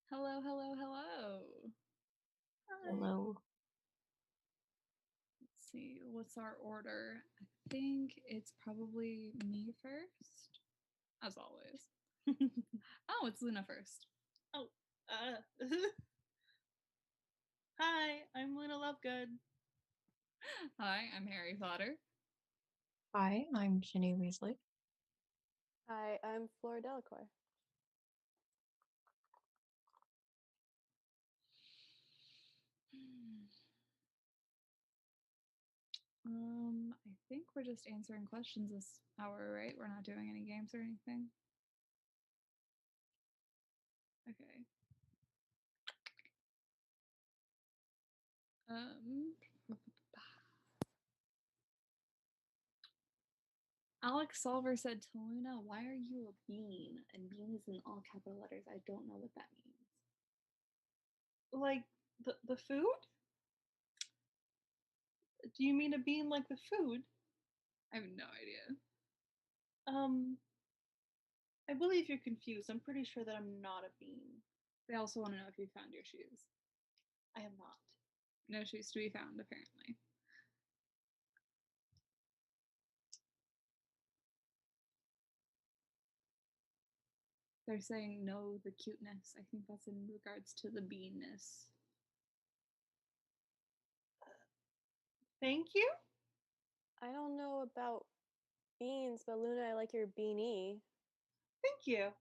Hello, hello, hello. Hi. Hello. Let's see, what's our order? I think it's probably me first, as always. Oh, it's Luna first. Oh, hi, I'm Luna Lovegood. Hi, I'm Harry Potter. Hi, I'm Ginny Weasley. Hi, I'm Flora Delacour. I think we're just answering questions this hour, right? We're not doing any games or anything. Okay. Alex Solver said to Luna, "Why are you a bean?" And bean is in all capital letters. I don't know what that means. Like the food? Do you mean a bean like the food? I have no idea. I believe you're confused. I'm pretty sure that I'm not a bean. They also want to know if you found your shoes. I am not. No shoes to be found, apparently. They're saying no, the cuteness. I think that's in regards to the beanness. Thank you? I don't know about beans, but Luna, I like your beanie. Thank you.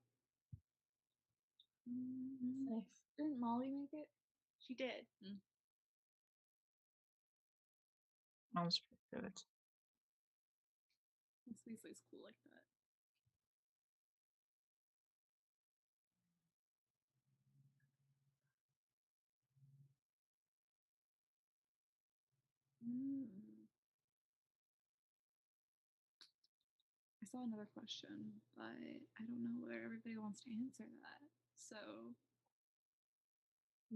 Nice. Didn't Molly make it? She did. That was pretty good. Miss Weasley's cool like that. I saw another question, but I don't know whether everybody wants to answer that. So,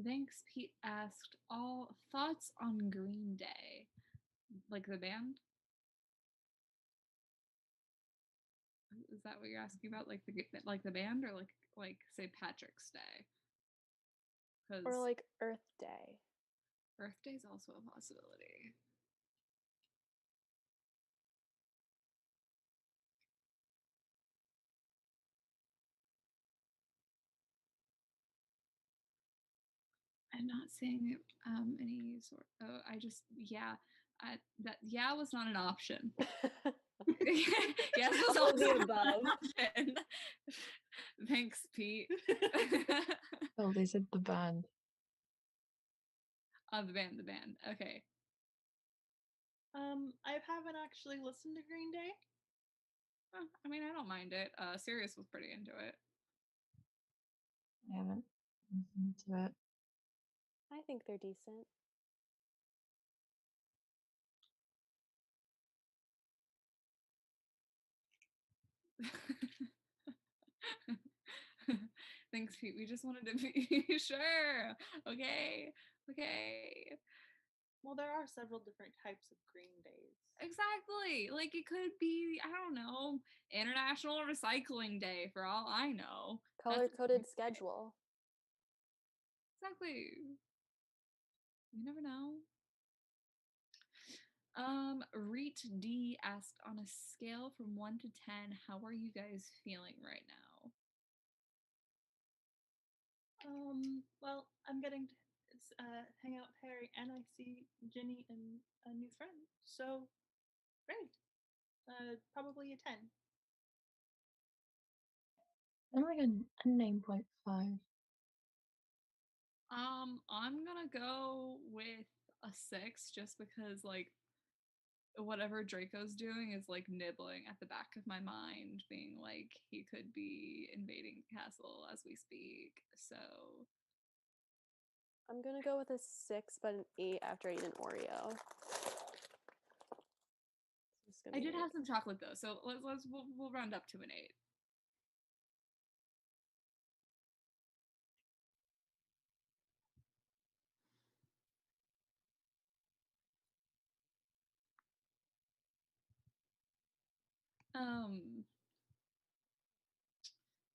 Thanks Pete asked, all thoughts on Green Day? Like the band? Is that what you're asking about? Like the band, or like St. Patrick's Day? Or like Earth Day. Earth Day is also a possibility. I'm not saying any sort. Oh, I just that was not an option. Yes, was All of the also above. an option. Thanks, Pete. Oh, they said the band. Oh, the band. Okay. I haven't actually listened to Green Day. I mean, I don't mind it. Sirius was pretty into it. I haven't listened to it. I think they're decent. Thanks, Pete. We just wanted to be sure. Okay. Well, there are several different types of Green Days. Exactly. Like it could be, I don't know, International Recycling Day for all I know. Color-coded schedule. Exactly. You never know. Reet D asked, on a scale from 1 to 10, how are you guys feeling right now? Well, I'm getting to hang out with Harry, and I see Ginny and a new friend. So, great. Probably a 10. I'm like a 9.5. I'm gonna go with a 6 just because like whatever Draco's doing is like nibbling at the back of my mind, being like he could be invading the castle as we speak. So I'm gonna go with a 6, but an 8 after I eat an Oreo. I did have some chocolate though, so we'll round up to an 8.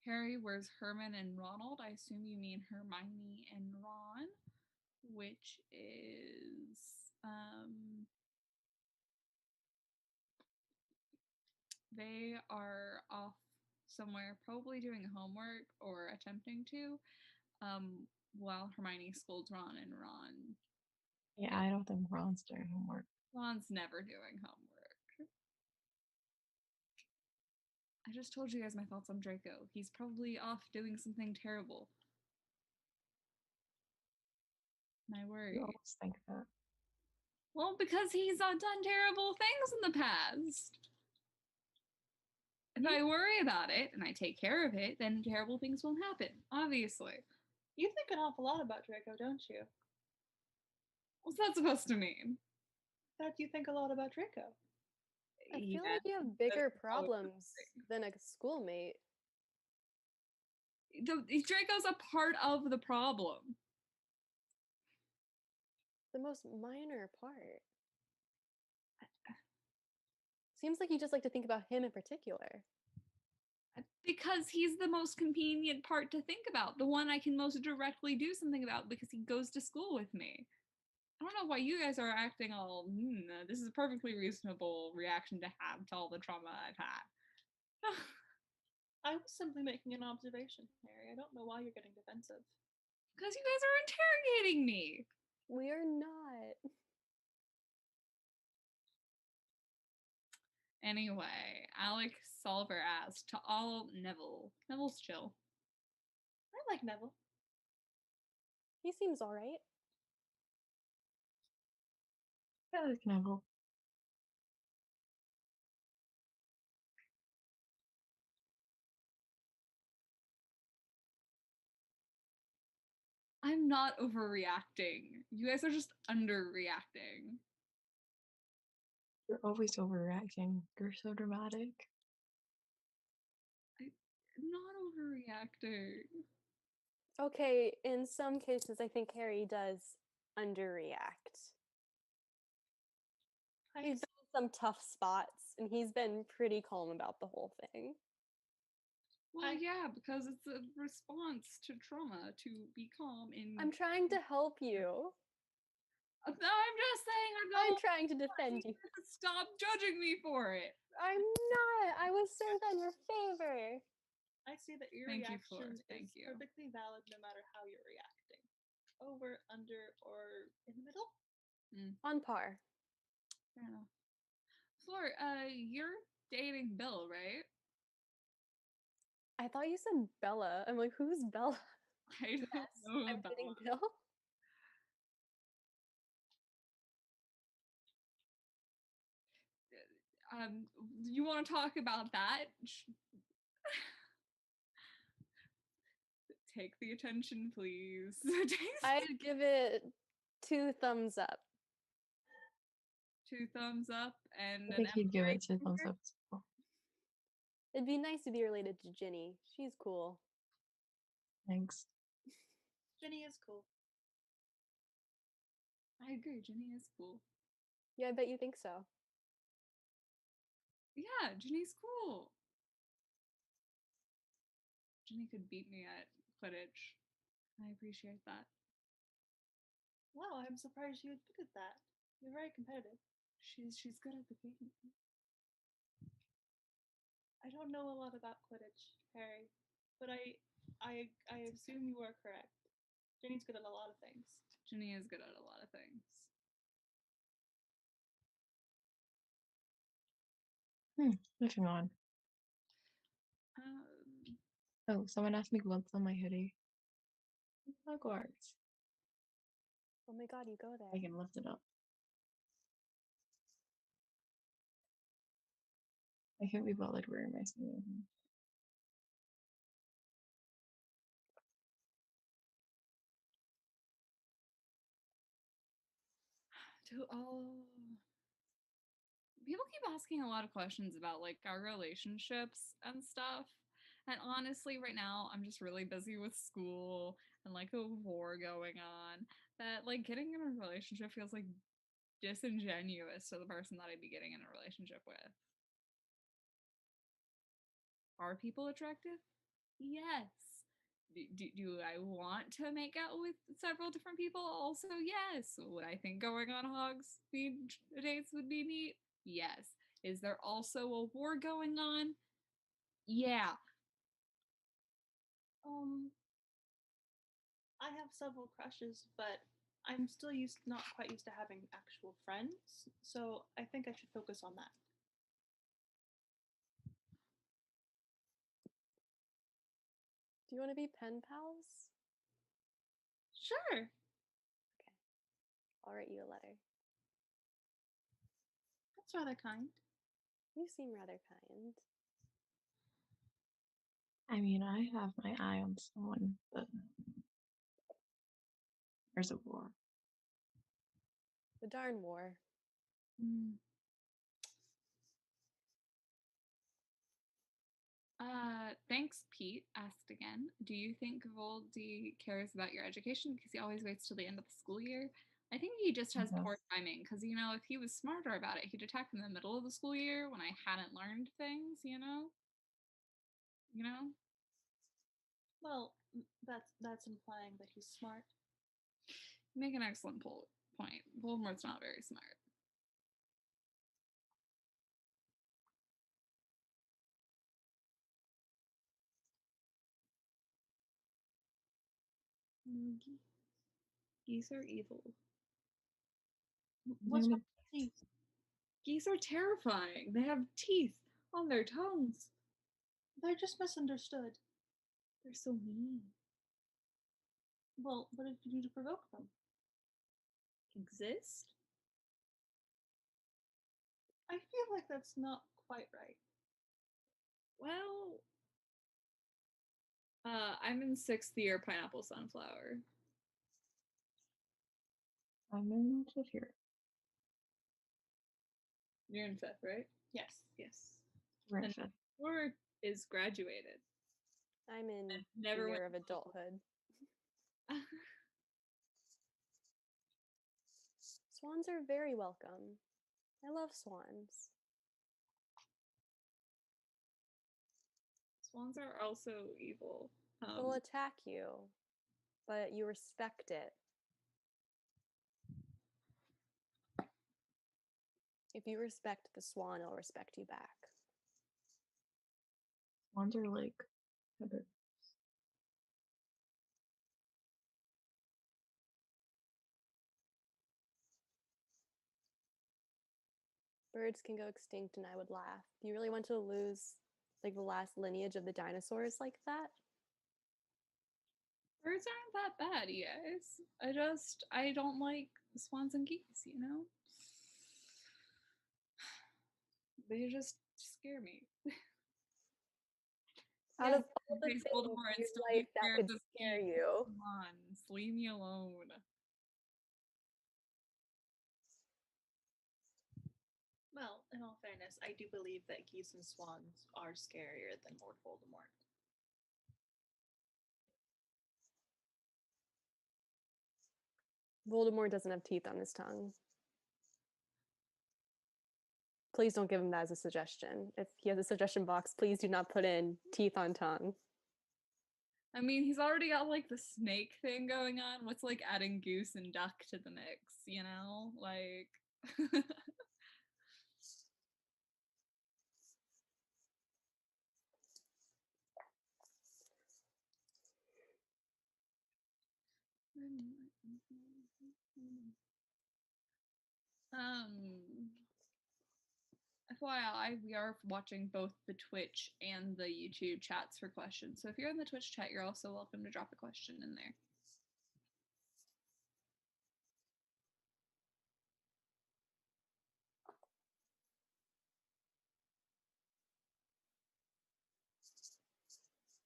Harry, where's Herman and Ronald? I assume you mean Hermione and Ron, which is they are off somewhere, probably doing homework or attempting to, while Hermione scolds Ron and Ron. Yeah, I don't think Ron's doing homework. Ron's never doing homework. I just told you guys my thoughts on Draco. He's probably off doing something terrible. My worry. You always think that. Well, because he's done terrible things in the past. If I worry about it and I take care of it, then terrible things won't happen, obviously. You think an awful lot about Draco, don't you? What's that supposed to mean? That you think a lot about Draco. I feel like you have bigger problems than a schoolmate. Draco's a part of the problem. The most minor part. Seems like you just like to think about him in particular. Because he's the most convenient part to think about, the one I can most directly do something about because he goes to school with me. I don't know why you guys are acting all, this is a perfectly reasonable reaction to have to all the trauma I've had. I was simply making an observation, Harry. I don't know why you're getting defensive. Because you guys are interrogating me. We are not. Anyway, Alex Solver asked to all Neville. Neville's chill. I like Neville. He seems all right. I like Neville. I'm not overreacting. You guys are just underreacting. You're always overreacting. You're so dramatic. I'm not overreacting. Okay, in some cases, I think Harry does underreact. He's been in some tough spots, and he's been pretty calm about the whole thing. Well, yeah, because it's a response to trauma to be calm in. I'm trying to help you. No, I'm just saying I'm trying to defend you. Stop judging me for it. I'm not. I will serve on your favor. I see that your Thank you, reaction Flor. is Thank you. perfectly valid no matter how you're reacting. Over, under, or in the middle? On par. Fair enough. Flor, you're dating Bill, right? I thought you said Bella. I'm like, who's Bella? I don't know I'm about dating Bill. You want to talk about that? Take the attention, please. I'd give it 2 thumbs up. 2 thumbs up and I think he'd give it 2 thumbs up. It'd be nice to be related to Ginny. She's cool. Thanks. Ginny is cool. I agree, Ginny is cool. Yeah, I bet you think so. Yeah, Ginny's cool. Ginny could beat me at Quidditch. I appreciate that. Wow, I'm surprised you admitted that. You're very competitive. She's good at the game. I don't know a lot about Quidditch, Harry, but I assume you are correct. Ginny's good at a lot of things. Ginny is good at a lot of things. Moving on. Oh, someone asked me what's on my hoodie. Hogwarts. Oh my god, you go there. I can lift it up. I can't be bothered wearing my skin. People keep asking a lot of questions about like our relationships and stuff. And honestly, right now, I'm just really busy with school and like a war going on that like getting in a relationship feels like disingenuous to the person that I'd be getting in a relationship with. Are people attractive? Yes. Do I want to make out with several different people? Also, yes. Would I think going on hogs dates would be neat? Yes. Is there also a war going on? Yeah. I have several crushes, but I'm still not quite used to having actual friends, so I think I should focus on that. Do you want to be pen pals? Sure. I'll write you a letter. That's rather kind. You seem rather kind. I mean, I have my eye on someone, but there's a war. The darn war. Thanks, Pete asked again. Do you think Voldy cares about your education because he always waits till the end of the school year? I think he just has poor timing because, you know, if he was smarter about it, he'd attack in the middle of the school year when I hadn't learned things, you know? You know? Well, that's implying that he's smart. You make an excellent point. Voldemort's not very smart. Geese are evil. What's wrong with these? Geese are terrifying. They have teeth on their tongues. They're just misunderstood. They're so mean. Well, what did you do to provoke them? Exist? I feel like that's not quite right. Well, I'm in 6th year pineapple sunflower. I'm in 5th year. You're in 5th, right? Yes. Yes. We're in And 5th. Or is graduated. I'm in Never the year went of adulthood. Swans are very welcome. I love swans. Swans are also evil. They'll attack you, but you respect it. If you respect the swan, it'll respect you back. Swans are like feathers. Birds can go extinct and I would laugh. Do you really want to lose like the last lineage of the dinosaurs like that? Birds aren't that bad, you guys. I don't like swans and geese, you know? They just scare me. Out Yes, of all the face things Voldemort and in still life be that scared could of scare geese. you. Come on, just leave me alone. Well, in all fairness, I do believe that geese and swans are scarier than Lord Voldemort. Voldemort doesn't have teeth on his tongue. Please don't give him that as a suggestion. If he has a suggestion box, please do not put in teeth on tongue. I mean, he's already got like the snake thing going on. What's like adding goose and duck to the mix, you know? Like. FYI, we are watching both the Twitch and the YouTube chats for questions. So if you're in the Twitch chat, you're also welcome to drop a question in there.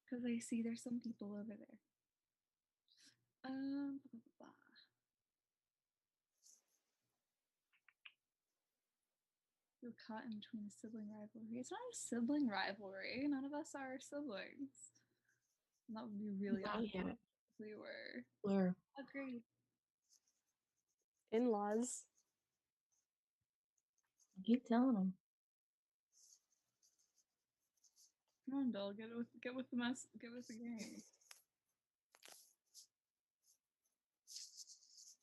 Because I see there's some people over there. Blah, blah, blah. You're caught in between a sibling rivalry. It's not a sibling rivalry. None of us are siblings. And that would be really Not awkward yet. if we were. Blur. Agreed. In-laws. I keep telling them. Come on, Bill, get with the game.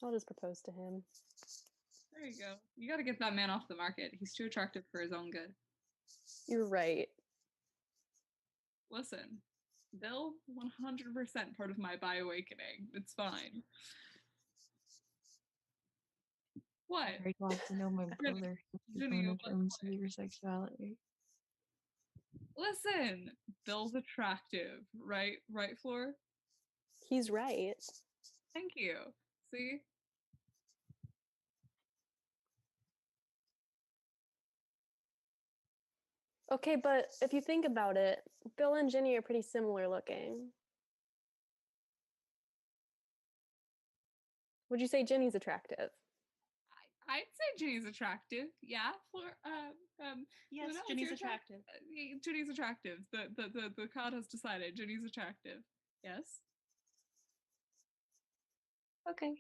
I'll just propose to him. There you go. You got to get that man off the market. He's too attractive for his own good. You're right. Listen, Bill, 100% part of my bi-awakening. It's fine. What? I'm very glad to know my brother is Jenny, going in what- terms of your sexuality. Listen, Bill's attractive, right? Right, Floor? He's right. Thank you. See? Okay, but if you think about it, Bill and Ginny are pretty similar looking. Would you say Ginny's attractive? I'd say Ginny's attractive. Yeah, Floor. Yes, no, Ginny's you're attractive. Ginny's attractive. The crowd has decided Ginny's attractive. Yes. Okay.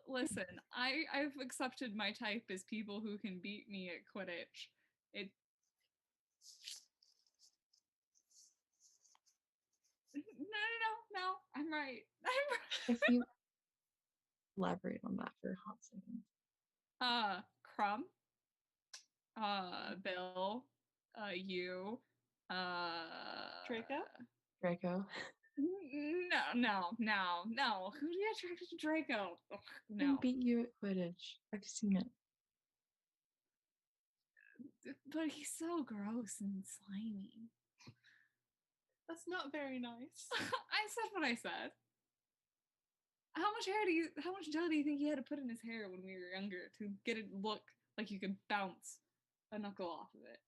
Listen, I've accepted my type as people who can beat me at Quidditch. It. No. I'm right. If you elaborate on that for a hot second. Crumb. Bill. You. Draco? Draco. No. Who do you attracted to Draco? Ugh, I can no. beat you at Quidditch. I've seen it. But he's so gross and slimy. That's not very nice. I said what I said. How much gel do you think he had to put in his hair when we were younger to get it look like you could bounce a knuckle off of it?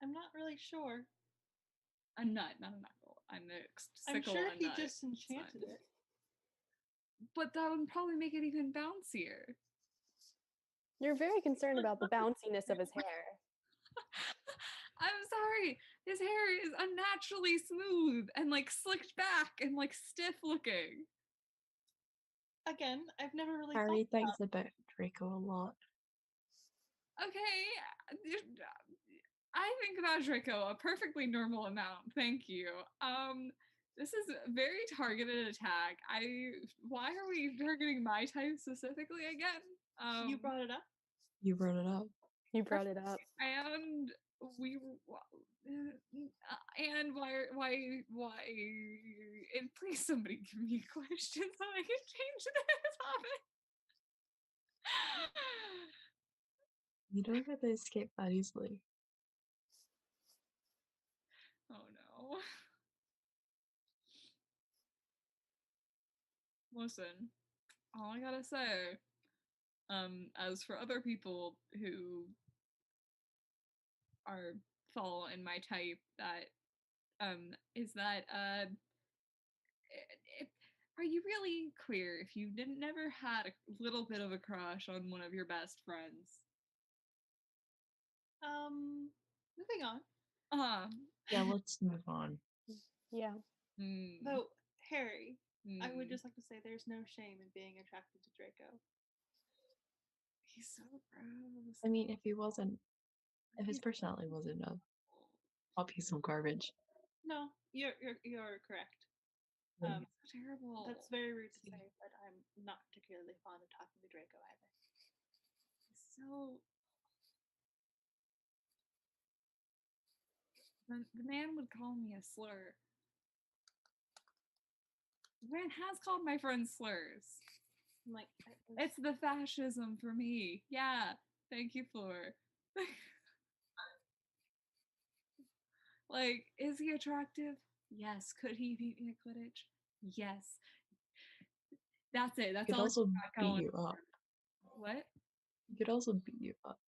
I'm not really sure. A nut, not a knuckle. I mixed I'm sickle sure and he nut. just enchanted it. But that would probably make it even bouncier. You're very concerned about the bounciness of his hair. I'm sorry. His hair is unnaturally smooth and like slicked back and like stiff looking. Again, I've never really Harry thought thinks about Draco a lot. Okay, I think about Draco a perfectly normal amount. Thank you. This is a very targeted attack. Why are we targeting my type specifically again? you brought it up. You brought it up. You brought it up. And and why? And please, somebody give me a question so I can change the topic. You don't have to escape that easily. Oh no. Listen, all I gotta say, as for other people who fall in my type, that is that are you really queer if you never had a little bit of a crush on one of your best friends? Moving on. Yeah, let's move on. Yeah. Though, Harry, I would Mm. just like to say there's no shame in being attracted to Draco. He's so gross. I mean, if his personality wasn't a piece of garbage. No, you're correct. then So terrible. That's very rude to say, but I'm not particularly fond of talking to Draco either. He's so. The man would call me a slur. The man has called my friends slurs. I'm like, It's the fascism for me. Yeah. Thank you, Floor. Like, is he attractive? Yes. Could he beat me at Quidditch? Yes. That's it. That's he could all also he's got beat going. you up. What? He could also beat you up.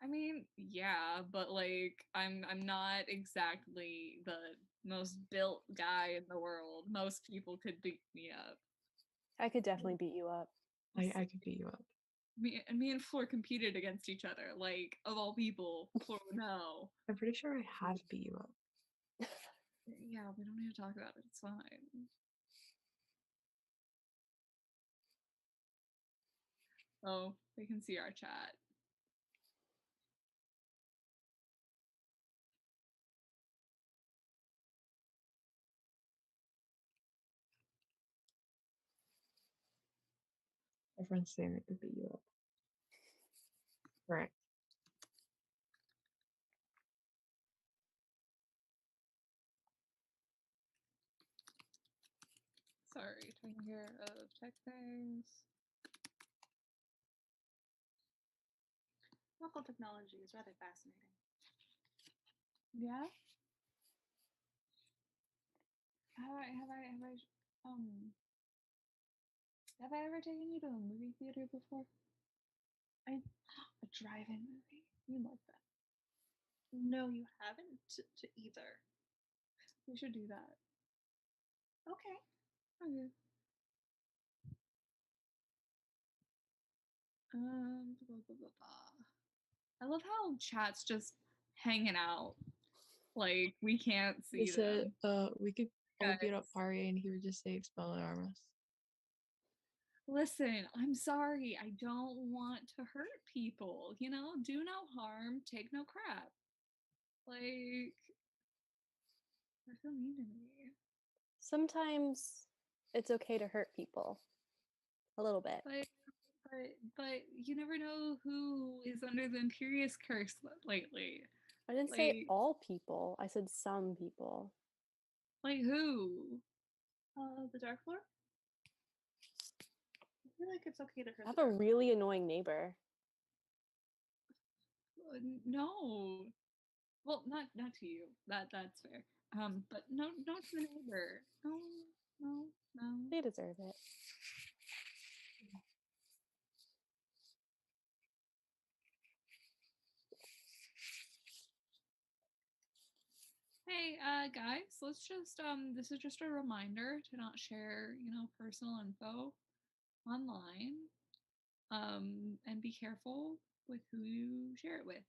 I mean, yeah, but like, I'm not exactly the most built guy in the world. Most people could beat me up. I could definitely beat you up. I could beat you up. Me and Floor competed against each other. Like, of all people, Floor would know. I'm pretty sure I have beat you up. Yeah, we don't need to talk about it. It's fine. Oh, they can see our chat. My friend's saying it could beat you up. Correct. Sorry, taking care of tech things. Local technology is rather fascinating. Yeah. Have I ever taken you to a movie theater before? A drive-in movie. You love that. No, you haven't to either. We should do that. Okay. Okay. Blah, blah, blah, blah. I love how chat's just hanging out. Like we can't He see said, them. we could all beat up Guys. Party, and he would just say, expel and arm us. Listen, I'm sorry. I don't want to hurt people. You know, do no harm, take no crap. Like, they're so mean to me. Sometimes it's okay to hurt people. A little bit. But you never know who is under the Imperious curse lately. I didn't say Like, all people. I said some people. like who? The Dark Lord? I feel like it's okay to hurt I have the a Dark Lord. really annoying neighbor. No. Well, not to you. That's fair. But no to the neighbor. No. They deserve it. Hey, guys, let's just this is just a reminder to not share, personal info online. And be careful with who you share it with.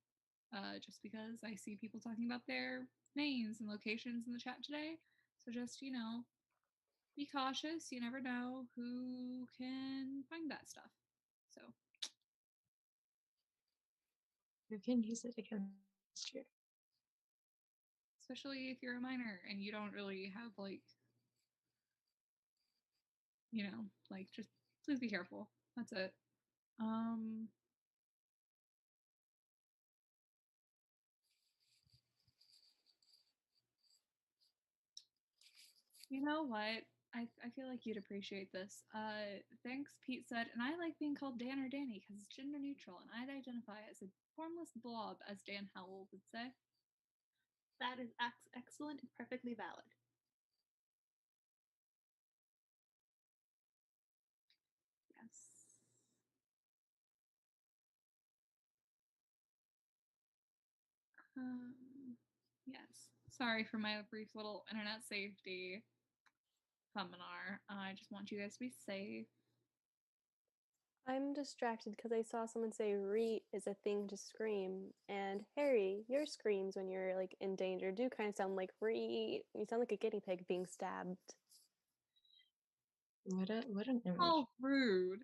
Just because I see people talking about their names and locations in the chat today. So just, be cautious. You never know who can find that stuff. So You can use it against you. especially if you're a minor and you don't really have just please be careful. That's it. You know what? I feel like you'd appreciate this. Thanks, Pete said, and I like being called Dan or Danny because it's gender neutral, and I'd identify as a formless blob, as Dan Howell would say. That is excellent and perfectly valid. Yes. Yes. Sorry for my brief little internet safety seminar. I just want you guys to be safe. I'm distracted because I saw someone say "reet" is a thing to scream, and Harry, your screams when you're like in danger do kind of sound like "reet." You sound like a guinea pig being stabbed. What an image. Oh, rude.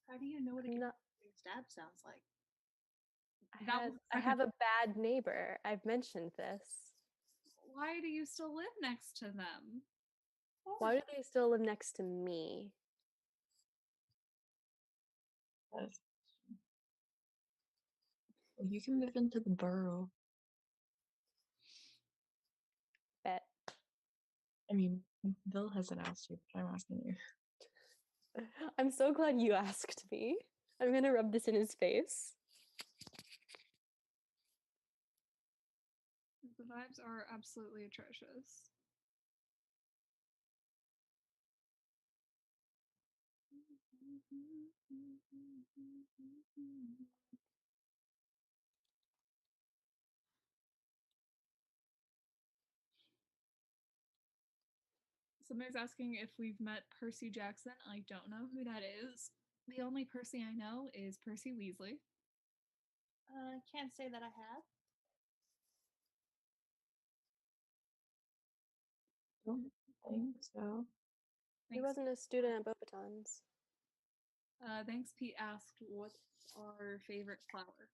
How do you know what a I'm not. stab sounds like? I have a bad neighbor. I've mentioned this. Why do you still live next to them? Why do they still live next to me? That's- You can move into the borough. Bet. I mean, Bill hasn't asked you, but I'm asking you. I'm so glad you asked me. I'm gonna rub this in his face. The vibes are absolutely atrocious. Somebody's asking if we've met Percy Jackson. I don't know who that is. The only Percy I know is Percy Weasley. Can't say that I have. Don't think so. He wasn't a student at Beauxbatons. Thanks Pete asked, what's our favorite flower?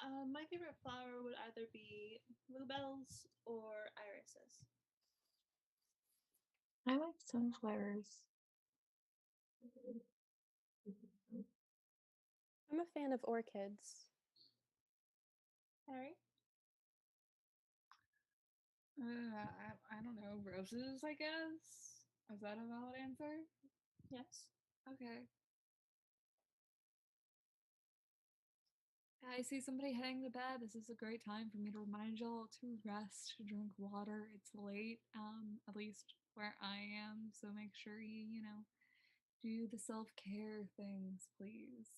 Um, my favorite flower would either be bluebells or irises. I like sunflowers. I'm a fan of orchids. Harry? I don't know, roses, I guess? Is that a valid answer? Yes. Okay. I see somebody heading to bed. This is a great time for me to remind y'all to rest, to drink water. It's late, at least where I am. So make sure you do the self-care things, please.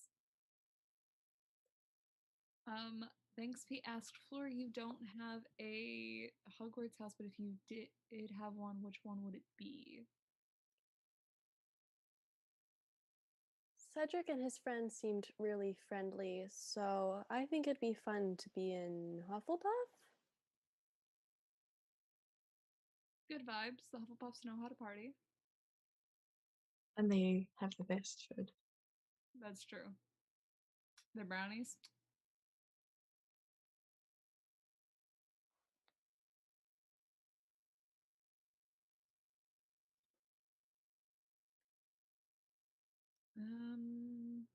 Thanks, Pete asked, Floor, you don't have a Hogwarts house, but if you did have one, which one would it be? Cedric and his friends seemed really friendly, so I think it'd be fun to be in Hufflepuff. Good vibes. The Hufflepuffs know how to party. And they have the best food. That's true. They're brownies. Um,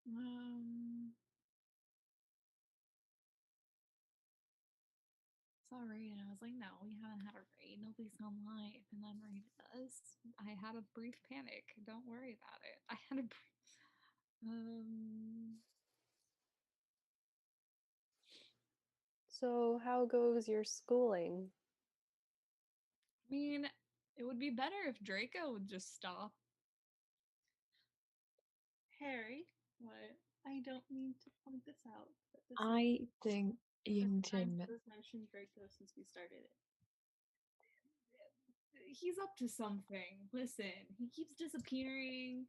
um, sorry, and I was like, no, we haven't had a raid. Nobody's gone live, and then raid does. I had a brief panic. Don't worry about it. I had a. Um, So, how goes your schooling? I mean, it would be better if Draco would just stop. Harry, What? I don't mean to point this out, but this I think is Ian the time Tim. has mentioned Draco since we started it. He's up to something. Listen, he keeps disappearing,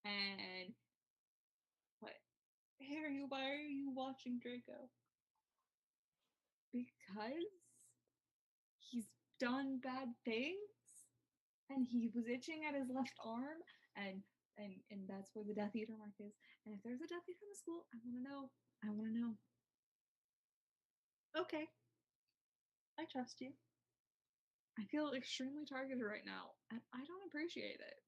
and what? Harry, why are you watching Draco? Because he's done bad things, and he was itching at his left arm, and that's where the Death Eater mark is. And if there's a Death Eater in the school, I want to know. I want to know. Okay. I trust you. I feel extremely targeted right now, and I don't appreciate it.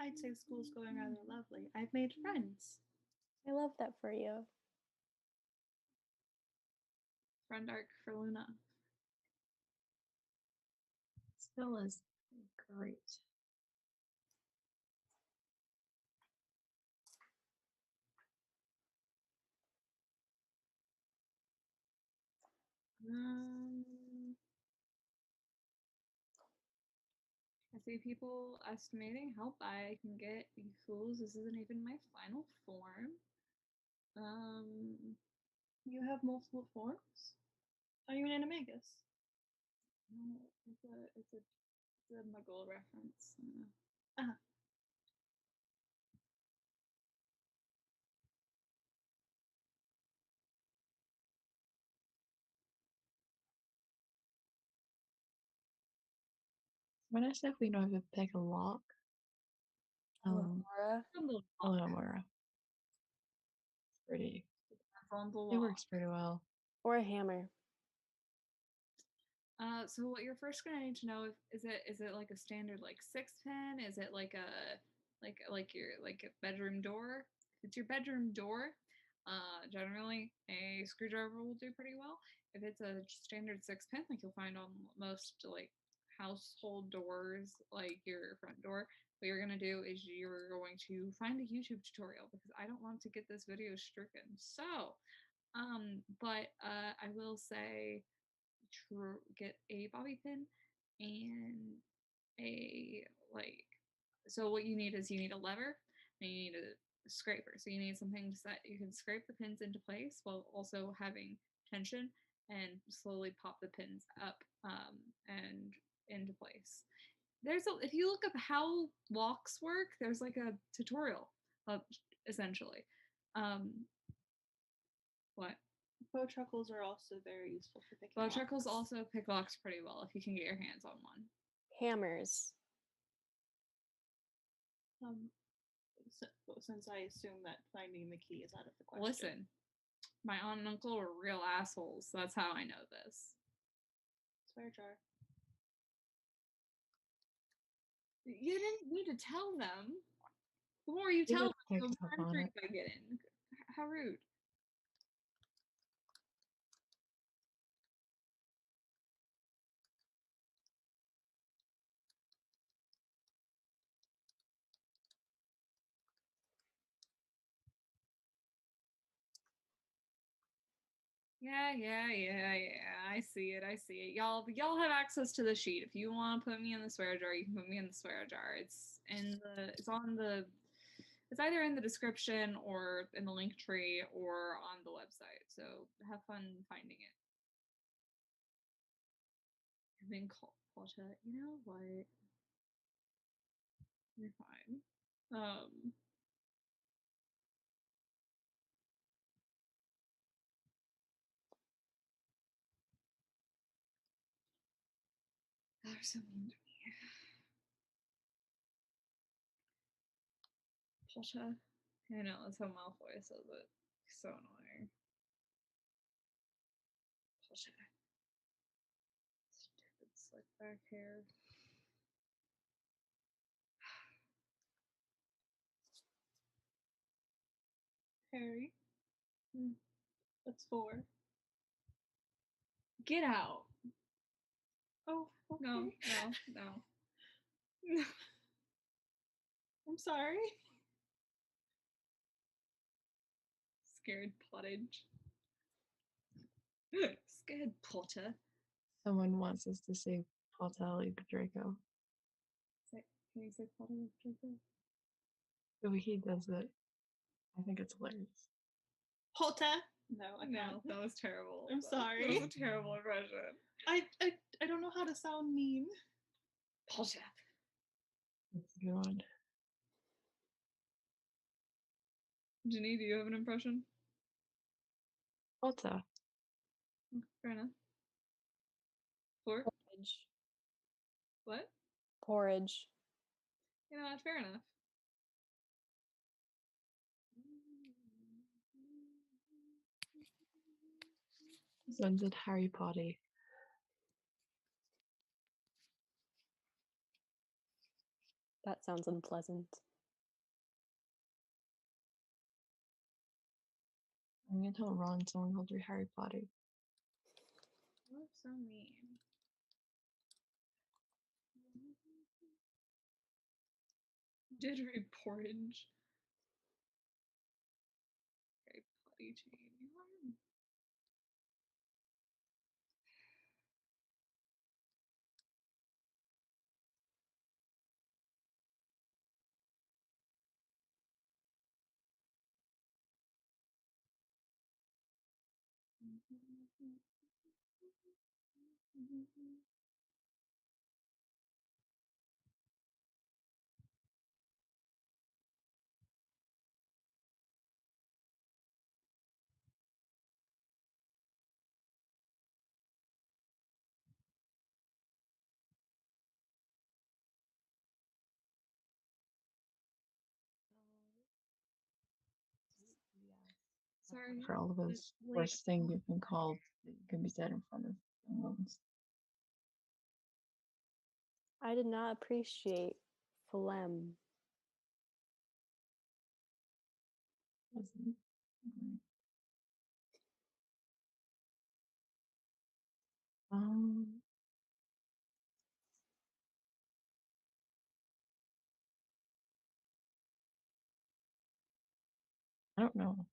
I'd say school's going rather lovely. I've made friends. I love that for you. Friend arc for Luna. Still is great. I see people estimating how I can get, you fools. This isn't even my final form. You have multiple forms? Are you an animagus? No, it's a Muggle reference. Uh-huh. When I said we know how to pick a lock, Laura. Eleonora. It's pretty. That's on the It law. works pretty well. Or a hammer. So what you're first gonna need to know is it like a standard like 6-pin? Is it like a bedroom door? If it's your bedroom door, generally a screwdriver will do pretty well. If it's a standard 6-pin, like you'll find on most like household doors, like your front door, what you're gonna do is you're going to find a YouTube tutorial because I don't want to get this video stricken. So, I will say get a bobby pin and a like so what you need is you need a lever and you need a scraper, so you need something so that you can scrape the pins into place while also having tension and slowly pop the pins up and into place. If you look up how locks work, there's like a tutorial essentially. What Bowtruckles are also very useful for picking Bowtruckles locks. also pick locks pretty well if you can get your hands on one. Hammers. Since I assume that finding the key is out of the question. Listen, my aunt and uncle were real assholes. So that's how I know this. Swear jar. You didn't need to tell them. The more you They tell would them, the pick more up on drink it. I get in. How rude. Yeah. I see it. Y'all have access to the sheet. If you want to put me in the swear jar, you can put me in the swear jar. It's either in the description or in the link tree or on the website. So have fun finding it. I've been called Potter. You know what? You're fine. They're so mean to me. Potter. I know, that's how Malfoy says it. So annoying. Potter. Stupid slick back hair. Harry. Hmm. That's 4. Get out. Oh, okay. No. I'm sorry. Scared pottage. Scared Potter. Someone wants us to say Pottelli Draco. Can you say Potter with Draco? The way he does it, I think it's hilarious. Potter. No, I can't. No, that was terrible. I'm sorry. That was a terrible impression. I don't know how to sound mean. Potter. That's a good one. Ginny, do you have an impression? Potter. Fair enough. Floor? Porridge. What? Porridge. You know, fair enough. Son did Harry Potter. That sounds unpleasant. I'm gonna tell Ron someone called you Harry Potter. What's so mean? Jittery porridge. Very potty chain. You are. Sorry. For all of those worst thing you've been called that you can be said in front of someone. I did not appreciate phlegm. Um, I don't know.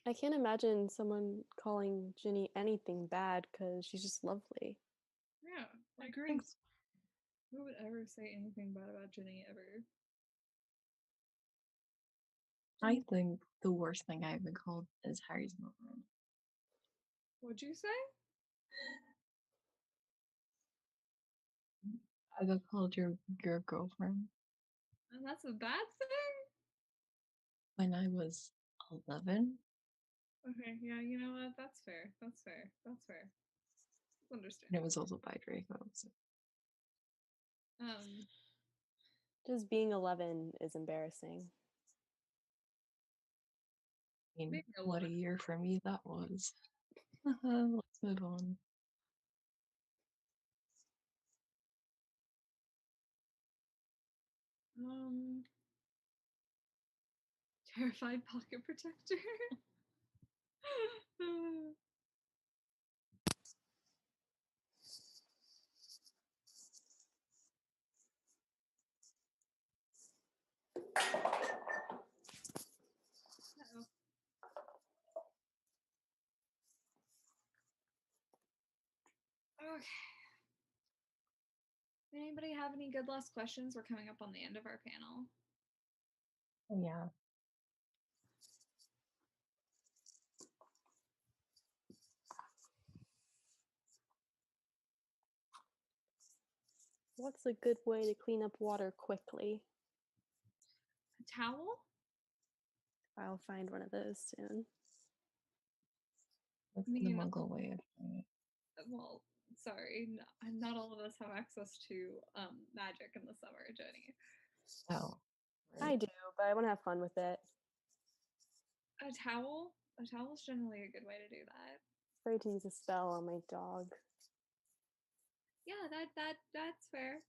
I can't imagine someone calling Ginny anything bad because she's just lovely. Yeah, I like agree. who would ever say anything bad about Ginny ever? I think the worst thing I've been called is Harry's mother. What'd you say? I got called your girlfriend And that's a bad thing? when I was 11. Okay, yeah, you know what? That's fair. That's fair. That's fair. And Understand. it was also by Draco. So. Just being 11 is embarrassing. I mean, Being what a 11. year for me that was. Let's move on. Terrified pocket protector. Uh-oh. Okay. Anybody have any good last questions? We're coming up on the end of our panel. Oh, yeah. What's a good way to clean up water quickly? A towel? I'll find one of those soon. That's I the mean, Muggle way of doing it. well, sorry, not all of us have access to magic in the summer, Jenny. Oh. I Right. do, but I want to have fun with it. A towel? A towel is generally a good way to do that. Afraid to use a spell on my dog. Yeah, that's fair.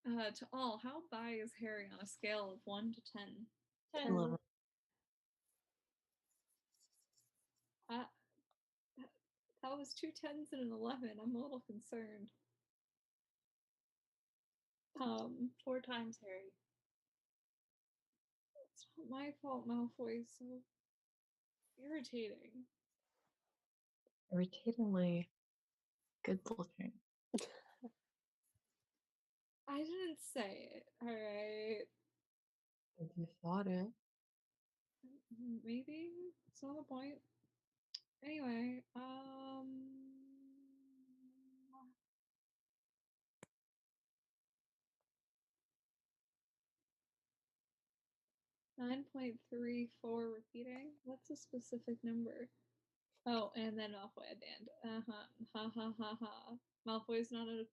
To all, how bi is Harry on a scale of 1 to 10? 10. 11. That was 2 10s and an 11. I'm a little concerned. 4 times, Harry. It's not my fault Malfoy is so irritating. Irritatingly good looking. I didn't say it, alright? If you thought it. Maybe? It's not the point. Anyway, 9.34 repeating? What's a specific number? Oh, and then Malfoy at the end. Ha ha ha ha. Malfoy's not a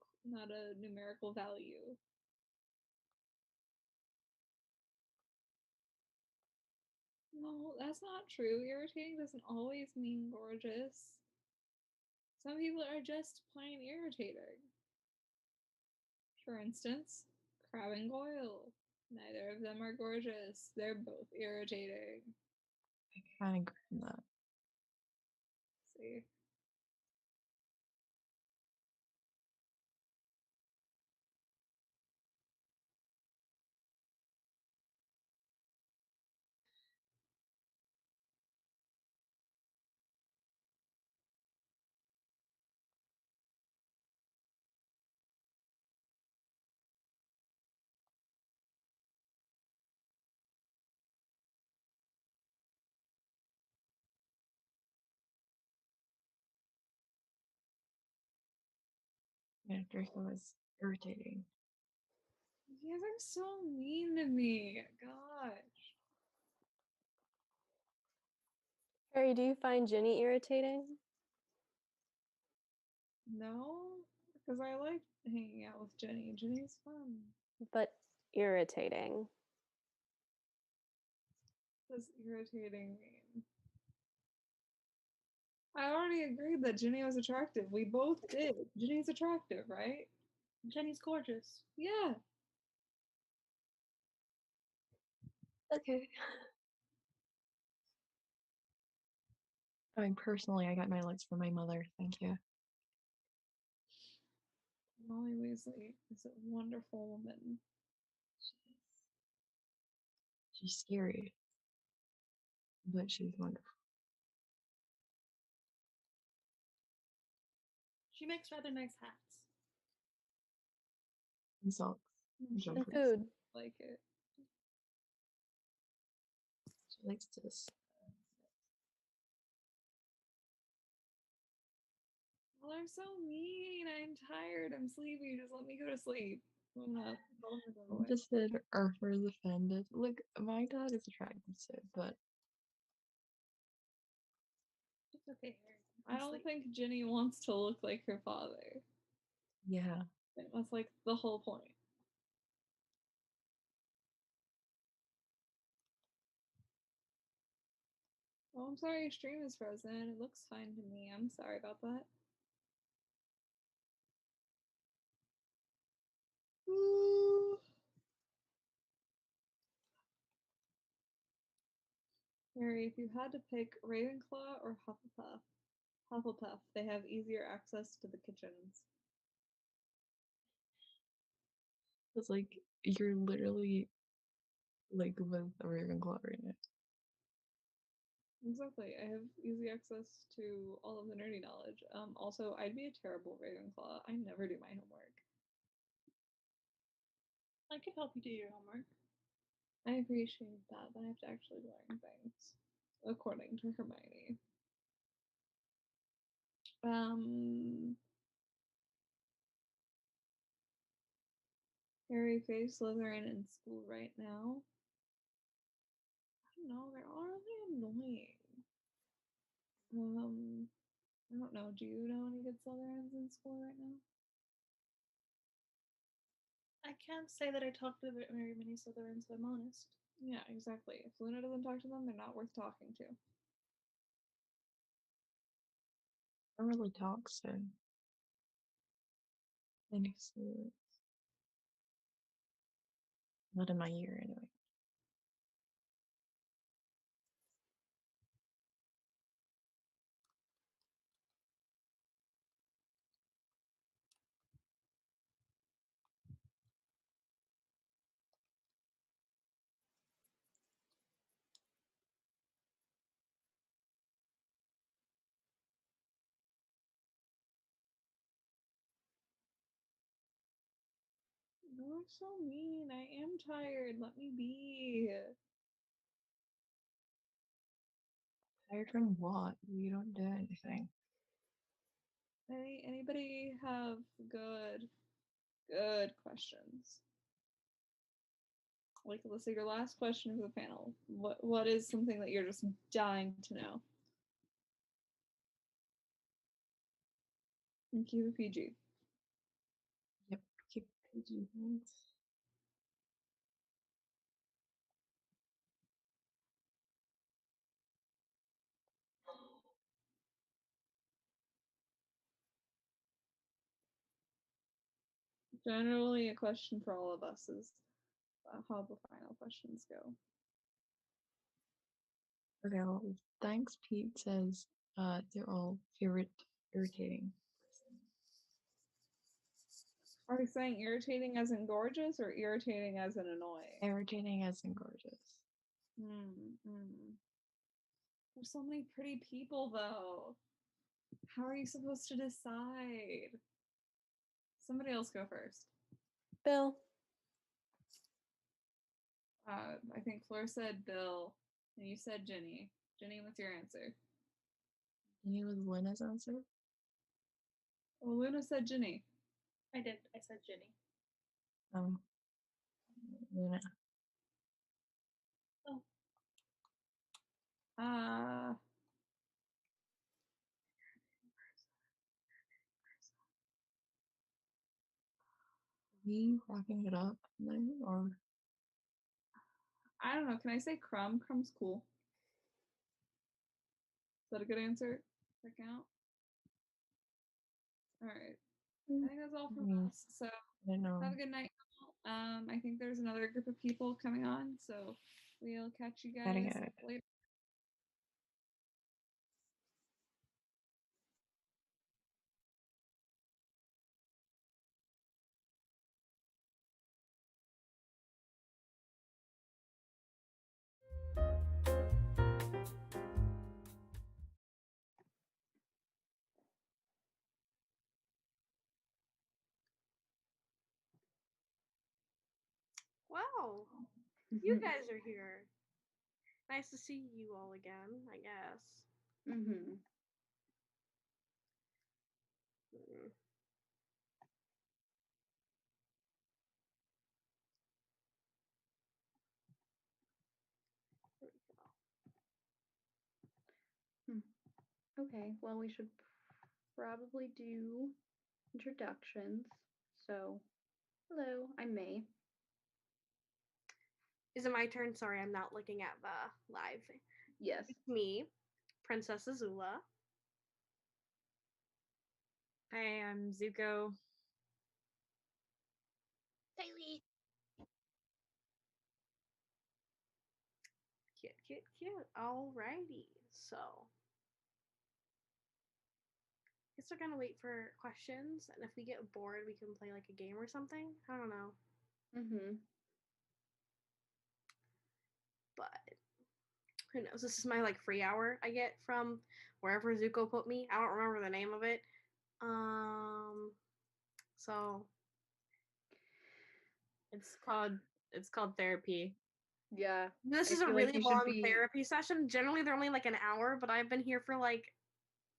numerical value. No, that's not true. Irritating doesn't always mean gorgeous. Some people are just plain irritating. For instance, Crabbe and Goyle. Neither of them are gorgeous. They're both irritating. I kind of agree with that. See? Yeah, Draco is irritating. You guys are so mean to me. Gosh. Harry, do you find Ginny irritating? No, because I like hanging out with Jenny. Jenny's fun. But irritating. What does irritating mean? I already agreed that Jenny was attractive. We both did. Jenny's attractive, right? Jenny's gorgeous. Yeah. Okay. I mean, personally, I got my looks from my mother. Thank you. Molly Weasley is a wonderful woman. She's scary, but she's wonderful. She makes rather nice hats. And socks. Mm, she And Jumpers. food. like it. She likes to. Well, they're so mean. I'm tired. I'm sleepy. Just let me go to sleep. I'm not. Tell them to go away. Just said Arthur's offended. Look, my dad is attractive too, but It's okay, Harry. I don't think Jenny wants to look like her father. yeah. That's like the whole point. Oh, I'm sorry your stream is frozen. It looks fine to me. I'm sorry about that. Ooh. Harry, if you had to pick Ravenclaw or Hufflepuff, Hufflepuff, they have easier access to the kitchens. It's like you're literally like with a Ravenclaw right now. Exactly. I have easy access to all of the nerdy knowledge. Also, I'd be a terrible Ravenclaw. I never do my homework. I can help you do your homework. I appreciate that, but I have to actually learn things, according to Hermione. Harry face Slytherin in school right now. I don't know, they're all really annoying. I don't know. Do you know any good Slytherins in school right now? I can't say that I talk to very many Slytherins, if I'm honest. Yeah, exactly. If Luna doesn't talk to them, they're not worth talking to. I don't really talk, so I know Slytherins. Not in my year anyway. You're so mean. I am tired. Let me be. Tired from what? You don't do anything. Anybody have good questions? Like, let's say your last question for the panel. What is something that you're just dying to know? And keep it PG. Yep, keep PG things. Generally, a question for all of us is how the final questions go. Okay, well, thanks, Pete says they're all irritating. Are we saying irritating as in gorgeous or irritating as in annoying? Irritating as in gorgeous. There's so many pretty people, though. How are you supposed to decide? Somebody else go first. Bill. I think Fleur said Bill, and you said Jenny. Jenny, what's your answer? Jenny was Lena's answer? Well, Luna said Jenny. I did. I said Jenny. Luna. Oh. we wrapping it up then, or I don't know. Can I say crumb? Crumb's cool. Is that a good answer? Does that count? All right. I think that's all from us. So I don't know. have a good night. I think there's another group of people coming on, so we'll catch you Gotta guys go. later. Wow, you guys are here. Nice to see you all again, I guess. Mm-hmm. Mm. There we go. Okay, well, we should probably do introductions. So, hello, I'm May. Is it my turn? Sorry, I'm not looking at the live. Yes. It's me, Princess Azula. Hi, I'm Zuko. Daily. Cute, cute, cute. Alrighty, so guess we're gonna wait for questions, and if we get bored, we can play like a game or something. I don't know, Mm-hmm. but who knows? This is my like free hour I get from wherever Zuko put me. I don't remember the name of it. So It's called therapy. Yeah. this I is a feel like really you should long be- therapy session. Generally, they're only like an hour, but I've been here for like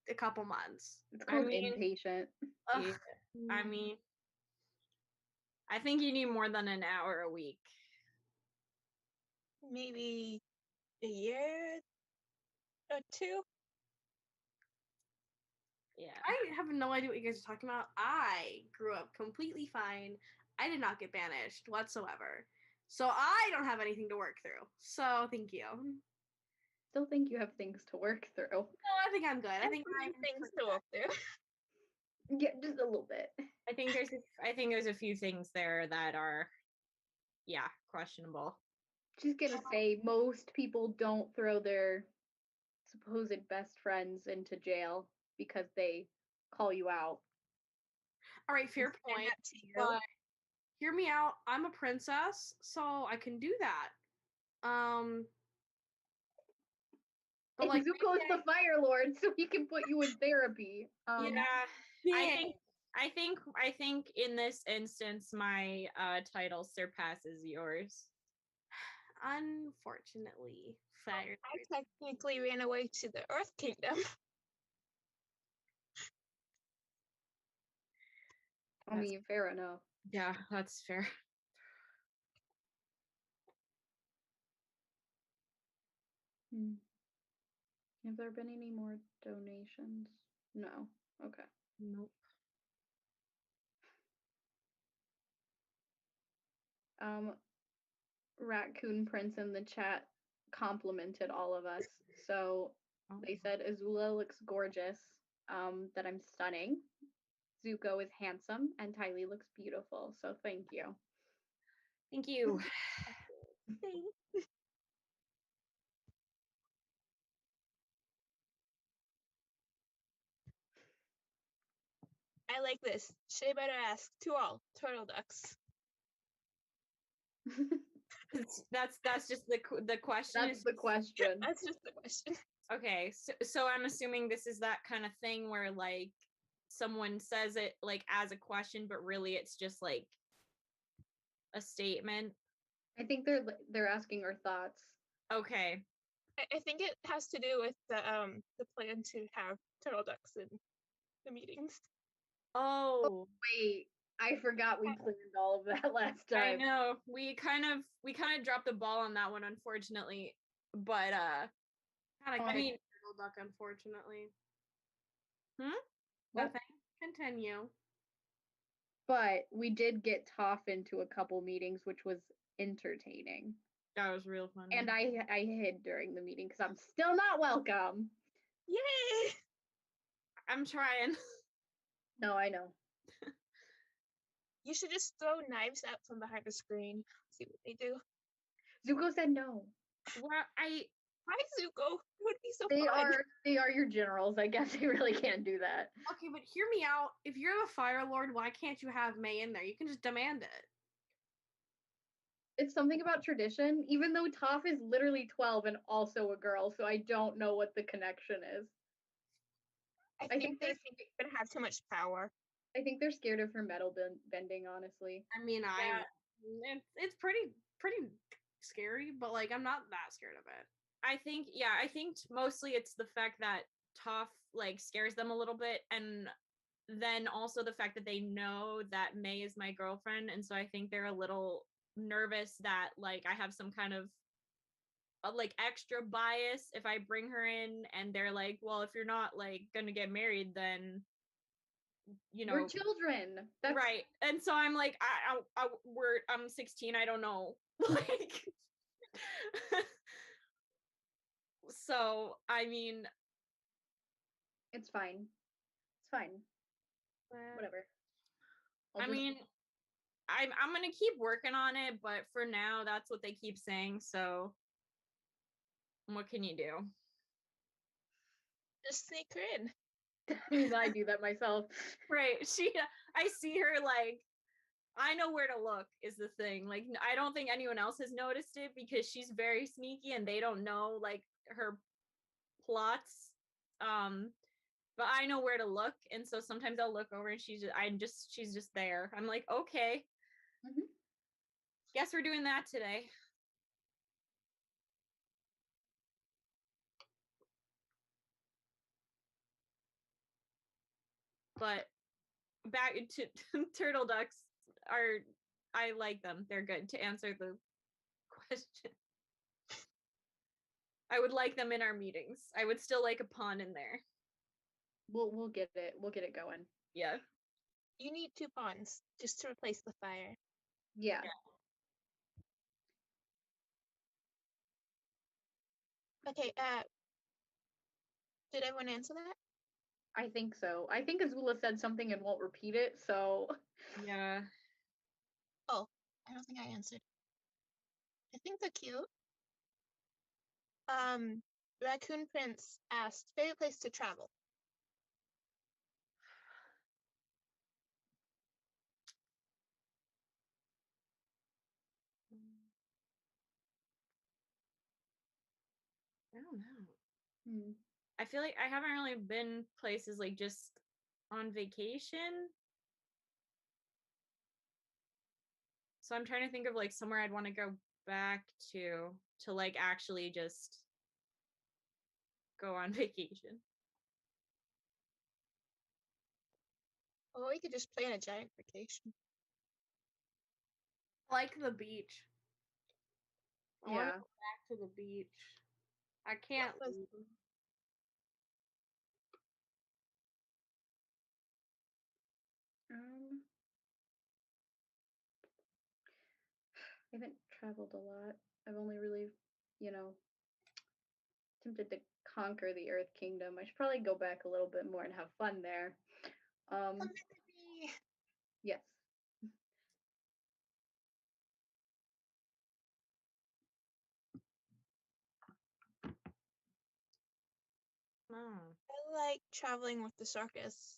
a couple months. It's I called mean- inpatient. Ugh. Yeah, I mean, I think you need more than an hour a week. Maybe a year or two. Yeah. I have no idea what you guys are talking about. I grew up completely fine. I did not get banished whatsoever. So I don't have anything to work through. So thank you. No, Still think you have things to work through. I think I'm good. I think Some I'm things pretty to good. walk through. Yeah, just a little bit. I think there's a few things there that are, yeah, questionable. Just gonna say, most people don't throw their supposed best friends into jail because they call you out. All right, fair Stand point. up to you. But hear me out. I'm a princess, so I can do that. But And like Zuko's the Fire Lord, so he can put you in therapy. Yeah, I think in this instance my title surpasses yours. unfortunately, fire. I technically ran away to the Earth Kingdom. I mean, fair enough. Yeah, that's fair. Have there been any more donations? No. Okay. Nope. Raccoon Prince in the chat complimented all of us. So they said Azula looks gorgeous, that I'm stunning. Zuko is handsome, and Tylee looks beautiful. So thank you. Thank you. I like this. Should I better ask to all turtle ducks? That's just the question. That's is the just- question. That's just the question. Okay, so I'm assuming this is that kind of thing where like someone says it like as a question, but really it's just like a statement. I think they're asking our thoughts. Okay. I think it has to do with the plan to have turtle ducks in the meetings. Oh, Wait, I forgot we planned all of that last I time. know. We kind of dropped the ball on that one, unfortunately. But Not a I mean, turtle duck, unfortunately. Hmm? Nothing. Continue. But we did get Toph into a couple meetings, which was entertaining. That was real funny. And I hid during the meeting because I'm still not welcome. Yay! I'm trying. No, I know. You should just throw knives out from behind the screen. See what they do. Zuko said no. Well, I Hi, Zuko. It would be so They fun. are your generals. I guess they really can't do that. Okay, but hear me out. If you're the Fire Lord, why can't you have May in there? You can just demand it. It's something about tradition, even though Toph is literally 12 and also a girl, so I don't know what the connection is. I think think they there's- think they're gonna have too much power. I think they're scared of her metal bending, honestly. I mean, it's pretty scary, but like I'm not that scared of it. I think mostly it's the fact that Toph like scares them a little bit, and then also the fact that they know that May is my girlfriend, and so I think they're a little nervous that like I have some kind of like extra bias if I bring her in, and they're like, well, if you're not like gonna get married, then We're children. That's right. And so I'm like, I'm 16, I don't know. Like so I mean, it's fine. It's fine. Whatever. I mean, I'm gonna keep working on it, but for now that's what they keep saying, so what can you do? Just sneak her in. I mean, I do that myself. Right. I see her like, I know where to look is the thing. Like, I don't think anyone else has noticed it because she's very sneaky and they don't know like her plots. But I know where to look, and so sometimes I'll look over and she's just there. I'm like, okay. Mhm. Guess we're doing that today. But back to turtle ducks I like them. They're good. To answer the question, I would like them in our meetings. I would still like a pawn in there. We'll get it. We'll get it going. Yeah. You need 2 pawns just to replace the fire. Yeah. Okay, did everyone answer that? I think so. I think Azula said something and won't repeat it, so Yeah. Oh, I don't think I answered. I think they're cute. Raccoon Prince asked, favorite place to travel? I don't know. Hmm. I feel like I haven't really been places like just on vacation. So I'm trying to think of like somewhere I'd want to go back to like actually just go on vacation. Or we could just plan a giant vacation. I like the beach. I want yeah. to go back to the beach. I can't leave. I haven't traveled a lot. I've only really, attempted to conquer the Earth Kingdom. I should probably go back a little bit more and have fun there. Yes. Oh. I like traveling with the circus.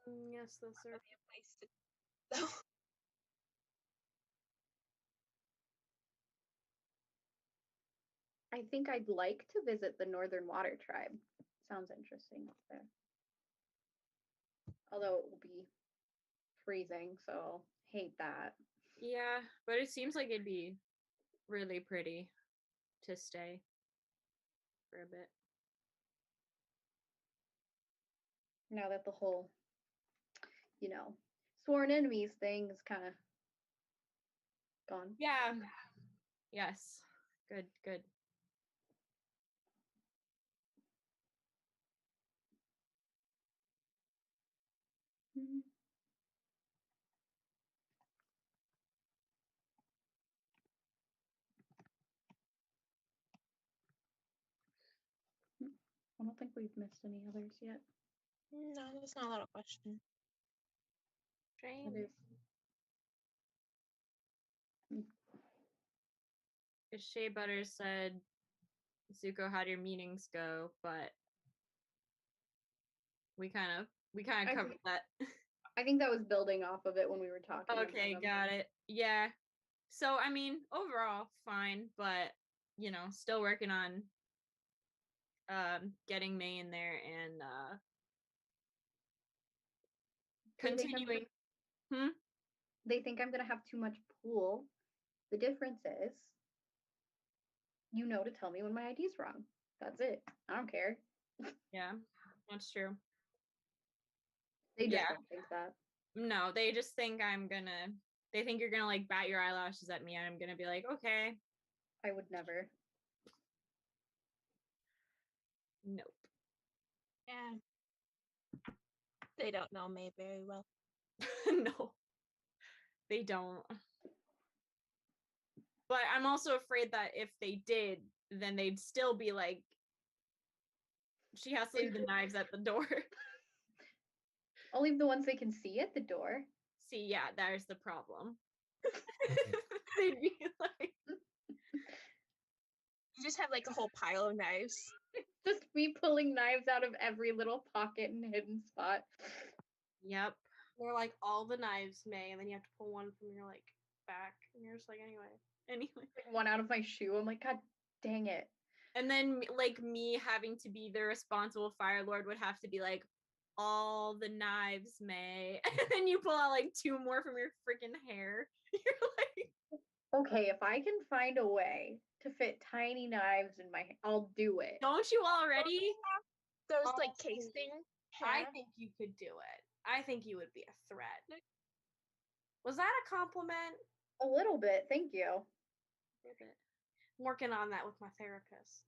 Yes, the That'd circus. be a place to go. I think I'd like to visit the Northern Water Tribe. Sounds interesting up there. Although it will be freezing, so I'll hate that. Yeah, but it seems like it'd be really pretty to stay for a bit. Now that the whole, sworn enemies thing is kind of gone. Yeah. Yes. Good. I don't think we've missed any others yet. No, there's not a lot of questions. Strange. Others. Shea Butter said, Zuko, how'd your meetings go? But we kind of I covered think- that. I think that was building off of it when we were talking. Okay, about them. got it. Yeah. So I mean, overall fine, but you know, still working on getting May in there and They think I'm continuing. They think I'm gonna have too much pool. The difference is, you know, to tell me when my ID's wrong. That's it. I don't care. Yeah, that's true. They just Yeah. don't think that. No, they just think they think you're gonna like bat your eyelashes at me and I'm gonna be like, okay. I would never. Nope. Yeah. They don't know May very well. No. They don't. But I'm also afraid that if they did, then they'd still be like, she has to leave the knives at the door. I'll leave the ones they can see at the door. See, yeah, there's the problem. They'd be like, You just have like a whole pile of knives. Just me pulling knives out of every little pocket and hidden spot. yep. They're like all the knives, May, and then you have to pull one from your like back, and you're just like, anyway. Anyway. One out of my shoe. I'm like, God dang it. And then like me having to be the responsible Fire Lord would have to be like, all the knives, May. And then you pull out like 2 more from your freaking hair. You're like, Okay, if I can find a way to fit tiny knives in my, I'll do it. don't you already? Those like Honestly, casing. I hair. think you could do it. I think you would be a threat. Was that a compliment? A little bit, thank you. I'm working on that with my therapist.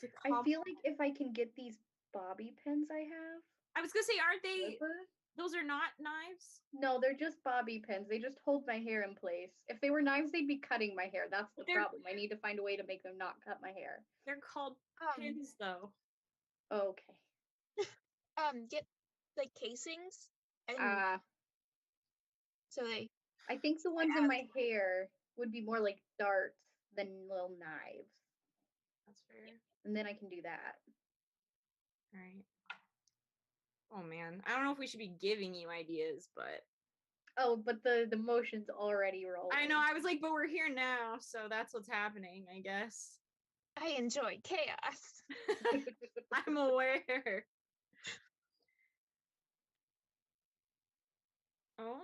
To I feel like if I can get these bobby pins I have. I was gonna say, aren't they? Slipper? Those are not knives. No, they're just bobby pins. They just hold my hair in place. If they were knives, they'd be cutting my hair. That's the They're- problem. I need to find a way to make them not cut my hair. They're called pins, though. Okay. Get like casings and so they I think the ones in my hair would be more like darts than little knives. That's fair. And then I can do that. All right. Oh man, I don't know if we should be giving you ideas, but Oh, but the motion's already rolling. I know. I was like, but we're here now, so that's what's happening, I guess. I enjoy chaos. I'm aware. Oh,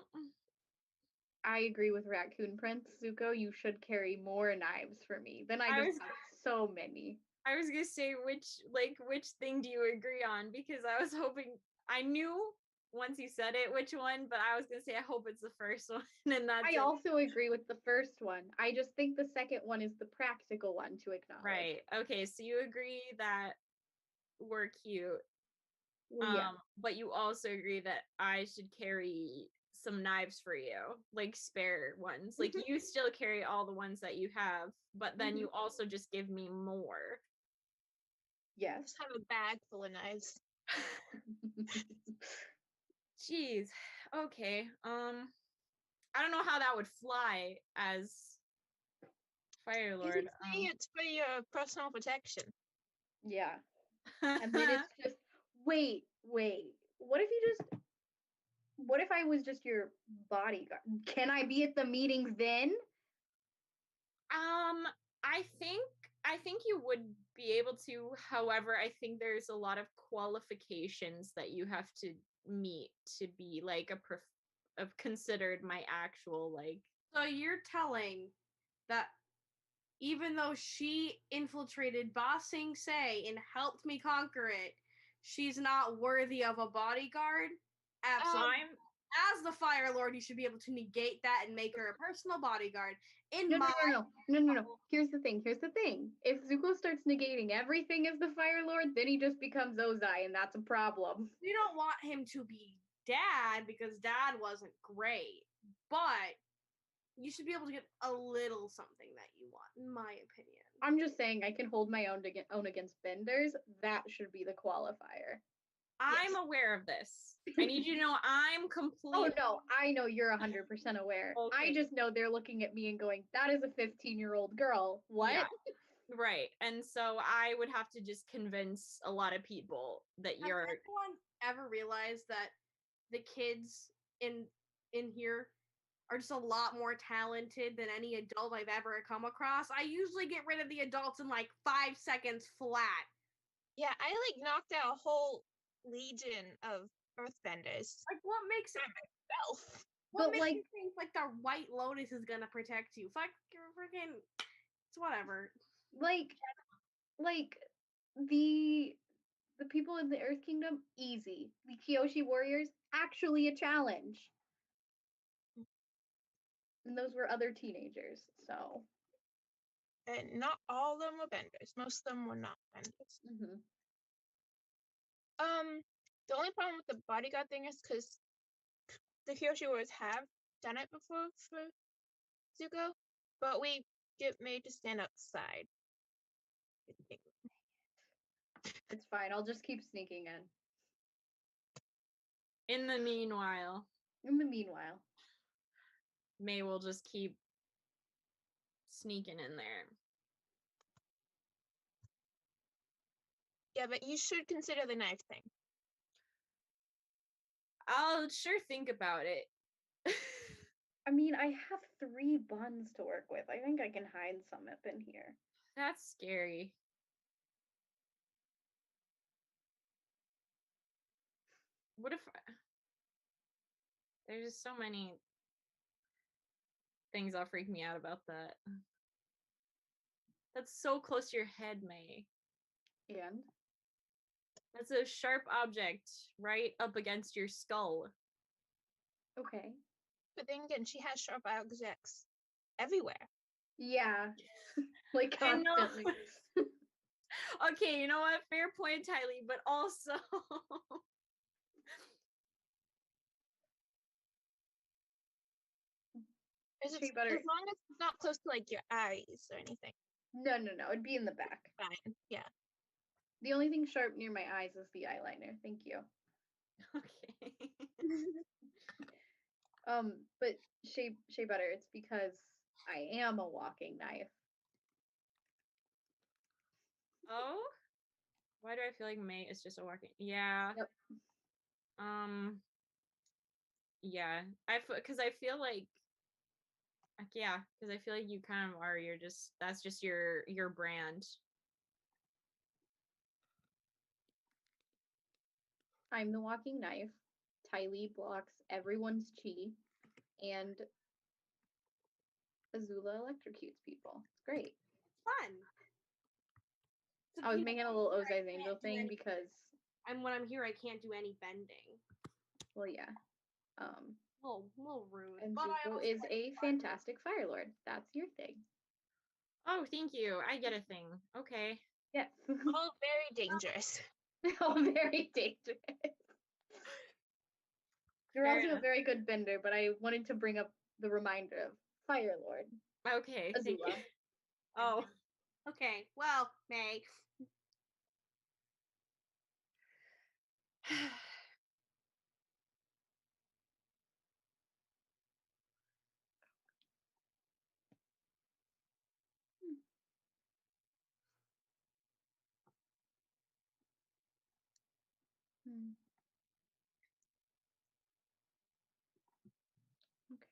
I agree with Raccoon Prince. Zuko, you should carry more knives for me. Then I I just was- have so many. I was gonna say which thing do you agree on? Because I was hoping I knew once you said it which one, but I was gonna say I hope it's the first one, and that's I it. also agree with the first one. I just think the second one is the practical one to acknowledge. Right. Okay, so you agree that we're cute. Well, yeah. But you also agree that I should carry some knives for you, like spare ones. Like you still carry all the ones that you have, but then you also just give me more. Yes. Just have a bag full of knives. Jeez. Okay. I don't know how that would fly as Fire You Lord. can say it's for your personal protection. Yeah. And then it's just wait. What if I was just your bodyguard? Can I be at the meetings then? I think you would be able to. However, I think there's a lot of qualifications that you have to meet to be like of considered my actual like. So you're telling that even though she infiltrated Ba Sing Se and helped me conquer it, she's not worthy of a bodyguard? Absolutely. As the Fire Lord, you should be able to negate that and make her a personal bodyguard. No. Here's the thing. If Zuko starts negating everything as the Fire Lord, then he just becomes Ozai, and that's a problem. We don't want him to be Dad because Dad wasn't great, but you should be able to get a little something that you want, in my opinion. I'm just saying I can hold my own against vendors. That should be the qualifier. I'm aware of this. I need you to know I'm completely. Oh no, I know you're 100% aware. I Okay. just know they're looking at me and going, "That is a 15-year-old girl." What? Yeah. Right. And so I would have to just convince a lot of people that Has you're. anyone ever realized that the kids in here are just a lot more talented than any adult I've ever come across? I usually get rid of the adults in like 5 seconds flat. Yeah, I like knocked out a whole legion of earthbenders Like, what makes it? myself. What But, makes like- you think like the White Lotus is gonna protect you? Fuck, you're freaking. It's whatever. Like the people in the Earth Kingdom, easy. The Kyoshi warriors, actually a challenge. And those were other teenagers, so. And not all of them were benders. Most of them were not benders. Mm-hmm. The only problem with the bodyguard thing is because the Kyoshi warriors have done it before for Zuko, but we get made to stand outside. It's fine. I'll just keep sneaking in. In the meanwhile, In the meanwhile. May will just keep sneaking in there. Yeah, but you should consider the knife thing. I'll sure think about it. I mean, I have 3 buns to work with. I think I can hide some up in here. That's scary. What if there's just so many things that freak me out about that? That's so close to your head, May. And That's a sharp object right up against your skull. okay. But then again, she has sharp objects everywhere. Yeah. Like I know. constantly. Okay, you know what? Fair point, Tylee, but also As She better- long as it's not close to like your eyes or anything. No, it'd be in the back. Fine. Yeah. The only thing sharp near my eyes is the eyeliner. Thank you. okay. But Shea Butter, it's because I am a walking knife. Oh? Why do I feel like May is just a walking? Yeah. Yep. Yeah. Because I feel like yeah, because I feel like you kind of are. You're just that's just your brand. I'm the walking knife. Tylee blocks everyone's chi, and Azula electrocutes people. It's great. Fun. It's I was beautiful making a little here. I Ozai's can't Angel do thing any- because, And when I'm here, I can't do any bending. well, yeah. A little rude. And but I Zuko also is like a fun. fantastic Fire Lord. That's your thing. Oh, thank you. I get a thing. Okay. Yes. All very dangerous. All very dangerous. You're Fair also a enough. very good bender, but I wanted to bring up the reminder of Fire Lord. Okay. Thank you. Azula. Oh. Okay, well, May. Hmm. Okay.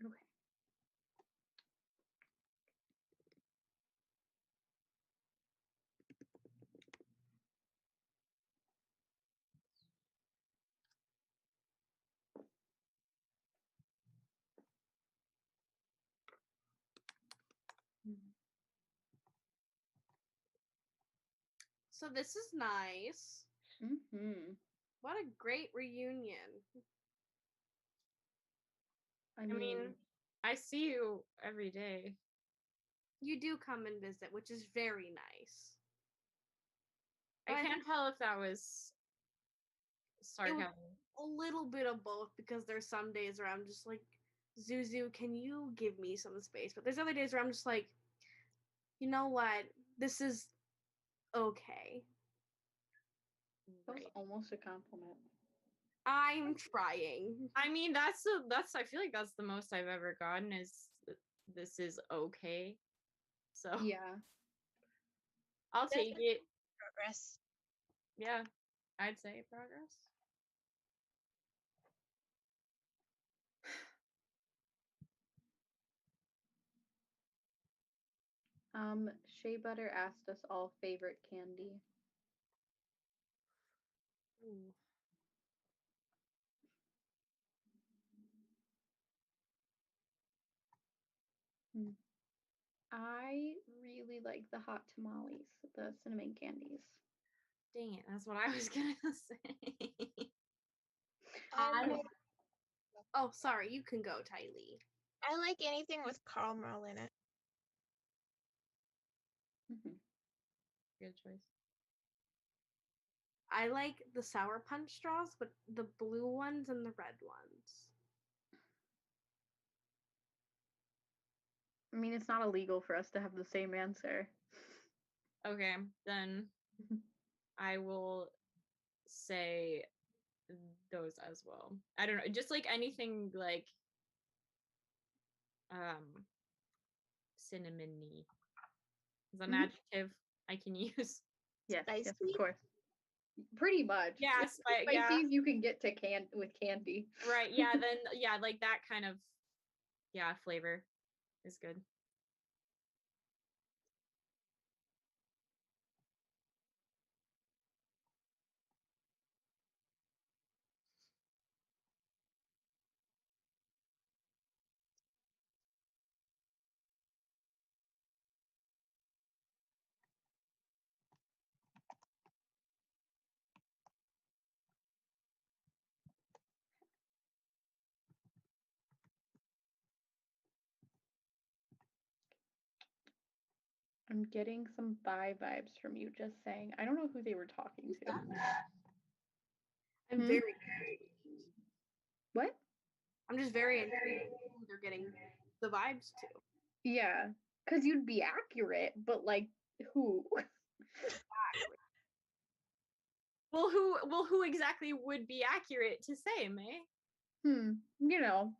Okay. So this is nice. Mm-hmm. What a great reunion. I mean, mean, I see you every day. You do come and visit, which is very nice. I But I can't think tell if that was sarcasm. a little bit of both, because there's some days where I'm just like, Zuzu, can you give me some space? But there's other days where I'm just like, you know what? This is okay. That was Right. almost a compliment. I'm trying. I mean, that's I feel like that's the most I've ever gotten is this is okay. So Yeah. I'll That's take it. Progress. Yeah, I'd say progress. Shea Butter asked us all favorite candy. Ooh. I really like the hot tamales, the cinnamon candies. Dang it, that's what I was gonna say. I like, Oh, sorry, you can go, Tylee. I like anything with caramel in it. Mhm. Good choice. I like the Sour Punch straws, but the blue ones and the red ones. I mean, it's not illegal for us to have the same answer. Okay, then I will say those as well. I don't know, just like anything like cinnamony is an Mhm. adjective I can use. Yes, yes, Spicy? of course. Pretty much. Yeah, yeah. Spices you can get to with candy. Right, yeah, then yeah, like that kind of flavor is good. I'm getting some bye vibes from you just saying. I don't know who they were talking to. I'm Hmm? very intrigued. What? I'm just very intrigued who they're getting the vibes to. Yeah, because you'd be accurate, but like, who? Well, who exactly would be accurate to say, May? You know.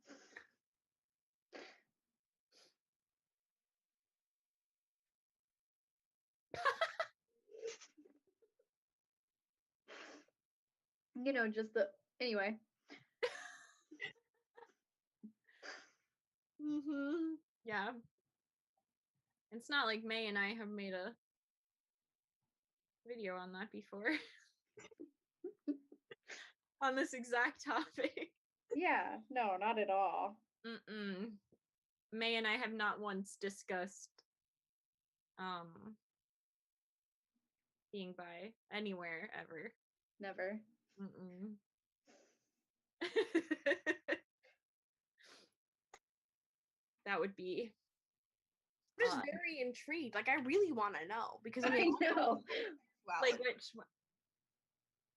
You know, just the anyway. Yeah. It's not like May and I have made a video on that before. On this exact topic. Yeah, no, not at all. May and I have not once discussed being bi anywhere ever. Never. That would be I'm just very intrigued. Like, I really want to know, because I I mean, know. like which one?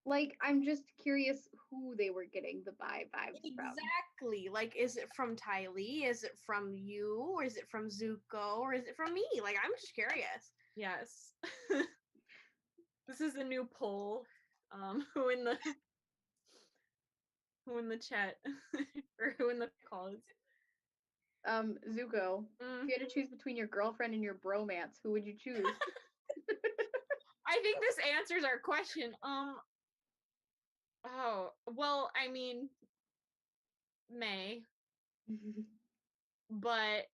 Like, I'm just curious who they were getting the bye vibes from. Exactly. Like, is it from Tylee? Is it from you? Or is it from Zuko? Or is it from me? Like, I'm just curious. Yes. This is a new poll. Who in the chat or who in the calls? Zuko, if you had to choose between your girlfriend and your bromance, who would you choose? I think this answers our question. Oh, well, I mean, May. But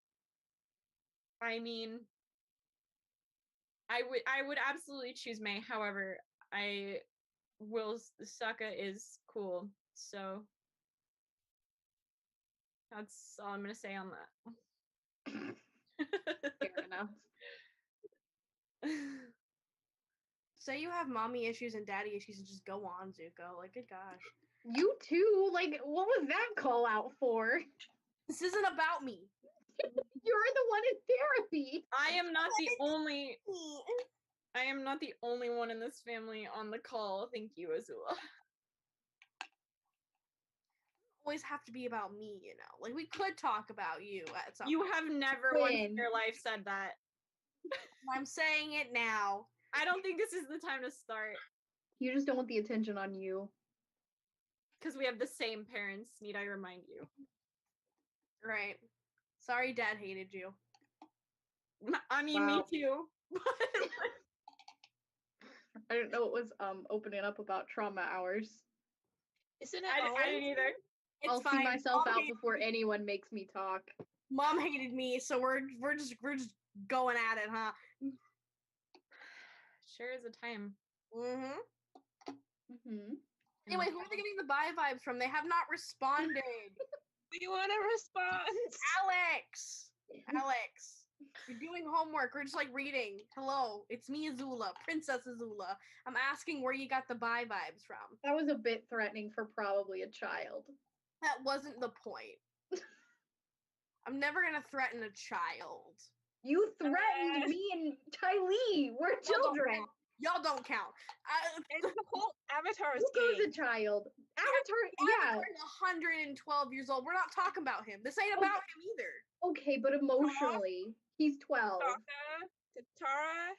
I mean, I would absolutely choose May. However, Sokka is cool. So that's all I'm gonna say on that. Fair enough. Say you have mommy issues and daddy issues and just go on, Zuko. Like, good gosh. You too? Like, what was that call out for? This isn't about me. You're the one in therapy. I am not the only one in this family on the call. Thank you, Azula. Always have to be about me, you know. Like we could talk about you at some You point. have never once in Quinn. your life said that. I'm saying it now. I don't think this is the time to start. You just don't want the attention on you. Because we have the same parents, need I remind you. Right. Sorry Dad hated you. I mean, Wow. me too. I didn't know it was opening up about trauma hours. Isn't it I always? didn't either. It's I'll fine. see myself Mom out hated before me. anyone makes me talk. Mom hated me, so we're just going at it, huh? Sure is a time. Mm-hmm. Mm-hmm. Anyway, who are they getting the bye vibes from? They have not responded. We want a response. Alex, you're doing homework. We're just like reading. Hello, it's me, Azula, Princess Azula. I'm asking where you got the bye vibes from. That was a bit threatening for probably a child. That wasn't the point. I'm never gonna threaten a child. You threatened me and Tylee. We're children. Y'all don't count. It's the whole Avatar's Zuko's game. a child. Avatar, yeah. Avatar's 112 years old. We're not talking about him. This ain't about him either. Okay, but emotionally, he's 12. Sokka, Katara,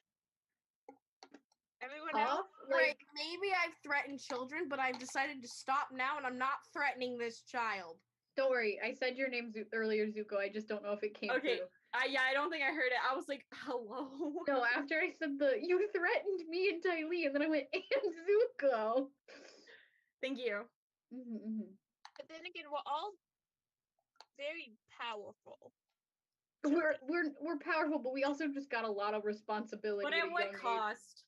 everyone Huh? else. Right, maybe I've threatened children, but I've decided to stop now, and I'm not threatening this child. Don't worry, I said your name earlier, Zuko. I just don't know if it came Okay. through. I don't think I heard it. I was like, hello. No, after I said you threatened me and Tylee, and then I went, and Zuko. Thank you. Mm-hmm. But then again, we're all very powerful. We're powerful, but we also just got a lot of responsibility. But at at a what young age. cost?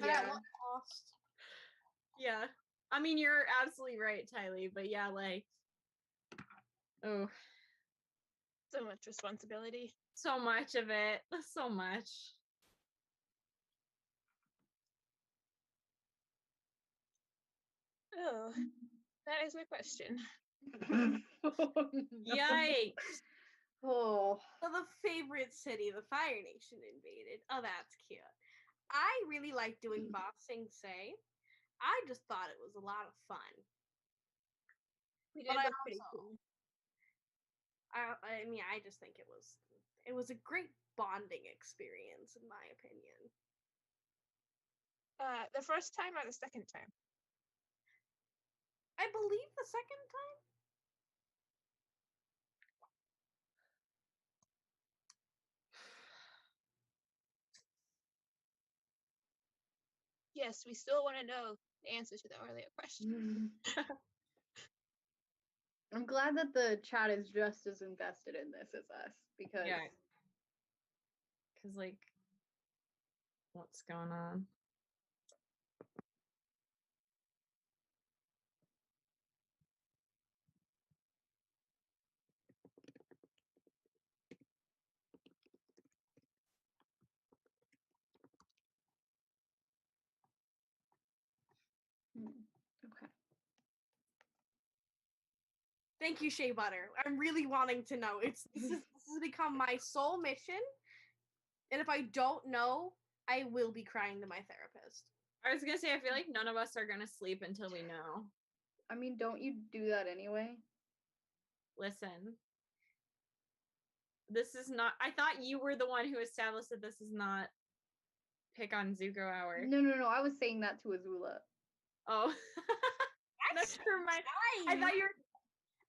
But at what cost? Yeah. I mean, you're absolutely right, Tylee, but yeah, like, oh, So much responsibility. so much of it. So much. Oh, that is my question. Yikes. Oh. So the favorite city, the Fire Nation invaded. Oh, that's cute. I really like doing Ba Sing Se. I just thought it was a lot of fun. We But did I look pretty also- cool. I mean, I just think it was a great bonding experience, in my opinion. The first time or the second time? I believe the second time. Yes, we still want to know the answer to the earlier question. I'm glad that the chat is just as invested in this as us, because Yeah. Because, like, what's going on? Okay. Thank you, Shea Butter. I'm really wanting to know. This has become my sole mission, and if I don't know, I will be crying to my therapist. I was gonna say, I feel like none of us are gonna sleep until we know. I mean, don't you do that anyway? Listen. This is not, I thought you were the one who established that this is not pick on Zuko hour. No. I was saying that to Azula. Oh. That's for my, I thought you were,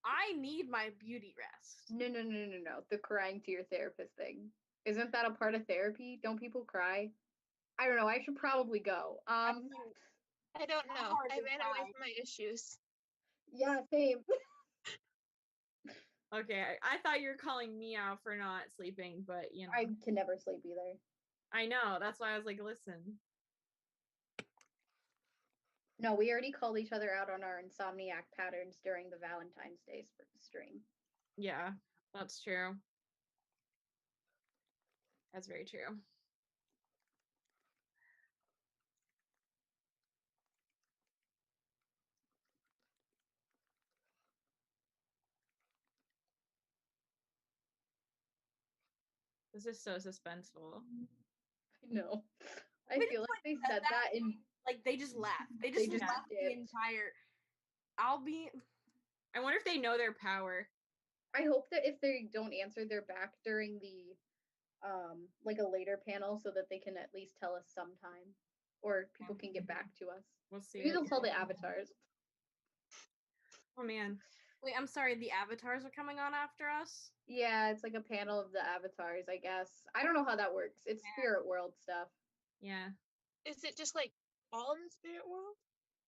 I need my beauty rest. No. The crying to your therapist thing. Isn't that a part of therapy? Don't people cry? I don't know. I should probably go. I don't know. hard I to ran away find. from my issues. Yeah, same. okay, I thought you were calling me out for not sleeping, but you know. I can never sleep either. I know, that's why I was like, listen. No, we already called each other out on our insomniac patterns during the Valentine's Day stream. Yeah, that's true. That's very true. This is so suspenseful. No. I But feel it's like they like said that in. Like they just left. They They just just left the dipped. entire. I'll be. I wonder if they know their power. I hope that if they don't answer, they're back during the like a later panel so that they can at least tell us sometime, or people can get back to us. We'll see. Maybe they'll tell the avatars. Oh man. Wait, I'm sorry. The avatars are coming on after us. Yeah, it's like a panel of the avatars, I guess. I don't know how that works. It's spirit world stuff. Yeah. Is it just like all in the spirit world?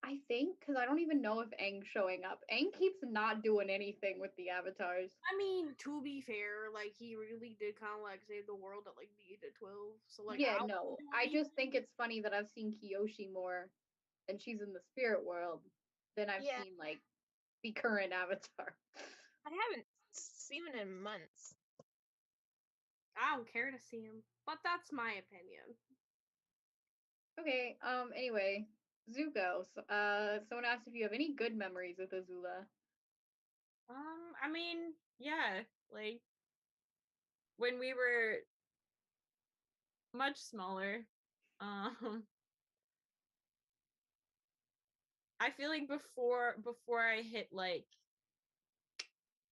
I think, because I don't even know if Aang's showing up. Aang keeps not doing anything with the avatars. I mean, to be fair, like he really did kind of like save the world at like the age of 12. So like, Yeah, no. I just think it's funny that I've seen Kiyoshi more, and she's in the spirit world, than I've Yeah. seen like the current avatar. I haven't seen it in months. I don't care to see him, but that's my opinion. Okay. Anyway, Zuko. Someone asked if you have any good memories with Azula. I mean, yeah, like when we were much smaller, I feel like before I hit like,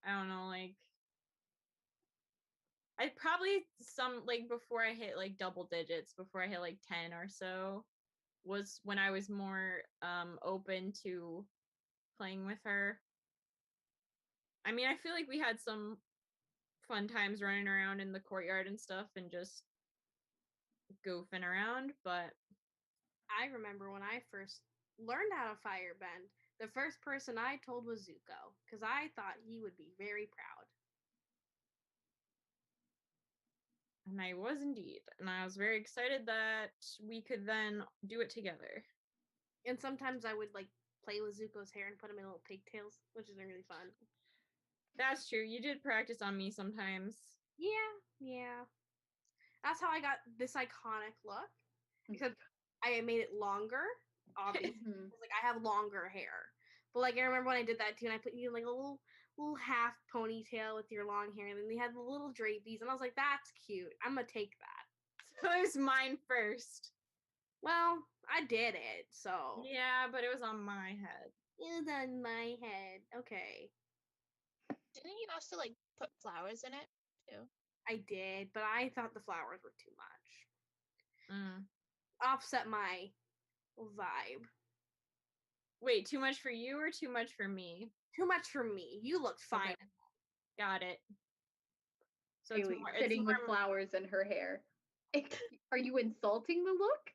I don't know, like I probably some like before I hit like double digits, before I hit like 10 or so, was when I was more open to playing with her. I mean, I feel like we had some fun times running around in the courtyard and stuff and just goofing around, but I remember when I first learned how to firebend, the first person I told was Zuko, because I thought he would be very proud. and I was indeed, and I was very excited that we could then do it together. And sometimes I would like play with Zuko's hair and put him in little pigtails, which is really fun. That's true. You did practice on me sometimes. Yeah. That's how I got this iconic look, because I made it longer, obviously. Mhm. Like I have longer hair. But like I remember when I did that too, and I put you in like a little half ponytail with your long hair, and then they had the little drapies, and I was like, that's cute. I'm gonna take that. So it was mine first. Well, I did it, so Yeah, but it was on my head. it was on my head. Okay. Didn't you also like put flowers in it too? I did, but I thought the flowers were too much. Mm. Offset my vibe. Wait, too much for you or too much for me? Too much for me. You looked fine. Okay. Got it. So it's Haley more, sitting with more, flowers in her hair. Are you insulting the look?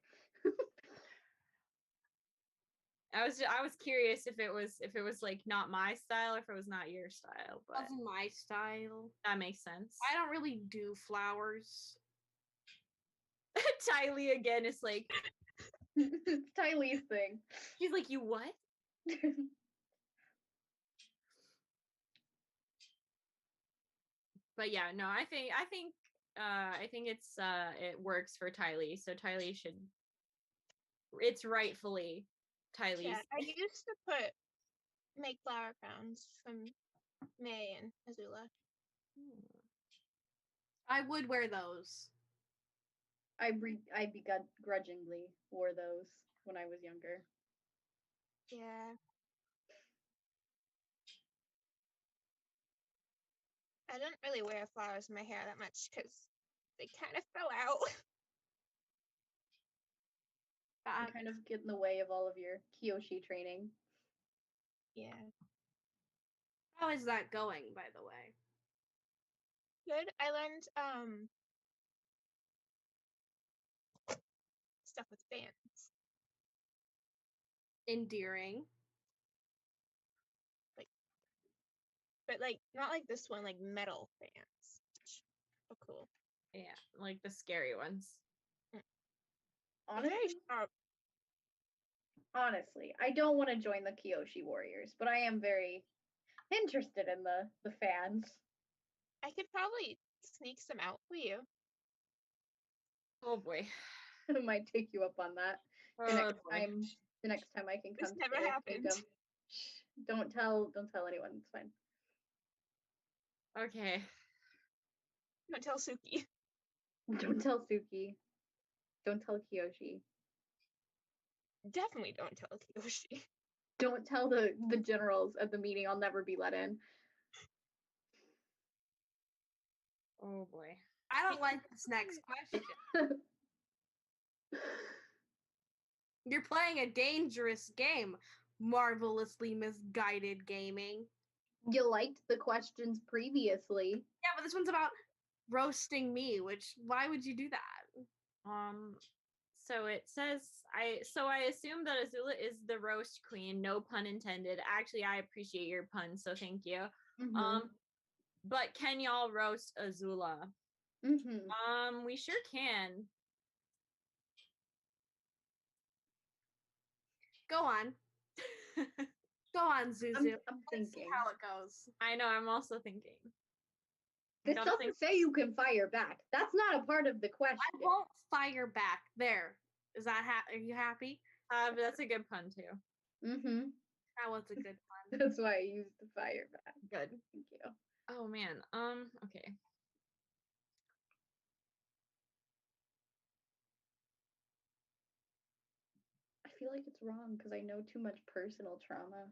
I was curious if it was like not my style, or if it was not your style, but Wasn't my style. that makes sense. I don't really do flowers. Tylee again is like, It's Tylee's thing. she's like, you what? But yeah, no, I think it's it works for Tylee. So Tylee should, it's rightfully Tylee's. Yeah, I used to make flower crowns from May and Azula. I would wear those. I begrudgingly wore those when I was younger. Yeah. I didn't really wear flowers in my hair that much because they kind of fell out. They kind of get in the way of all of your Kyoshi training. Yeah. How is that going, by the way? Good. I learned stuff with bands. Endearing. But like not like this one, like metal bands. Oh, cool. Yeah, like the scary ones. Honestly, I don't want to join the Kyoshi Warriors, but I am very interested in the fans. I could probably sneak some out for you. Oh boy. I might take you up on that. The next time I can come. This never to happened. Kingdom. Shh, don't tell anyone. It's fine. Okay. Don't tell Suki. Don't tell Suki. Don't tell Kiyoshi. Definitely don't tell Kiyoshi. Don't tell the generals at the meeting. I'll never be let in. Oh boy. I don't like this next question. You're playing a dangerous game. Marvelously misguided gaming. You liked the questions previously. Yeah, but this one's about roasting me, which why would you do that? So it says I assume that Azula is the roast queen, no pun intended. Actually, I appreciate your pun, so thank you. Mhm. But can y'all roast Azula? Mhm. We sure can. Go on. Go on, Zuzu. I'm Let's see thinking. how it goes. I know, I'm also thinking. This Gotta doesn't say you can fire back. That's not a part of the question. I won't fire back. There. Is that are you happy? But that's a good pun too. Mhm. That was a good one. That's why I used the fire back. Good. Thank you. Oh man. Okay. I feel like it's wrong because I know too much personal trauma.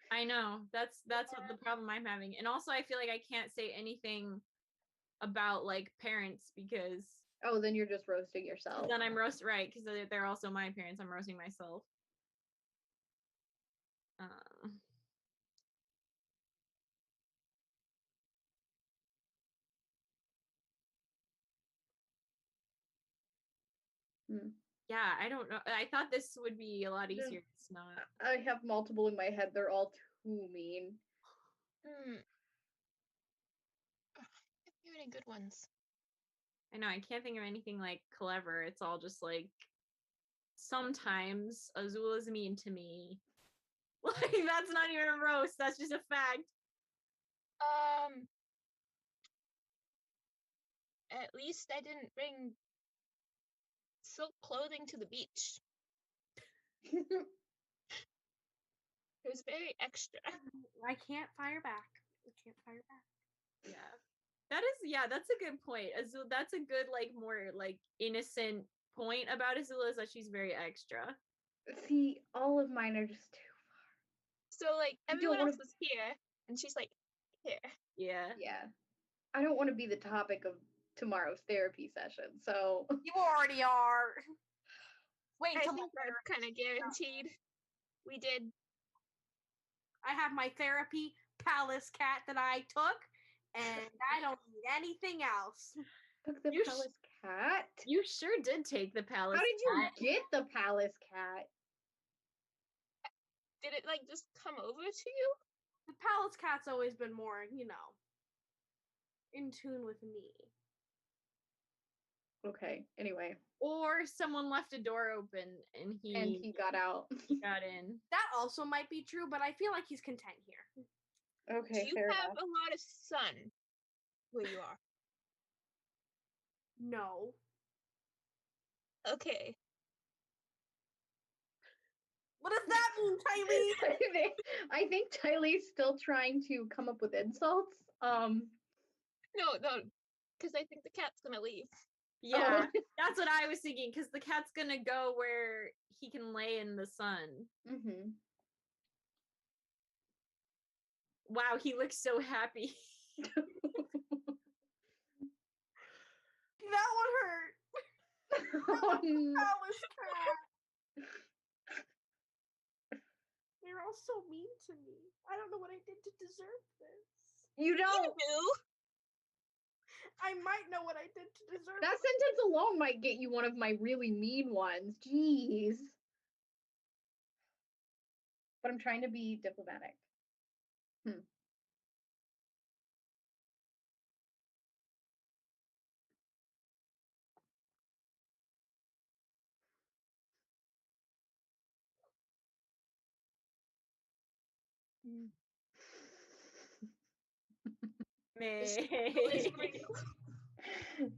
I know. That's what the problem I'm having. And also I feel like I can't say anything about like parents because Oh, then you're just roasting yourself. then I'm right, because they're also my parents. I'm roasting myself. Yeah, I don't know. I thought this would be a lot easier. It's not. I have multiple in my head. They're all too mean. Too many good ones. I know, I can't think of anything like clever. It's all just like sometimes Azula's mean to me. Like that's not even a roast, that's just a fact. At least I didn't bring silk clothing to the beach. It was very extra. I can't fire back. I can't fire back. Yeah. That's a good point. Azula, that's a good like more like innocent point about Azula, is that she's very extra. See, all of mine are just too far. So like everyone else was here and she's like here. Yeah. I don't want to be the topic of tomorrow's therapy session, so You already are. Wait I until think that's kind of guaranteed. We did. I have my therapy palace cat that I took, and I don't need anything else. Took the palace cat? You sure did take the palace cat. How did you cat. get the palace cat? Did it like just come over to you? The palace cat's always been more, in tune with me. Okay, anyway. Or someone left a door open and he got out. He got in. That also might be true, but I feel like he's content here. Okay, do you have a lot of sun where you are? No. Okay. What does that mean, Tylee? I think Tylee's still trying to come up with insults. No, because I think the cat's gonna leave. Yeah, that's what I was thinking, because the cat's gonna go where he can lay in the sun. Mm-hmm. Wow, he looks so happy. That one hurt. Oh, no. Palace cat. They're all so mean to me. I don't know what I did to deserve this. You don't. You do. I might know what I did to deserve That sentence alone might get you one of my really mean ones. Jeez. But I'm trying to be diplomatic.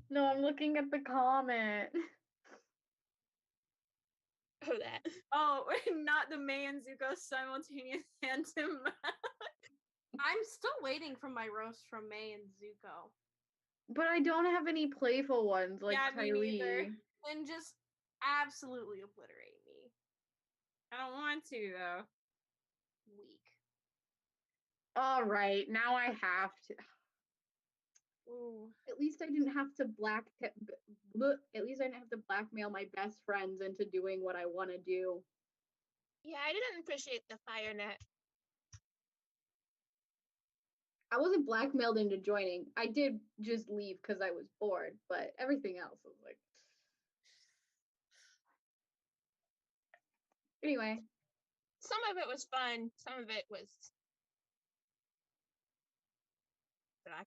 No, I'm looking at the comment. Oh, that. Oh, not the May and Zuko simultaneous hand-to-mouth. I'm still waiting for my roast from May and Zuko. But I don't have any playful ones like Yeah, me neither. Tylee. Then just absolutely obliterate me. I don't want to though. Weak. All right, now I have to. Ooh. At least I didn't have to at least I didn't have to blackmail my best friends into doing what I want to do. Yeah, I didn't appreciate the fire net. I wasn't blackmailed into joining. I did just leave because I was bored, but everything else was like. Anyway, Some of it was fun. Some of it was.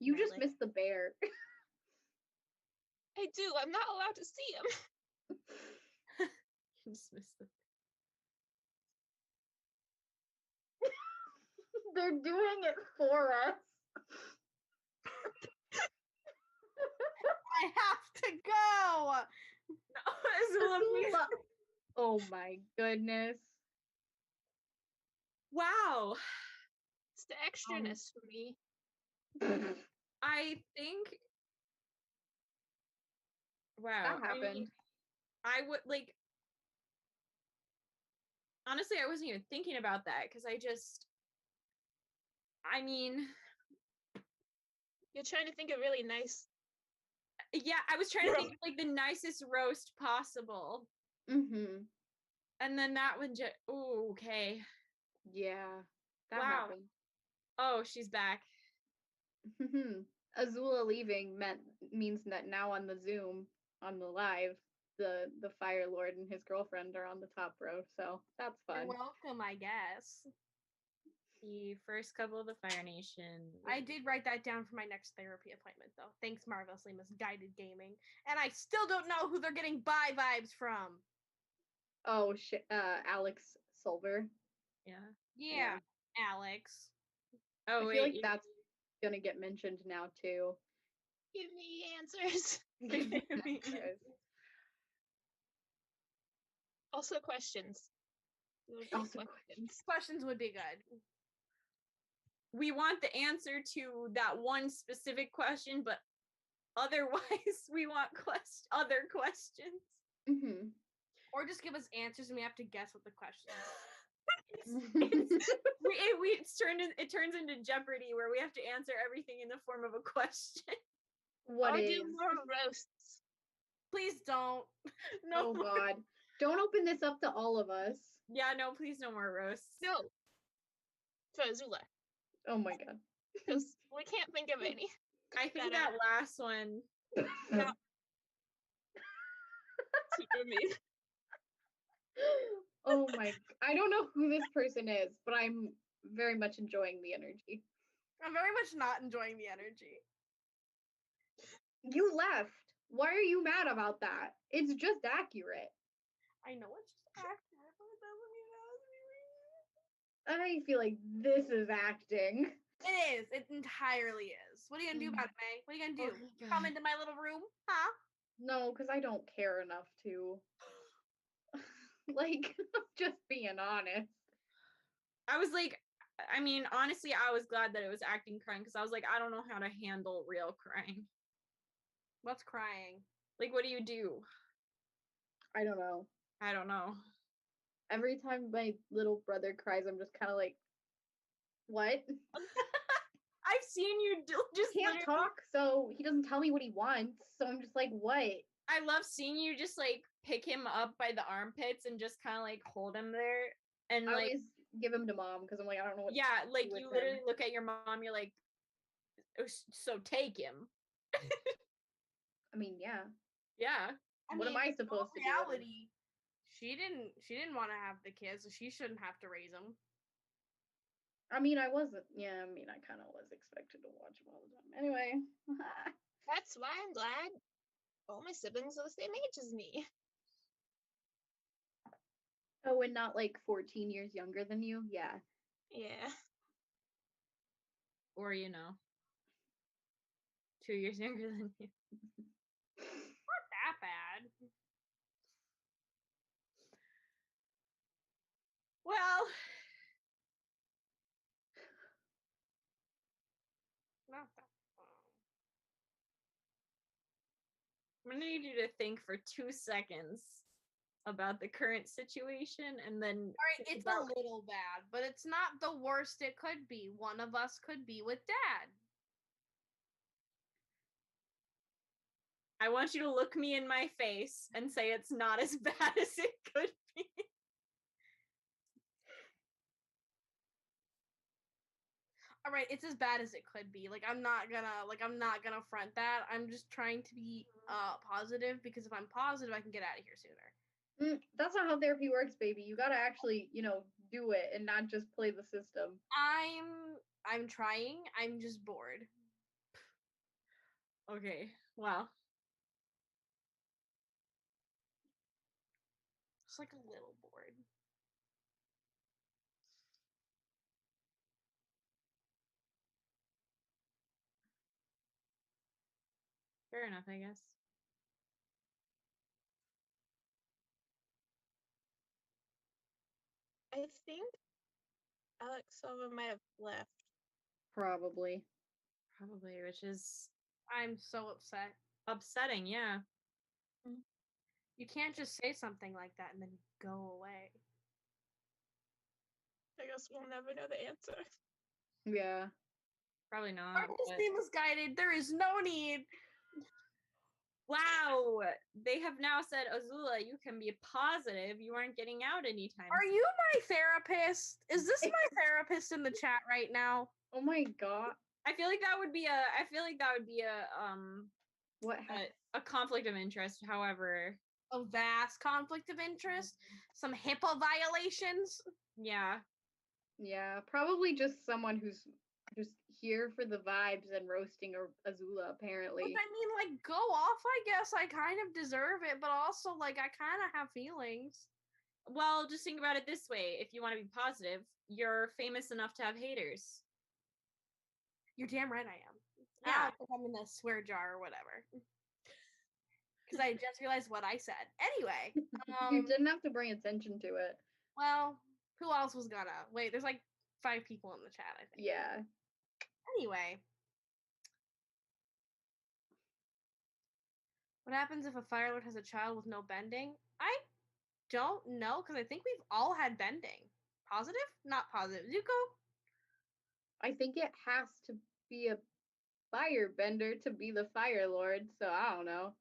you just blackmailing. missed the bear. I do. I'm not allowed to see him. Dismiss them. They're doing it for us. I have to go. No, Azula, please. Azula. Oh my goodness. Wow. It's the extraness for me. I think. Wow. That happened. I would like. Honestly, I wasn't even thinking about that because I mean, You're trying to think of really nice. yeah, I was trying to think of like the nicest roast possible. Mm-hmm. And then that one just, oh, okay. Yeah, that Wow. happened. Oh, she's back. Azula leaving means that now on the Zoom, on the live, the Fire Lord and his girlfriend are on the top row, so that's fun. You're welcome, I guess. The first couple of the Fire Nation. I did write that down for my next therapy appointment, though. Thanks, Marvelously Misguided Gaming. And I still don't know who they're getting bye vibes from. Oh, Alex Silver. Yeah. Yeah, Alex. Oh, I feel like that's gonna get mentioned now too. Give me answers. Also questions. Also Questions would be good. We want the answer to that one specific question, but otherwise we want other questions. Mm-hmm. Or just give us answers and we have to guess what the question is. It turns into Jeopardy where we have to answer everything in the form of a question. I'll do more roasts. Please don't. No. Oh God. Don't open this up to all of us. Yeah, no, please no more roasts. No. For Azula. Oh my God. Because we can't think of any. I think that last one. Super mean. Oh my, I don't know who this person is, but I'm very much enjoying the energy. I'm very much not enjoying the energy. You left. Why are you mad about that? It's just accurate. I know it's just accurate, but it doesn't mean it has to be real. I feel like this is acting. It is. It entirely is. What are you gonna do about it, May? What are you gonna do? Oh Come into my little room? Huh? No, because I don't care enough to. Like, just being honest. I was like, I mean, honestly, I was glad that it was acting crying because I was like, I don't know how to handle real crying. What's crying? Like, what do you do? I don't know. I don't know. Every time my little brother cries, I'm just kind of like, what? I've seen you just can't talk, so he doesn't tell me what he wants. So I'm just like, what? I love seeing you just like pick him up by the armpits and just kind of like hold him there and I like always give him to Mom because I'm like, I don't know what. Yeah, like to do you with literally him. look at your mom. You're like, "Oh, so take him." I mean, yeah. Yeah. What am I supposed to do? Reality, she didn't want to have the kids, so she shouldn't have to raise them. I mean, I wasn't. Yeah, I mean, I kind of was expected to watch him all the time. Anyway. That's why I'm glad all my siblings are the same age as me. Oh, and not like 14 years younger than you? Yeah. Yeah. Or 2 years younger than you. Not that bad. Well, Not that I'm gonna need you to think for 2 seconds about the current situation, and then All right, it's a little bad, but it's not the worst it could be. One of us could be with Dad. I want you to look me in my face and say it's not as bad as it could be. All right, it's as bad as it could be. Like I'm not gonna front that. I'm just trying to be positive, because if I'm positive, I can get out of here sooner. That's not how therapy works, baby. You gotta actually, do it and not just play the system. I'm trying. I'm just bored. Okay, well. Just like a little bored. Fair enough, I guess. I think Alexova might have left. Probably. Probably, which is I'm so upset. upsetting, yeah. You can't just say something like that and then go away. I guess we'll never know the answer. Yeah. Probably not. Our whole but- team is guided. There is no need. Wow! They have now said, Azula, you can be positive. You aren't getting out anytime Are you my therapist? Is this my therapist in the chat right now? Oh my god. I feel like that would be a What a conflict of interest, however. A vast conflict of interest? Some HIPAA violations? Yeah. Yeah, probably just someone who's just here for the vibes and roasting Azula, apparently. But I mean, like, go off, I guess. I kind of deserve it, but also, like, I kind of have feelings. Well, just think about it this way. If you want to be positive, you're famous enough to have haters. You're damn right I am. Yeah. I don't think I'm in the swear jar or whatever. Because I just realized what I said. Anyway. You didn't have to bring attention to it. Well, who else was gonna? Wait, there's like 5 people in the chat, I think. Yeah. Anyway. What happens if a Fire Lord has a child with no bending? I don't know, because I think we've all had bending. Positive? Not positive. Zuko? I think it has to be a firebender to be the Fire Lord, so I don't know.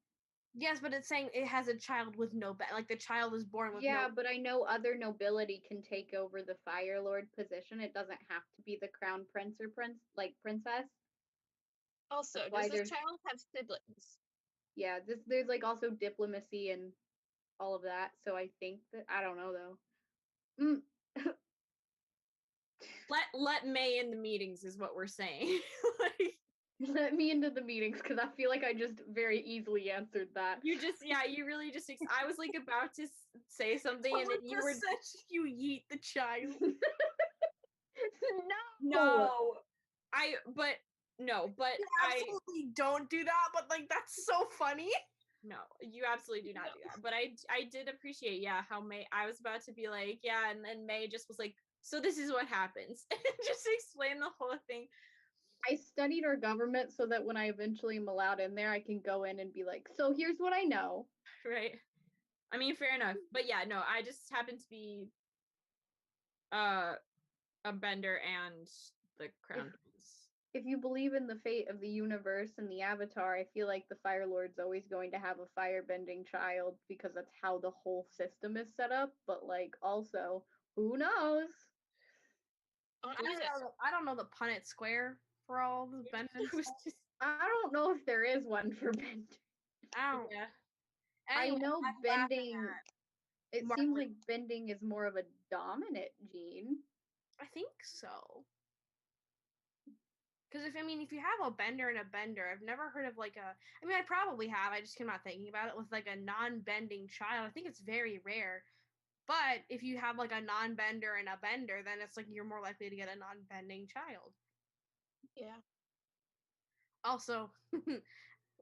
Yes, but it's saying it has a child with no bend. Like the child is born with Yeah, no. but I know other nobility can take over the Fire Lord position. It doesn't have to be the crown prince or princess. Also, That's why does this there's- child have siblings? Yeah, there's like also diplomacy and all of that. So I think that I don't know though. Let May in the meetings is what we're saying. Like, Let me into the meetings because I feel like I just very easily answered that. you really just. I was like about to say something, and then you were. You yeet the child. No, but You absolutely don't do that, but like that's so funny. no, you absolutely do not do that. But I did appreciate, yeah, how May. I was about to be like, yeah, and then May just was like, so this is what happens, and just explain the whole thing. I studied our government so that when I eventually am allowed in there, I can go in and be like, so here's what I know. Right. I mean, fair enough. But yeah, no, I just happened to be a bender and the crown prince. If you believe in the fate of the universe and the Avatar, I feel like the Fire Lord's always going to have a firebending child because that's how the whole system is set up. But like, also, who knows? I don't know the Punnett Square for all the bending. I don't know if there is one for bending. Yeah. I Anyway, know I'm laughing bending. at It Mark seems Lee. like bending is more of a dominant gene. I think so. Because if you have a bender and a bender, I've never heard of like a. I mean, I probably have. I just am not thinking about it with like a non-bending child. I think it's very rare. But if you have like a non-bender and a bender, then it's like you're more likely to get a non-bending child. Yeah. Also,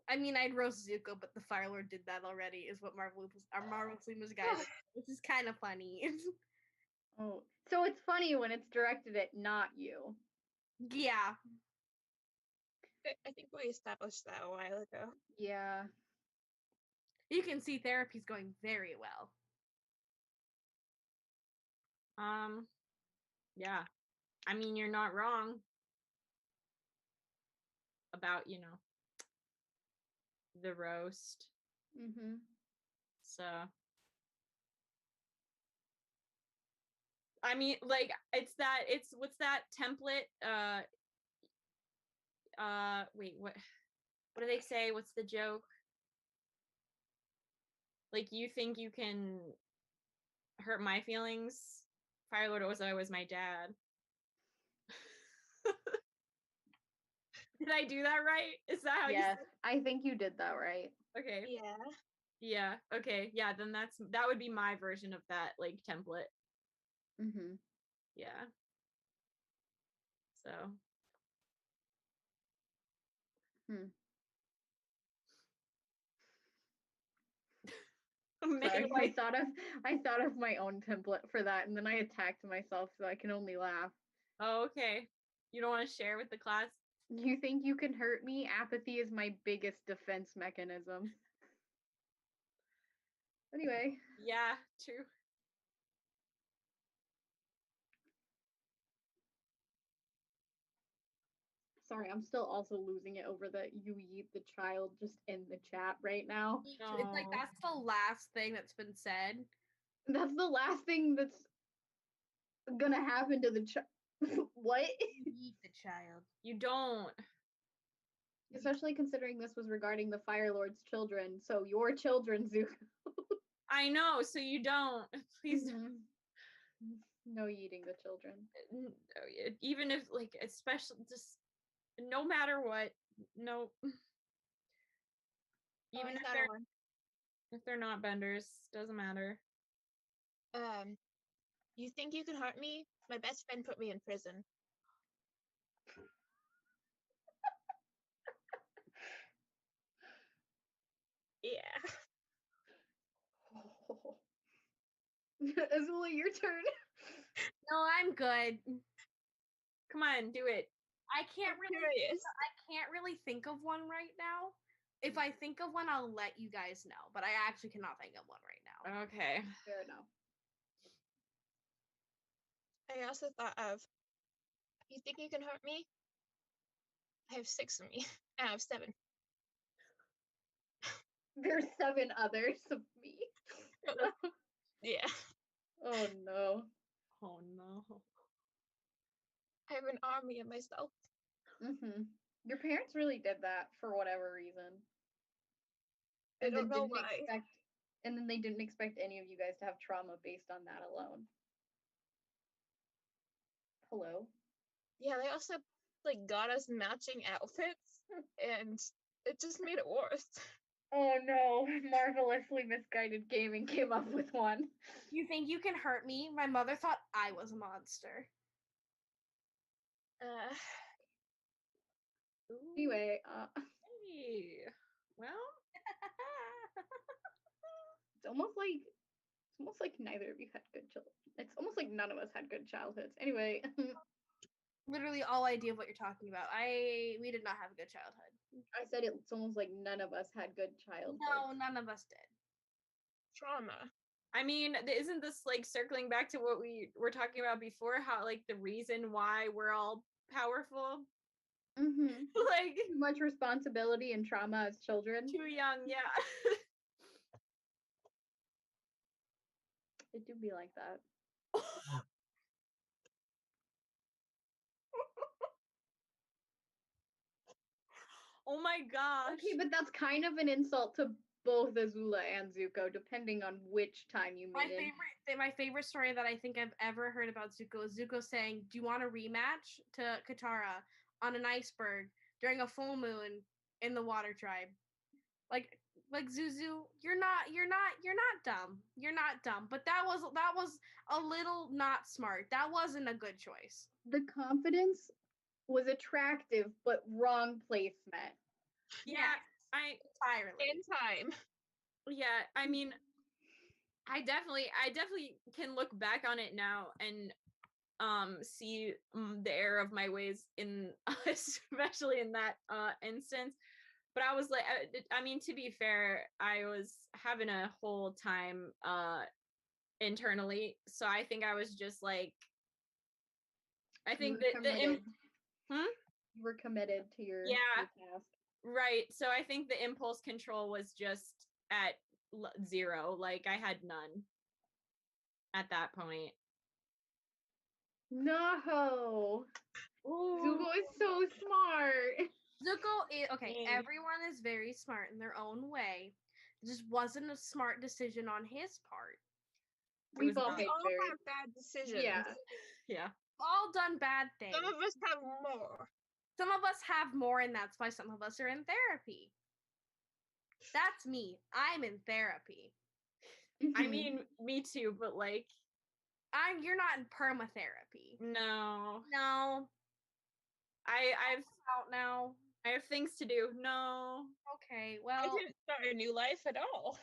I mean, I'd roast Zuko, but the Fire Lord did that already. Is what marvelously misguided. This is kind of funny. Oh, so it's funny when it's directed at not you. Yeah. I think we established that a while ago. Yeah. You can see therapy's going very well. Yeah. I mean, you're not wrong about, the roast. Mm-hmm. So I mean, like, what's that template? Wait, what do they say? What's the joke? Like, you think you can hurt my feelings? Firelord was always my dad. Did I do that right? Is that how you Yes, say I think you did that right. it? Okay. Yeah. Yeah. Okay. Yeah, then that would be my version of that, like, template. Mm-hmm. Yeah. So. Sorry, Like, I thought of my own template for that, and then I attacked myself, so I can only laugh. oh, okay. You don't want to share with the class? You think you can hurt me? Apathy is my biggest defense mechanism. Anyway. Yeah, true. Sorry, I'm still also losing it over the you yeet the child just in the chat right now. It's like that's the last thing that's been said. That's the last thing that's gonna happen to the child. What? You eat the child. You don't. Especially considering this was regarding the Fire Lord's children, so your children, Zuko. I know, so you don't. Please don't. Mm-hmm. No eating the children. Even if, like, especially just no matter what, no. Even if they're not benders, doesn't matter. You think you can hurt me? My best friend put me in prison. Yeah. Azula, your turn. No, I'm good. Come on, do it. I can't really think of one right now. If I think of one, I'll let you guys know. But I actually cannot think of one right now. Okay. Fair enough. I also thought of, you think you can hurt me? I have 6 of me. I have 7. There's 7 others of me. Yeah. Oh no. Oh no. I have an army of myself. Mm-hmm. Your parents really did that for whatever reason. I And don't then know why. And then they didn't expect any of you guys to have trauma based on that alone. Hello? Yeah, they also like got us matching outfits, and it just made it worse. Oh no, marvelously misguided gaming came up with one. You think you can hurt me? My mother thought I was a monster. Anyway, Hey. Well, it's almost like neither of you had good children. It's almost like none of us had good childhoods. Anyway. Literally all idea of what you're talking about. We did not have a good childhood. I said it's almost like none of us had good childhoods. No, none of us did. Trauma. I mean, isn't this like circling back to what we were talking about before? How, like, the reason why we're all powerful? Mm-hmm. Like, too much responsibility and trauma as children. Too young, yeah. It do be like that. Oh my gosh. Okay, but that's kind of an insult to both Azula and Zuko, depending on which time you meet it. My favorite story that I think I've ever heard about Zuko is Zuko saying, "Do you want a rematch?" to Katara on an iceberg during a full moon in the Water Tribe. Like Zuzu, you're not dumb. You're not dumb. But that was a little not smart. That wasn't a good choice. The confidence was attractive, but wrong placement. Yeah, yes, entirely. In time. Yeah, I mean, I definitely can look back on it now and see the error of my ways in especially in that instance. but I was like, I mean, to be fair, I was having a whole time internally, so I think I was just like, I think that you were committed to your task. Right. So I think the impulse control was just at 0. Like I had none at that point. No. Zuko is so smart. Zuko is okay. Dang. Everyone is very smart in their own way. It just wasn't a smart decision on his part. We've all We made all very have bad decisions. Yeah. All done bad things. Some of us have more. Some of us have more, and that's why some of us are in therapy. That's me. I'm in therapy. I mean, me too, but like, You're not in permatherapy. no. No. I've out now. I have things to do. No. Okay, I well, didn't start a new life at all.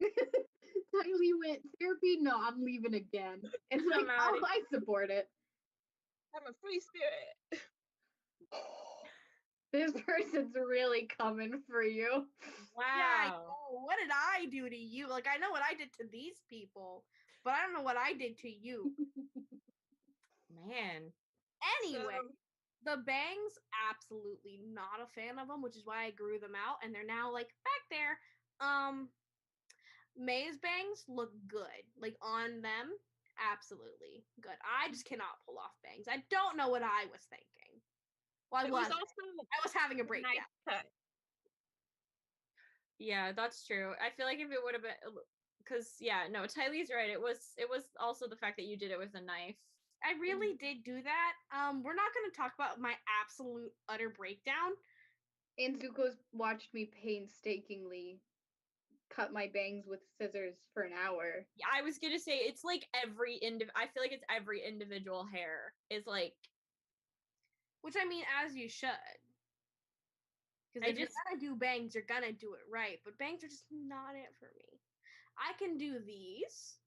Kylie went therapy. No, I'm leaving again. It's like, outta I support it. I'm a free spirit. This person's really coming for you. Wow. yeah, I know. What did I do to you? Like, I know what I did to these people, but I don't know what I did to you. Man. Anyway, So, the bangs, absolutely not a fan of them, which is why I grew them out, and they're now like back there. May's bangs look good, like on them, absolutely good. I just cannot pull off bangs. I don't know what I was thinking. Well, I it was was. also I was having a a breakdown. nice cut. Yeah, that's true. I feel like if it would have been, because yeah, no, Tylee's right. It was also the fact that you did it with a knife. I really did do that. We're not going to talk about my absolute utter breakdown. And Zuko's watched me painstakingly cut my bangs with scissors for an hour. Yeah, I was gonna say it's like every I feel like it's every individual hair is like, which I mean, as you should. Because if you're gonna do bangs, you're gonna do it right. But bangs are just not it for me. I can do these,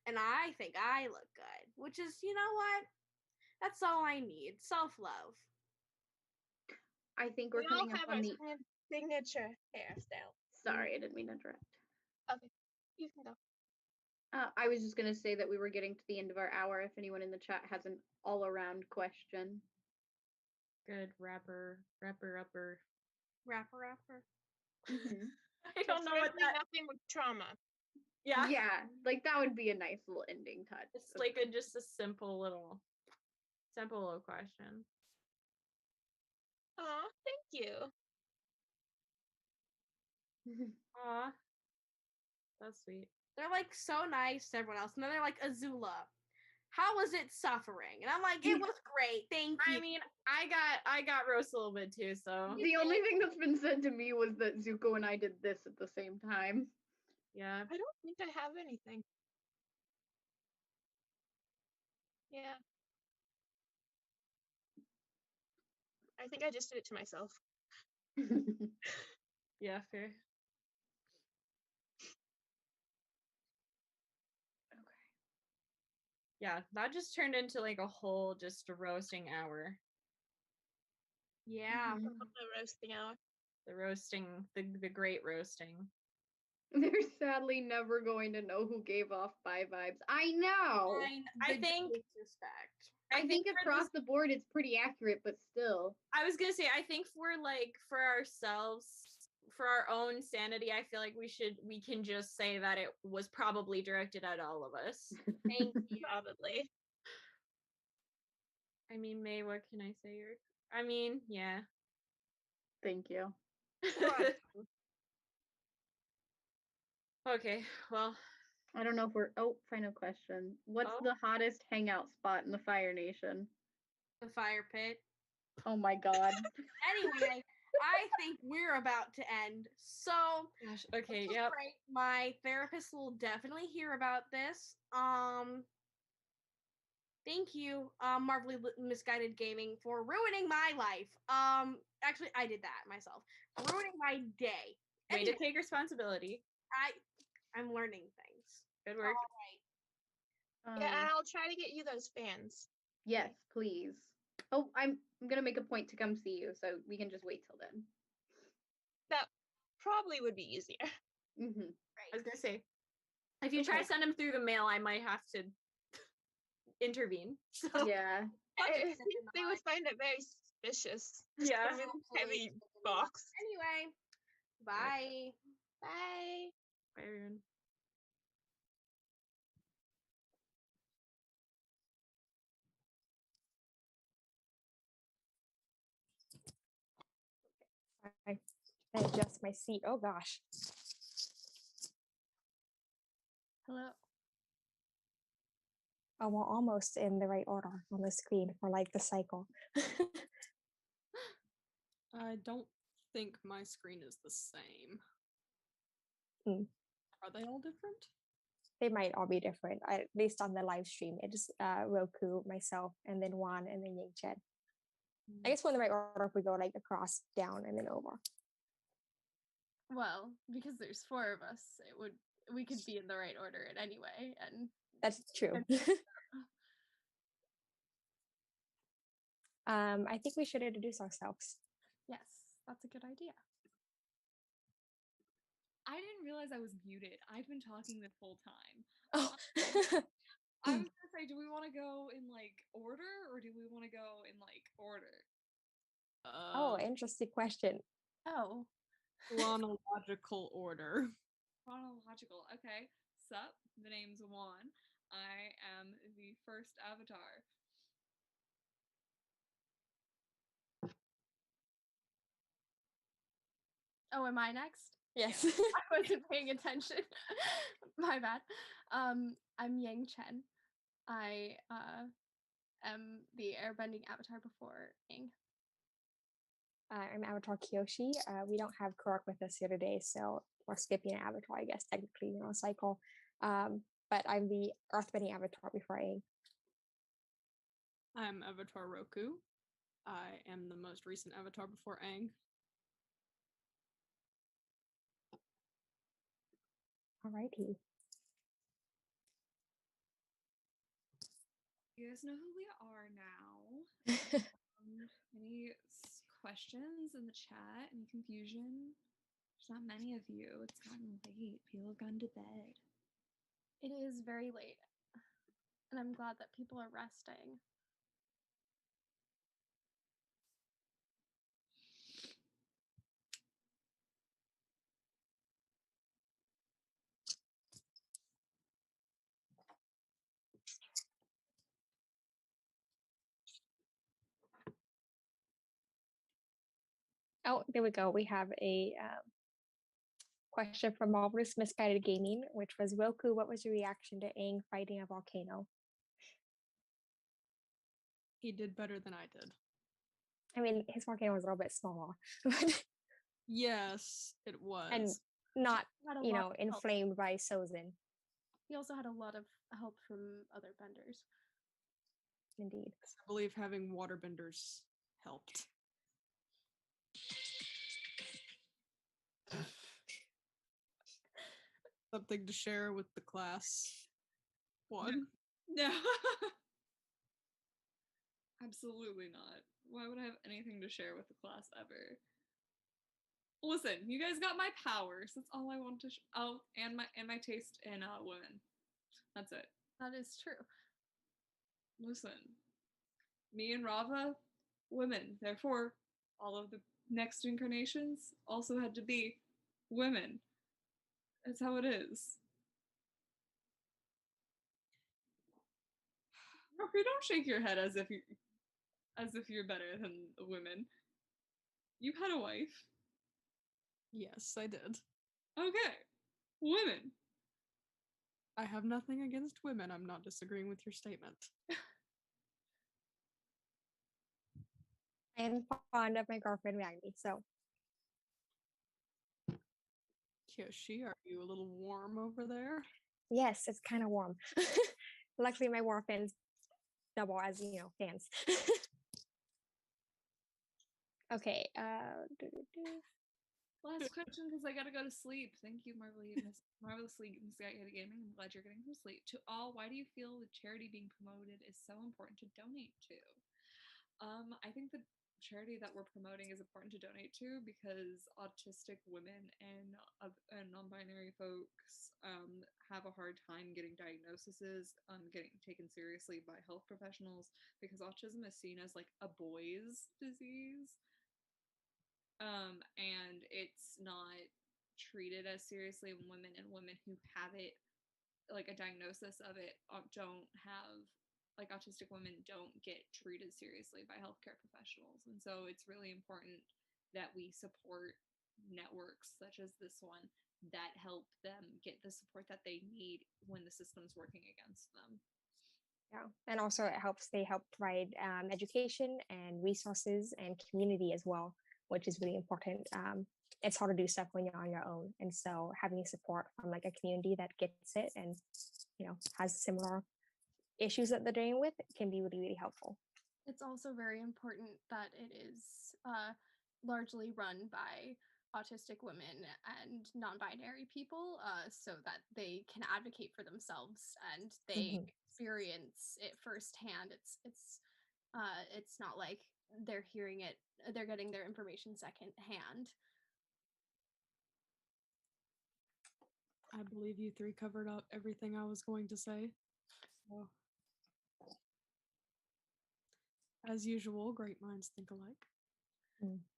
and I think I look good. Which is, you know what? That's all I need. Self-love. I think we're We all coming up have on our the... signature hairstyle. Sorry, I didn't mean to interrupt. Okay, you can go. I was just going to say that we were getting to the end of our hour. If anyone in the chat has an all-around question. good rapper. Mm-hmm. I don't know what that. Nothing with trauma. Yeah. Yeah, like that would be a nice little ending touch. It's like just a simple little question. Oh, thank you. Aw. That's sweet. They're like so nice to everyone else. And then they're like, Azula, how was it suffering? And I'm like, it was great. Thank you. I mean, I got roast a little bit too, so The only thing that's been said to me was that Zuko and I did this at the same time. yeah. I don't think I have anything. Yeah. I think I just did it to myself. Yeah, fair. Yeah, that just turned into like a whole just roasting hour. Yeah. The roasting hour. The roasting, the great roasting. They're sadly never going to know who gave off bye vibes. I know. I think respect. I think across the board it's pretty accurate, but still. I was gonna say, I think for ourselves, for our own sanity, I feel like we can just say that it was probably directed at all of us. Thank you. Probably. I mean, May, what can I say? I mean, yeah. Thank you. Okay, well. I don't know if we're... Oh, final question. What's the hottest hangout spot in the Fire Nation? The fire pit. Oh my god. Anyway, I think we're about to end. So, gosh, okay, yep. Great. My therapist will definitely hear about this. Thank you, Marvelly Misguided Gaming, for ruining my life. Actually, I did that myself. Ruining my day. Way to take responsibility. I'm learning things. Good work. All right. Yeah, and I'll try to get you those fans. Yes, please. Oh, I'm gonna make a point to come see you, so we can just wait till then. that probably would be easier. Mm-hmm. I was gonna say, if you try to send them through the mail, I might have to intervene. So Yeah. I think they would find it very suspicious. Yeah. A really heavy box. Anyway, bye. Bye. Byron. I adjust my seat. Oh gosh. Hello. Oh, we're almost in the right order on the screen for like the cycle. I don't think my screen is the same. Are they all different? They might all be different. Based on the live stream, it is Roku, myself, and then Juan, and then Ying Chen. I guess we're in the right order if we go like across, down, and then over. Well, because there's 4 of us, we could be in the right order in any way, and That's true. I think we should introduce ourselves. yes, that's a good idea. I didn't realize I was muted. I've been talking the whole time. Oh. I was gonna say, do we want to go in like order, or do we want to go in like order? Oh, interesting question. Oh, Chronological order. Chronological. Okay. Sup? The name's Juan. I am the first avatar. oh, am I next? Yes. I wasn't paying attention. My bad. I'm Ying Chen. I am the airbending avatar before Ing. I'm Avatar Kyoshi. We don't have Kurok with us here today, so we're skipping an avatar, I guess, technically, cycle. But I'm the earthbending avatar before Aang. I'm Avatar Roku. I am the most recent avatar before Aang. Alrighty. You guys know who we are now. Any questions in the chat? Any confusion? There's not many of you. It's gotten late. People have gone to bed. It is very late, and I'm glad that people are resting. Oh, there we go. We have a question from Marvelous Misguided Gaming, which was, Roku, what was your reaction to Aang fighting a volcano? He did better than I did. I mean, his volcano was a little bit smaller. Yes, it was. And not, Had a lot of help. inflamed by Sozin. He also had a lot of help from other benders. Indeed. I believe having waterbenders helped. Something to share with the class. One. No. Absolutely not. Why would I have anything to share with the class ever? Listen, you guys got my powers. That's all I want to. And my taste in women. That's it. That is true. Listen, me and Rava, women. Therefore, all of the next incarnations also had to be women. That's how it is. Roku, don't shake your head as if you're better than the women. You had a wife. Yes, I did. Okay. Women. I have nothing against women. I'm not disagreeing with your statement. I am fond of my girlfriend Magni, so. Kyoshi, are you a little warm over there? Yes, it's kind of warm. Luckily, my war fans double as, fans. Okay. Last question, because I gotta go to sleep. Thank you, Marvelously Misguided Gaming. I'm glad you're getting some sleep. To all, why do you feel the charity being promoted is so important to donate to? I think the charity that we're promoting is important to donate to, because autistic women and non-binary folks have a hard time getting diagnoses, getting taken seriously by health professionals, because autism is seen as like a boy's disease, and it's not treated as seriously when women who have it, like a diagnosis of it, don't have, like, autistic women don't get treated seriously by healthcare professionals. And so it's really important that we support networks such as this one that help them get the support that they need when the system's working against them. Yeah, and also they help provide education and resources and community as well, which is really important. It's hard to do stuff when you're on your own, and so having support from like a community that gets it and has similar issues that they're dealing with can be really, really helpful. It's also very important that it is largely run by autistic women and non-binary people, so that they can advocate for themselves and they experience it firsthand. It's not like they're hearing it; they're getting their information secondhand. I believe you three covered up everything I was going to say. So, as usual, great minds think alike.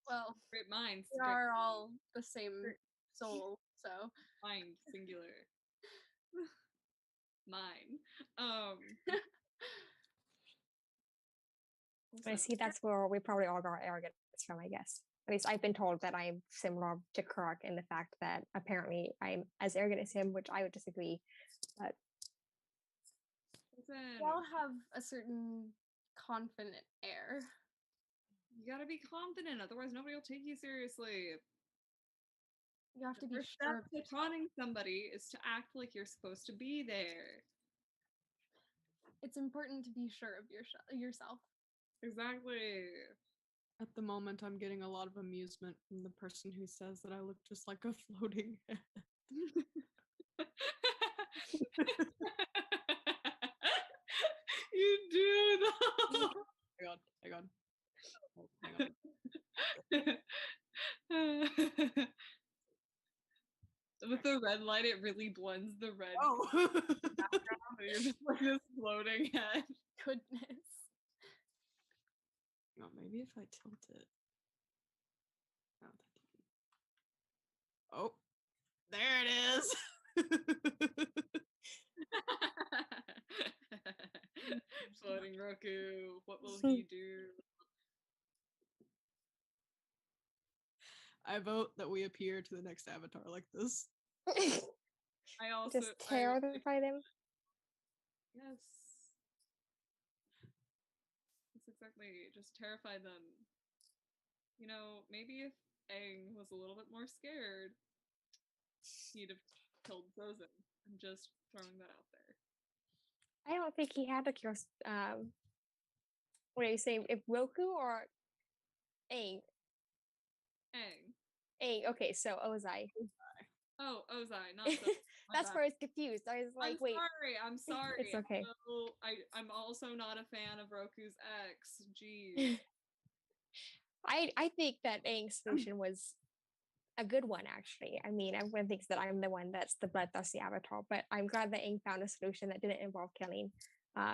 Well, Great minds. We are all the same soul, so mind singular. Mine. I see that's where we probably all got our arrogance from, I guess. At least I've been told that I'm similar to Kirk in the fact that apparently I'm as arrogant as him, which I would disagree. But we all have a certain confident air. You gotta be confident, otherwise nobody will take you seriously. You have to be First sure. step to taunting somebody is to act like you're supposed to be there. It's important to be sure of yourself. Exactly. At the moment, I'm getting a lot of amusement from the person who says that I look just like a floating head. You do though. Hang on. With the red light, it really blends the red background. You're just like this floating head. Goodness. Oh, maybe if I tilt it. Oh, there it is. Floating Roku. What will he do? I vote that we appear to the next avatar like this. I also just terrify them. Yes. That's exactly. Just terrify them. You know, maybe if Aang was a little bit more scared, he'd have killed Frozen. I'm just throwing that out there. I don't think he had to kill. What are you saying? If Roku or Aang? Aang. Okay, so Ozai. Oh, Ozai, not so. That's where I was confused. I was like, wait. I'm sorry. It's okay. I'm also not a fan of Roku's ex. Jeez. I think that Aang's solution was a good one, actually. I mean, everyone thinks that I'm the one that's the bloodthirsty avatar, but I'm glad that Aang found a solution that didn't involve killing.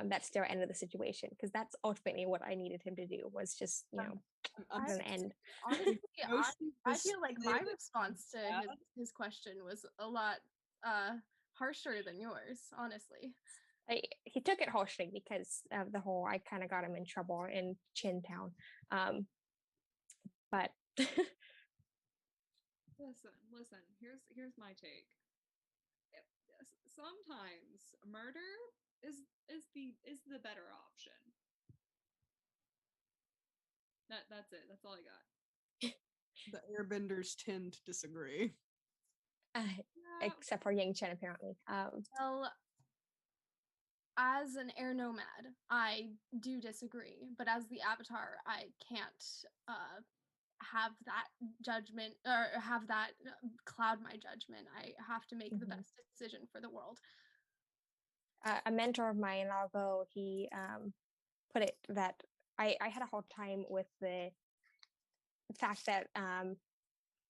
That still ended the situation, because that's ultimately what I needed him to do, was just, an end. Honestly, I feel like my response to his question was a lot harsher than yours, honestly. He took it harshly because of the whole, I kind of got him in trouble in Chin Town. But listen, here's my take. Sometimes murder is the better option. That's it. That's all I got. The airbenders tend to disagree. Except for Yang Chen, apparently. Well, as an air nomad, I do disagree, but as the avatar, I can't have that judgment or have that cloud my judgment. I have to make the best decision for the world. A mentor of mine, Largo, he put it that I had a hard time with the fact that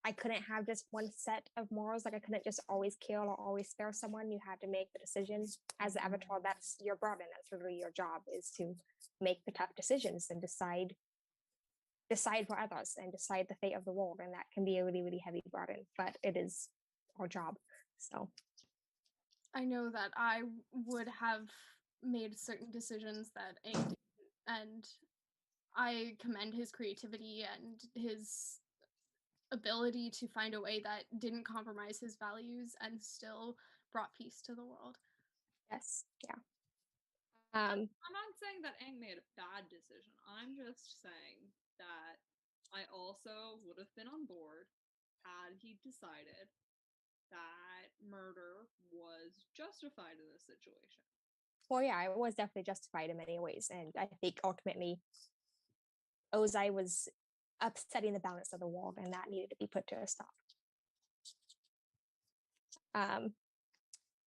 I couldn't have just one set of morals. Like I couldn't just always kill or always spare someone. You had to make the decisions as the avatar. That's your burden. That's really your job, is to make the tough decisions and decide for others and decide the fate of the world. And that can be a really, really heavy burden, but it is our job. So I know that I would have made certain decisions that A didn't, and I commend his creativity and his ability to find a way that didn't compromise his values and still brought peace to the world. yes, yeah. I'm not saying that Aang made a bad decision. I'm just saying that I also would have been on board had he decided that murder was justified in this situation. Well, yeah, it was definitely justified in many ways. And I think ultimately Ozai was upsetting the balance of the world, and that needed to be put to a stop.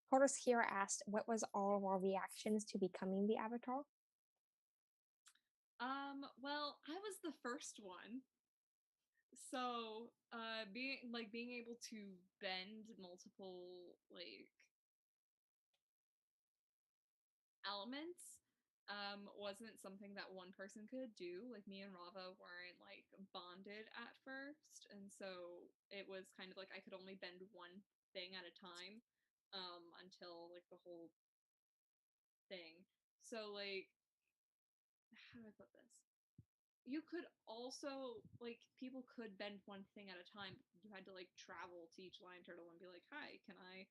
Porter's here asked, what was all of our reactions to becoming the avatar? Well, I was the first one. So, being able to bend multiple elements wasn't something that one person could do. Like me and Rava weren't bonded at first, and so it was kind of like I could only bend one thing at a time until the whole thing. So how do I put this? You could also people could bend one thing at a time. You had to travel to each lion turtle and be like, "Hi, can I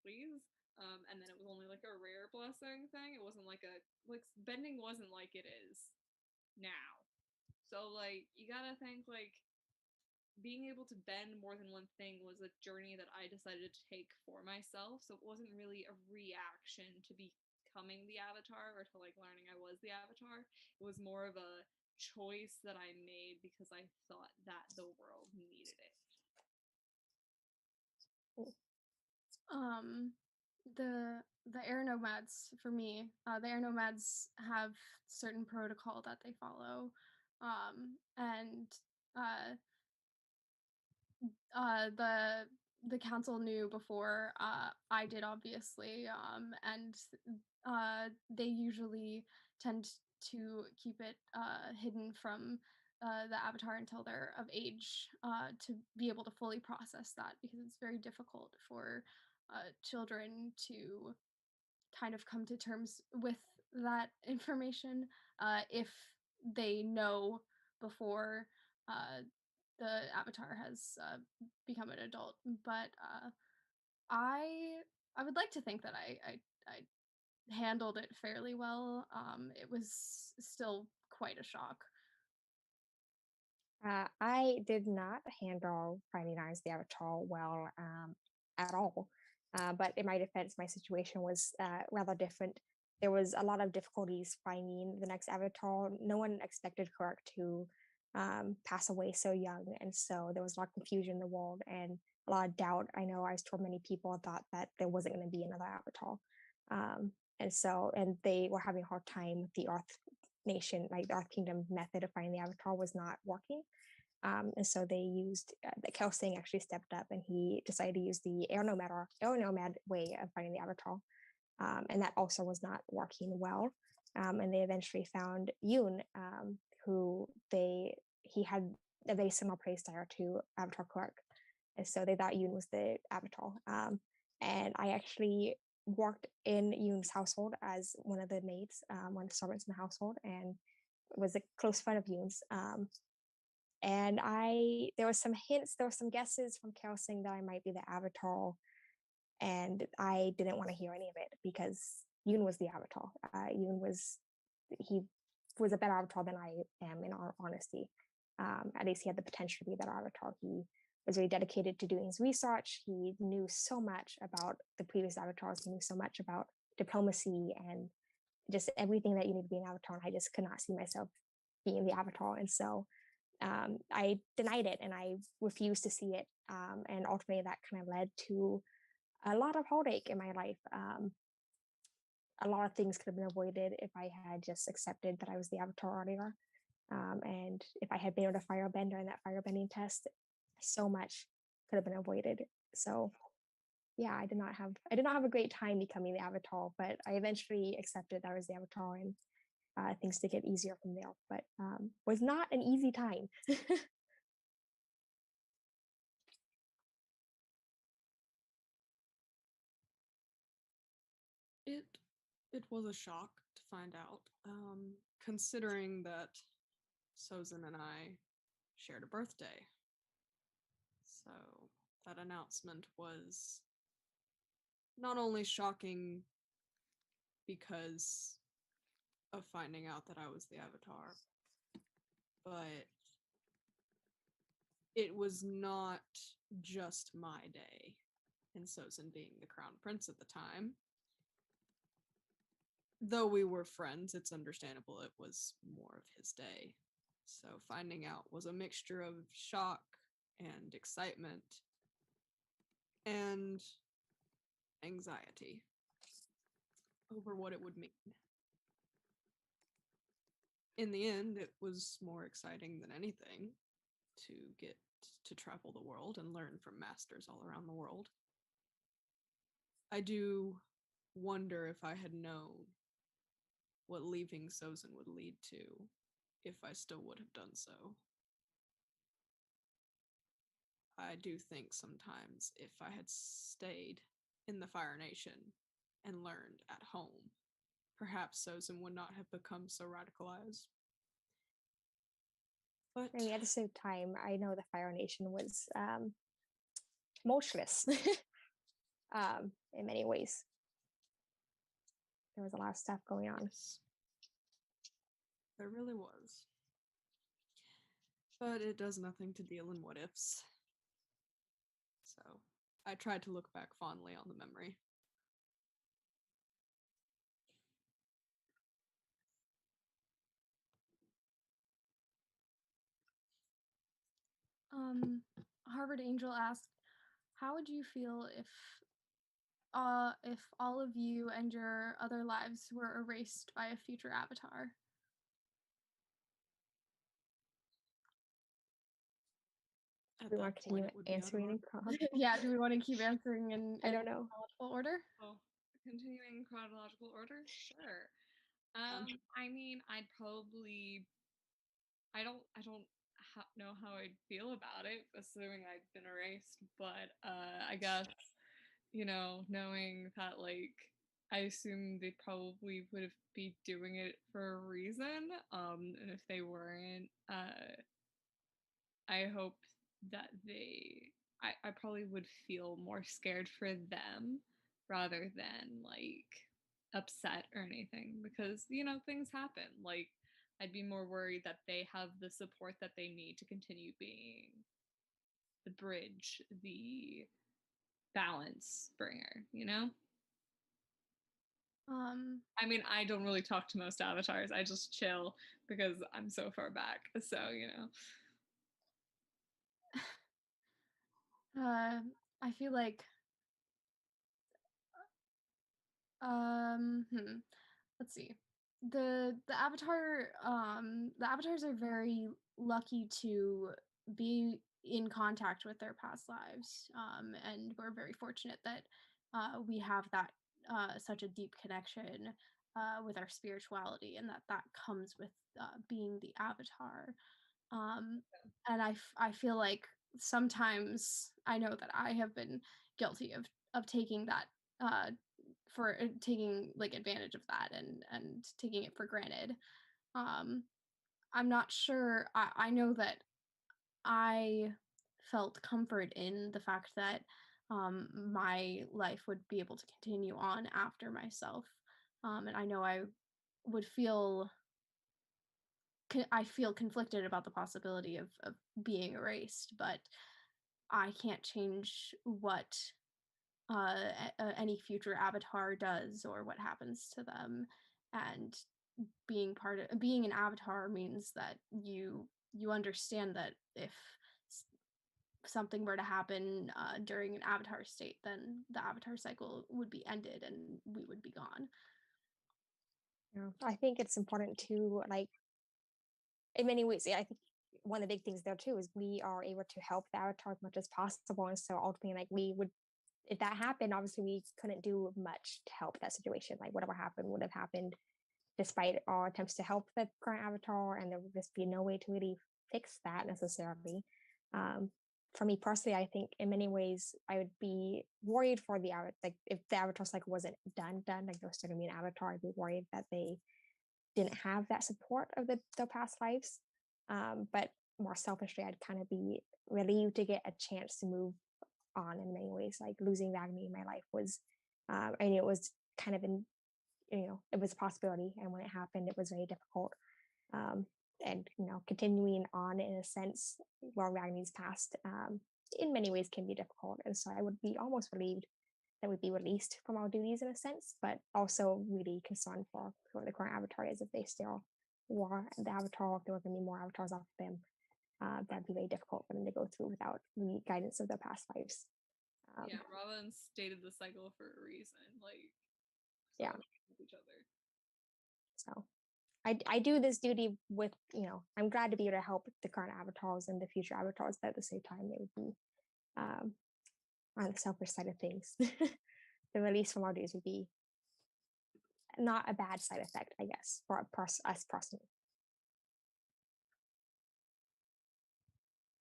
please?" And then it was only a rare blessing thing. It wasn't bending wasn't like it is now. So you gotta think being able to bend more than one thing was a journey that I decided to take for myself. So it wasn't really a reaction to becoming the avatar or to learning I was the avatar. It was more of a choice that I made because I thought that the world needed it. The air nomads, for me, the air nomads have certain protocol that they follow, and the council knew before I did, obviously, and they usually tend to keep it hidden from the avatar until they're of age to be able to fully process that, because it's very difficult for children to kind of come to terms with that information if they know before the avatar has become an adult. But I would like to think that I handled it fairly well. It was still quite a shock. I did not handle finding eyes the avatar well at all. But in my defense, my situation was rather different. There was a lot of difficulties finding the next avatar. No one expected Kirk to pass away so young, and so there was a lot of confusion in the world and a lot of doubt. I know I was told many people thought that there wasn't going to be another avatar, and they were having a hard time with the Earth Nation, like the Earth Kingdom method of finding the avatar was not working. And so they used the Kelsing actually stepped up, and he decided to use the air nomad way of finding the avatar, and that also was not working well. And they eventually found Yoon, who he had a very similar playstyle to Avatar Clark, and so they thought Yoon was the avatar. And I actually worked in Yoon's household as one of the maids, one of the servants in the household, and was a close friend of Yoon's. And there were some hints, there were some guesses from Carol saying that I might be the avatar, and I didn't want to hear any of it because Yoon was the avatar. He was a better avatar than I am, in all honesty. At least he had the potential to be a better avatar. He was very dedicated to doing his research. He knew so much about the previous avatars. He knew so much about diplomacy and just everything that you need to be an avatar. And I just could not see myself being the avatar. And so I denied it and I refused to see it. And ultimately that kind of led to a lot of heartache in my life. A lot of things could have been avoided if I had just accepted that I was the avatar earlier. And if I had been able to firebend in that firebending test, so much could have been avoided. So yeah, I did not have a great time becoming the avatar, but I eventually accepted that I was the avatar, and things did get easier from there. But was not an easy time. It was a shock to find out, considering that Sozin and I shared a birthday. So that announcement was not only shocking because of finding out that I was the avatar, but it was not just my day, and Sozin being the crown prince at the time. Though we were friends, it's understandable it was more of his day. So finding out was a mixture of shock and excitement and anxiety over what it would mean. In the end, it was more exciting than anything to get to travel the world and learn from masters all around the world. I do wonder if I had known what leaving Sozin would lead to, if I still would have done so. I do think sometimes if I had stayed in the Fire Nation and learned at home, perhaps Sozin would not have become so radicalized. But I mean, at the same time, I know the Fire Nation was tumultuous in many ways. There was a lot of stuff going on. There really was. But it does nothing to deal in what ifs. So I tried to look back fondly on the memory. Harvard Angel asked, how would you feel if all of you and your other lives were erased by a future avatar? Do we want to continue answering in chronological? Yeah, do we want to keep answering in I don't know. chronological order? Oh, continuing chronological order? Sure. I mean, I don't know how I'd feel about it, assuming I'd been erased, but I guess, knowing that, like, I assume they probably would be doing it for a reason, and if they weren't, I hope that I probably would feel more scared for them rather than like upset or anything, because things happen. Like, I'd be more worried that they have the support that they need to continue being the bridge, the balance bringer. I mean, I don't really talk to most avatars. I just chill because I'm so far back. So, I feel like let's see. The avatars are very lucky to be in contact with their past lives. And we're very fortunate that we have that such a deep connection with our spirituality, and that comes with being the avatar. And I feel like sometimes I know that I have been guilty of taking that for taking like advantage of that and taking it for granted. I'm not sure. I know that I felt comfort in the fact that my life would be able to continue on after myself, and I know I would feel I feel conflicted about the possibility of being erased, but I can't change what any future avatar does or what happens to them. And being an avatar means that you understand that if something were to happen during an avatar state, then the avatar cycle would be ended and we would be gone. Yeah, I think it's important to like in many ways, I think one of the big things there too is we are able to help the avatar as much as possible. And so ultimately, like we would, if that happened, obviously we couldn't do much to help that situation. Like whatever happened would have happened despite our attempts to help the current avatar, and there would just be no way to really fix that necessarily. For me personally, I think in many ways I would be worried for the avatar. Like if the avatar cycle wasn't done, like there was still gonna be an avatar, I'd be worried that they didn't have that support of their past lives. But more selfishly, I'd kind of be relieved to get a chance to move on in many ways. Like losing Ragni in my life was, I mean, it was kind of it was a possibility. And when it happened, it was very difficult. And, continuing on in a sense while Ragni's passed, in many ways can be difficult. And so I would be almost relieved that we'd be released from our duties in a sense, but also really concerned for the current avatar is if they still were the avatar, if there were going to be more avatars after them. That'd be very difficult for them to go through without the guidance of their past lives. Yeah, Robin stated the cycle for a reason. Like, yeah, with each other. So I do this duty with, I'm glad to be able to help the current avatars and the future avatars, but at the same time, it would be on the selfish side of things. The release from our duties would be not a bad side effect, I guess, for us personally.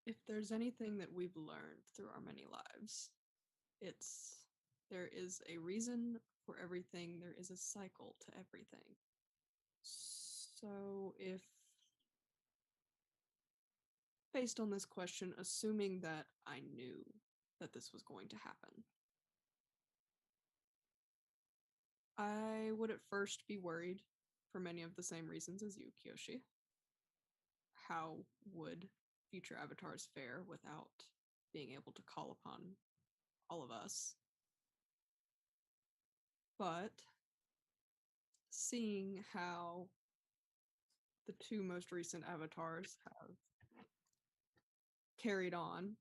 If there's anything that we've learned through our many lives, it's there is a reason for everything, there is a cycle to everything. So if, based on this question, assuming that I knew that this was going to happen, I would at first be worried for many of the same reasons as you, Kyoshi. How would future avatars fare without being able to call upon all of us? But seeing how the two most recent avatars have carried on,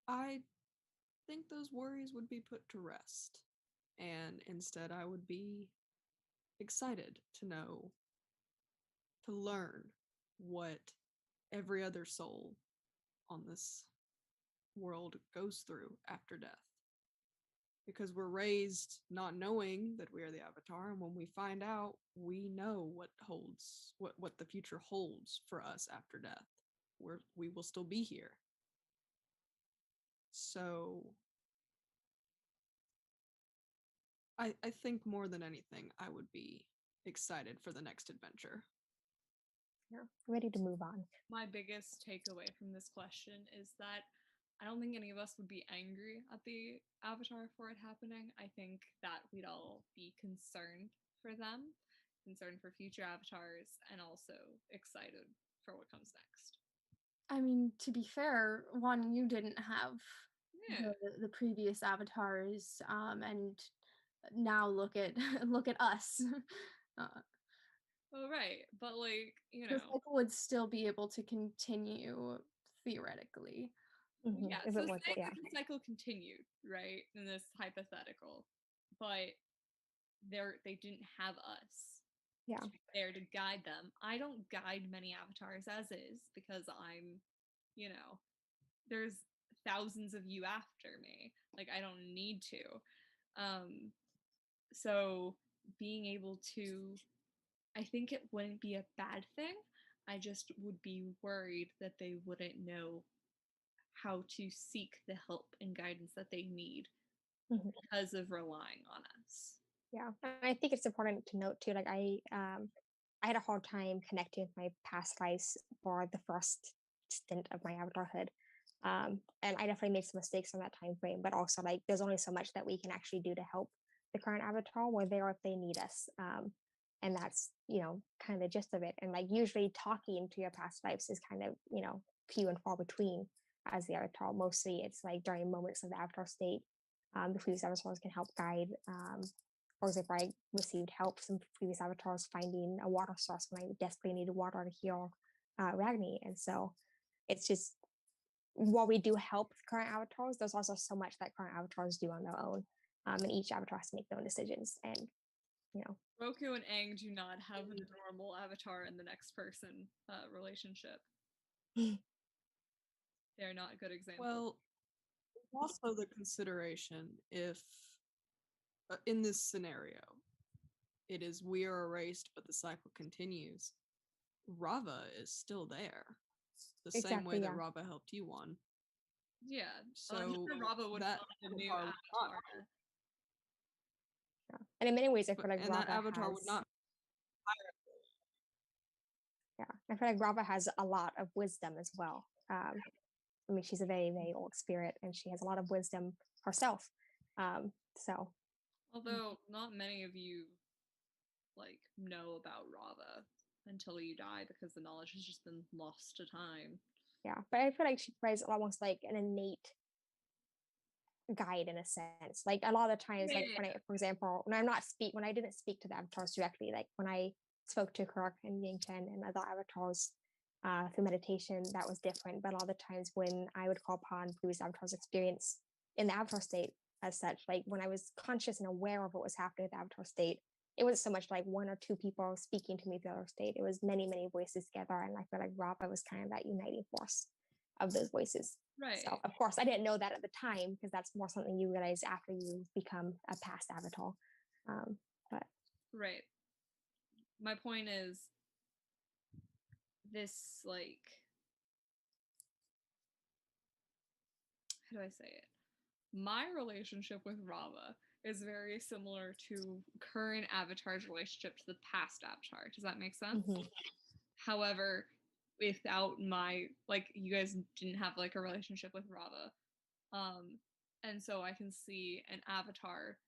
I think those worries would be put to rest. And instead, I would be excited to know, to learn what every other soul on this world goes through after death. Because we're raised not knowing that we are the avatar, and when we find out, we know what the future holds for us after death. We will still be here. So I think more than anything, I would be excited for the next adventure. Yeah, ready to move on. My biggest takeaway from this question is that I don't think any of us would be angry at the avatar for it happening. I think that we'd all be concerned for them, concerned for future avatars, and also excited for what comes next. I mean, to be fair, one, you didn't have the previous avatars, and now look at us. Well, right, but the cycle would still be able to continue theoretically. Mm-hmm. Yeah, so say the cycle continued, right, in this hypothetical, but they didn't have us. Yeah, there to guide them. I don't guide many avatars as is because I'm, there's thousands of you after me. Like I don't need to. So being able to, I think it wouldn't be a bad thing. I just would be worried that they wouldn't know how to seek the help and guidance that they need because of relying on us. Yeah, I think it's important to note too. Like I had a hard time connecting with my past lives for the first stint of my avatarhood, and I definitely made some mistakes in that time frame. But also, like, there's only so much that we can actually do to help the current avatar. We're there if they need us, and that's kind of the gist of it. And like usually, talking to your past lives is kind of few and far between as the avatar. Mostly, it's like during moments of the avatar state, the previous avatars can help guide. For example, I received help from previous avatars finding a water source when I desperately needed water to heal Ragni. And so it's just, while we do help current avatars, there's also so much that current avatars do on their own. And each avatar has to make their own decisions. And Roku and Aang do not have a normal avatar and the next person relationship. They're not good examples. Well, also the consideration if in this scenario it is we are erased but the cycle continues, Rava is still there the same way that Rava helped you on. Yeah, so I'm sure Rava would that find a new avatar would avatar. And in many ways, I feel like and Rava that avatar has, would not I feel like Rava has a lot of wisdom as well. I mean, she's a very, very old spirit, and she has a lot of wisdom herself. So, Although not many of you like know about Rava until you die because the knowledge has just been lost to time. yeah, but I feel like she provides almost like an innate guide in a sense. Like a lot of the times, like when I, for example, when I didn't speak to the avatars directly, like when I spoke to Kirk and Ying Chen and other avatars through meditation, that was different. But a lot of the times when I would call upon previous avatars' experience in the avatar state as such, like when I was conscious and aware of what was happening in the avatar state, it wasn't so much like one or two people speaking to me through the other state. It was many, many voices together. And I feel like Rava was kind of that uniting force of those voices. Right. So of course I didn't know that at the time because that's more something you realize after you become a past avatar. But right. My point is this, like, how do I say it? My relationship with Rava is very similar to current avatar's relationship to the past avatar. Does that make sense? Mm-hmm. However, without my, like, you guys didn't have like a relationship with Rava. And so I can see an avatar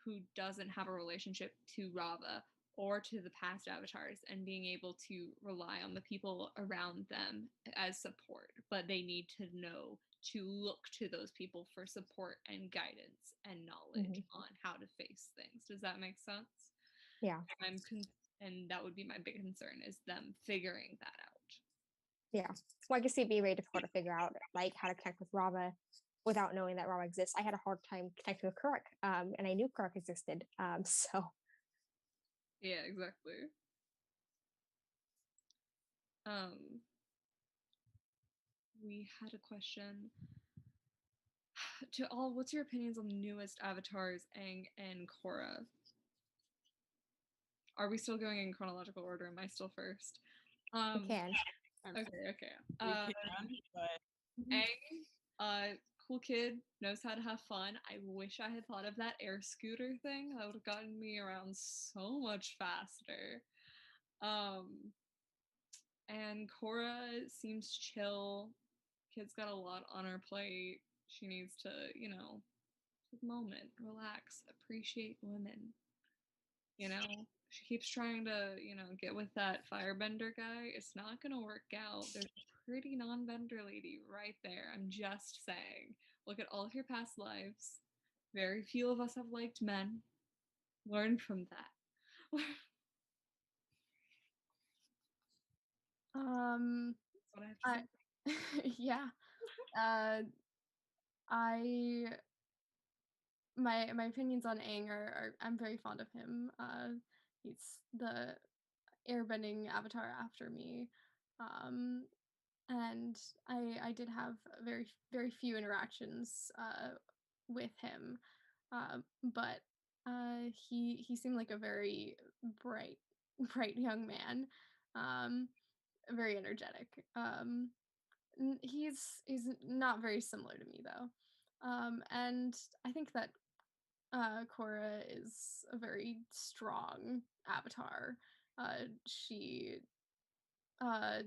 who doesn't have a relationship to Rava or to the past avatars and being able to rely on the people around them as support, but they need to know to look to those people for support and guidance and knowledge on how to face things. Does that make sense? Yeah. And that would be my big concern, is them figuring that out. Yeah. Well, I can see it being very difficult to figure out like how to connect with Rava without knowing that Rava exists. I had a hard time connecting with Kirk, and I knew Kirk existed. So yeah, exactly. We had a question to all. What's your opinions on the newest avatars, Aang and Korra? Are we still going in chronological order? Am I still first? we can. Okay. We can, but Aang, cool kid, knows how to have fun. I wish I had thought of that air scooter thing. That would have gotten me around so much faster. And Korra seems chill. Kid's got a lot on her plate. She needs to, take a moment, relax, appreciate women. She keeps trying to, get with that firebender guy. It's not gonna work out. There's a pretty non-bender lady right there. I'm just saying. Look at all of your past lives. Very few of us have liked men. Learn from that. That's what I have to say. Yeah. My opinions on Aang are I'm very fond of him. He's the airbending avatar after me. And I did have very few interactions with him. But he seemed like a very bright young man. Very energetic. He's not very similar to me though. And I think that Korra is a very strong avatar. She I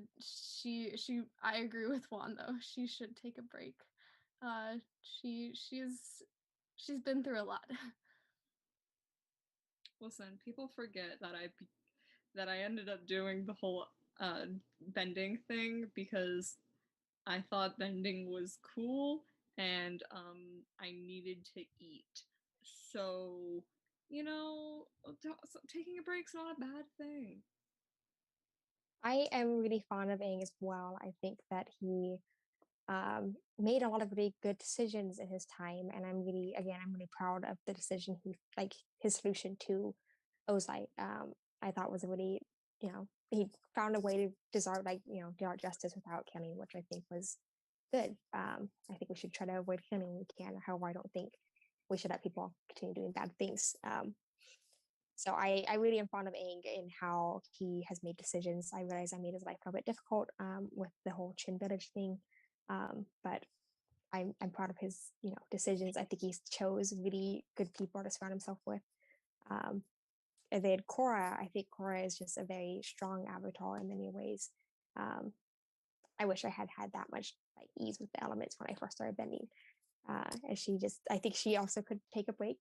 agree with Juan though. She should take a break. She's been through a lot. Listen, people forget that I ended up doing the whole bending thing because I thought bending was cool and I needed to eat. So, taking a break's not a bad thing. I am really fond of Aang as well. I think that he made a lot of really good decisions in his time, and I'm really proud of the decision his solution to Ozai, I thought was a really, he found a way to deserve, do art justice without killing, which I think was good. I think we should try to avoid killing when we can. However, I don't think we should let people continue doing bad things. So I really am fond of Aang and how he has made decisions. I realize I made his life a little bit difficult with the whole Chin Village thing, but I'm proud of his decisions. I think he chose really good people to surround himself with. And then Korra, I think Korra is just a very strong avatar in many ways. I wish I had had that much ease with the elements when I first started bending. And I think she also could take a break.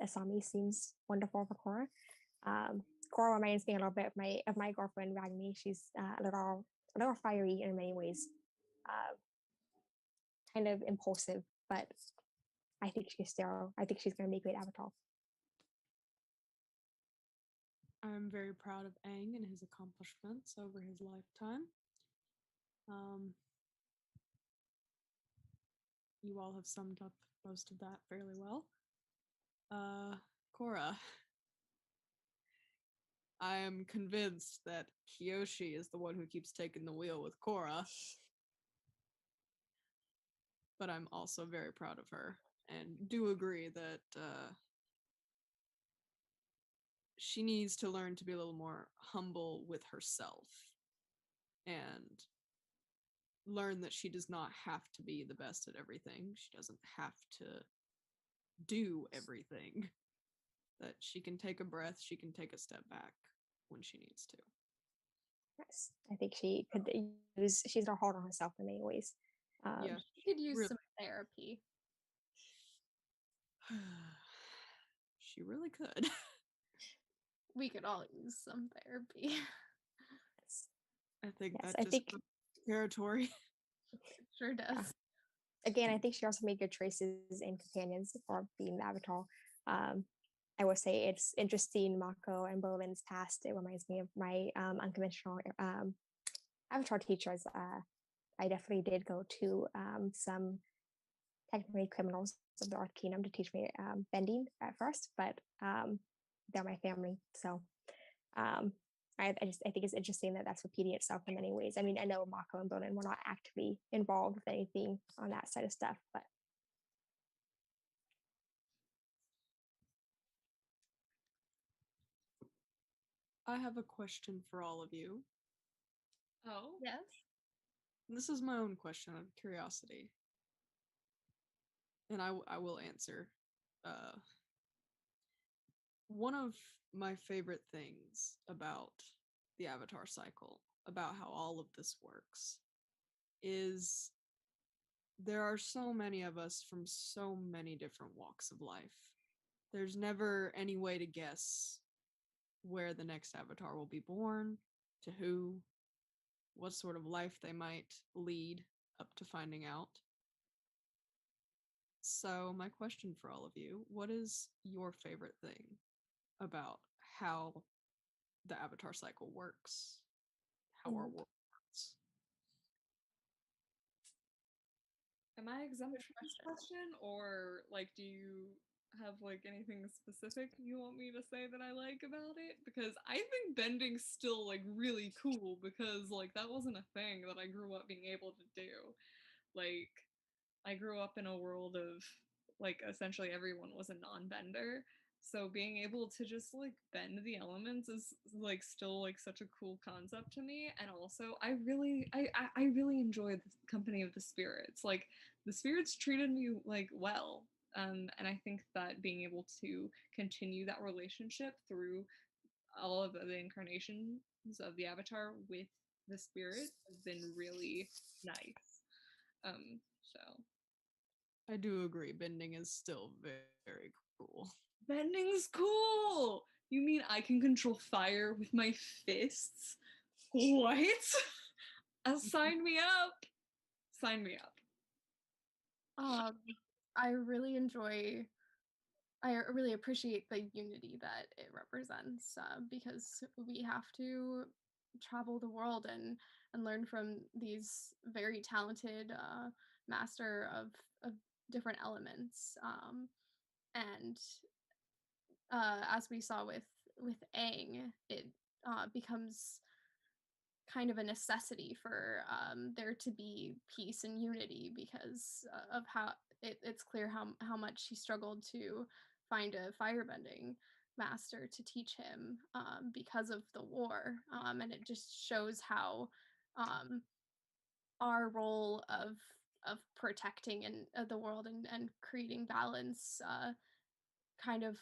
Asami seems wonderful for Korra. Korra reminds me a little bit of my girlfriend Ragni. She's a little fiery in many ways, kind of impulsive, but I think she's going to be a great avatar. I'm very proud of Aang and his accomplishments over his lifetime. You all have summed up most of that fairly well. Korra. I am convinced that Kyoshi is the one who keeps taking the wheel with Korra. But I'm also very proud of her and do agree that she needs to learn to be a little more humble with herself and learn that she does not have to be the best at everything. She doesn't have to do everything. That she can take a breath, she can take a step back when she needs to. Yes, I think she could use, she's not hard on herself in many ways. Yeah, she could use some therapy. She really could. We could all use some therapy. I think Yes, that just territory. It sure does. Again, I think she also made good choices in companions for being the avatar. I would say it's interesting, Mako and Berlin's past. It reminds me of my unconventional avatar teachers. I definitely did go to some technically criminals of the Earth Kingdom to teach me bending at first, but they're my family. So I think it's interesting that that's repeating itself in many ways. I mean, I know Mako and Berlin were not actively involved with anything on that side of stuff, but I have a question for all of you. Oh, yes. This is my own question out of curiosity. And I will answer. One of my favorite things about the Avatar cycle, about how all of this works, is there are so many of us from so many different walks of life. There's never any way to guess where the next avatar will be born, to who, what sort of life they might lead up to finding out. So my question for all of you, what is your favorite thing about how the avatar cycle works? How our world works? Am I exempt from this question, or do you have anything specific you want me to say that I like about it? Because I think bending's still really cool, because that wasn't a thing that I grew up being able to do. I grew up in a world of essentially everyone was a non-bender, so being able to just bend the elements is still such a cool concept to me. And also I really enjoy the company of the spirits. The spirits treated me well, and I think that being able to continue that relationship through all of the incarnations of the avatar with the spirits has been really nice. So I do agree, bending is still very, very cool. Bending's cool! You mean I can control fire with my fists? What? Sign me up! Sign me up. I really appreciate the unity that it represents, because we have to travel the world and learn from these very talented master of different elements. And as we saw with with Aang, it becomes kind of a necessity for there to be peace and unity because of how it's clear how much he struggled to find a firebending master to teach him because of the war, and it just shows how our role of protecting and the world and creating balance kind of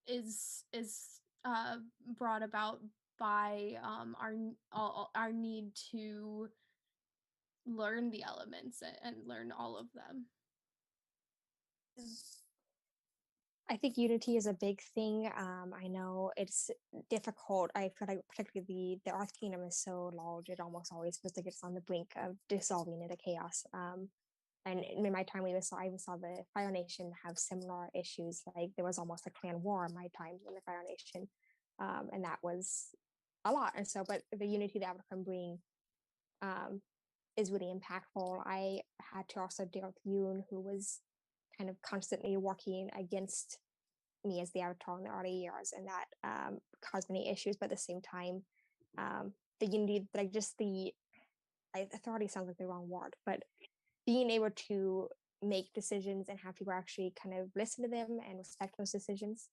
is brought about by our need to learn the elements and learn all of them. I think unity is a big thing. I know it's difficult. I feel like particularly the Earth Kingdom is so large; it almost always feels like it's on the brink of dissolving into chaos. And in my time, I even saw the Fire Nation have similar issues. Like there was almost a clan war in my time in the Fire Nation, and that was a lot. And so, but the unity that Avatar can bring is really impactful. I had to also deal with Yoon, who was kind of constantly working against me as the Avatar in the early years, and that caused many issues. But at the same time, the unity, like just the authority sounds like the wrong word, but being able to make decisions and have people actually kind of listen to them and respect those decisions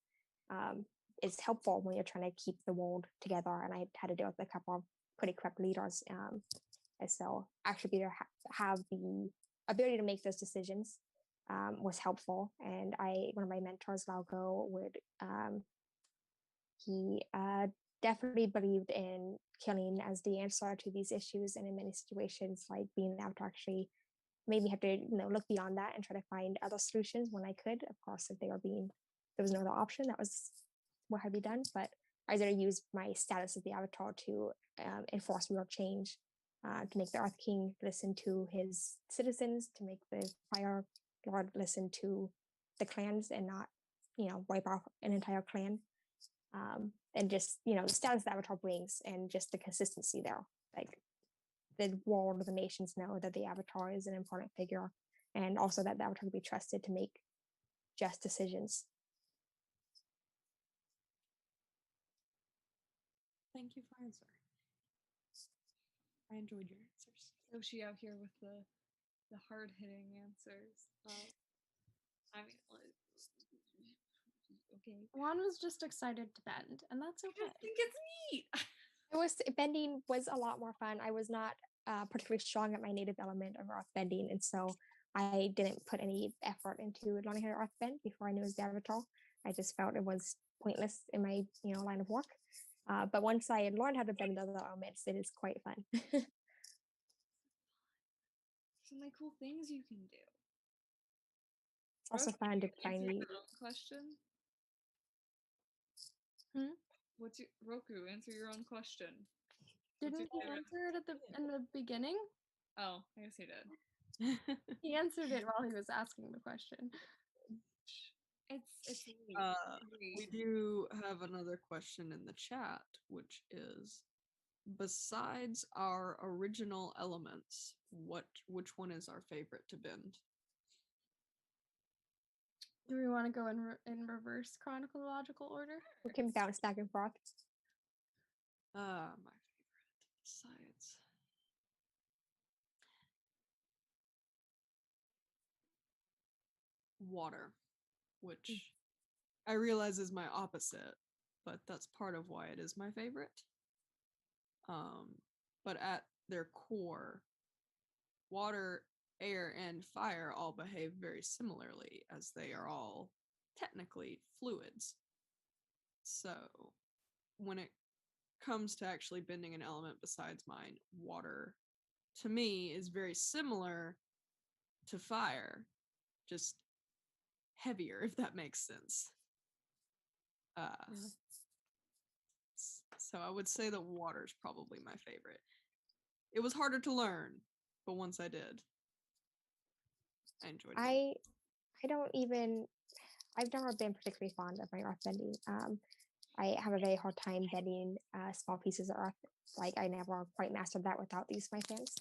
is helpful when you're trying to keep the world together. And I had to deal with a couple of pretty corrupt leaders. And so actually being able to have the ability to make those decisions was helpful. And one of my mentors, Laugo, he definitely believed in killing as the answer to these issues. And in many situations, like being able to actually made me have to look beyond that and try to find other solutions when I could. Of course, if there was no other option, that was what had to be done. But I was going to use my status as the Avatar to enforce real change, to make the Earth King listen to his citizens, to make the Fire Lord listen to the clans and not, wipe off an entire clan. And just, the status the Avatar brings and just the consistency there. Like, the world of the nations know that the Avatar is an important figure, and also that the Avatar can be trusted to make just decisions. Thank you for answering. I enjoyed your answers. Yoshi out here with the hard hitting answers. I mean, okay. Juan was just excited to bend, and that's okay. I think it's neat. Bending was a lot more fun. I was not particularly strong at my native element of earth bending, and so I didn't put any effort into learning how to earth bend before I knew it was the Avatar. I just felt it was pointless in my line of work. But once I had learned how to bend other elements, it is quite fun. So many cool things you can do. It's also fun to find question. What's your Roku? Answer your own question. Didn't he answer it in the beginning? Oh, I guess he did. He answered it while he was asking the question. It's we do have another question in the chat, which is, besides our original elements, which one is our favorite to bend? Do we want to go in reverse chronological order? We can bounce back and forth. My favorite besides water, which I realize is my opposite, but that's part of why it is my favorite. But at their core, water, air, and fire all behave very similarly, as they are all technically fluids. So when it comes to actually bending an element besides mine, water to me is very similar to fire, just heavier, if that makes sense. So I would say that water is probably my favorite. It was harder to learn, but once I did, I enjoyed it. I've never been particularly fond of my earth bending. I have a very hard time bending small pieces of earth. Like, I never quite mastered that without these my friends.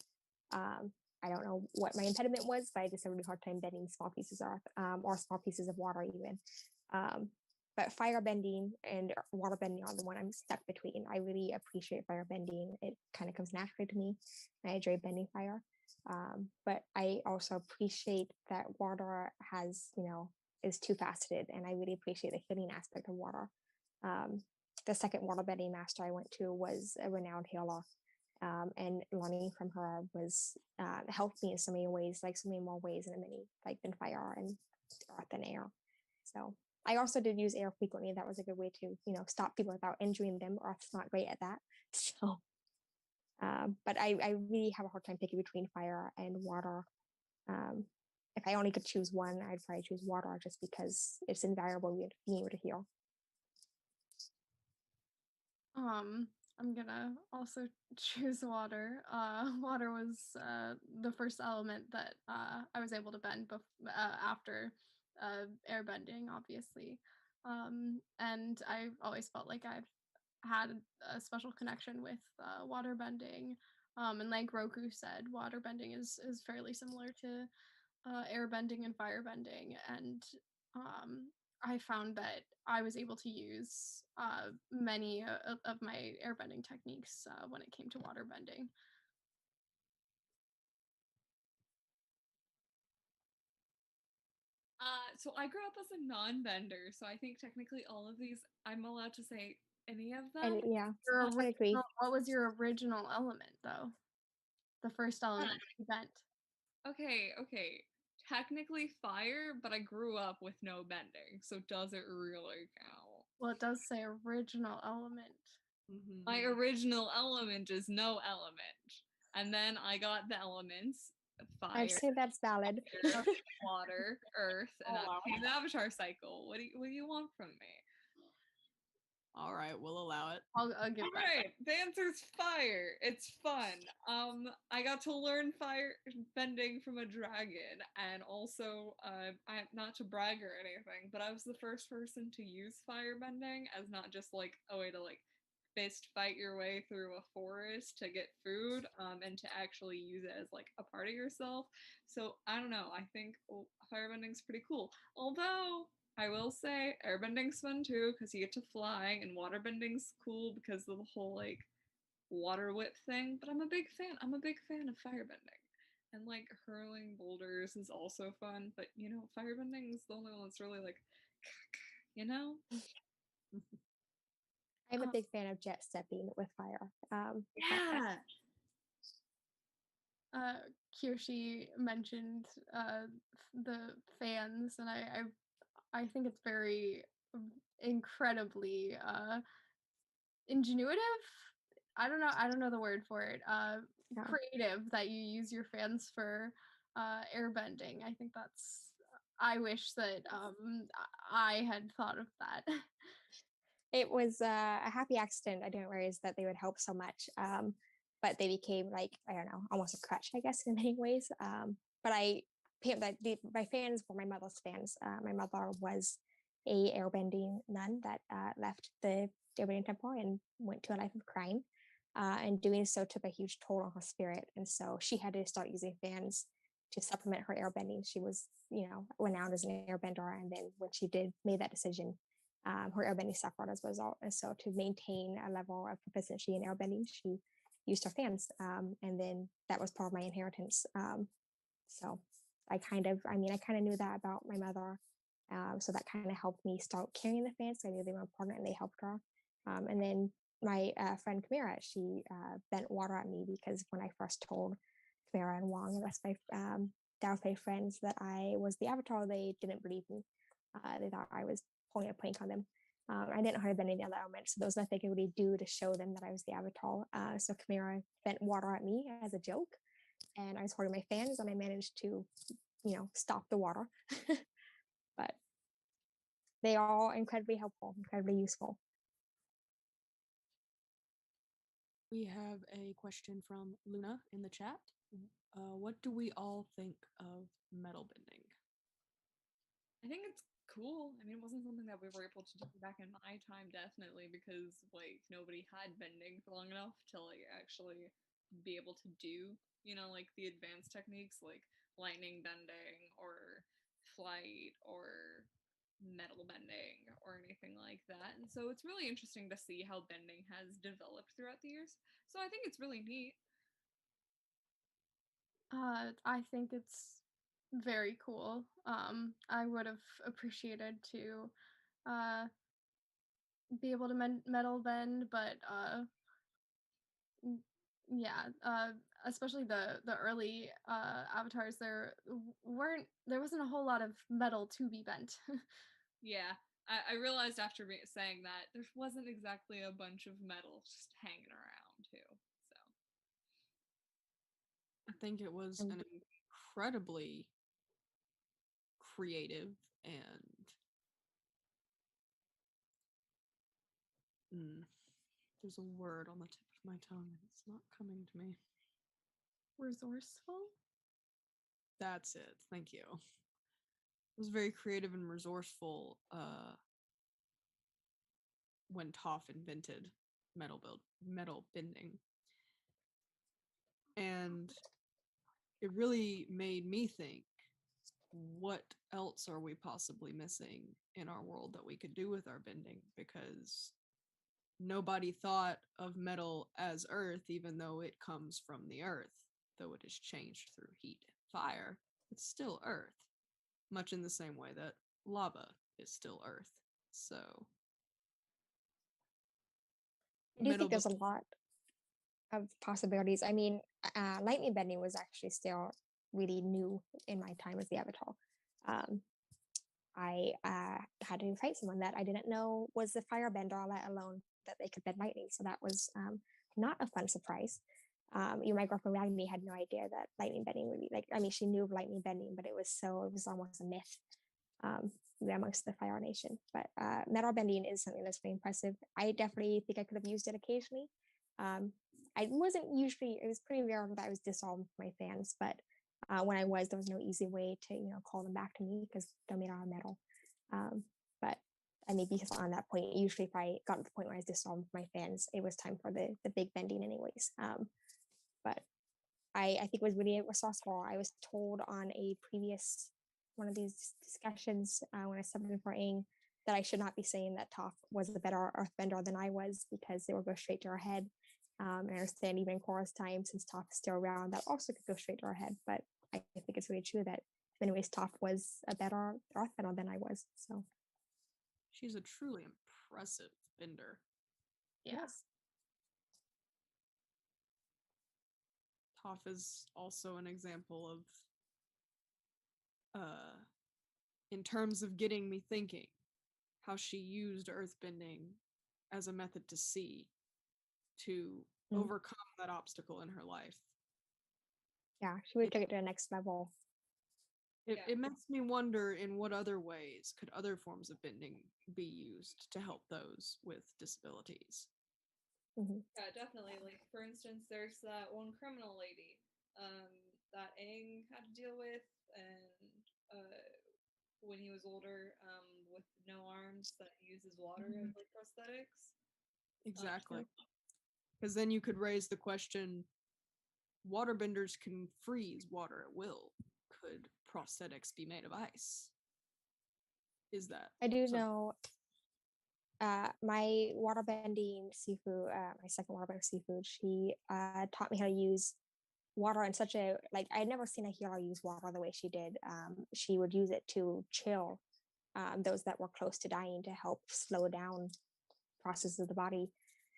I don't know what my impediment was, but I just had a really hard time bending small pieces of earth, or small pieces of water even. but fire bending and water bending are the one I'm stuck between. I really appreciate fire bending. It kind of comes naturally to me. I enjoy bending fire. But I also appreciate that water has, is two faceted, and I really appreciate the healing aspect of water. The second water bending master I went to was a renowned healer. And learning from her was helped me in so many ways, like so many more ways than fire and earth and air. So I also did use air frequently. That was a good way to, stop people without injuring them. Earth's not great at that. So, but I really have a hard time picking between fire and water. If I only could choose one, I'd probably choose water just because it's invariable being able to heal. I'm gonna also choose water. Water was the first element that I was able to bend after air bending, obviously. And I've always felt like I've had a special connection with water bending. And like Roku said, water bending is fairly similar to air bending and fire bending. And I found that I was able to use many of my airbending techniques when it came to water bending. So I grew up as a non-bender, so I think technically all of these, I'm allowed to say any of them. And yeah, I agree. What was your original element, though? The first element you bent. Okay. Technically fire, but I grew up with no bending, so does it really count? Well, it does say original element. Mm-hmm. My original element is no element. And then I got the elements, fire. I'd say that's valid. Water, earth, and that became the avatar cycle. What do you want from me? All right, we'll allow it. I'll give that. Right, the answer's fire. It's fun. I got to learn fire bending from a dragon, and also, I not to brag or anything, but I was the first person to use fire bending as not just like a way to like fist fight your way through a forest to get food, and to actually use it as like a part of yourself. So I don't know. I think firebending's pretty cool. Although I will say airbending's fun too because you get to fly, and waterbending's cool because of the whole like water whip thing. But I'm a big fan. I'm a big fan of firebending. And like hurling boulders is also fun, but firebending is the only one that's really like, I'm a big fan of jet stepping with fire. Yeah. Kyoshi mentioned the fans, and I think it's very incredibendly ingenuitive. I don't know the word for it. Creative that you use your fans for airbending. I think I wish that I had thought of that. It was a happy accident. I didn't realize that they would help so much. But they became like, I don't know, almost a crutch, I guess, in many ways. But my fans were my mother's fans. My mother was a airbending nun that left the airbending temple and went to a life of crime. And doing so took a huge toll on her spirit. And so she had to start using fans to supplement her airbending. She was, renowned as an airbender. And then when she made that decision, her airbending suffered as a result. And so to maintain a level of proficiency in airbending, she used her fans. And then that was part of my inheritance. So I kind of knew that about my mother. So that kind of helped me start carrying the fans. I knew they were important and they helped her. And then my friend Kamira, she bent water at me because when I first told Kamira and Wong, and that's my Dao Fei friends, that I was the avatar, they didn't believe me. They thought I was pulling a prank on them. I didn't know how to bend any other elements, so there was nothing I could really do to show them that I was the avatar. So Kamira bent water at me as a joke, and I was holding my fans, and I managed to, stop the water. But they are all incredibly helpful, incredibly useful. We have a question from Luna in the chat. What do we all think of metal bending? I think it's cool. I mean, it wasn't something that we were able to do back in my time, definitely, because like nobody had bending for long enough to like actually be able to do, like the advanced techniques like lightning bending or flight or metal metal bending or anything like that. And so it's really interesting to see how bending has developed throughout the years. So I think it's really neat. I think it's very cool. I would have appreciated to be able to metal bend, but yeah, especially the early avatars, there wasn't a whole lot of metal to be bent. Yeah, I realized after saying that there wasn't exactly a bunch of metal just hanging around too. So I think it was an incredibly creative and there's a word on the tip of my tongue and it's not coming to me. Resourceful? That's it. Thank you. It was very creative and resourceful when Toph invented metal bending. And it really made me think, what else are we possibly missing in our world that we could do with our bending? Because nobody thought of metal as earth, even though it comes from the earth, though it is changed through heat and fire. It's still earth, much in the same way that lava is still earth. So I do think there's a lot of possibilities. I mean, lightning bending was actually still really new in my time as the Avatar. I had to fight someone that I didn't know was a firebender, let alone that they could bend lightning. So that was not a fun surprise. My girlfriend Ragni had no idea that lightning bending would be like, I mean, she knew of lightning bending, but it was almost a myth amongst the Fire Nation. But metal bending is something that's very impressive. I definitely think I could have used it occasionally. It was pretty rare that I was disarmed from my fans, but when I was, there was no easy way to, call them back to me because they're made out of metal. But I mean, because on that point, usually if I got to the point where I was disarmed from my fans, it was time for the big bending anyways. But I think it was really resourceful. I was told on a previous one of these discussions when I subbed in for Aang that I should not be saying that Toph was a better earthbender than I was because they would go straight to her head. And I understand even in Korra's time, since Toph is still around, that also could go straight to her head. But I think it's really true that in many ways Toph was a better earthbender than I was. So she's a truly impressive bender. Yes. Toph is also an example of in terms of getting me thinking, how she used earthbending as a method to see, to overcome that obstacle in her life. Yeah, she would take it to the next level. It makes me wonder in what other ways could other forms of bending be used to help those with disabilities. Yeah, definitely. Like, for instance, there's that one criminal lady that Aang had to deal with, and when he was older, with no arms, that uses water as like prosthetics. Exactly. Because then you could raise the question, waterbenders can freeze water at will. Could prosthetics be made of ice? Is that? I do know my waterbending Sifu, my second waterbending Sifu, she taught me how to use water in such a, like, I'd never seen a healer use water the way she did. She would use it to chill those that were close to dying to help slow down processes of the body.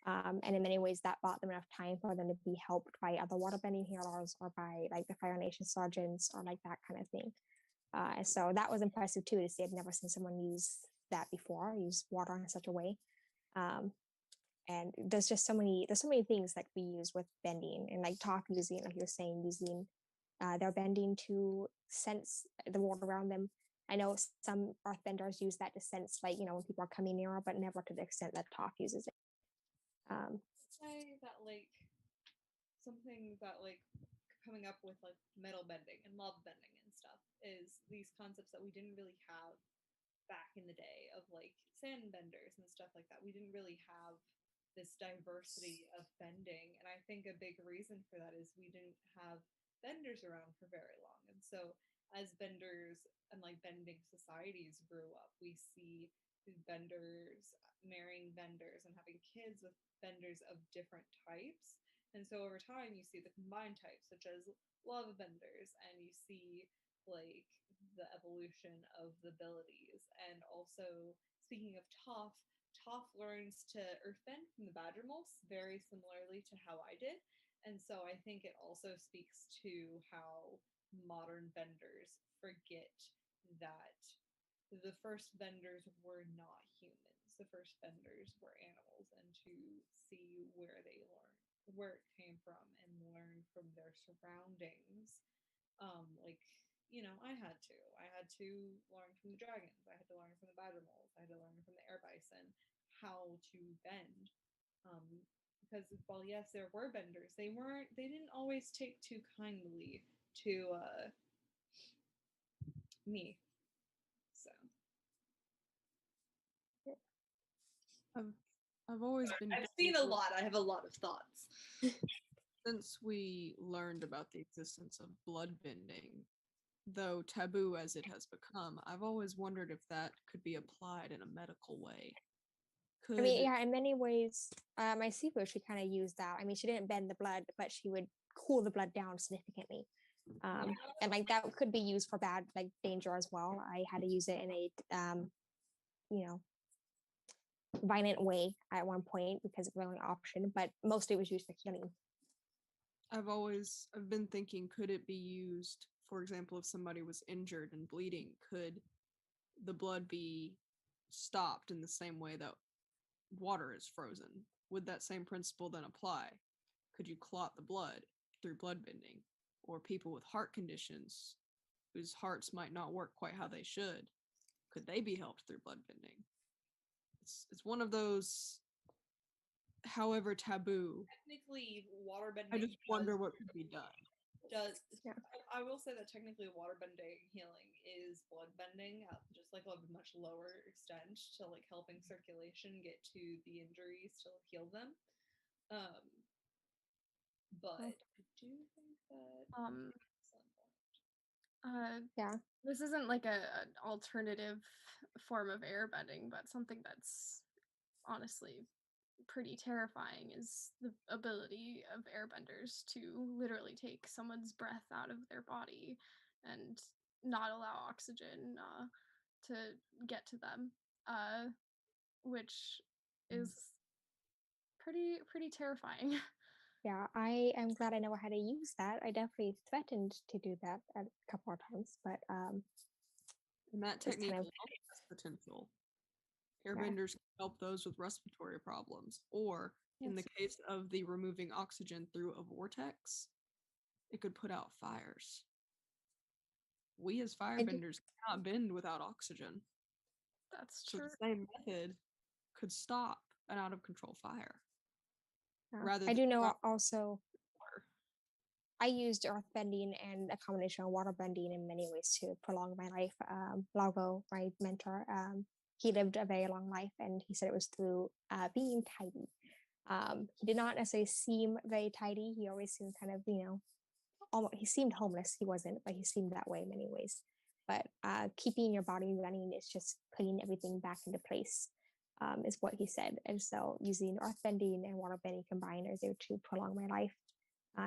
And in many ways that bought them enough time for them to be helped by other waterbending healers or by like the Fire Nation sergeants or like that kind of thing. And so that was impressive too, to see. I'd never seen someone use that before, use water in such a way. And there's so many things that we use with bending, and like Toph using, like you were saying, using their bending to sense the world around them. I know some earthbenders use that to sense, like, when people are coming nearer, but never to the extent that Toph uses it. Say that like something that like coming up with like metal bending and lava bending and stuff is these concepts that we didn't really have back in the day of like sand benders and stuff like that. We didn't really have this diversity of bending, and I think a big reason for that is we didn't have benders around for very long. And so as vendors and like vending societies grew up, we see vendors marrying vendors and having kids with vendors of different types. And so over time, you see the combined types, such as love vendors, and you see like the evolution of the abilities. And also, speaking of Toph, Toph learns to earthbend from the Badgermouse very similarly to how I did. And so I think it also speaks to how modern vendors forget that the first vendors were not humans. The first vendors were animals, and to see where they learned, where it came from, and learn from their surroundings. Like, you know, I had to. I had to learn from the dragons. I had to learn from the badger moles. I had to learn from the air bison how to bend. Because while yes, there were benders, they didn't always take too kindly to me. So I've always been I've seen a lot. I have a lot of thoughts. Since we learned about the existence of blood bending, though taboo as it has become, I've always wondered if that could be applied in a medical way. I mean, yeah, in many ways, my Sifu, she kind of used that. I mean, she didn't bend the blood, but she would cool the blood down significantly. And like that could be used for bad, like danger as well. I had to use it in a, you know, violent way at one point because it was the only option, but mostly it was used for healing. I've been thinking, could it be used, for example, if somebody was injured and bleeding, could the blood be stopped in the same way that water is frozen? Would that same principle then apply? Could you clot the blood through blood bending? Or people with heart conditions whose hearts might not work quite how they should, could they be helped through blood bending? It's one of those, however taboo. Technically, water bending. I just wonder what could be done. I will say that technically water bending healing is blood bending at just like a much lower extent to like helping circulation get to the injuries to heal them. But I do think that yeah, this isn't like an alternative form of airbending, but something that's honestly pretty terrifying is the ability of airbenders to literally take someone's breath out of their body and not allow oxygen to get to them, which is pretty terrifying. Yeah, I am glad I know how to use that. I definitely threatened to do that a couple of times, but and that technique has potential. Airbenders can help those with respiratory problems, or in the case of the removing oxygen through a vortex, it could put out fires. We as firebenders cannot bend without oxygen. That's true. So the same method could stop an out of control fire. I do know also I used earth bending and a combination of water bending in many ways to prolong my life. Largo, my mentor, he lived a very long life, and he said it was through being tidy. He did not necessarily seem very tidy. He always seemed kind of, almost, he seemed homeless. He wasn't, but he seemed that way in many ways. But keeping your body running is just putting everything back into place, is what he said. And so using earth bending and water bending combined are there to prolong my life,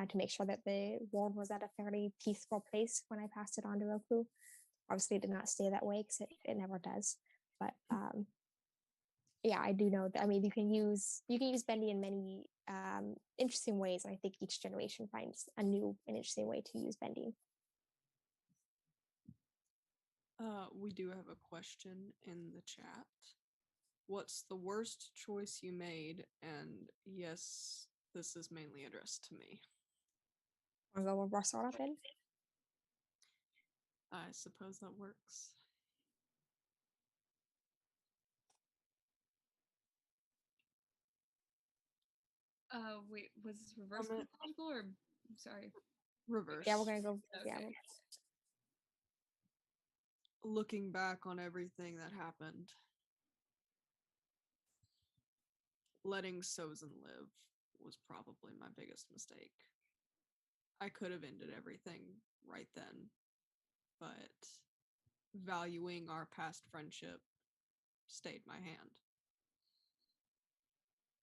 to make sure that the world was at a fairly peaceful place when I passed it on to Roku. Obviously, it did not stay that way because it never does. But yeah, I do know that. I mean, you can use bending in many interesting ways, and I think each generation finds a new and interesting way to use bending. We do have a question in the chat. What's the worst choice you made? And yes, this is mainly addressed to me. Want to go with Russ order then? I suppose that works. Wait, was this reverse chronological or sorry? Reverse. Yeah, we're gonna go. Okay. Yeah. Looking back on everything that happened, letting Sozin live was probably my biggest mistake. I could have ended everything right then. but valuing our past friendship stayed my hand.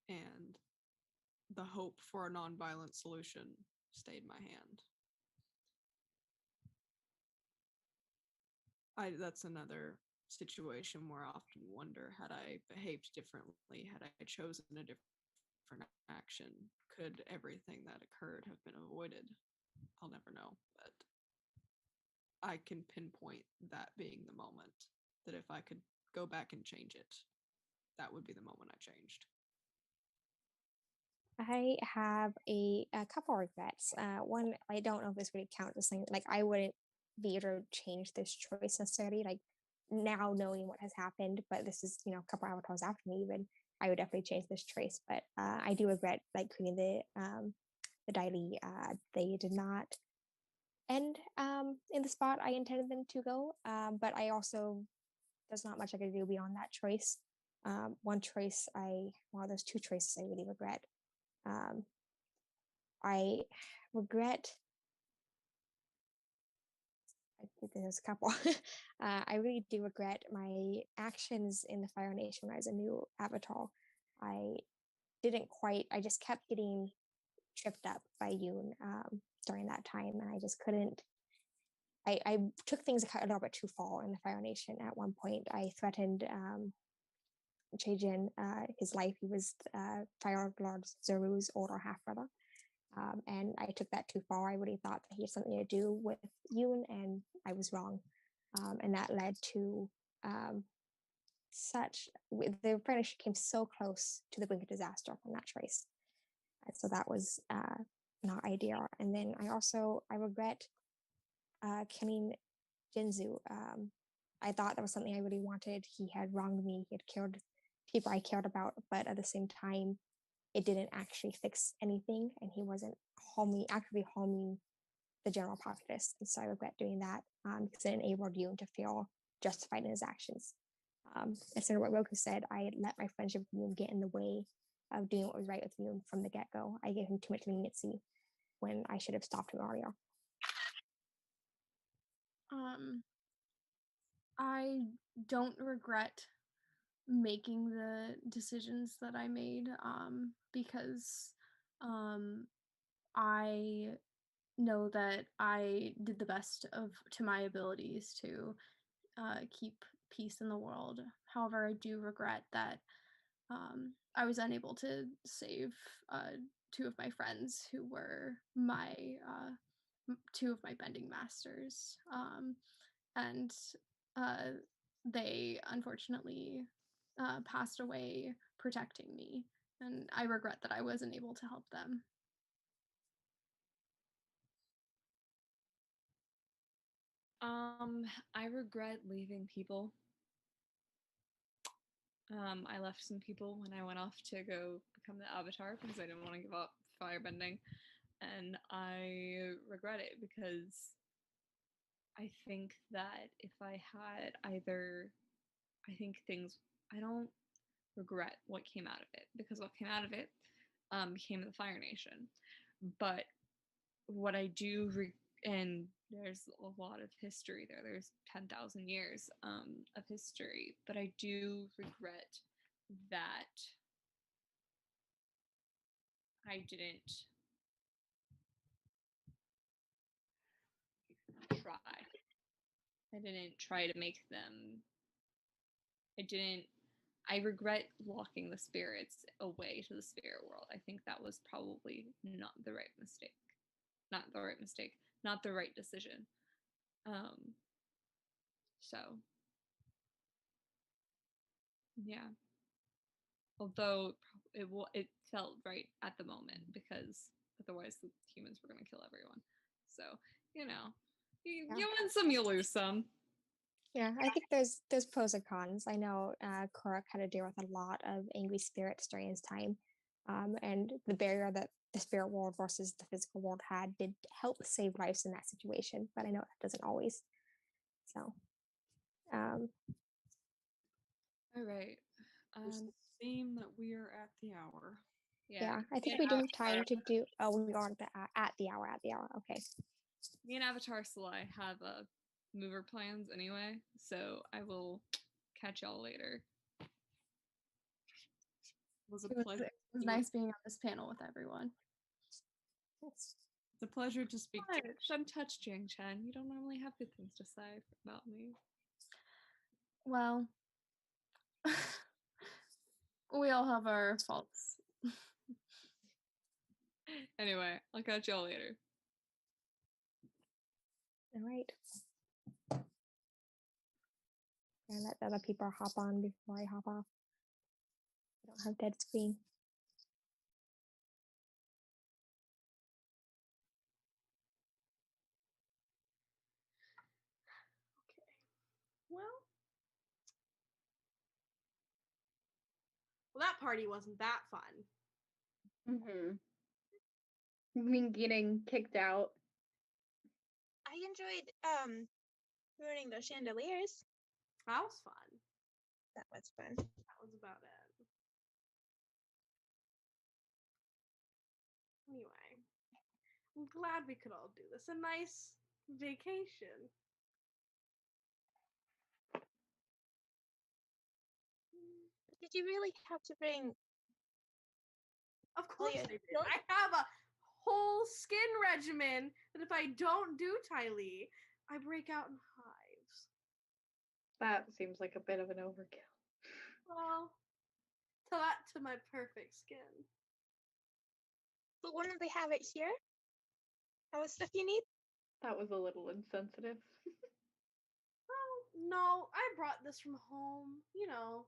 And the hope for a nonviolent solution stayed my hand. That's another situation where I often wonder, had I behaved differently, had I chosen a different action, could everything that occurred have been avoided? I'll never know, but I can pinpoint that being the moment, that if I could go back and change it, that would be the moment I changed. I have a couple regrets. One, I don't know if this would count as something like I wouldn't be able to change this choice necessarily, like now knowing what has happened, but this is, a couple avatars after me even, I would definitely change this choice. But I do regret like creating the daily. They did not end in the spot I intended them to go. But I also, there's not much I could do beyond that choice. One choice there's two choices I really regret. I regret, I think there's a couple. I really do regret my actions in the Fire Nation as a new avatar. I just kept getting tripped up by Yoon during that time, and I just couldn't. I took things a little bit too far in the Fire Nation. At one point, I threatened Chaejin his life. He was Fire Lord Zeru's older half brother. And I took that too far. I really thought that he had something to do with Yoon, and I was wrong. And that led to the British came so close to the brink of disaster from that choice. So that was not ideal. And then I regret killing Jinzu. I thought that was something I really wanted. He had wronged me. He had killed people I cared about, but at the same time, it didn't actually fix anything, and he wasn't actively harming the general populace. And so I regret doing that because it enabled Yoon to feel justified in his actions. Instead of what Roku said, I let my friendship with Yoon get in the way of doing what was right with Yoon from the get-go. I gave him too much leniency when I should have stopped him earlier. I don't regret making the decisions that I made because I know that I did the best to my abilities to keep peace in the world. However, I do regret that I was unable to save two of my friends who were two of my bending masters, and they unfortunately passed away protecting me, and I regret that I wasn't able to help them. I regret leaving people. I left some people when I went off to go become the Avatar because I didn't want to give up firebending, and I regret it because I think that if I had I don't regret what came out of it, because what came out of it became the Fire Nation. But what I do, and there's a lot of history there, there's 10,000 years of history, but I do regret that I didn't try. I didn't try to make them. I regret locking the spirits away to the spirit world. I think that was probably not the right mistake. Not the right decision. So, yeah. Although it felt right at the moment, because otherwise the humans were going to kill everyone. So, you win some, you lose some. Yeah, I think there's pros and cons. I know Korak had to deal with a lot of angry spirits during his time, and the barrier that the spirit world versus the physical world did help save lives in that situation. But I know that doesn't always. So, all right. It seems that we are at the hour. Yeah, I think we do have time to do. Oh, we are at the hour. Okay. Me and Avatar Salai have a mover plans anyway, so I will catch y'all later. It was a It was, pleasure. it was nice being on this panel with everyone. It's a pleasure to speak to you. I'm touched, Jiang Chen. You don't normally have good things to say about me. Well, we all have our faults. Anyway, I'll catch y'all later. All right. And let the other people hop on before I hop off. I don't have dead screen. Well, that party wasn't that fun. I mean, getting kicked out. I enjoyed ruining those chandeliers. That was fun. That was fun. That was about it. Anyway, I'm glad we could all do this. A nice vacation. Did you really have to bring? Of course yeah. I did. I have a whole skin regimen that if I don't do Ty Lee, I break out in hives. That seems like a bit of an overkill. Well, tell that to my perfect skin. But wouldn't they have it here? All the stuff you need? That was a little insensitive. Well, no, I brought this from home, you know.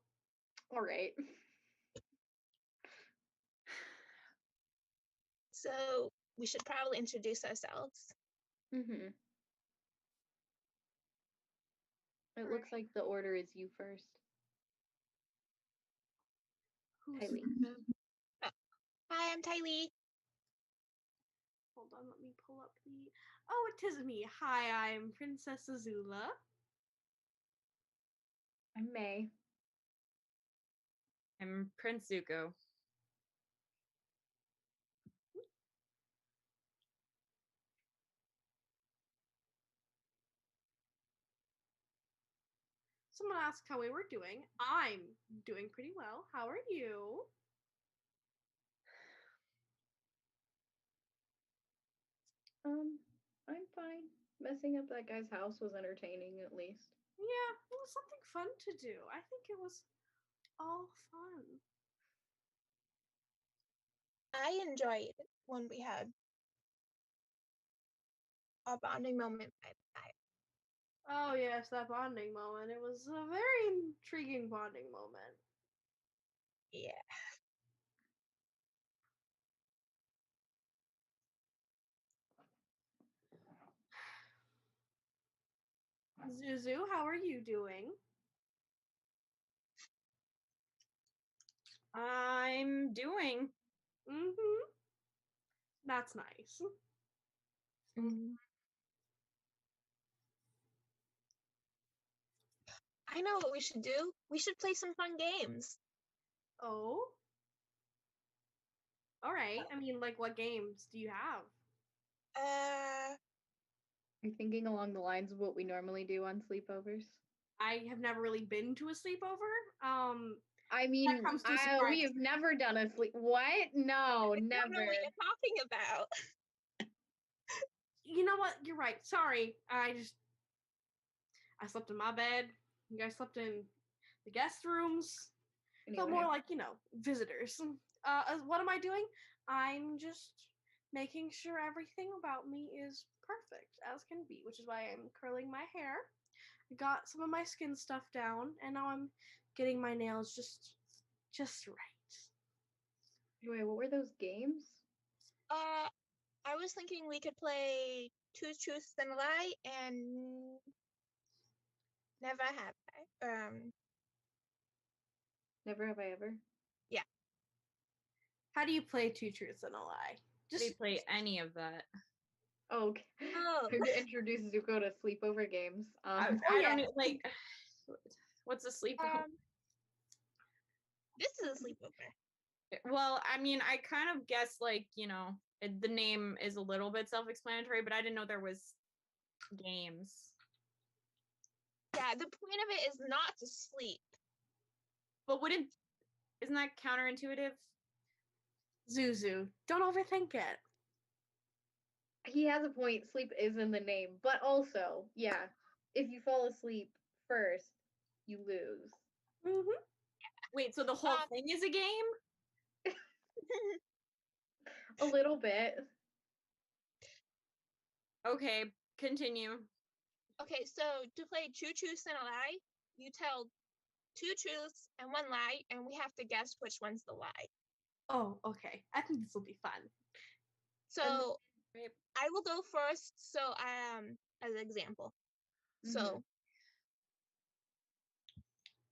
All right. So we should probably introduce ourselves. It looks like the order is you first. Kylie. Hi, I'm Tylee. Hold on, let me pull up the... Oh, it is me. Hi, I'm Princess Azula. I'm May. I'm Prince Zuko. Someone asked how we were doing. I'm doing pretty well. How are you? I'm fine. Messing up that guy's house was entertaining, at least. Yeah, it was something fun to do. I think it was all fun. I enjoyed when we had a bonding moment by the fire. Oh yes, that bonding moment. It was a very intriguing bonding moment. Yeah. Zuzu, how are you doing? I'm doing. That's nice. I know what we should do. We should play some fun games. Oh? Alright. I mean, like, what games do you have? I'm thinking along the lines of what we normally do on sleepovers. I have never really been to a sleepover. I mean, that comes to a we surprise. have never done a sleep. What? No, I never. don't know what you're talking about. You know what? You're right. Sorry. I slept in my bed. You guys slept in the guest rooms. Anyway. So more like, you know, visitors. What am I doing? I'm just making sure everything about me is perfect as can be, which is why I'm curling my hair. I got some of my skin stuff down, and now I'm getting my nails just right. Anyway, what were those games? I was thinking we could play Two Truths and a Lie and Never Have I. Never Have I Ever? Yeah. How do you play Two Truths and a Lie? Just we play any of that. Okay. Oh. Time to introduce Zuko to sleepover games. I don't like. What's a sleepover? This is a sleepover. Well, I mean, I kind of guess like, you know, the name is a little bit self-explanatory, but I didn't know there was games. Yeah, the point of it is not to sleep. But isn't that counterintuitive? Zuzu, don't overthink it. He has a point. Sleep is in the name, but also, yeah, if you fall asleep first, you lose. Mm-hmm. Wait, so the whole thing is a game? A little bit. Okay, continue. Okay, so to play True Truths and a Lie, you tell 2 truths and 1 lie, and we have to guess which one's the lie. Oh, okay. I think this will be fun. So I will go first. So as an example, so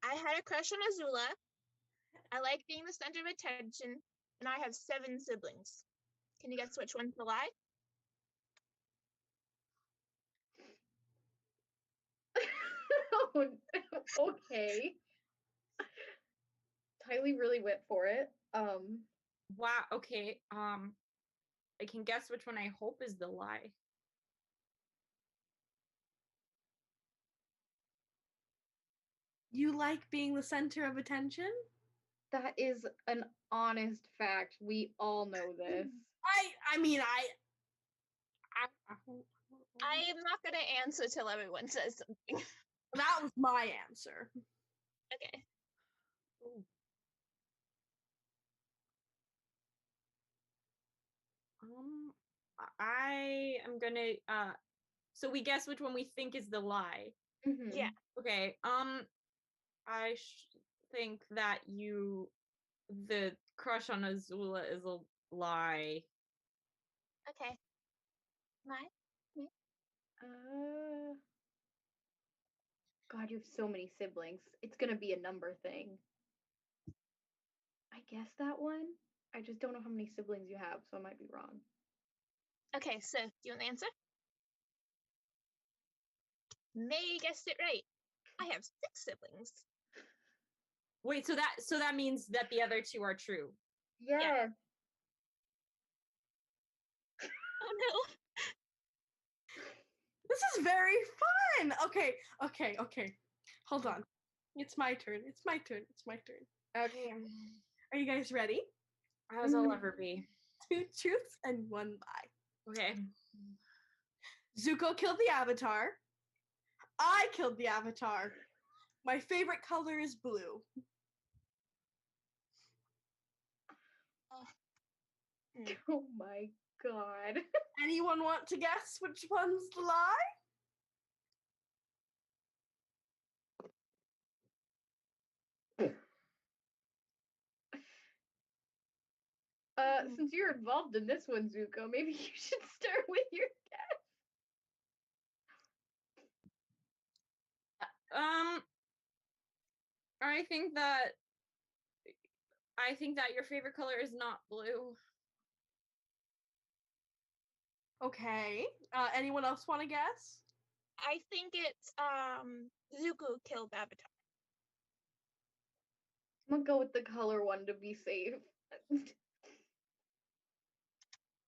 I had a crush on Azula. I like being the center of attention, and I have 7 siblings. Can you guess which one's the lie? Okay. Tylee really went for it. Wow, okay. I can guess which one I hope is the lie. You like being the center of attention? That is an honest fact. We all know this. I mean, I am not going to answer till everyone says something. That was my answer. Okay. Ooh. I am gonna so we guess which one we think is the lie. Yeah. Okay. I think that the crush on Azula is a lie. Okay. Lie? God, you have so many siblings. It's gonna be a number thing. I guess that one. I just don't know how many siblings you have, so I might be wrong. Okay, so do you want the answer? May guessed it right. I have 6 siblings. Wait, so that means that the other 2 are true. Yeah. Oh no. This is very fun. Okay. Hold on. It's my turn. It's my turn. Okay. Are you guys ready? As I'll ever be. 2 truths and 1 lie. Okay. Zuko killed the Avatar. I killed the Avatar. My favorite color is blue. Oh my god. Anyone want to guess which one's the lie? Since you're involved in this one, Zuko, maybe you should start with your guess. I think that your favorite color is not blue. Okay. Anyone else want to guess? I think it's Zuko killed Avatar. I'm gonna go with the color one to be safe.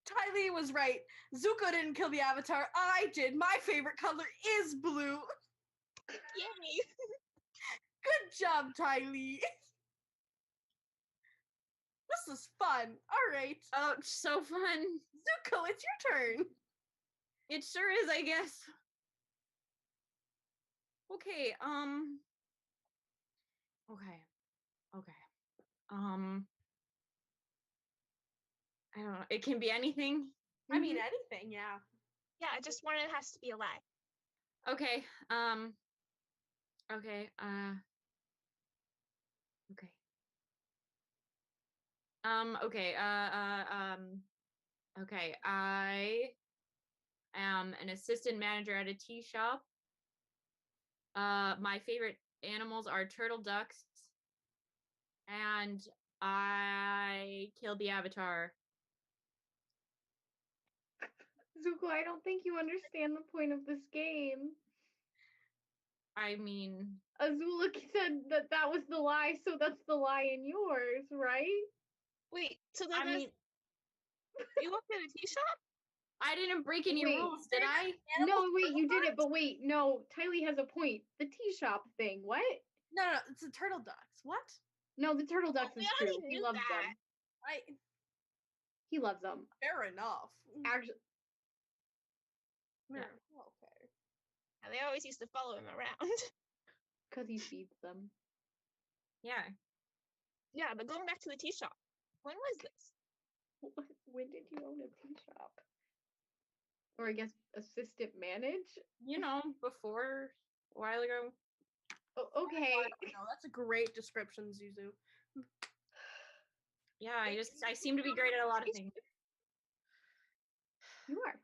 Tylee was right. Zuko didn't kill the Avatar. I did. My favorite color is blue. Yay! Good job, Tylee. This is fun. All right. Oh, so fun. Zuko, it's your turn. It sure is, I guess. Okay, Okay. I don't know. It can be anything. I mean, anything, yeah. Yeah, I just wanted it has to be a lie. Okay. Okay. Okay. Okay. Okay. I am an assistant manager at a tea shop. My favorite animals are turtle ducks. And I killed the Avatar. Zuko, I don't think you understand the point of this game. I mean, Azula said that was the lie, so that's the lie in yours, right? Wait, so then you worked at a tea shop? I didn't break any Wait. rules, did I? No, wait, you did it, but wait, no, Tylee has a point. The tea shop thing, what? No, it's the turtle ducks. What? No, the turtle ducks we is already true. He knew loves that. them. I He loves them. fair enough. Actually, Yeah. Okay. And they always used to follow him around. because he feeds them. Yeah. Yeah, but going back to the tea shop, when was this? When did you own a tea shop? Or I guess assistant manage? You know, before a while ago. Oh, okay. No, that's a great description, Zuzu. Yeah, I seem to be great at a lot of things. You are.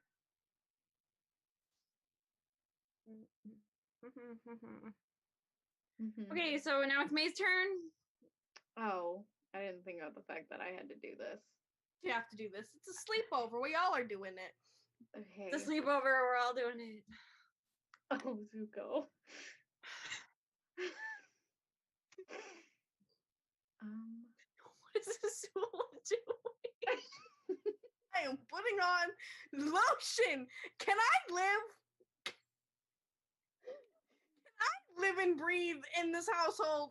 Okay, so now it's May's turn. Oh, I didn't think about the fact that I had to do this. You have to do this. It's a sleepover. We all are doing it. Okay. It's a sleepover, we're all doing it. Oh, Zuko. What is this fool doing? I am putting on lotion. Can I live and breathe in this household?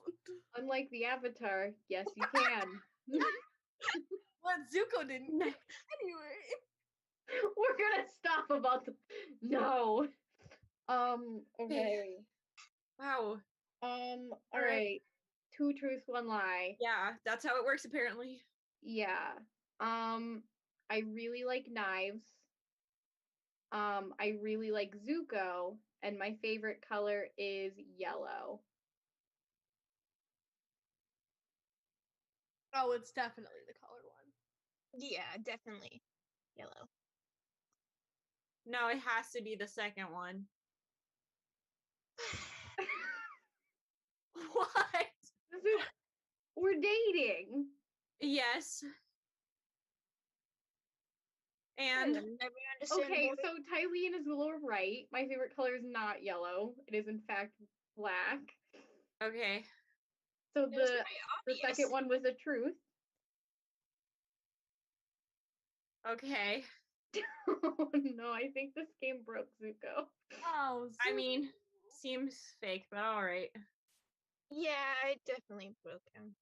Unlike the Avatar, yes, you can. What Zuko didn't. Anyway. We're gonna stop about the. No. Okay. Wow. All right. 2 truths, 1 lie. Yeah, that's how it works apparently. Yeah. I really like knives. I really like Zuko, and my favorite color is yellow. Oh, it's definitely the colored one. Yeah, definitely yellow. No, it has to be the second one. What? We're dating. Yes. And never understand. Okay, so Tylee and Azula are right. My favorite color is not yellow. It is in fact black. okay. So It was the very second obvious. one was a truth. Okay. Oh no, I think this game broke Zuko. Oh, I mean, seems fake, but all right. Yeah, I definitely broke him.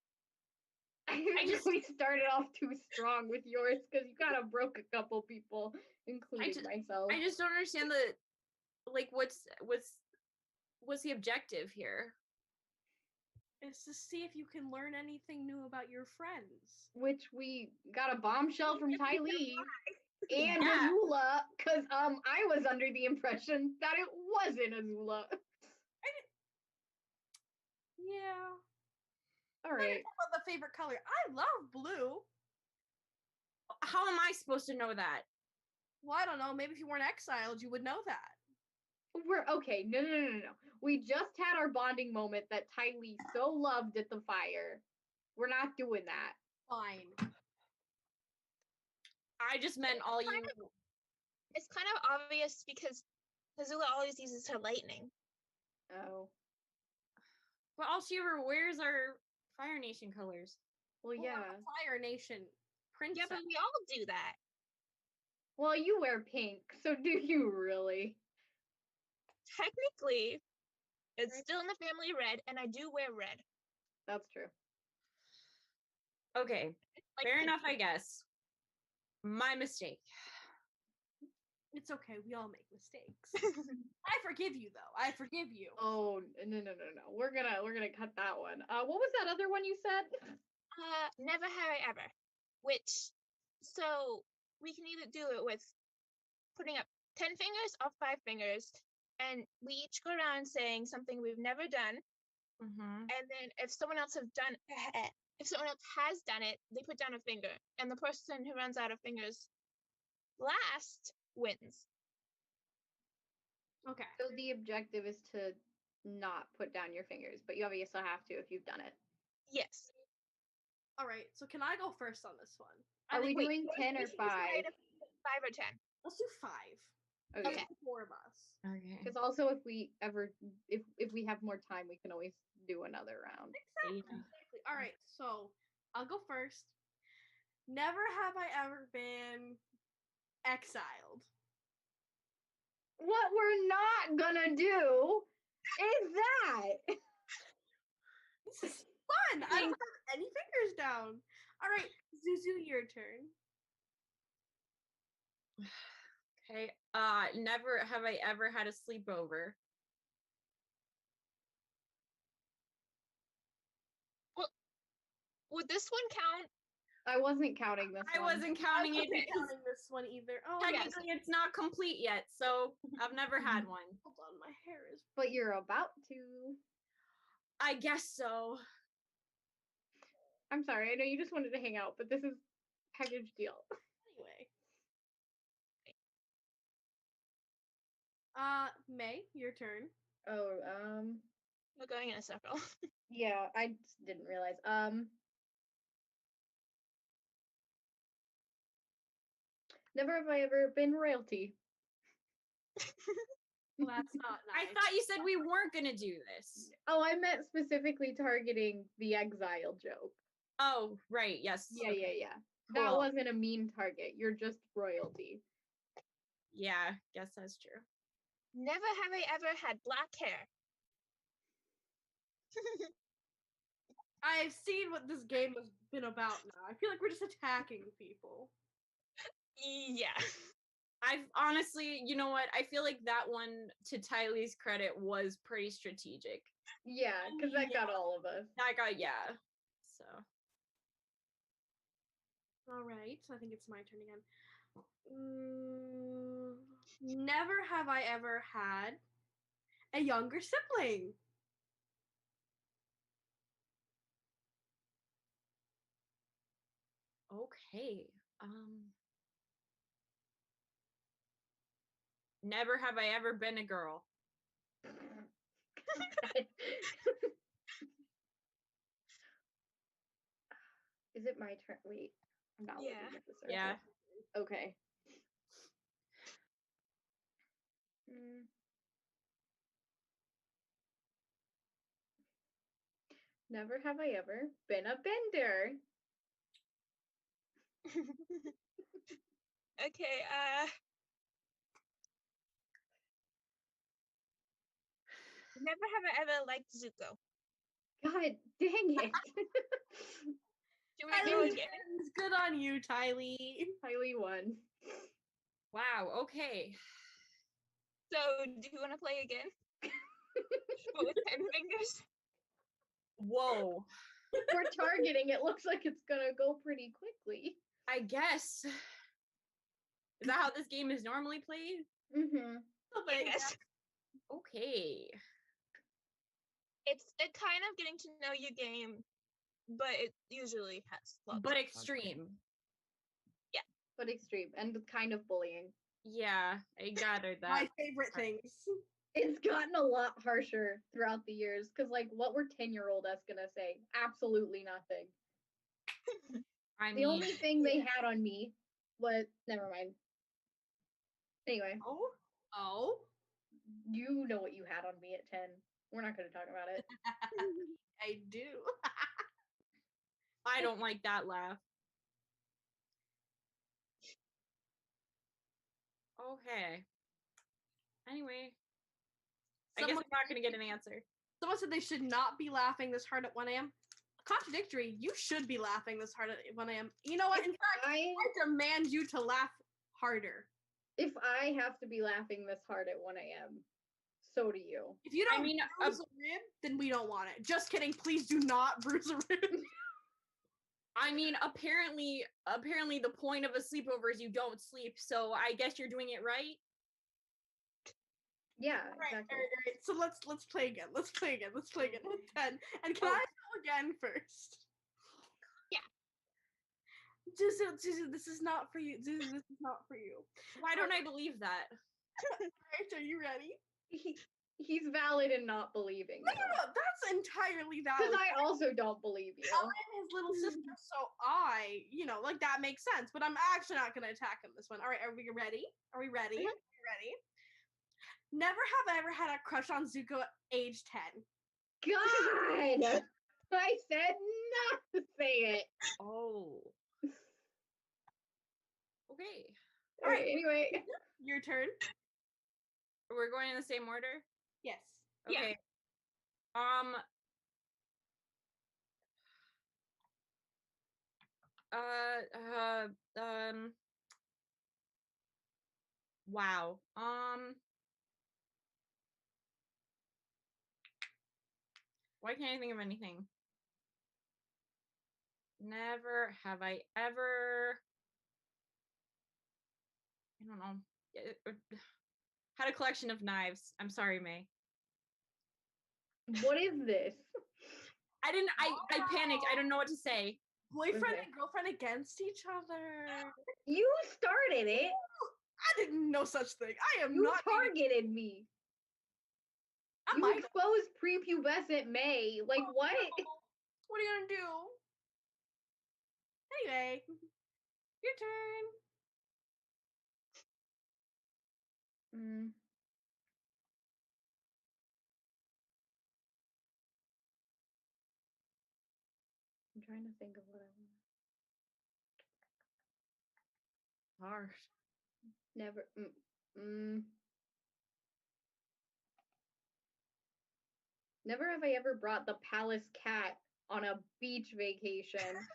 I think we started off too strong with yours because you kind of broke a couple people, including myself. I just don't understand the like what's the objective here? It's to see if you can learn anything new about your friends. Which we got a bombshell from Tylee and Yeah. Azula, because I was under the impression that it wasn't Azula. Yeah. All right. About the favorite color. I love blue. How am I supposed to know that? Well, I don't know. Maybe if you weren't exiled, you would know that. We're okay. No. We just had our bonding moment that Tylee so loved at the fire. We're not doing that. Fine. I just meant all you. It's kind of obvious because Azula always uses her lightning. Oh. But all she ever wears are Fire Nation colors. Well, Well, yeah. I'm a Fire Nation princess. Yeah, but we all do that. Well, you wear pink, so do you really? Technically, it's still in the family red, and I do wear red. That's true. Okay. Like Fair pink. enough, I guess. My mistake. It's okay. We all make mistakes. I forgive you, though. I forgive you. Oh no. We're gonna cut that one. What was that other one you said? Never have I ever. Which, so we can either do it with putting up 10 fingers or 5 fingers, and we each go around saying something we've never done, and then if someone else has done it, they put down a finger, and the person who runs out of fingers last wins. Okay. So the objective is to not put down your fingers, but you obviously have to if you've done it. Yes. All right. So can I go first on this one? Are we doing Wait, 10 or we should 5? decide if 5 or 10. Let's do 5. Okay. That's 4 of us. Okay. Because also if we have more time, we can always do another round. Exactly. All right. So I'll go first. Never have I ever been exiled. What we're not gonna do is that. This is fun. I don't have any fingers down. All right, Zuzu, your turn. Okay. Never have I ever had a sleepover. Would this one count? I wasn't counting this I one. wasn't counting it because Counting this one either. Oh, technically it's not complete yet, so I've never had one. hold on, my hair is. But you're about to. I guess so. I'm sorry, I know you just wanted to hang out, but this is package deal. Anyway. May, your turn. Oh, We're going in a circle. yeah, I just didn't realize. Never have I ever been royalty. Well, that's not I nice. thought you said we weren't gonna do this. Oh, I meant specifically targeting the exile joke. Oh, right, yes. Yeah. Cool. That wasn't a mean target. You're just royalty. Yeah, guess that's true. Never have I ever had black hair. I've seen what this game has been about now. I feel like we're just attacking people. Yeah. I've honestly, you know what? I feel like that one, to Tylee's credit, was pretty strategic. Yeah, because that got all of us. That got, yeah. So. All right, so I think it's my turn again. Never have I ever had a younger sibling. Okay. Never have I ever been a girl. Is it my turn? Wait, I'm not looking at the circle. Yeah. Okay. Never have I ever been a bender. Okay, never have I ever liked Zuko. God dang it. Should we go again? It's good on you, Tylee. Tylee won. Wow, okay. So, do you want to play again? But with 10 fingers? Whoa. We're targeting. It looks like it's gonna go pretty quickly. I guess. Is that how this game is normally played? Mm-hmm. Yes. Okay. It's a kind of getting to know you game, but it usually has lots But of fun. extreme. But extreme and kind of bullying. Yeah, I gathered that. My favorite things. It's gotten a lot harsher throughout the years because, like, what were 10-year-old us gonna say? Absolutely nothing. I The only thing they had on me was never mind. Anyway. Oh? You know what you had on me at 10. We're not gonna talk about it. I do. I don't like that laugh. Okay. Anyway. I guess I'm not going to get an answer. Someone said they should not be laughing this hard at 1 a.m. Contradictory, you should be laughing this hard at 1 a.m. You know what? In fact, I demand you to laugh harder. If I have to be laughing this hard at 1 a.m., so do you. If you don't bruise a rib, then we don't want it. Just kidding. Please do not bruise a rib. I mean, apparently the point of a sleepover is you don't sleep, so I guess you're doing it right. Yeah, exactly. All right. So let's play again. Let's play again with 10. And can I go again first? Yeah. Zuzu, this is not for you. Zuzu, this is not for you. Why don't I believe that? Alright, are you ready? He's valid in not believing. No, that's entirely valid. Because I also don't believe you. I'm his little sister, so like that makes sense. But I'm actually not going to attack him this one. All right, are we ready? Are we ready? Mm-hmm. Are we ready? Never have I ever had a crush on Zuko at age 10. God! I said not to say it. Oh. Okay. All right. Anyway, Your turn. We're going in the same order. Yes. Okay. Wow. Why can't I think of anything? Never have I ever. I don't know. Had a collection of knives. I'm sorry, May. what is this? I didn't. I panicked. I don't know what to say. Boyfriend Okay. and girlfriend against each other. You started it. I didn't know such thing. I am You not dating- targeted me. I You might- exposed prepubescent May. Like what? What are you gonna do? Anyway, your turn. I'm trying to think of what I want. Hard. Never. Never have I ever brought the palace cat on a beach vacation.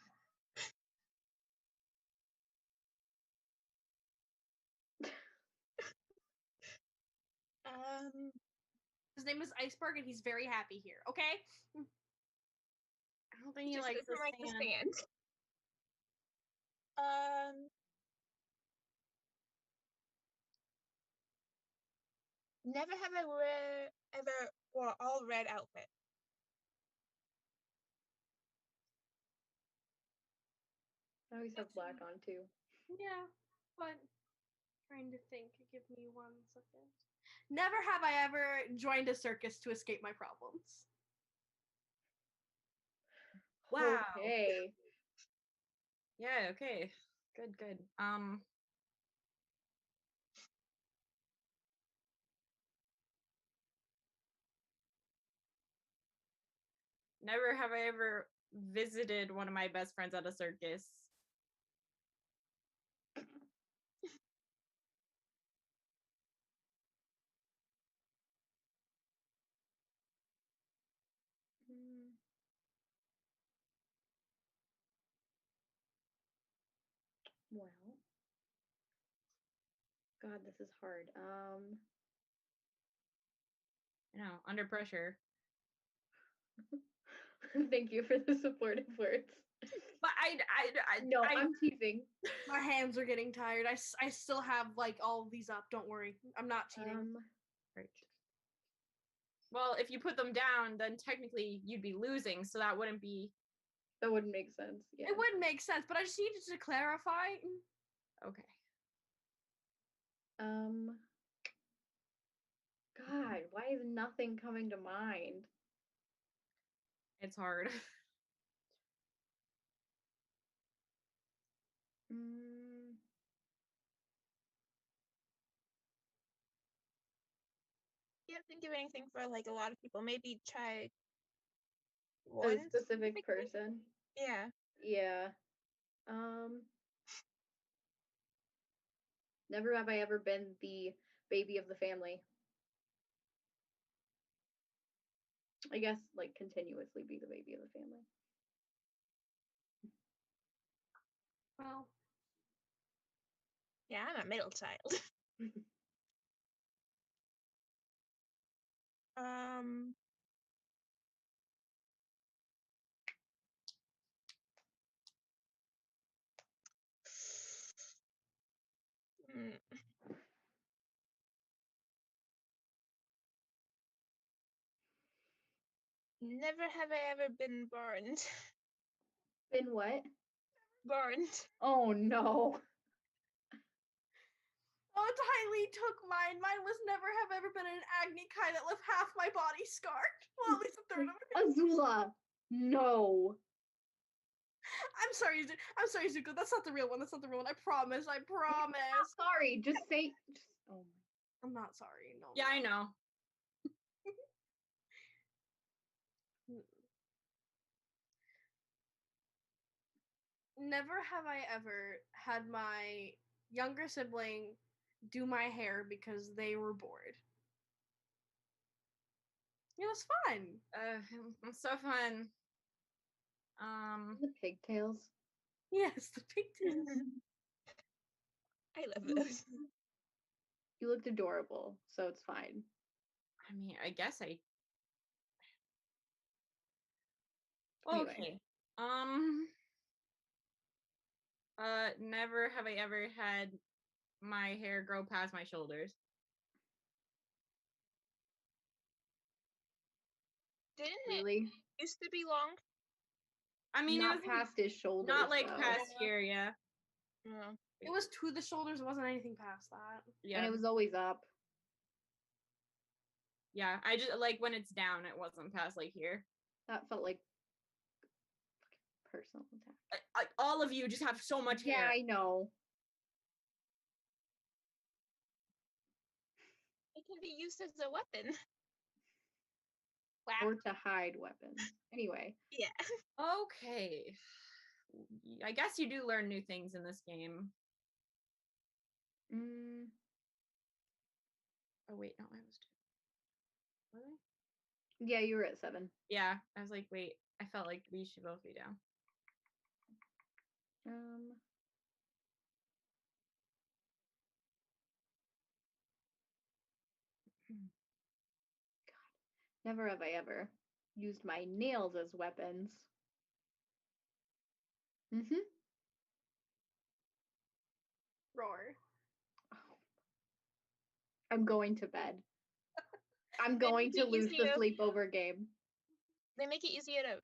His name is Iceberg, and he's very happy here. Okay. I don't think he Just likes the like the sand. sand. Never have I ever wore all red outfit. I always have black on too. Yeah, but trying to think. Give me 1 second. Never have I ever joined a circus to escape my problems. Wow. Okay. Yeah. Okay. Good. Good. Never have I ever visited one of my best friends at a circus. Well. God, this is hard. You know, under pressure. Thank you for the supportive words. But No, I'm teasing. My hands are getting tired. I still have like all of these up. Don't worry. I'm not cheating. Right. Well, if you put them down, then technically you'd be losing, so that wouldn't be. That wouldn't make sense. Yeah. It would make sense, but I just needed to clarify. Okay. God, why is nothing coming to mind? It's hard. Can't think of anything for like a lot of people. Maybe try A one specific person. Yeah. Yeah. Never have I ever been the baby of the family. I guess like continuously be the baby of the family. Well, yeah, I'm a middle child. Never have I ever been burned. Been what? Burned. Oh no. Oh, Tylee took mine. Mine was never have ever been an Agni Kai that left half my body scarred. Well, at least a third of it. Azula. No. I'm sorry, Zuko. That's not the real one. That's not the real one. I promise. I promise. Sorry, just say. Oh my. I'm not sorry. No. Yeah, I know. Never have I ever had my younger sibling do my hair because they were bored. It was fun. It's so fun. The pigtails. Yes, the pigtails. I love those. You looked adorable, so it's fine. I mean, I guess I. Anyway. Okay. Never have I ever had my hair grow past my shoulders. Didn't Really? it used to be long? I mean, Not it was past his shoulders. not like though. past here, yeah. No. It was to the shoulders. It wasn't anything past that. Yeah. And it was always up. Yeah, I just like when it's down, it wasn't past like here. That felt like personal attack. All of you just have so much Yeah, hair. I know. It can be used as a weapon. Or to hide weapons. Anyway. Yeah. Okay. I guess you do learn new things in this game. Oh wait, no, I was 2. Was I? Yeah, you were at 7. Yeah, I was like, wait, I felt like we should both be down. God, never have I ever used my nails as weapons. Roar. I'm going to bed. I'm going to lose the sleepover game. They make it easier to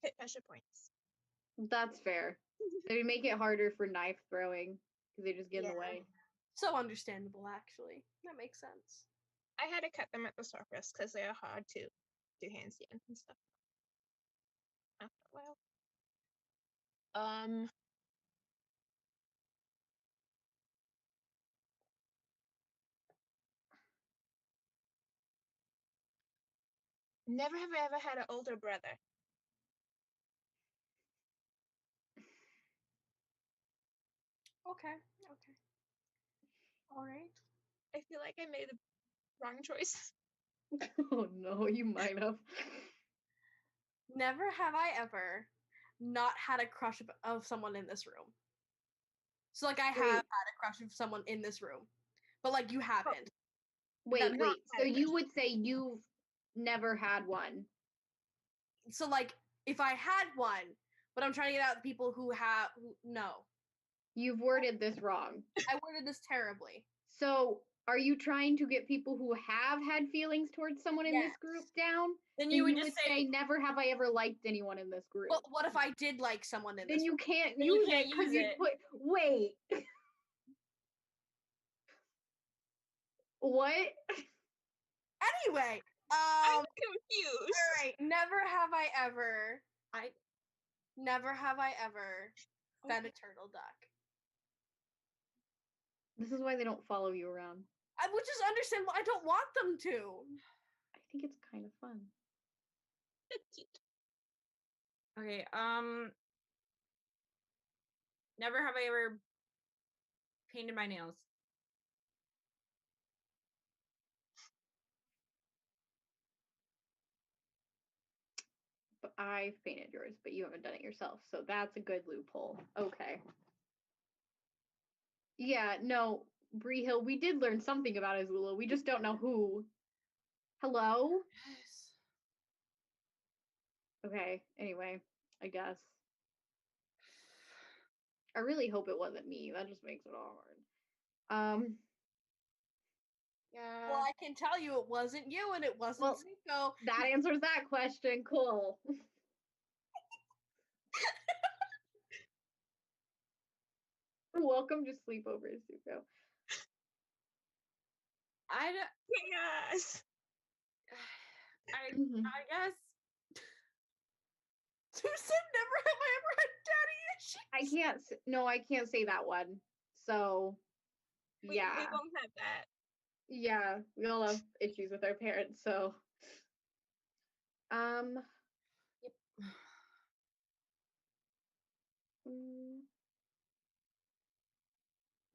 hit pressure points. That's fair. They make it harder for knife throwing because they just get in the way. So understandable, actually. That makes sense. I had to cut them at the surface because they are hard to do handstand and stuff. After a while. Never have I ever had an older brother. Okay. All right. I feel like I made the wrong choice. Oh no, you might have. Never have I ever not had a crush of someone in this room. So like I have had a crush of someone in this room, but like you haven't. Wait. So you would say you've never had one? So like if I had one, but I'm trying to get out the people who have no. You've worded this wrong. I worded this terribly. So are you trying to get people who have had feelings towards someone in this group down? Then you would just say never have I ever liked anyone in this group. Well, what if I did like someone in this Then you group? can't Then use you can't it because use you it. put wait. What? Anyway, I'm confused. all right. Never have I ever fed a turtle duck. This is why they don't follow you around. I would just understand why I don't want them to. I think it's kind of fun. That's cute. Okay, never have I ever painted my nails. But I've painted yours, but you haven't done it yourself, so that's a good loophole. Okay. Yeah, no, Bree Hill, we did learn something about Azula. We just don't know who. Hello? Yes. Okay, anyway, I guess. I really hope it wasn't me. That just makes it all hard. Yeah. Well, I can tell you it wasn't you and it wasn't Zuko. That answers that question. Cool. Welcome to Sleepover, Zuko. Yes. I guess. Who said never have I ever had daddy issues? I can't say that one. So, yeah. We don't have that. Yeah, we all have issues with our parents, so. Yep.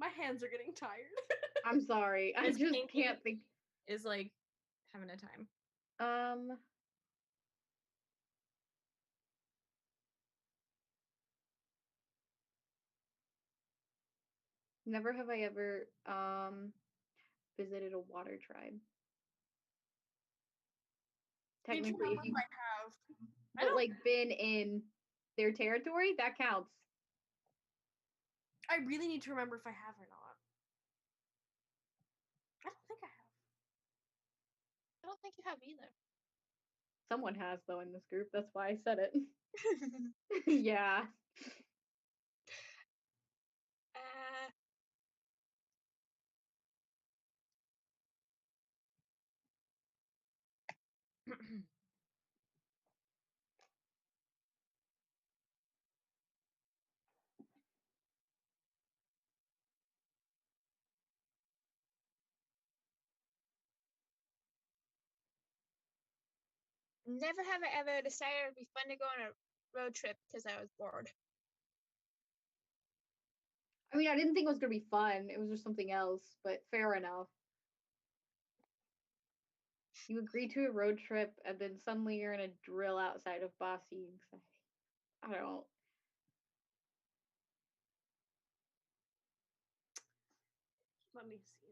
My hands are getting tired. I'm sorry. I Miss just Pinky can't think. is like having a time. Never have I ever visited a water tribe. Technically, if you I have. I but don't. like been in their territory, that counts. I really need to remember if I have or not. I don't think I have. I don't think you have either. Someone has though in this group. That's why I said it. Yeah. Never have I ever decided it'd be fun to go on a road trip because I was bored. I mean, I didn't think it was gonna be fun. It was just something else, but fair enough. You agree to a road trip, and then suddenly you're in a drill outside of Bossy. I don't. Let me see.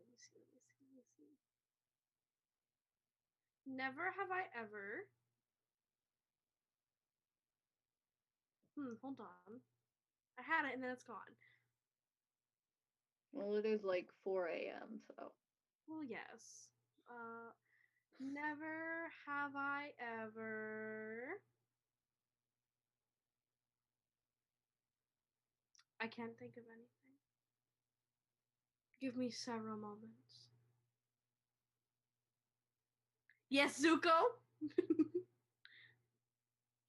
Never have I ever. Hold on. I had it and then it's gone. Well, it is like 4 a.m. So. Well, yes. Never have I ever. I can't think of anything. Give me several moments. Yes, Zuko.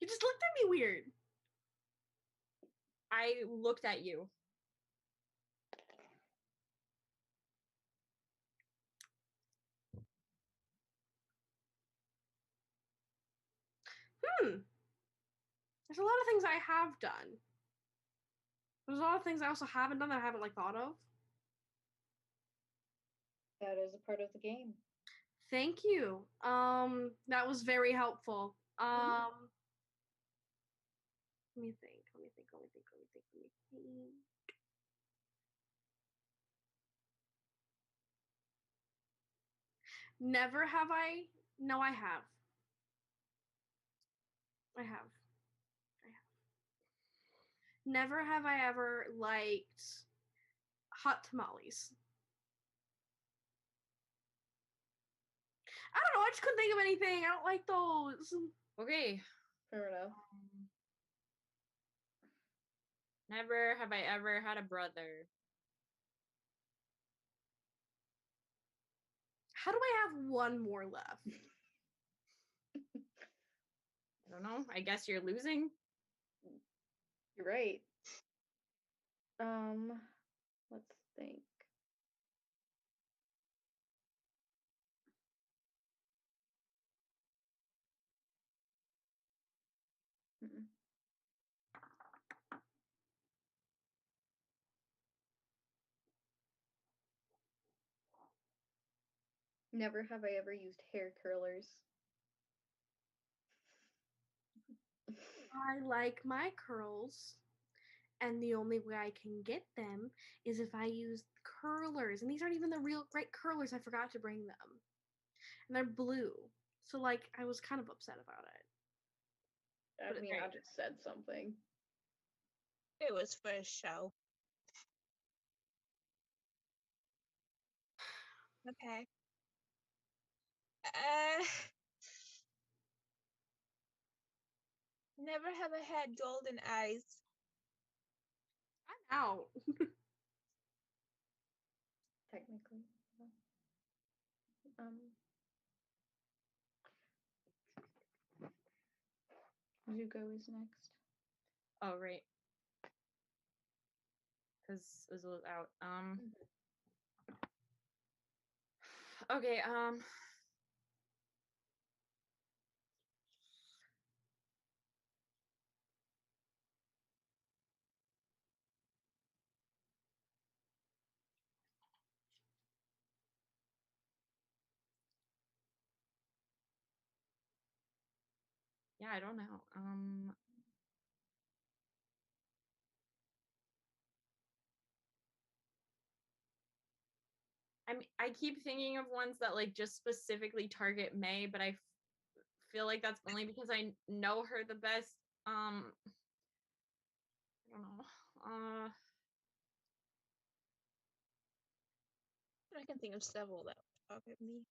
You just looked at me weird. I looked at you. There's a lot of things I have done. There's a lot of things I also haven't done that I haven't like thought of. That is a part of the game. Thank you. That was very helpful. Let me think. Never have I. No, I have. I have. Never have I ever liked hot tamales. I don't know. I just couldn't think of anything. I don't like those. Okay. Fair enough. Never have I ever had a brother. How do I have one more left? I don't know. I guess you're losing. You're right. Let's think. Never have I ever used hair curlers. I like my curls, and the only way I can get them is if I use curlers. And these aren't even the real right curlers. I forgot to bring them. And they're blue. So, like, I was kind of upset about it. I mean, I just said something. It was for a show. Okay. Never have I had golden eyes. I'm out. Technically. Zuko is next. Oh, right. Because Izzo is out. Okay, Yeah, I don't know. I keep thinking of ones that like just specifically target May, but I feel like that's only because I know her the best. I don't know. I can think of several that target me.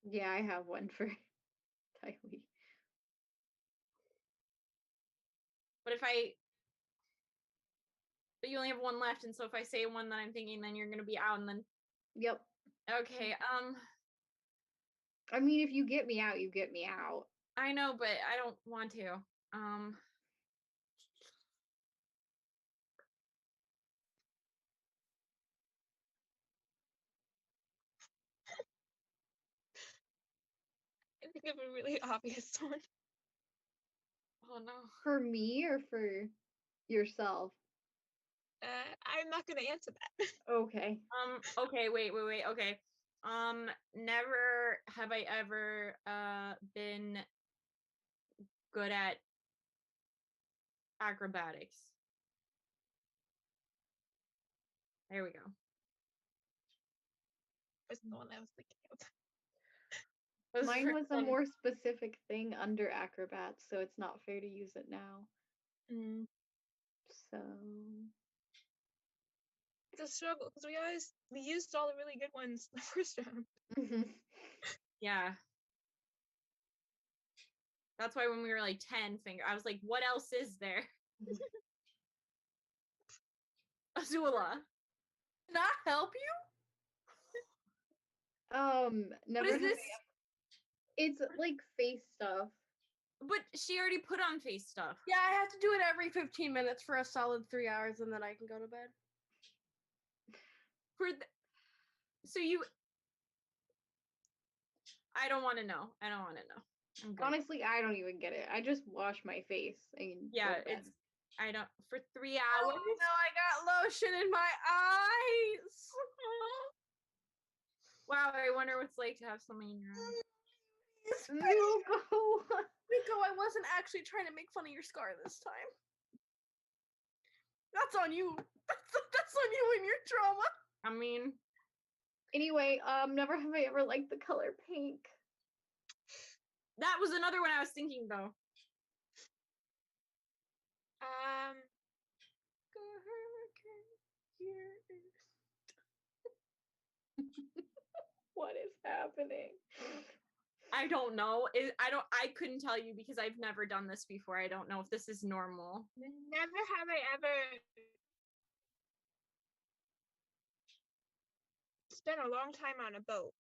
Yeah, I have one for Tylee. But you only have one left, and so if I say one that I'm thinking, then you're gonna be out, and then Yep. okay. I mean, if you get me out, you get me out. I know, but I don't want to. I think of a really obvious one. Oh no. For me or for yourself? I'm not gonna answer that. Okay. Okay, wait. Okay. Never have I ever been good at acrobatics. There we go. Wasn't the one I was thinking of. Mine was a more specific thing under acrobats, so it's not fair to use it now. So It's a struggle because we used all the really good ones the first round. Yeah. That's why when we were like 10 finger, I was like, what else is there? Azula. Can I help you? Never. What is this? It's like face stuff. But she already put on face stuff. Yeah, I have to do it every 15 minutes for a solid 3 hours, and then I can go to bed. So you. I don't want to know. I'm good. Honestly, I don't even get it. I just wash my face. Yeah, it's. I don't for 3 hours. Oh no, I got lotion in my eyes. Wow, I wonder what it's like to have something in your eyes. Rico, I wasn't actually trying to make fun of your scar this time. That's on you. That's on you and your trauma. I mean. Anyway, never have I ever liked the color pink. That was another one I was thinking though. What is happening? I don't know. I couldn't tell you because I've never done this before. I don't know if this is normal. Never have I ever spent a long time on a boat.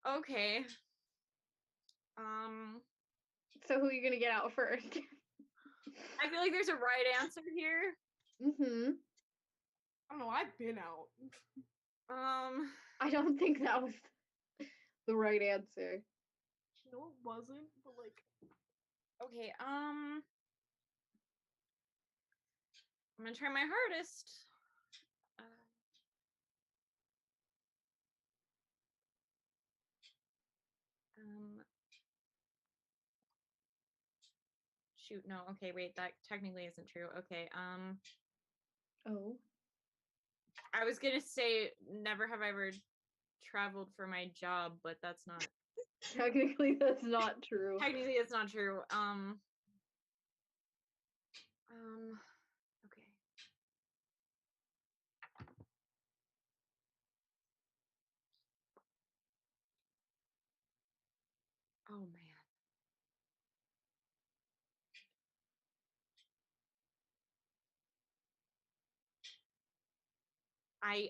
Okay. So who are you gonna get out first? I feel like there's a right answer here. I don't know, I've been out. I don't think that was the right answer. No, it wasn't, but like okay, I'm gonna try my hardest. Shoot, no, okay, wait, that technically isn't true. Okay, Oh. I was gonna say never have I ever traveled for my job, but that's not Technically that's not true. Technically it's not true. Okay. Oh man. I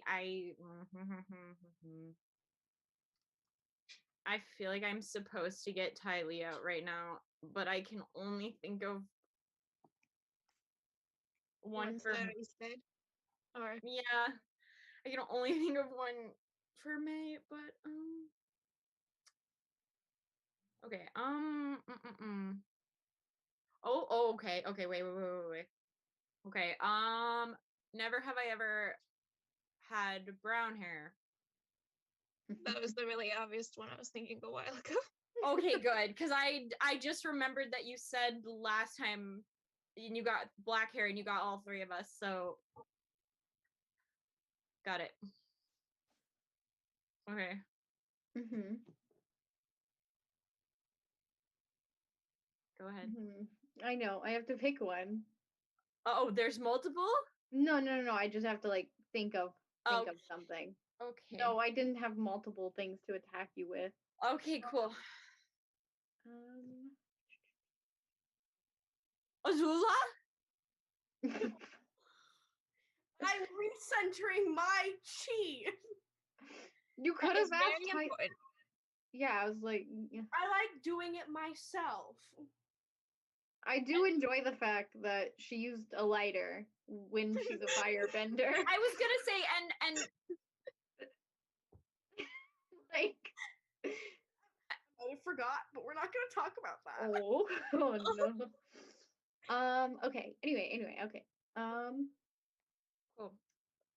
feel like I'm supposed to get Tylee out right now, but I can only think of one for said. Or yeah, I can only think of one for May, but okay, oh, okay, wait. Okay, never have I ever had brown hair. that was the really obvious one I was thinking a while ago. Okay, good. Because I just remembered that you said last time and you got black hair and you got all three of us, so got it. Okay. Mm-hmm. Go ahead. Mm-hmm. I know. I have to pick one. Oh, there's multiple? No. I just have to like think of something. Okay. No, I didn't have multiple things to attack you with. Okay, cool. Um. Azula? I'm recentering my chi. You could That have is very asked. important. Yeah, I was like, yeah. I like doing it myself. I do enjoy the fact that she used a lighter when she's a firebender. I was gonna say, and Like, I forgot, but we're not gonna talk about that. oh no. Okay. Anyway. Okay. cool.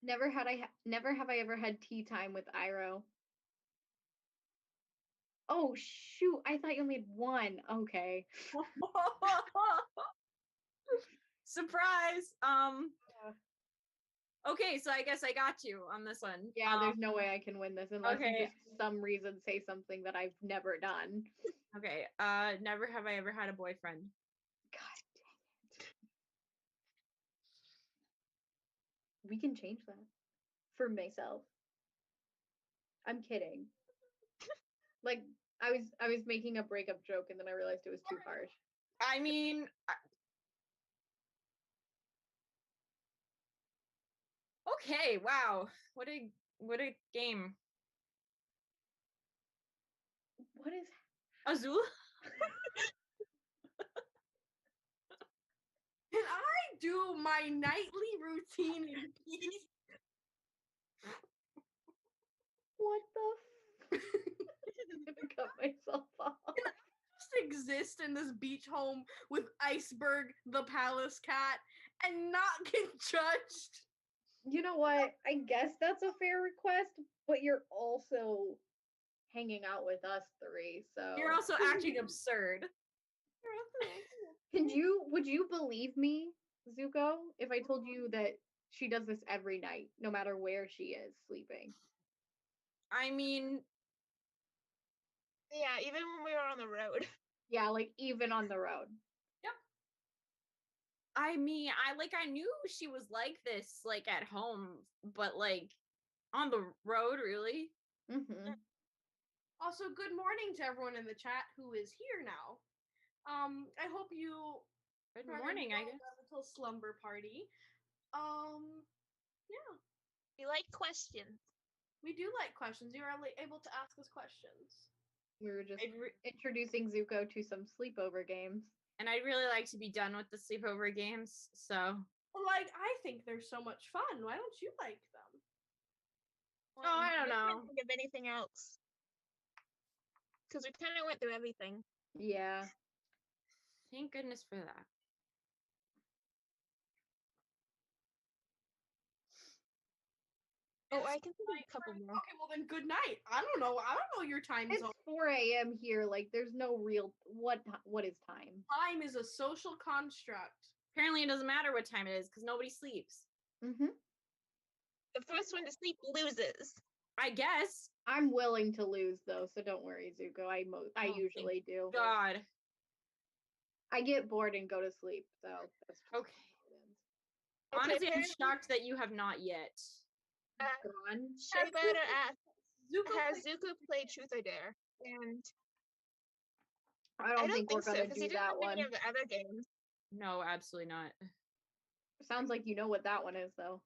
Never have I ever had tea time with Iroh. Oh shoot! I thought you only had one. Okay. Surprise. Okay, so I guess I got you on this one. Yeah, there's no way I can win this unless you okay. just for some reason say something that I've never done. Okay. Never have I ever had a boyfriend. God dang it. We can change that for myself. I'm kidding. Like I was making a breakup joke and then I realized it was too harsh. I mean, okay, wow. What a game. What is Azul? Can I do my nightly routine in peace? what the I'm gonna cut myself off. Just exist in this beach home with Iceberg, the palace cat, and not get judged. You know what? I guess that's a fair request, but you're also hanging out with us three, so You're also acting absurd. would you believe me, Zuko, if I told you that she does this every night, no matter where she is sleeping? I mean, Yeah, even when we were on the road. Yeah, like even on the road. Yep. I mean, I knew she was like this, like at home, but like on the road, really. Mm-hmm. Also, good morning to everyone in the chat who is here now. I hope you Good are morning, I enjoying guess. that little slumber party. Yeah, We like questions. we do like questions. You are able to ask us questions. We were just introducing Zuko to some sleepover games. And I'd really like to be done with the sleepover games, so. Like, I think they're so much fun. Why don't you like them? Oh, I don't know. Can't think of anything else. Because we kind of went through everything. Yeah. Thank goodness for that. Oh, I can think of a couple more. Okay, well then, good night. I don't know your time It's zone. 4 a.m. here. Like, there's no real what is time? Time is a social construct. Apparently, it doesn't matter what time it is because nobody sleeps. Mm-hmm. The first one to sleep loses. I guess. I'm willing to lose though, so don't worry, Zuko. I Oh, usually do. God. I get bored and go to sleep, so that's just Okay. how it Honestly, I'm apparently- shocked that you have not yet. Gone. Shea Butter asked, Zuko has Zuko played Truth or Dare? And I don't think we're so, gonna because do he didn't that have any one. of the other games. No, absolutely not. Sounds like you know what that one is, though.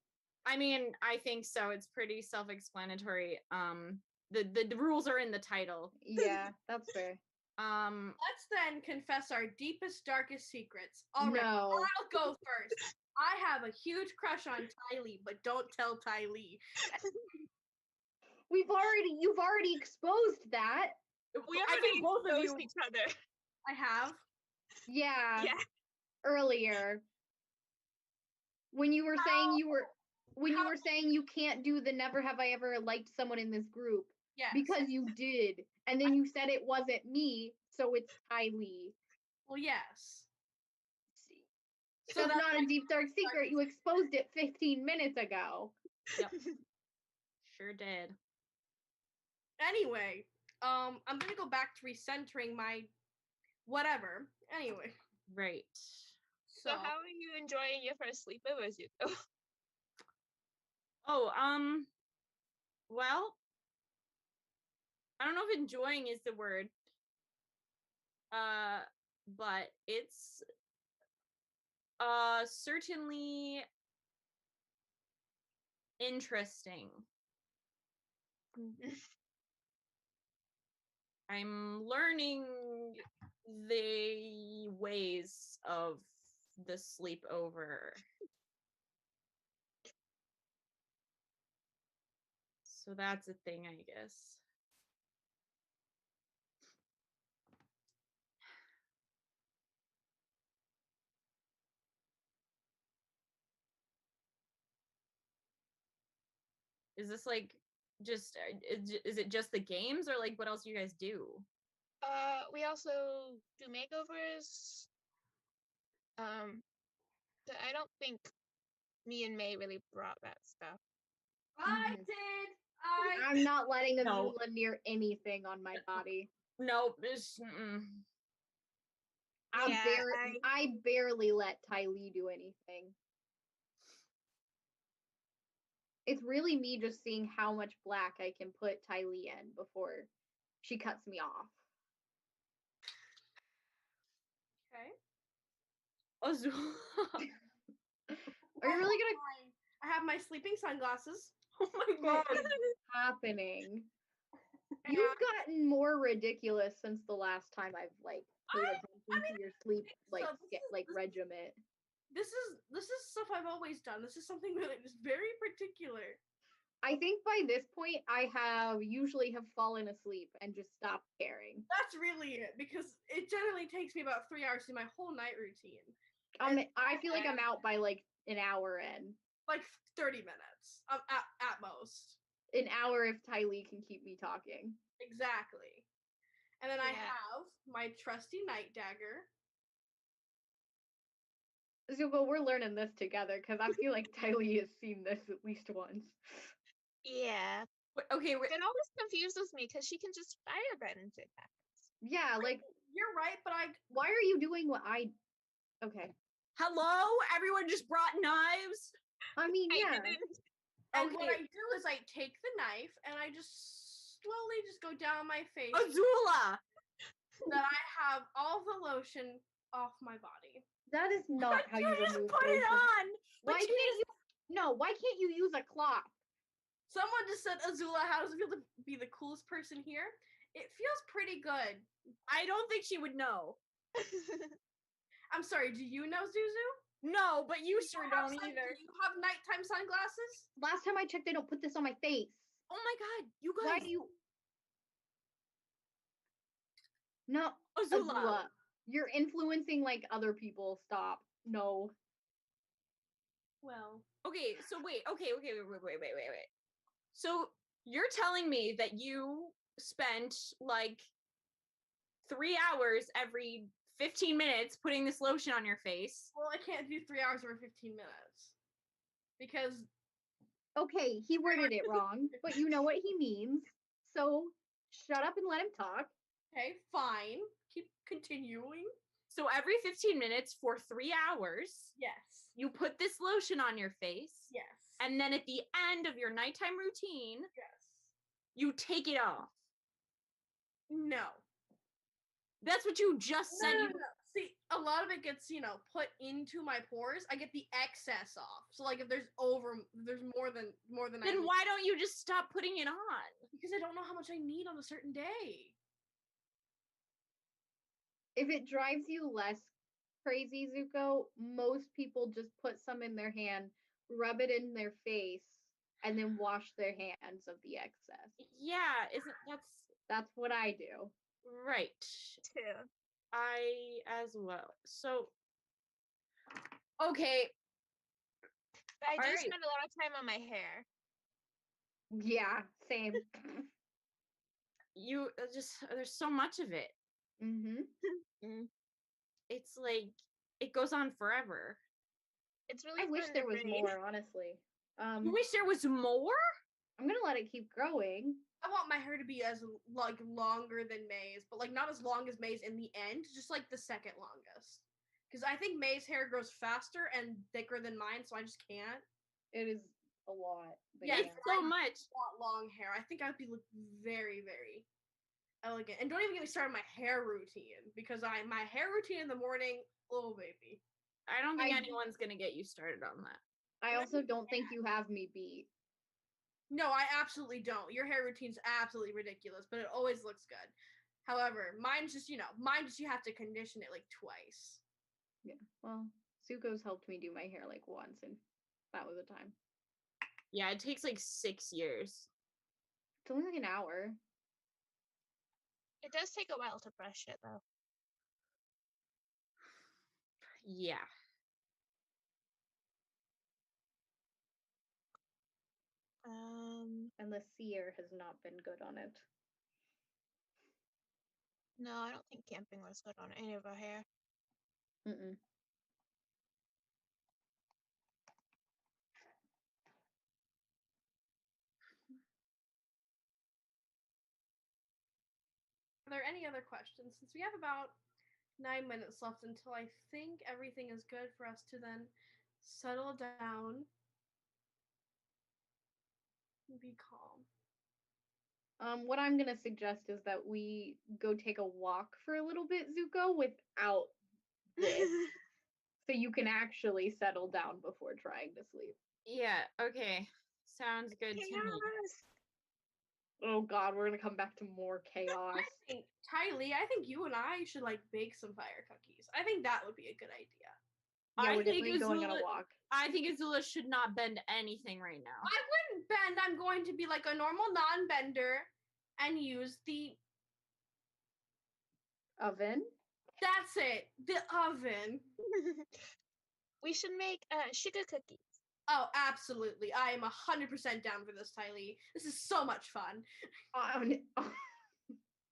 I mean, I think so. It's pretty self-explanatory. The rules are in the title. Yeah, that's fair. Let's then confess our deepest, darkest secrets. All right, No. I'll go first. I have a huge crush on Ty Lee, but don't tell Ty Lee. You've already exposed that. We I already think both of you. exposed each other. I have. Yeah. Yeah. Earlier. When you were saying you can't do the never have I ever liked someone in this group. Yes. Because you did. And then you said it wasn't me, so it's Tylee. Well, yes. So it's not a deep dark secret. You exposed it 15 minutes ago. Yep. Sure did. Anyway, I'm gonna go back to recentering my whatever. Anyway. Right. So how are you enjoying your first sleepover, Zuko? Oh, well, I don't know if enjoying is the word. But it's certainly interesting. I'm learning the ways of the sleepover. So that's a thing, I guess. Is this like just is it just the games, or like what else do you guys do? We also do makeovers. But I don't think me and May really brought that stuff. I did. I'm not letting Azula near anything on my body. No, I barely let Tylee do anything. It's really me just seeing how much black I can put Tylee in before she cuts me off. Okay. Azula. Are you really gonna? I have my sleeping sunglasses. Oh my god. What is happening? You've gotten more ridiculous since the last time I've paid attention to your sleep regimen. This is stuff I've always done. This is something that is very particular. I think by this point I usually have fallen asleep and just stopped caring. That's really it, because it generally takes me about 3 hours to do my whole night routine. I feel like I'm out by an hour in. 30 minutes at most. An hour if Tylee can keep me talking. Exactly. And then I have my trusty night dagger. Zuko, we're learning this together because I feel like Tylee has seen this at least once. Yeah. Okay. It always confuses me because she can just firebend into that. Yeah, you're right, but why are you doing what I? Okay. Hello, everyone just brought knives. I mean, yeah. And what I do is I take the knife and I just slowly just go down my face. Azula! That I have all the lotion off my body. That is not how you just remove put it on. Why can't you? No, why can't you use a cloth? Someone just said, Azula, how does it feel to be the coolest person here? It feels pretty good. I don't think she would know. I'm sorry, do you know, Zuzu? No, but you sure don't either. Do you have nighttime sunglasses? Last time I checked, they don't put this on my face. Oh my god, you guys. Why do you? No, Azula. You're influencing other people. Stop. No. Well. Okay, so wait. Wait. So you're telling me that you spent 3 hours every 15 minutes putting this lotion on your face. Well, I can't do 3 hours over 15 minutes. Because... Okay, he worded it wrong, but you know what he means. So, shut up and let him talk. Okay, fine. Keep continuing. So every 15 minutes for 3 hours, yes, you put this lotion on your face. Yes. And then at the end of your nighttime routine, yes, you take it off. No. That's what you just said. No. See, a lot of it gets, put into my pores. I get the excess off. So if there's more than then why don't you just stop putting it on? Because I don't know how much I need on a certain day. If it drives you less crazy, Zuko, most people just put some in their hand, rub it in their face, and then wash their hands of the excess. Yeah, that's what I do. Right. Too. I as well. So okay. I do spend a lot of time on my hair. Yeah, same. you just there's so much of it. Mm-hmm. It's like it goes on forever. It's really I wish fun to there was braid. more, honestly. You wish there was more? I'm gonna let it keep growing. I want my hair to be as like longer than May's, but like not as long as May's in the end, just like the second longest. Because I think May's hair grows faster and thicker than mine, so I just can't. It is a lot. But Yeah, It's so much. I want long hair. I think I'd be look very, very elegant. And don't even get me started on my hair routine because my hair routine in the morning, oh baby. I don't think anyone's gonna get you started on that. I also don't think you have me beat. No, I absolutely don't. Your hair routine's absolutely ridiculous, but it always looks good. However, mine's just, you have to condition it like twice. Yeah. Well, Zuko's helped me do my hair like once, and that was a time. Yeah, it takes like 6 years. It's only like an hour. It does take a while to brush it though. Yeah. And the seer has not been good on it. No, I don't think camping was good on any of our hair. Mm-mm. Are there any other questions? Since we have about 9 minutes left until I think everything is good for us to then settle down and be calm. What I'm gonna suggest is that we go take a walk for a little bit, Zuko, without this, so you can actually settle down before trying to sleep. Yeah, okay. Sounds good to me. Oh god, we're gonna come back to more chaos. Tylee, I think you and I should like bake some fire cookies. I think that would be a good idea. Yeah, we're definitely going on a walk. I think Azula should not bend anything right now. I wouldn't bend. I'm going to be like a normal non-bender and use the oven. That's it. The oven. We should make sugar cookies. Oh, absolutely. I am 100% down for this, Tylee. This is so much fun.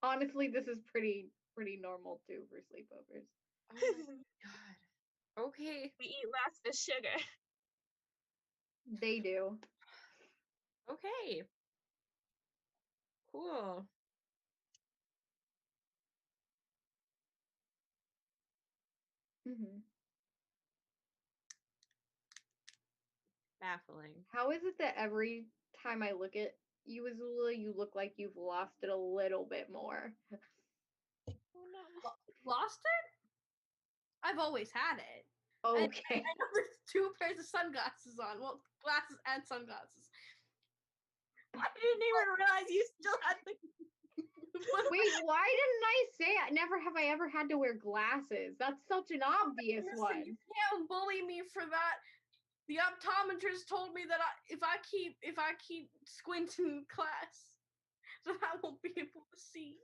Honestly, this is pretty normal too for sleepovers. Oh my god. Okay. We eat lots of sugar. They do. Okay. Cool. Mm-hmm. Baffling. How is it that every time I look at you, Azula, you look like you've lost it a little bit more? Oh no. Lost it? I've always had it. Okay. I know there's 2 pairs of sunglasses on. Well, glasses and sunglasses. I didn't even realize you still had the. Wait, why didn't I say it? Never have I ever had to wear glasses. That's such an obvious one. You can't bully me for that. The optometrist told me that if I keep squinting in class, that I won't be able to see.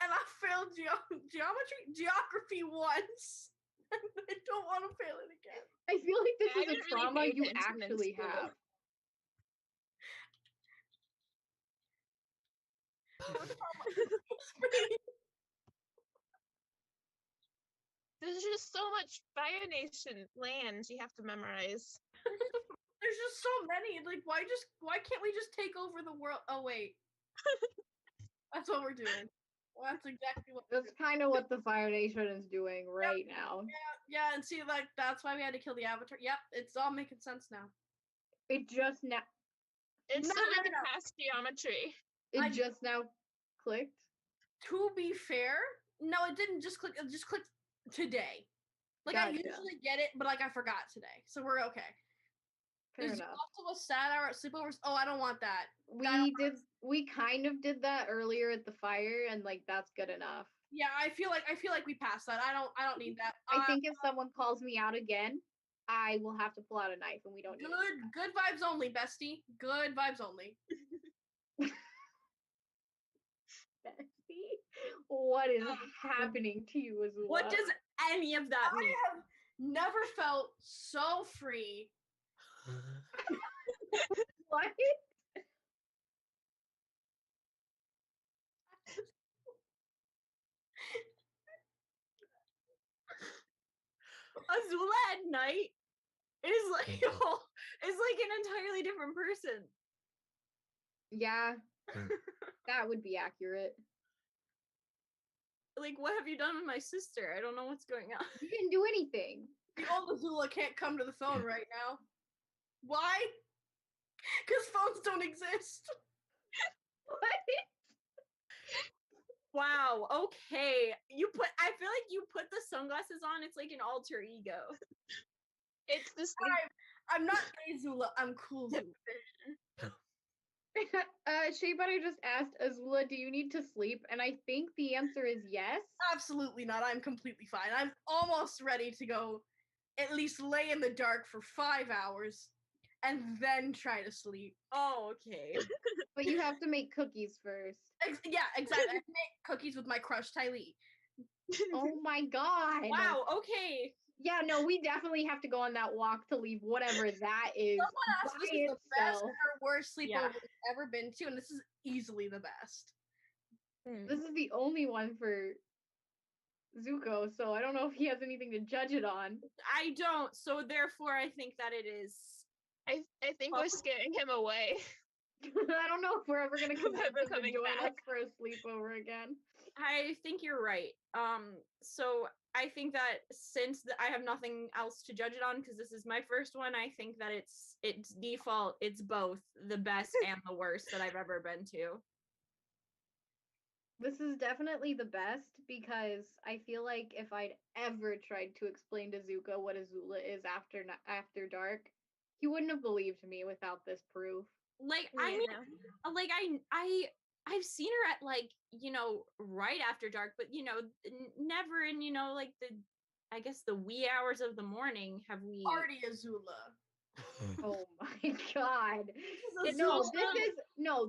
And I failed geography once. I don't want to fail it again. I feel like this I is a didn't really trauma pay you attention in actually school. have. There's just so much Fire Nation lands you have to memorize. There's just so many. Like, why can't we just take over the world? Oh wait, that's what we're doing. Well, that's exactly what. That's kind of what the Fire Nation is doing right now. Yeah, and see, like that's why we had to kill the Avatar. Yep, it's all making sense now. It just now. It's No, so we no, can no. pass geometry. It just now clicked. To be fair, no, it didn't just click. It just clicked today. Like I Gotcha. usually get it, but like I forgot today, so we're okay. Fair There's enough. also a sad hour at sleepovers. Oh, I don't want that. We kind of did that earlier at the fire, and like that's good enough. Yeah, I feel like we passed that. I don't need that. I think if someone calls me out again, I will have to pull out a knife, and we don't need it. Good vibes only, bestie. Good vibes only. Bestie? What is happening to you as well? What does any of that mean? I have never felt so free. What? Azula at night is like is like an entirely different person. Yeah, that would be accurate. Like, what have you done with my sister? I don't know what's going on. You didn't do anything. The old Azula can't come to the phone right now. Why? Because phones don't exist. What? Wow. Okay. I feel like you put the sunglasses on. It's like an alter ego. It's the sleep. I'm not gay Zula. I'm cool Zula. Shea Butter just asked Azula, do you need to sleep? And I think the answer is yes. Absolutely not. I'm completely fine. I'm almost ready to go at least lay in the dark for 5 hours and then try to sleep. Oh, okay. But you have to make cookies first. Yeah, exactly. I have to make cookies with my crush, Tylee. Oh my god. Wow, okay. Yeah, no, we definitely have to go on that walk to leave whatever that is. Someone asked if this by is the best itself. or worst sleepover Yeah. we've ever been to, and this is easily the best. This is the only one for Zuko, so I don't know if he has anything to judge it on. I don't, so therefore I think that it is. I think we're scaring him away. I don't know if we're ever gonna convince him to coming join us back. for a sleepover again. I think you're right. So I think that since I have nothing else to judge it on because this is my first one, I think that it's default. It's both the best and the worst that I've ever been to. This is definitely the best because I feel like if I'd ever tried to explain to Zuko what Azula is after dark, he wouldn't have believed me without this proof. Like Yeah. I mean, like I've seen her at like right after dark, but never in like I guess the wee hours of the morning have we. Party Azula. Oh my god. This is No, Azula.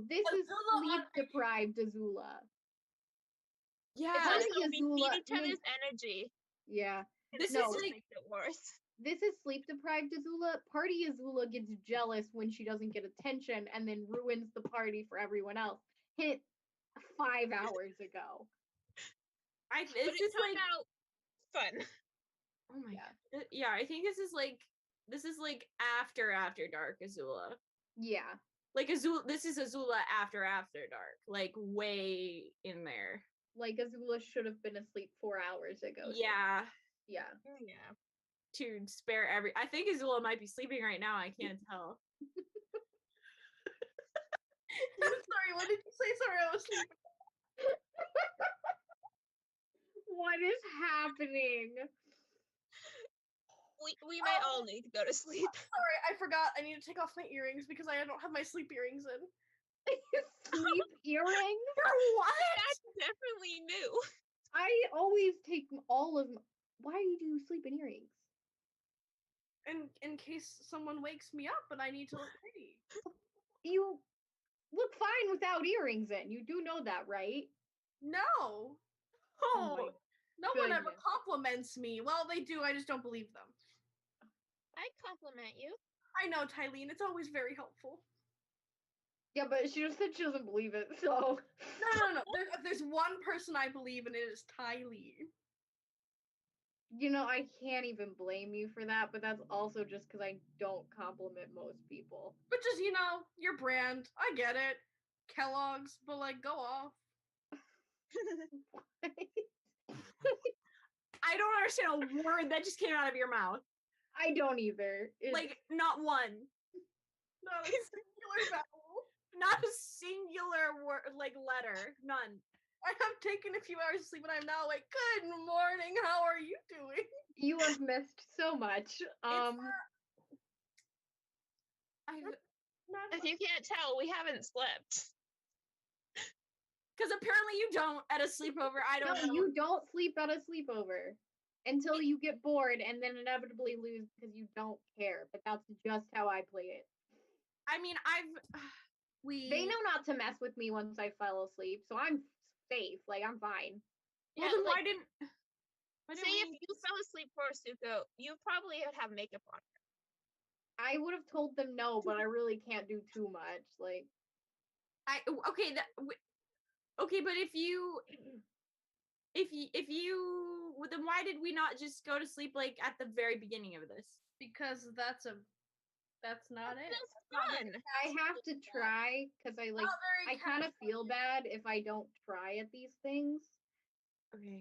this is Azula sleep on- deprived Azula. Yeah, Party So we need Azula each other's is- energy. Yeah. this no. is like Makes it worse. This is sleep deprived Azula. Party Azula gets jealous when she doesn't get attention and then ruins the party for everyone else. Hit 5 hours ago. But it's it just turned like out fun. oh my Yeah. god. Yeah, I think this is like after dark Azula. Yeah. Like Azula, this is Azula after dark, like way in there. Like Azula should have been asleep 4 hours ago. Yeah, Yeah. Yeah. to spare I think Azula might be sleeping right now. I can't tell. Sorry, what did you say? Sorry, I was sleeping. What is happening? We might all need to go to sleep. Sorry, I forgot. I need to take off my earrings because I don't have my sleep earrings in. Sleep earrings? What? That's definitely new. I always take all of Why do you sleep in earrings? In case someone wakes me up and I need to look pretty. You look fine without earrings in. You do know that, right? No. Oh my No one ever goodness. compliments me. Well, they do. I just don't believe them. I compliment you. I know, Tylene. It's always very helpful. Yeah, but she just said she doesn't believe it, so. No. There's one person I believe, and it is Tylene. You know, I can't even blame you for that, but that's also just because I don't compliment most people. Which is, your brand. I get it. Kellogg's, but go off. I don't understand a word that just came out of your mouth. I don't either. Like not one, Not a singular vowel. not a singular word, like letter, none. I have taken a few hours of sleep, and I'm now like, good morning. How are you doing? You have missed so much. If you can't tell, we haven't slept. Because apparently you don't at a sleepover. I don't know. You don't sleep at a sleepover until you get bored and then inevitably lose because you don't care. But that's just how I play it. I mean, They know not to mess with me once I fell asleep, so I'm safe. Like, I'm fine. Well, Yeah, then like, why didn't say if you fell asleep for Suko, you probably would have makeup on. I would have told them no, but I really can't do too much. Like, okay, but if you if you well, then why did we not just go to sleep like at the very beginning of this? Because that's not it. That's fun. I have to try because I like. I kind of feel bad if I don't try at these things Okay.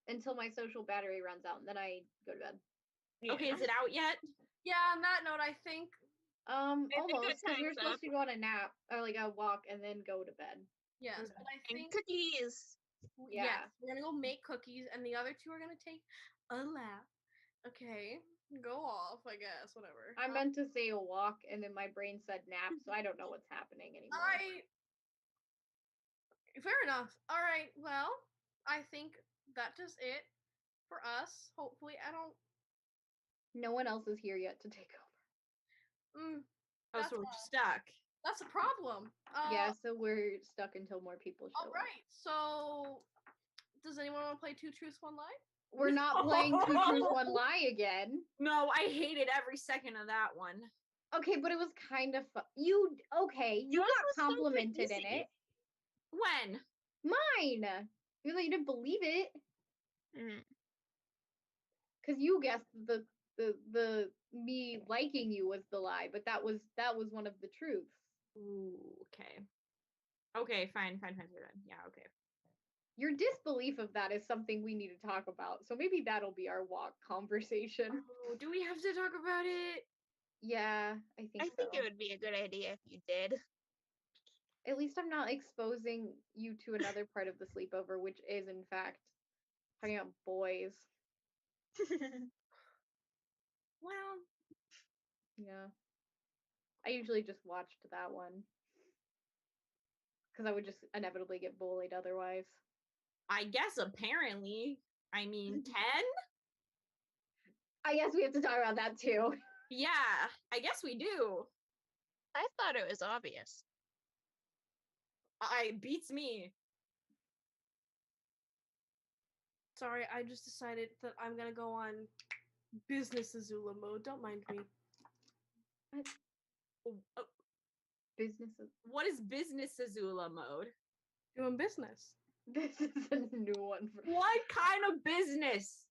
until my social battery runs out, and then I go to bed. Okay, is it out yet? Yeah, on that note, I think think our Almost because we were time's supposed up. to go on a nap or like a walk and then go to bed. yes, Okay. but I think Cookies. Yeah. yes, we're gonna go make cookies, and the other two are gonna take a lap. Okay, go off, I guess. Whatever. I meant to say a walk, and then my brain said nap, so I don't know what's happening anymore. Fair enough. All right. Well, I think that is it for us. Hopefully, I don't. No one else is here yet to take over. Oh, so we're stuck. That's a problem. Yeah, so we're stuck until more people show All right. So, does anyone want to play Two Truths, One Lie? up. We're not playing Two Truths, One Lie again. No, I hated every second of that one. Okay, but it was kind of fun. You Yours got was so complimented in easy. it. When? Mine. Even though you didn't believe it. Mm. Because you guessed the me liking you was the lie, but that was one of the truths. Ooh, okay. Okay, fine. Yeah, okay. Your disbelief of that is something we need to talk about. So maybe that'll be our walk conversation. Oh, do we have to talk about it? Yeah, I think I so. think it would be a good idea if you did. At least I'm not exposing you to another part of the sleepover, which is in fact talking about boys. Well, Yeah. I usually just watched that one. Because I would just inevitably get bullied otherwise. I guess apparently. I mean, 10? I guess we have to talk about that too. Yeah, I guess we do. I thought it was obvious. I beats me. Sorry, I just decided that I'm gonna go on business Azula mode. Don't mind me. Businesses. What is business Azula mode? Doing business. This is a new one. What kind of business?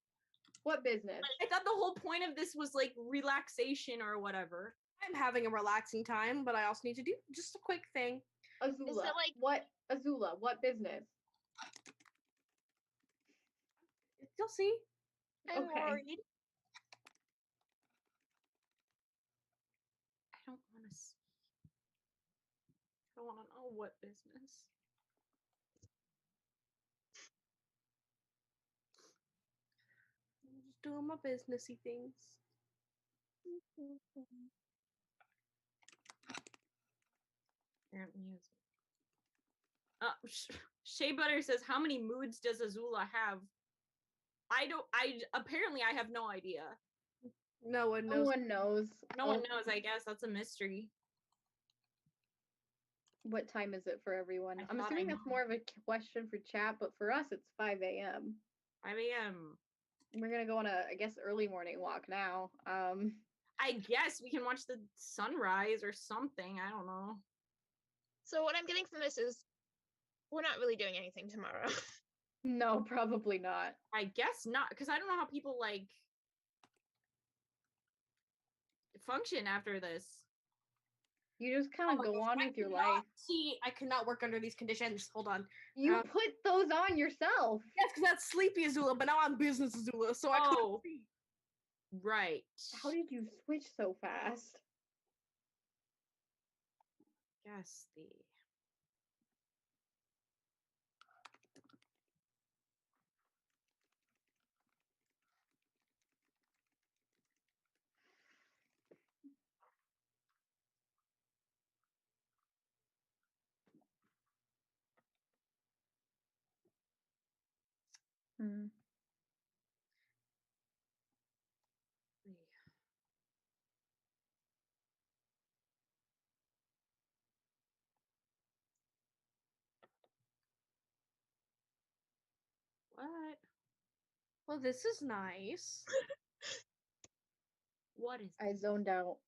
What business? I thought the whole point of this was like relaxation or whatever. I'm having a relaxing time, but I also need to do just a quick thing. Azula. Is it like What Azula? What business? You'll see. I'm Okay. worried? I don't want to see. I don't want to know what business. I'm just doing my businessy things. Parent music. Shea Butter says, "How many moods does Azula have?" Apparently I have no idea. No one knows. No one knows. No one knows. I guess that's a mystery. What time is it for everyone? I I'm thought I assuming that's know. more of a question for chat, but for us it's 5 a.m. 5 a.m. We're gonna go on a, I guess, early morning walk now. I guess we can watch the sunrise or something. I don't know. So what I'm getting from this is we're not really doing anything tomorrow. No, probably not. I guess not, because I don't know how people like function after this. You just kind of go on with your life. See, I cannot work under these conditions. Hold on. You put those on yourself. Yes, because that's Sleepy Azula, but now I'm Business Azula, so I can't see. Right. How did you switch so fast? Guess the. What? Well, this is nice. What is? I zoned out.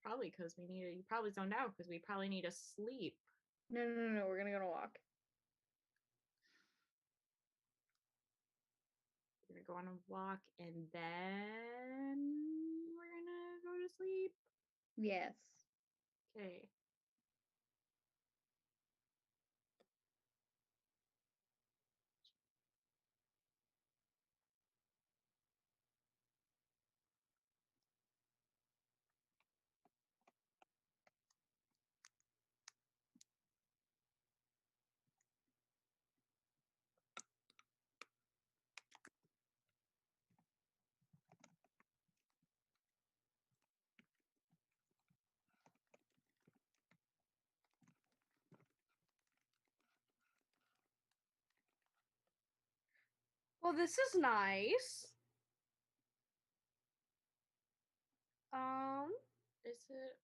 Probably because you probably zoned out because we probably need to sleep. No, we're gonna go on a walk. We're gonna go on a walk and then we're gonna go to sleep. Yes. Okay. Well, this is nice. Is it?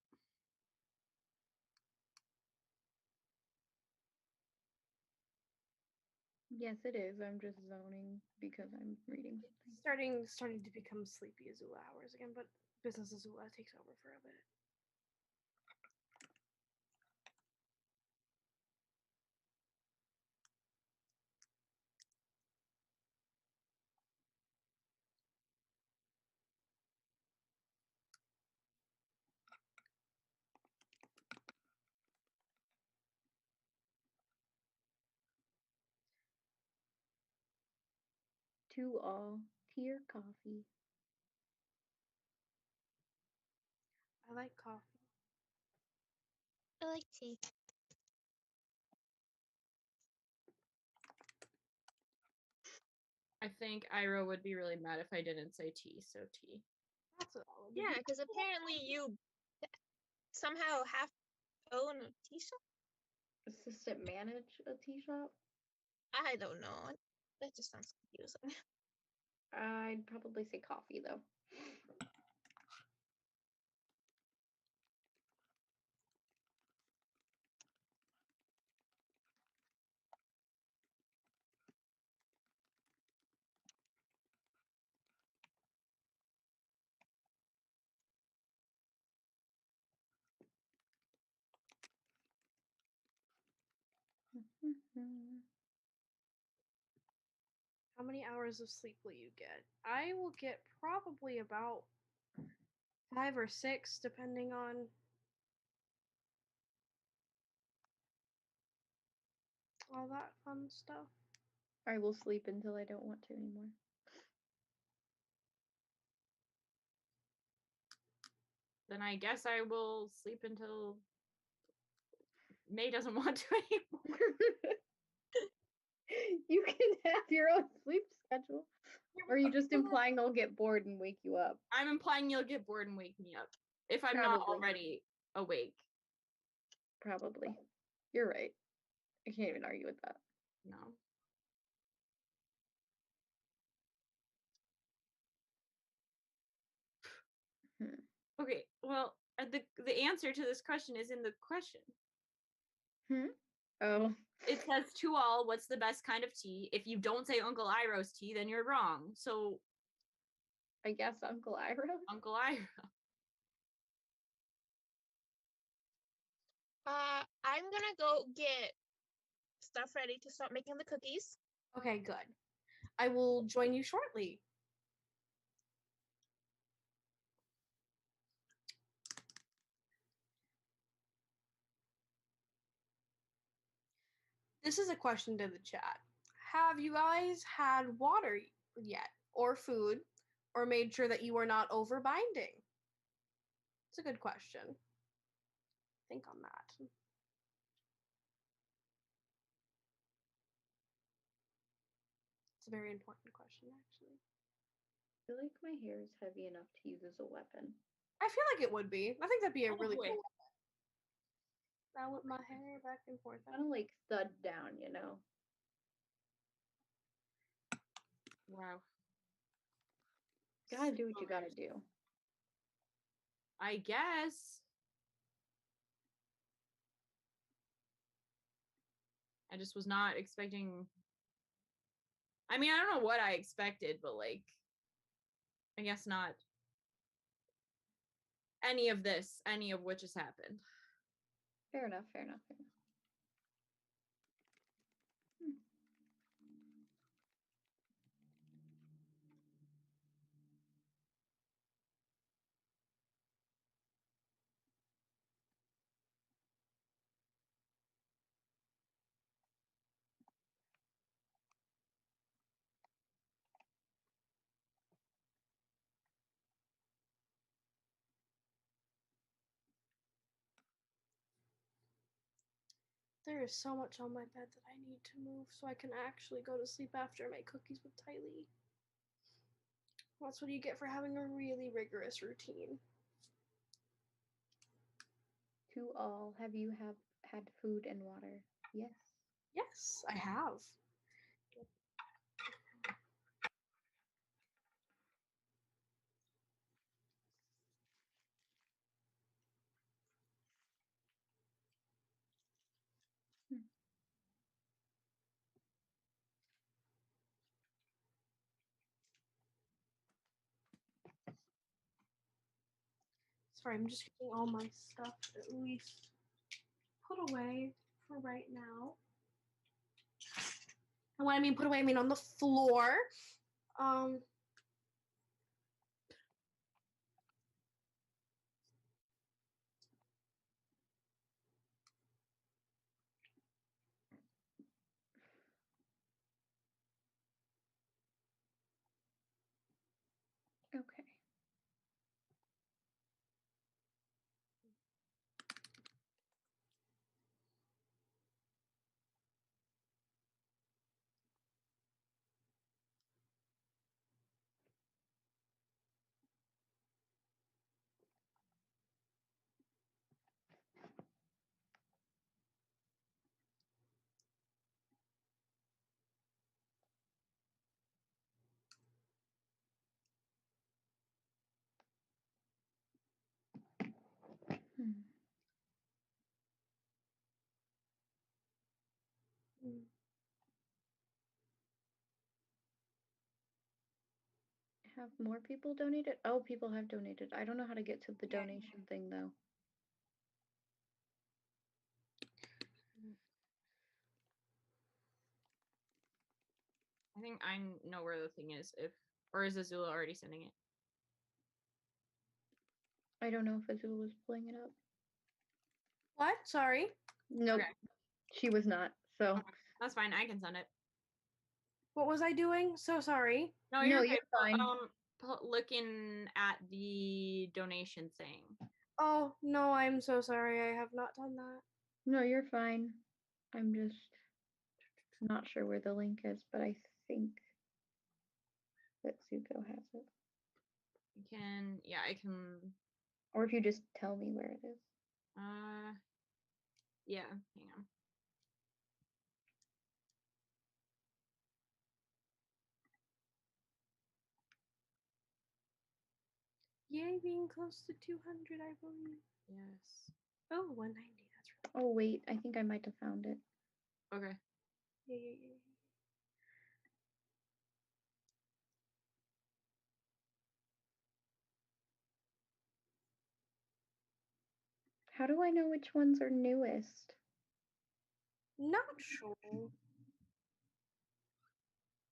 Yes, it is. I'm just zoning because I'm reading something. Starting to become sleepy Azula hours again, but business Azula takes over for a bit. To all, tea or coffee? I like coffee. I like tea. I think Ira would be really mad if I didn't say tea, so tea. That's what all of Yeah, because apparently you somehow half own a tea shop. Assistant manage a tea shop? I don't know. That just sounds confusing. I'd probably say coffee though. How many hours of sleep will you get? I will get probably about 5 or 6, depending on all that fun stuff. I will sleep until I don't want to anymore. Then I guess I will sleep until May doesn't want to anymore. You can have your own sleep schedule. Or are you just implying I'll get bored and wake you up? I'm implying you'll get bored and wake me up if I'm not already awake. Probably. You're right. I can't even argue with that. No. Okay, well, the answer to this question is in the question. Oh. It says to all, what's the best kind of tea? If you don't say Uncle Iroh's tea, then you're wrong. So I guess Uncle Ira. Uncle Ira. I'm gonna go get stuff ready to start making the cookies. Okay, good. I will join you shortly. This is a question to the chat. Have you guys had water yet, or food, or made sure that you are not overbinding? It's a good question. Think on that. It's a very important question, actually. I feel like my hair is heavy enough to use as a weapon. I feel like it would be. I think that'd be a really cool weapon. Now with my hair back and forth. Kind of like thud down, you know? Wow. Gotta do what you gotta do. I guess. I just was not expecting. I mean, I don't know what I expected, but like, I guess not any of this, any of which has happened. Fair enough, fair enough, fair enough. There is so much on my bed that I need to move so I can actually go to sleep after I make cookies with Tylee. That's what you get for having a really rigorous routine. To all, have you had food and water? Yes. Yes, I have. Sorry, I'm just getting all my stuff at least put away for right now. And when I mean put away, I mean on the floor. Okay. Have more people donated? Oh, people have donated. I don't know how to get to the donation thing though. I think I know where the thing is. Or is Azula already sending it? I don't know if Azula was pulling it up. What? Sorry. Nope. Okay. She was not. So Okay. That's fine. I can send it. What was I doing? So sorry. No, No, you're you're good. fine. Looking at the donation thing. Oh, no, I'm so sorry. I have not done that. No, you're fine. I'm just not sure where the link is, but I think that Zuko has it. I can. Or if you just tell me where it is. Yeah, hang on. Yay, being close to 200, I believe. Yes. Oh, 190. That's really. Oh, wait. I think I might have found it. Okay. Yeah. How do I know which ones are newest? Not sure.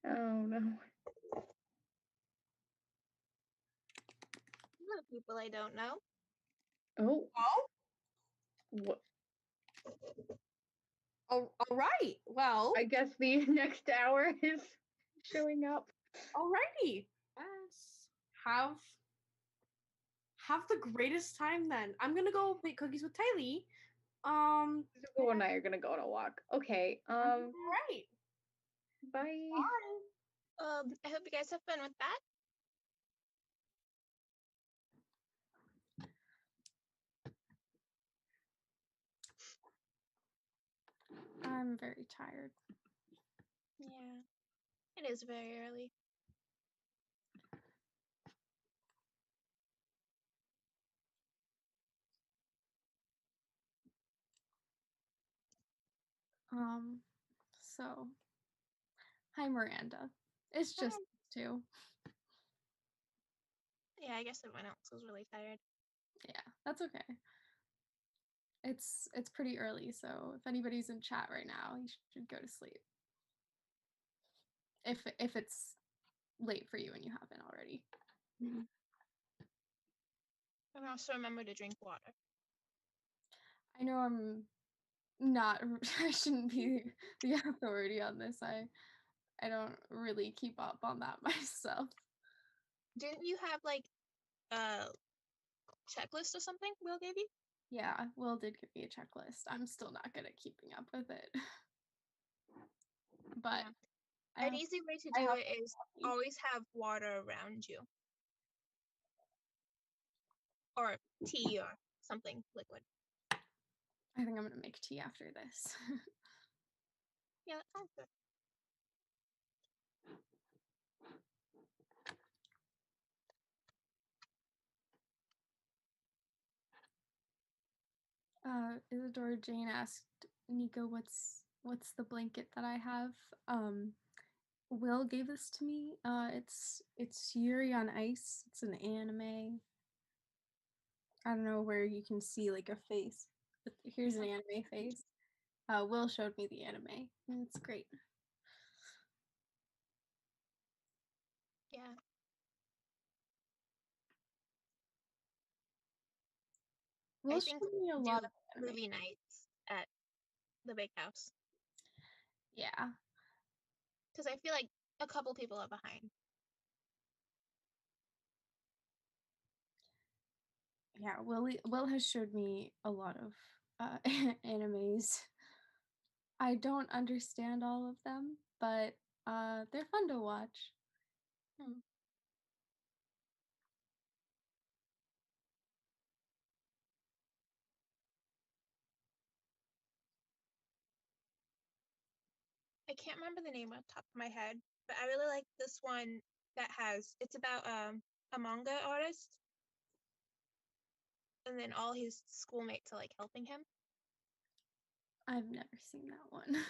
Oh, no. Hello, people I don't know. Oh. Oh? What? Oh, all right. Well, I guess the next hour is showing up. alrighty. Yes. Have the greatest time then. I'm gonna go make cookies with Tylee. Zuko and I are gonna go on a walk. Okay. All right. Bye. Bye. I hope you guys have fun with that. I'm very tired. Yeah, it is very early. So hi Miranda. It's just Hi. two. Yeah, I guess everyone else was really tired. Yeah, that's okay. It's pretty early, so if anybody's in chat right now, you should go to sleep. If it's late for you and you haven't already. And also remember to drink water. I know I'm not I shouldn't be the authority on this. I don't really keep up on that myself. Didn't you have like a checklist or something Will gave you? Yeah, Will did give me a checklist. I'm still not good at keeping up with it. But An easy way to do it is always have water around you. Or tea or something liquid. I think I'm gonna make tea after this. Yeah, that sounds good. Isadora Jane asked Nico, what's the blanket that I have? Will gave this to me. It's Yuri on Ice. It's an anime. I don't know where you can see like a face, but here's an anime face. Will showed me the anime, and it's great. Yeah. Will I think showed me a lot of anime. movie nights at the big house. Yeah. Because I feel like a couple people are behind. Yeah, Will has showed me a lot of animes. I don't understand all of them, but they're fun to watch. I can't remember the name on top of my head, but I really like this one that it's about a manga artist, and then all his schoolmates are like helping him. I've never seen that one.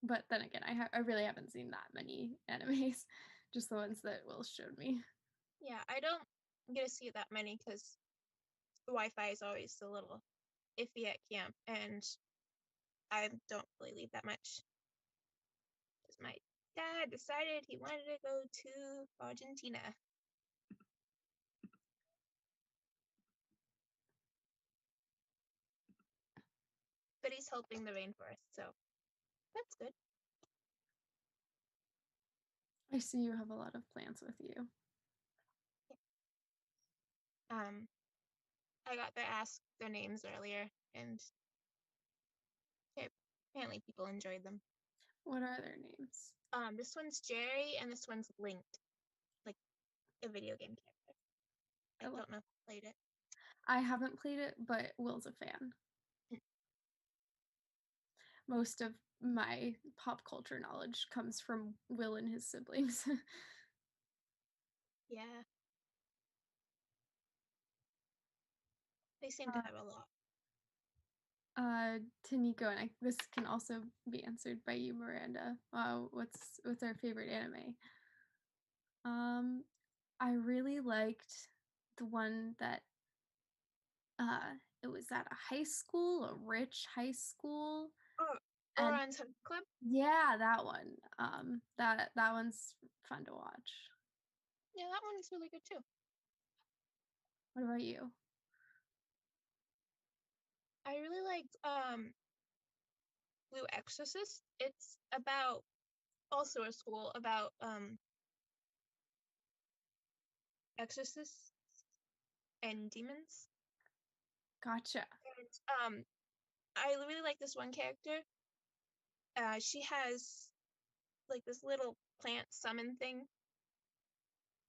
But then again, I really haven't seen that many animes, just the ones that Will showed me. Yeah, I don't get to see that many because the Wi-Fi is always a little iffy at camp, and I don't really leave that much. Because my dad decided he wanted to go to Argentina. But he's helping the rainforest, so that's good. I see you have a lot of plants with you. I got to ask their names earlier, and apparently people enjoyed them. What are their names? This one's Jerry, and this one's Linked, like a video game character. I don't know if I played it. I haven't played it, but Will's a fan. Most of my pop culture knowledge comes from Will and his siblings. Yeah. They seem to have a lot. To Nico, and this can also be answered by you, Miranda. What's our favorite anime? I really liked the one that it was at a high school, a rich high school. Oh, Orange Club? Yeah, that one. That one's fun to watch. Yeah, that one's really good too. What about you? I really liked Blue Exorcist. It's about also a school about exorcists and demons. Gotcha. And I really like this one character. She has like this little plant summon thing.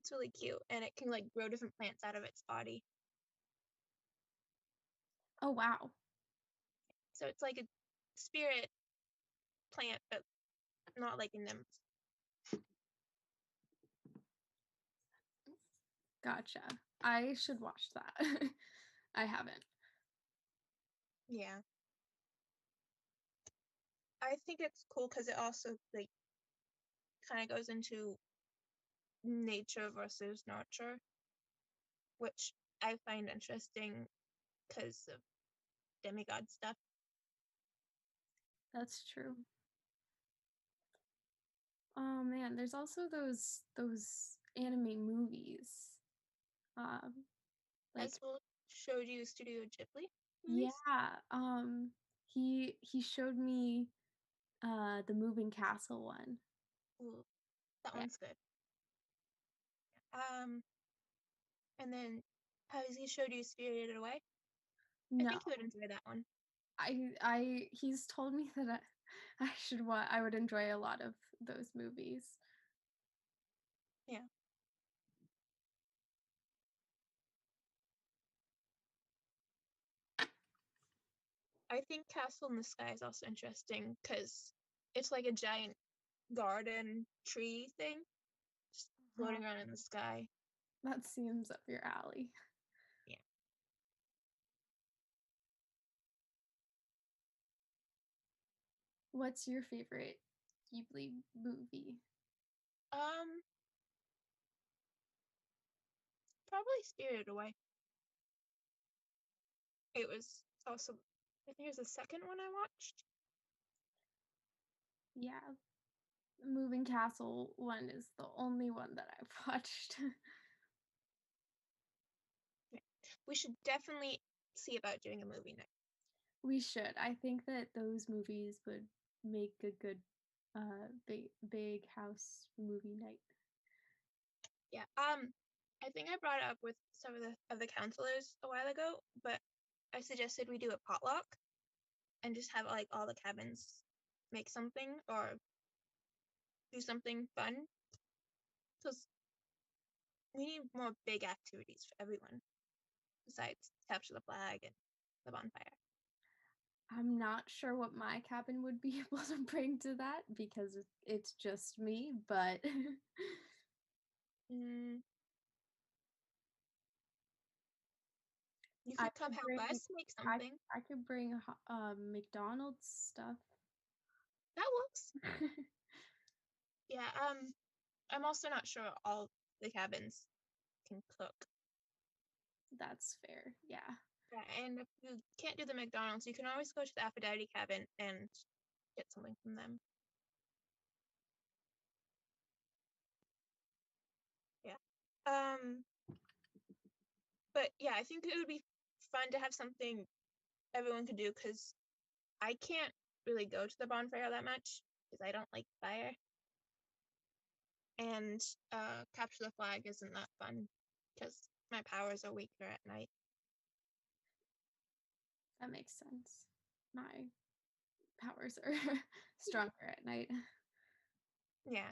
It's really cute, and it can like grow different plants out of its body. Oh wow. So it's like a spirit plant, but not like in them. Gotcha. I should watch that. I haven't. Yeah. I think it's cool because it also like kind of goes into nature versus nurture. which I find interesting because of demigod stuff. That's true. Oh man, there's also those anime movies. Like As well showed you Studio Ghibli movies. yeah, he showed me the Moving Castle one. Ooh, that Yeah. one's good. And then has he showed you Spirited Away? No, I think you would enjoy that one. he's told me that I would enjoy a lot of those movies. Yeah. I think Castle in the Sky is also interesting because it's like a giant garden tree thing just floating around in the sky. That seems up your alley. Yeah. What's your favorite Ghibli movie? Probably Spirited Away. It was also, I think it was the second one I watched. Yeah, Moving Castle one is the only one that I've watched. Yeah. We should definitely see about doing a movie night. We should. I think that those movies would make a good big house movie night. Yeah. I think I brought it up with some of the counselors a while ago, but I suggested we do a potluck and just have like all the cabins make something or do something fun. Because we need more big activities for everyone besides capture the flag and the bonfire. I'm not sure what my cabin would be able to bring to that because it's just me, but You could come help us make something. I could bring McDonald's stuff. That works. Yeah, I'm also not sure all the cabins can cook. That's fair. Yeah. Yeah, and if you can't do the McDonald's, you can always go to the Aphrodite cabin and get something from them. Yeah. But yeah, I think it would be fun to have something everyone could do because I can't really go to the bonfire that much because I don't like fire. And capture the flag isn't that fun because my powers are weaker at night. That makes sense. My powers are stronger at night. Yeah.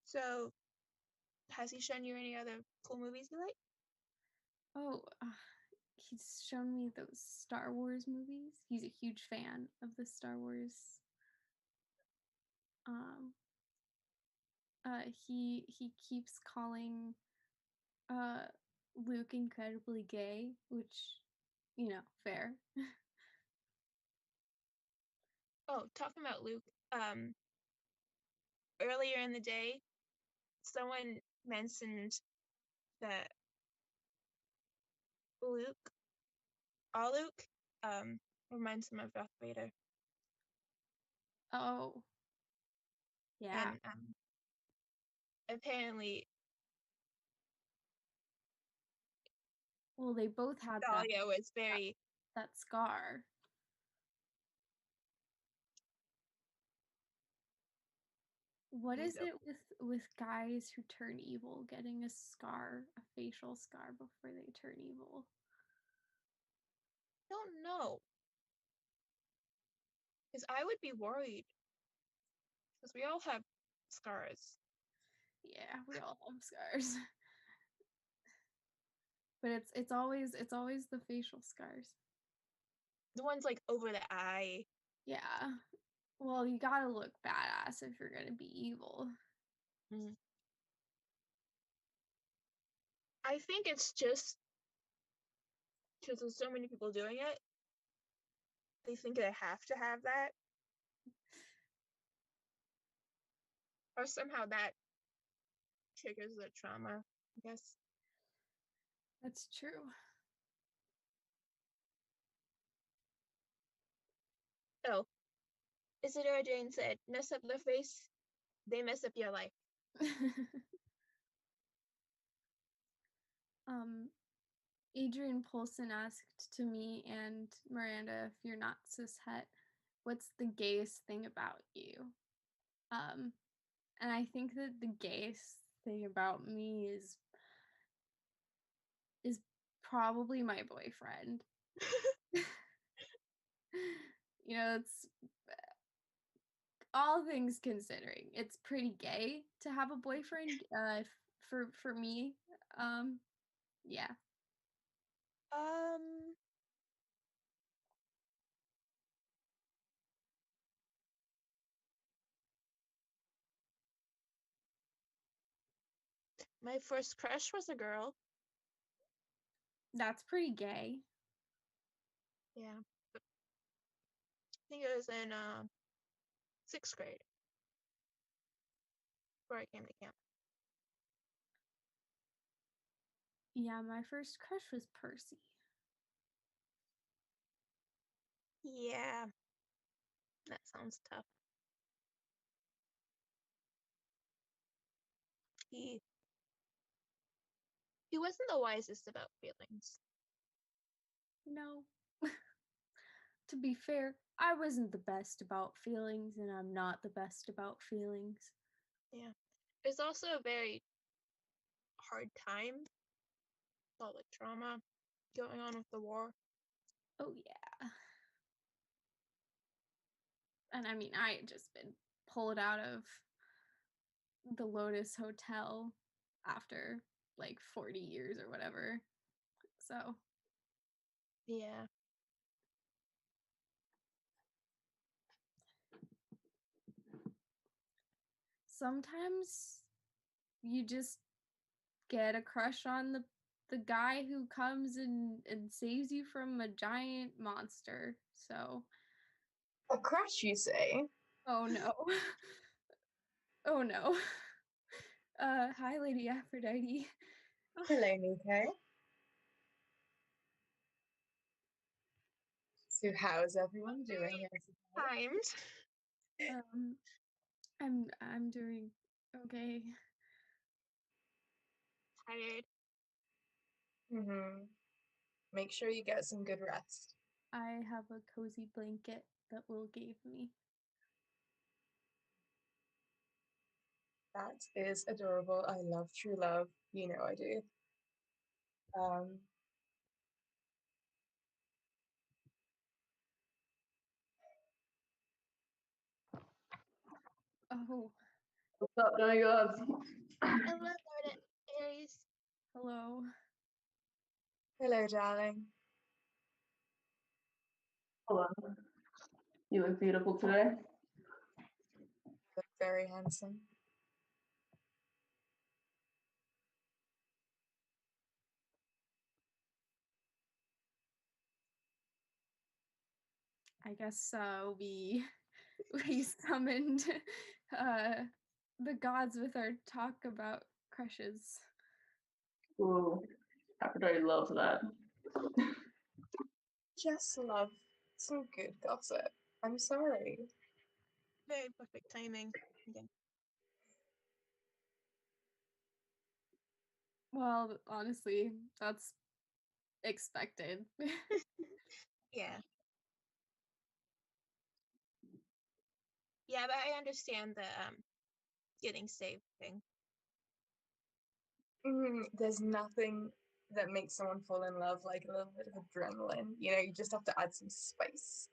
So, has he shown you any other cool movies you like? Oh, he's shown me those Star Wars movies. He's a huge fan of the Star Wars. He keeps calling Luke incredibly gay, which, fair. Oh, talking about Luke, earlier in the day, someone mentioned that Luke, reminds him of Darth Vader. Oh. Yeah. And apparently, well, they both had Dahlia was very that scar. What is it with guys who turn evil getting a scar, a facial scar before they turn evil? Don't know. Because I would be worried. Because we all have scars. Yeah, we all have scars. But it's always the facial scars. The ones like over the eye. Yeah. Well, you gotta look badass if you're gonna be evil. I think it's just because there's so many people doing it. They think they have to have that. Or somehow that triggers the trauma, I guess. That's true. Oh, Isadora Jane said, mess up their face, they mess up your life. Adrian Polson asked to me and Miranda, if you're not cishet, what's the gayest thing about you? And I think that the gayest thing about me is probably my boyfriend. You know, it's all things considering, it's pretty gay to have a boyfriend. For me, yeah. My first crush was a girl. That's pretty gay. Yeah. I think it was in 6th grade. Before I came to camp. Yeah, my first crush was Percy. Yeah. That sounds tough. He wasn't the wisest about feelings. No. To be fair, I wasn't the best about feelings, and I'm not the best about feelings. Yeah. It's also a very hard time. All the trauma going on with the war. Oh, yeah. And I mean, I had just been pulled out of the Lotus Hotel after like 40 years or whatever. So, Yeah. sometimes you just get a crush on the guy who comes and saves you from a giant monster. So, A crush, you say? oh no. Oh no. Hi, Lady Aphrodite. Hello, Nico. So how's everyone doing? Timed. I'm doing okay. Tired. Make sure you get some good rest. I have a cozy blanket that Will gave me. That is adorable. I love true love. You know I do. Oh, What's up, guys? Hello, Lord Aries. hello. Hello, darling. Hello. You look beautiful today. Look very handsome. I guess we summoned the gods with our talk about crushes. Ooh, Aphrodite loves that. Just love some good gossip. I'm sorry. Very perfect timing. Again. Well, honestly, that's expected. Yeah. Yeah, but I understand the getting saved thing. There's nothing that makes someone fall in love like a little bit of adrenaline. You know, you just have to add some spice.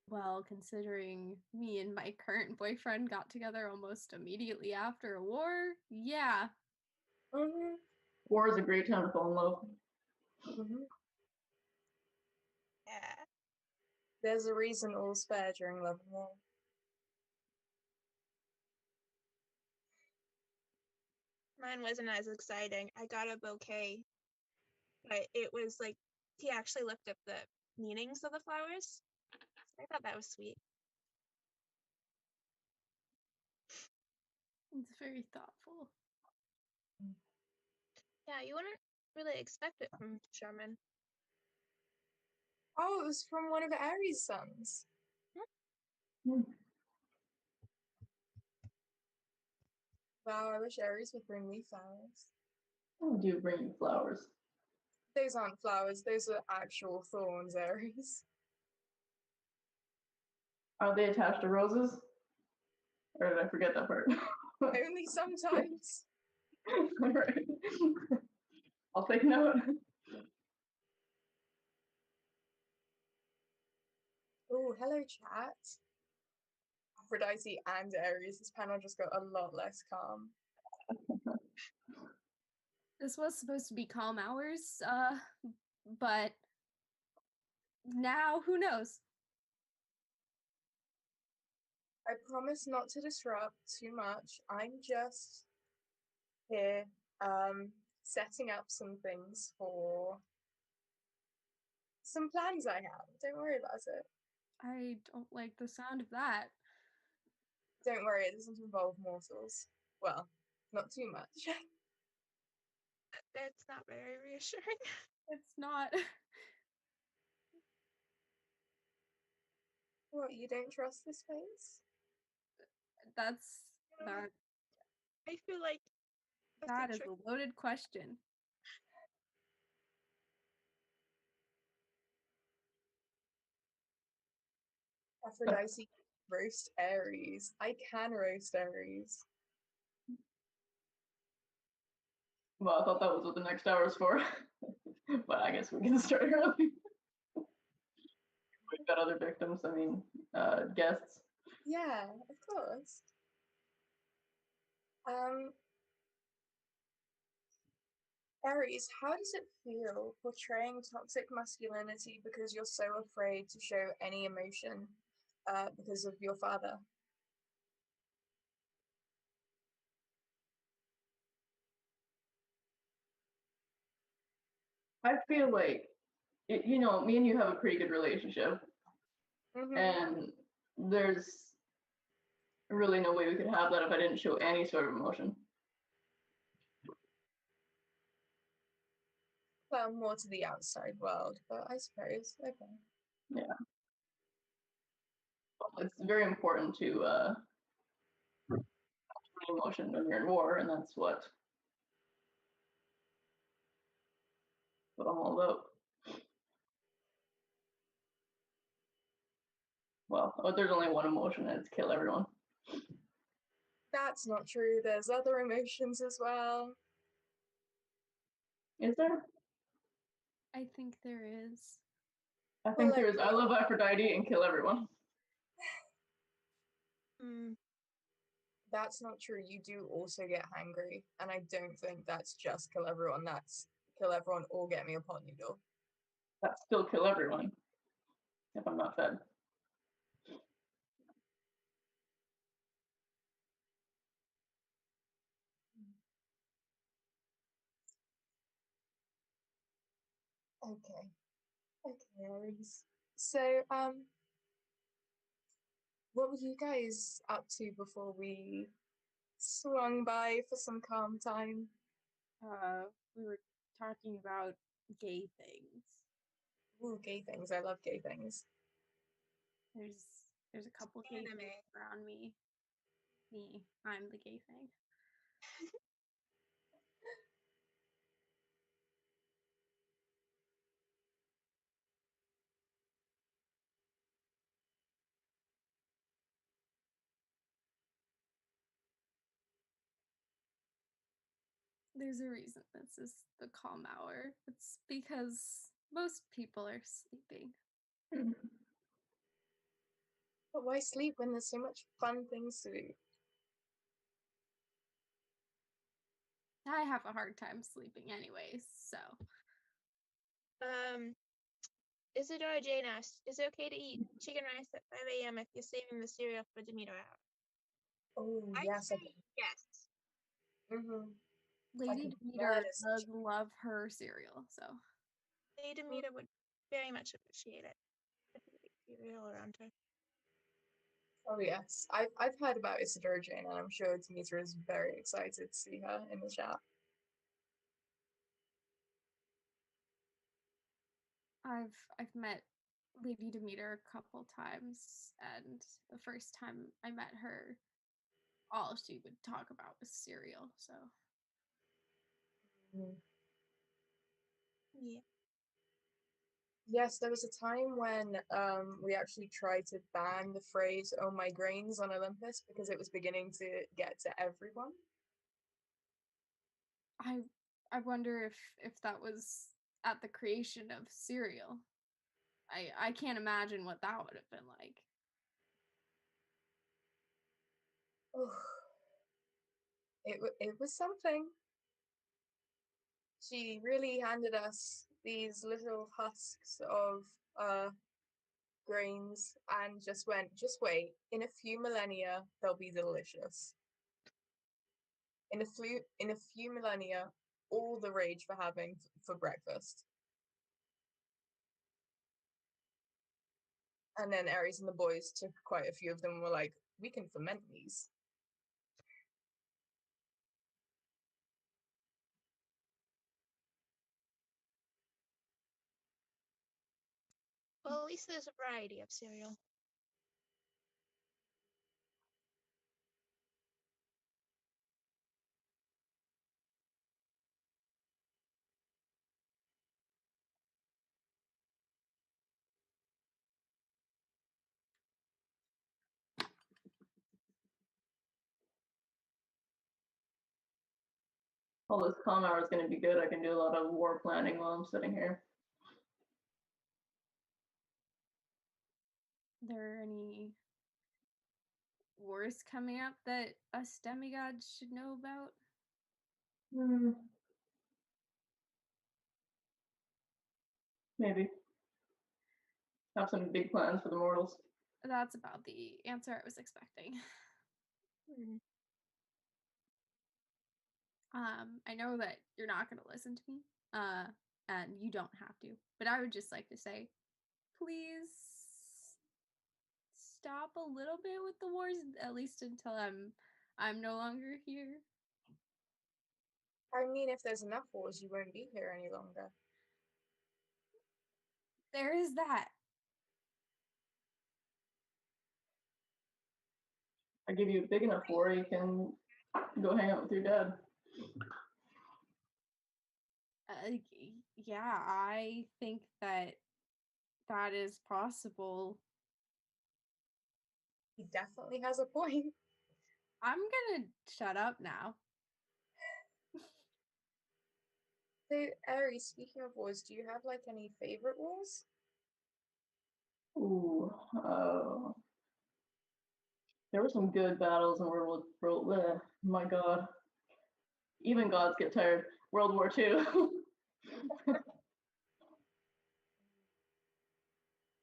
Well, considering me and my current boyfriend got together almost immediately after a war, yeah. War is a great time to fall in love. Yeah. There's a reason all spare during love and war. Mine wasn't as exciting. I got a bouquet, but it was like he actually looked up the meanings of the flowers. I thought that was sweet. It's very thoughtful. Yeah, you wouldn't really expect it from Sherman. Oh, it was from one of Aries' sons. Wow, I wish Aries would bring me flowers. I do bring you flowers. Those aren't flowers, those are actual thorns, Aries. Are they attached to roses? Or did I forget that part? Only sometimes. All right. I'll take note. Oh, hello, chat. Aphrodite and Aries. This panel just got a lot less calm. This was supposed to be calm hours, but now who knows? I promise not to disrupt too much. I'm just here setting up some things for some plans I have. Don't worry about it. I don't like the sound of that. Don't worry, it doesn't involve mortals. Well, not too much. That's not very reassuring. It's not. What, you don't trust this space? That's that. I feel like That is a loaded question. Aphrodite, roast Aries. I can roast Aries. Well, I thought that was what the next hour is for. But I guess we can start early. We've got other victims, guests. Yeah, of course. Aries, how does it feel portraying toxic masculinity because you're so afraid to show any emotion because of your father? I feel like, me and you have a pretty good relationship. Mm-hmm. And there's really no way we could have that if I didn't show any sort of emotion. Well, more to the outside world, but I suppose, okay. Yeah. Well, it's very important to show emotion when you're in war, and that's what I'm all about. Well, there's only one emotion, and it's kill everyone. That's not true. There's other emotions as well. Is there? I think there is. I think there is. I love Aphrodite and kill everyone. That's not true. You do also get hangry, and I don't think that's just kill everyone. That's kill everyone or get me a pot noodle. That's still kill everyone if I'm not fed. Okay, Aries. So, what were you guys up to before we swung by for some calm time? We were talking about gay things. Ooh, gay things. I love gay things. There's a couple gay things around me. I'm the gay thing. There's a reason this is the calm hour. It's because most people are sleeping. But why sleep when there's so much fun things to do? I have a hard time sleeping anyways, so. Isadora Jane asked, is it okay to eat chicken rice at 5 a.m. if you're saving the cereal for Demeter hour? Oh, yes. Yes. Mm-hmm. Lady Demeter does love her cereal, so. Lady Demeter would very much appreciate it if you ate cereal around her. Oh yes, I've heard about Isadora Jane, and I'm sure Demetra is very excited to see her in the chat. I've met Lady Demeter a couple times, and the first time I met her, all she would talk about was cereal. So Yeah. Yes, there was a time when we actually tried to ban the phrase "oh my grains" on Olympus because it was beginning to get to everyone. I wonder if that was at the creation of cereal. I can't imagine what that would have been like. It was something. She really handed us these little husks of grains and just went, just wait, in a few millennia they'll be delicious. In a few millennia, all the rage for having for breakfast. And then Aries and the boys took quite a few of them and were like, we can ferment these. Well, at least there's a variety of cereal. All this calm hour is going to be good. I can do a lot of war planning while I'm sitting here. There are any wars coming up that us demigods should know about? Maybe. Have some big plans for the mortals. That's about the answer I was expecting. I know that you're not going to listen to me, and you don't have to, but I would just like to say, please stop a little bit with the wars, at least until I'm no longer here. I mean, if there's enough wars, you won't be here any longer. There is that. I give you a big enough war, you can go hang out with your dad. Yeah, I think that that is possible. He definitely has a point. I'm gonna shut up now. So, Aries, speaking of wars, do you have like any favorite wars? Ooh, there were some good battles in my God. Even gods get tired. World War II.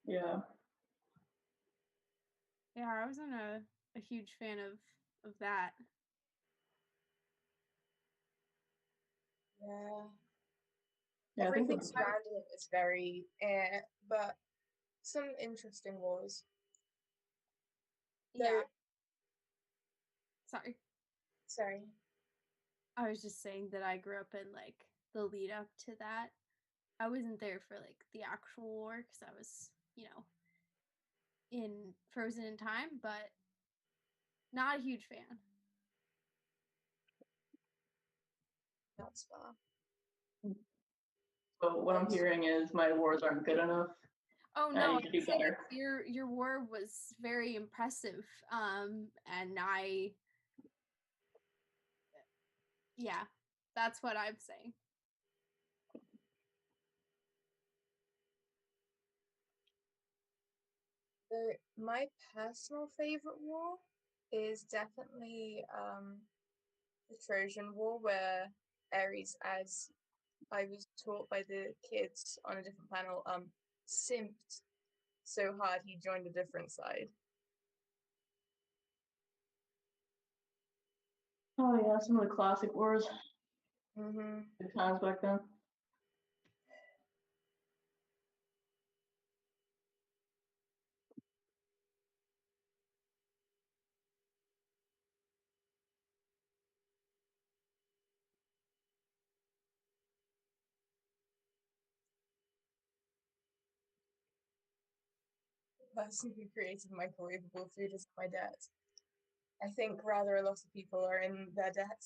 Yeah. Yeah, I wasn't a huge fan of that. Yeah. I think Everything that's surrounding it is very but some interesting wars. Yeah. Sorry. Sorry. I was just saying that I grew up in like the lead up to that. I wasn't there for like the actual war because I was, frozen in time, but not a huge fan. That's fair. So what I'm hearing is my wars aren't good enough. Oh and I no, need to do better. your war was very impressive. And yeah, that's what I'm saying. My personal favorite war is definitely the Trojan War, where Ares, as I was taught by the kids on a different panel, simped so hard he joined a different side. Oh yeah, some of the classic wars. Mm-hmm. Good times back then. person who created microwavable food is my dad. I think rather a lot of people are in their debt.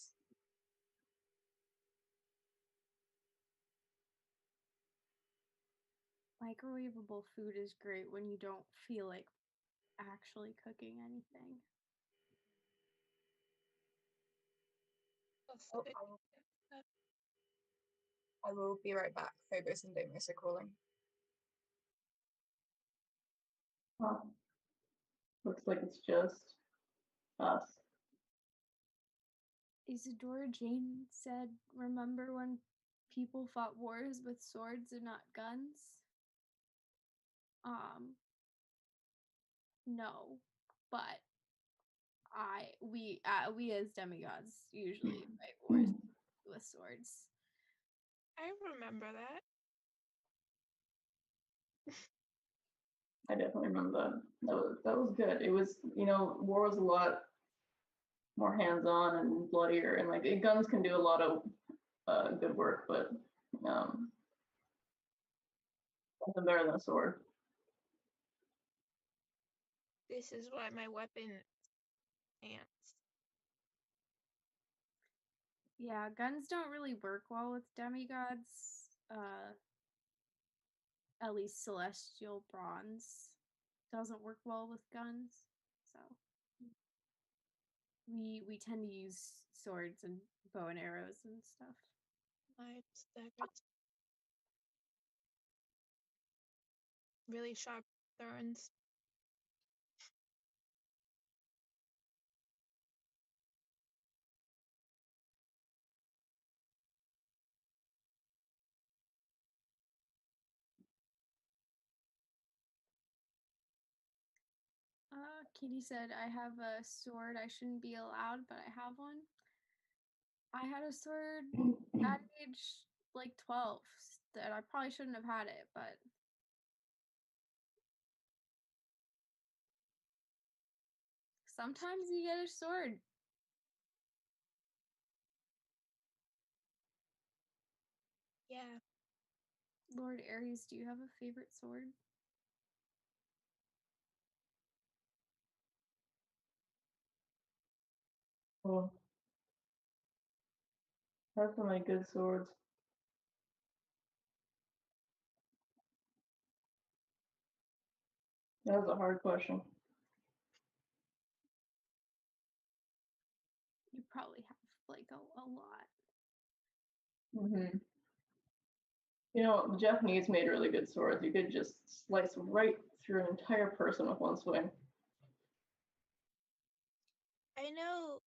Microwavable food is great when you don't feel like actually cooking anything. Oh, I will be right back. Phobos and Deimos are calling. Huh. Looks like it's just us. Isadora Jane said, remember when people fought wars with swords and not guns? No, but we as demigods usually fight wars with swords. I remember that. I definitely remember that. That was good. It was, war was a lot more hands-on and bloodier, and like guns can do a lot of good work, but nothing better than a sword. This is why my weapon ants. Yeah, guns don't really work well with demigods. At least celestial bronze doesn't work well with guns. So we tend to use swords and bow and arrows and stuff. Knives, daggers. Really sharp thorns. Kitty said, I have a sword. I shouldn't be allowed, but I have one. I had a sword at age like 12 that I probably shouldn't have had it, but sometimes you get a sword. Yeah. Lord Aries, do you have a favorite sword? Well, that's some of my good swords. That was a hard question. You probably have like a lot. Mm-hmm. The Japanese made really good swords. You could just slice right through an entire person with one swing. I know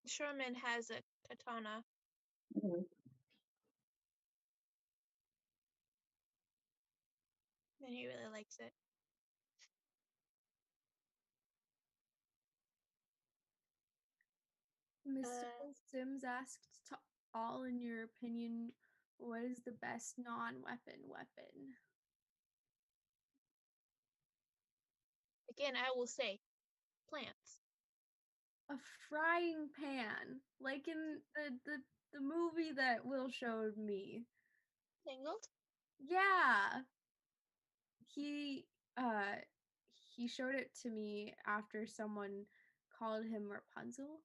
Sherman has a katana. Mm-hmm. And he really likes it. Mr. Sims asked to all, in your opinion, what is the best non-weapon weapon? Again, I will say plants. A frying pan, like in the movie that Will showed me. Tangled? Yeah. He showed it to me after someone called him Rapunzel.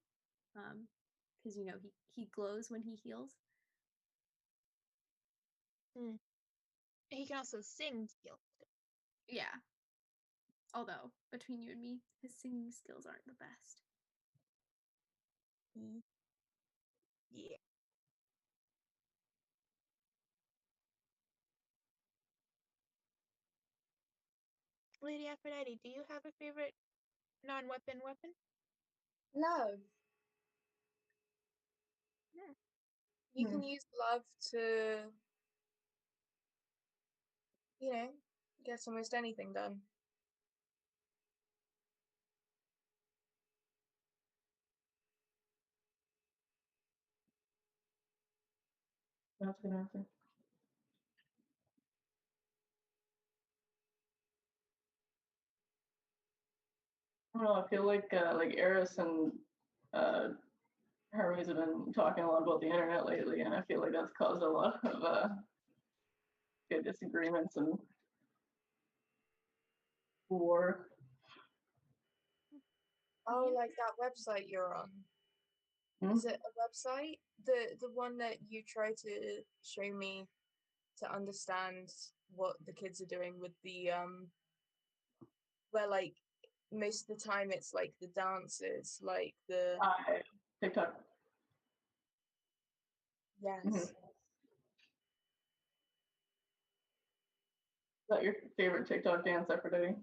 Because he glows when he heals. He can also sing heal. Yeah. Although, between you and me, his singing skills aren't the best. Yeah. Lady Aphrodite, do you have a favorite non-weapon weapon? Love. You can use love to, get almost anything done. That's a good answer. I don't know. I feel like Eris and Hermes have been talking a lot about the internet lately, and I feel like that's caused a lot of good disagreements and Or Oh, like that website you're on. Is it a website? The one that you try to show me to understand what the kids are doing with the where like most of the time it's like the dances, like the TikTok. yes. Is that your favorite TikTok dance, Aphrodite?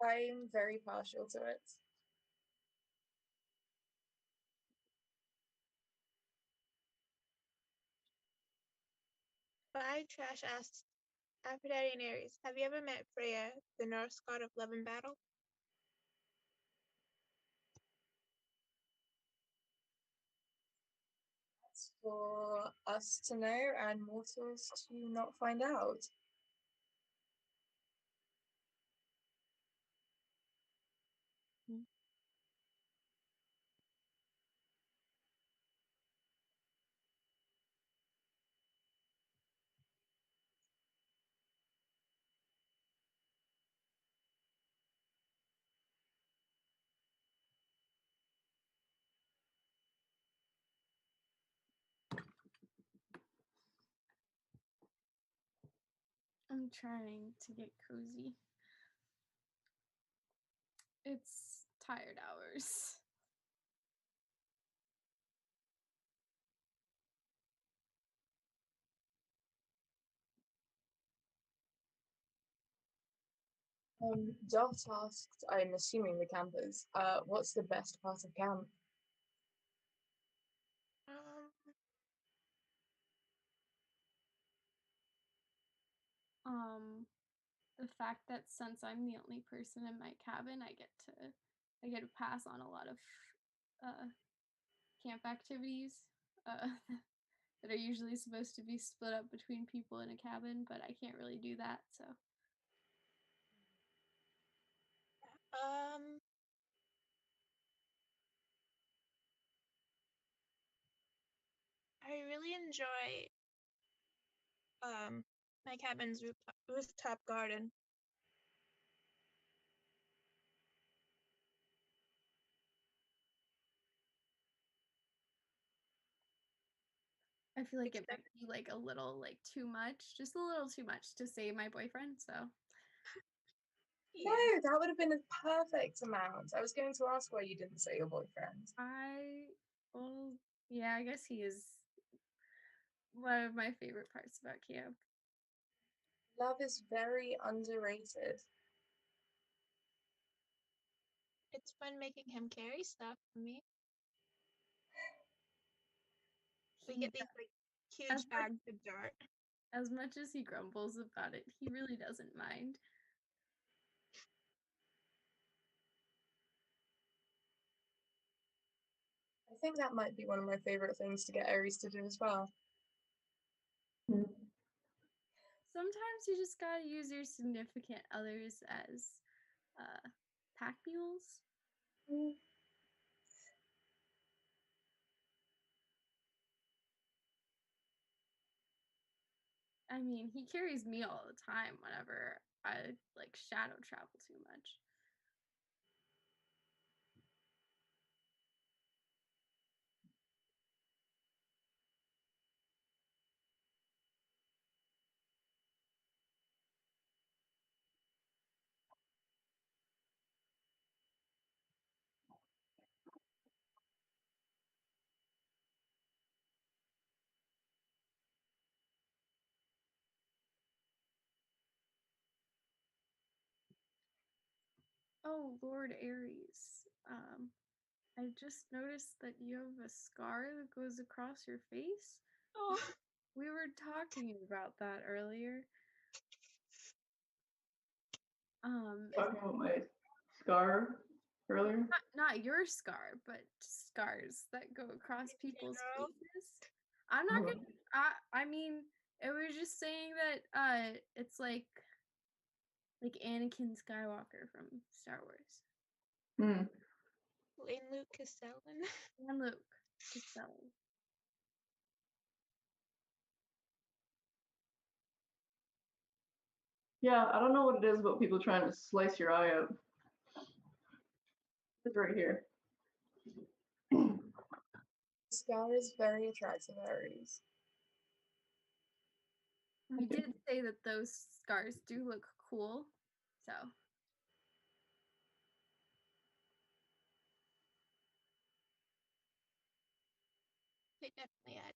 I'm very partial to it. By Trash asked, Aphrodite and Aries, have you ever met Freya, the Norse god of love and battle? That's for us to know and mortals to not find out. I'm trying to get cozy. It's tired hours. Dot asked, I'm assuming the campers, what's the best part of camp? The fact that since I'm the only person in my cabin, I get to pass on a lot of camp activities that are usually supposed to be split up between people in a cabin, but I can't really do that, so. I really enjoy my cabin's rooftop garden. I feel like it might be like a little like too much, just a little too much to say my boyfriend, so. No, that would have been a perfect amount. I was going to ask why you didn't say your boyfriend. Well, yeah, I guess he is one of my favorite parts about camp. Love is very underrated. It's fun making him carry stuff for me. We get these like huge bags of dirt. As much as he grumbles about it, he really doesn't mind. I think that might be one of my favorite things to get Aries to do as well. Sometimes you just gotta use your significant others as pack mules. I mean, he carries me all the time whenever I like shadow travel too much. Oh, Lord Aries. I just noticed that you have a scar that goes across your face. Oh. We were talking about that earlier. Talking about my scar earlier? Not your scar, but scars that go across people's faces. I'm not gonna. I mean, it was just saying that it's like Anakin Skywalker from Star Wars. And Luke Castellan. And Luke Castellan. Yeah, I don't know what it is about people trying to slice your eye out. It's right here. Scar is very attractive, Aries. We did say that those scars do look cool, so. They definitely add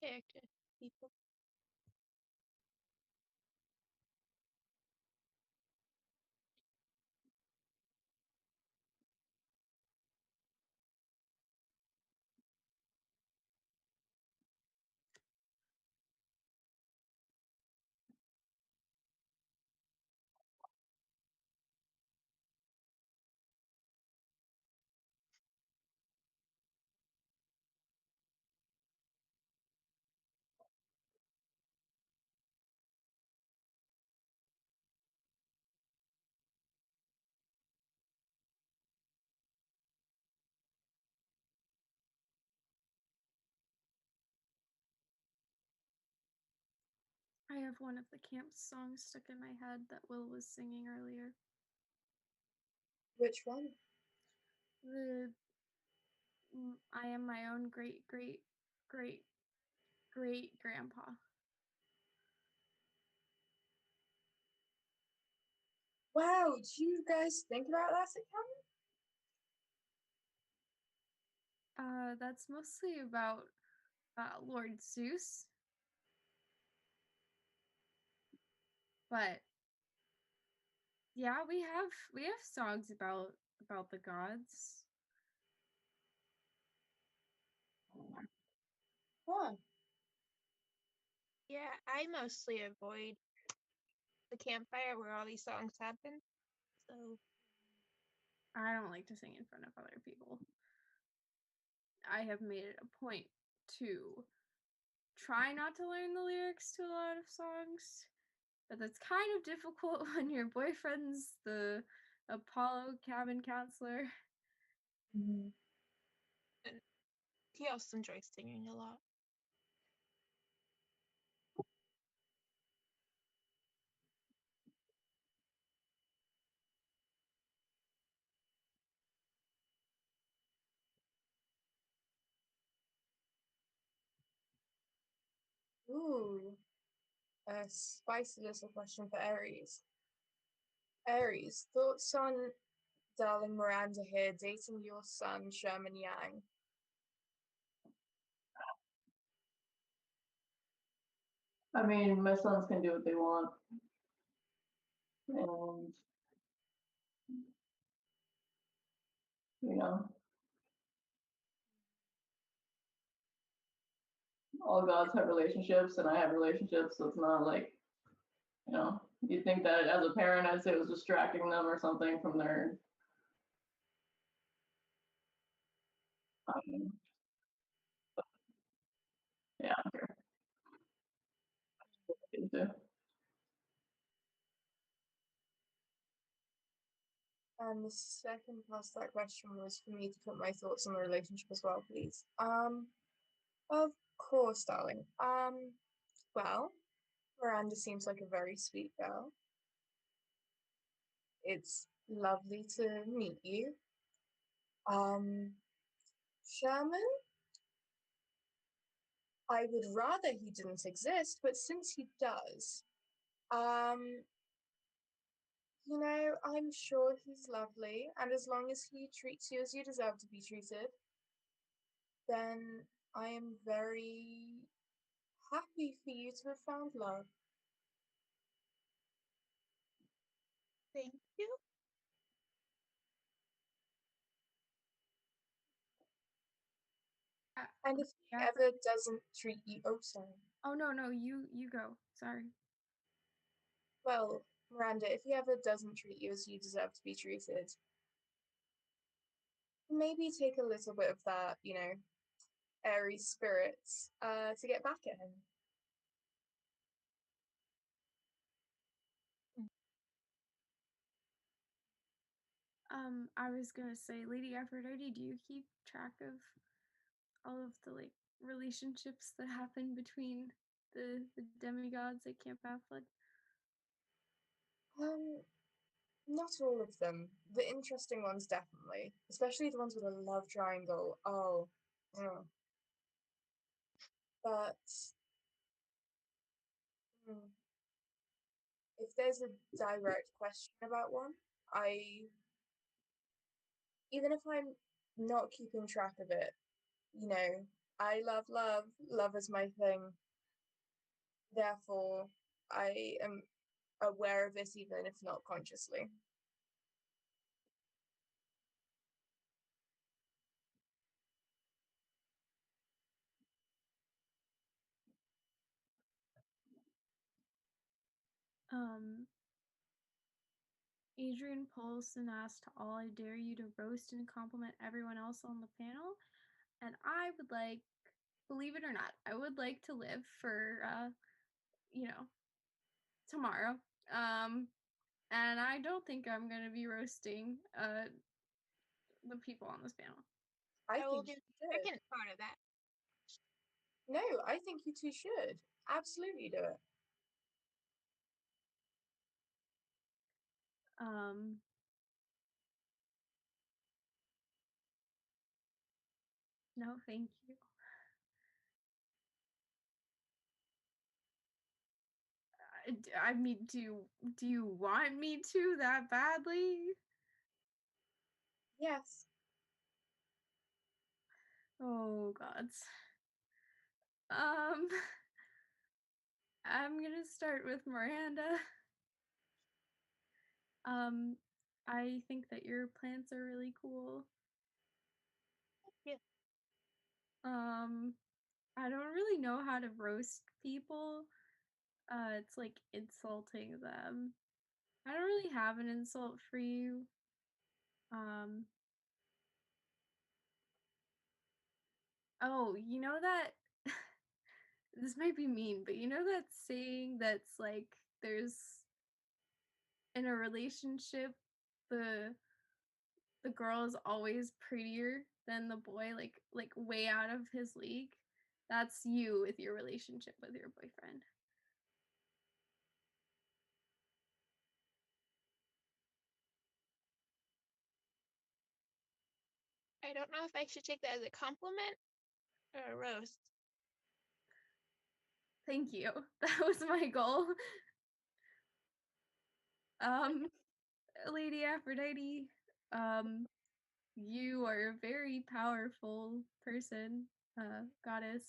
character to people. I have one of the camp songs stuck in my head that Will was singing earlier. Which one? The I am my own great great great great grandpa. Wow, do you guys think about that at camp? That's mostly about Lord Zeus. But yeah, we have songs about the gods. Huh. Yeah, I mostly avoid the campfire where all these songs happen. So I don't like to sing in front of other people. I have made it a point to try not to learn the lyrics to a lot of songs, but that's kind of difficult when your boyfriend's the Apollo cabin counselor. Mm-hmm. and he also enjoys singing a lot. Ooh, a spicy little question for Aries. Aries, thoughts on darling Miranda here dating your son, Sherman Yang? I mean, my sons can do what they want. And, you know, all gods have relationships and I have relationships, so it's not like, you know, you'd think that as a parent, I'd say it was distracting them or something from their, yeah, I don't care. Into. And the second part of that question was for me to put my thoughts on the relationship as well, please. Of course, darling. Well, Miranda seems like a very sweet girl. It's lovely to meet you. Sherman, I would rather he didn't exist, but since he does, you know, I'm sure he's lovely, and as long as he treats you as you deserve to be treated, then I am very happy for you to have found love. Thank you. And if he ever doesn't treat you, oh sorry. Oh no, you go. Sorry. Well, Miranda, if he ever doesn't treat you as you deserve to be treated, maybe take a little bit of that, you know, Aries spirits, to get back at him. I was gonna say, Lady Aphrodite, do you keep track of all of the like relationships that happen between the demigods at Camp Half-Blood? Not all of them. The interesting ones, definitely. Especially the ones with a love triangle. Oh. Mm. But if there's a direct question about one, even if I'm not keeping track of it, you know, I love love. Love is my thing. Therefore, I am aware of this even if not consciously. Adrian Paulson asked, all I dare you to roast and compliment everyone else on the panel. And I would like, believe it or not, I would like to live for, tomorrow. And I don't think I'm going to be roasting the people on this panel. I will think do you the should. second part of that. No, I think you two should. Absolutely do it. No, thank you. I mean, do you want me to that badly? Yes. Oh gods. I'm gonna start with Miranda. I think that your plants are really cool. Yeah. I don't really know how to roast people. It's like insulting them. I don't really have an insult for you. Oh, you know that this might be mean, but you know that saying that's like there's in a relationship the girl is always prettier than the boy, like way out of his league. That's you with your relationship with your boyfriend. I don't know if I should take that as a compliment or a roast. Thank you. That was my goal. Lady Aphrodite, you are a very powerful person, goddess,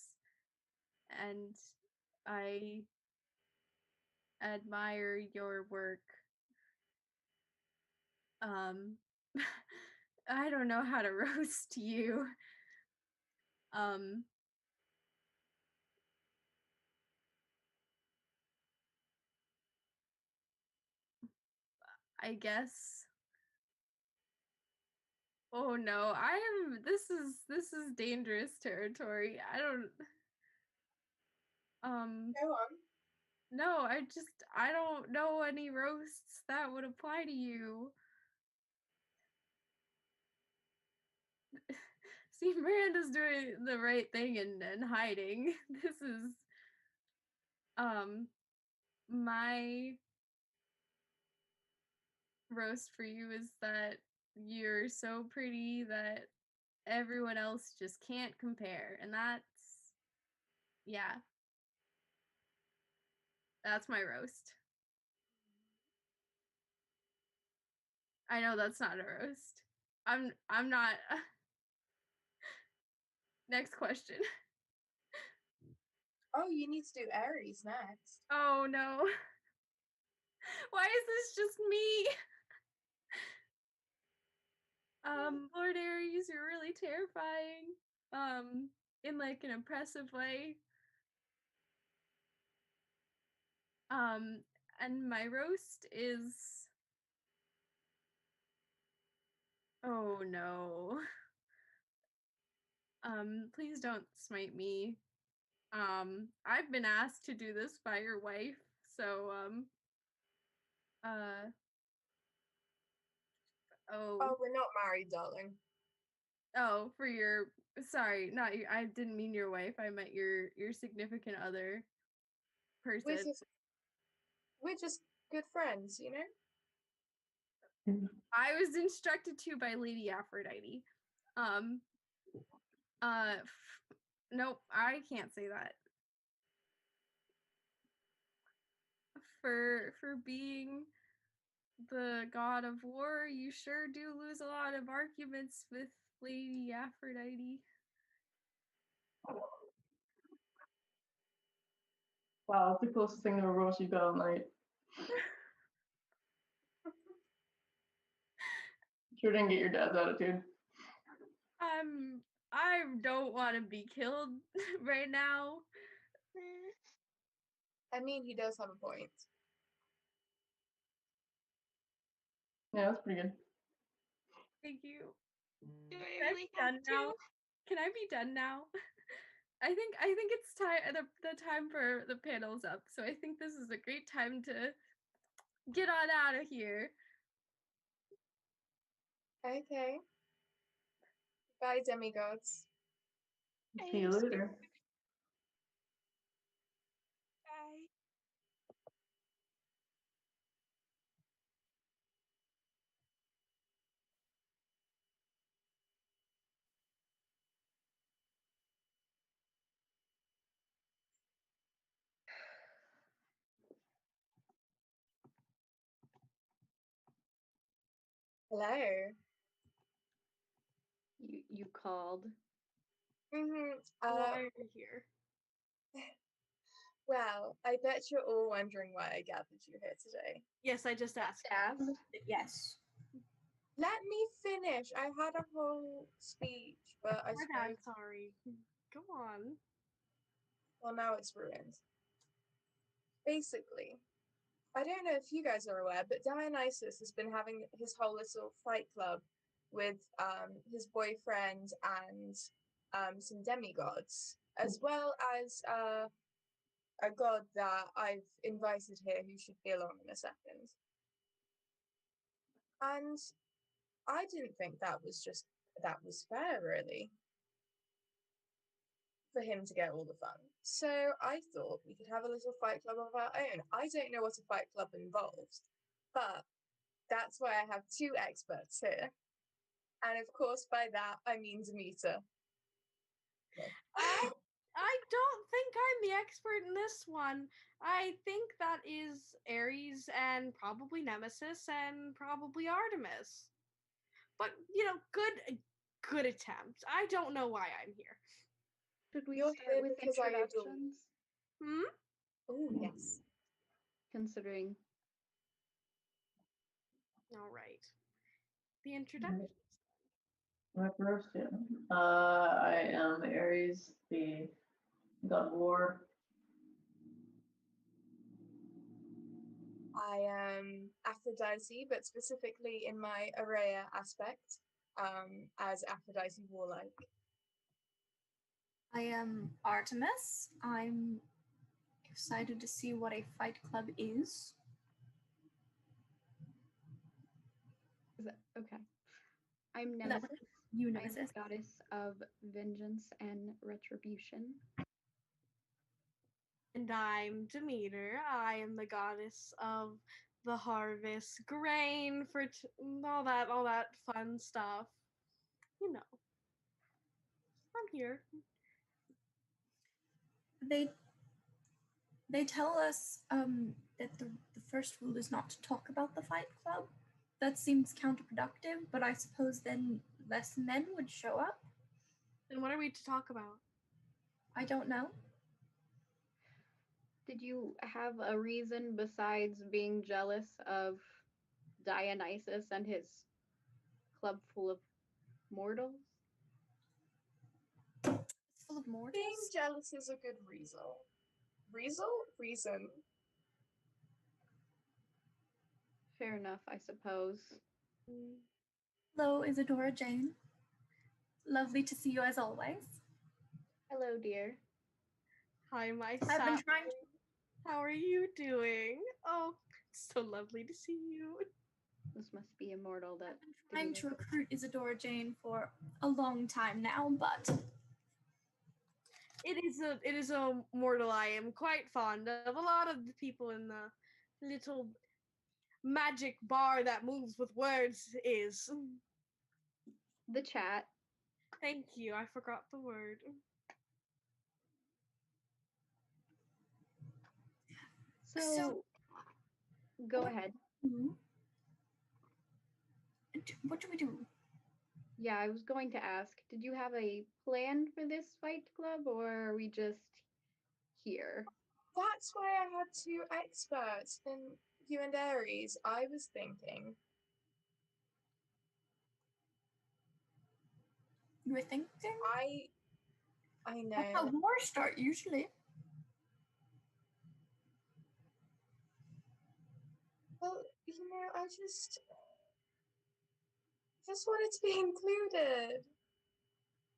and I admire your work. I don't know how to roast you. I guess. Oh no, this is dangerous territory. I don't Go on. no, I don't know any roasts that would apply to you. See, Miranda's doing the right thing and hiding. This is my roast for you is that you're so pretty that everyone else just can't compare. And that's my roast. I know that's not a roast. I'm not. Next question. Oh, you need to do Aries next. Oh no. Why is this just me? Lord Aries, you're really terrifying. In like an impressive way. And my roast is oh no. Please don't smite me. I've been asked to do this by your wife, so Oh, we're not married, darling. Oh, for your sorry, not your. I didn't mean your wife. I meant your significant other person. We're just good friends, you know? I was instructed to by Lady Aphrodite. Nope, I can't say that. For being the god of war, you sure do lose a lot of arguments with Lady Aphrodite. Wow, that's the closest thing to a roast you've got all night. Sure didn't get your dad's attitude. I don't want to be killed right now. I mean, he does have a point. Yeah, that's pretty good. Thank you. Do Can I I really be have done to? now? Can I be done now? I think it's time the time for the panel's up. So I think this is a great time to get on out of here. Okay. Bye, demigods. See you later. Bye. Hello. You called. Mm-hmm. Why are you here? Well, I bet you're all wondering why I gathered you here today. Yes, I just asked. Yes. Let me finish. I had a whole speech, but I My bad, suppose, sorry. Go on. well, now it's ruined. Basically, I don't know if you guys are aware, but Dionysus has been having his whole little fight club with his boyfriend and some demigods, as well as a god that I've invited here who should be along in a second. And I didn't think that was fair, really, for him to get all the fun. So I thought we could have a little fight club of our own. I don't know what a fight club involves, but that's why I have two experts here. And of course, by that, I mean Demeter. I don't think I'm the expert in this one. I think that is Ares and probably Nemesis and probably Artemis. But good attempt. I don't know why I'm here. Should we You're start here with because I adore introductions? Oh, yes. Considering. All right. The introduction. My first, yeah. I am Ares, the god of war. I am Aphrodite, but specifically in my Araya aspect, as Aphrodite warlike. I am Artemis. I'm excited to see what a fight club is. Is that okay? I'm Nemesis. You, I'm Nemesis. the goddess of vengeance and retribution. And I'm Demeter. I am the goddess of the harvest, grain, all that fun stuff. You know. I'm here. They tell us that the first rule is not to talk about the fight club. That seems counterproductive, but I suppose then less men would show up. Then what are we to talk about? I don't know. Did you have a reason besides being jealous of Dionysus and his club full of mortals? Full of mortals? Being jealous is a good reason. Reason. Fair enough, I suppose. Hello, Isadora Jane. Lovely to see you as always. Hello, dear. Hi, my I've been trying to... How are you doing? Oh, it's so lovely to see you. This must be immortal. That Trying to recruit Isadora Jane for a long time now, but It is a mortal I am quite fond of. A lot of the people in the little magic bar that moves with words is. the chat. Thank you. I forgot the word. So go ahead. What do we do? Yeah, I was going to ask, did you have a plan for this fight club, or are we just here? That's why I had two experts in you and Aries. I was thinking. You were thinking? I know. That's how wars start usually. Well, I just wanted to be included.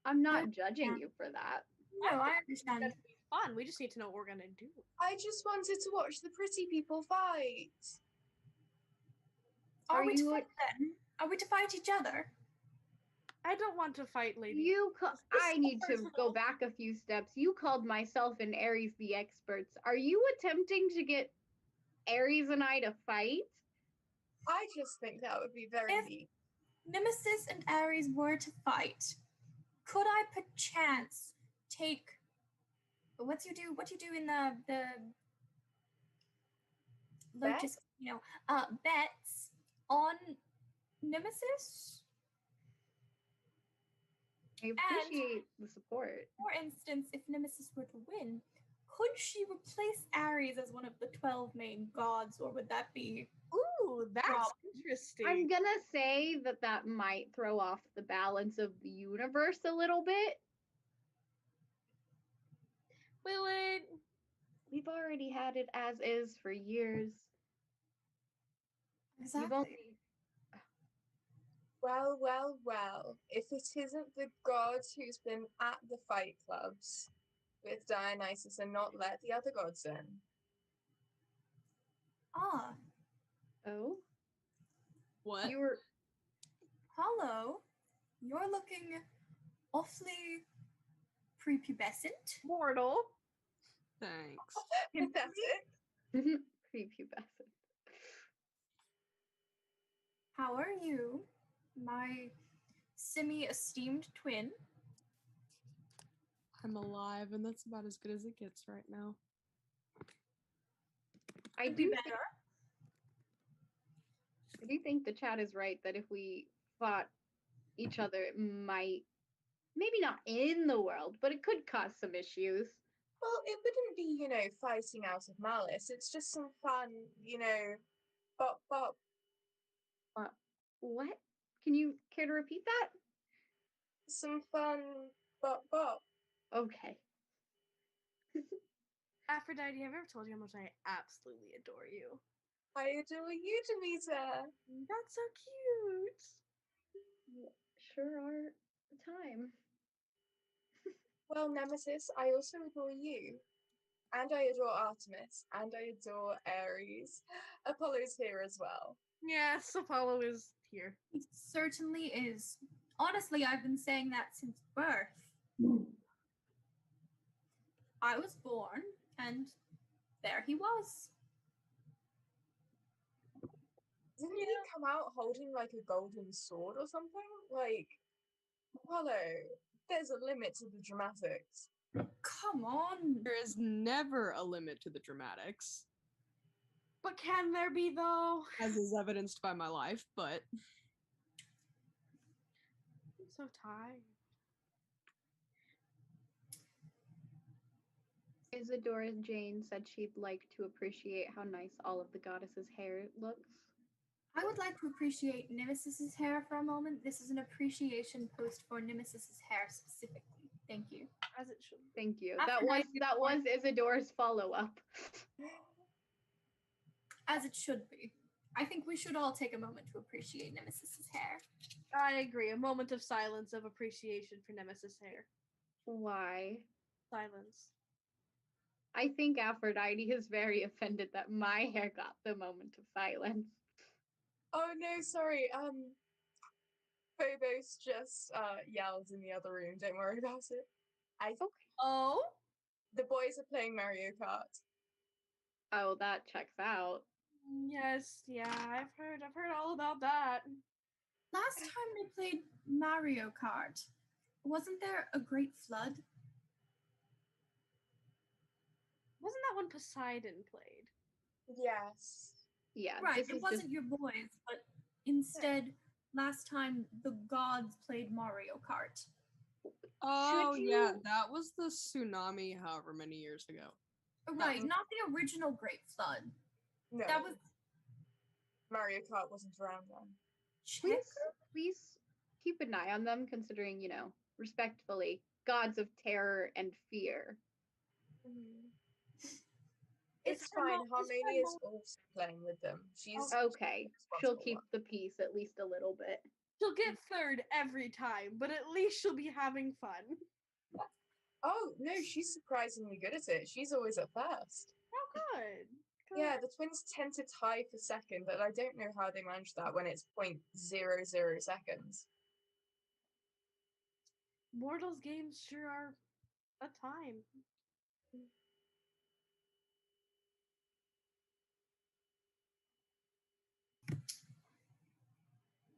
I'm not judging you for that. No, I understand. That's fun. We just need to know what we're gonna do. I just wanted to watch the pretty people fight. Are we to fight then? Are we to fight each other? I don't want to fight, lady. I need to go back a few steps. You called myself and Aries the experts. Are you attempting to get Aries and I to fight? I just think that would be very neat. Nemesis and Aries were to fight, could I perchance take what you do in the Lotus, bets on Nemesis? I appreciate the support. For instance, if Nemesis were to win, could she replace Aries as one of the 12 main gods, or would that be... Ooh, that's interesting. I'm gonna say that might throw off the balance of the universe a little bit. Will it? We've already had it as is for years. Exactly. Well, if it isn't the god who's been at the fight clubs with Dionysus and not let the other gods in. Ah. Oh? What? Hello. You're looking awfully prepubescent. Mortal. Thanks. Pathetic. Prepubescent. How are you, my semi-esteemed twin? I'm alive, and that's about as good as it gets right now. I do think the chat is right that if we fought each other, it might, maybe not in the world, but it could cause some issues. Well, it wouldn't be, fighting out of malice. It's just some fun, bop bop. What? Can you care to repeat that? Some fun bop bop. Okay. Aphrodite, have I ever told you how much I absolutely adore you? I adore you, Demeter. That's so cute. Sure are time. Well, Nemesis, I also adore you. And I adore Artemis. And I adore Aries. Apollo's here as well. Yes, Apollo is here. He certainly is. Honestly, I've been saying that since birth. I was born, and there he was. Didn't he come out holding like a golden sword or something? Like, Apollo, there's a limit to the dramatics. Come on. There is never a limit to the dramatics. But can there be, though? As is evidenced by my life, but... I'm so tired. Isadora Jane said she'd like to appreciate how nice all of the goddess's hair looks. I would like to appreciate Nemesis's hair for a moment. This is an appreciation post for Nemesis's hair specifically. Thank you. As it should. Thank you. Aphrodite, That was Isadora's follow-up. As it should be. I think we should all take a moment to appreciate Nemesis's hair. I agree. A moment of silence of appreciation for Nemesis hair. Why? Silence. I think Aphrodite is very offended that my hair got the moment of silence. Oh no, sorry. Phobos just yells in the other room. Don't worry about it. Oh, The boys are playing Mario Kart. Oh, that checks out. yes, yeah, I've heard all about that. Last time they played Mario Kart, wasn't there a great flood? Wasn't that when Poseidon played? Yes. Yeah, Right, this it is wasn't just your boys, but instead, last time the gods played Mario Kart. Oh Should yeah, you- that was the tsunami however many years ago. Right, not the original Great Flood. No. That was Mario Kart wasn't around then. please keep an eye on them, considering, respectfully, gods of terror and fear. It's fine. Harmonia's also playing with them. She's Okay, she'll responsible keep one. the peace at least a little bit. She'll get third every time, but at least she'll be having fun. Oh no, she's surprisingly good at it. She's always at first. Oh, good. Yeah, the twins tend to tie for second, but I don't know how they manage that when it's 0.00 seconds. Mortals games sure are a time.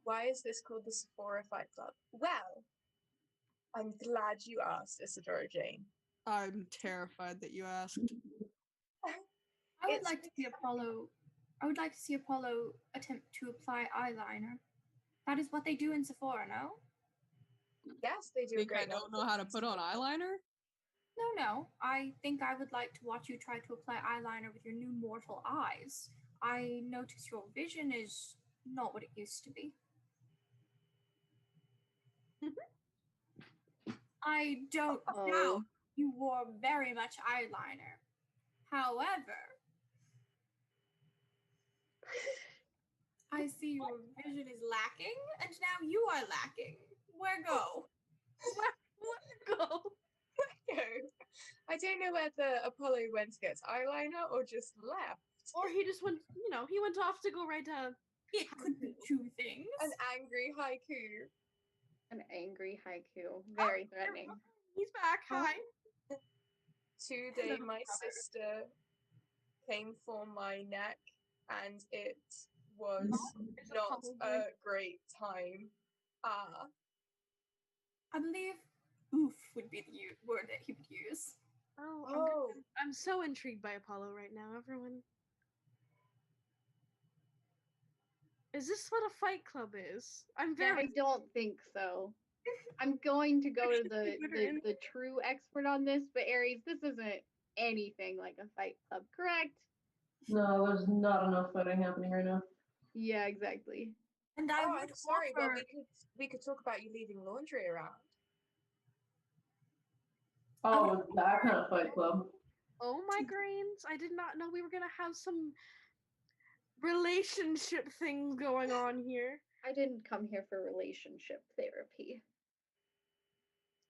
Why is this called the Sephora Fight Club? Well, I'm glad you asked, Isadora Jane. I'm terrified that you asked. I would like to see Apollo. I would like to see Apollo attempt to apply eyeliner. That is what they do in Sephora, no? Yes, they do. Think I don't know how to put on eyeliner? No. I think I would like to watch you try to apply eyeliner with your new mortal eyes. I notice your vision is not what it used to be. I don't doubt you wore very much eyeliner. However, I see your vision is lacking, and now you are lacking. Where go? Where go? I don't know whether Apollo went to get eyeliner or just left. Or he just went, he went off to go write a... It could be two things. An angry haiku. An angry haiku. Very threatening. He's back. Hi. Today my sister came for my neck and it was not a great time. I believe oof would be the word that he would use. Oh, I'm so intrigued by Apollo right now, everyone. Is this what a fight club is? I'm very... I don't think so. I'm going to go to the true expert on this, but Aries, this isn't anything like a fight club, correct? No, there's not enough fighting happening right now. Yeah, exactly. And I'm sorry, but we could talk about you leaving laundry around. Oh, that kind of fight club. Oh my grains! I did not know we were gonna have some relationship things going on here. I didn't come here for relationship therapy.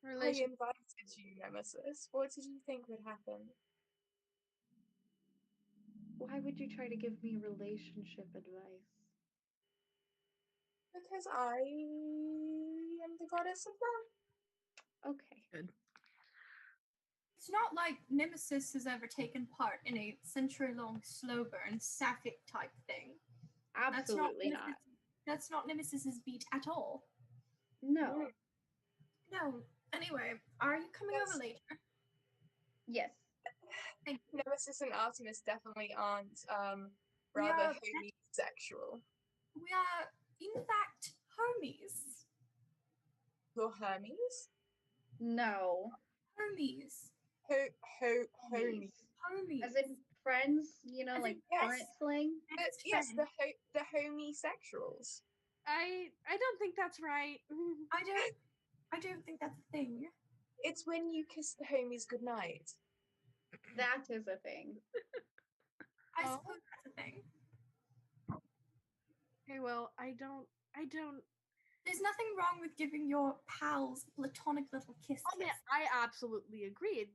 I invited you, Nemesis. What did you think would happen? Why would you try to give me relationship advice? Because I am the goddess of love. Okay. Good. It's not like Nemesis has ever taken part in a century-long slow burn sapphic type thing. Absolutely not. That's not Nemesis's beat at all. No. No. Anyway, are you coming over later? Yes. Nemesis and Artemis definitely aren't rather homosexual. We are, in fact, homies. You're Hermes? No. Homies. Homies. Homies. As in friends, like current slang? Yes, the homosexuals. I don't think that's right. I don't think that's a thing. It's when you kiss the homies goodnight. That is a thing. I suppose that's a thing. Okay, well, I don't. There's nothing wrong with giving your pals a platonic little kiss. I mean, I absolutely agree.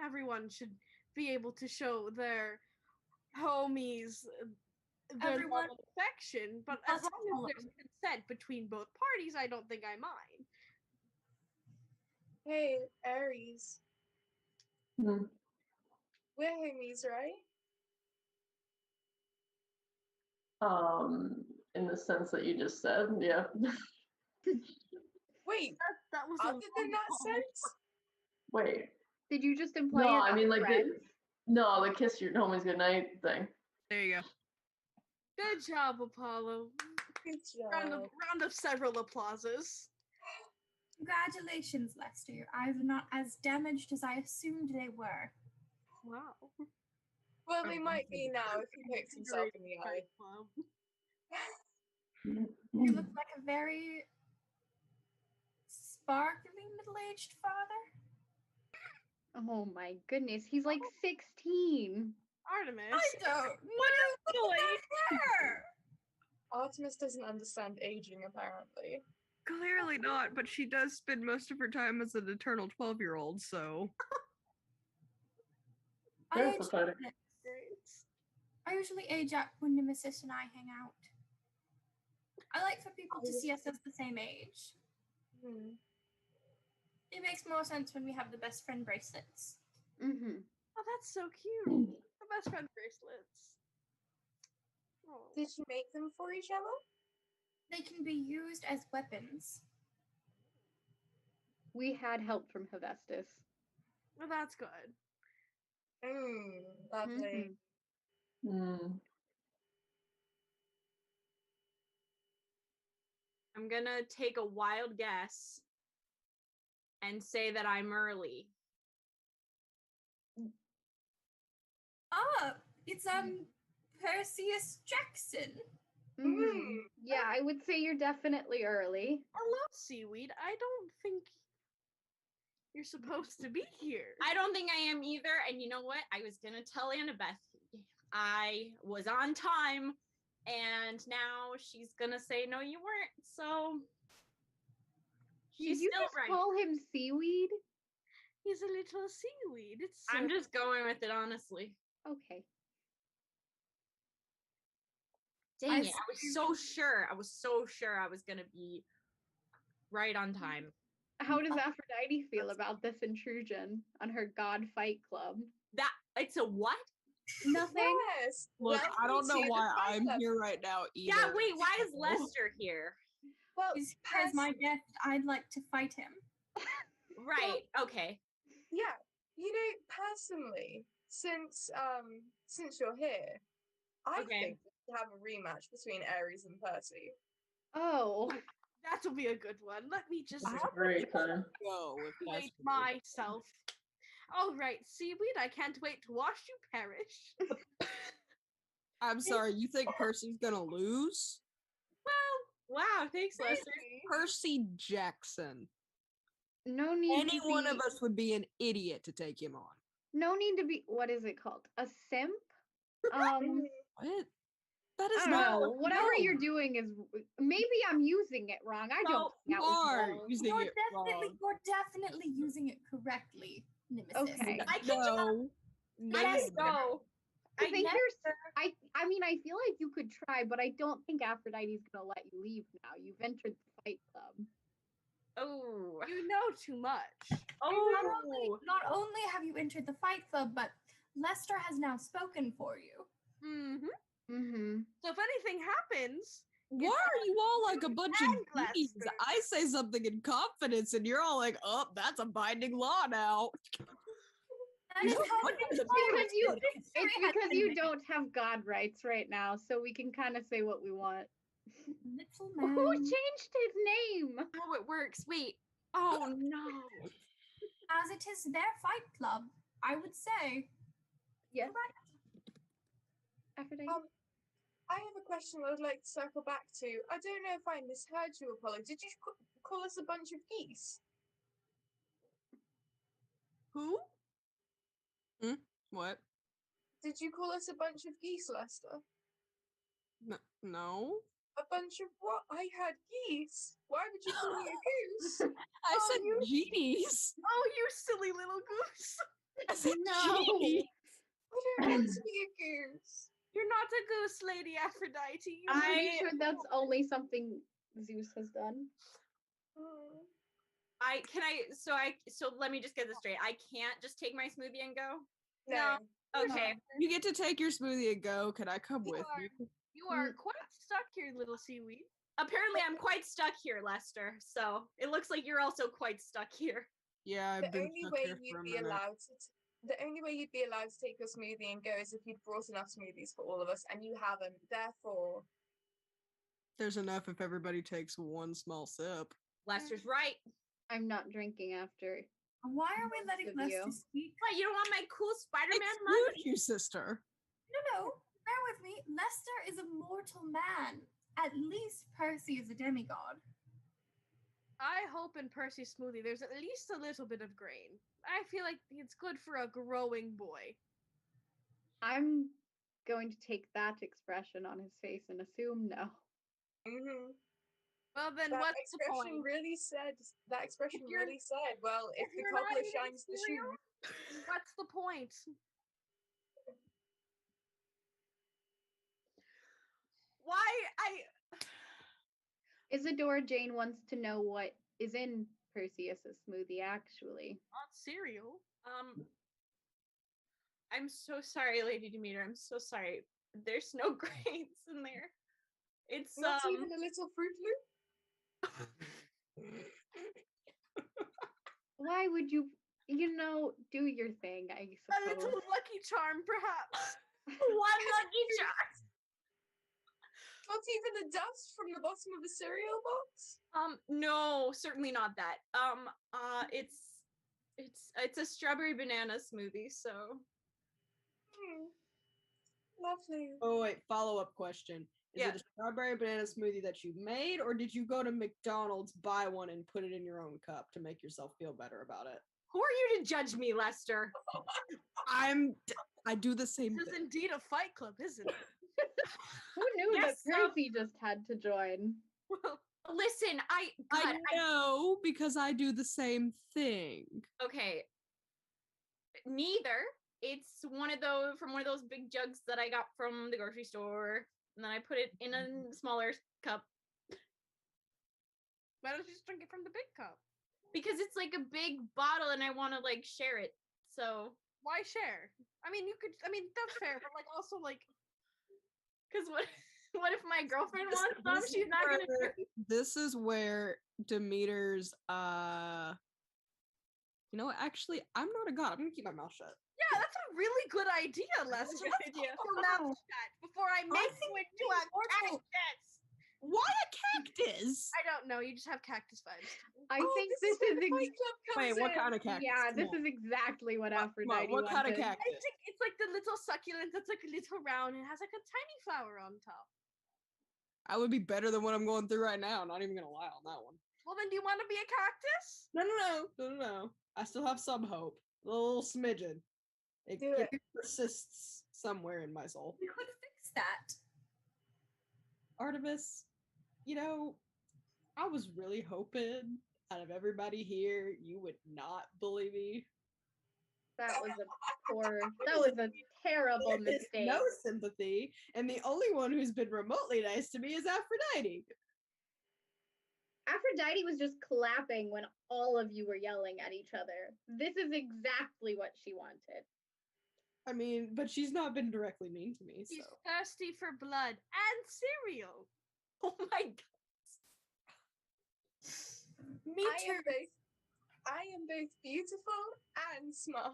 Everyone should be able to show their homies there's Everyone- not affection, but as long as there's consent between both parties, I don't think I mind. Hey, Aries. Hmm. We're homies, right? In the sense that you just said, yeah. Wait, That was other than that sense? Wait. Did you just imply No, you're I not mean like friends? the kiss your homies goodnight thing. There you go. Good job, Apollo. Good Round job. of several applauses. Congratulations, Lester. Your eyes are not as damaged as I assumed they were. Wow. Well, they might be now if he picks himself in the eye. You look like a very sparkly middle-aged father. Oh my goodness, he's like 16. Artemis. I don't know. Look at that hair. Artemis doesn't understand aging, apparently. Clearly not, but she does spend most of her time as an eternal 12-year-old, so. I That's age pathetic. up. I usually age up when Nemesis and I hang out. I like for people to see us as the same age. Hmm. It makes more sense when we have the best friend bracelets. Mm-hmm. Oh, that's so cute. The best friend bracelets. Oh. Did you make them for each other? They can be used as weapons. We had help from Hephaestus. Well, that's good. Lovely. Hmm. I'm gonna take a wild guess and say that I'm early. Ah, it's Perseus Jackson. Mm-hmm. Yeah, I would say you're definitely early. Hello, Seaweed. I don't think you're supposed to be here. I don't think I am either. And you know what? I was gonna tell Annabeth I was on time, and now she's gonna say no, you weren't. So she's Did you still just right. call him Seaweed? He's a little seaweed. It's so I'm just going with it, honestly. Okay. Dang it! I was so sure. I was so sure I was gonna be right on time. How does Aphrodite feel about this intrusion on her god fight club? That it's a what? Nothing. Yes. Look, I don't know welcome to why the Fight I'm Club. here right now either. Yeah, wait. Why is Lester here? Well, As my guest, I'd like to fight him. Right. Okay. yeah. You know, personally, since you're here, I think we should have a rematch between Aries and Percy. Oh. That'll be a good one. Let me just That's a great time. Go if that's wait what it is. myself. All right, Seaweed, I can't wait to watch you perish. I'm sorry, you think Percy's gonna lose? Well, wow, thanks, Lester. Percy Jackson. No need Any to one be, of us would be an idiot to take him on. no need to be, what is it called? A simp? What? That is I don't not know. Whatever you're doing is, maybe I'm using it wrong. I don't think that was wrong. using You're it definitely using it correctly, Nemesis. Okay. I can No. Let's go. I think I mean, I feel like you could try, but I don't think Aphrodite's gonna let you leave now. You've entered the fight club. Oh. You know too much. Oh. Not only have you entered the fight club, but Lester has now spoken for you. Mm-hmm. Mm-hmm. So if anything happens, Why are you all like a bunch of and geeks? Lester. I say something in confidence and you're all like, oh, that's a binding law now. That is how It's because you don't have god rights right now, so we can kind of say what we want. Little Who man. changed his name? Oh, it works. Wait. Oh no. As it is their fight club, I would say. Yes. Correct. Aphrodite. I have a question I would like to circle back to. I don't know if I misheard you, Apollo. Did you call us a bunch of geese? who? What? Did you call us a bunch of geese, Lester? No. A bunch of what? I had geese. Why would you call me a goose? I said genies. Oh, you silly little goose. I said No. genies. I don't want to be a goose. You're not a goose, Lady Aphrodite. I'm pretty sure that's only something Zeus has done. So let me just get this straight. I can't just take my smoothie and go? No. Okay. You get to take your smoothie and go. Can I come with you? You are quite stuck here, little seaweed. Apparently I'm quite stuck here, Lester. So it looks like you're also quite stuck here. Yeah, I've The been only stuck way here for you'd a be minute. allowed to the only way you'd be allowed to take your smoothie and go is if you'd brought enough smoothies for all of us, and you haven't. Therefore, There's enough if everybody takes one small sip. Lester's right. I'm not drinking after. Why are we letting of you. Lester speak? What, you don't want my cool Spider-Man mug? Excuse you, sister. No, bear with me. Lester is a mortal man. At least Percy is a demigod. I hope in Percy's smoothie there's at least a little bit of grain. I feel like it's good for a growing boy. I'm going to take that expression on his face and assume no. Well, then that what's the expression point? really said. That expression If you're- really said. Well, if the you're not cobbler eating shines the cereal, shoe. What's the point? Why Isadora Jane wants to know what is in Perseus's smoothie, actually. Not cereal. I'm so sorry, Lady Demeter. I'm so sorry. There's no grains in there. It's Not even a little Fruit Loop. Why would you, do your thing, I A suppose. little Lucky Charm, perhaps. One Lucky Charm. Not even the dust from the bottom of the cereal box. No, certainly not that. It's a strawberry banana smoothie, so. Lovely. Oh wait, follow-up question. Is Yeah. it a strawberry banana smoothie that you made, or did you go to McDonald's, buy one, and put it in your own cup to make yourself feel better about it? Who are you to judge me, Lester? I do the same This is thing. indeed a fight club, isn't it? Who knew Yes, that Percy just had to join? Well, listen, I know because I do the same thing. Okay. Neither. It's one of those big jugs that I got from the grocery store, and then I put it in a smaller cup. Why don't you just drink it from the big cup? Because it's like a big bottle and I want to like share it. So why share? I mean, that's fair, but like also like, because what if my girlfriend wants some? She's not gonna drink. This is where Demeter's you know what, actually, I'm not a god. I'm gonna keep my mouth shut. Yeah, that's a really good idea, Lester. Now that before I make you into a cactus. Why a cactus? I don't know. You just have cactus vibes. I think this is Wait, what kind of cactus? Yeah, Come this on. is exactly what Aphrodite what kind of wanted. cactus? I think it's like the little succulent that's like a little round and has like a tiny flower on top. I would be better than what I'm going through right now. Not even gonna lie on that one. Well, then, do you want to be a cactus? No. I still have some hope. A little smidgen. It persists somewhere in my soul. We could fix that. Artemis, I was really hoping out of everybody here, you would not bully me. That was a terrible mistake. No sympathy, and the only one who's been remotely nice to me is Aphrodite. Aphrodite was just clapping when all of you were yelling at each other. This is exactly what she wanted. I mean, but she's not been directly mean to me, She's so. thirsty for blood and cereal. Oh my god. Me too. I am both beautiful and smart.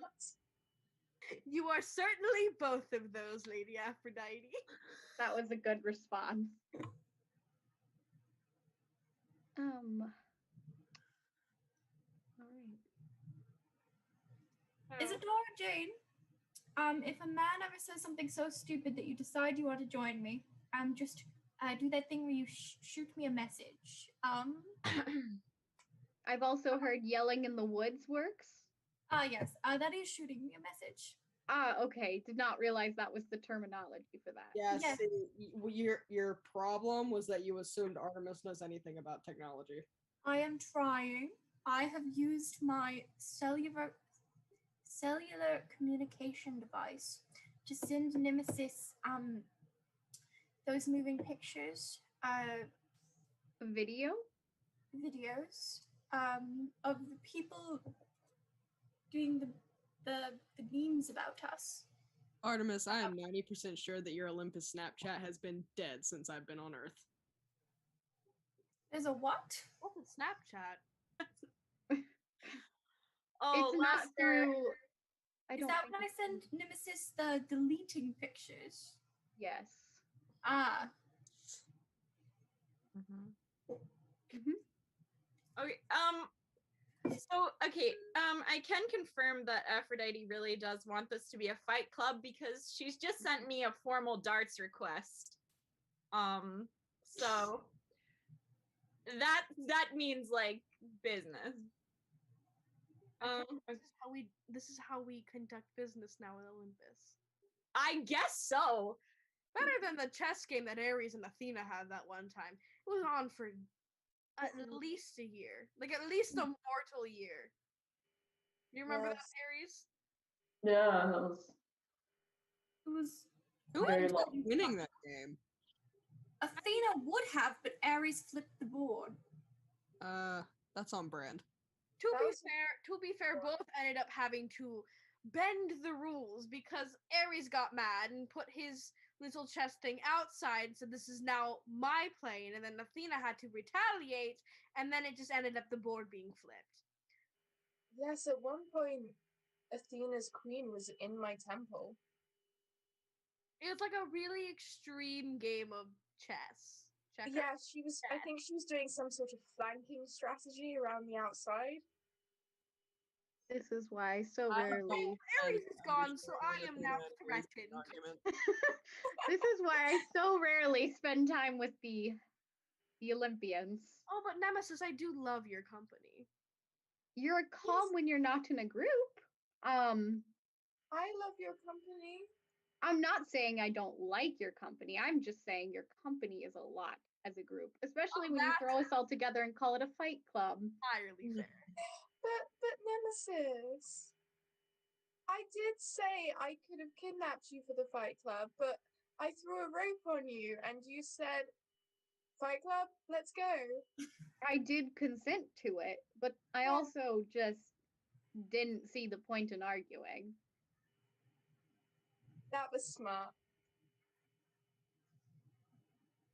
You are certainly both of those, Lady Aphrodite. That was a good response. All right. Isadora Jane, if a man ever says something so stupid that you decide you want to join me, just do that thing where you shoot me a message. I've also heard yelling in the woods works. Yes, that is shooting me a message. Okay. Did not realize that was the terminology for that. Yeah, Yes. see, your problem was that you assumed Artemis knows anything about technology. I am trying. I have used my cellular communication device to send Nemesis those moving pictures, Video? videos of the people doing the memes about us. Artemis, I am 90% sure that your Olympus Snapchat has been dead since I've been on Earth. There's a what? What's a Snapchat? It's not Lester. through. I Is don't that think when I it's send Nemesis the deleting pictures? Yes. Ah. Okay. I can confirm that Aphrodite really does want this to be a fight club because she's just sent me a formal darts request. So that means like business. This is how we conduct business now in Olympus. I guess so. Better than the chess game that Ares and Athena had that one time. It was on for at least a year. Like at least a mortal year. You remember that, Ares? Yeah, that was. It was. Who Very ended up long. winning that game? Athena would have, but Ares flipped the board. That's on brand. To be fair, both ended up having to bend the rules because Ares got mad and put his little chess thing outside, so this is now my plane, and then Athena had to retaliate, and then it just ended up the board being flipped. Yes, at one point, Athena's queen was in my temple. It was like a really extreme game of chess. Checker? Yeah, she was. I think she was doing some sort of flanking strategy around the outside. This is why so rarely. Ares is gone, so I am now threatened. This is why I so rarely spend time with the Olympians. Oh, but Nemesis, I do love your company. You're calm when you're not in a group. I love your company. I'm not saying I don't like your company. I'm just saying your company is a lot as a group, especially when you throw us all together and call it a fight club. Entirely fair. But Nemesis, I did say I could have kidnapped you for the fight club, but I threw a rope on you and you said, "Fight club, let's go." I did consent to it, but I also just didn't see the point in arguing. That was smart.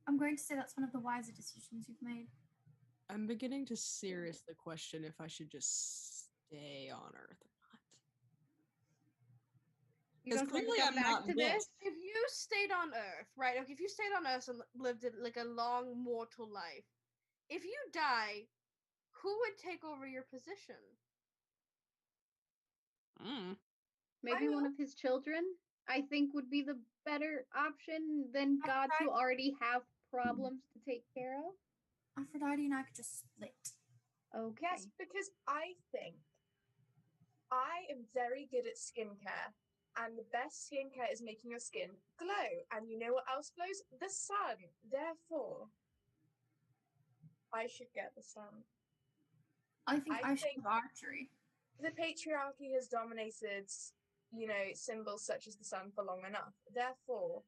I'm going to say that's one of the wiser decisions you've made. I'm beginning to seriously question if I should just stay on Earth or not. Because clearly I'm not this. If you stayed on Earth, right? Okay, if you stayed on Earth and lived like a long mortal life, if you die, who would take over your position? Maybe one of his children, I think, would be the better option than gods who already have problems to take care of. Aphrodite and I could just split. Okay. Yes, because I think I am very good at skincare, and the best skincare is making your skin glow. And you know what else glows? The sun. Therefore, I should get the sun. I think I should have archery. The patriarchy has dominated, symbols such as the sun for long enough. Therefore,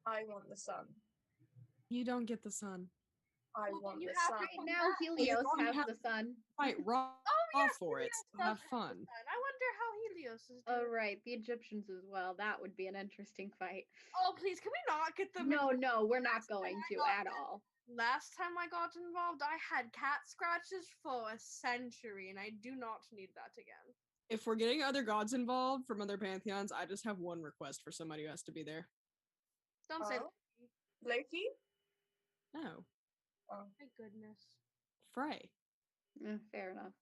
I want the sun. You don't get the sun. I want the sun. Right now, Helios has the sun. Fight raw for it. Have fun. I wonder how Helios is doing. Oh, right. The Egyptians as well. That would be an interesting fight. Oh, please, can we not get them? No, we're not going to at all. Last time I got involved, I had cat scratches for a century, and I do not need that again. If we're getting other gods involved from other pantheons, I just have one request for somebody who has to be there. Don't say Loki? No. Oh, my goodness. Frey. Fair enough.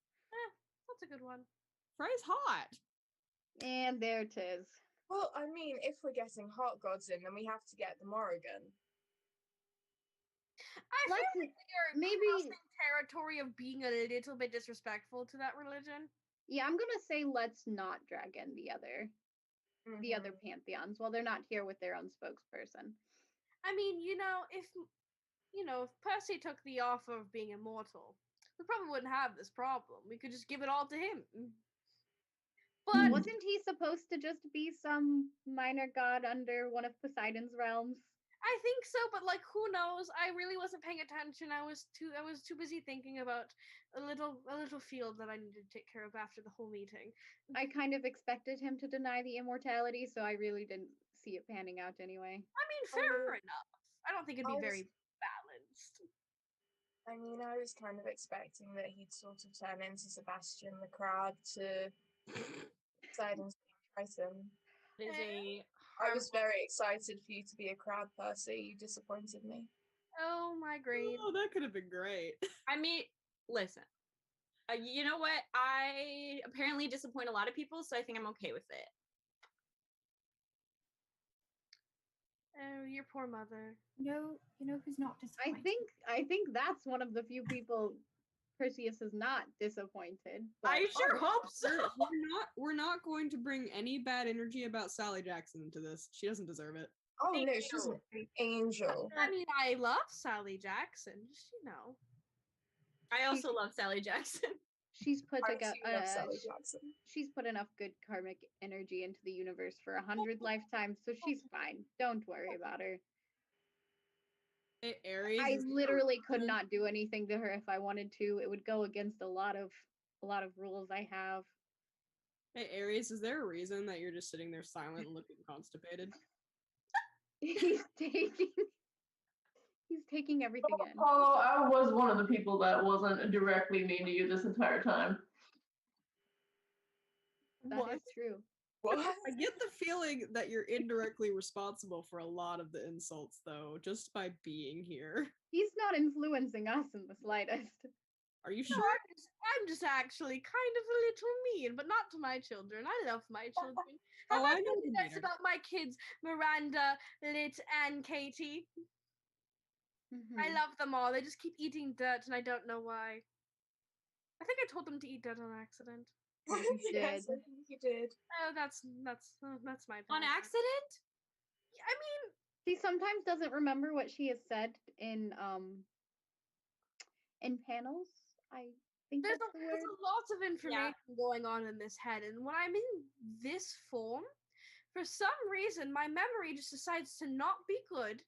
That's a good one. Frey's hot. And there it is. Well, I mean, if we're getting hot gods in, then we have to get the Morrigan. I feel like you're crossing territory of being a little bit disrespectful to that religion. Yeah, I'm gonna say let's not drag in the other pantheons while they're not here with their own spokesperson. I mean, if Percy took the offer of being immortal, we probably wouldn't have this problem. We could just give it all to him. But wasn't he supposed to just be some minor god under one of Poseidon's realms? I think so, but like who knows? I really wasn't paying attention. I was too busy thinking about a little field that I needed to take care of after the whole meeting. I kind of expected him to deny the immortality, so I really didn't see it panning out anyway. I mean, fair enough. I don't think it'd be very balanced. I mean, I was kind of expecting that he'd sort of turn into Sebastian the crab to Poseidon's Triton. It is a I was very excited for you to be a crab, Percy. You disappointed me. Oh my great. Oh, that could have been great. I mean, listen. You know what? I apparently disappoint a lot of people, so I think I'm okay with it. Oh, your poor mother. You know who's not disappointed? I think that's one of the few people Perseus is not disappointed. I sure hope so. We're not going to bring any bad energy about Sally Jackson into this. She doesn't deserve it. Oh no, she's an angel. I mean, I love Sally Jackson. Just, you know. I also love Sally Jackson. She's put Sally Jackson. She's put enough good karmic energy into the universe for 100 lifetimes, so she's fine. Don't worry about her. Hey, Aries, I literally could not do anything to her if I wanted to. It would go against a lot of rules I have. Hey, Aries, is there a reason that you're just sitting there silent and looking constipated? He's taking everything in. Oh, I was one of the people that wasn't directly mean to you this entire time. That is true. What? I get the feeling that you're indirectly responsible for a lot of the insults, though, just by being here. He's not influencing us in the slightest. Are you No, sure? I'm just actually kind of a little mean, but not to my children. I love my children. Oh, I know told you you guys mean. about my kids, Miranda, Lit, and Katie. I love them all. They just keep eating dirt, and I don't know why. I think I told them to eat dirt on accident. Yes, I think you did. Oh, that's my On bad. accident? I mean, she sometimes doesn't remember what she has said in panels. I think there's that's the word. a lot of information going on in this head, and when I'm in this form, for some reason my memory just decides to not be good.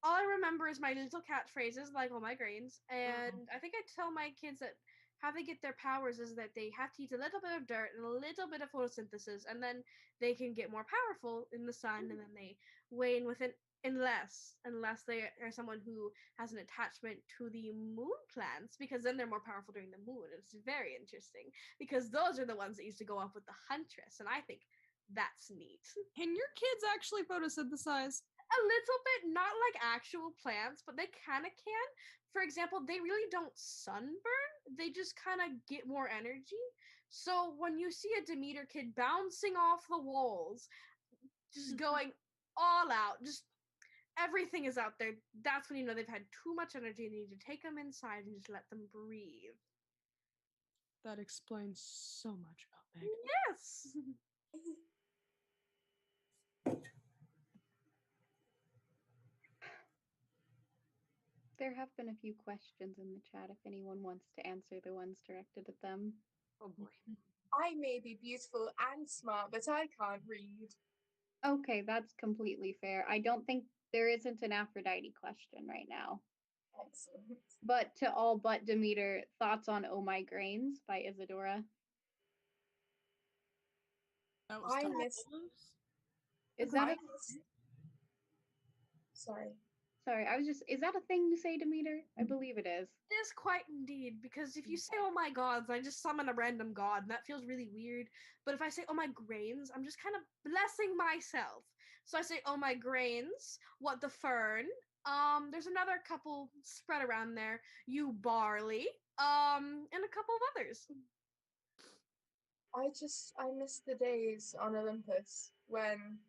All I remember is my little catchphrases like "oh my grains," and I think I tell my kids that how they get their powers is that they have to eat a little bit of dirt and a little bit of photosynthesis, and then they can get more powerful in the sun, and then they wane within unless they are someone who has an attachment to the moon plants, because then they're more powerful during the moon. It's very interesting because those are the ones that used to go up with the huntress, and I think that's neat. Can your kids actually photosynthesize? A little bit, not like actual plants, but they kind of can. For example, they really don't sunburn. They just kind of get more energy. So when you see a Demeter kid bouncing off the walls, just going all out, just everything is out there, that's when you know they've had too much energy and you need to take them inside and just let them breathe. That explains so much about Meg. Yes! There have been a few questions in the chat if anyone wants to answer the ones directed at them. Oh boy. I may be beautiful and smart, but I can't read. Okay, that's completely fair. I don't think there isn't an Aphrodite question right now. Excellent. But to all but Demeter, thoughts on Oh My Grains by Isadora? That was I tough. missed. Is that a... Sorry. Sorry, is that a thing you say, Demeter? I believe it is. It is quite indeed, because if you say, oh my gods, I just summon a random god, and that feels really weird. But if I say, oh my grains, I'm just kind of blessing myself. So I say, oh my grains, what the fern, there's another couple spread around there, you barley, and a couple of others. I miss the days on Olympus when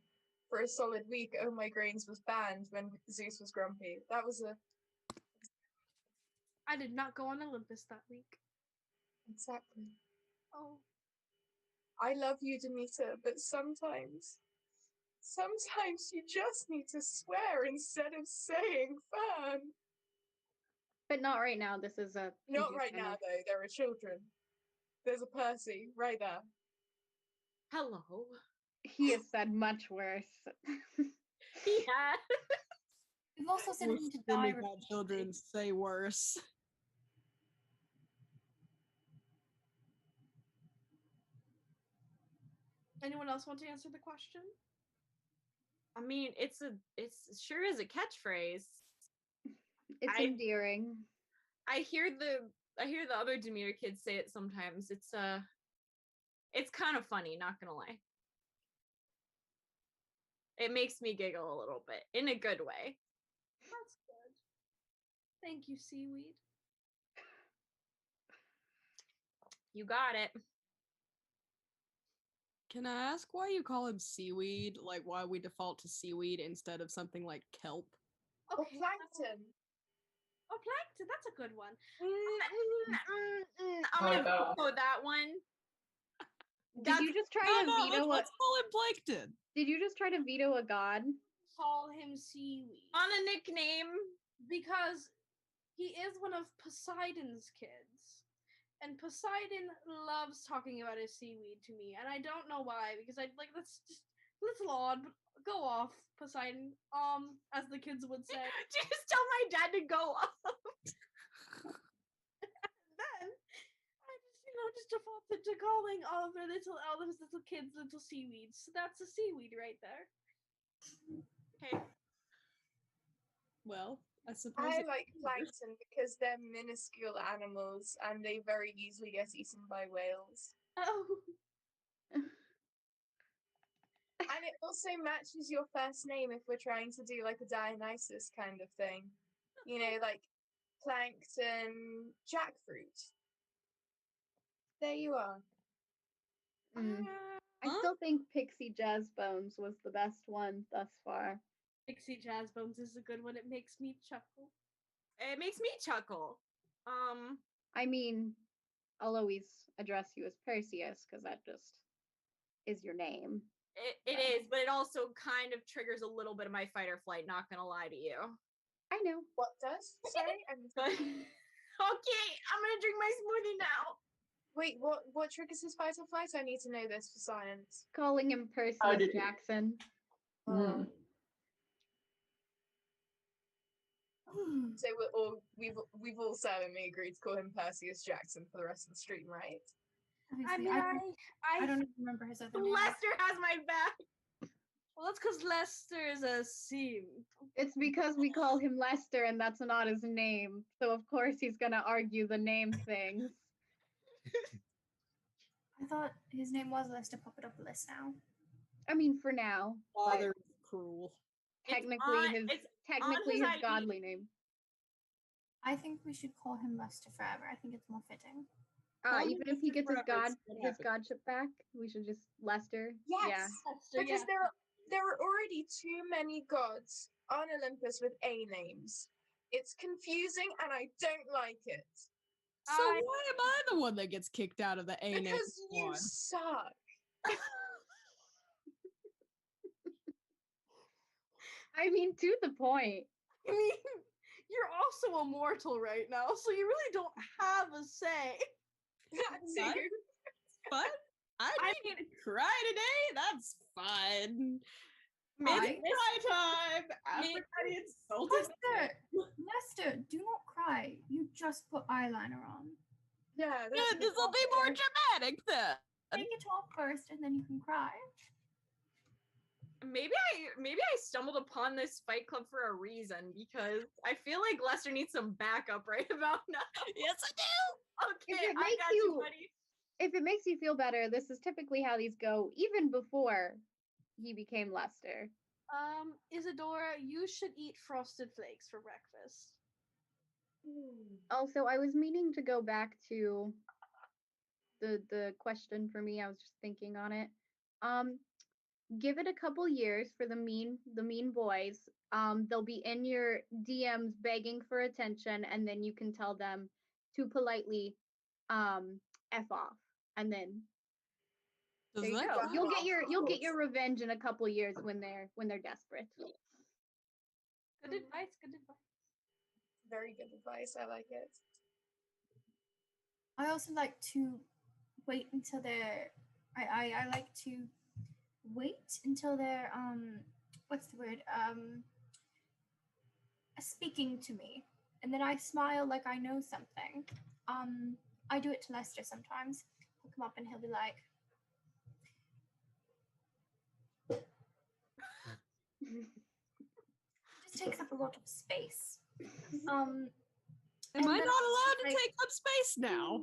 for a solid week, Oh My Grains was banned when Zeus was grumpy. That was a... I did not go on Olympus that week. Exactly. Oh. I love you, Demeter, but sometimes you just need to swear instead of saying fern. But not right now. This is a... Not right now, though. There are children. There's a Percy right there. Hello. He has said much worse. He had. We've also sent him to Jimmy die. got children say worse. Anyone else want to answer the question? I mean, it's sure is a catchphrase. It's endearing. I hear the other Demir kids say it sometimes. It's kind of funny, not gonna lie. It makes me giggle a little bit in a good way. That's good. Thank you, Seaweed. You got it. Can I ask why you call him seaweed? Like why we default to seaweed instead of something like kelp? Or plankton. Oh, plankton. That's a good one. I'm gonna veto that one. Did you just try to veto let's call him plankton. Did you just try to veto a god? Call him Seaweed. On a nickname. Because he is one of Poseidon's kids. And Poseidon loves talking about his seaweed to me. And I don't know why, because that's odd, but go off, Poseidon. As the kids would say. Just tell my dad to go off. Then I just defaulted to calling all those little kids little seaweeds. So that's a seaweed right there. Okay. Well, I suppose I like plankton because they're minuscule animals and they very easily get eaten by whales. Oh. And it also matches your first name if we're trying to do like a Dionysus kind of thing. You know, like plankton, jackfruit. There you are. I still think Pixie Jazz Bones was the best one thus far. Pixie Jazz Bones is a good one. It makes me chuckle. It makes me chuckle. I mean, I'll always address you as Perseus because that just is your name. It is, but it also kind of triggers a little bit of my fight or flight, not gonna lie to you. I know. What does? Sorry? Okay, I'm gonna drink my smoothie now. Wait, what triggers his fight or flight? I need to know this for science. Calling him Perseus Jackson. So we've all silently agreed to call him Perseus Jackson for the rest of the stream, right? I mean, I don't even remember his other name. Lester has my back. Well, that's because Lester is a sim. It's because we call him Lester and that's not his name. So of course he's gonna argue the name things. I thought his name was Lester. Pop it up the list now. I mean, for now. Father is cruel. Technically his godly name. I think we should call him Lester forever. I think it's more fitting. Even if he gets his godship back, we should just Lester. Yes, yeah. Lester, because there are already too many gods on Olympus with A names. It's confusing, and I don't like it. So why am I the one that gets kicked out of the A name? Because you suck. I mean, to the point. I mean, you're also immortal right now, so you really don't have a say. But I need to cry today. That's fine. Cry? It's cry time. Everybody insulted. Lester, do not cry. You just put eyeliner on. Yeah, this will be more dramatic then. Take it off first, and then you can cry. Maybe I stumbled upon this fight club for a reason because I feel like Lester needs some backup right about now. Yes, I do. Okay, I got you, buddy. If it makes you feel better, this is typically how these go, even before he became Lester. Isadora, you should eat Frosted Flakes for breakfast. Also, I was meaning to go back to the question for me. I was just thinking on it. Give it a couple years for the mean boys. They'll be in your DMs begging for attention, and then you can tell them to politely F off. And then there you go. You'll get your revenge in a couple years when they're desperate. Good advice, good advice. Very good advice. I like it. I also like to wait until they're I like to wait until they're what's the word? Speaking to me. And then I smile like I know something. I do it to Lester sometimes. He'll come up and he'll be like, just takes up a lot of space. Am I not allowed to take up space now?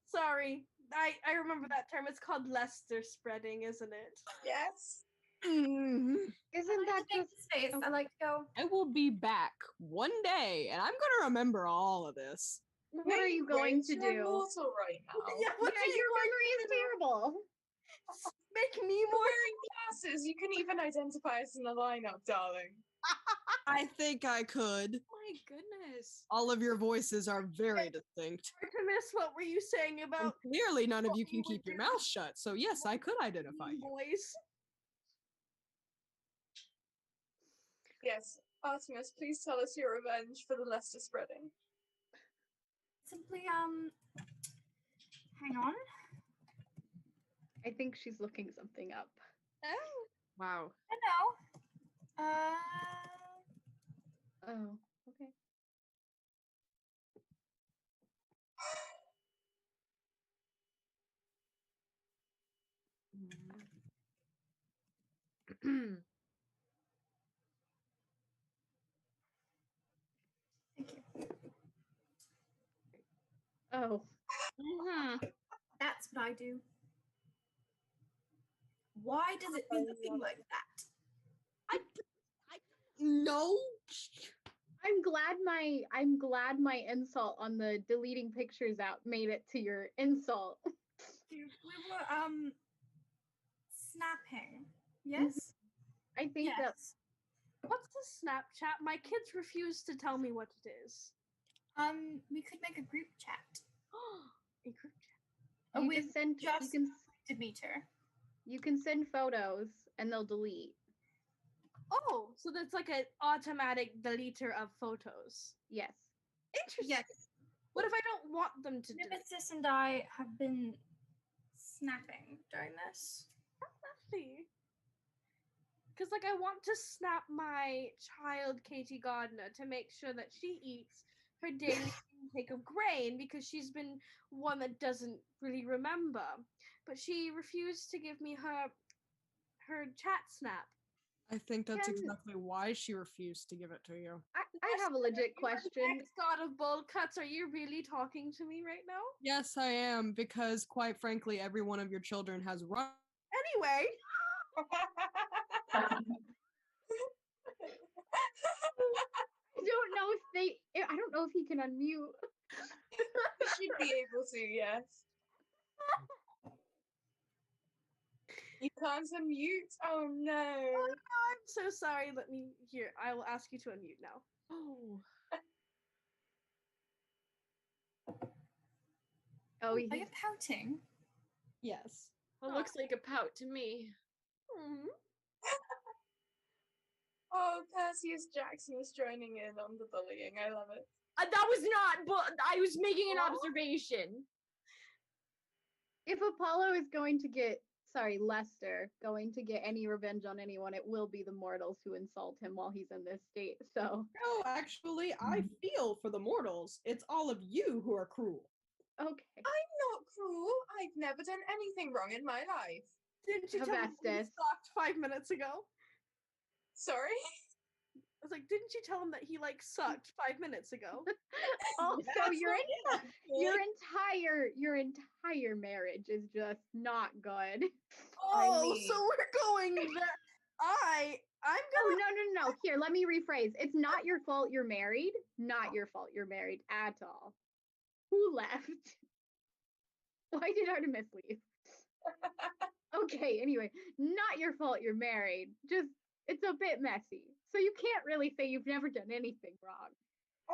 Sorry. I remember that term. It's called Lester spreading, isn't it? Yes. Isn't that just space? I like to go. I will be back one day, and I'm gonna remember all of this. what are you going to You're do? immortal right now. Yeah, what are you Your going memory is terrible. Make me You're more. wearing glasses. You can even identify us in the lineup, darling. I think I could. My goodness. All of your voices are very distinct. Artemis, what were you saying And about clearly, none of you can you would keep your do? mouth shut. So yes, I could identify you. boys? Yes. Artemis, please tell us your revenge for the Leicester spreading. Simply hang on. I think she's looking something up. Oh. Wow. I know. Oh, okay. Oh. That's what I do. Why does it be looking like that? No. I'm glad my insult on the deleting pictures out made it to your insult. We were snapping. Yes? I think that What's the Snapchat? My kids refuse to tell me what it is. We could make a group chat. A group chat. Oh, you we can send just Demeter. you can send photos and they'll delete. Oh, so that's like an automatic deleter of photos. Yes. Interesting. Yes. What if I don't want them to do it? Nemesis and I have been snapping during this. Lovely. Because, like, I want to snap my child, Katie Gardner, to make sure that she eats her daily intake of grain because she's been one that doesn't really remember. But she refused to give me her chat snap. I think that's exactly why she refused to give it to you. I have a legit question. God of bold cuts, are you really talking to me right now? Yes, I am, because quite frankly, every one of your children has run. Anyway. I don't know if he can unmute. You should be able to, yes. You can't unmute? Oh no. Oh, no, I'm so sorry. Let me here. I will ask you to unmute now. Oh. Oh, Are you pouting? Yes. It looks like a pout to me. Oh, Perseus Jackson is joining in on the bullying. I love it. That was not, but I was making an observation. If Apollo is Lester going to get any revenge on anyone, it will be the mortals who insult him while he's in this state. So No, actually, I feel for the mortals. It's all of you who are cruel. Okay. I'm not cruel. I've never done anything wrong in my life. Didn't you tell him that he sucked 5 minutes ago? Sorry? I was like, didn't you tell him that he sucked 5 minutes ago? Also, your entire marriage is just not good. Oh, so we're going there. I'm gonna. No. Here, let me rephrase. It's not your fault you're married. Not your fault you're married at all. Who left? Why did Artemis leave? Okay, anyway, not your fault you're married. Just, it's a bit messy. So you can't really say you've never done anything wrong.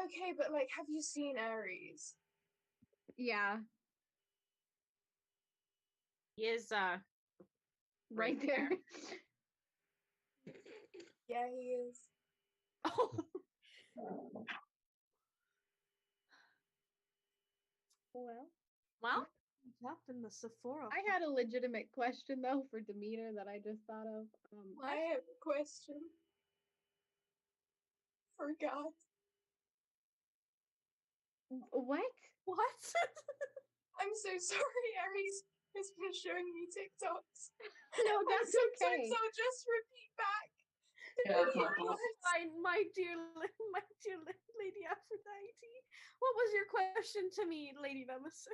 Okay, but have you seen Aries? Yeah. He is, right there. Yeah, he is. Oh. Well. Well, Yep, in the Sephora. I had a legitimate question though for Demeter that I just thought of. I have a question. Forgot. What? What? I'm so sorry, Aries has been showing me TikToks. No, And that's sometimes okay. I'll just repeat back. Yeah, that's my fault. Fine, my dear Lady Aphrodite. What was your question to me, Lady Nemesis?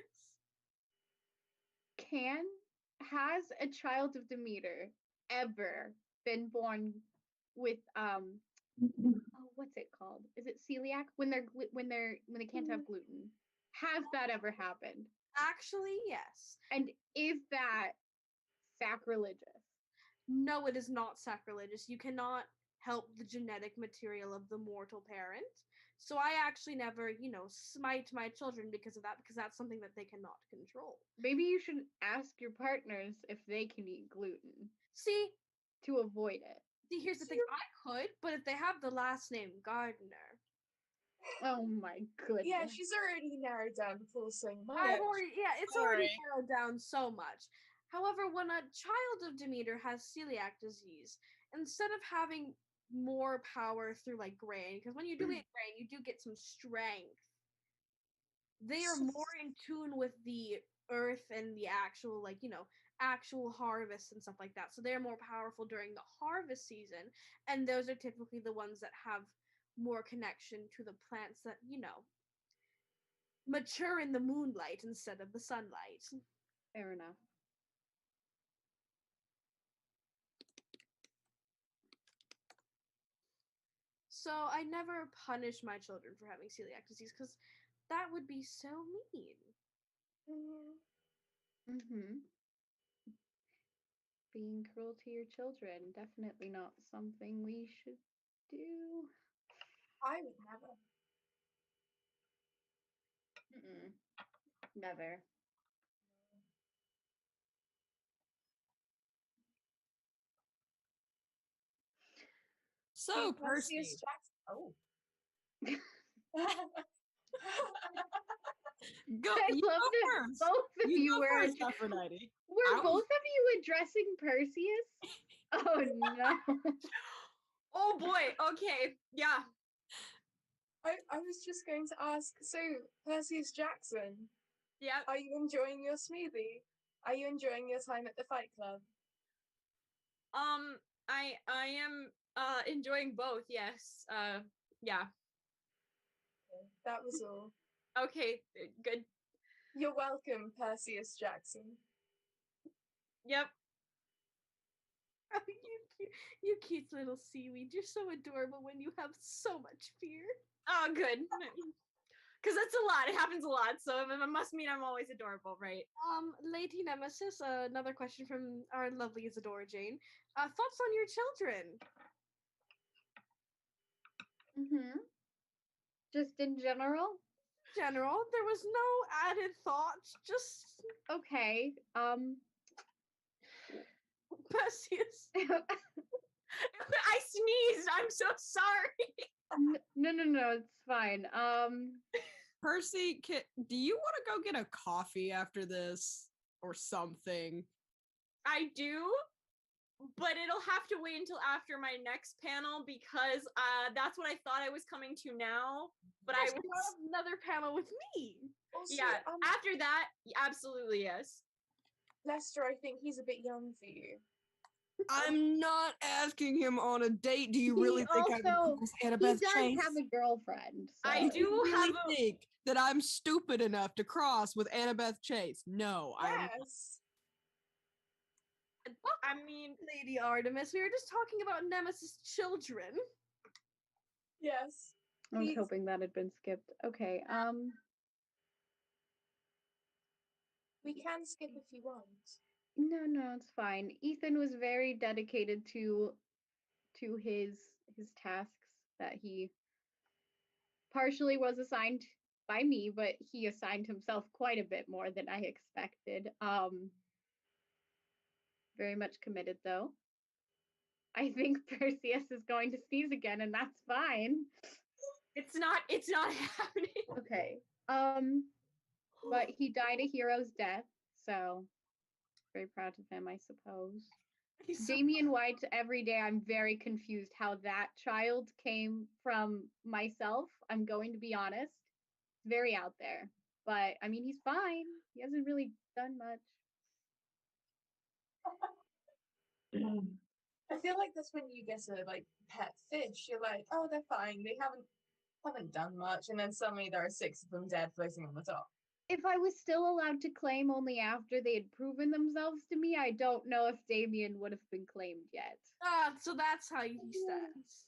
Has a child of Demeter ever been born with what's it called? Is it celiac when they can't have gluten? Has that ever happened? Actually, yes. And is that sacrilegious? No, it is not sacrilegious. You cannot help the genetic material of the mortal parent. So I actually never, smite my children because of that, because that's something that they cannot control. Maybe you should ask your partners if they can eat gluten. See? To avoid it. See, here's the thing. I could, but if they have the last name Gardner. Oh my goodness. Yeah, she's already narrowed down the full swing. It's already narrowed down so much. However, when a child of Demeter has celiac disease, instead of having more power through like grain, because when you do eat grain, you do get some strength. They are more in tune with the earth and the actual, actual harvest and stuff like that. So they're more powerful during the harvest season, and those are typically the ones that have more connection to the plants that, mature in the moonlight instead of the sunlight. Fair enough. So I never punish my children for having celiac disease because that would be so mean. Being cruel to your children, definitely not something we should do. I would never. Never. So, Percy. Oh. I love that both of you were Aphrodite. Were both of you addressing Perseus? Oh no. Oh boy. Okay. Yeah. I was just going to ask, so Perseus Jackson. Yeah. Are you enjoying your smoothie? Are you enjoying your time at the Fight Club? I am enjoying both, yes. Yeah. That was all. Okay, good. You're welcome, Perseus Jackson. Yep. Oh, you cute little seaweed. You're so adorable when you have so much fear. Oh, good. Because that's a lot. It happens a lot, so it must mean I'm always adorable, right? Lady Nemesis, another question from our lovely Isadora Jane. Thoughts on your children? Just in general? General, there was no added thoughts. Just okay. Perseus. I sneezed. I'm so sorry. No, it's fine. Percy, do you want to go get a coffee after this or something? I do, but it'll have to wait until after my next panel because that's what I thought I was coming to now. But I would have another panel with me. Also, yeah, after that, absolutely yes. Lester, I think he's a bit young for you. I'm not asking him on a date. Do you really think I'm Annabeth Chase? He does have a girlfriend. So. I do really think that I'm stupid enough to cross with Annabeth Chase. No, yes. I mean, Lady Artemis, we were just talking about Nemesis' children. Yes. I was hoping that had been skipped. Okay. We can skip if you want. No, it's fine. Ethan was very dedicated to his tasks that he partially was assigned by me, but he assigned himself quite a bit more than I expected. Very much committed though. I think Perseus is going to sneeze again, and that's fine. It's not happening. Okay. But he died a hero's death, So very proud of him, I suppose. Damien White, every day I'm very confused how that child came from myself. I'm going to be honest. Very out there. But I mean, he's fine. He hasn't really done much. I feel like that's when you get a like pet fish. You're like, oh, they're fine. They haven't done much, and then suddenly there are 6 of them dead floating on the top. If I was still allowed to claim only after they had proven themselves to me, I don't know if Damien would have been claimed yet. So that's how he stands.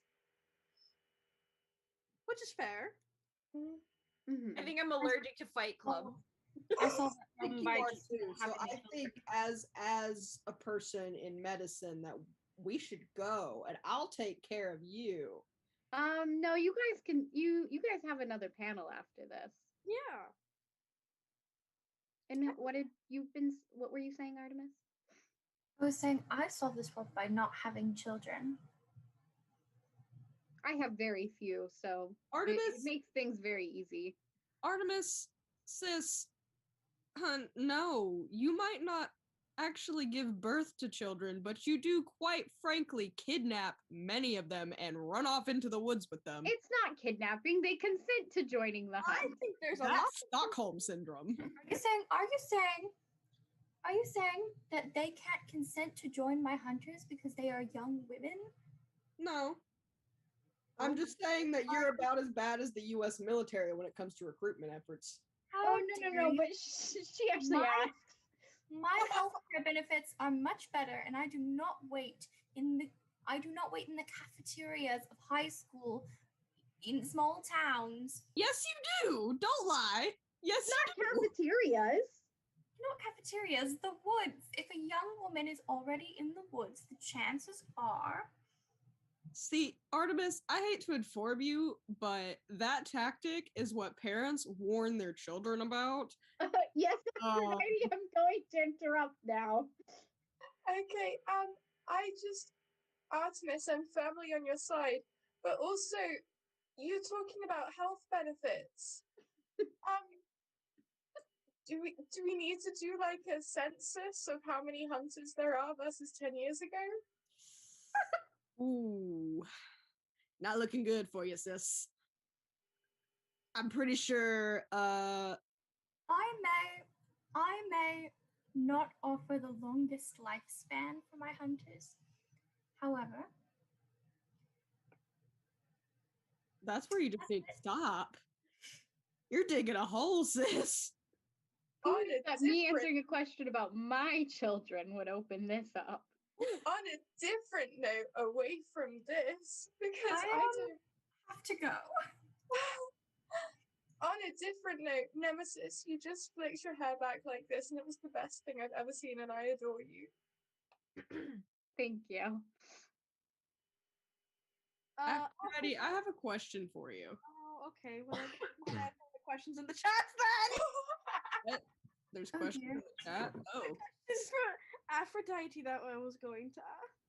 Which is fair. Mm-hmm. I think I'm allergic to Fight Club. I saw I think you are too. So I think as a person in medicine that we should go and I'll take care of you. No, you guys can you guys have another panel after this. Yeah. And what were you saying, Artemis? I was saying I solved this problem by not having children. I have very few, so Artemis it makes things very easy. Artemis, sis, hun, no, you might not actually give birth to children, but you do quite frankly kidnap many of them and run off into the woods with them. It's not kidnapping. They consent to joining the hunt. I think there's a lot. That's Stockholm syndrome. Are you saying that they can't consent to join my hunters because they are young women? No. I'm just saying that you're about as bad as the US military when it comes to recruitment efforts. Oh, no, but she actually asked. My healthcare benefits are much better, and I do not wait in the cafeterias of high school in small towns. Yes, you do. Don't lie. Yes, not cafeterias. Not cafeterias, the woods. If a young woman is already in the woods, the chances are. See, Artemis, I hate to inform you, but that tactic is what parents warn their children about. Yes, I'm going to interrupt now. Okay, Artemis, I'm firmly on your side, but also, you're talking about health benefits. Do we need to do like a census of how many hunters there are versus 10 years ago? Ooh, not looking good for you, sis. I'm pretty sure, I may not offer the longest lifespan for my hunters. However, that's where you just need to stop. You're digging a hole, sis. Me answering a question about my children would open this up. On a different note, away from this, because I don't have to go. On a different note, Nemesis, you just flicked your hair back like this, and it was the best thing I've ever seen, and I adore you. Thank you. Freddie, I have a question for you. Oh, okay. Well, I have the questions in the chat then. There's questions in the chat. Oh. This is for Aphrodite that I was going to ask.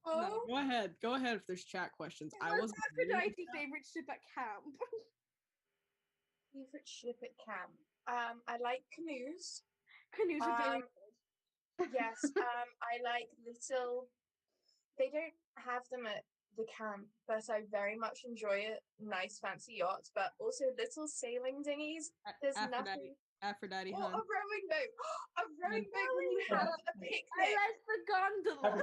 No, go ahead. Go ahead if there's chat questions. I was Aphrodite favorite ship at camp. Favorite ship at camp? I like canoes. Canoes are very good. Yes, I like little. They don't have them at the camp, but I very much enjoy it. Nice fancy yachts, but also little sailing dinghies. There's nothing. Aphrodite, or a rowing boat. A rowing boat when you have a picnic. I like the gondola.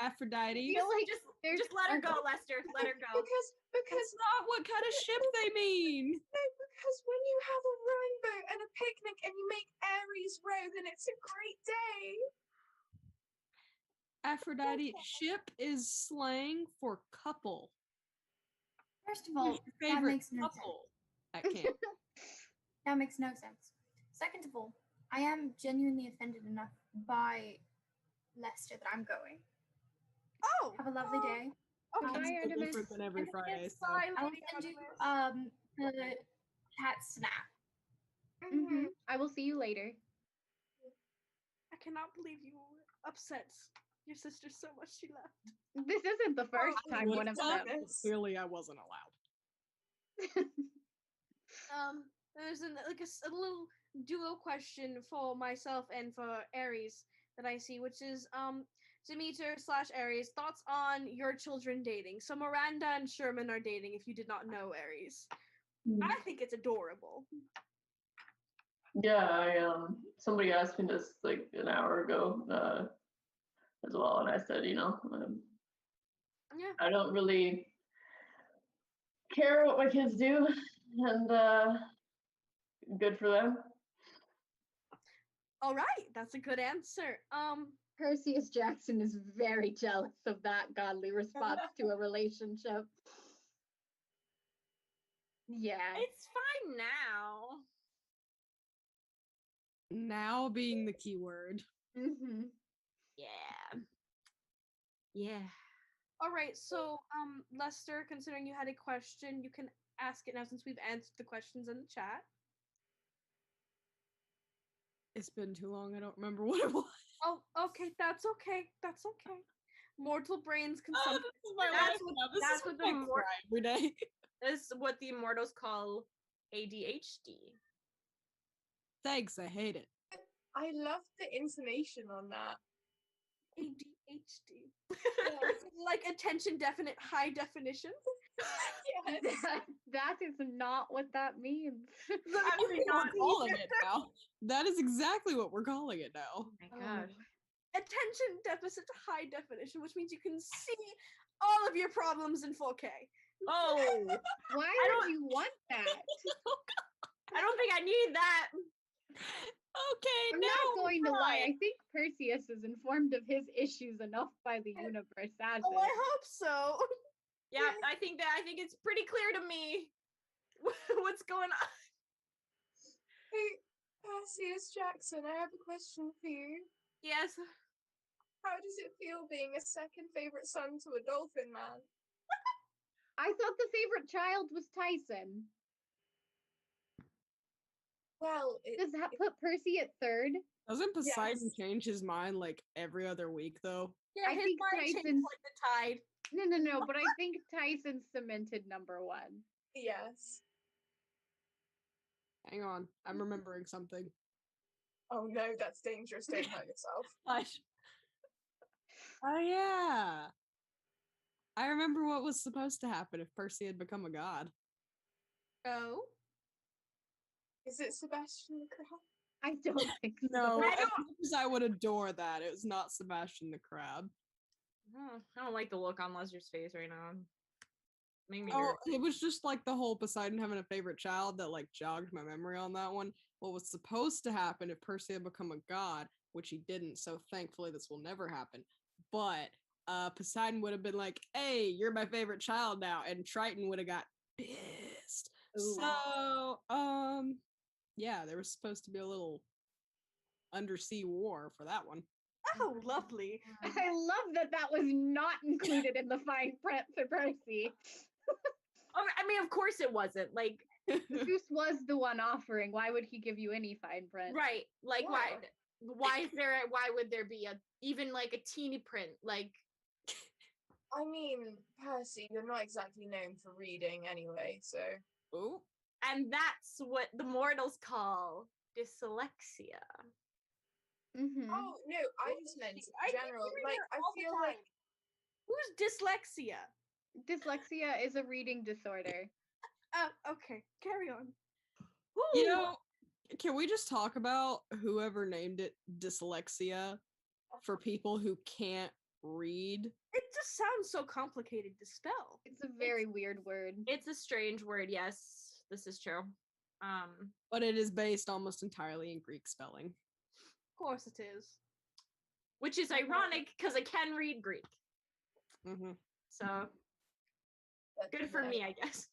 Aphrodite. Just let her go, Lester. Let her go. Because that's not what kind of ship they mean. No, because when you have a rowing boat and a picnic and you make Aries row, then it's a great day. Aphrodite, ship is slang for couple. First of all, that makes no sense. At camp. That makes no sense. Second of all, I am genuinely offended enough by Lester that I'm going. Oh! Have a lovely day. Okay, it's different than every Friday. So. I'll send you the cat snap. Mm-hmm. I will see you later. I cannot believe you were upset your sister so much she left. This isn't the first time one of them. Clearly, I wasn't allowed. There's a little duo question for myself and for Aries that I see, which is Demeter / Aries, thoughts on your children dating. So Miranda and Sherman are dating, if you did not know, Aries. I think it's adorable. Yeah, somebody asked me this like an hour ago as well, and I said, I don't really care what my kids do, and good for them. All right, that's a good answer. Perseus Jackson is very jealous of that godly response to a relationship. Yeah. It's fine now. Now being the key word. Mm-hmm. Yeah. Yeah. All right, so Lester, considering you had a question, you can ask it now since we've answered the questions in the chat. It's been too long. I don't remember what it was. Oh, okay, that's okay. That's okay. Mortal brains can Oh, sometimes. this is my life now. This is what I cry every day. This is what the immortals call ADHD. Thanks, I hate it. I love the intonation on that. ADHD. Like attention definite high definition. Yes. That is not what that means. We're calling it now. That is exactly what we're calling it now. Oh my gosh. Attention deficit high definition, which means you can see all of your problems in 4K. Oh, why would you want that? I don't think I need that. Okay, I'm not going to lie. I think Perseus is informed of his issues enough by the universe as Oh, I hope so. Yeah, I think it's pretty clear to me what's going on. Hey, Perseus Jackson, I have a question for you. Yes. How does it feel being a second favorite son to a dolphin man? I thought the favorite child was Tyson. Well, does that put Percy at third? Doesn't Poseidon change his mind like every other week though? Yeah, I his think mind changed Tyson's like the tide. No, but I think Tyson's cemented number one. Yes. Hang on, I'm remembering something. Oh no, that's dangerous. Don't hurt yourself. Hush. Oh yeah. I remember what was supposed to happen if Percy had become a god. Oh? Is it Sebastian the Crab? I don't think so. No, as much as I would adore that, it was not Sebastian the Crab. I don't like the look on Lester's face right now. Made me Oh, nervous. it was just like the whole Poseidon having a favorite child that like jogged my memory on that one. What was supposed to happen if Percy had become a god, which he didn't, so thankfully this will never happen. But Poseidon would have been like, hey, you're my favorite child now, and Triton would have got pissed. Ooh. So, yeah, there was supposed to be a little undersea war for that one. Oh, lovely. I love that was not included in the fine print for Percy. I mean, of course it wasn't. Like, Zeus was the one offering. Why would he give you any fine print? right? Like, why would there be even like a teeny print? Like, I mean, Percy, you're not exactly known for reading anyway, so. Ooh. And that's what the mortals call dyslexia. Mm-hmm. Oh no, I just meant general. Like, I feel like. Who's dyslexia? Dyslexia is a reading disorder. Okay, carry on. You know, can we just talk about whoever named it dyslexia for people who can't read? It just sounds so complicated to spell. It's a very weird word. It's a strange word. Yes, this is true. But it is based almost entirely in Greek spelling. Of course it is. Which is ironic because I can read Greek. Mm-hmm. So good for me, I guess.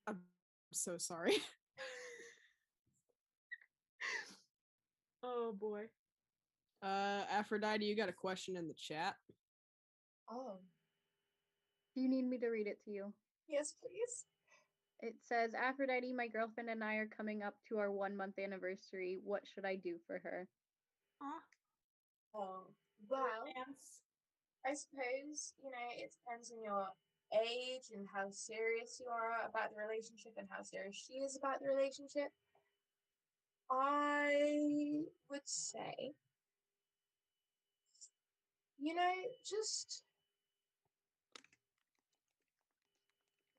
I'm so sorry. Oh boy. Aphrodite, you got a question in the chat? Oh. Do you need me to read it to you? Yes, please. It says, Aphrodite, my girlfriend and I are coming up to our 1-month anniversary. What should I do for her? Oh, well, I suppose, it depends on your age and how serious you are about the relationship and how serious she is about the relationship, I would say, just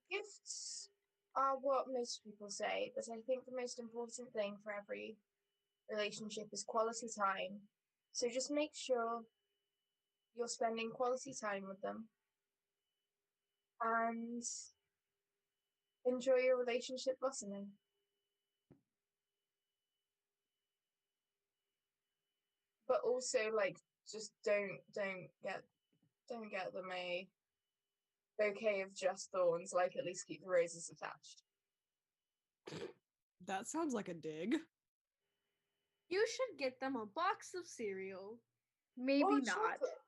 gifts are what most people say, but I think the most important thing for every relationship is quality time. So just make sure you're spending quality time with them and enjoy your relationship blossoming. But also, just don't get them a bouquet of just thorns. At least keep the roses attached. That sounds like a dig. You should get them a box of cereal. Maybe Or not. chocolate.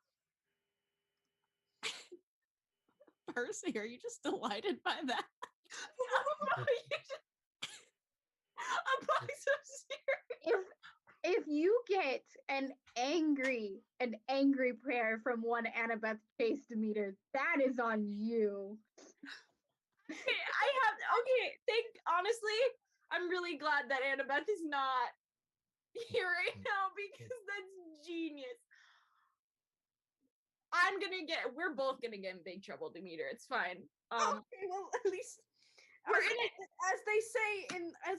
Percy, are you just delighted by that? A box of cereal. If you get an angry prayer from one Annabeth Chase Demeter, that is on you. Honestly, I'm really glad that Annabeth is not here right now because that's genius. We're both gonna get in big trouble, Demeter. It's fine. Okay, well, at least we're in it. As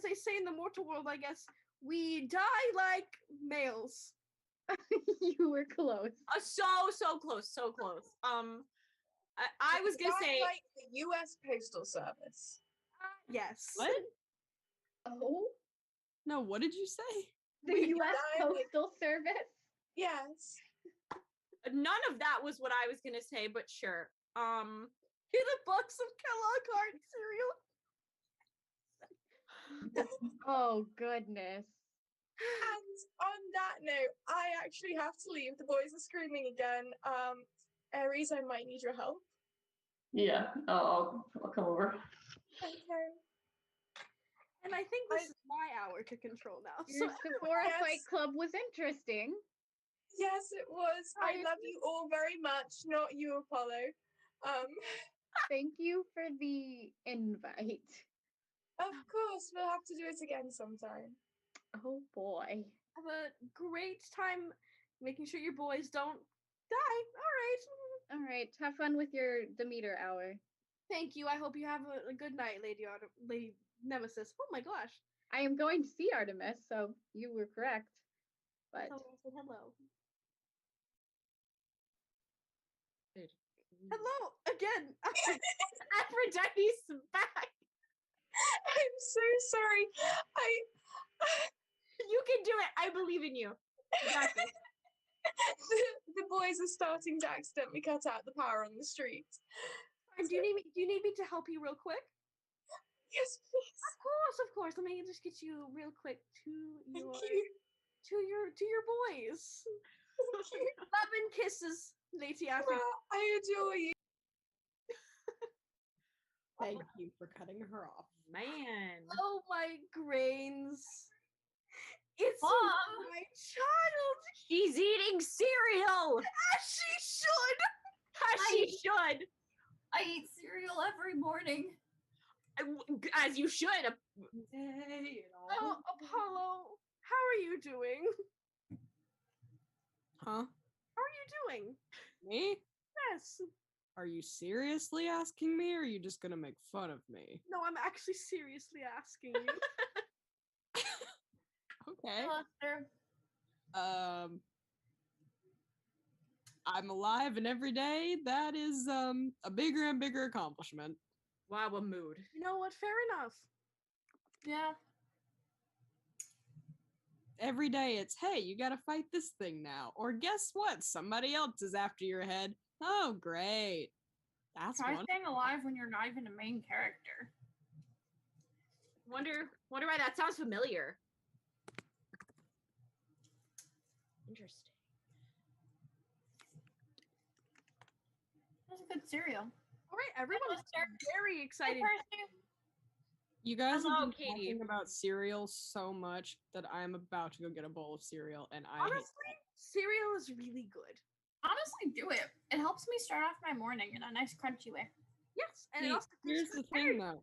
they say in the mortal world, I guess, we die like males. You were close. So close. I was gonna say like the U.S. Postal Service. Yes. What? Oh? No, what did you say? The U.S. Postal Service? Yes. None of that was what I was gonna say, but sure. Get a box of Kellogg Heart cereal. Oh goodness. And on that note, I actually have to leave. The boys are screaming again. Aries, I might need your help. Yeah, I'll come over. Okay. And I think this is my hour to control now. Your Sephora Fight Club was interesting. Yes, it was. I love you all very much. Not you, Apollo. Thank you for the invite. Of course, we'll have to do it again sometime. Oh boy. Have a great time making sure your boys don't die. All right. Have fun with your Demeter hour. Thank you. I hope you have a good night, Lady Nemesis. Oh my gosh. I am going to see Artemis, so you were correct. But So hello. Hello again. Aphrodite's back. I'm so sorry. You can do it. I believe in you. Exactly. The boys are starting to accidentally cut out the power on the street. Do you need me to help you real quick? Yes, please. Of course. Let me just get you real quick to your boys. Love and kisses, Lady Aphrodite. I adore you. Thank you for cutting her off. Man. Oh my grains. It's Mom. my child. She's eating cereal. As she should. As she should. I eat cereal every morning. As you should. Oh, Apollo, how are you doing? Huh? How are you doing? Me? Yes. Are you seriously asking me, or are you just gonna make fun of me? No, I'm actually seriously asking you. Okay. Hello, I'm alive and every day. That is a bigger and bigger accomplishment. Wow, a mood. You know what? Fair enough. Yeah. Every day it's, hey, you gotta fight this thing now. Or guess what? Somebody else is after your head. Oh, great. That's Try one. staying alive when you're not even a main character. Wonder why that sounds familiar. Interesting. That's a good cereal. All right, everyone's very excited. You guys Hello, have been Katie. talking about cereal so much that I'm about to go get a bowl of cereal, and Honestly, cereal is really good. Honestly, do it. It helps me start off my morning in a nice crunchy way. Yes, and it See, also here's tastes the good. thing, though.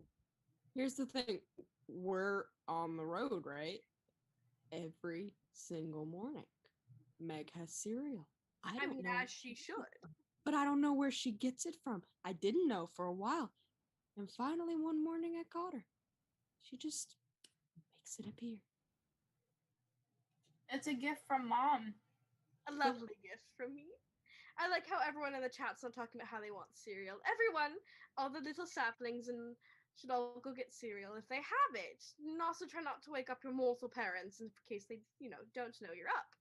Here's the thing. We're on the road, right? Every single morning, Meg has cereal. I don't know, as she should. but I don't know where she gets it from. I didn't know for a while, and finally one morning I caught her. She just makes it appear. It's a gift from mom. A lovely gift from me. I like how everyone in the chat's not talking about how they want cereal. Everyone, all the little saplings, and should all go get cereal if they have it. And also try not to wake up your mortal parents in case they, don't know you're up.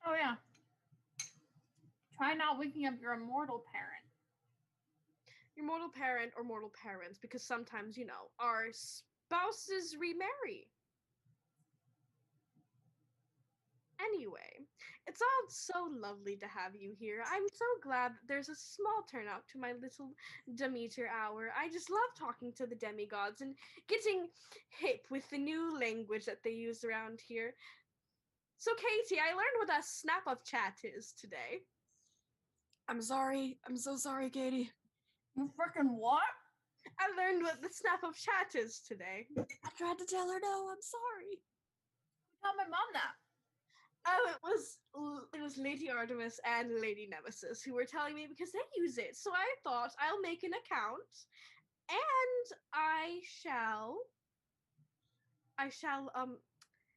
Oh yeah. Try not waking up your immortal parent. Your mortal parent or mortal parents, because sometimes, our spouses remarry. Anyway, it's all so lovely to have you here. I'm so glad that there's a small turnout to my little Demeter hour. I just love talking to the demigods and getting hip with the new language that they use around here. So, Katie, I learned what a snap of chat is today. I'm sorry. I'm so sorry, Katie. You freaking what? I learned what the snap of chat is today. I tried to tell her no. I'm sorry. Tell my mom that. Oh, it was Lady Artemis and Lady Nemesis who were telling me because they use it. So I thought I'll make an account and I shall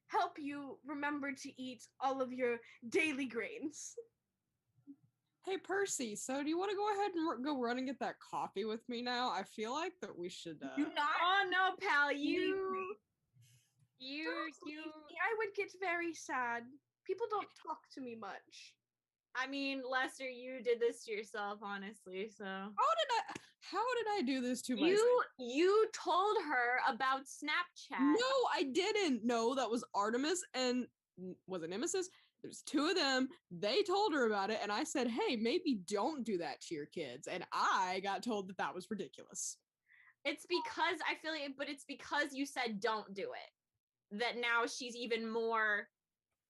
help you remember to eat all of your daily grains. Hey, Percy, so do you want to go ahead and go run and get that coffee with me now? I feel like that we should... Do not. Oh, no, pal. I would get very sad. People don't talk to me much. I mean, Lester, you did this to yourself, honestly, so... How did I do this to myself? You told her about Snapchat. No, I didn't. No, that was Artemis and... Was it Nemesis? There's two of them. They told her about it, and I said, hey, maybe don't do that to your kids. And I got told that that was ridiculous. It's because, I feel like, but it's because you said don't do it. That now she's even more...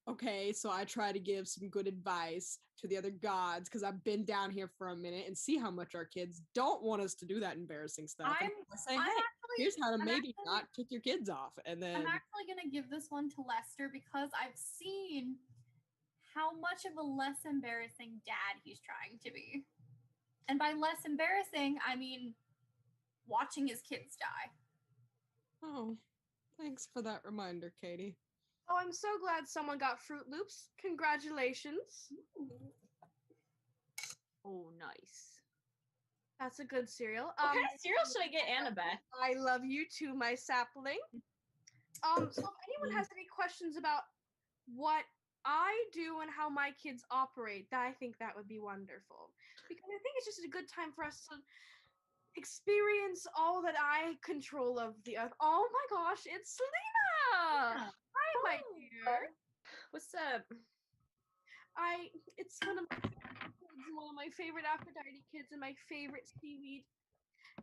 Okay, so I try to give some good advice to the other gods because I've been down here for a minute and see how much our kids don't want us to do that embarrassing stuff. I say, hey, here's how to not kick your kids off. And then I'm actually going to give this one to Lester because I've seen how much of a less embarrassing dad he's trying to be. And by less embarrassing, I mean watching his kids die. Oh, thanks for that reminder, Katie. Oh, I'm so glad someone got Fruit Loops. Congratulations. Oh, nice. That's a good cereal. What kind of cereal should I get Annabeth? I love you too, my sapling. So if anyone has any questions about what I do and how my kids operate, I think that would be wonderful. Because I think it's just a good time for us to experience all that I control of the earth. Oh my gosh, it's Selena! Hi, my dear. What's up? It's one of my favorite Aphrodite kids and my favorite seaweed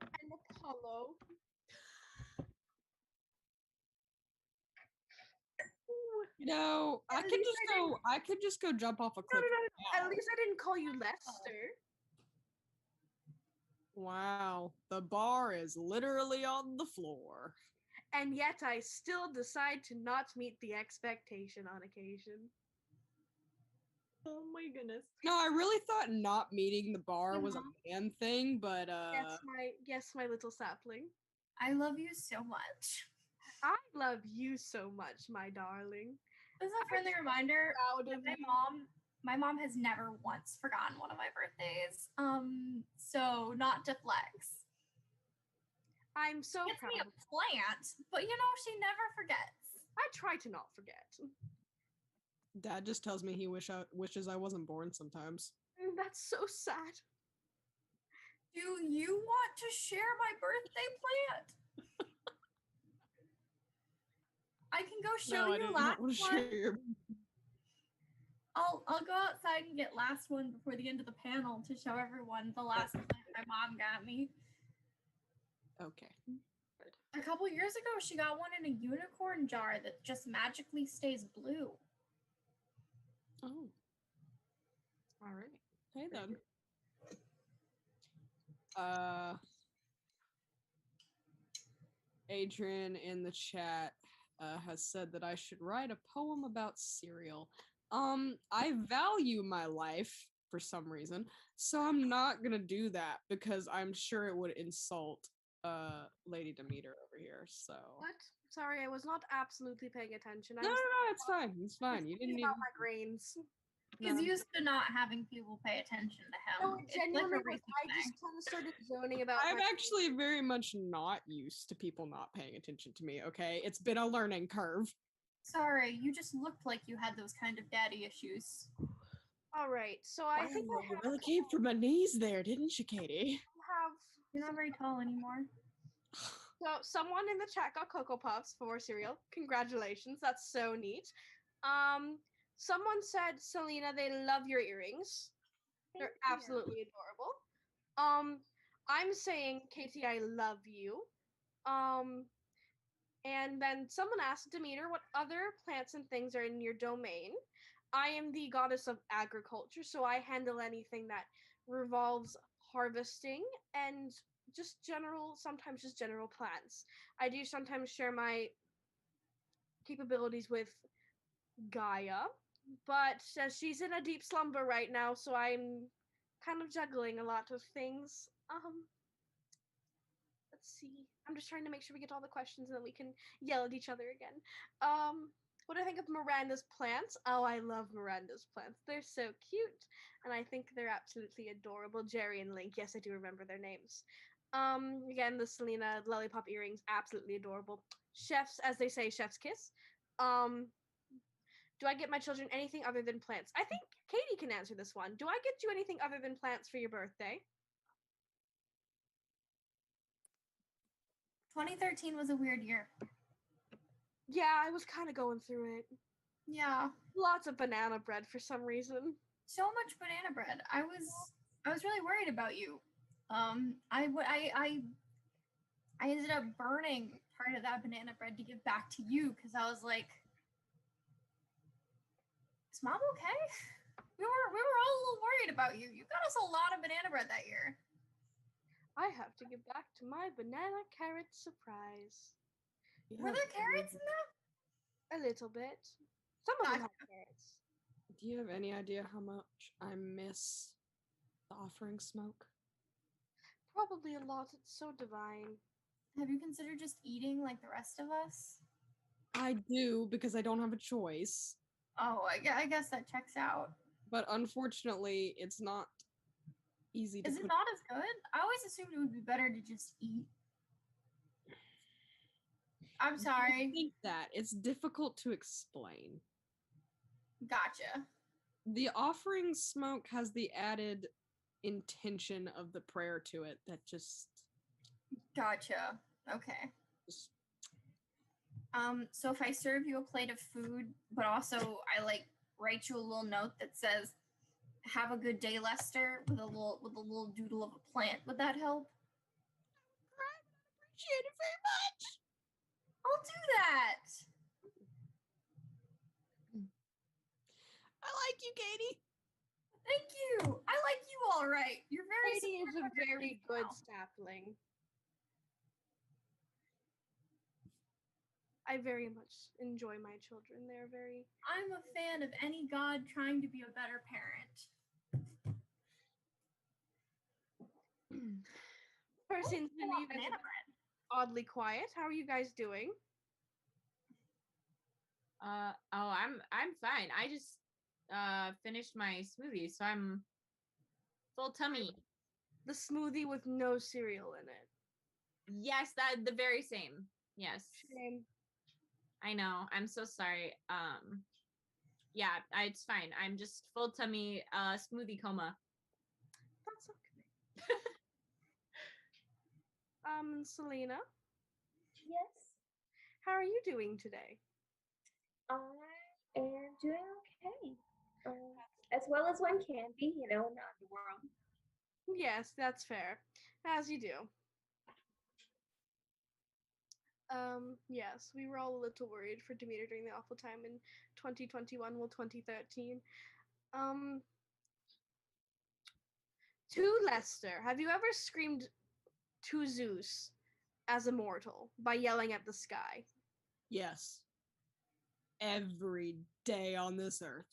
and Apollo. You know, I could just go jump off a cliff. No. At least I didn't call you Lester. Wow, the bar is literally on the floor. And yet I still decide to not meet the expectation on occasion. Oh my goodness. No, I really thought not meeting the bar was a man thing, but Yes, my little sapling. I love you so much. I love you so much, my darling. This is a friendly reminder. My mom has never once forgotten one of my birthdays. So not to flex. I'm so proud. Me a plant, but she never forgets. I try to not forget. Dad just tells me he wishes I wasn't born sometimes. That's so sad. Do you want to share my birthday plant? I can go show you last one. I'll go outside and get last one before the end of the panel to show everyone the last plant my mom got me. Okay. A couple years ago, she got one in a unicorn jar that just magically stays blue. Oh. All right. Hey then. Adrian in the chat has said that I should write a poem about cereal. I value my life for some reason, so I'm not gonna do that because I'm sure it would insult Lady Demeter over here. So What? Sorry, I was not absolutely paying attention. no, it's fine. It's fine. You didn't need about my grains. He's used to not having people pay attention to him. No, It's like genuinely, a recent I just thing. kind of started zoning about. I'm my actually very much not used to people not paying attention to me, okay? It's been a learning curve. Sorry, you just looked like you had those kind of daddy issues. All right, so I think I you really came for my knees there, didn't you, Katie? have. You're not very tall anymore. So someone in the chat got Cocoa Puffs for cereal. Congratulations, that's so neat. Someone said, Selena, they love your earrings. They're absolutely adorable. I'm saying, Katie, I love you. And then someone asked Demeter, what other plants and things are in your domain? I am the goddess of agriculture, so I handle anything that revolves harvesting and sometimes just general plants. I do sometimes share my capabilities with Gaia, but she's in a deep slumber right now, so I'm kind of juggling a lot of things. Let's see. I'm just trying to make sure we get all the questions and then we can yell at each other again. What do I think of Miranda's plants? Oh, I love Miranda's plants. They're so cute. And I think they're absolutely adorable. Jerry and Link. Yes, I do remember their names. Again, the Selena lollipop earrings, absolutely adorable. Chef's, as they say, chef's kiss. Do I get my children anything other than plants? I think Katie can answer this one. Do I get you anything other than plants for your birthday? 2013 was a weird year. Yeah, I was kind of going through it. Yeah. Lots of banana bread for some reason. So much banana bread. I was really worried about you. I ended up burning part of that banana bread to give back to you because I was like, is Mom okay? We were all a little worried about you. You got us a lot of banana bread that year. I have to give back to my banana carrot surprise. Were there carrots in that? A little bit. Some of them have carrots. Do you have any idea how much I miss the offering smoke? Probably a lot. It's so divine. Have you considered just eating like the rest of us? I do, because I don't have a choice. Oh, I guess that checks out. But unfortunately, it's not easy to Is it not as good? I always assumed it would be better to just eat. I'm sorry. I think that it's difficult to explain. Gotcha. The offering smoke has the added intention of the prayer to it that just... Gotcha. Okay. Just... So if I serve you a plate of food, but also I like write you a little note that says, "Have a good day, Lester," with a little doodle of a plant, would that help? I appreciate it very much. I'll do that. I like you, Katie. Thank you. I like you all right. You're very Katie is a supportive of very everything good else. sapling. I very much enjoy my children. They're very... I'm a fan of any god trying to be a better parent. Person's been banana bread. Oddly quiet. How are you guys doing? I'm fine. I just finished my smoothie, so I'm full tummy. The smoothie with no cereal in it. Yes, that the very same. Yes. Shame. I know. I'm so sorry. Yeah, it's fine. I'm just full tummy smoothie coma. That's okay. Selena? Yes. How are you doing today? I am doing okay. As well as one can be, you know, not the world. Yes, that's fair. As you do. Yes, we were all a little worried for Demeter during the awful time in 2021, 2013. To Lester, have you ever screamed to Zeus as a mortal by yelling at the sky? Yes. Every day on this earth.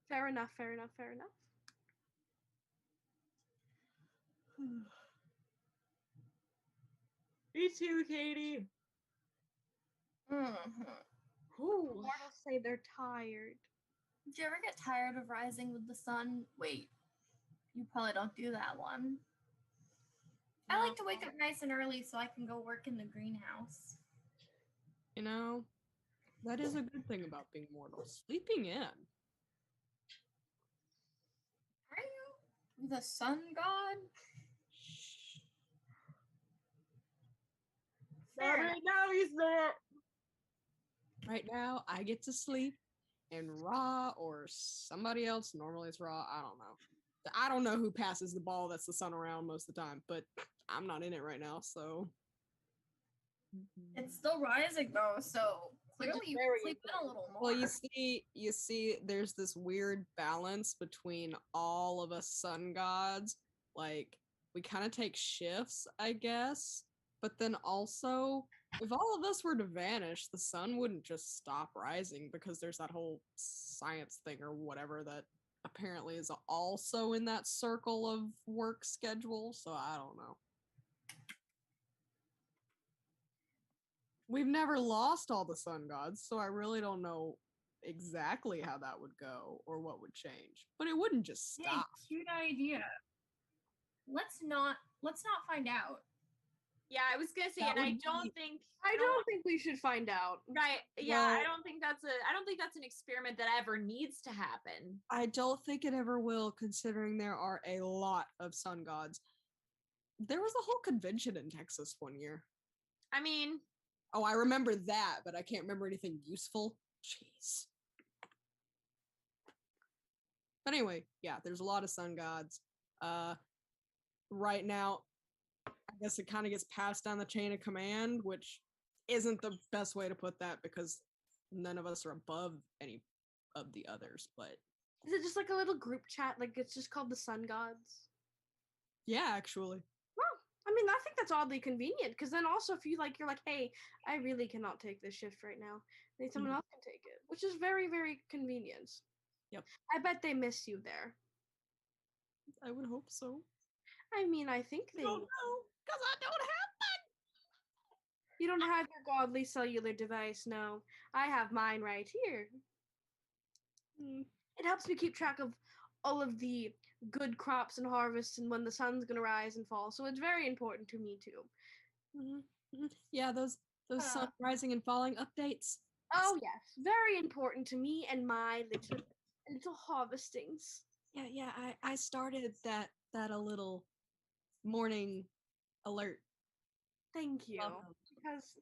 Fair enough, fair enough, fair enough. Me too, Katie. Mortals say they're tired. Did you ever get tired of rising with the sun? Wait, you probably don't do that one. I like to wake up nice and early so I can go work in the greenhouse. You know, that is a good thing about being mortal. Sleeping in. Are you the sun god? Not right now, he's not. Right now, I get to sleep, and Ra or somebody else, normally it's Ra, I don't know. I don't know who passes the ball that's the sun around most of the time, but I'm not in it right now, so. It's still rising though, so clearly you can sleep in a little more. Well, you see, there's this weird balance between all of us sun gods. Like, we kind of take shifts, I guess, but then also, if all of us were to vanish, the sun wouldn't just stop rising because there's that whole science thing or whatever that apparently is also in that circle of work schedule, so I don't know. We've never lost all the sun gods, so I really don't know exactly how that would go or what would change. But it wouldn't just stop. Hey, cute idea. Let's not find out. Yeah, I was gonna say, That and I would don't be- think I don't think we should find out. right. Yeah, Well- I don't think that's an experiment that ever needs to happen. I don't think it ever will, considering there are a lot of sun gods. There was a whole convention in Texas one year. I mean, Oh, I remember that, but I can't remember anything useful. Jeez. But anyway, yeah, there's a lot of sun gods. Right now, I guess it kind of gets passed down the chain of command, which isn't the best way to put that because none of us are above any of the others. But Is it just like a little group chat? Like it's just called the Sun Gods? yeah, actually. Well, I mean, I think that's oddly convenient because then also if you're like, hey, I really cannot take this shift right now, then someone else can take it, which is very, very convenient. Yep. I bet they miss you there. I would hope so. I mean, I think they. don't know, because I don't have one. You don't have your godly cellular device, no. I have mine right here. It helps me keep track of all of the good crops and harvests and when the sun's gonna rise and fall. So it's very important to me too. Yeah, those sun rising and falling updates. Oh yes, very important to me and my little harvestings. Yeah, I started that a little morning alert. Thank you. Because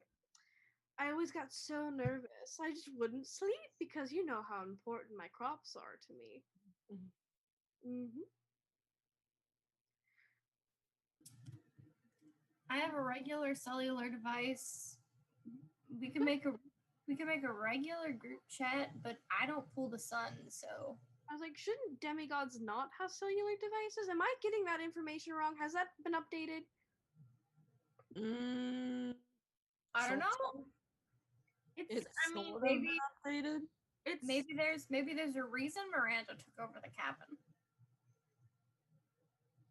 I always got so nervous. I just wouldn't sleep because you know how important my crops are to me. I have a regular cellular device. We can make a regular group chat, but I don't pull the sun, so I was like, shouldn't demigods not have cellular devices? Am I getting that information wrong? Has that been updated? I don't know. It's I mean, sort of maybe updated. maybe there's a reason Miranda took over the cabin.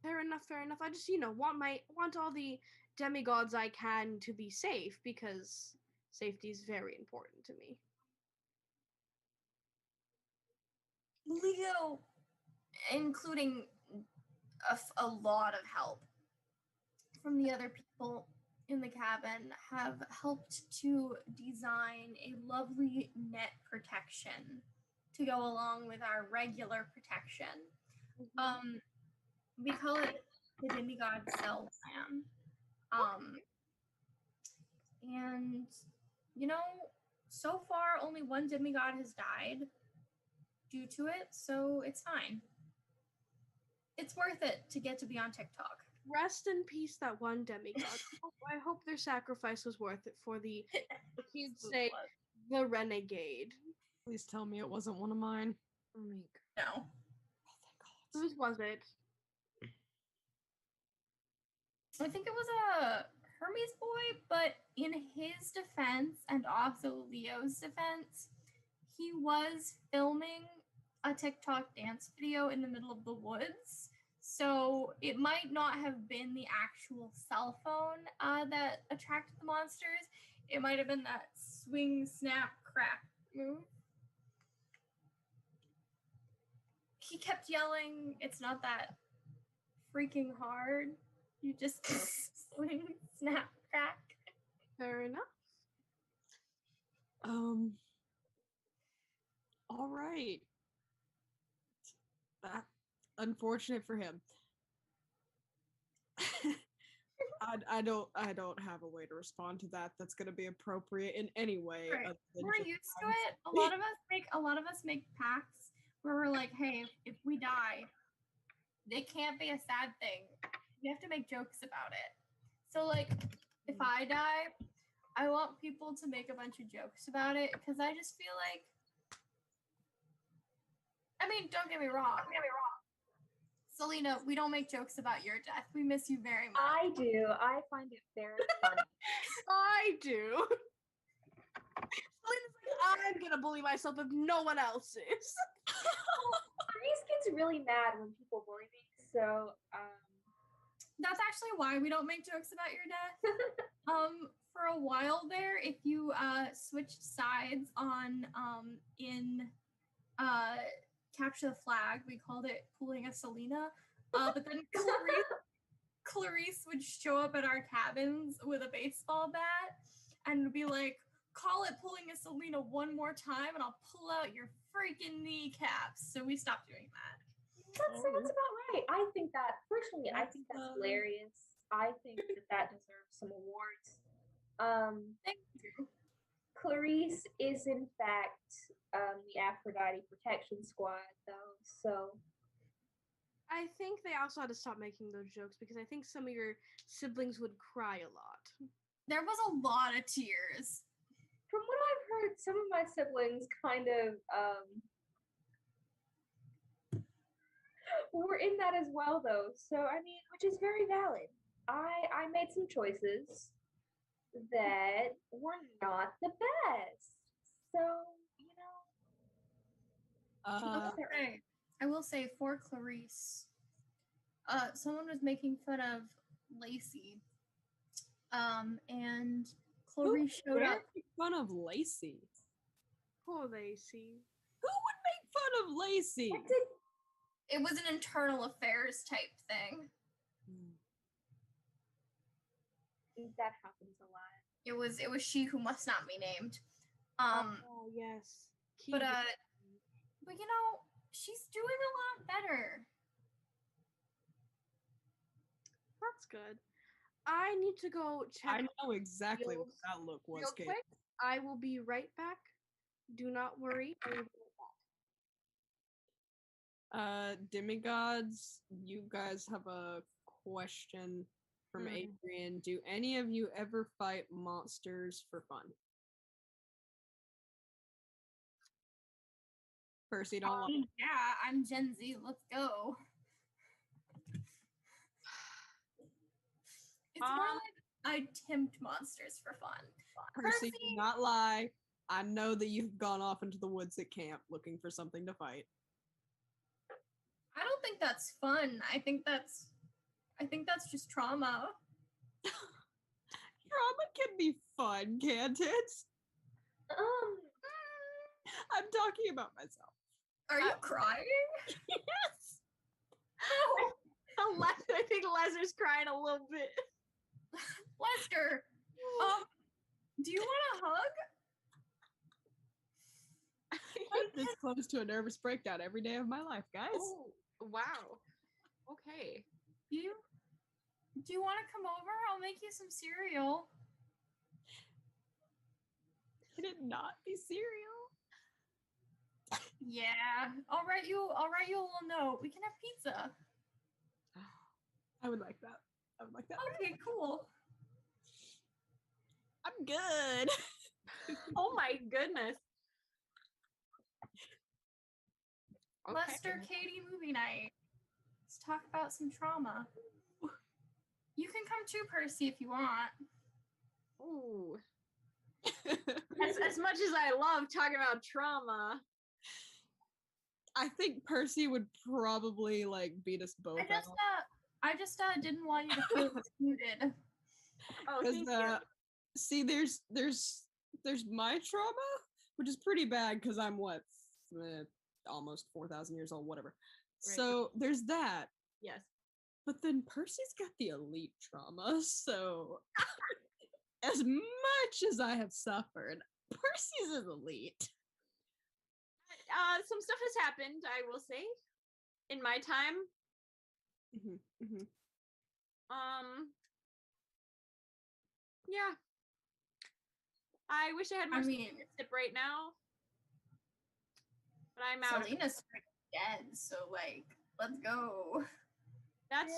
Fair enough, fair enough. I just, want all the demigods I can to be safe because safety is very important to me. Leo, including a lot of help from the other people in the cabin, have helped to design a lovely net protection to go along with our regular protection. We call it the Demigod Cell Plan. And so far only one demigod has died due to it, so it's fine. It's worth it to get to be on TikTok. Rest in peace, that one demigod. I hope their sacrifice was worth it for the, if you'd say, the renegade. Please tell me it wasn't one of mine. Oh my God. No. Oh, thank God. Whose was it? I think it was a Hermes boy, but in his defense and also Leo's defense, he was filming a TikTok dance video in the middle of the woods. So it might not have been the actual cell phone that attracted the monsters. It might have been that swing, snap, crack move. He kept yelling, "It's not that freaking hard. You just swing, snap, crack." Fair enough. All right. That unfortunate for him. I don't have a way to respond to that that's going to be appropriate in any way. Right. other than We're just used to it. A lot of us make pacts where we're like, hey, if we die, it can't be a sad thing. We have to make jokes about it. So like, if I die, I want people to make a bunch of jokes about it because I just feel like, I mean, don't get me wrong. Selena, we don't make jokes about your death. We miss you very much. I do. I find it very funny. I do. Selena's like, I'm gonna bully myself if no one else is. Grace gets really mad when people bully me, so that's actually why we don't make jokes about your death. For a while there, if you switched sides on in Capture the Flag, we called it pulling a Selena. But then Clarice would show up at our cabins with a baseball bat and be like, call it pulling a Selena one more time and I'll pull out your freaking kneecaps. So we stopped doing that. That sounds about right. I think that, personally, I think that's hilarious. I think that deserves some awards. Thank you. Clarice is, in fact, the Aphrodite Protection Squad, though, so. I think they also had to stop making those jokes because I think some of your siblings would cry a lot. There was a lot of tears. From what I've heard, some of my siblings kind of were in that as well, though. So, I mean, which is very valid. I made some choices that were not the best. So, you know. Okay. I will say for Clarice, someone was making fun of Lacey. And Clarice showed up. Make fun of Lacey? Poor Lacey. Who would make fun of Lacey? It was an internal affairs type thing. That happens a lot. It was she who must not be named. Oh yes. But you know, she's doing a lot better. That's good. I need to go check. I know exactly what that look was, Kate. Quick. I will be right back. Do not worry. I will be right back. Demigods, you guys have a question from Adrian. Do any of you ever fight monsters for fun? Percy, don't lie. Yeah, I'm Gen Z. Let's go. It's more like I tempt monsters for fun. Percy, do not lie. I know that you've gone off into the woods at camp looking for something to fight. I don't think that's fun. I think that's just trauma. Trauma can be fun, can't it? I'm talking about myself. Are you crying? Yes. I think Lester's crying a little bit. Lester, do you want a hug? I get this close to a nervous breakdown every day of my life, guys. Oh, wow. Okay. Do you want to come over? I'll make you some cereal. Can it not be cereal? Yeah, I'll write you a little note. We can have pizza. I would like that. Okay, cool. I'm good. Oh my goodness. Lester, Katie, movie night. talk about some trauma. You can come too, Percy, if you want. Ooh. as much as I love talking about trauma. I think Percy would probably like beat us both out. I just didn't want you to feel excluded. Oh, thank you. See, there's my trauma, which is pretty bad because I'm almost 4,000 years old, whatever. Right. So there's that. Yes. But then Percy's got the elite trauma, so as much as I have suffered, Percy's is elite. Some stuff has happened, I will say, in my time. Yeah. I wish I had more sip right now, but I'm out. Selena's dead, so like, let's go. That's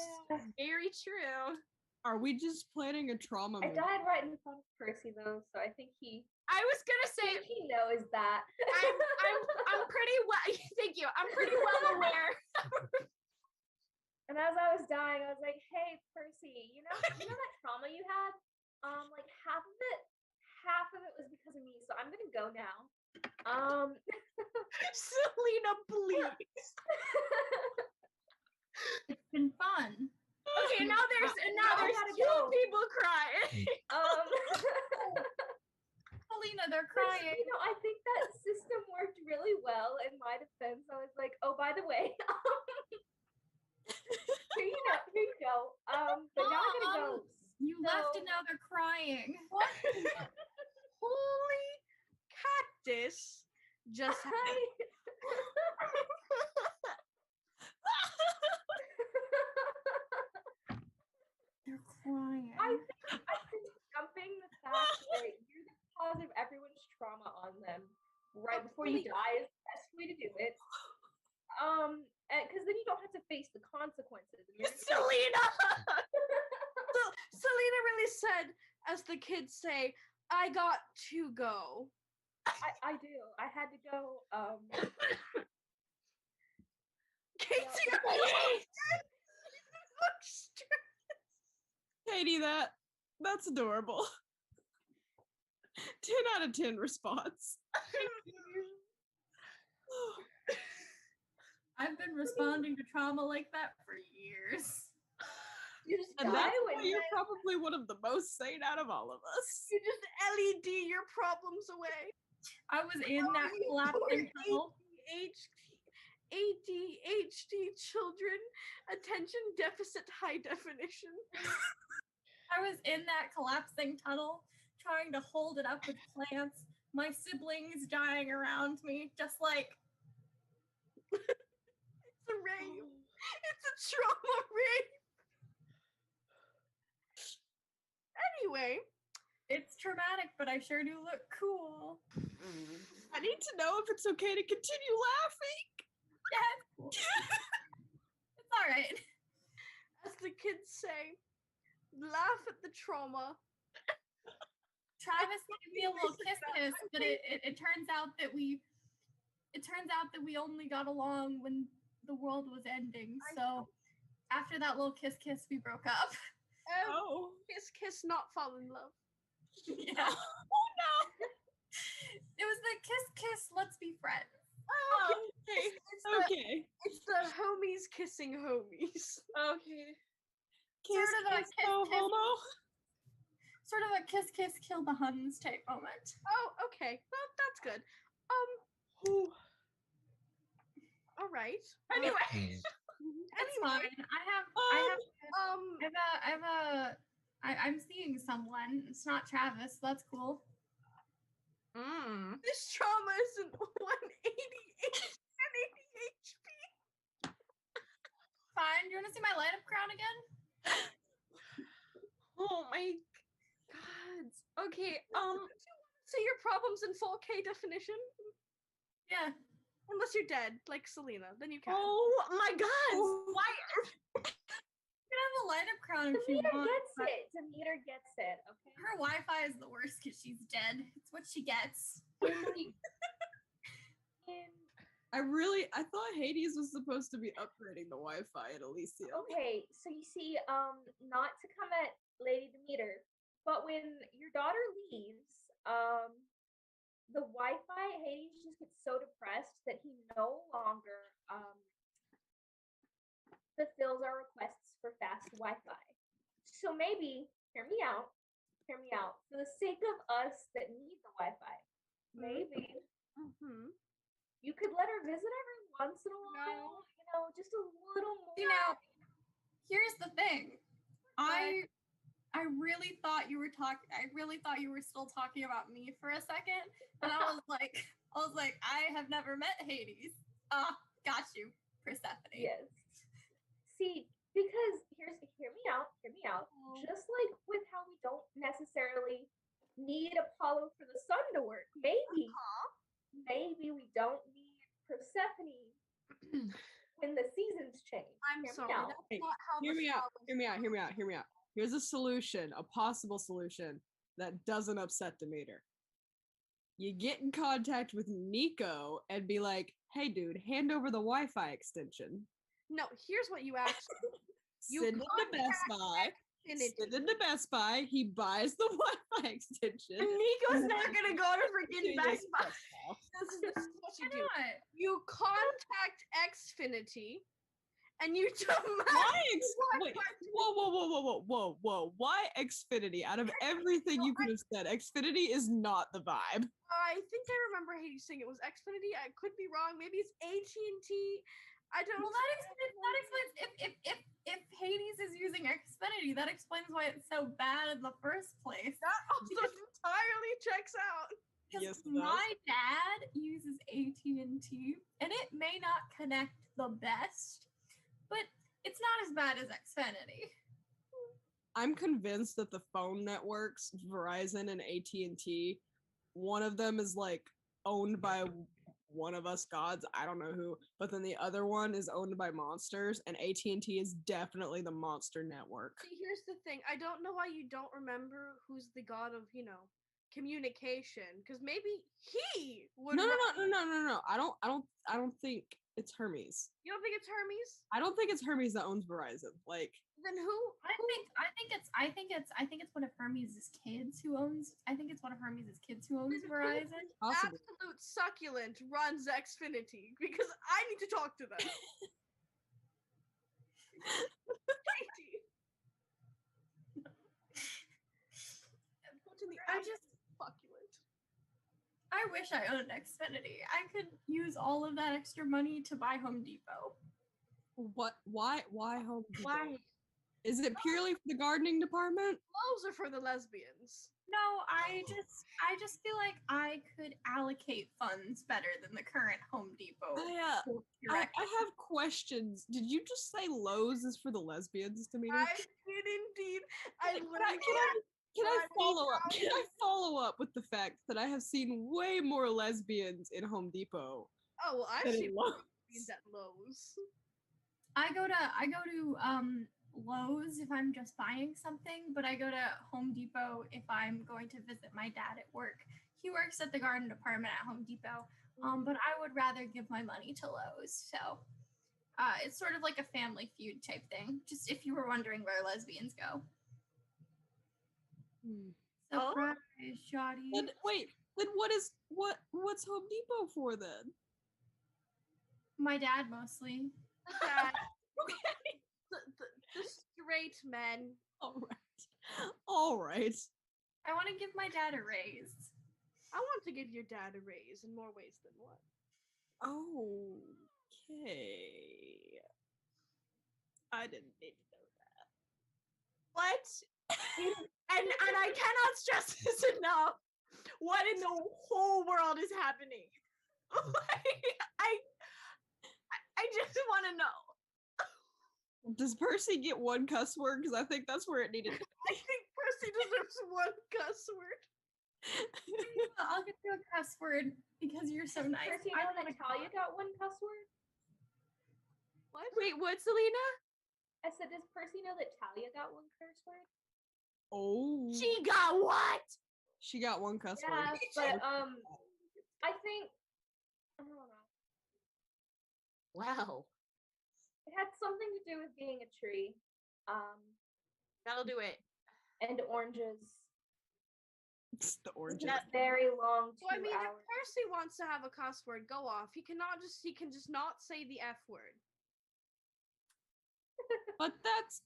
very true. Are we just planning a trauma I movie? died right in front of Percy though, so I think I was gonna say he knows that. I'm pretty well. Thank you. I'm pretty well aware. And as I was dying, I was like, "Hey, Percy, you know that trauma you had? Like half of it was because of me. So I'm gonna go now. Selena, please. It's been fun. Okay, now there's two people crying. Selena, they're crying. You know, I think that system worked really well in my defense. I was like, oh, by the way, here you go. But now I'm gonna go. You left and now they're crying. What? Holy cactus! Just they're crying. I think dumping the fact that you're the cause of everyone's trauma on them right before you die is the best way to do it. Because then you don't have to face the consequences. Selena! Selena really said, as the kids say, I got to go. I do. I had to go. Katie, Katie, that's adorable. 10 out of 10 response. I've been responding to trauma like that for years. You just and that's why you're probably one of the most sane out of all of us. You just LED your problems away. I was in that collapsing tunnel. ADHD children, attention deficit high definition. I was in that collapsing tunnel trying to hold it up with plants. My siblings dying around me, just like it's a rape. It's a trauma rape. Anyway, it's traumatic, but I sure do look cool. I need to know if it's okay to continue laughing. Yes. It's all right. As the kids say, laugh at the trauma. Travis gave me a little kiss, but it turns out that we only got along when the world was ending. So after that little kiss, we broke up. Oh, kiss, not fall in love. Yeah. Oh no. It was the kiss, let's be friends. Oh, okay. It's the homies kissing homies. Okay. Sort of a homo. Sort of a kiss, kill the Huns type moment. Oh, okay. Well, that's good. All right. Anyway. That's fine. I'm seeing someone. It's not Travis. That's cool. This trauma isn't 180 and ADHD. Fine. Do you want to see my light up crown again? Oh my god. Okay. See your problems in 4K definition? Yeah. Unless you're dead, like Selena, then you can. Oh my god! Why? You can have a light up crown if you want. Demeter gets it. Okay. Her Wi-Fi is the worst because she's dead. It's what she gets. I thought Hades was supposed to be upgrading the Wi-Fi at Elysium. Okay, so you see, not to come at Lady Demeter, but when your daughter leaves, the Wi-Fi at Hades just gets so depressed that he no longer fulfills our requests for fast Wi-Fi. So maybe, hear me out, for the sake of us that need the Wi-Fi, maybe you could let her visit every once in a while, just a little more. Here's the thing. I really thought you were still talking about me for a second. And I was like, I have never met Hades. Got you, Persephone. Yes. See, because hear me out. Just like with how we don't necessarily need Apollo for the sun to work, maybe we don't need Persephone when the seasons change. I'm sorry. That's not how Hear me out. Here's a solution, a possible solution that doesn't upset Demeter. You get in contact with Nico and be like, hey dude, hand over the Wi-Fi extension. No, here's what you actually Send into Best Buy. He buys the Wi-Fi extension. And Nico's not gonna go to freaking Best Buy. This is what you do. You contact Xfinity, and you Wait, whoa. Why Xfinity? Out of everything you could have said, Xfinity is not the vibe. I think I remember Hades saying it was Xfinity. I could be wrong. Maybe it's AT&T. I don't know. Well, that explains if Hades is using Xfinity, that explains why it's so bad in the first place. That also entirely checks out. Because my dad uses AT&T, and it may not connect the best, but it's not as bad as Xfinity. I'm convinced that the phone networks, Verizon and AT&T, one of them is like owned by one of us gods, I don't know who, but then the other one is owned by monsters, and AT&T is definitely the monster network. See, here's the thing. I don't know why you don't remember who's the god of, communication, because maybe he would. No. I don't think it's Hermes. You don't think it's Hermes? I don't think it's Hermes that owns Verizon. Like, then who? I think it's one of Hermes' kids who owns. I think it's one of Hermes' kids who owns Verizon. Possibly. Absolute succulent runs Xfinity because I need to talk to them. I wish I owned Xfinity. I could use all of that extra money to buy Home Depot. What? Why Home Depot? Why? Is it purely for the gardening department? Those are for the lesbians. No, I just feel like I could allocate funds better than the current Home Depot. I have questions. Did you just say Lowe's is for the lesbians, to me? I did indeed. Can I follow up with the fact that I have seen way more lesbians in Home Depot? Oh, well, I've seen lesbians at Lowe's. I go to Lowe's if I'm just buying something, but I go to Home Depot if I'm going to visit my dad at work. He works at the garden department at Home Depot, but I would rather give my money to Lowe's. So it's sort of like a Family Feud type thing, just if you were wondering where lesbians go. Surprise, shoddy. Then what's Home Depot for then? My dad mostly. Okay. The straight men. All right. I want to give my dad a raise. I want to give your dad a raise in more ways than one. Okay. I didn't need to know that. What? and I cannot stress this enough. What in the whole world is happening? I just want to know. Does Percy get one cuss word? Because I think that's where it needed to be. I think Percy deserves one cuss word. I'll get you a cuss word because you're so nice. Percy, I know that Talia got one cuss word? What? Wait, what, Selena? I said, does Percy know that Talia got one curse word? Oh. She got what? She got one cuss Yeah, word. but I think, I don't know. Well, It had something to do with being a tree. that'll do it. And oranges. It's the It's oranges. a very long 2 So I mean, if hours. Percy wants to have a cuss word go off, he can just not say the F word. But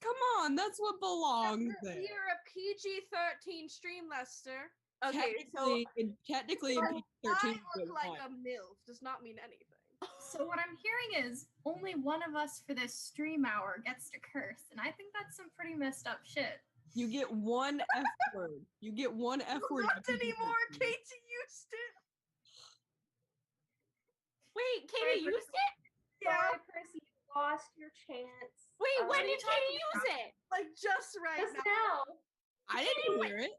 come on, that's what belongs there. You're a PG-13 stream, Lester. Okay, Technically, so in PG-13, I look like a MILF does not mean anything. So what I'm hearing is only one of us for this stream hour gets to curse, and I think that's some pretty messed up shit. you get one F word. You get one F word. Not anymore. Katie used it. Wait, Katie used it? Sorry, Percy, you lost your chance. Wait, when did Katie use it? Like just right Just now. I didn't hear it.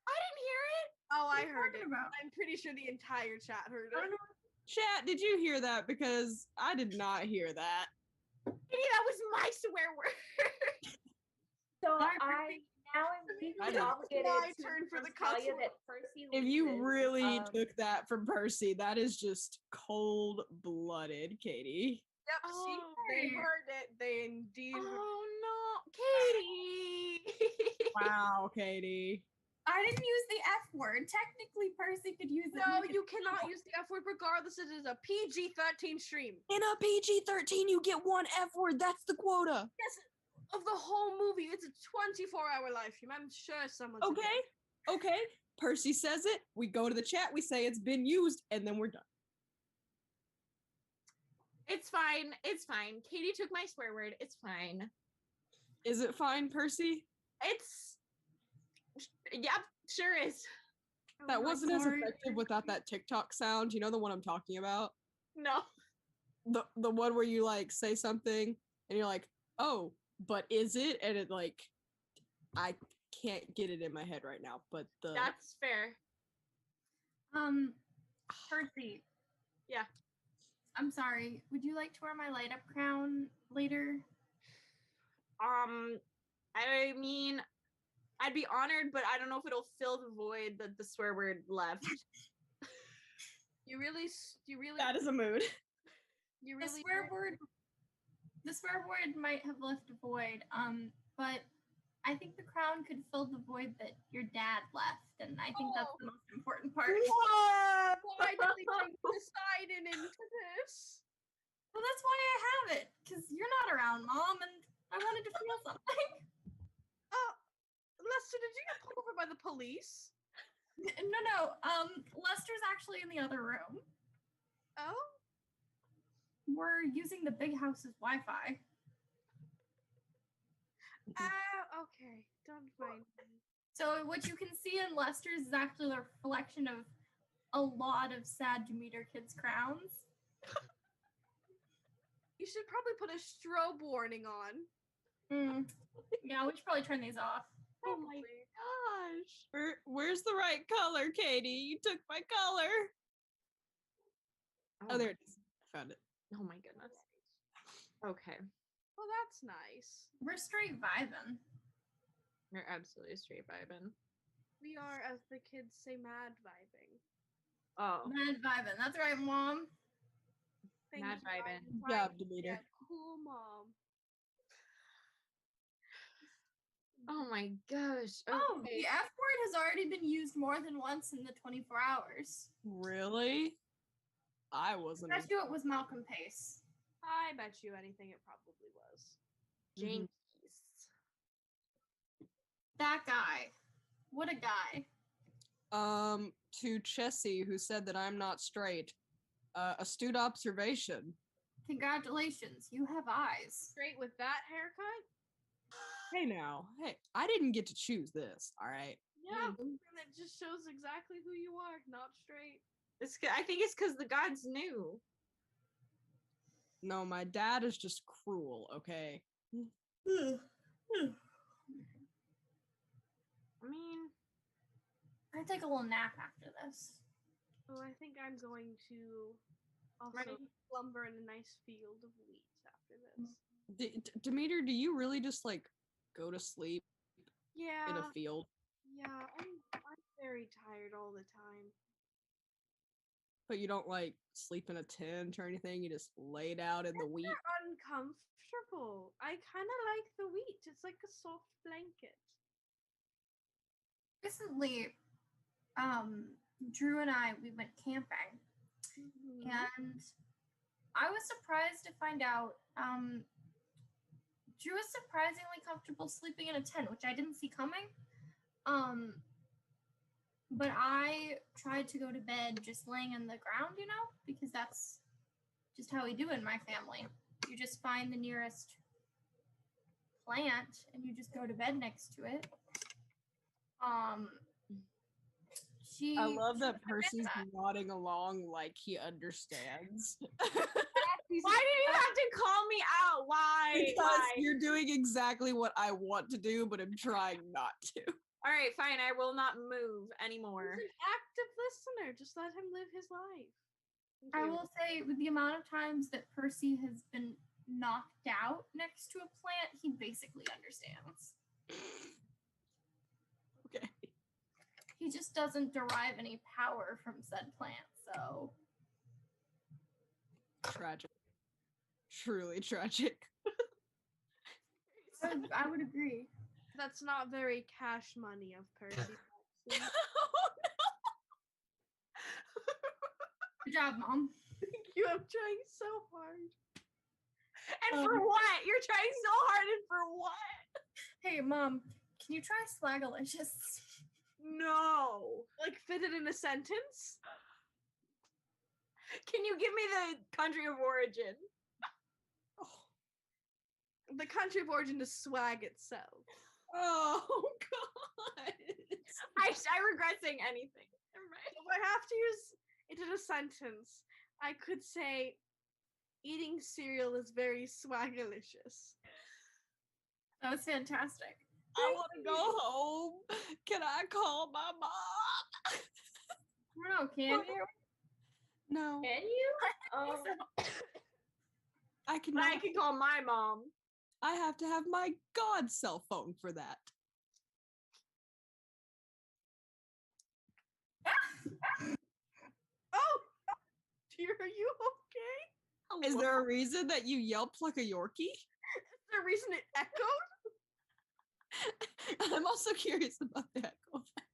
I didn't hear it. Oh, I heard it. I'm pretty sure the entire chat heard it. Chat, did you hear that? Because I did not hear that. Katie, that was my swear word. So I now am legally obligated my to turn for the tell you cuss that Percy If you loses. really took that from Percy, that is just cold-blooded, Katie. Yep, see, they heard it. They indeed heard it. Oh no, Katie. Wow, Katie. I didn't use the F word. Technically, Percy could use it. No, you cannot use the F word regardless. It is a PG-13 stream. In a PG-13, you get one F word. That's the quota. Yes, of the whole movie. It's a 24-hour live stream. I'm sure someone's Okay. Percy says it. We go to the chat. We say it's been used, and then we're done. It's fine. It's fine. Katie took my swear word. It's fine. Is it fine, Percy? It's. Yep, sure is. That wasn't as effective without that TikTok sound. You know the one I'm talking about? No. The one where you like say something and you're like, oh, but is it? And it like, I can't get it in my head right now, but That's fair. Percy. Yeah. I'm sorry. Would you like to wear my light up crown later? I mean, I'd be honored, but I don't know if it'll fill the void that the swear word left. You really. That is a mood. You The swear word might have left a void. But I think the crown could fill the void that your dad left, and I think that's the most important part. What? Why did they bring Poseidon into this? Well, that's why I have it, because you're not around, Mom, and I wanted to feel something. Lester, did you get pulled over by the police? No. Lester's actually in the other room. Oh? We're using the big house's Wi-Fi. Okay. Don't mind me. So what you can see in Lester's is actually a reflection of a lot of sad Demeter kids' crowns. You should probably put a strobe warning on. Yeah, we should probably turn these off. Oh my gosh. Where's the right color, Katie? You took my color. Oh, there it is. I found it. Oh my goodness. Okay. Well, that's nice. We're straight vibing. You're absolutely straight vibing. We are, as the kids say, mad vibing. Oh. Mad vibing. That's right, Mom. Mad vibing. Good job, Demeter. Cool, Mom. Oh my gosh. Okay. Oh, the F word has already been used more than once in the 24 hours. Really? I wasn't. I bet you it was Malcolm Pace. I bet you anything it probably was. Jinkies. That guy. What a guy. To Chessie, who said that I'm not straight. Astute observation. Congratulations, you have eyes. Straight with that haircut? Hey now, hey, I didn't get to choose this, all right? Yeah, and it just shows exactly who you are, not straight. I think it's because the gods knew. No, my dad is just cruel, okay? I mean, I'd take a little nap after this. Oh, I think I'm going to also slumber in a nice field of wheat after this. Demeter, do you really just like go to sleep Yeah. in a field? Yeah, I'm very tired all the time. But you don't like sleep in a tent or anything. You just lay it out in the wheat. They're uncomfortable. I kind of like the wheat. It's like a soft blanket. Recently, Drew and we went camping, and I was surprised to find out Drew was surprisingly comfortable sleeping in a tent, which I didn't see coming. But I tried to go to bed just laying on the ground, because that's just how we do it in my family. You just find the nearest plant and you just go to bed next to it. I love that Percy's nodding along like he understands. Why did you have to call me out? Why? Because you're doing exactly what I want to do, but I'm trying not to. All right, fine. I will not move anymore. He's an active listener. Just let him live his life. I will say, with the amount of times that Percy has been knocked out next to a plant, he basically understands. Okay. He just doesn't derive any power from said plant, so. Tragic. Truly tragic. I would agree. That's not very cash money of Percy. Oh, no. Good job, Mom. Thank you. I'm trying so hard. And for what? You're trying so hard, and for what? Hey, Mom, can you try Swagalicious? No. Like, fit it in a sentence? Can you give me the country of origin? The country of origin is swag itself. Oh, God. I regret saying anything. Right. If I have to use it in a sentence, I could say eating cereal is very swagalicious. That was fantastic. I want to go home. Can I call my mom? No, can you? No. Can you? I cannot. I can call my mom. I have to have my God cell phone for that. Oh, dear, are you okay? Is there a reason that you yelped like a Yorkie? Is there a reason it echoed? I'm also curious about the echo effect.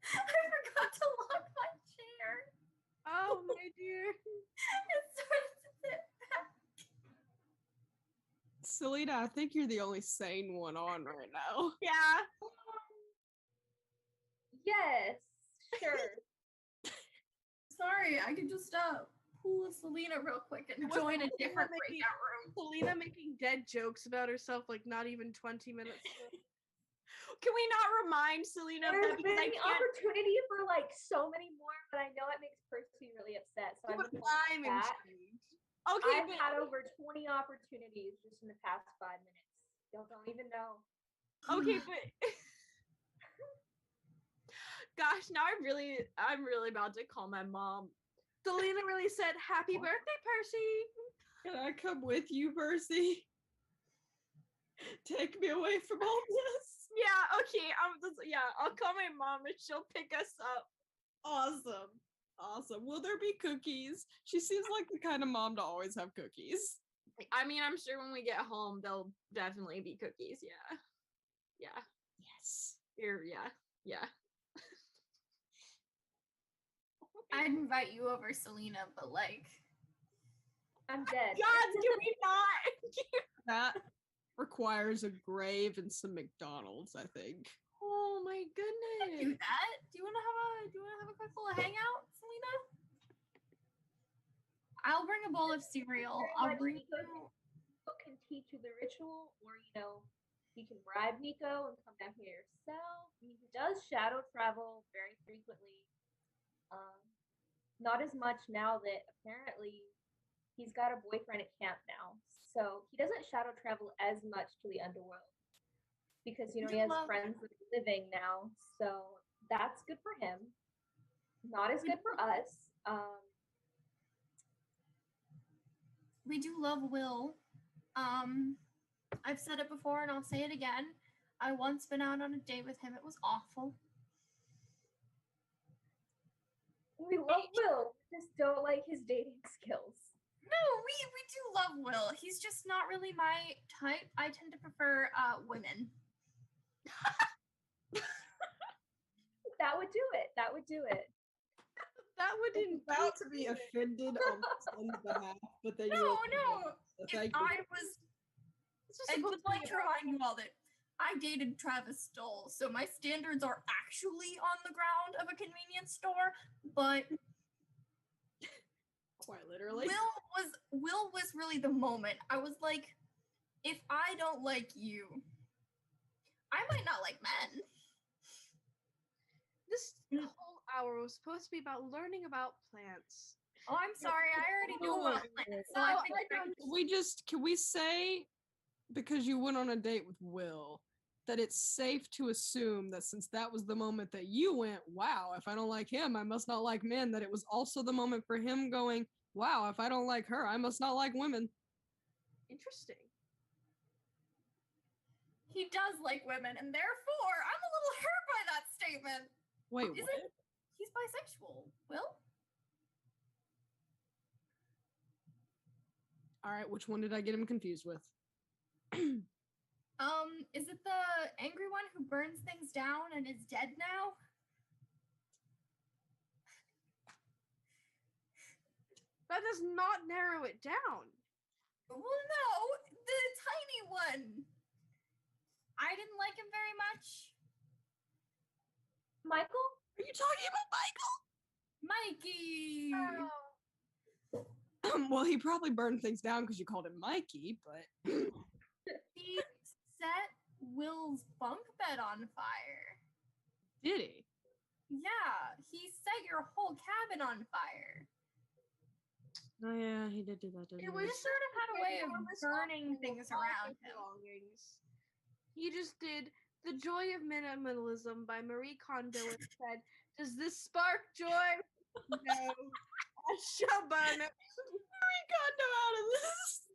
I forgot to lock my chair. Oh, my dear. It started to sit back. Selena, I think you're the only sane one on right now. Yeah. Yes, sure. Sorry, I could just pull a Selena real quick and join a different breakout room. Selena making dead jokes about herself like not even 20 minutes ago. Can we not remind Selena There's that been I the can't... opportunity for like so many more, but I know it makes Percy really upset. So I'm intrigued. Okay, I've had over 20 opportunities just in the past 5 minutes. Y'all don't even know. Okay, but gosh, now I'm really about to call my mom. Selena really said, "Happy birthday, Percy." Can I come with you, Percy? Take me away from all this. Yeah, okay. I'll call my mom and she'll pick us up. Awesome. Will there be cookies? She seems like the kind of mom to always have cookies. I mean, I'm sure when we get home, there'll definitely be cookies. Yeah. Yes. Yeah. I'd invite you over, Selena, but like, I'm dead. God, can we not? That requires a grave and some McDonald's, I think. Oh my goodness. do that. Do you want to have a quick little hangout, Selena? I'll bring a bowl of cereal. I'll bring. Nico can teach you the ritual, or you can bribe Nico and come down here yourself. He does shadow travel very frequently. Not as much now that apparently he's got a boyfriend at camp now, so he doesn't shadow travel as much to the underworld because he has friends that are living now, so that's good for him. Not as good for us. We do love Will. I've said it before and I'll say it again. I once been out on a date with him. It was awful. We love Will, just don't like his dating skills. No, we do love Will. He's just not really my type. I tend to prefer women. That would do it. That would do it. That would about to be offended on Sun's behalf, but then No. So If thank you. I was, I would like to remind you all that I dated Travis Stoll, so my standards are actually on the ground of a convenience store, but quite literally. Will was really the moment. I was like, if I don't like you, I might not like men. This whole hour was supposed to be about learning about plants. Oh, I'm sorry. I already knew about plants. So Can we say, because you went on a date with Will, that it's safe to assume that since that was the moment that you went, wow, if I don't like him, I must not like men, that it was also the moment for him going, wow, if I don't like her, I must not like women. Interesting. He does like women, and therefore, I'm a little hurt by that statement. Wait, what? He's bisexual. Will? All right, which one did I get him confused with? Is it the angry one who burns things down and is dead now? That does not narrow it down. Well, no, the tiny one. I didn't like him very much. Michael? Are you talking about Mikey? Michael? Well, he probably burned things down because you called him Mikey, but... He set Will's bunk bed on fire. Did he? Yeah, he set your whole cabin on fire. Oh yeah, he did do that, didn't he? It was sort of had a way of burning things around him. He just did The Joy of Minimalism by Marie Kondo and said, does this spark joy? No. I shall burn it. Marie Kondo out of this.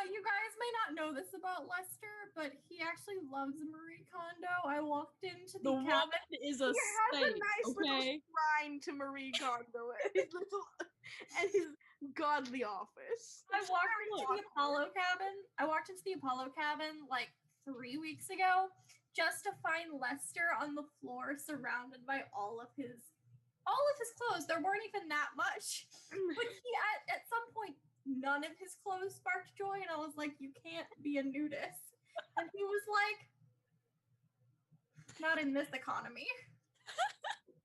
You guys may not know this about Lester, but he actually loves Marie Kondo. I walked into the cabin. Woman is a He has a saint, nice little shrine to Marie Kondo and his godly office. I walked into the Apollo cabin like 3 weeks ago just to find Lester on the floor surrounded by all of his clothes. There weren't even that much. But he at some point none of his clothes sparked joy, and I was like, you can't be a nudist. And he was like, not in this economy.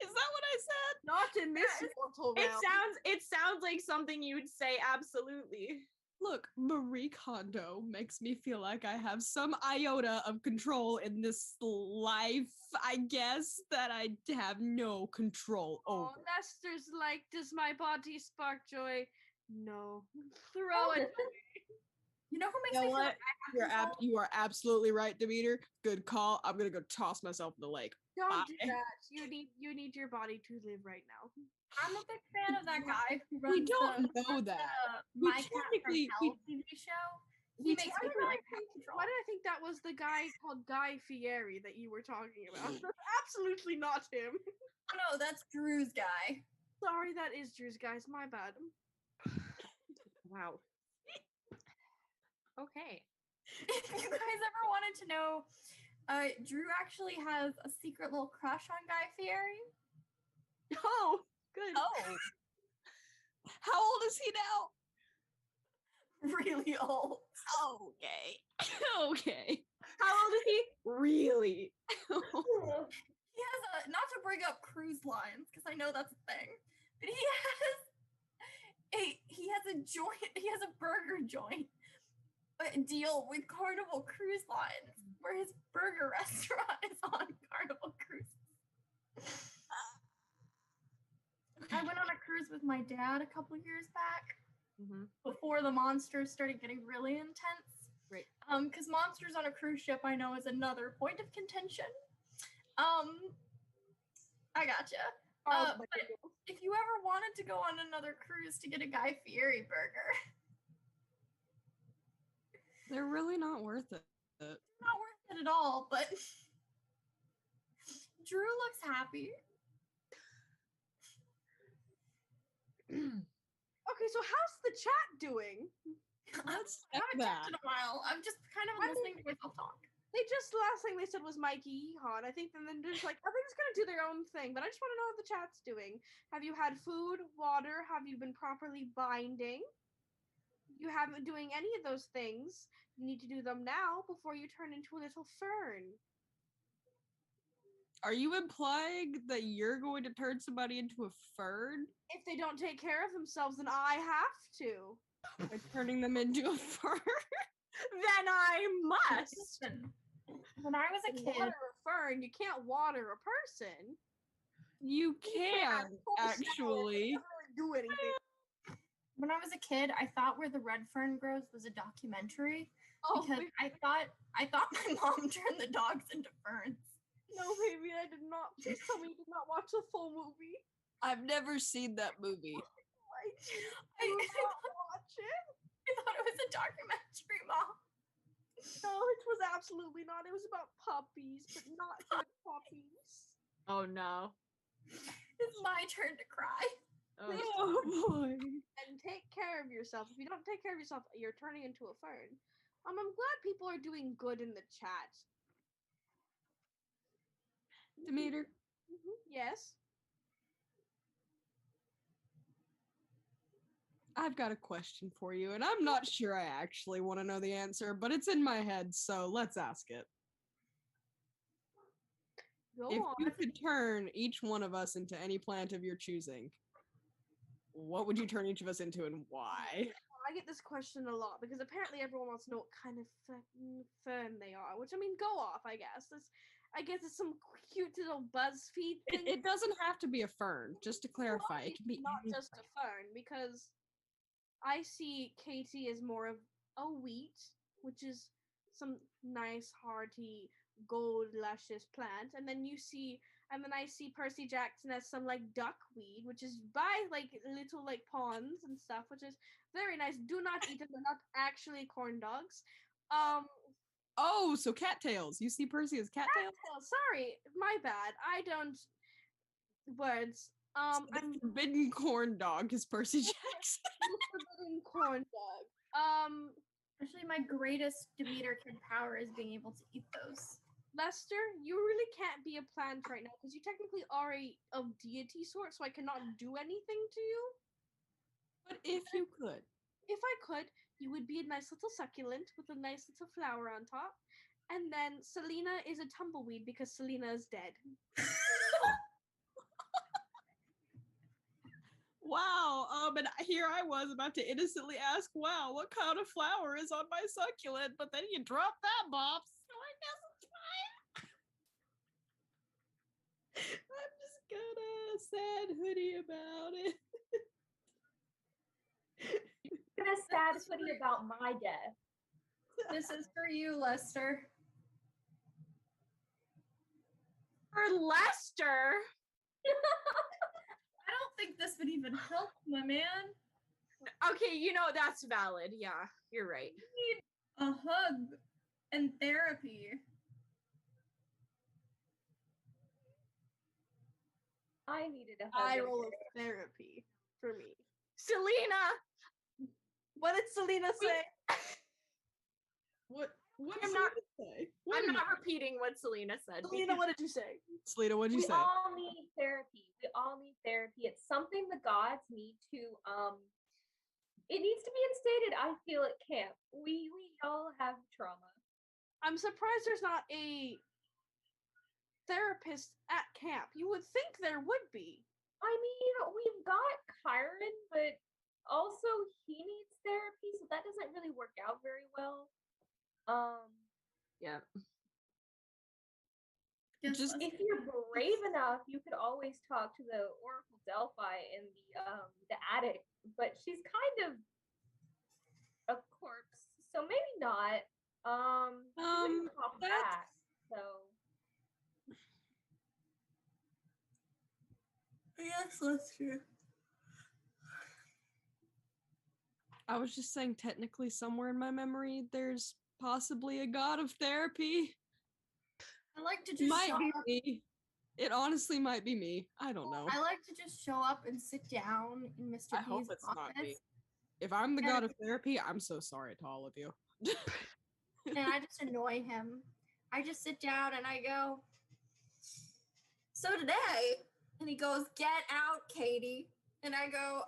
Is that what I said? Not in this mortal realm. It sounds like something you would say absolutely. Look, Marie Kondo makes me feel like I have some iota of control in this life, I guess, that I have no control over. Oh, Lester's like, does my body spark joy? No. Throw it. You know who makes You know me feel what? like I have control? You are absolutely right, Demeter. Good call. I'm gonna go toss myself in the lake. Don't do that. You need your body to live right now. I'm a big fan of that guy who runs We don't know that. My Cat from Hell TV show. He makes me feel like I have control. Why did I think that was the guy called Guy Fieri that you were talking about? That's absolutely not him. No, that's Drew's guy. Sorry, that is Drew's guys. My bad. Wow. Okay. If you guys ever wanted to know, Drew actually has a secret little crush on Guy Fieri. Oh, good. Oh. How old is he now? Really old. Okay. Okay. How old is he? Really? He has a, not to bring up cruise lines, because I know that's a thing, but he has a burger joint deal with Carnival Cruise Lines, where his burger restaurant is on Carnival Cruises. I went on a cruise with my dad a couple years back, before the monsters started getting really intense. Right. Because monsters on a cruise ship, I know, is another point of contention. I gotcha. But if you ever wanted to go on another cruise to get a Guy Fieri burger, they're really not worth it. Not worth it at all, but Drew looks happy. Okay, so how's the chat doing? Let's I check haven't that. checked in a while. I'm just kind of listening to myself talk. They just last thing they said was Mikey Hot. I think, and then they're just like, they're just gonna do their own thing. But I just want to know how the chat's doing. Have you had food, water? Have you been properly binding? You haven't doing any of those things. You need to do them now before you turn into a little fern. Are you implying that you're going to turn somebody into a fern? If they don't take care of themselves, then I have to. By turning them into a fern? Then I must. Listen, when I was a kid, Water a fern, you can't water a person. You can, actually. Do anything. when I was a kid, I thought Where the Red Fern Grows was a documentary Oh, because I thought my mom turned the dogs into ferns. no, baby, I did not. Please tell me you did not watch the full movie. I've never seen that movie. I did not watch it. I thought it was a documentary, Mom. No, it was absolutely not. It was about puppies, but not good puppies. Oh no. It's my turn to cry. Oh boy. And take care of yourself. If you don't take care of yourself, you're turning into a fern. I'm glad people are doing good in the chat. Demeter, Yes. I've got a question for you, and I'm not sure I actually want to know the answer, but it's in my head, so let's ask it. Go If on. you could turn each one of us into any plant of your choosing, what would you turn each of us into and why? I get this question a lot because apparently everyone wants to know what kind of fern they are, which I mean, go off, I guess. I guess it's some cute little BuzzFeed thing. It doesn't have to be a fern, just to clarify. It can be not any just a fern, because I see Katie as more of a wheat, which is some nice, hearty, gold, luscious plant, and then I see Percy Jackson as some like duckweed, which is by like little like ponds and stuff, which is very nice. Do not eat them; they're not actually corn dogs. Oh, so cattails. You see Percy as cattails? Sorry, my bad. I don't words. So the forbidden corn dog is Percy Jackson. Forbidden corn dog. Actually, my greatest Demeter kid power is being able to eat those. Lester, you really can't be a plant right now because you technically are a deity sort, so I cannot do anything to you. But if you could. If I could, you would be a nice little succulent with a nice little flower on top. And then Selena is a tumbleweed because Selena is dead. Wow. And here I was about to innocently ask, wow, what kind of flower is on my succulent? But then you dropped that, Bob. So I guess it's fine. I'm just gonna sad hoodie about it. I'm gonna sad hoodie about my death. This is for you, Lester. For Lester? I don't think this would even help, my man. Okay, that's valid. Yeah, you're right. You need a hug and therapy. I needed a hug. Eye and roll of therapy for me. Selena! What did Selena say? What did I'm not- Selena say? I'm not repeating what Selena said. Selena, what did you say? Selena, what did you We say? all need therapy. We all need therapy. It's something the gods need to it needs to be instated, I feel, at camp. We all have trauma. I'm surprised there's not a therapist at camp. You would think there would be. I mean, we've got Kyron, but also he needs therapy, so that doesn't really work out very well. Yeah. Just if you're brave enough, you could always talk to the Oracle Delphi in the attic, but she's kind of a corpse, so maybe not. She wouldn't pop back, so. Yes, that's true. I was just saying, technically, somewhere in my memory, there's possibly a god of therapy. I like to just Might shut be. It honestly might be me. I don't know. I like to just show up and sit down in Mr. I B's hope it's office. not me. If I'm the And- god of therapy, I'm so sorry to all of you. and I just annoy him. I just sit down and I go, so today, and he goes, get out, Katie. And I go,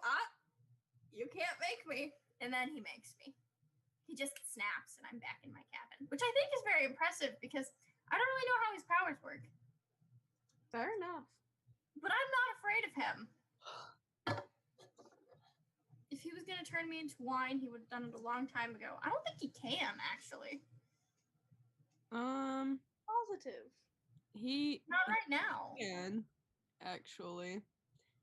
you can't make me. And then he makes me. He just snaps and I'm back in my cabin, which I think is very impressive because I don't really know how his powers work. Fair enough. But I'm not afraid of him. If he was going to turn me into wine, he would have done it a long time ago. I don't think he can, actually. Positive. Not right now. Can, actually.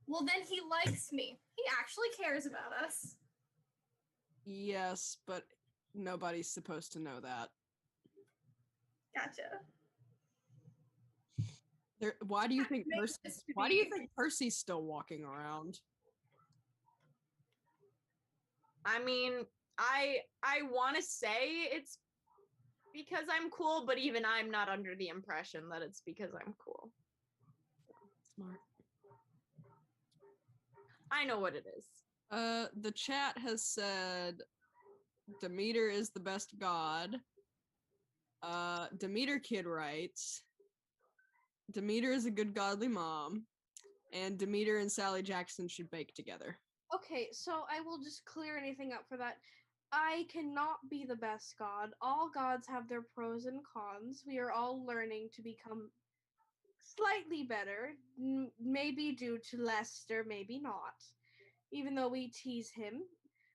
Well, then he likes me. He actually cares about us. Yes, but nobody's supposed to know that. Gotcha. Why do you think Percy's still walking around? I mean, I want to say it's because I'm cool, but even I'm not under the impression that it's because I'm cool. Smart. I know what it is. The chat has said Demeter is the best god. Demeter Kid writes, Demeter is a good godly mom, and Demeter and Sally Jackson should bake together. Okay, so I will just clear anything up for that. I cannot be the best god. All gods have their pros and cons. We are all learning to become slightly better, maybe due to Lester, maybe not, even though we tease him.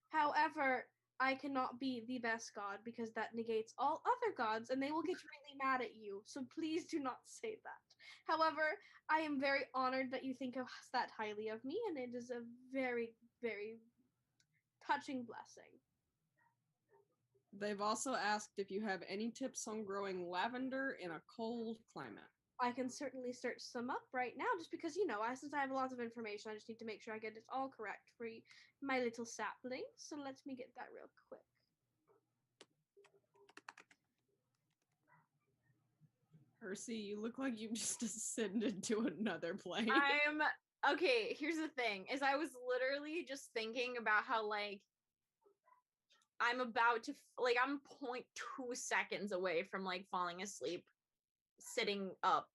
However, I cannot be the best god because that negates all other gods and they will get really mad at you. So please do not say that. However, I am very honored that you think of that highly of me, and it is a very, very touching blessing. They've also asked if you have any tips on growing lavender in a cold climate. I can certainly search some up right now, just because, since I have lots of information, I just need to make sure I get it all correct for my little sapling. So let me get that real quick. Percy, you look like you just ascended to another plane. Okay, here's the thing, is I was literally just thinking about how, I'm about to, I'm 0.2 seconds away from, falling asleep, sitting up.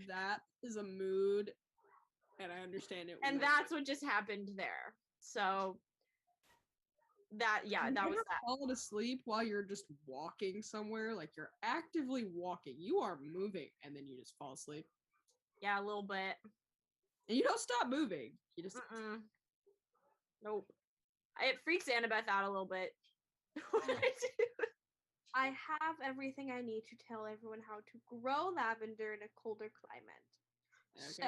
That is a mood, and I understand it. And that's what just happened there. So, that was that. Falling asleep while you're just walking somewhere, you're actively walking. You are moving, and then you just fall asleep. Yeah, a little bit. And you don't stop moving. You just... Nope. It freaks Annabeth out a little bit. What did I do? I have everything I need to tell everyone how to grow lavender in a colder climate. Okay. So,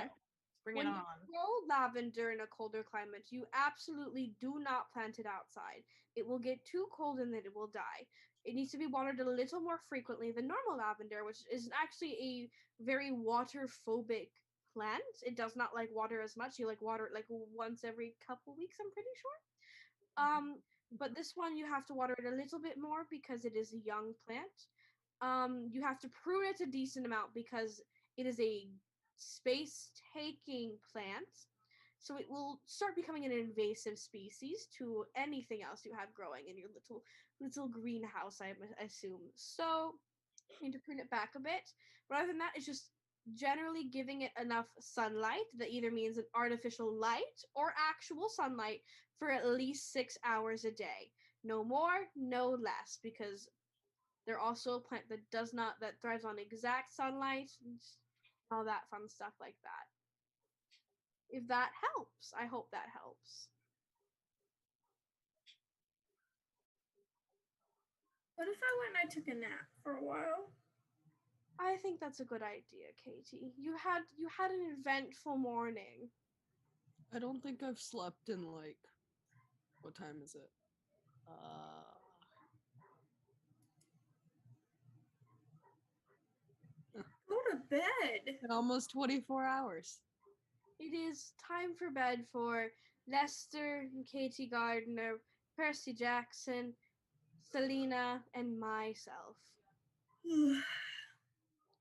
Bring when it you on. grow lavender in a colder climate, you absolutely do not plant it outside. It will get too cold and then it will die. It needs to be watered a little more frequently than normal lavender, which is actually a very water-phobic plant. It does not like water as much. You water it once every couple weeks, I'm pretty sure. But this one you have to water it a little bit more because it is a young plant. You have to prune it a decent amount because it is a space-taking plant. So it will start becoming an invasive species to anything else you have growing in your little greenhouse, I assume. So you need to prune it back a bit. But other than that, it's just generally giving it enough sunlight. That either means an artificial light or actual sunlight for at least 6 hours a day. No more, no less, because they're also a plant that thrives on exact sunlight and all that fun stuff like that. If that helps, I hope that helps. What if I went and I took a nap for a while? I think that's a good idea, Katie. You had an eventful morning. I don't think I've slept in what time is it? Go to bed. Almost 24 hours. It is time for bed for Lester and Katie Gardner, Percy Jackson, Selena, and myself.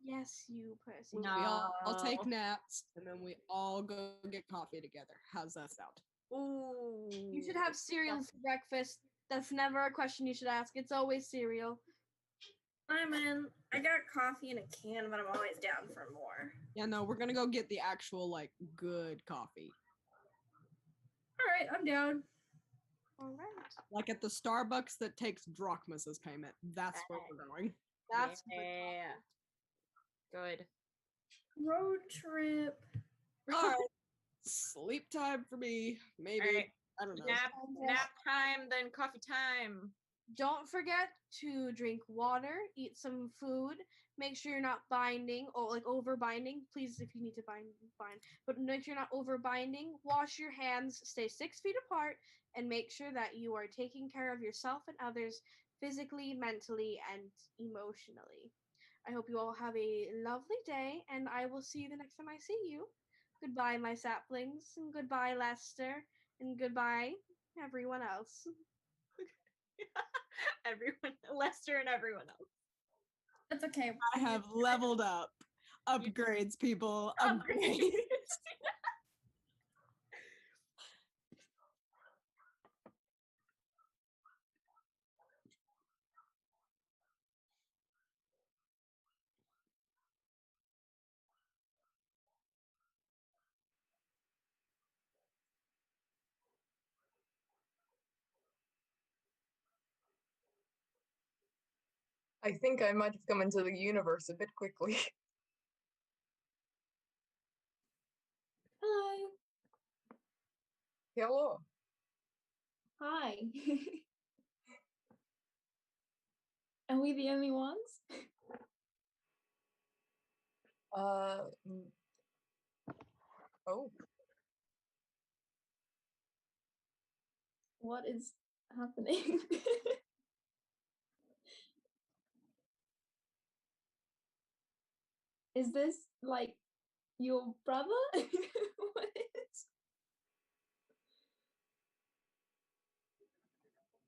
Yes, you pussy. We all take naps, and then we all go get coffee together. How's that sound? Ooh. You should have cereal for breakfast. That's never a question you should ask. It's always cereal. I'm in. I got coffee in a can, but I'm always down for more. Yeah, no, we're gonna go get the actual, like, good coffee. All right, I'm down. All right. Like at the Starbucks that takes drachmas as payment. That's where we're going. That's good. Road trip. All right. Sleep time for me. Maybe. Right. I don't know. Nap time, then coffee time. Don't forget to drink water, eat some food. Make sure you're not binding or like over binding. Please, if you need to bind. But make sure you're not over binding. Wash your hands. Stay 6 feet apart, and make sure that you are taking care of yourself and others physically, mentally, and emotionally. I hope you all have a lovely day, and I will see you the next time I see you. Goodbye, my saplings, and goodbye, Lester, and goodbye, everyone else. Everyone, Lester and everyone else. That's okay. I have leveled up. Upgrades, people. Upgrades. I think I might have come into the universe a bit quickly. Hello. Hello. Hi. Are we the only ones? Oh. What is happening? Is this like your brother? What is?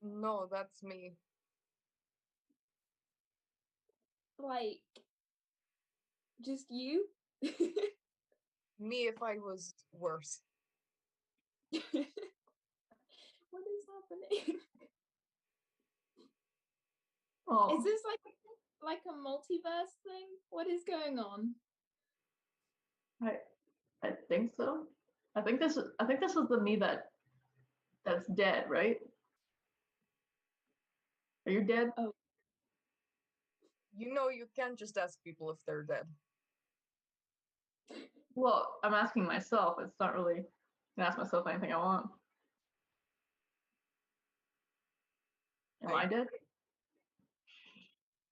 No, that's me. Like, just you? Me if I was worse. What is happening? Oh, Is this like a multiverse thing? What is going on? I think so. I think this is the me that's dead, right? Are you dead? Oh. You know you can't just ask people if they're dead. Well, I'm asking myself. It's not really. I can ask myself anything I want. Am I dead?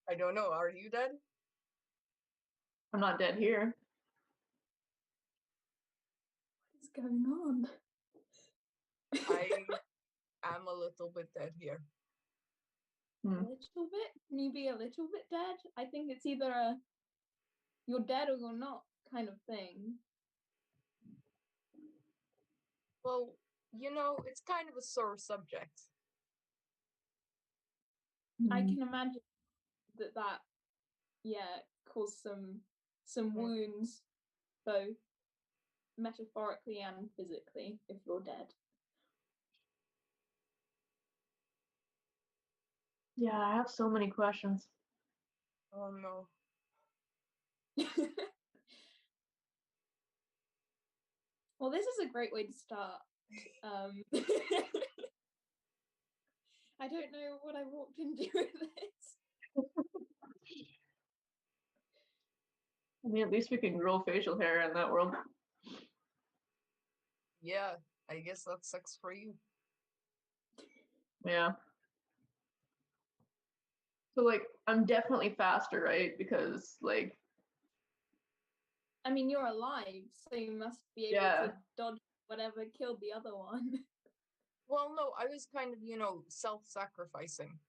I don't know. Are you dead? I'm not dead here. What's going on? I am a little bit dead here. A little bit? Can you be a little bit dead? I think it's either a you're dead or you're not kind of thing. Well, you know, it's kind of a sore subject. I can imagine that caused some wounds, both metaphorically and physically, if you're dead. Yeah, I have so many questions. Oh no. Well, this is a great way to start. I don't know what I walked into with this. I mean, at least we can grow facial hair in that world. Yeah, I guess that sucks for you. Yeah. So, like, I'm definitely faster, right? Because, like... I mean, you're alive, so you must be able to dodge whatever killed the other one. Well, no, I was kind of, you know, self-sacrificing.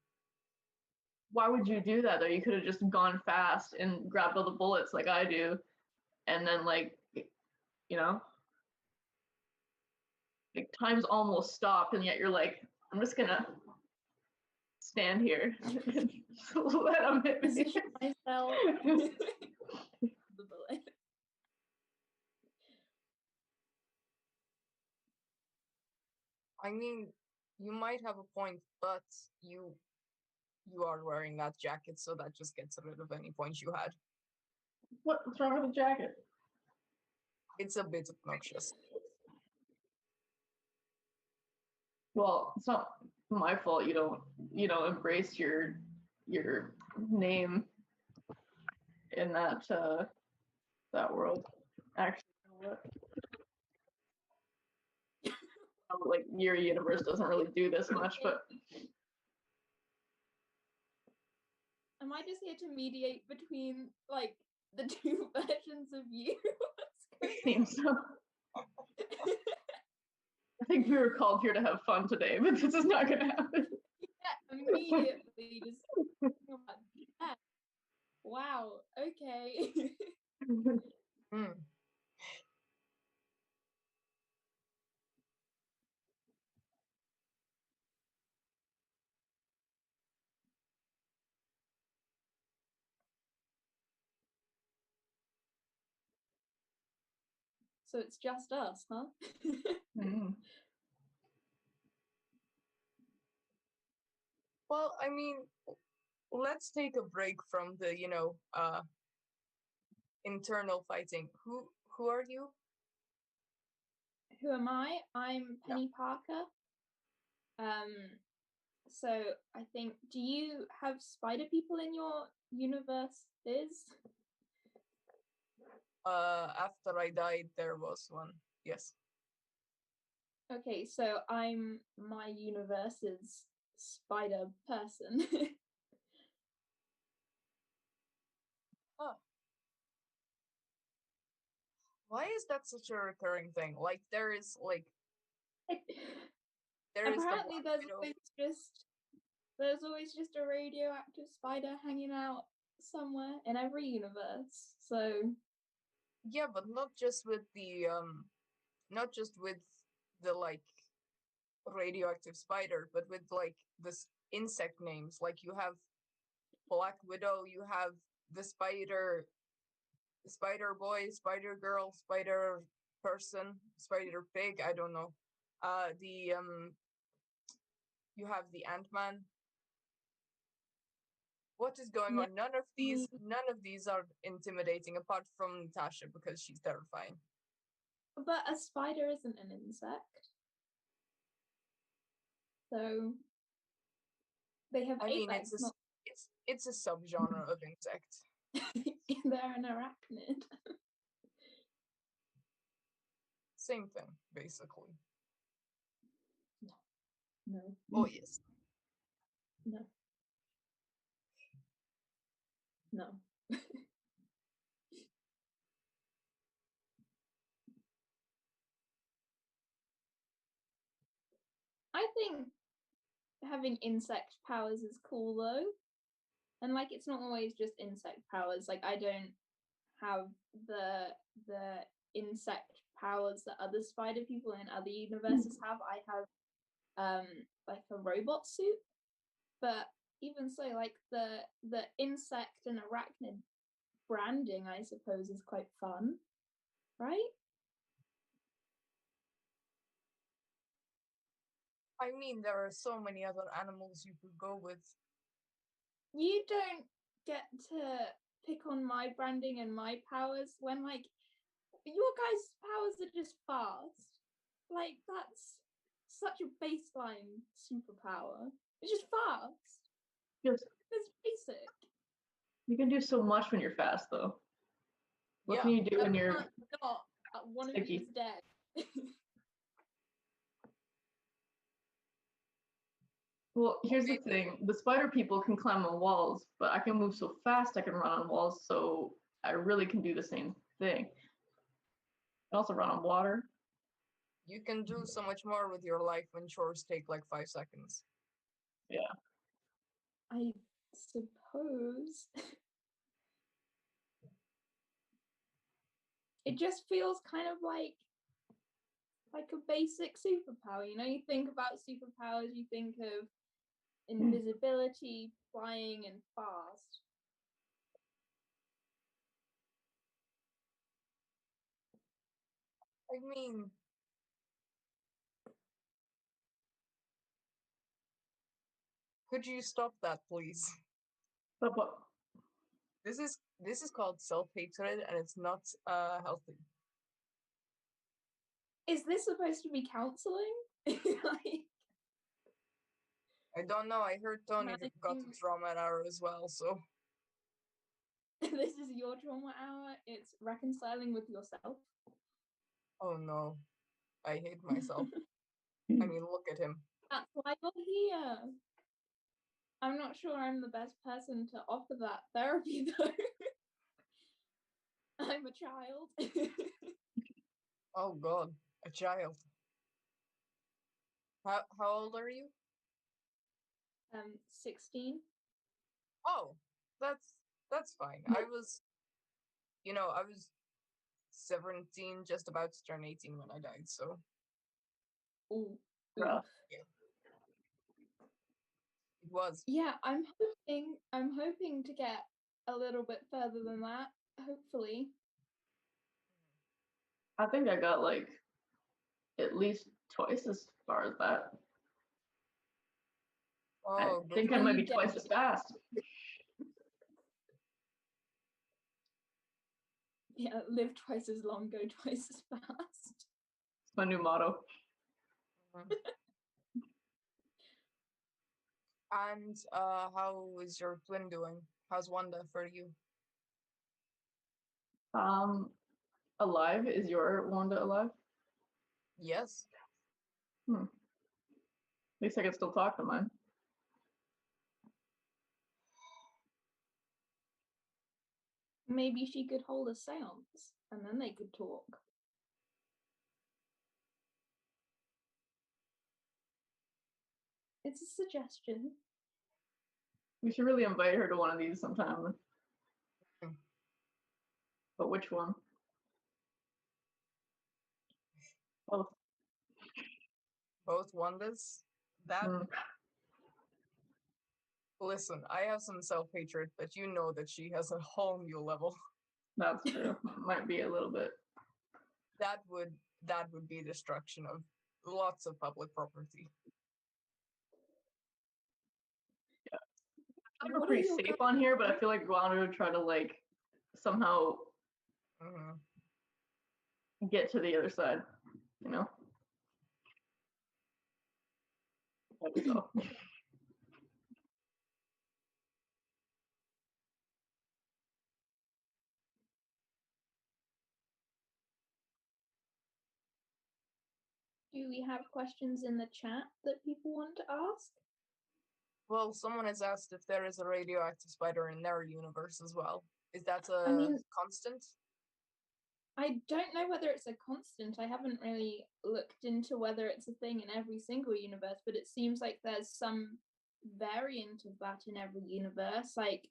Why would you do that, though? You could have just gone fast and grabbed all the bullets like I do, and then, like, you know? Like, time's almost stopped, and yet you're like, I'm just gonna stand here and let them hit me. Myself. mean, you might have a point, but you are wearing that jacket, so that just gets rid of any points you had. What's wrong with the jacket? It's a bit obnoxious. Well, it's not my fault you don't embrace your name in that world. Actually, you know what? Like your universe doesn't really do this much, but Am I just here to mediate between like the two versions of you? it seems so. I think we were called here to have fun today, but this is not gonna happen. Yeah, immediately just thinking about that. Wow, okay. So it's just us, huh? Well, I mean, let's take a break from the, internal fighting. Who are you? Who am I? I'm Penny Parker. So I think, do you have spider people in your universes? After I died, there was one. Yes. Okay, so I'm my universe's spider person. Oh. Why is that such a recurring thing? Like there is like Apparently there's always just a radioactive spider hanging out somewhere in every universe. So yeah, but not just with the like radioactive spider, but with like this insect names. Like you have Black Widow, you have the spider boy, spider girl, spider person, spider pig, I don't know. You have the Ant-Man. What is going on? None of these are intimidating apart from Natasha because she's terrifying. but a spider isn't an insect. So they have apex, it's a subgenre of insect. They're an arachnid. Same thing, basically. No. Oh yes. No. No. I think having insect powers is cool though. And like it's not always just insect powers. Like I don't have the insect powers that other spider people in other universes have. I have like a robot suit. But even so, like the insect and arachnid branding, I suppose, is quite fun, right? I mean, there are so many other animals you could go with. You don't get to pick on my branding and my powers when, like, your guys' powers are just fast. Like, that's such a baseline superpower. It's just fast. Yes. It's basic. You can do so much when you're fast, though. What can you do when you're not? One of you is dead. Well, here's the thing. The spider people can climb on walls, but I can move so fast I can run on walls, so I really can do the same thing. I can also run on water. You can do so much more with your life when chores take like 5 seconds. Yeah. I suppose. It just feels kind of like a basic superpower. You know, you think about superpowers, you think of invisibility, flying, and fast. I mean, Could you stop that, please? Stop what? This is called self-hatred, and it's not healthy. Is this supposed to be counseling? Like, I don't know. I heard Tony got a Managing- trauma hour as well, so this is your trauma hour. It's reconciling with yourself. oh no, I hate myself. I mean, look at him. That's why you're here. I'm not sure I'm the best person to offer that therapy though. I'm a child. Oh god, a child. How old are you? 16. Oh, that's fine. I was 17, just about to turn 18 when I died, so Ooh. Rough. it was. Yeah, I'm hoping to get a little bit further than that, hopefully. I think I got like at least twice as far as that. Oh, I think I might be twice as fast. Yeah, live twice as long, go twice as fast. It's my new motto. And how is your twin doing? How's Wanda for you? Alive? Is your Wanda alive? Yes. At least I can still talk to mine. Maybe she could hold a seance and then they could talk. It's a suggestion. We should really invite her to one of these sometime. But which one? Both. Both Wandas? That Listen, I have some self-hatred, but you know that she has a whole new level. That's true. Might be a little bit. That would be destruction of lots of public property. Yeah. I feel like we're pretty safe on here, but I feel like Wanda would try to like somehow get to the other side, you know? So. Do we have questions in the chat that people want to ask? Well, someone has asked if there is a radioactive spider in their universe as well. Is that a constant? I don't know whether it's a constant. I haven't really looked into whether it's a thing in every single universe, but it seems like there's some variant of that in every universe. Like,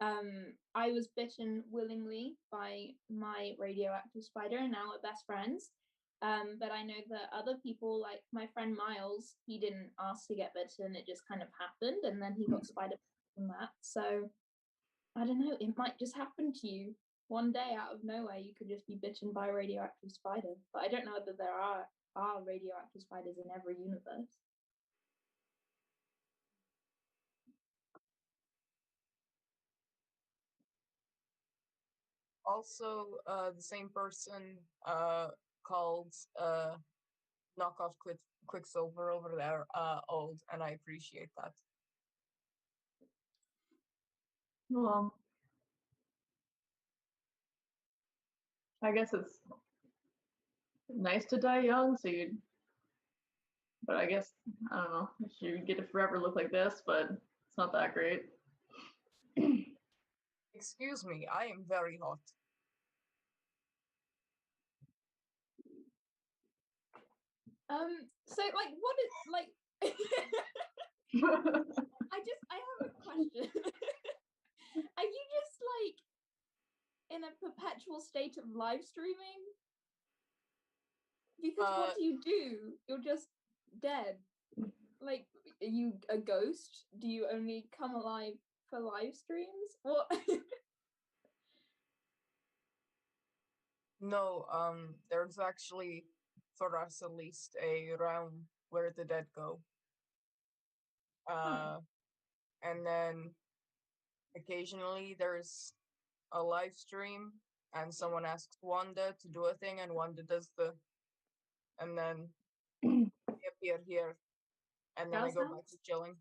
I was bitten willingly by my radioactive spider, and now we're best friends. But I know that other people, like my friend Miles, he didn't ask to get bitten; it just kind of happened, and then he got spider from that. So I don't know. It might just happen to you one day out of nowhere. You could just be bitten by a radioactive spider. But I don't know whether there are radioactive spiders in every universe. Also, the same person called knockoff Quicksilver over there old, and I appreciate that. Well, I guess it's nice to die young, so you'd. But I guess I don't know if you get to forever look like this, but it's not that great. Excuse me, I am very hot. So like what is like I have a question. Are you just like in a perpetual state of live streaming? Because what do? You're just dead. Like, are you a ghost? Do you only come alive for live streams? What? No, there's actually, for us at least, a realm where the dead go. And then occasionally there's a live stream and someone asks Wanda to do a thing and Wanda does and then I appear here and then I go back to chilling.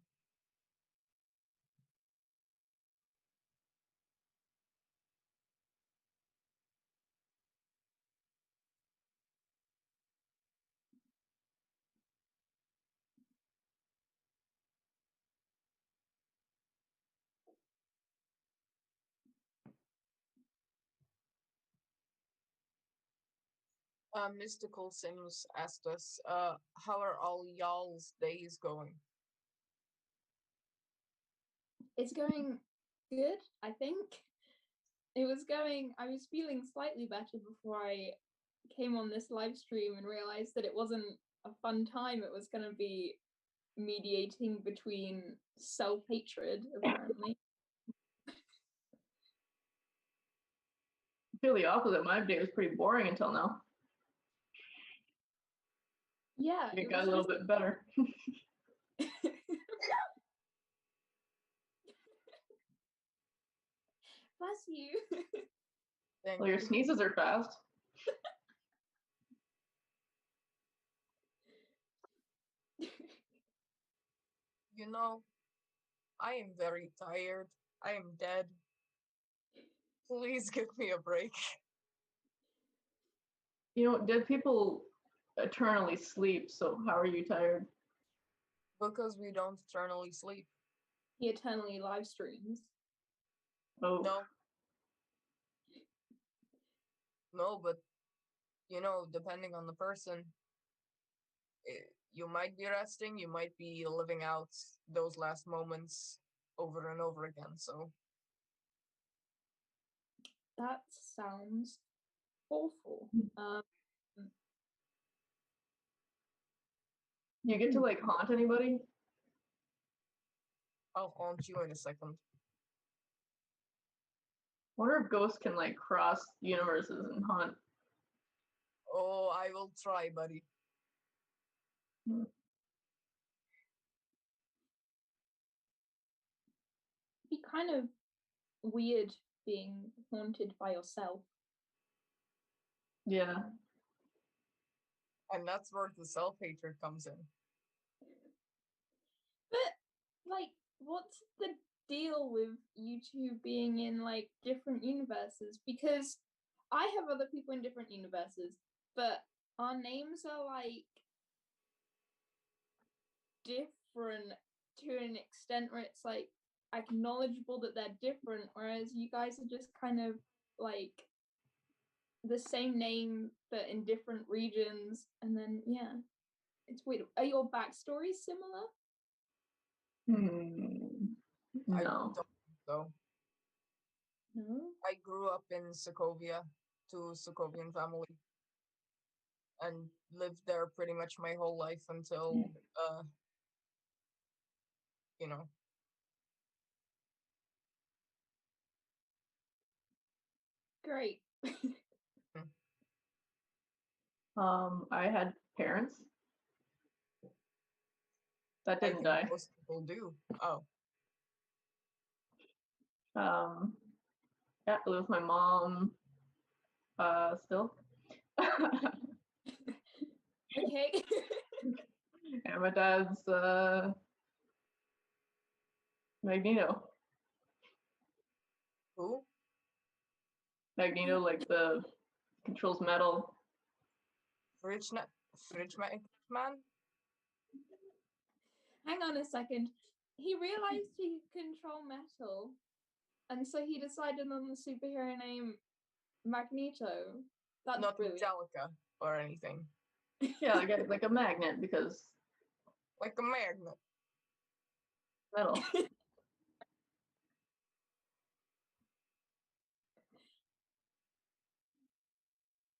Mystical Sims asked us, how are all y'all's days going? It's going good, I think. I was feeling slightly better before I came on this live stream and realized that it wasn't a fun time. It was going to be mediating between self-hatred, apparently. I feel the opposite. My day was pretty boring until now. Yeah, it got a little bit better. Bless you. Well, your sneezes are fast. You know, I am very tired. I am dead. Please give me a break. You know, dead people eternally sleep, so how are you tired? Because we don't eternally sleep. He eternally live streams. Oh. No, but, you know, depending on the person, you might be resting, you might be living out those last moments over and over again, so. That sounds awful. You get to, like, haunt anybody? I'll haunt you in a second. I wonder if ghosts can, like, cross universes and haunt. Oh, I will try, buddy. Be kind of weird being haunted by yourself. Yeah. And that's where the self-hatred comes in. But, like, what's the deal with you two being in, like, different universes? Because I have other people in different universes, but our names are, like, different to an extent where it's, like, acknowledgeable that they're different, whereas you guys are just kind of, like, the same name but in different regions, and then yeah, it's weird. Are your backstories similar? No. I don't think so. No. I grew up in Sokovia to a Sokovian family and lived there pretty much my whole life until you know. Great. I had parents that didn't die. Most people do. Oh. Yeah, I live with my mom still. Okay. And my dad's Magneto. Who? Magneto, like the controls metal. Fridge man? Hang on a second. He realized he could control metal, and so he decided on the superhero name Magneto. That's not brilliant. Metallica or anything. Yeah, like a magnet because. Like a magnet. Metal.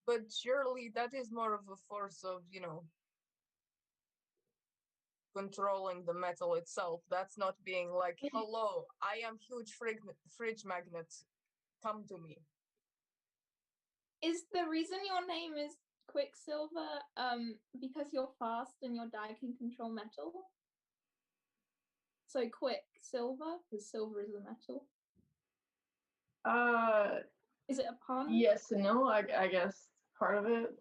But surely that is more of a force of, you know, controlling the metal itself. That's not being like, hello, I am huge fridge magnet. Come to me. Is the reason your name is Quicksilver because you're fast and your dad can control metal? So Quicksilver, because silver is a metal. Is it a pun? Yes and no, I guess part of it.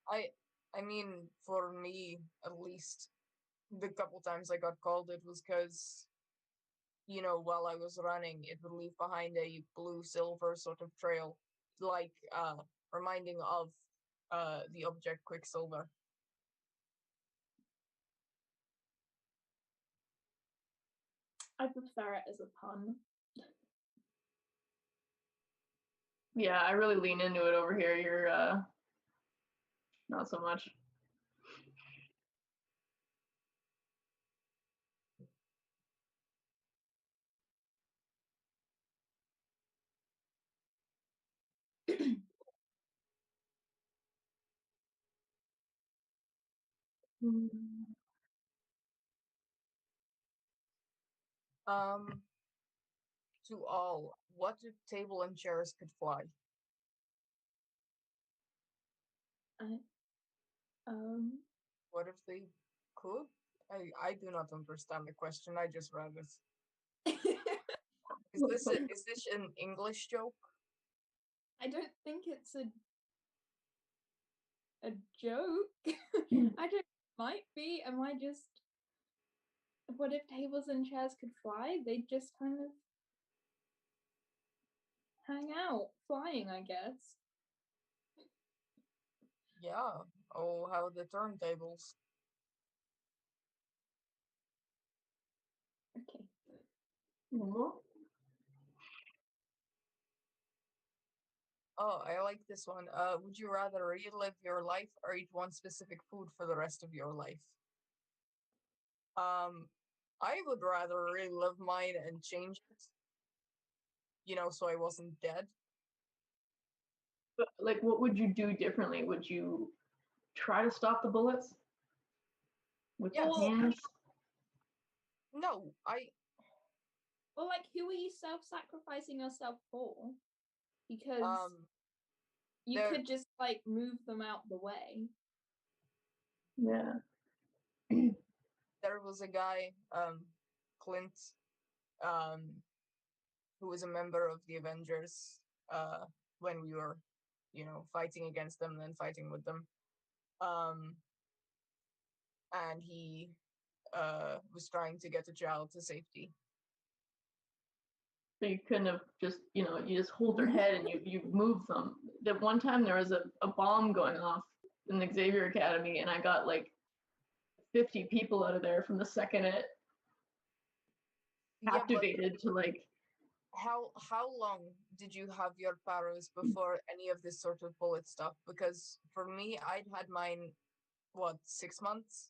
I mean, for me, at least, the couple times I got called, it was because, you know, while I was running, it would leave behind a blue-silver sort of trail, like, reminding of, the object Quicksilver. I prefer it as a pun. Yeah, I really lean into it over here. You're, not so much. To all, what if table and chairs could fly? What if they could? I do not understand the question. I just read it. Is this an English joke? I don't think it's a joke. I don't. Might be. Am I just? What if tables and chairs could fly? They'd just kind of hang out, flying, I guess. Yeah. Oh, how the turntables. Okay. Oh, I like this one. Would you rather relive your life or eat one specific food for the rest of your life? I would rather relive mine and change it. You know, so I wasn't dead. But, like, what would you do differently? Would you try to stop the bullets with your hands? No, Well, like, who are you self-sacrificing yourself for? Because you could just like move them out the way. Yeah. There was a guy, Clint, who was a member of the Avengers, when we were, you know, fighting against them, then fighting with them. And he was trying to get a child to safety. So you couldn't have just, you know, you just hold their head and you move them. That one time there was a bomb going off in the Xavier Academy, and I got like 50 people out of there from the second it activated to like. How long did you have your powers before any of this sort of bullet stuff? Because for me, I'd had mine, what, 6 months?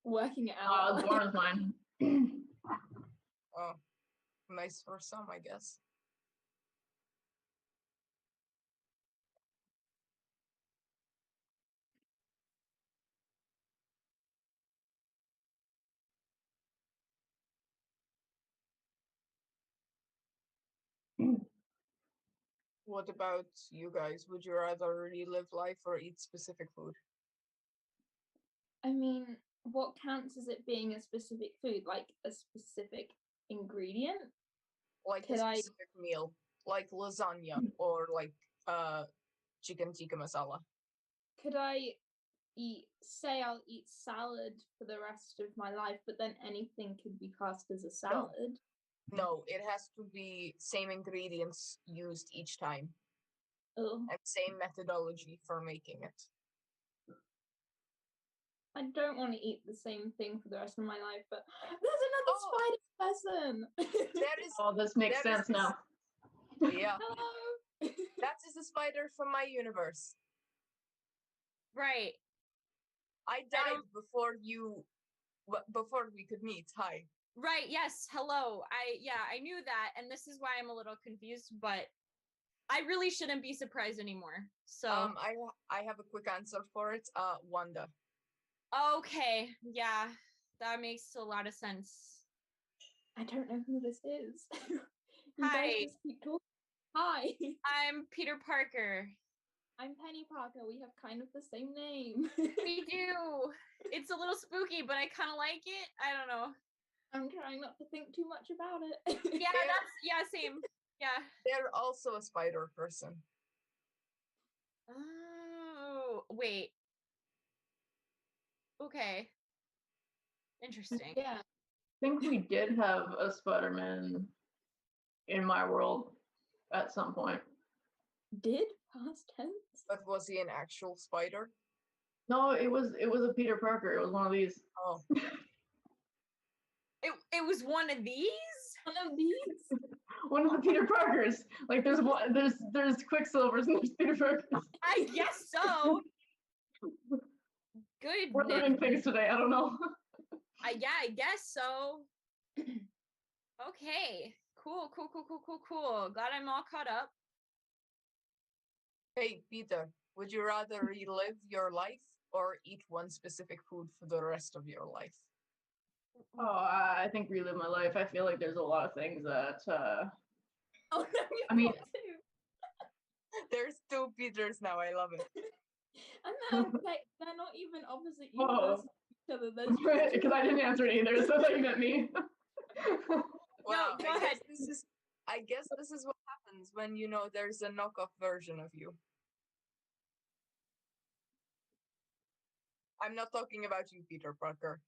Working it out. Lauren's mine. Oh, nice for some, I guess. What about you guys? Would you rather relive life or eat specific food? I mean, what counts as it being a specific food? Like a specific ingredient? Like a specific meal, like lasagna or like chicken tikka masala. Could I say I'll eat salad for the rest of my life, but then anything could be classed as a salad? No, it has to be same ingredients used each time. Oh. And same methodology for making it. I don't want to eat the same thing for the rest of my life, but there's another spider person. That is. Oh, this makes sense now. Yeah. Hello. That is the spider from my universe. Right. I died before we could meet. Hi. Right. Yes. Hello. I knew that, and this is why I'm a little confused, but I really shouldn't be surprised anymore. So I have a quick answer for it. Wanda. Okay. Yeah, that makes a lot of sense. I don't know who this is. Hi. Guys just keep talking. Hi. I'm Peter Parker. I'm Penny Parker. We have kind of the same name. We do. It's a little spooky, but I kind of like it. I don't know. I'm trying not to think too much about it. Yeah, same. Yeah. They're also a spider person. Oh, wait. Okay. Interesting. Yeah. I think we did have a Spider-Man in my world at some point. Did? Past tense? But was he an actual spider? No, it was a Peter Parker. It was one of these. Oh. It was one of these? One of these? One of the Peter Parkers. Like there's Quicksilvers and there's Peter Parkers. I guess so. Good. We're learning things today. I don't know. Yeah, I guess so. Okay. Cool. Glad I'm all caught up. Hey, Peter, would you rather relive your life or eat one specific food for the rest of your life? Oh, I think relive my life. I feel like there's a lot of things that. Oh, no, I mean, there's two Peters now. I love it. And they're not even opposite universes of each other. Because I didn't answer it either, so I thought you meant me. Well, go ahead. I guess this is what happens when there's a knockoff version of you. I'm not talking about you, Peter Parker.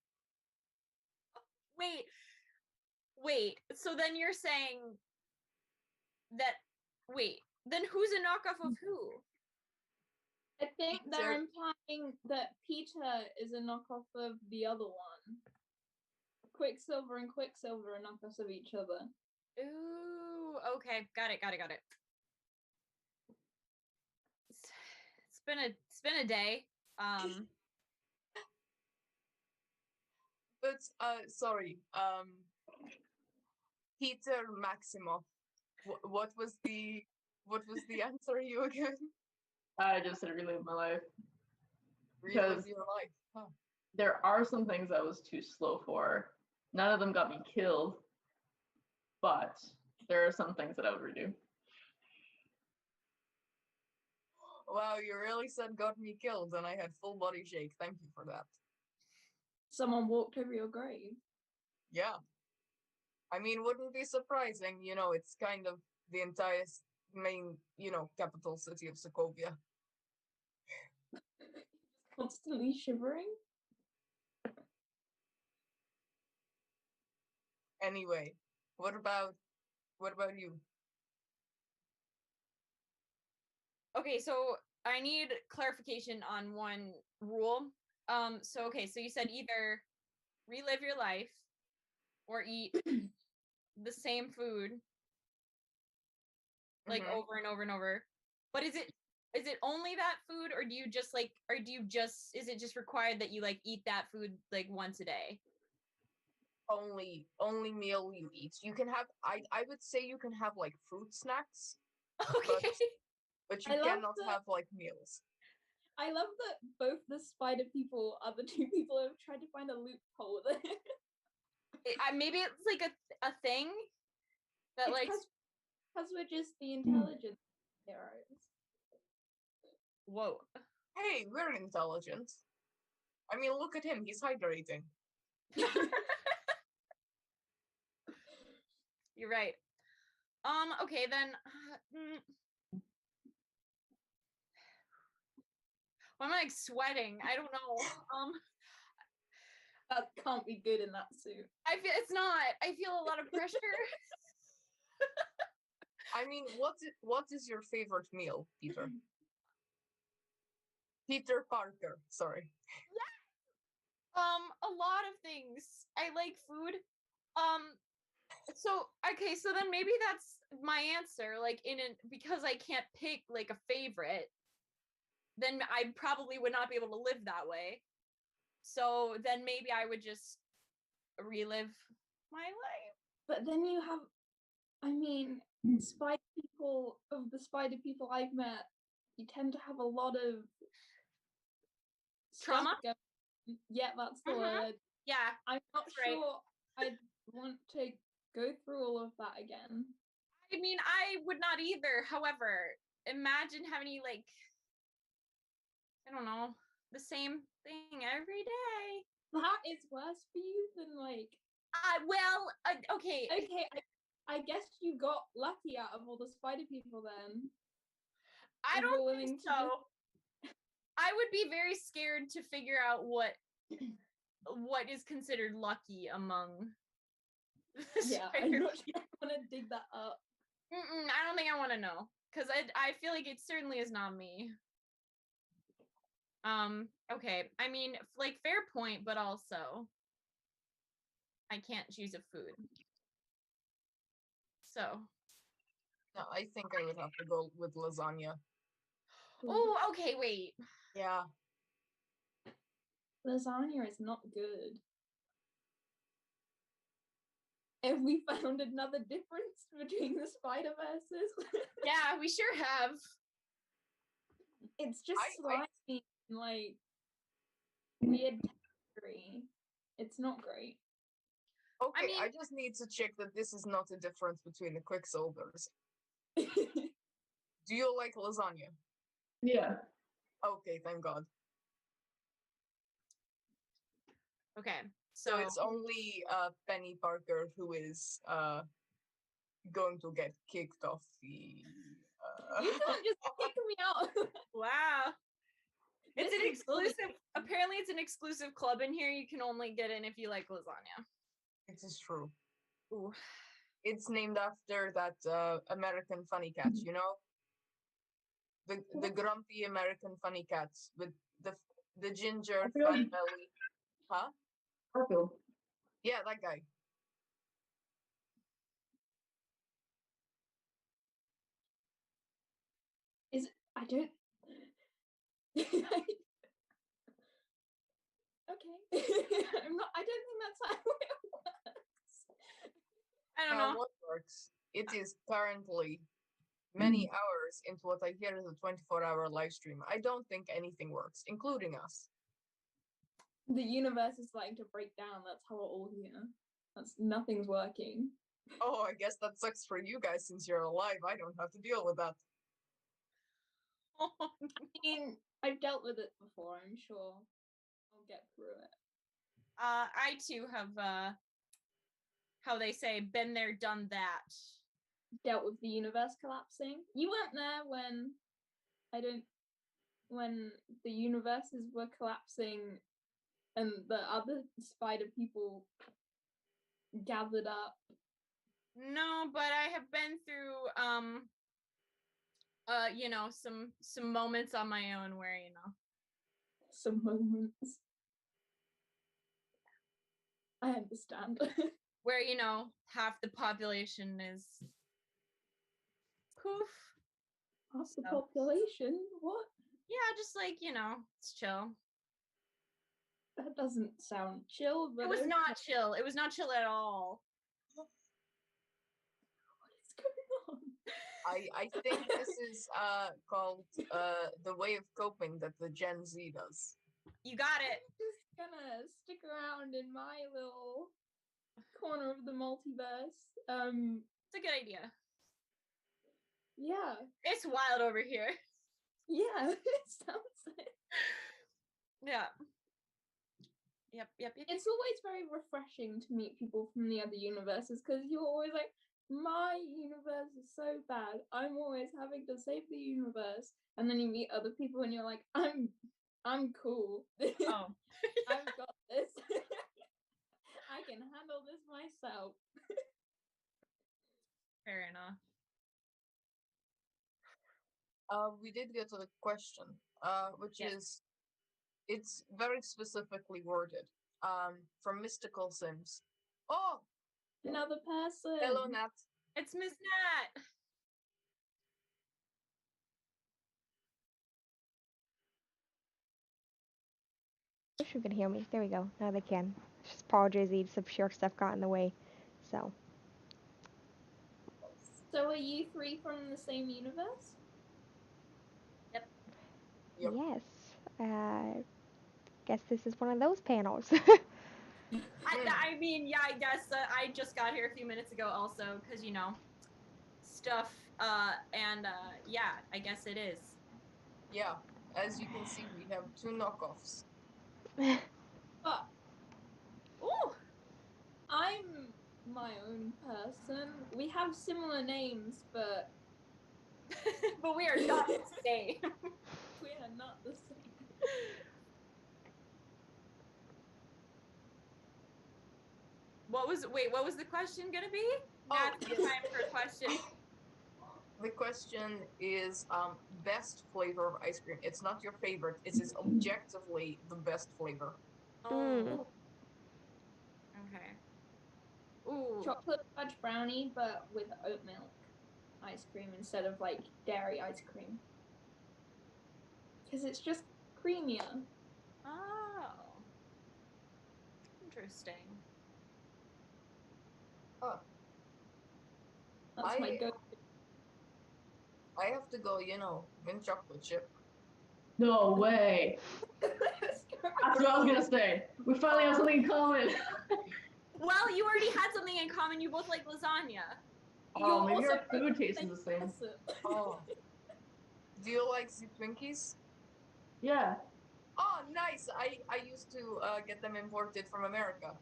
Wait. So then you're saying that? Wait. Then who's a knockoff of who? I think they're implying that Peter is a knockoff of the other one. Quicksilver and Quicksilver are knockoffs of each other. Ooh, okay, got it. It's been a day. But sorry, Peter Maximoff. What was the answer you again? I just said relive my life. Relive your life. Huh. There are some things I was too slow for. None of them got me killed, but there are some things that I would redo. Wow, you really said got me killed, and I had full body shake. Thank you for that. Someone walked over your grave. Yeah. I mean, wouldn't be surprising. It's kind of the entire main, capital city of Sokovia. Constantly shivering. Anyway, what about you? Okay, so I need clarification on one rule. So you said either relive your life or eat the same food like over and over and over. But is it only that food, or is it just required that you eat that food once a day? Only meal you eat. You can have I would say you can have fruit snacks. Okay. But you cannot have meals. I love that both the spider people are the two people who have tried to find a loophole there. Maybe it's a thing that because we're just the intelligent heroes. Whoa. Hey, we're intelligent. I mean, look at him. He's hydrating. You're right. Okay, then. Why am I sweating? I don't know. That can't be good in that suit. I feel it's not. I feel a lot of pressure. I mean, what is your favorite meal, Peter? Peter Parker, sorry. A lot of things. I like food. So then maybe that's my answer. Because I can't pick a favorite, then I probably would not be able to live that way. So then maybe I would just relive my life. But then you have, spider people, of the spider people I've met, you tend to have a lot of trauma. Yeah, that's the word. Yeah, I'm not right. sure I'd want to go through all of that again. I mean, I would not either. However, imagine how many I don't know, the same thing every day. That is worse for you than like. Okay. Okay, I guess you got lucky out of all the spider people then. I don't think so. I would be very scared to figure out what is considered lucky among. Yeah, I'm not sure I want to dig that up. I don't think I want to know, because I feel like it certainly is not me. Okay, I mean, like, fair point, but also I can't choose a food. So. No, I think I would have to go with lasagna. Oh, okay, wait. Yeah. Lasagna is not good. Have we found another difference between the Spider-Verses? Yeah, we sure have. It's just slimy, like, weird texture. It's not great. Okay, I just need to check that this is not a difference between the Quicksilvers. Do you like lasagna? Yeah. Okay, thank God. Okay, so it's only Penny Parker who is going to get kicked off the. You can't just kick me out. Wow. It's an exclusive. Apparently, it's an exclusive club in here. You can only get in if you like lasagna. This is true. Ooh. It's named after that American funny cat, you know? The grumpy American funny cats with the ginger fat belly. Huh? Garfield. Yeah, that guy. Is it, I don't. Okay. I'm not. I don't think that's how it works. I don't know. What works? It is currently many hours into what I hear is a 24-hour live stream. I don't think anything works, including us. The universe is starting to break down. That's how we're all here. Nothing's working. Oh, I guess that sucks for you guys since you're alive. I don't have to deal with that. I mean, I've dealt with it before. I'm sure I'll get through it. I too have, how they say, been there, done that. Dealt with the universe collapsing. You weren't there when the universes were collapsing and the other spider people gathered up. No, but I have been through you know, some moments on my own where, you know. Some moments. I understand. Where, you know, half the population is poof. Half the population? What? Yeah, just like, you know, it's chill. That doesn't sound chill, but it was not chill. It was not chill at all. What is going on? I think this is called the way of coping that the Gen Z does. You got it. I'm just gonna stick around in my little corner of the multiverse. It's a good idea. Yeah. It's wild over here. Yeah, it sounds it. Yeah. Yep. It's always very refreshing to meet people from the other universes because you're always like, my universe is so bad. I'm always having to save the universe. And then you meet other people and you're like, I'm cool. Oh. I've got this. I can handle this myself. Fair enough. We did get to the question, which is, it's very specifically worded. From Mystical Sims. Oh! Another person. Hello, Nat. It's Miss Nat. I wish you could hear me. There we go. Now they can. Just apologize, some short stuff got in the way. So are you three from the same universe? Yep. Yes. Guess this is one of those panels. I mean, yeah, I guess I just got here a few minutes ago also, because, you know, stuff, and, yeah, I guess it is. Yeah. As you can see, we have 2 knockoffs. But Ooh. I'm my own person. We have similar names, but But we are not the same. we are not the same. What was the question gonna be? Oh, That's the yes. time for a question. The question is best flavor of ice cream. It's not your favorite. It is objectively the best flavor. Oh. Okay. Ooh. Chocolate fudge brownie, but with oat milk ice cream instead of like dairy ice cream. Because it's just creamier. Oh. Interesting. Oh. That's my go. I have to go, mint chocolate chip. No way. That's what I was gonna say. We finally have something in common. Well, you already had something in common. You both like lasagna. Oh, maybe our food tastes the same. Oh. Do you like the Twinkies? Yeah. Oh, nice. I used to get them imported from America.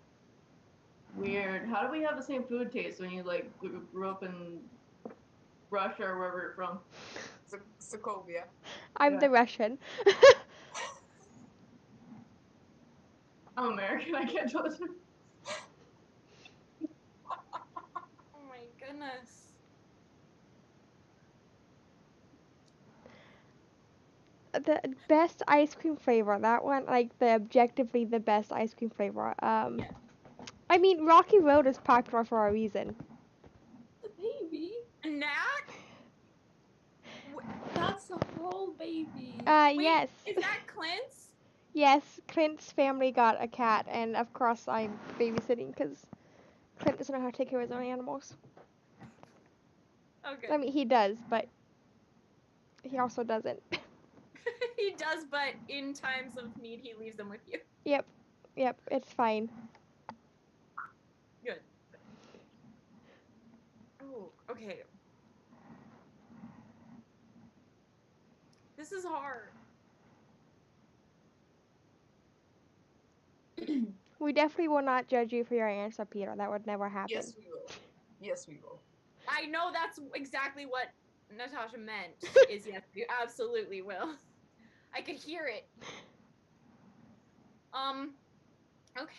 Weird. How do we have the same food taste when you like grew up in Russia or wherever you're from? Sokovia. I'm the Russian. I'm American. I can't tell the difference. Oh my goodness. The best ice cream flavor, that one, like the objectively the best ice cream flavor. I mean, Rocky Road is popular for a reason. The baby. Nat? That's a whole baby. Wait, Yes. is that Clint's? Yes, Clint's family got a cat, and of course I'm babysitting because Clint doesn't know how to take care of his own animals. Okay. I mean, he does, but he also doesn't. He does, but in times of need, he leaves them with you. Yep, it's fine. Good. Oh, okay. This is hard. We definitely will not judge you for your answer, Peter. That would never happen. Yes, we will. Yes, we will. I know that's exactly what Natasha meant. Is yes, you absolutely will. I could hear it. Okay.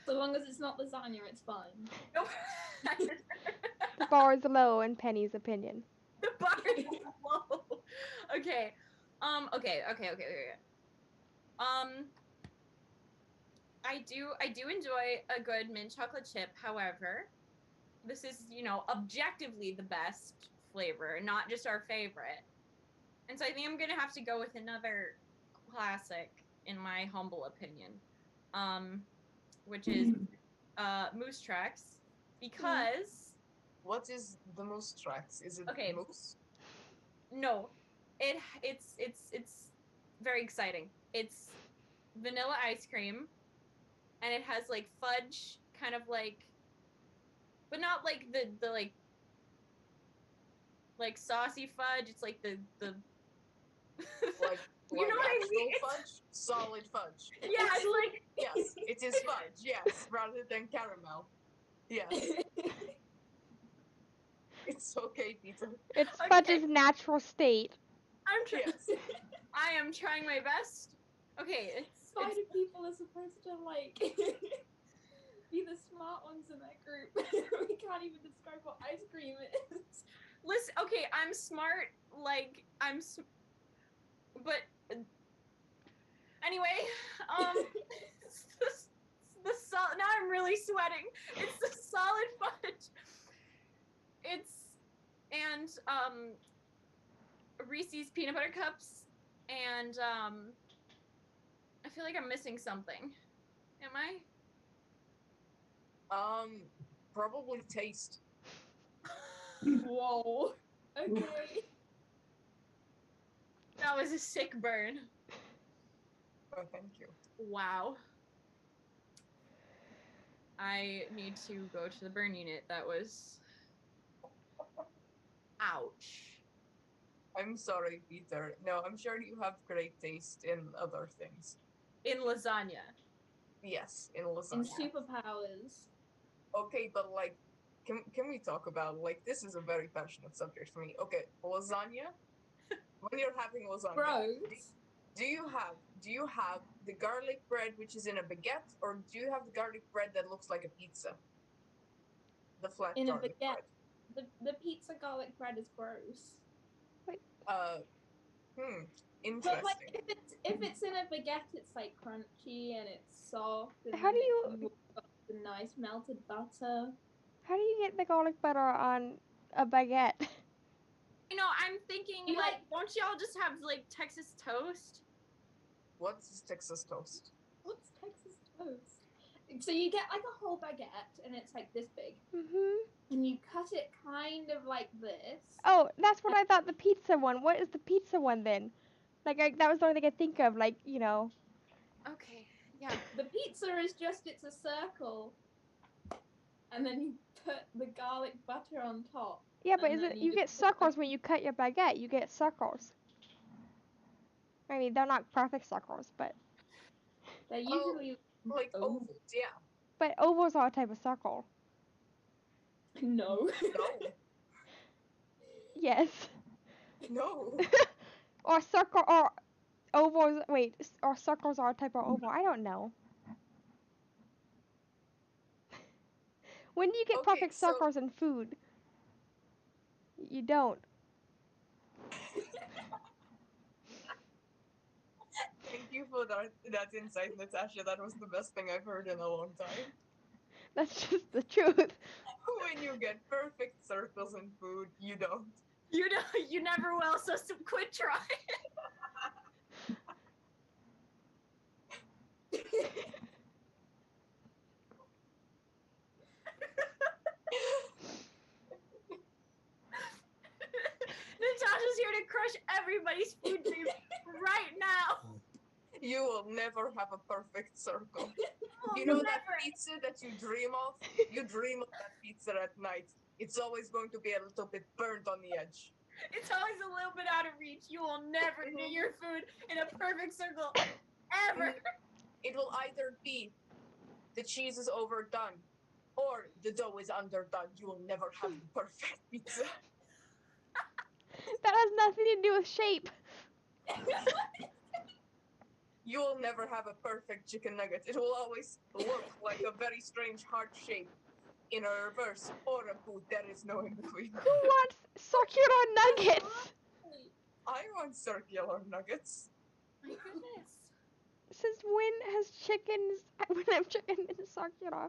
So long as it's not lasagna, it's fine. Nope. The bar is low in Penny's opinion. The bar is low. Okay. Okay. I do enjoy a good mint chocolate chip. However, this is, objectively the best flavor, not just our favorite. And so I think I'm gonna have to go with another classic, in my humble opinion, which is Moose Tracks, because. What is the Moose Tracks? Is it moose? No, it's very exciting. It's vanilla ice cream, and it has like fudge, kind of like, but not like the like saucy fudge. It's like the like you know what I mean? Fudge, solid fudge. Yeah, it's like yes, it is fudge. Yes, rather than caramel. Yes. It's okay, Peter. It's fudge's natural state. I'm trying. I am trying my best. Okay, Spider people are supposed to like be the smart ones in that group. We can't even describe what ice cream is. Listen, okay, I'm smart. Like but anyway, the solid. Now I'm really sweating. It's the solid fudge. And Reese's peanut butter cups, and I feel like I'm missing something. Am I? Probably taste. Whoa. Okay. That was a sick burn. Oh, thank you. Wow. I need to go to the burn unit. That was... Ouch. I'm sorry, Peter. No, I'm sure you have great taste in other things. In lasagna. Yes, in In lasagna. superpowers. Okay, but like, can we talk about, like, this is a very passionate subject for me. Okay, lasagna. When you're having lasagna, Gross. do you have the garlic bread which is in a baguette, or do you have the garlic bread that looks like a pizza? The flat In a garlic baguette. bread. The pizza garlic bread is gross. Interesting. But like if it's in a baguette, it's like crunchy and it's soft. And How then do you- you've got the nice melted butter? How do you get the garlic butter on a baguette? You know, I'm thinking You like, don't y'all just have like Texas toast? What's Texas toast? What's Texas toast? So you get like a whole baguette and it's like this big. And you cut it kind of like this. Oh, that's what I thought the pizza one. What is the pizza one then? Like, that was the only thing I could think of. Like, you know. Okay, yeah. The pizza is just, it's a circle. And then you put the garlic butter on top. Yeah, but and is then it you get just put the- circles when you cut your baguette? You get circles. I mean, they're not perfect circles, but They're usually like ovals, yeah. but ovals are a type of circle. No. No. Yes. No. Or circle or ovals. Wait, or circles are a type of oval. I don't know. When do you get perfect circles in food? You don't. Thank you for that insight, Natasha. That was the best thing I've heard in a long time. That's just the truth. When you get perfect circles in food, you don't. You know, you never will. So quit trying. Natasha's here to crush everybody's food dreams right now. You will never have a perfect circle. You know that pizza that you dream of? You dream of that pizza at night. It's always going to be a little bit burnt on the edge. It's always a little bit out of reach. You will never get your food in a perfect circle ever. It will either be the cheese is overdone or the dough is underdone. You will never have the perfect pizza. That has nothing to do with shape. You will never have a perfect chicken nugget. It will always look like a very strange heart shape in a reverse or a boot. There is no in between. Who wants circular nuggets? I want circular nuggets. My goodness. Since when has chickens? When have chicken been circular?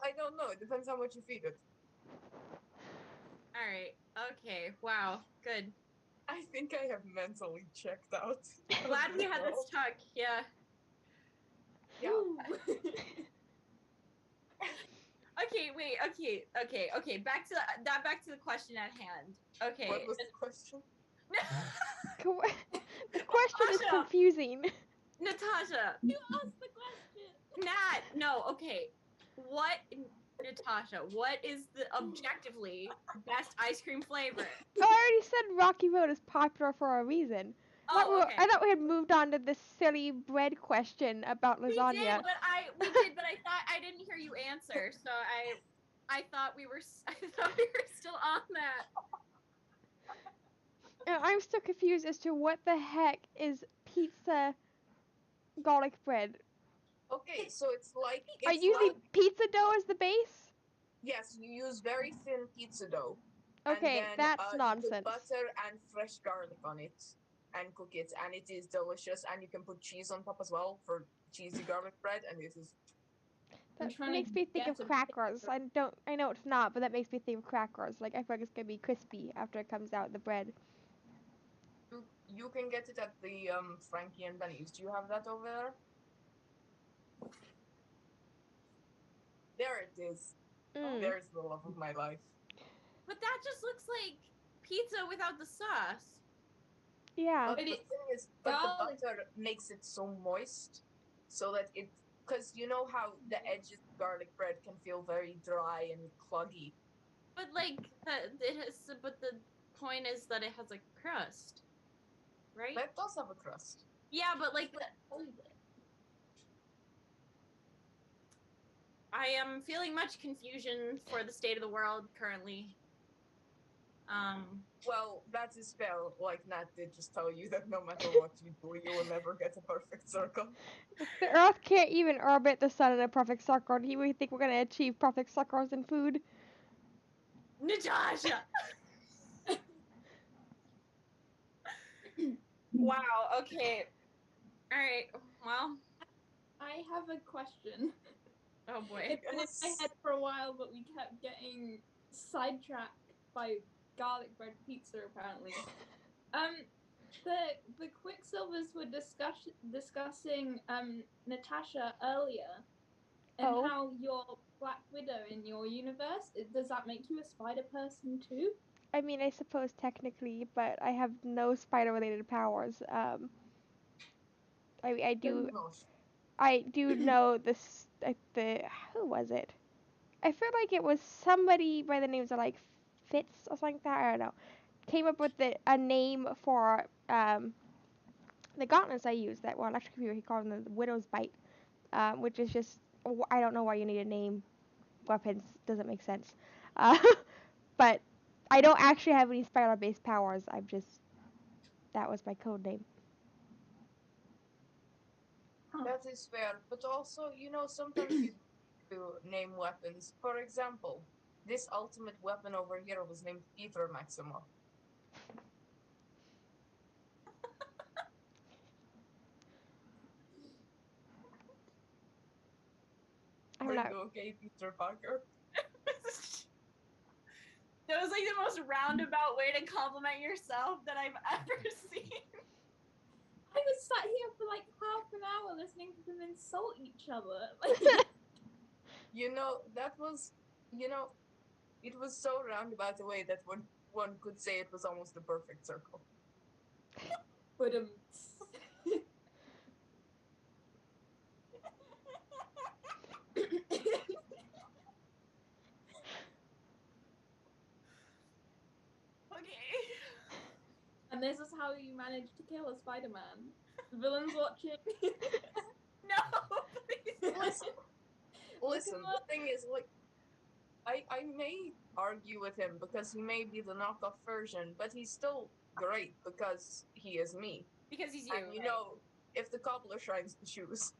I don't know. It depends how much you feed it. All right. Okay. Wow. Good. I think I have mentally checked out. Glad we had this talk. Yeah. Yeah. Okay. Wait. Okay. Back to that. Back to the question at hand. Okay. What was the question? The question is confusing. Natasha. You asked the question. Nat. No. Okay. What, Natasha? What is the objectively best ice cream flavor? Oh, I already said Rocky Road is popular for a reason. Oh, okay. I thought we had moved on to this silly bread question about lasagna. We did, but I thought I didn't hear you answer, so I thought we were still on that. And I'm still confused as to what the heck is pizza garlic bread. Okay, so it's like Are you using pizza dough as the base? Yes, you use very thin pizza dough. Okay, and then, that's you nonsense. put butter and fresh garlic on it and cook it, and it is delicious. And you can put cheese on top as well for cheesy garlic bread, and it is. That makes me think of crackers. I know it's not, but that makes me think of crackers. Like, I feel like it's gonna be crispy after it comes out the bread. You can get it at the Frankie and Benny's. Do you have that over there? There it is. There's the love of my life. But that just looks like pizza without the sauce. Yeah. But the thing is, the butter makes it so moist, so that it, because you know how the edges of garlic bread can feel very dry and cloggy. But like but the point is that it has a crust, right? That does have a crust. Yeah, but like I am feeling much confusion for the state of the world currently. Well, that is fair. Like Nat did just tell you that no matter what you do, you will never get a perfect circle. The Earth can't even orbit the sun in a perfect circle. Do you think we're gonna achieve perfect circles in food? Natasha! Wow, okay. Alright, well. I have a question. Oh boy. It's been in my head for a while, but we kept getting sidetracked by garlic bread pizza apparently. The Quicksilvers were discussing Natasha earlier and how you're Black Widow in your universe. Does that make you a spider person too? I mean, I suppose technically, but I have no spider-related powers. I do know this. Who was it? I feel like it was somebody by the names of like Fitz or something like that. I don't know. Came up with a name for the gauntlets I use that were electrocuted. He called them the Widow's Bite, which is just I don't know why you need to name weapons. Doesn't make sense. But I don't actually have any spider-based powers. That was my code name. That is fair, but also, sometimes you do name weapons. For example, this ultimate weapon over here was named Peter Maxima. Are you okay, Peter Parker? That was like the most roundabout way to compliment yourself that I've ever seen. I was sat here for like half an hour listening to them insult each other. That was, it was so roundabout a way that one could say it was almost a perfect circle. But Okay. And this is how you manage to kill a Spider-Man. The villain's watching. No, please. Listen, the thing is, like, I may argue with him because he may be the knockoff version, but he's still great because he is me. Because he's you. And if the cobbler shines the shoes.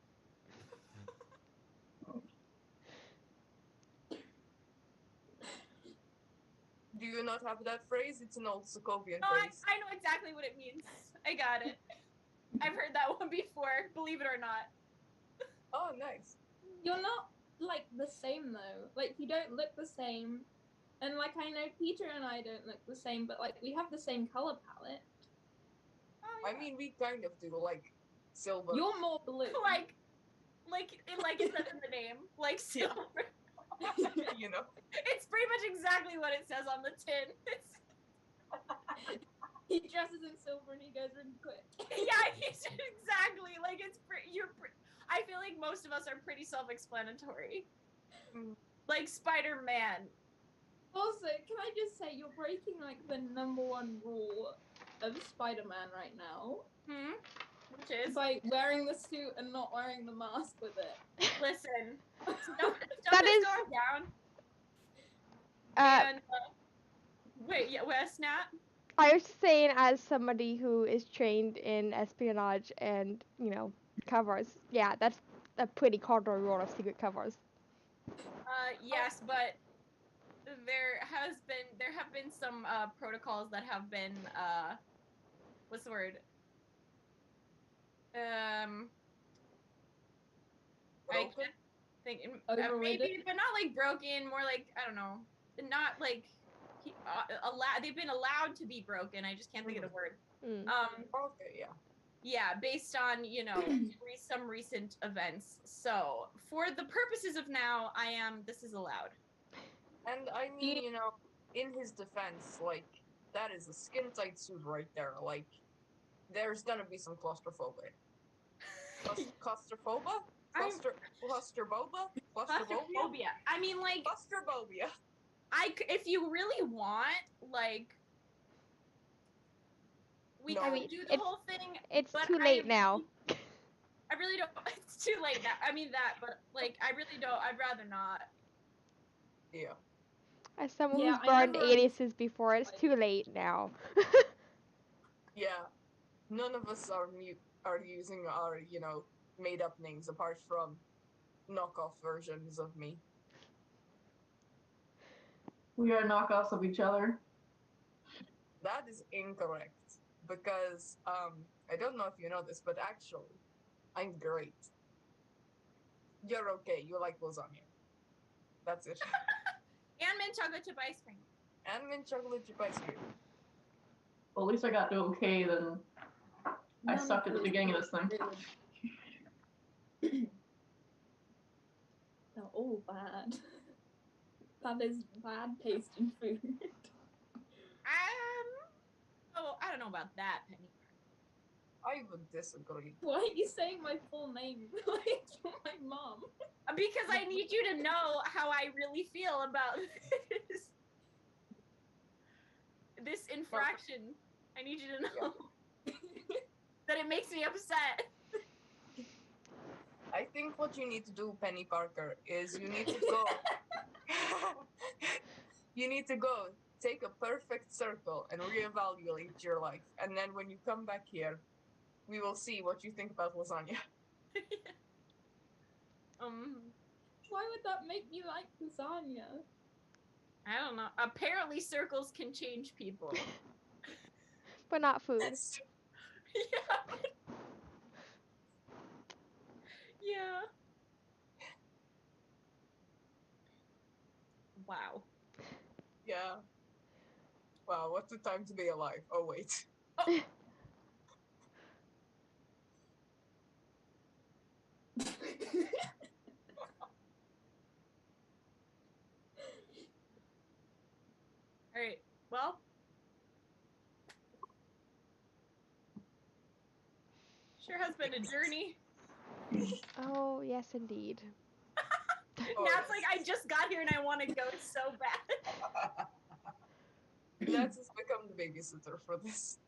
Do you not have that phrase? It's an old Sokovian phrase. I know exactly what it means. I got it. I've heard that one before, believe it or not. Oh, nice. You're not, like, the same, though. Like, you don't look the same. And, like, I know Peter and I don't look the same, but, like, we have the same color palette. Oh, yeah. I mean, we kind of do, like, silver. You're more blue. Like it says in the name. Like, silver. It's pretty much exactly what it says on the tin. He dresses in silver and he goes really quick. Yeah, exactly. Like, I feel like most of us are pretty self-explanatory. Like Spider-Man. Also, can I just say, you're breaking, like, the #1 rule of Spider-Man right now. Which is? By wearing the suit and not wearing the mask with it. Listen. Stuff is going down. And, wait, yeah, where's Nat? I was saying, as somebody who is trained in espionage and, covers, yeah, that's a pretty corduroy rule of secret covers. Yes, but there have been some protocols that have been what's the word? I can't think. Maybe, but not like broken. More like, I don't know. Not like they've been allowed to be broken. I just can't think of the word. Okay, yeah. Yeah, based on some recent events. So for the purposes of now, this is allowed. And I mean, in his defense, like, that is a skin tight suit right there. Like, there's gonna be some claustrophobia. Claustrophobia? Claustrophobia. I mean, like, claustrophobia. if you really want, like, we No. can I mean, do the whole thing. It's but too late now. I really don't. It's too late now. I mean that, but like, I really don't. I'd rather not. Yeah. As someone Yeah, who's I burned never aliases before, it's too late now. Yeah. None of us are using our, made up names apart from knockoff versions of me. We are knockoffs of each other. That is incorrect. Because, I don't know if you know this, but actually, I'm great. You're okay. You like lasagna. That's it. And mint chocolate chip ice cream. And mint chocolate chip ice cream. Well, at least I got to okay, then I sucked at the beginning of this thing. They're all bad. That is bad tasting food. Oh, I don't know about that, Penny. I would disagree. Why are you saying my full name like my mom? Because I need you to know how I really feel about this infraction. I need you to know that it makes me upset. I think what you need to do, Penny Parker, is you need to go. You need to go take a perfect circle and reevaluate your life. And then when you come back here, we will see what you think about lasagna. Why would that make me like lasagna? I don't know. Apparently circles can change people. But not food. Yeah. Yeah. Wow. Yeah. Wow, what a time to be alive. Oh, wait. All right. Well. Sure has been a journey. Oh, yes, indeed. Now it's like I just got here and I want to go so bad. Nats has become the babysitter for this.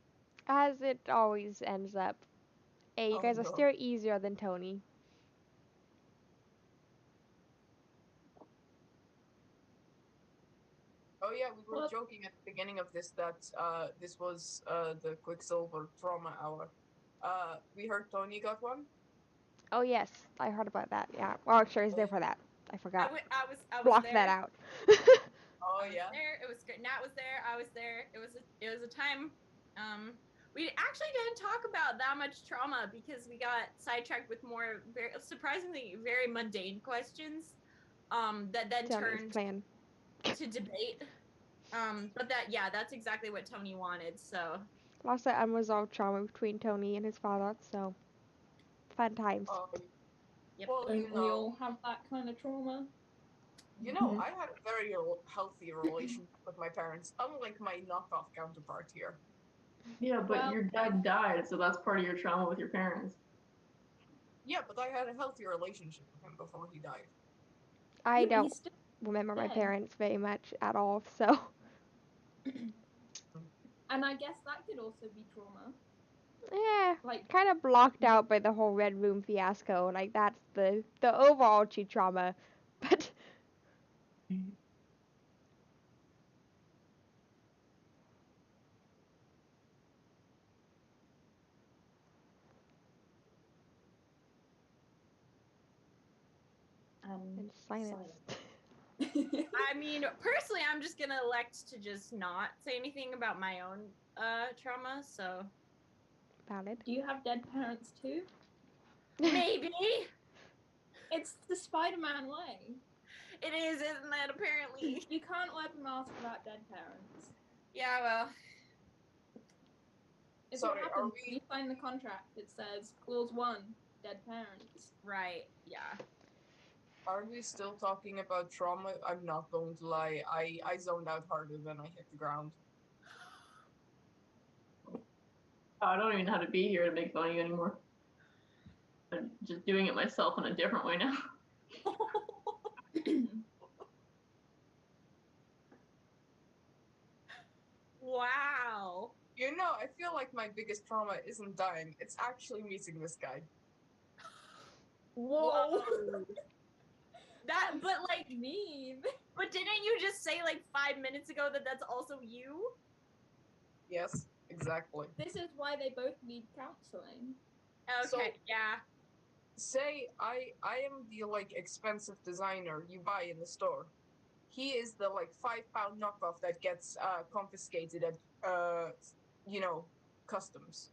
As it always ends up. Hey, you Oh, guys are no. still easier than Tony. Oh yeah, we were joking at the beginning of this that this was the Quicksilver trauma hour. We heard Tony got one. Oh, yes. I heard about that. Yeah. Well, actually, I was there for that. I forgot. I was Block there. that out. Oh yeah. There. It was good. Nat was there. I was there. It was a time. We actually didn't talk about that much trauma because we got sidetracked with more surprisingly very mundane questions. That then turned to debate. But that's exactly what Tony wanted. So Lots of unresolved trauma between Tony and his father. So fun times. Yep. Well, Don't we all have that kind of trauma? You know, I had a very healthy relationship with my parents, unlike my knockoff counterpart here. Yeah, but your dad died, so that's part of your trauma with your parents. Yeah, but I had a healthy relationship with him before he died. I don't remember my parents very much at all, so. And I guess that could also be trauma. Yeah, like kind of blocked out by the whole Red Room fiasco. Like that's the overall trauma, but. And silence. I mean, personally, I'm just gonna elect to just not say anything about my own trauma. So. Valid. Do you have dead parents too? Maybe. It's the Spider-Man way. It is, isn't it? Apparently. You can't wear the mask without dead parents. Yeah, well. It's Sorry, what happens when you sign the contract. It says clause 1, dead parents. Right. Yeah. Are we still talking about trauma? I'm not going to lie. I zoned out harder than I hit the ground. I don't even know how to be here to make fun of you anymore. I'm just doing it myself in a different way now. Wow. You know, I feel like my biggest trauma isn't dying. It's actually meeting this guy. Whoa. That, but like, mean. But didn't you just say like 5 minutes ago that that's also you? Yes, exactly. This is why they both need counseling. Okay, So, yeah. Say I am the like expensive designer you buy in the store. He is the like £5 knockoff that gets confiscated at you know, customs.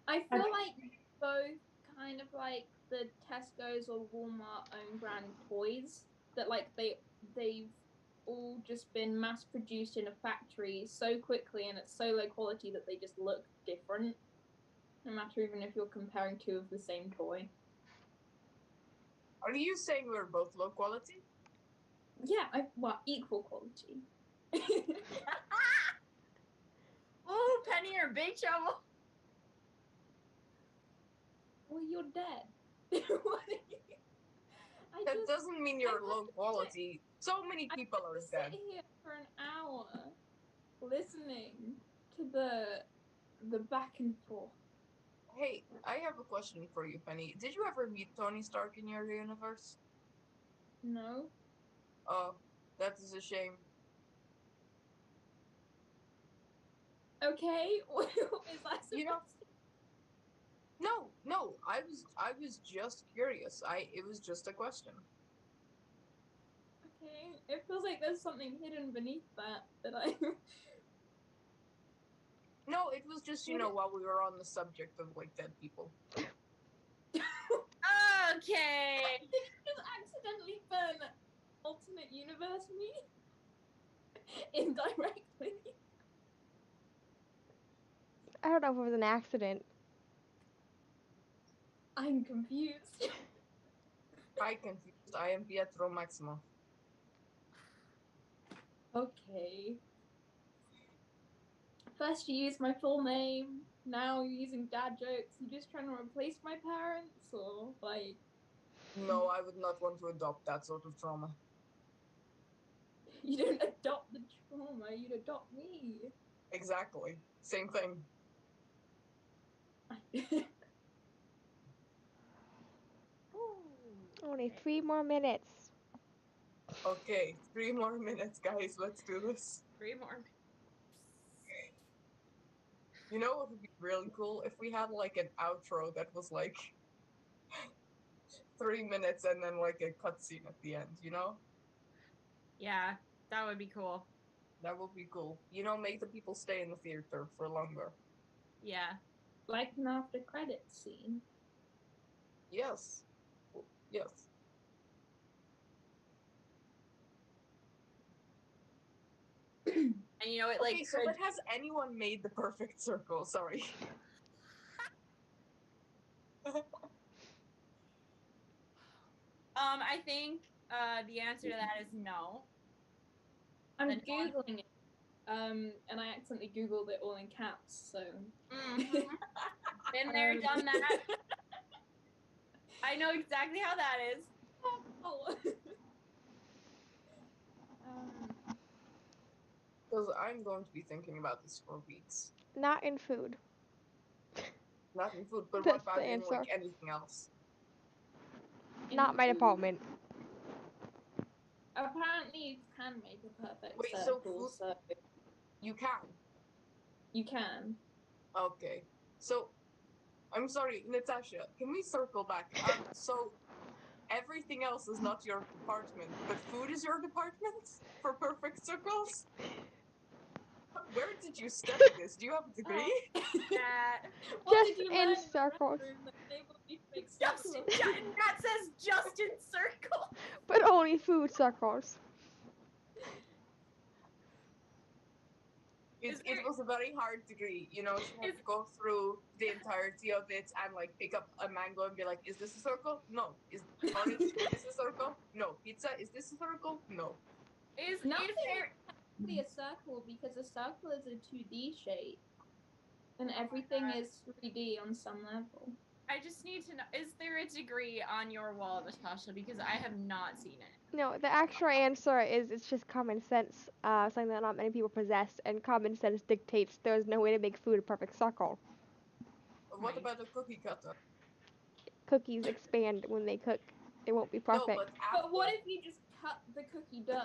I feel like both kind of like the Tesco's or Walmart own brand toys that like they've all just been mass produced in a factory so quickly and it's so low quality that they just look different. No matter even if you're comparing two of the same toy. Are you saying we're both low quality? Yeah, well, equal quality. Ooh, Penny, you're in big trouble. Well, you're dead. That doesn't mean you're low quality. So many people are dead. Sit here for an hour listening to the back and forth. Hey, I have a question for you, Penny. Did you ever meet Tony Stark in your universe? No. Oh, that is a shame. Okay, is that supposed No, I was just curious. It was just a question. Okay, it feels like there's something hidden beneath that I. No, it was just, you know, while we were on the subject of like dead people. Okay. Did you just accidentally burn alternate universe me? Indirectly. I don't know if it was an accident. I'm confused. I confused. I am Pietro Maximo. Okay. First you used my full name, now you're using dad jokes. You just trying to replace my parents, or like? No, I would not want to adopt that sort of trauma. You don't adopt the trauma, you'd adopt me. Exactly. Same thing. Only 3 more minutes. Okay, 3 more minutes, guys. Let's do this. 3 more. You know what would be really cool? If we had like an outro that was like 3 minutes and then like a cutscene at the end, you know? Yeah, that would be cool. That would be cool. You know, make the people stay in the theater for longer. Yeah. Like an after credits scene. Yes. Yes. And you know, it like okay, so but has anyone made the perfect circle? Sorry. I think the answer to that is no. I'm Googling it. And I accidentally Googled it all in caps, so. Been there, done that. I know exactly how that is. Because I'm going to be thinking about this for weeks. Not in food. Not in food, but That's what about the in like answer. anything else? Not my department. Apparently you can make a perfect Wait, circle, so you can? You can. Okay. So, I'm sorry, Natasha, can we circle back? So, everything else is not your department, but food is your department for perfect circles? Where did you study this? Do you have a degree? Just in circles. That says just in circles. But only food circles. It was a very hard degree, you know, she had to go through the entirety of it and like pick up a mango and be like, is this a circle? No. Is orange, is this a circle? No. Pizza, is this a circle? No. Is nothing really a circle because a circle is a 2D shape and everything is 3D on some level. I just need to know, is there a degree on your wall, Natasha? Because I have not seen it. No, the actual answer is it's just common sense, something that not many people possess, and common sense dictates there's no way to make food a perfect circle. What about a cookie cutter? Cookies expand when they cook. It won't be perfect. No, But what if you just cut the cookie dough?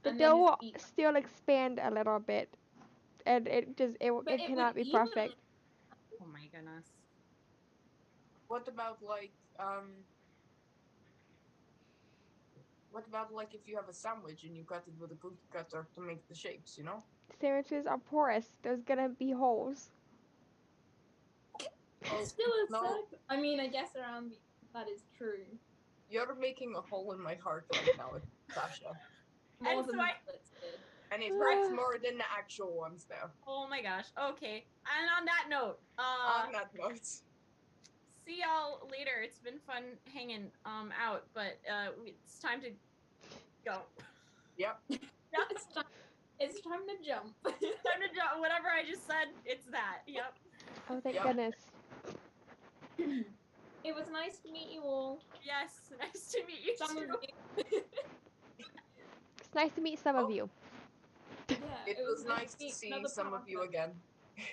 The and dough then will just eat still expand a little bit, and it But it cannot be would evenly- perfect. Oh my goodness. What about like if you have a sandwich and you cut it with a cookie cutter to make the shapes, you know? Sandwiches are porous. There's gonna be holes. It's still a no. circle. I mean, I guess around that is true. You're making a hole in my heart right now, Tasha. More And than so the I- bullets did. And it hurts more than the actual ones there. Oh my gosh. Okay. And on that note, On that note. see y'all later. It's been fun hanging out, but it's time to go. Yep. It's time to jump. It's time to jump. Whatever I just said, it's that. Yep. Oh, thank goodness. It was nice to meet you all. Yes, nice to meet you Some too. of you. It's nice to meet some of you. Yeah, It was nice to meet see another some of you Parker. again. If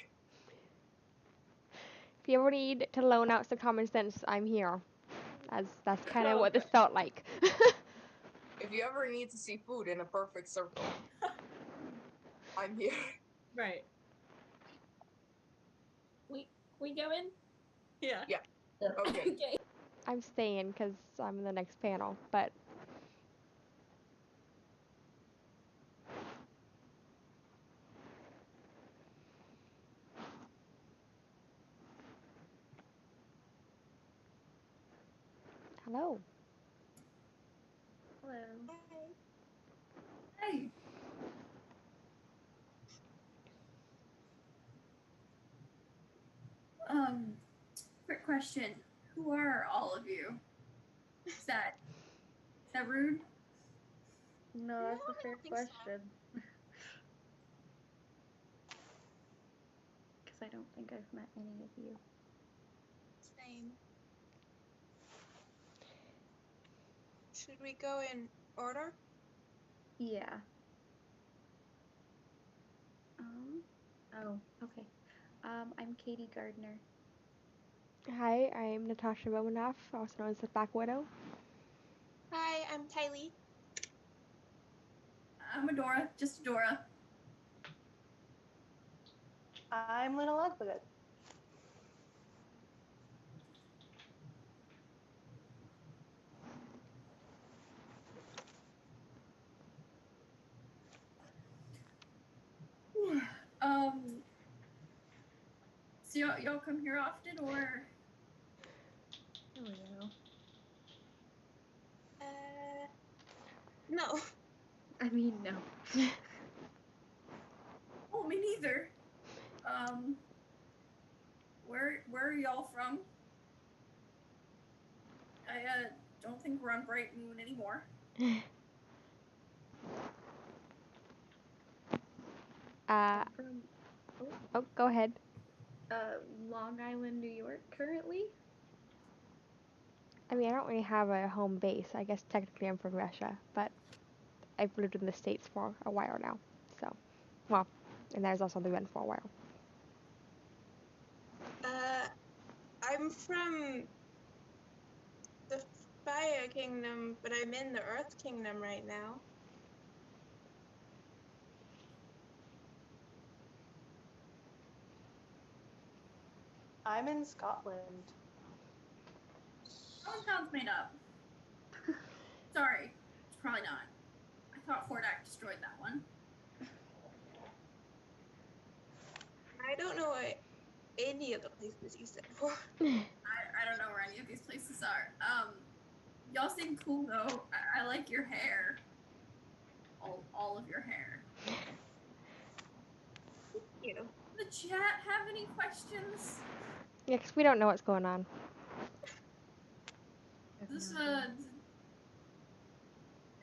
you ever need to loan out some common sense, I'm here. That's kind of what this Okay. felt like. If you ever need to see food in a perfect circle, I'm here. Right. We go in? Yeah. Yeah. Okay. Okay. I'm staying because I'm in the next panel, but hello. Hello. Hey. Quick question. Who are all of you? Is that rude? No, that's a fair question. Because I don't think I've met any of you. Same. Should we go in order? Yeah. Oh, okay. I'm Katie Gardner. Hi, I'm Natasha Romanoff, also known as the Black Widow. Hi, I'm Kylie. I'm Adora, just Adora. I'm Lena Ludwig. So y'all come here often, or? Hello. No. I mean, no. Oh, me neither. Where are y'all from? I don't think we're on Bright Moon anymore. Oh, go ahead. Long Island, New York, currently. I mean, I don't really have a home base. I guess technically I'm from Russia, but I've lived in the States for a while now. So, well, and there's also the UN for a while. I'm from the Fire Kingdom, but I'm in the Earth Kingdom right now. I'm in Scotland. That one sounds made up. Sorry, it's probably not. I thought Fordak destroyed that one. I don't know what any of the places you said for. I don't know where any of these places are. Y'all seem cool though. I like your hair. All of your hair. Thank you. The chat have any questions? Yeah, because we don't know what's going on. This are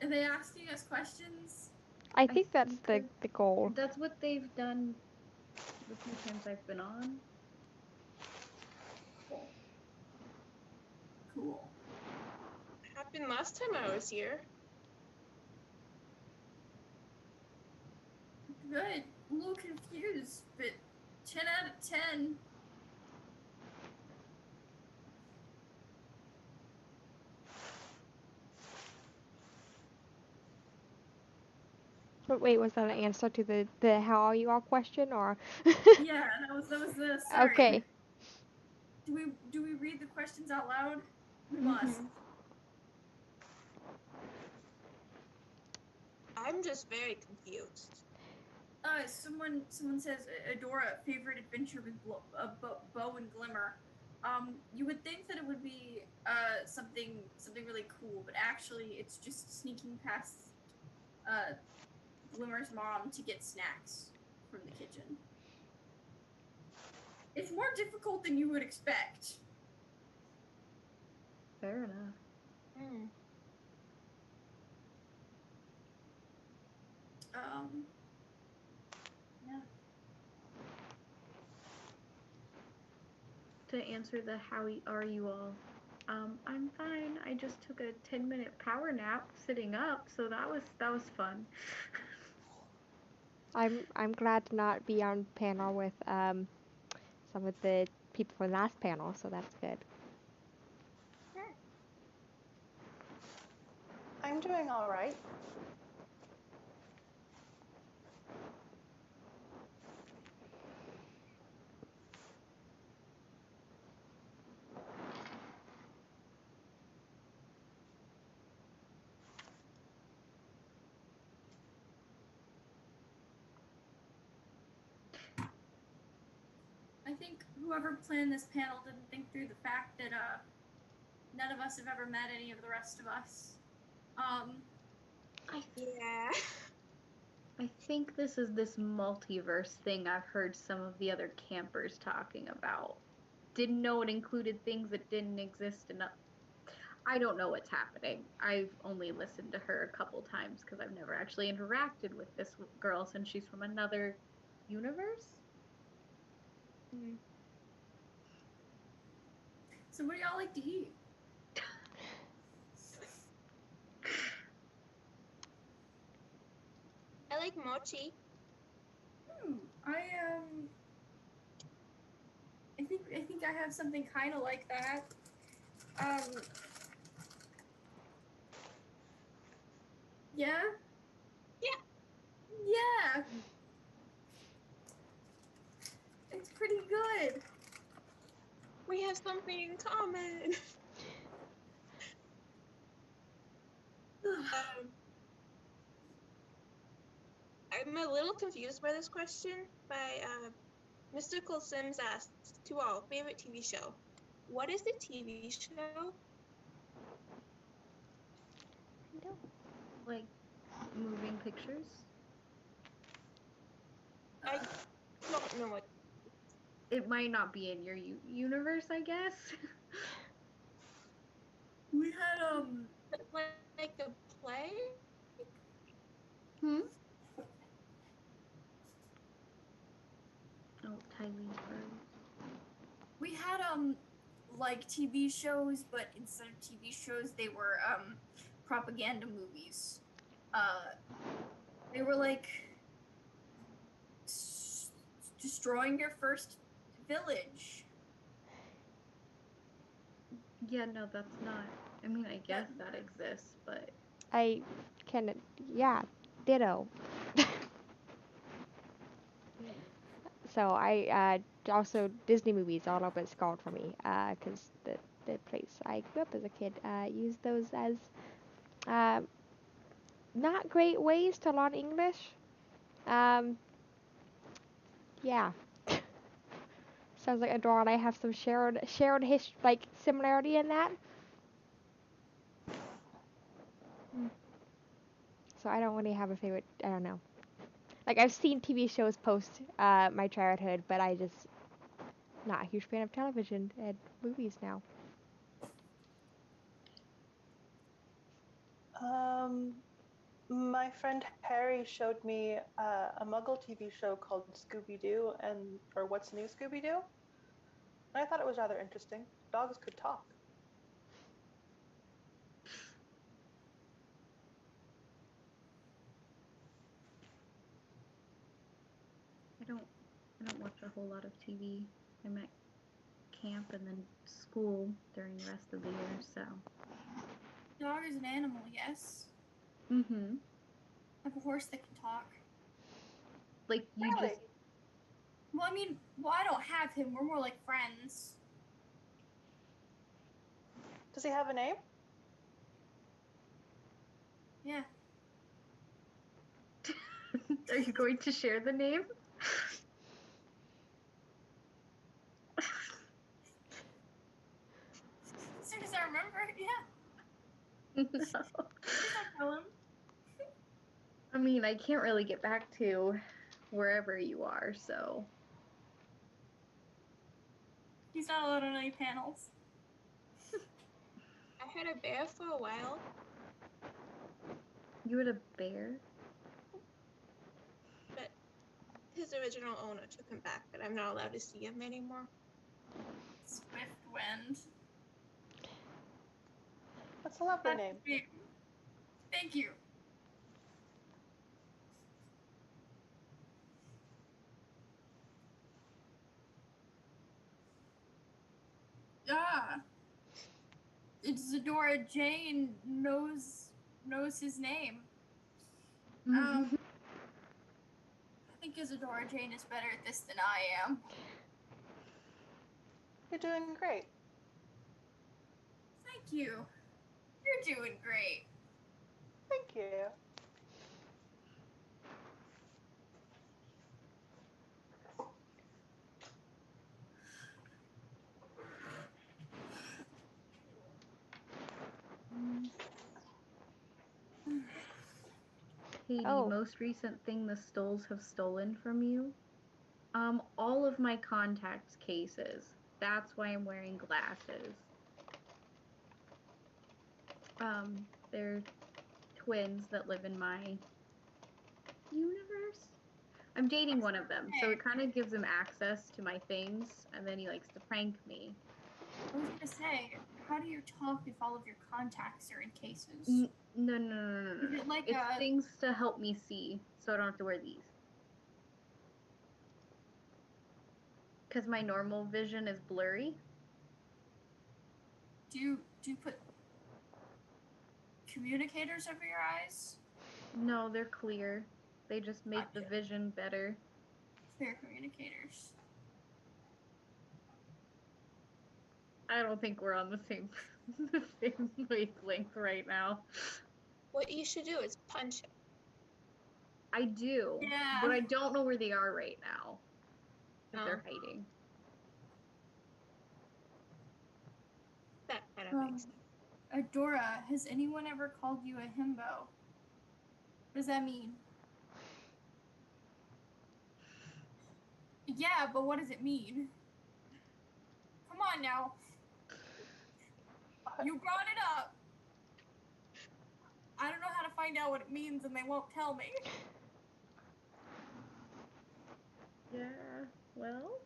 they asking us questions? I think that's the goal. That's what they've done the few times I've been on. Cool. cool. Happened last time I was here. Good. I'm a little confused, but 10 out of 10. But wait, was that an answer to the how are you all question or? Yeah, that was this. Sorry. Okay. Do we read the questions out loud? We must. I'm just very confused. Someone says Adora favorite adventure with bow and glimmer. You would think that it would be something really cool, but actually it's just sneaking past Glimmer's mom to get snacks from the kitchen. It's more difficult than you would expect. Fair enough. Yeah. To answer the how are you all? I'm fine. I just took a 10-minute power nap sitting up, so that was fun. I'm glad to not be on panel with some of the people from last panel, so that's good. I'm doing all right. I think whoever planned this panel didn't think through the fact that none of us have ever met any of the rest of us. Yeah. I think this is this multiverse thing I've heard some of the other campers talking about. Didn't know it included things that didn't exist enough. I don't know what's happening. I've only listened to her a couple times because I've never actually interacted with this girl since she's from another universe. So what do y'all like to eat? I like mochi. I think I have something kind of like that. Yeah. Yeah. It's pretty good. We have something in common. I'm a little confused by this question. Mystical Sims asked, to all, favorite TV show. What is the TV show? Like moving pictures? I don't know what. It might not be in your universe, I guess. We had like a play? Oh, Tylene froze. We had like TV shows, but instead of TV shows, they were propaganda movies. They were like destroying your first village. Yeah, no, that's not. I mean, I guess that exists, but I can, yeah, ditto. So I also Disney movies all up at Scald for me, because the place I grew up as a kid used those as not great ways to learn English. Yeah. Sounds like Adora and I have some shared like similarity in that. So I don't really have a favorite. I don't know. Like I've seen TV shows post my childhood, but I just not a huge fan of television and movies now. My friend Harry showed me a Muggle TV show called Scooby-Doo or What's New Scooby-Doo. And I thought it was rather interesting. Dogs could talk. whole lot of TV. I'm at camp and then school during the rest of the year, so. Dog is an animal, yes. Mm-hmm. Like a horse that can talk. Like you Really? just. Well, I mean, I don't have him. We're more like friends. Does he have a name? Yeah. Are you going to share the name? As soon as I remember, yeah. No. I'll tell him. I mean, I can't really get back to wherever you are, so. He's not allowed on any panels. I had a bear for a while. You had a bear? But his original owner took him back, but I'm not allowed to see him anymore. Swift Wind. That's a lovely name. Thank you. Yeah. It's Zadora Jane knows his name. I think Isadora Jane is better at this than I am. You're doing great. Thank you. You're doing great. Thank you. Katie, most recent thing the Stolls have stolen from you? All of my contacts cases. That's why I'm wearing glasses. They're twins that live in my universe. I'm dating one of them, so it kind of gives him access to my things, and then he likes to prank me. I was gonna say, how do you talk if all of your contacts are in cases? No. Is it like It's things to help me see, so I don't have to wear these. Because my normal vision is blurry. Do you put communicators over your eyes? No, they're clear. They just make the vision better. Clear communicators. I don't think we're on the same wavelength right now. What you should do is punch him. I do, Yeah. but I don't know where they are right now. If they're hiding. That kind of makes sense. Adora, has anyone ever called you a himbo? What does that mean? Yeah, but what does it mean? Come on now. You brought it up. I don't know how to find out what it means and they won't tell me. Yeah, well.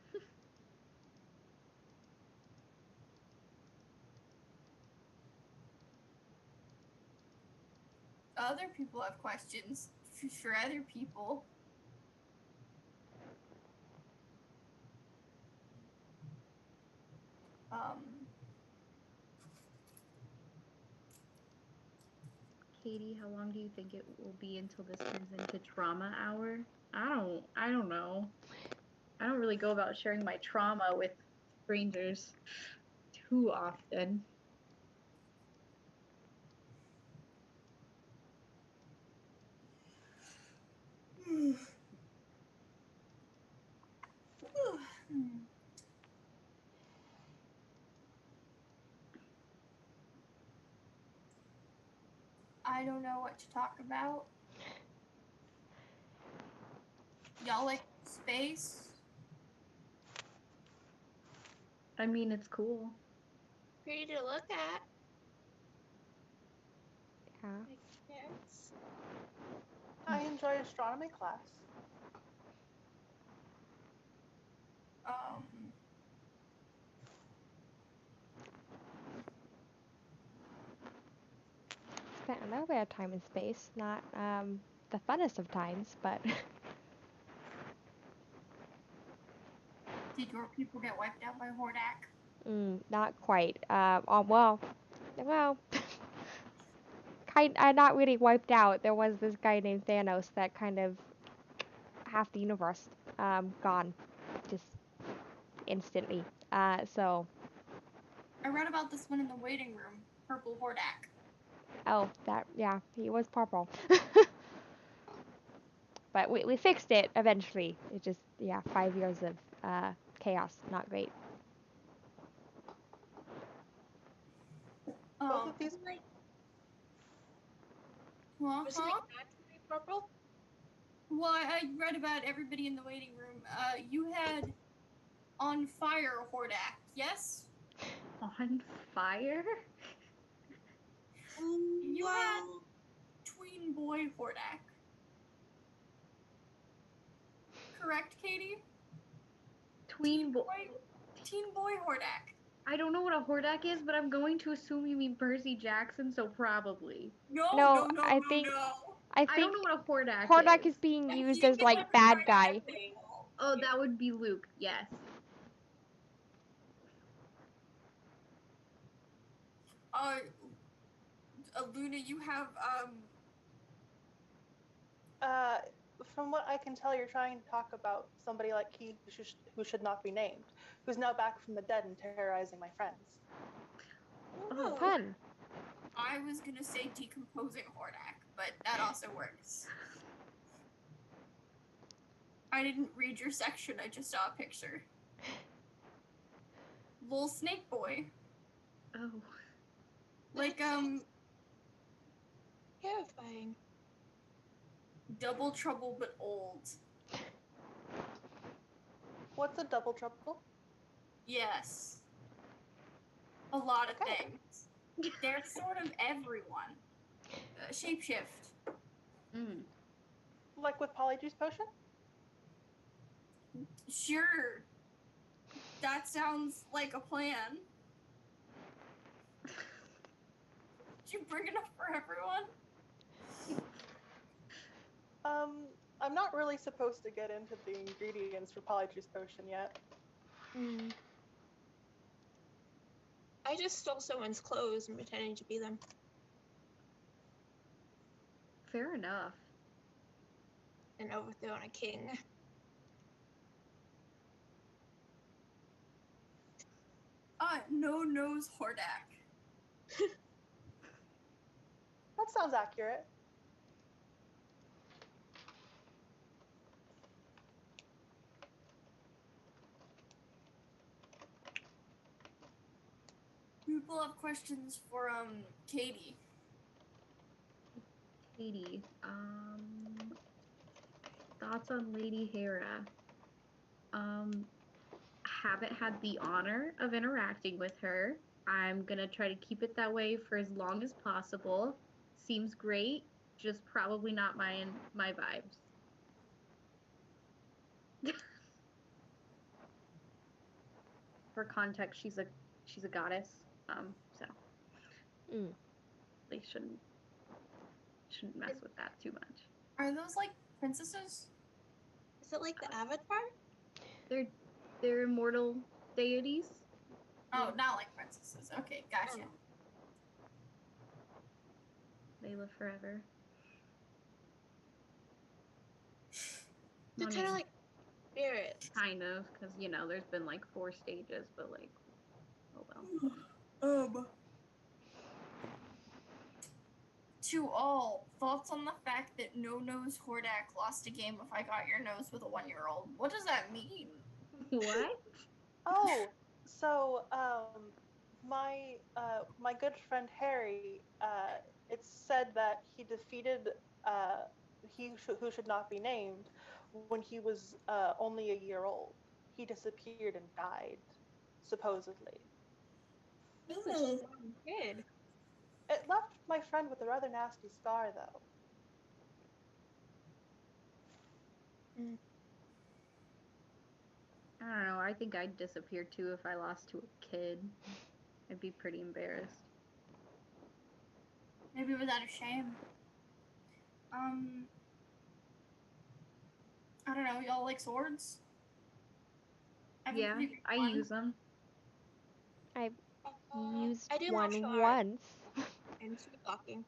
Other people have questions for other people. Katie, how long do you think it will be until this turns into trauma hour? I don't know. I don't really go about sharing my trauma with strangers too often. I don't know what to talk about. Y'all like space? I mean, it's cool. Pretty to look at. Yeah. Yes. I enjoy astronomy class. Spent a little bit of time in space. Not the funnest of times, but Did your people get wiped out by Hordak? Not quite. Well, not really wiped out. There was this guy named Thanos that kind of half the universe gone, just instantly. So. I read about this one in the waiting room. Purple Hordak. Oh, yeah, he was purple. But we fixed it eventually. It just, 5 years of chaos. Not great. Both of these. Was he naturally purple? Well, I read about everybody in the waiting room. You had on fire Hordak, yes? On fire? You had tween boy Hordak. Correct, Katie? Teen boy Hordak. I don't know what a Hordak is, but I'm going to assume you mean Percy Jackson, so probably. No, I think I don't know what a Hordak is. Hordak is being used as like bad guy. Oh, that would be Luke, yes. Luna, you have From what I can tell, you're trying to talk about somebody like Key who should not be named, who's now back from the dead and terrorizing my friends. Oh, fun. I was gonna say decomposing Hordak, but that also works. I didn't read your section, I just saw a picture. Little snake boy. Oh. Like, terrifying. Double trouble but old. What's a double trouble? Yes. A lot of things. They're sort of everyone. Shapeshift. Like with Polyjuice Potion? Sure. That sounds like a plan. Did you bring enough for everyone? I'm not really supposed to get into the ingredients for Polyjuice Potion yet. I just stole someone's clothes and pretending to be them. Fair enough. And overthrown a king. No nose Hordak. That sounds accurate. People have questions for Katie. Katie, thoughts on Lady Hera? Haven't had the honor of interacting with her. I'm gonna try to keep it that way for as long as possible. Seems great, just probably not my vibes. For context, she's a goddess, so they shouldn't mess with that too much. Are those like princesses? Is it like the Avatar? They're immortal deities. Oh, not like princesses. Okay, gotcha. They live forever. They're kind of like spirits. Kind of, because there's been like 4 stages, but like, oh well. To all, thoughts on the fact that No Nose Hordak lost a game if I got your nose with a 1-year-old? What does that mean? What? Oh, so my good friend Harry, it's said that he defeated who should not be named when he was only a year old. He disappeared and died, supposedly. Ooh, kid. It left my friend with a rather nasty scar, though. I don't know. I think I'd disappear too if I lost to a kid. I'd be pretty embarrassed. Maybe without a shame. I don't know. Y'all like swords? I have a Yeah, favorite I one. use them. I've used I do one martial arts once. and street walking.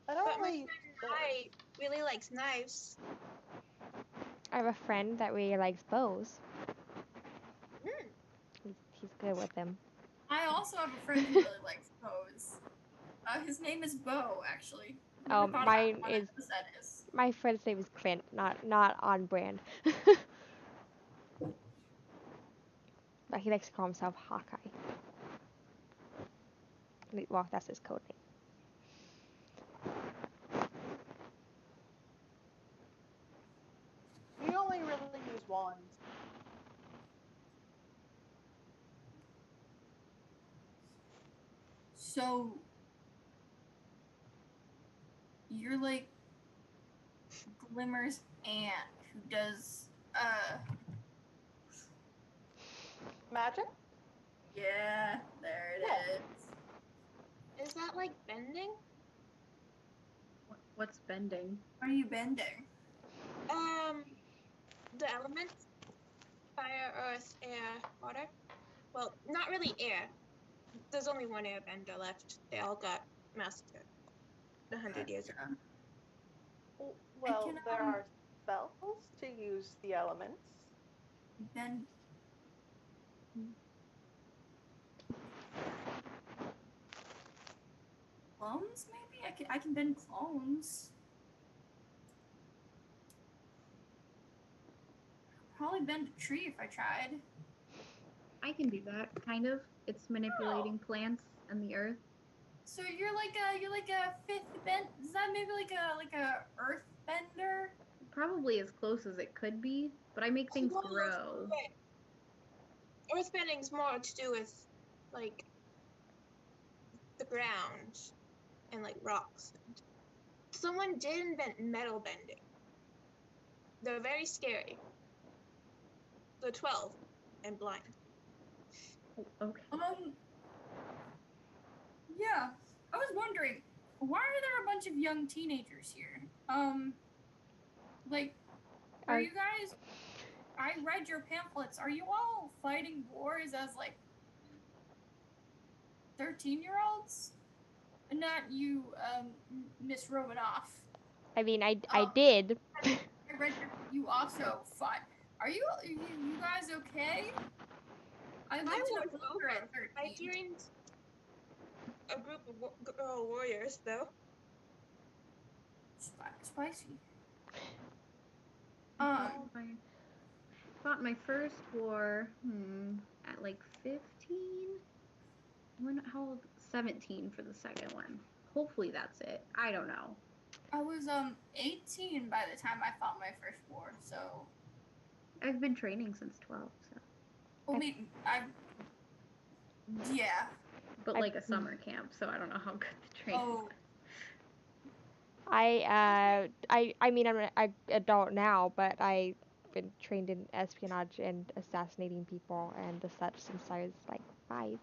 I don't But my really. friend I really likes knives. I have a friend that really likes bows. Mm. He's good with them. I also have a friend who really likes bows. His name is Bo, actually. Never thought Mine about is. what that is. My friend's name is Clint. Not on brand. But he likes to call himself Hawkeye. Well, that's his code name. We only really use wands. So you're like Glimmer's aunt who does Magic? yeah, there it is. Is that like bending? What's bending? What are you bending? The elements: fire, earth, air, water. Well, not really air. There's only one airbender left. They all got massacred 100 years ago. Well, there are spells to use the elements. Bend. Clones, maybe? I can bend clones. Probably bend a tree if I tried. I can do that, kind of. It's manipulating plants and the earth. So you're like a fifth bend. Is that maybe like a earth bender? Probably as close as it could be, but I make things grow. Earthbending's more to do with like the ground and like rocks. Someone did invent metal bending. They're very scary. They're 12 and blind. Okay. Yeah. I was wondering, why are there a bunch of young teenagers here? Like, are you guys? I read your pamphlets. Are you all fighting wars as like 13-year-olds? And not you, Miss Romanoff. I mean, I did. I read you also fought. Are you guys okay? I lived in a bunker at 13. I joined a group of girl warriors, though. Spicy. Fought my first war at like 15. How old? 17 for the second one. Hopefully that's it. I don't know. I was 18 by the time I fought my first war, so I've been training since 12, so. Well, yeah. But like a summer camp, so I don't know how good the training was. I mean, I'm an adult now, but I've been trained in espionage and assassinating people and the such since I was like 5.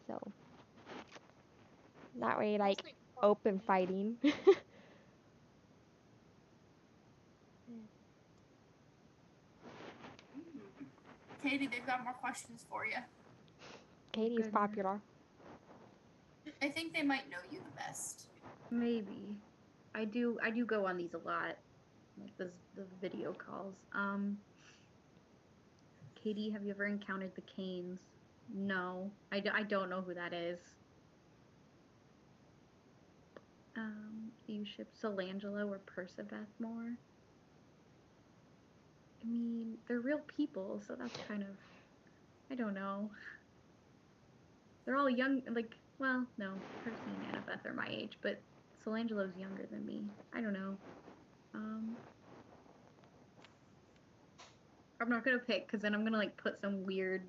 So, not really like open fighting. Katie, they've got more questions for you. Katie's popular. I think they might know you the best. Maybe. I do go on these a lot. Like the video calls. Katie, have you ever encountered the Canes? No. I don't know who that is. Do you ship Solangelo or Persebeth more? I mean, they're real people, so that's kind of, I don't know. They're all young, like, well, no, Percy and Annabeth are my age, but Solangelo's younger than me. I don't know. I'm not gonna pick, because then I'm gonna, like, put some weird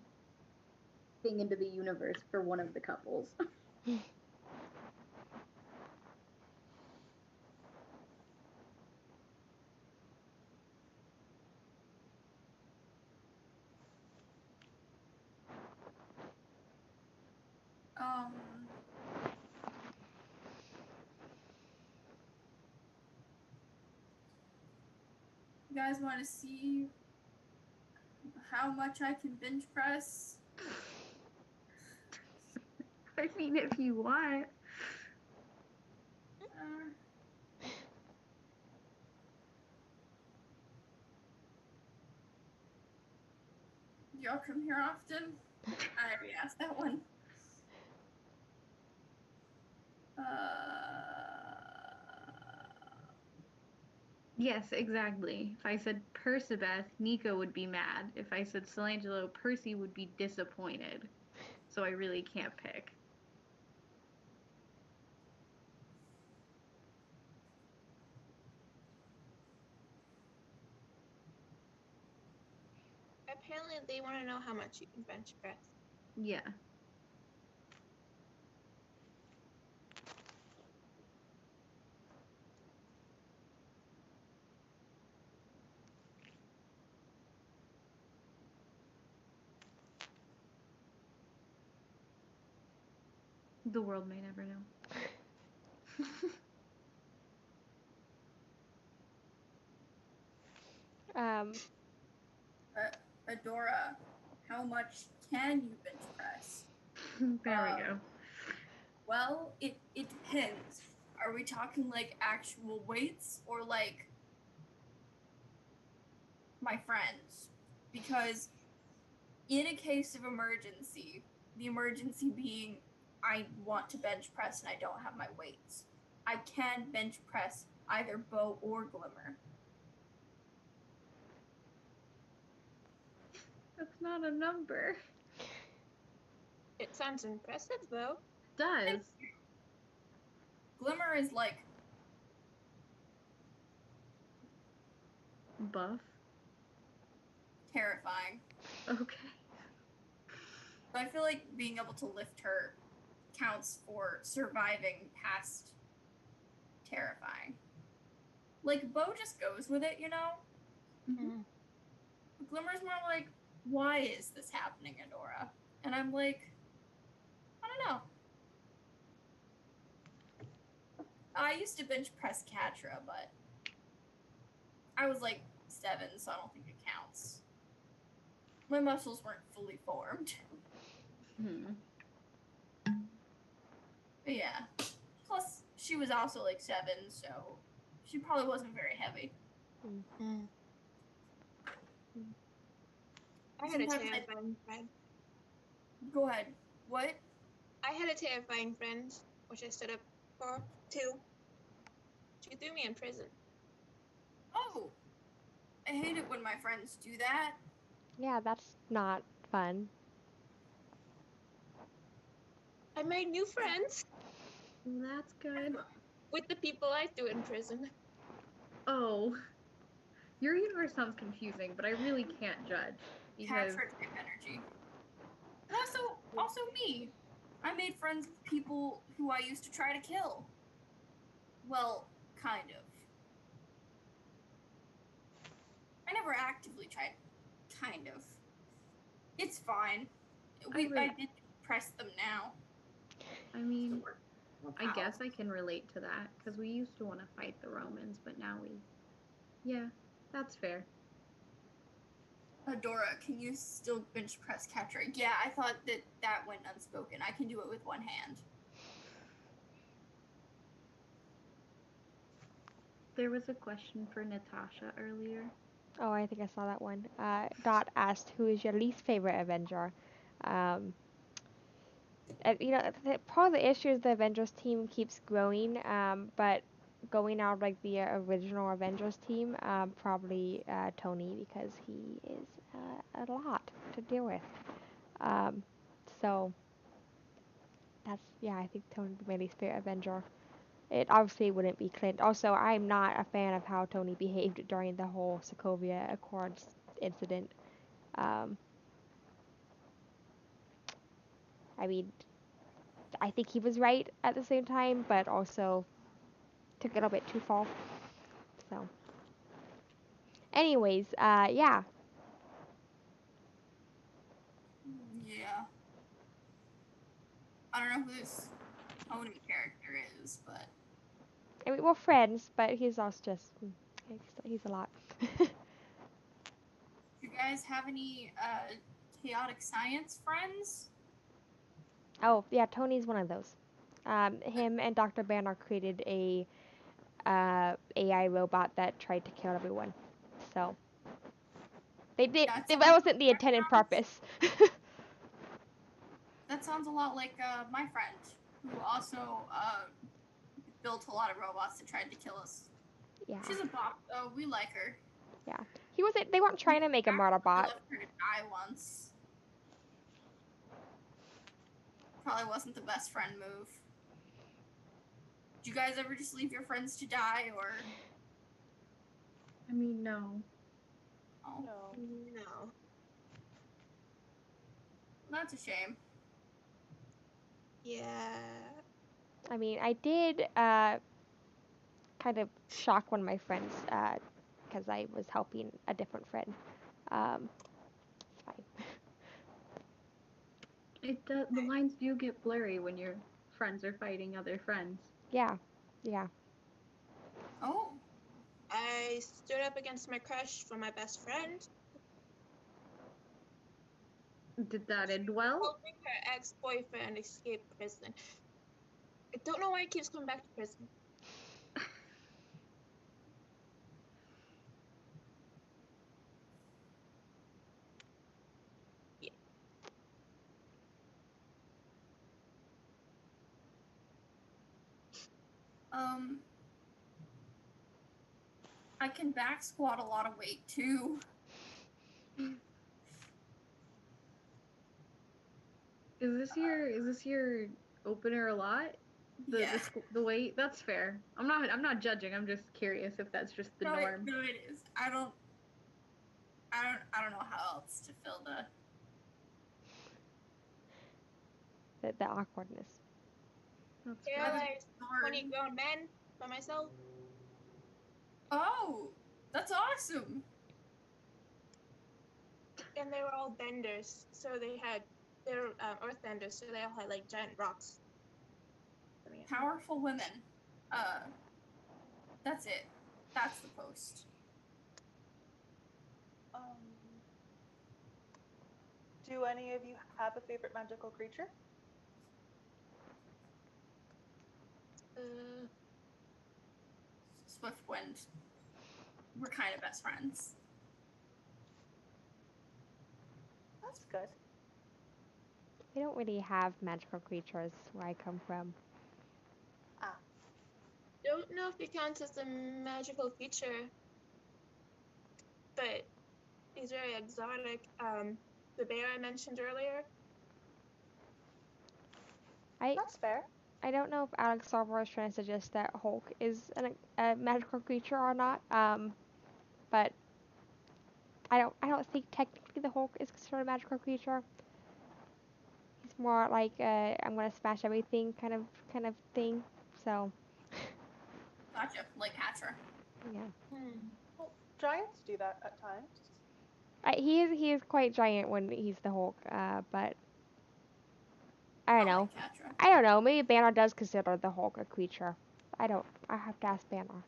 thing into the universe for one of the couples. You guys want to see how much I can bench press? I mean, if you want. Do y'all come here often? I already asked that one. Yes, exactly. If I said Persebeth, Nico would be mad. If I said Solangelo, Percy would be disappointed. So I really can't pick. Apparently, they want to know how much you can bench press. Yeah. The world may never know. Adora, how much can you bench press? There we go. Well, it depends. Are we talking like actual weights or like my friends? Because in a case of emergency, the emergency being I want to bench press and I don't have my weights, I can bench press either Bo or Glimmer. That's not a number. It sounds impressive, though. It does. Glimmer is like buff. Terrifying. Okay. So I feel like being able to lift her counts for surviving past terrifying. Like, Bo just goes with it, you know? Mm-hmm. Glimmer's more like, why is this happening, Adora? And I'm like, I don't know. I used to bench press Catra, but I was like 7, so I don't think it counts. My muscles weren't fully formed. But yeah. Plus, she was also like 7, so she probably wasn't very heavy. I had a terrifying friend. Go ahead. What? I had a terrifying friend, which I stood up for, too. She threw me in prison. Oh! I hate it when my friends do that. Yeah, that's not fun. I made new friends. That's good. With the people I threw in prison. Oh. Your universe sounds confusing, but I really can't judge. Because Catra type energy. And also me. I made friends with people who I used to try to kill. Well, kind of. I never actively tried. Kind of. It's fine. I did press them now. I mean, I guess I can relate to that, because we used to want to fight the Romans, but now yeah, that's fair. Adora, can you still bench press Catra? Yeah, I thought that went unspoken. I can do it with one hand. There was a question for Natasha earlier. Oh, I think I saw that one. Dot asked, "Who is your least favorite Avenger?" And, you know, part of the issue is the Avengers team keeps growing, but going out like the original Avengers team, probably Tony, because he is a lot to deal with. So that's, yeah, I think Tony would be my least favorite Avenger. It obviously wouldn't be Clint. Also, I'm not a fan of how Tony behaved during the whole Sokovia Accords incident. I mean, I think he was right at the same time, but also took it a little bit too far. So, anyways, yeah. Yeah. I don't know who this Tony character is, but I mean, we're friends, but he's also just, he's a lot. guys have any chaotic science friends? Oh, yeah, Tony's one of those. Him and Dr. Banner created a AI robot that tried to kill everyone. So they did. That wasn't the intended purpose. That sounds a lot like my friend, who also built a lot of robots that tried to kill us. Yeah. She's a bot. We like her. Yeah. He wasn't. They weren't trying to make a murder I bot. left her to die once. Probably wasn't the best friend move. Did you guys ever just leave your friends to die, or? I mean, no. Oh. No. That's a shame. Yeah. I mean, I did kind of shock one of my friends because I was helping a different friend. It's fine. It does. The lines do get blurry when your friends are fighting other friends. Yeah. Yeah. Oh. I stood up against my crush for my best friend. Did that end well? Helping her ex-boyfriend escape prison. I don't know why he keeps coming back to prison. Yeah. I can back squat a lot of weight too. Is this your opener a lot? The weight? That's fair. I'm not judging. I'm just curious if that's just the norm. No, it is. I don't know how else to fill The awkwardness. Yeah, like 20 grown men by myself. Oh, that's awesome. And they were all benders, so they're earthbenders, so they all had like giant rocks. Powerful women. That's it. That's the post. Do any of you have a favorite magical creature? Swiftwind. We're kind of best friends. That's good. We don't really have magical creatures where I come from. Don't know if it counts as a magical feature, but he's very exotic. The bear I mentioned earlier. That's fair. I don't know if Alex Salvor is trying to suggest that Hulk is a magical creature or not. But I don't think technically the Hulk is considered a magical creature. He's more like I'm gonna smash everything kind of thing. So. Gotcha. Like Hatra. Yeah. Well, giants do that at times. He is quite giant when he's the Hulk. But I don't know. I don't know. Maybe Banner does consider the Hulk a creature. I have to ask Banner.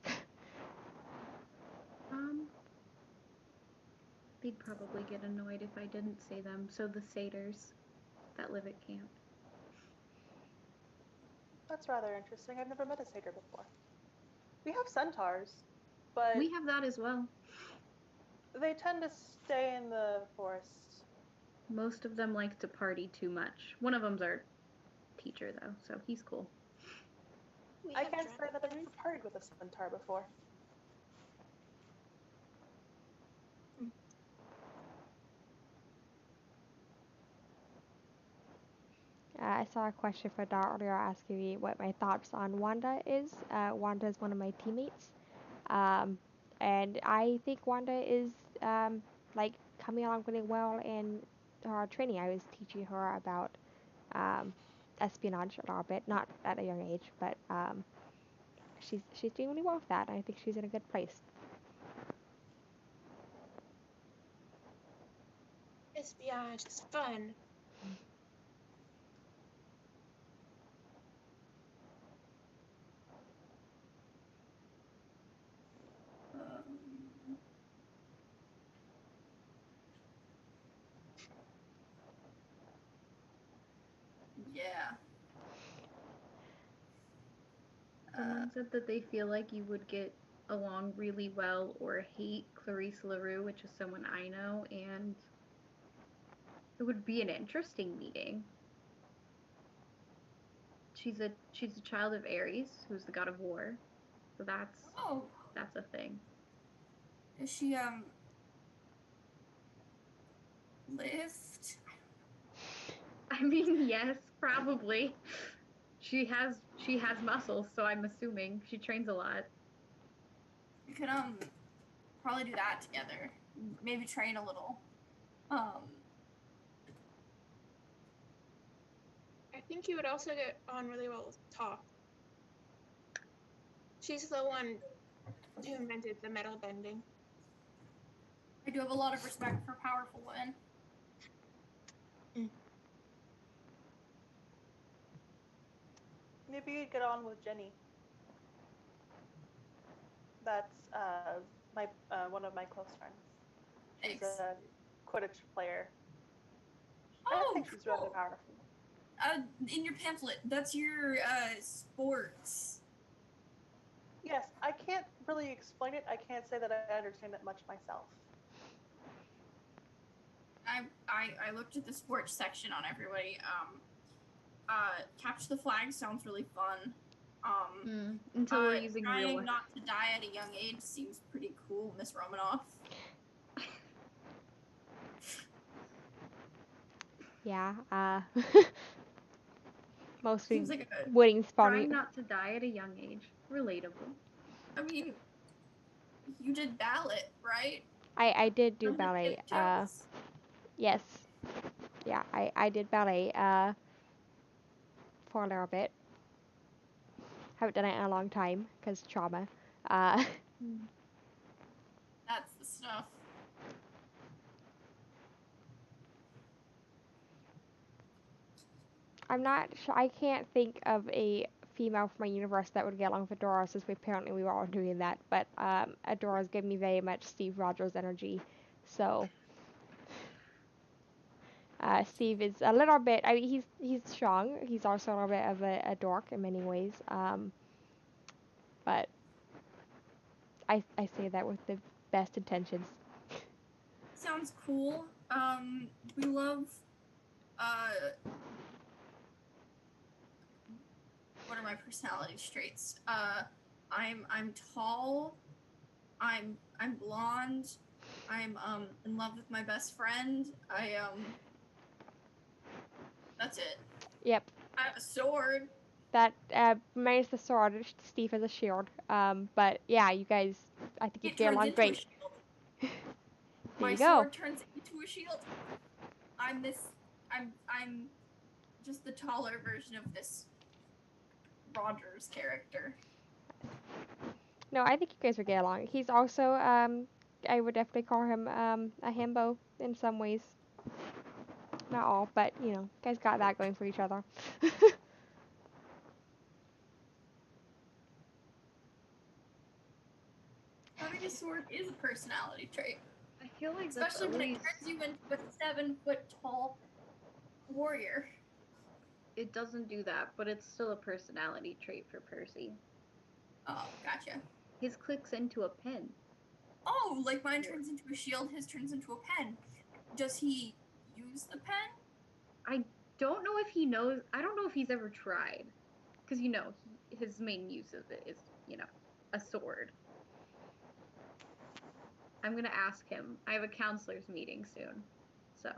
They'd probably get annoyed if I didn't say them. So the satyrs that live at camp. That's rather interesting. I've never met a satyr before. We have centaurs, but we have that as well. They tend to stay in the forest. Most of them like to party too much. One of them's our teacher, though, so he's cool. I can't say that I've ever partied with a centaur before. I saw a question for Dart earlier asking me what my thoughts on Wanda is. Wanda is one of my teammates. And I think Wanda is like coming along really well in her training. I was teaching her about espionage a little bit, not at a young age, but she's doing really well with that. And I think she's in a good place. Espionage is fun. Yeah. Someone said that they feel like you would get along really well or hate Clarice LaRue, which is someone I know, and it would be an interesting meeting. She's a child of Ares, who's the god of war. So that's a thing. Is she lift? I mean, yes, probably. She has muscles, so I'm assuming she trains a lot. We could probably do that together. Maybe train a little. I think you would also get on really well with Toph. She's the one who invented the metal bending. I do have a lot of respect for powerful women. Maybe you'd get on with Jenny. That's my one of my close friends. She's a Quidditch player. I think she's rather powerful. In your pamphlet, that's your sports. Yes, I can't really explain it. I can't say that I understand it much myself. I looked at the sports section on everybody. Capture the flag sounds really fun. Until we're using real trying ones. not to die at a young age seems pretty cool, Miss Romanoff. Yeah. Mostly Seems like a winning spawn. Trying not to die at a young age. Relatable. I mean, you did ballet, right? I did do From the ballet. tiptoes? Yes. Yeah, I did ballet for a little bit. Haven't done it in a long time because trauma. That's the stuff. I'm not sure. I can't think of a female from my universe that would get along with Adora, since we were all doing that. But Adora's given me very much Steve Rogers energy, so Steve is a little bit. I mean, he's strong. He's also a little bit of a dork in many ways. But I say that with the best intentions. Sounds cool. We love what are my personality traits? I'm tall. I'm blonde. I'm in love with my best friend. That's it. Yep. I have a sword. That minus the sword, Steve has a shield. But yeah, you guys, I think you'd get along great. There My you go. sword turns into a shield. I'm just the taller version of this Rogers character. No, I think you guys would get along. He's also, I would definitely call him a himbo in some ways. Not all, but you know, guys got that going for each other. Having a sword is a personality trait. I feel like especially when it turns you into a 7-foot-tall warrior. It doesn't do that, but it's still a personality trait for Percy. Oh, gotcha. His clicks into a pen. Oh, like mine turns into a shield, his turns into a pen. Does he use the pen? I don't know if he knows. I don't know if he's ever tried. Because, you know, his main use of it is, you know, a sword. I'm going to ask him. I have a counselor's meeting soon. So.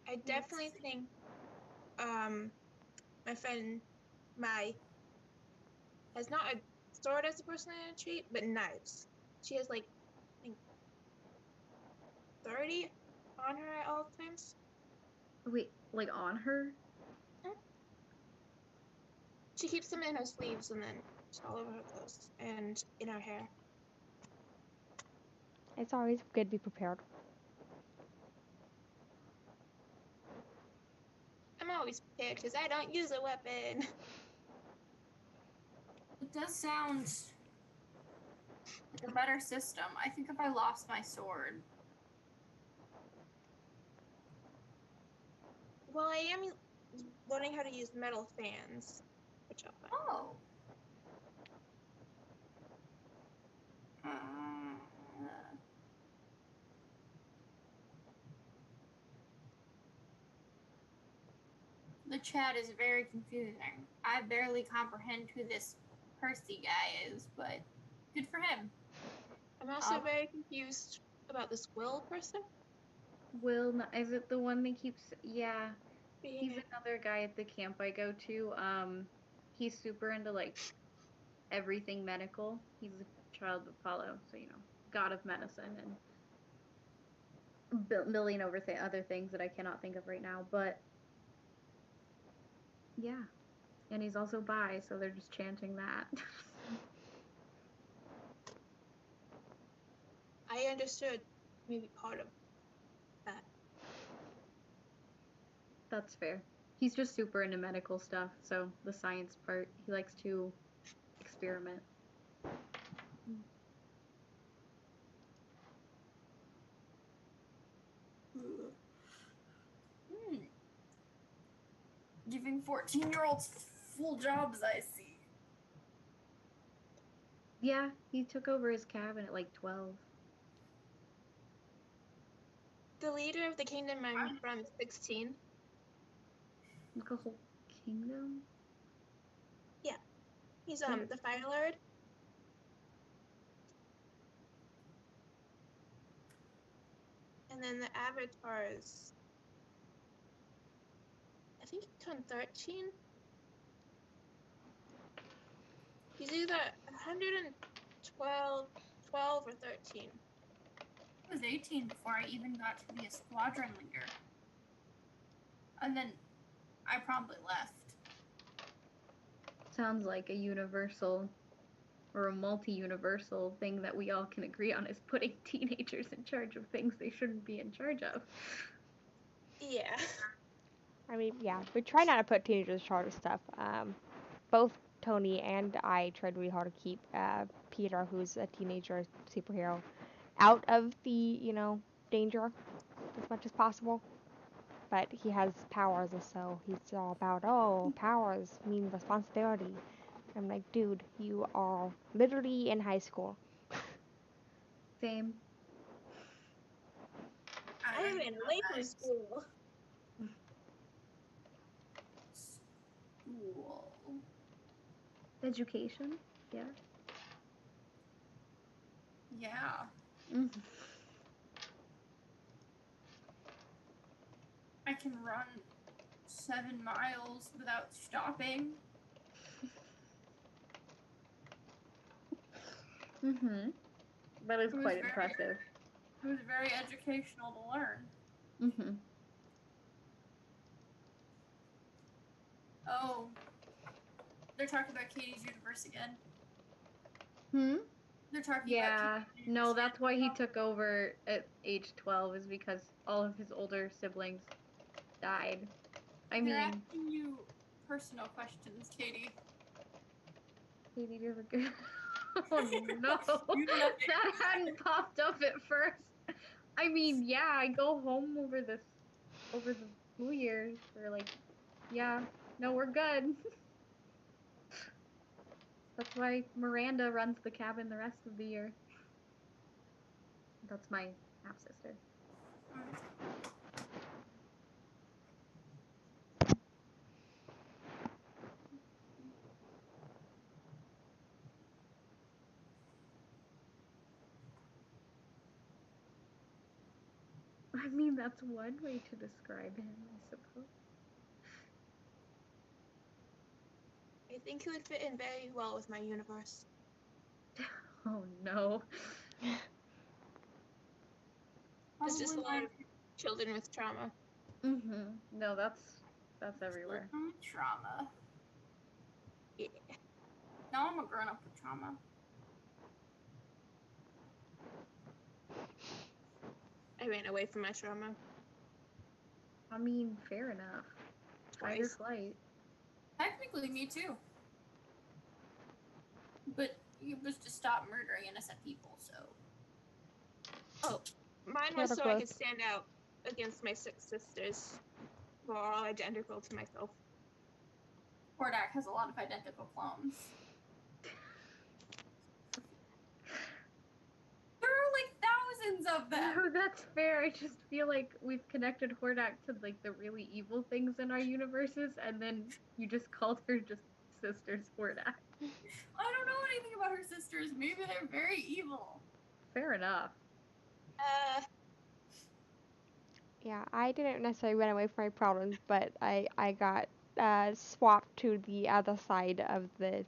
I definitely think my friend Mai has not a sword as a personality trait, but knives. She has like I think 30 on her at all times. Wait, like on her? She keeps them in her sleeves and then all over her clothes and in her hair. It's always good to be prepared. I'm always prepared because I don't use a weapon. It does sound like a better system. I think if I lost my sword. Well, I am learning how to use metal fans, which I'll find. Oh. The chat is very confusing. I barely comprehend who this Percy guy is, but good for him. I'm also very confused about this Will person. Will, is it the one that keeps? Yeah, he's Yeah. another guy at the camp I go to. He's super into like everything medical. He's a child of Apollo, so god of medicine and million other things that I cannot think of right now. But yeah, and he's also bi, so they're just chanting that. I understood maybe part of that. That's fair. He's just super into medical stuff, so the science part, he likes to experiment. Giving 14-year-olds full jobs, I see. Yeah, he took over his cabin at like 12. The leader of the kingdom I'm from is 16. Like a whole kingdom? Yeah. He's the Fire Lord. And then the avatars, I think he turned 13. He's either 112, 12 or 13. I was 18 before I even got to be a squadron leader. And then I promptly left. Sounds like a universal or a multi-universal thing that we all can agree on is putting teenagers in charge of things they shouldn't be in charge of. Yeah. I mean, yeah, we try not to put teenagers in charge of stuff. Both Tony and I tried really hard to keep Peter, who's a teenager superhero, out of the, danger as much as possible. But he has powers, and so he's all about, powers mean responsibility. I'm like, dude, you are literally in high school. Same. I ran away from school. School. Education? Yeah. Yeah. I can run 7 miles without stopping. That is quite impressive. It was very educational to learn. Oh. They're talking about Katie's universe again. They're talking about Katie's no, that's why he took over at age 12 is because all of his older siblings died. They're asking you personal questions, Katie. Katie, do you have a good... Oh no, that hadn't popped up at first. I mean, yeah, I go home over the school years for like, no, we're good. That's why Miranda runs the cabin the rest of the year. That's my half sister. I mean, that's one way to describe him, I suppose. I think he would fit in very well with my universe. Oh no. There's just a lot of children with trauma. No, that's everywhere. Trauma. Yeah. Now I'm a grown up with trauma. I ran away from my trauma. I mean, fair enough. Fight or flight. Technically, me too. But he was to stop murdering innocent people, so. Oh, mine was so I could stand out against my 6 sisters, who are all identical to myself. Hordak has a lot of identical clones. There are like thousands of them. No, that's fair. I just feel like we've connected Hordak to like the really evil things in our universes, and then you just called her just sisters Hordak. I don't know anything about her sisters. Maybe they're very evil. Fair enough. Yeah, I didn't necessarily run away from my problems, but I got swapped to the other side of the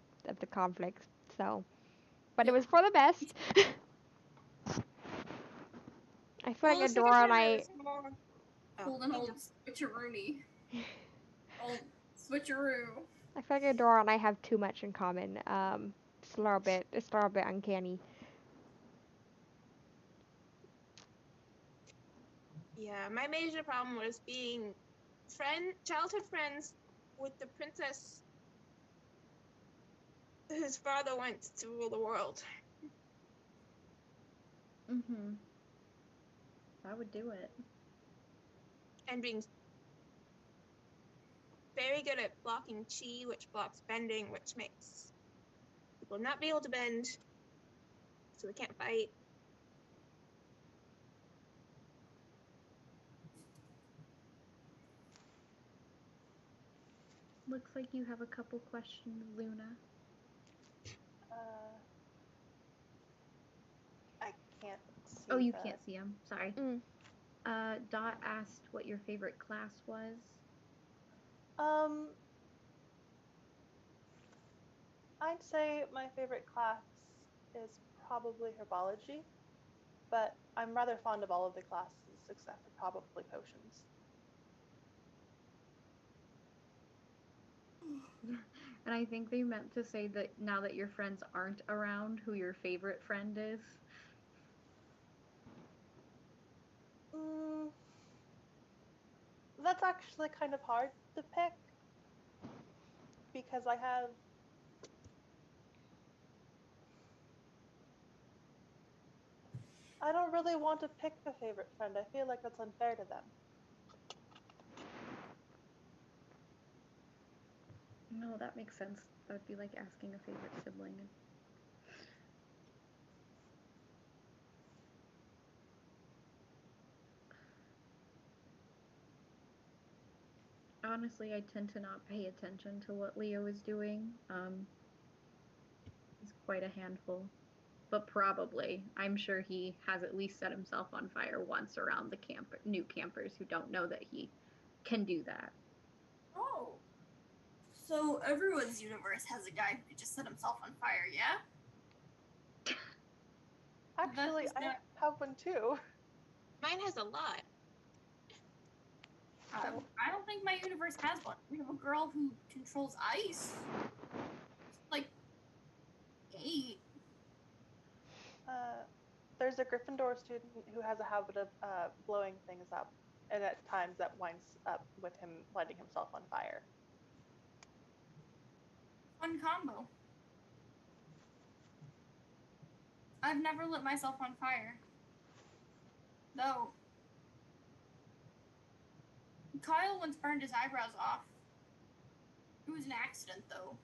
conflict. So, but it was for the best. I feel like Adora and I. Hold an old switcheroony. Old switcheroo. I feel like Adora and I have too much in common. It's a little bit uncanny. Yeah, my major problem was being childhood friends with the princess whose father went to rule the world. Mm-hmm. That would do it. And being very good at blocking chi, which blocks bending, which makes people not be able to bend, so they can't fight. Looks like you have a couple questions, Luna. I can't see. Oh, you can't see them. Sorry. Dot asked what your favorite class was. I'd say my favorite class is probably herbology, but I'm rather fond of all of the classes except for probably potions. And I think they meant to say that now that your friends aren't around, who your favorite friend is. That's actually kind of hard to pick because I don't really want to pick a favorite friend. I feel like that's unfair to them. No, that makes sense. That would be like asking a favorite sibling. Honestly, I tend to not pay attention to what Leo is doing. He's quite a handful. But probably, I'm sure he has at least set himself on fire once around the new campers who don't know that he can do that. Oh. So everyone's universe has a guy who could just set himself on fire, yeah? Actually, I have one too. Mine has a lot. I don't think my universe has one. We have a girl who controls ice. Like 8. There's a Gryffindor student who has a habit of blowing things up, and at times that winds up with him lighting himself on fire. Fun combo. I've never lit myself on fire. Though. Kyle once burned his eyebrows off. It was an accident, though.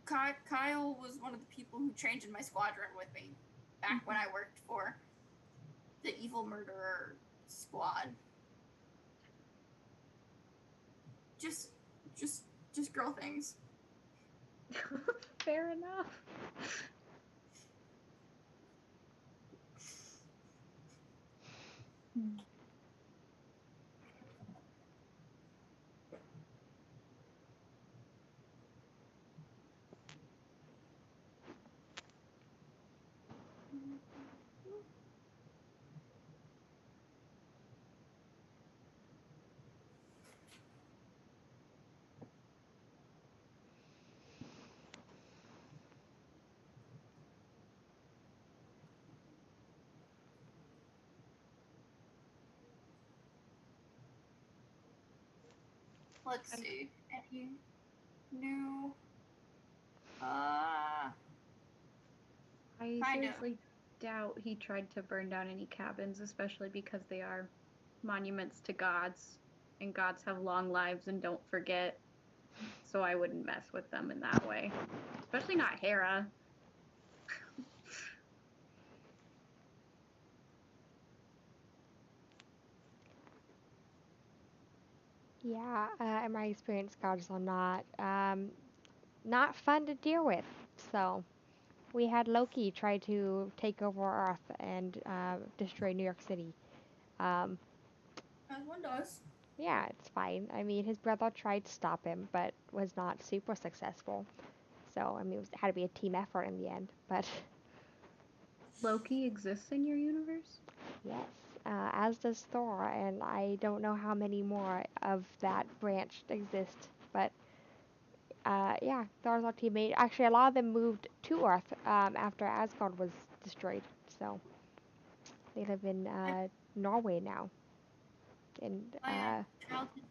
Kyle was one of the people who trained in my squadron with me back when I worked for the evil murderer squad. Just girl things. Fair enough. Let's see. Any new? Uh, I kind of. seriously doubt he tried to burn down any cabins, especially because they are monuments to gods, and gods have long lives and don't forget. So I wouldn't mess with them in that way. Especially not Hera. Yeah, in my experience, gods are not fun to deal with. So we had Loki try to take over Earth and destroy New York City. Um, As one does. yeah, it's fine. I mean, his brother tried to stop him, but was not super successful. So I mean, it had to be a team effort in the end. But Loki exists in your universe? yes, as does Thor, and I don't know how many more of that branch exist. But yeah, Thor's our teammate. Actually, a lot of them moved to Earth after Asgard was destroyed. So they live in Norway now. And childhood.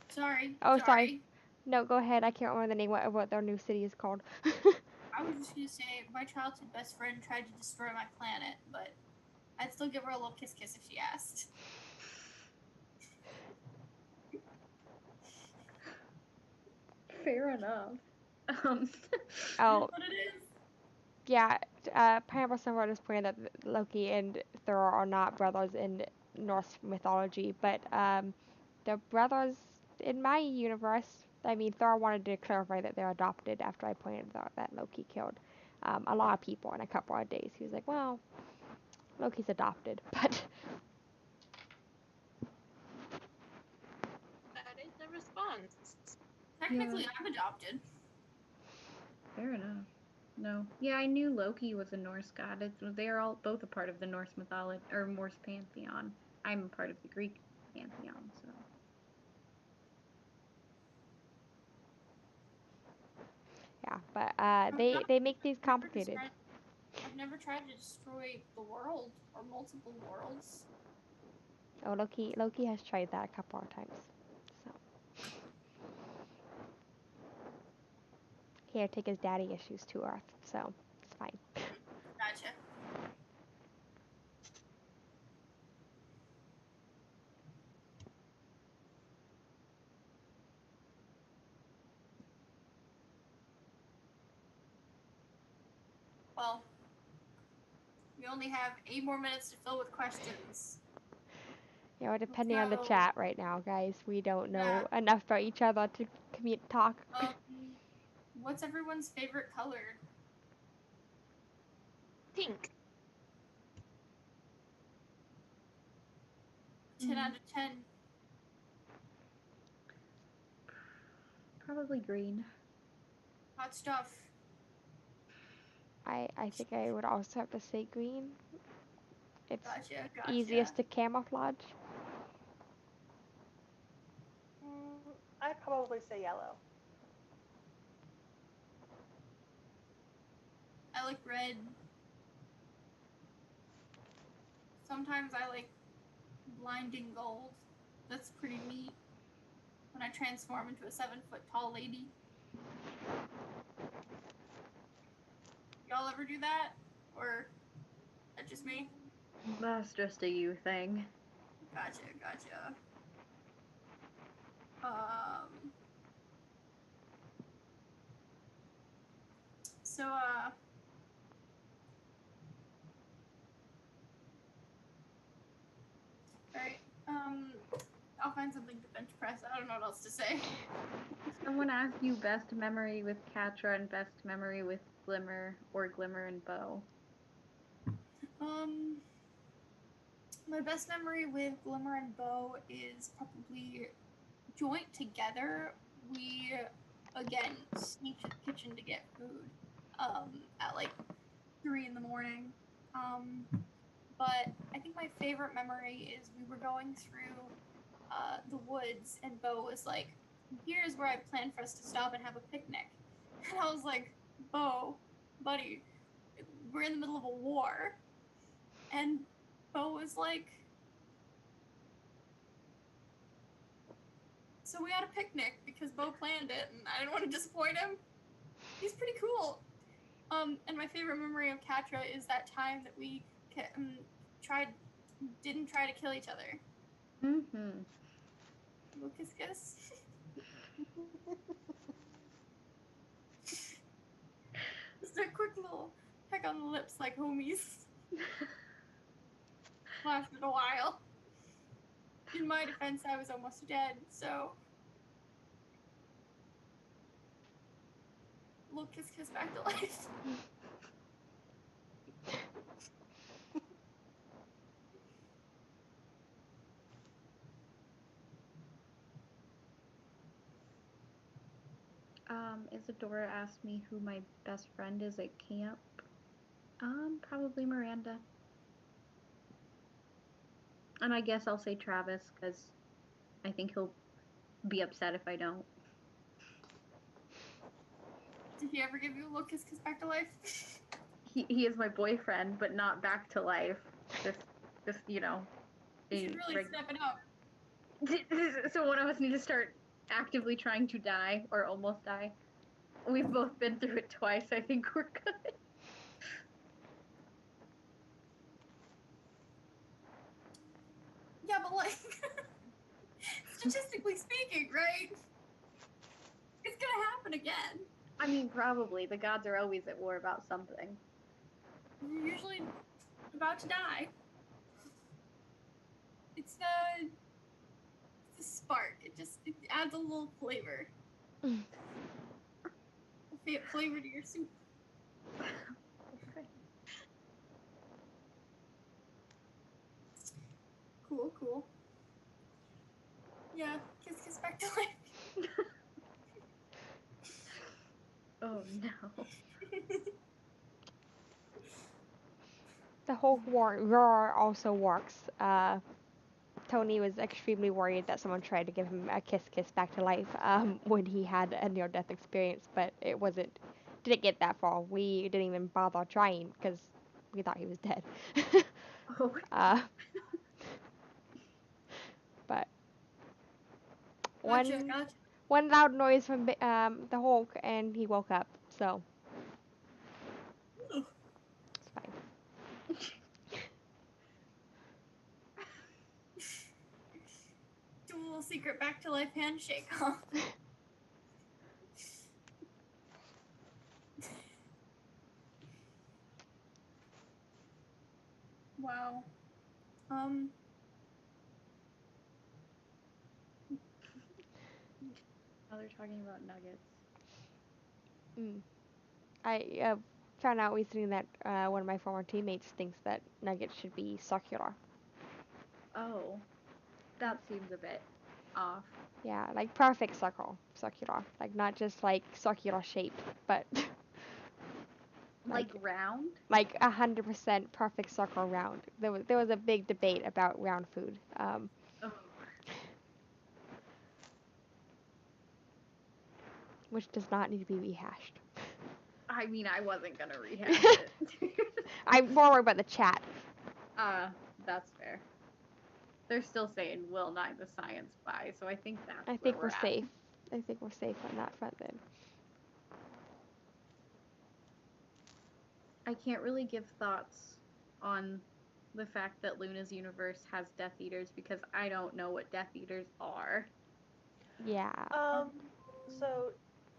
Sorry. oh, sorry. No, go ahead. I can't remember the name of what their new city is called. I was just gonna say my childhood best friend tried to destroy my planet, but I'd still give her a little kiss if she asked. Fair enough. Oh. What it is. Yeah, Pineapple Sunflower just pointed that Loki and Thor are not brothers in Norse mythology, but they're brothers in my universe. I mean, Thor wanted to clarify that they're adopted after I pointed out that Loki killed a lot of people in a couple of days. He was like, well, Loki's adopted, but... That is the response. Technically, I'm adopted. Fair enough. No. Yeah, I knew Loki was a Norse god. They are all both a part of the Norse mythology or Norse pantheon. I'm a part of the Greek pantheon, so. Yeah, but they make these complicated. I've never tried to destroy the world or multiple worlds. Oh, Loki has tried that a couple of times. So he had to take his daddy issues to Earth, so it's fine. Gotcha. Well, we only have 8 more minutes to fill with questions. Yeah, we're depending on the chat right now, guys. We don't know enough about each other to talk. What's everyone's favorite color? Pink. 10 out of 10. Probably green. Hot stuff. I think I would also have to say green. It's Gotcha. easiest to camouflage. I'd probably say yellow. I like red. Sometimes I like blinding gold. That's pretty neat. When I transform into a 7-foot tall lady. Y'all ever do that? Or that just me? That's just a you thing. Gotcha. So, alright, I'll find something to bench press. I don't know what else to say. Someone asked you best memory with Katra and best memory with Glimmer or Glimmer and Bow. My best memory with Glimmer and Bow is probably joint together. We, again, sneaked to the kitchen to get food at like 3 in the morning. But I think my favorite memory is we were going through the woods and Bo was like, here's where I planned for us to stop and have a picnic. And I was like, Bo, buddy, we're in the middle of a war. And Bo was like, So we had a picnic because Bo planned it, and I didn't want to disappoint him. He's pretty cool. And my favorite memory of Katra is that time that we didn't try to kill each other. Mm-hmm. Little kiss kiss. Just a quick little peck on the lips like homies. Lasted a while. In my defense, I was almost dead, so little kiss kiss back to life. Isadora asked me who my best friend is at camp. Probably Miranda. And I guess I'll say Travis, because I think he'll be upset if I don't. Did he ever give you a little kiss kiss back to life? He is my boyfriend, but not back to life. Just you know. You should really step it up. So one of us need to start actively trying to die or almost die. We've both been through it twice. I think we're good. Yeah, but like, statistically speaking, right? It's gonna happen again. I mean, probably. The gods are always at war about something. You're usually about to die. It's the spark. It adds a little flavor. Flavor to your soup. Cool. Yeah, kiss back to life. Oh no. The whole roar also works. Tony was extremely worried that someone tried to give him a kiss back to life when he had a near-death experience, but didn't get that far. We didn't even bother trying because we thought he was dead. Oh. But Gotcha. one loud noise from the Hulk, and he woke up. So it's fine. Do a little secret back to life handshake, huh? Wow. Now they're talking about nuggets. I found out recently that one of my former teammates thinks that nuggets should be circular. Oh, that seems a bit off. Yeah, like perfect circular, like not just like circular shape, but like round. Like 100% perfect circle round. There was a big debate about round food. Which does not need to be rehashed. I mean, I wasn't gonna rehash it. I'm more worried about the chat. That's fair. They're still saying will not the science by, so I think that's I think we're safe. I think we're safe on that front then. I can't really give thoughts on the fact that Luna's universe has Death Eaters because I don't know what Death Eaters are. Yeah. So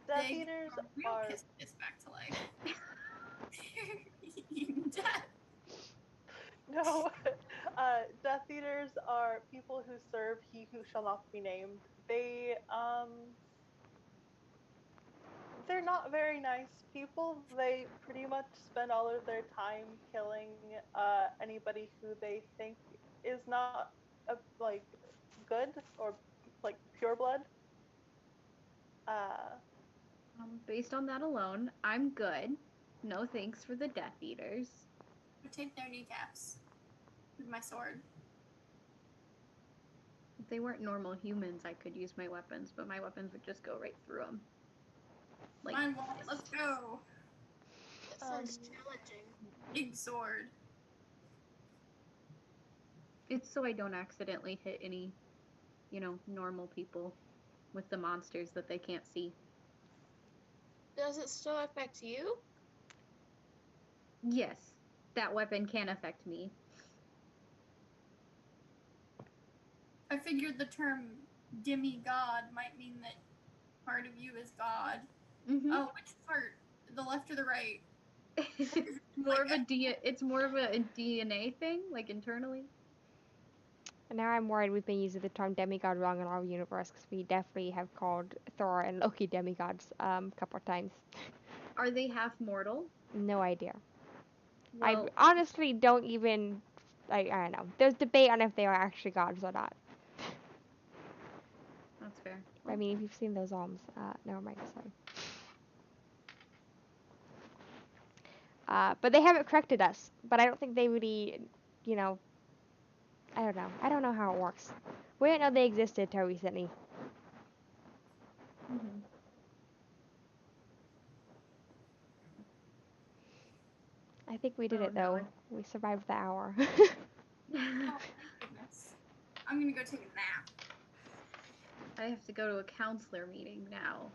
Death Eaters are kiss back to life. Eating death. No, Death Eaters are people who serve He Who Shall Not Be Named. They're not very nice people. They pretty much spend all of their time killing anybody who they think is not like good or like pure blood. Based on that alone, I'm good. No thanks for the Death Eaters. I would take their kneecaps with my sword. If they weren't normal humans, I could use my weapons, but my weapons would just go right through them. Like, mine won't. Let's go. That sounds challenging. Big sword. It's so I don't accidentally hit any, normal people. with the monsters that they can't see. Does it still affect you? Yes, that weapon can affect me. I figured the term demigod might mean that part of you is God. Mm-hmm. Oh, which part? The left or the right? It's more of a DNA thing, like internally. And now I'm worried we've been using the term demigod wrong in our universe because we definitely have called Thor and Loki demigods a couple of times. Are they half mortal? No idea. Well, I honestly don't even. I don't know. There's debate on if they are actually gods or not. That's fair. I mean, if you've seen those alms, never mind. Sorry. But they haven't corrected us. But I don't think they really, you know. I don't know. I don't know how it works. We didn't know they existed till recently. Mm-hmm. I think we did it though. We survived the hour. Oh, thank goodness. I'm gonna go take a nap. I have to go to a counselor meeting now.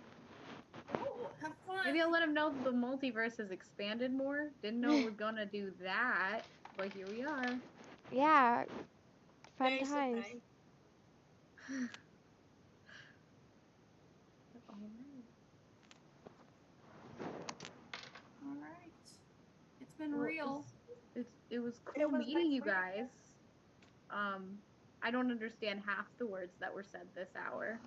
Oh, have fun. Maybe I'll let him know that the multiverse has expanded more. Didn't know it was gonna do that, but here we are. Yeah. Fun Very times. surprised. All right. It's been Well, real. It was cool It was meeting nice you meeting guys. I don't understand half the words that were said this hour.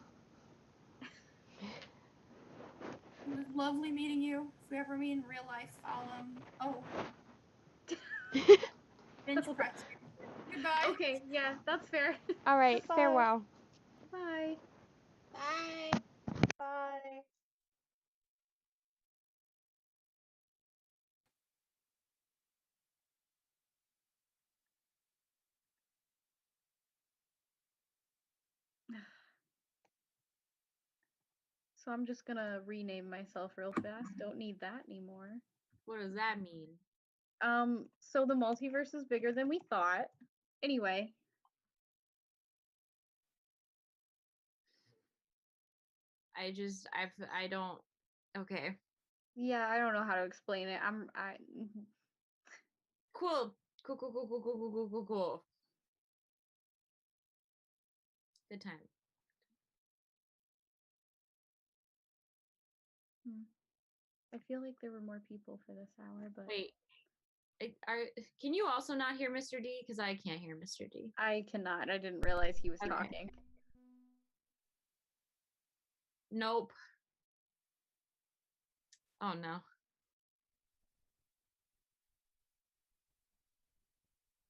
It was lovely meeting you. If we ever meet in real life, I'll bench press you. Goodbye. Okay, yeah, that's fair. All right. Goodbye. Farewell. Bye. Bye. Bye. So I'm just gonna rename myself real fast. Don't need that anymore. What does that mean? So the multiverse is bigger than we thought. Anyway. I don't. Okay. Yeah, I don't know how to explain it. Cool. Cool. Good time. I feel like there were more people for this hour, but Wait. Can you also not hear Mr. D? Because I can't hear Mr. D. I cannot. I didn't realize he was talking. Nope. Oh no.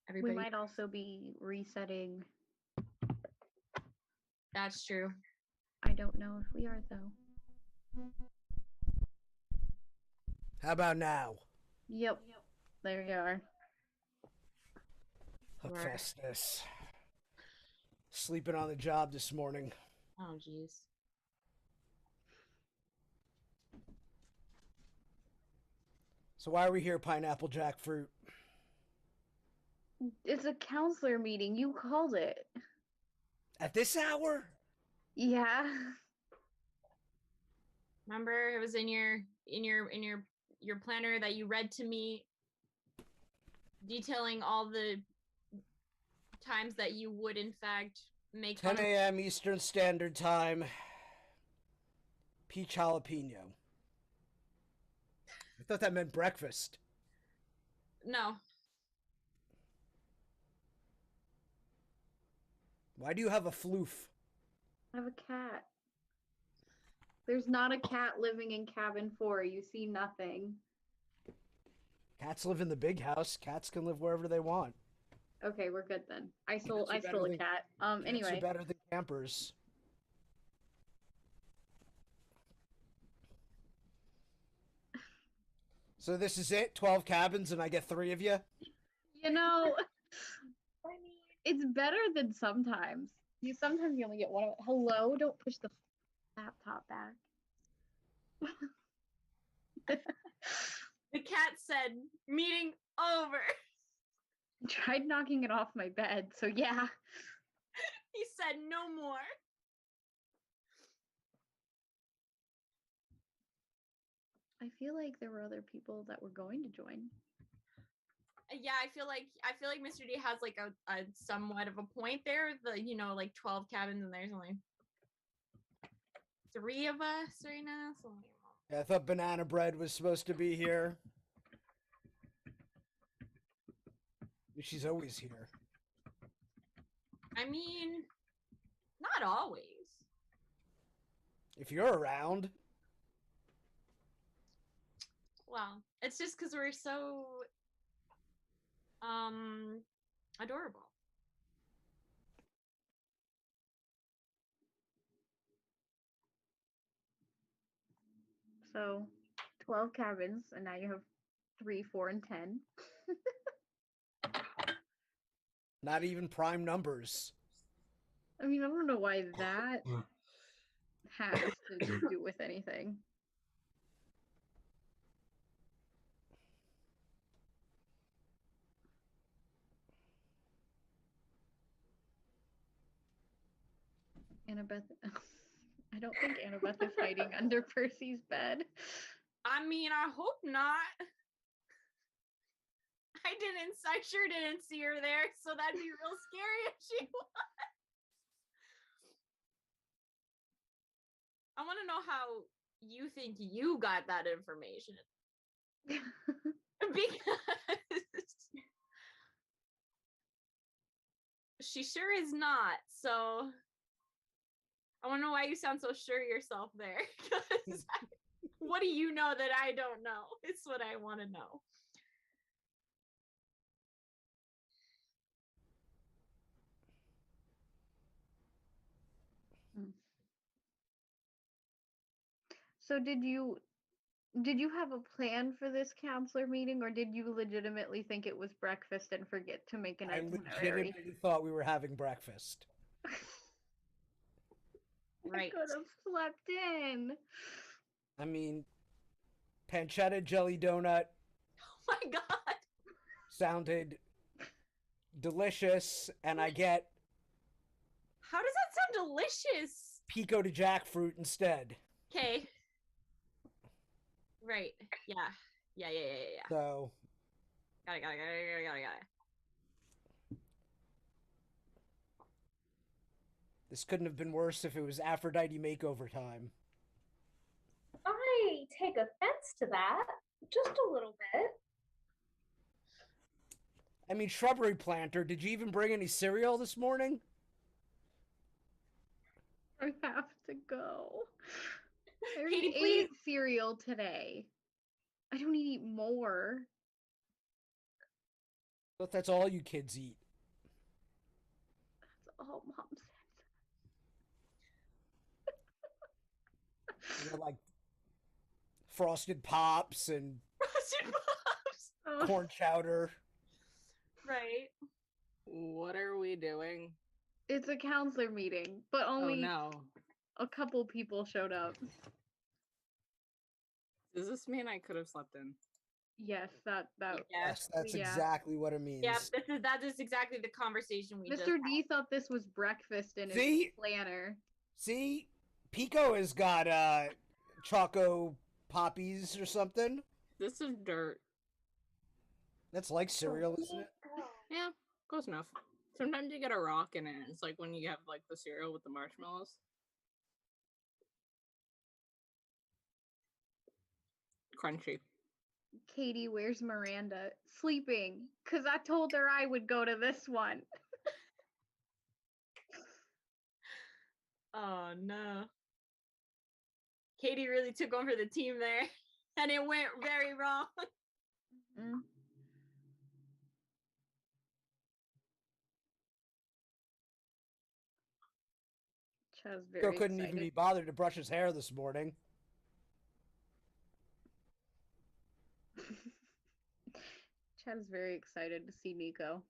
Everybody. We might also be resetting. That's true. I don't know if we are though. How about now? Yep. There you are. Hephaestus. Sleeping on the job this morning. Oh jeez. So why are we here, pineapple jackfruit? It's a counselor meeting. You called it. At this hour? Yeah. Remember, it was in your planner that you read to me, detailing all the times that you would in fact make 10 a.m. Eastern Standard Time. Peach jalapeno. I thought that meant breakfast. No. Why do you have a floof? I have a cat. There's not a cat living in cabin 4. You see nothing. Cats live in the big house. Cats can live wherever they want. Okay, we're good then. I stole Cats are better a than- cat. Cats Anyway. are better than campers. So this is it? 12 cabins and I get 3 of you? You know, it's better than sometimes. Sometimes you only get one of it. Hello, don't push the laptop back. The cat said, "Meeting over." Tried knocking it off my bed, so yeah. He said, "No more." I feel like there were other people that were going to join. Yeah, I feel like Mr. D has like a somewhat of a point there. Like 12 cabins and there's only 3 of us right now. So Yeah, I thought Banana Bread was supposed to be here. She's always here. I mean, not always. If you're around. Well, it's just because we're so adorable. So 12 cabins, and now you have 3, 4, and 10. Not even prime numbers. I mean, I don't know why that has to do with anything. Annabeth, I don't think Annabeth is hiding under Percy's bed. I mean, I hope not. I sure didn't see her there, so that'd be real scary if she was. I want to know how you think you got that information. Because she sure is not, so I want to know why you sound so sure of yourself there. What do you know that I don't know? It's what I want to know. So did you have a plan for this counselor meeting, or did you legitimately think it was breakfast and forget to make an I itinerary? legitimately thought we were having breakfast. Right. I could have slept in. I mean, pancetta jelly donut. Oh my god. Sounded delicious, and I get. How does that sound delicious? Pico de jackfruit instead. Okay. Right. Yeah. Yeah. So. Got it. This couldn't have been worse if it was Aphrodite makeover time. I take offense to that, just a little bit. I mean, shrubbery planter, did you even bring any cereal this morning? I have to go. I already ate cereal today. I don't need to eat more. But that's all you kids eat. That's all Mom said. You know, like Frosted Pops and corn chowder. Right. What are we doing? It's a counselor meeting, but only a couple people showed up. Does this mean I could have slept in? Yes, that Yes, that's exactly what it means. Yeah, that is exactly the conversation we just Mr. had. D thought this was breakfast in his planner. See? Pico has got Choco Poppies or something. This is dirt. That's like cereal, isn't it? Yeah, close enough. Sometimes you get a rock in it. It's like when you have like the cereal with the marshmallows. Crunchy. Katie, where's Miranda? Sleeping, because I told her I would go to this one. Oh no. Katie really took over the team there, and it went very wrong. Mm. Pico couldn't even be bothered to brush his hair this morning. Chad is very excited to see Nico.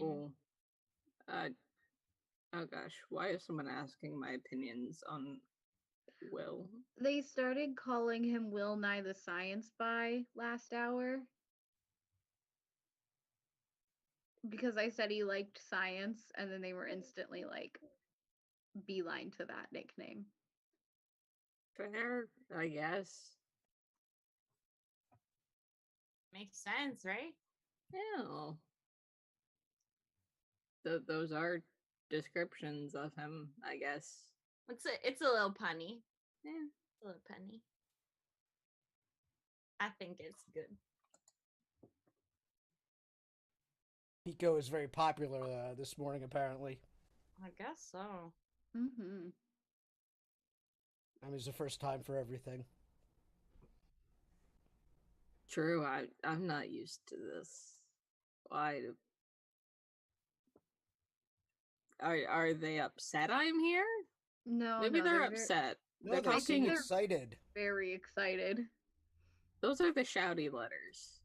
Oh. Oh gosh, why is someone asking my opinions on Will? They started calling him Will Nye the Science Spy last hour. Because I said he liked science, and then they were instantly like beeline to that nickname. Fair, I guess. Makes sense, right? Yeah. Those are descriptions of him, I guess. It's a little punny. Yeah. A little punny. I think it's good. Pico is very popular this morning, apparently. I guess so. Mm-hmm. I mean, it's the first time for everything. True, I'm not used to this. Why? Are they upset I'm here? No, Maybe no, they're they're upset. No, they seem excited. Very excited. Those are the shouty letters.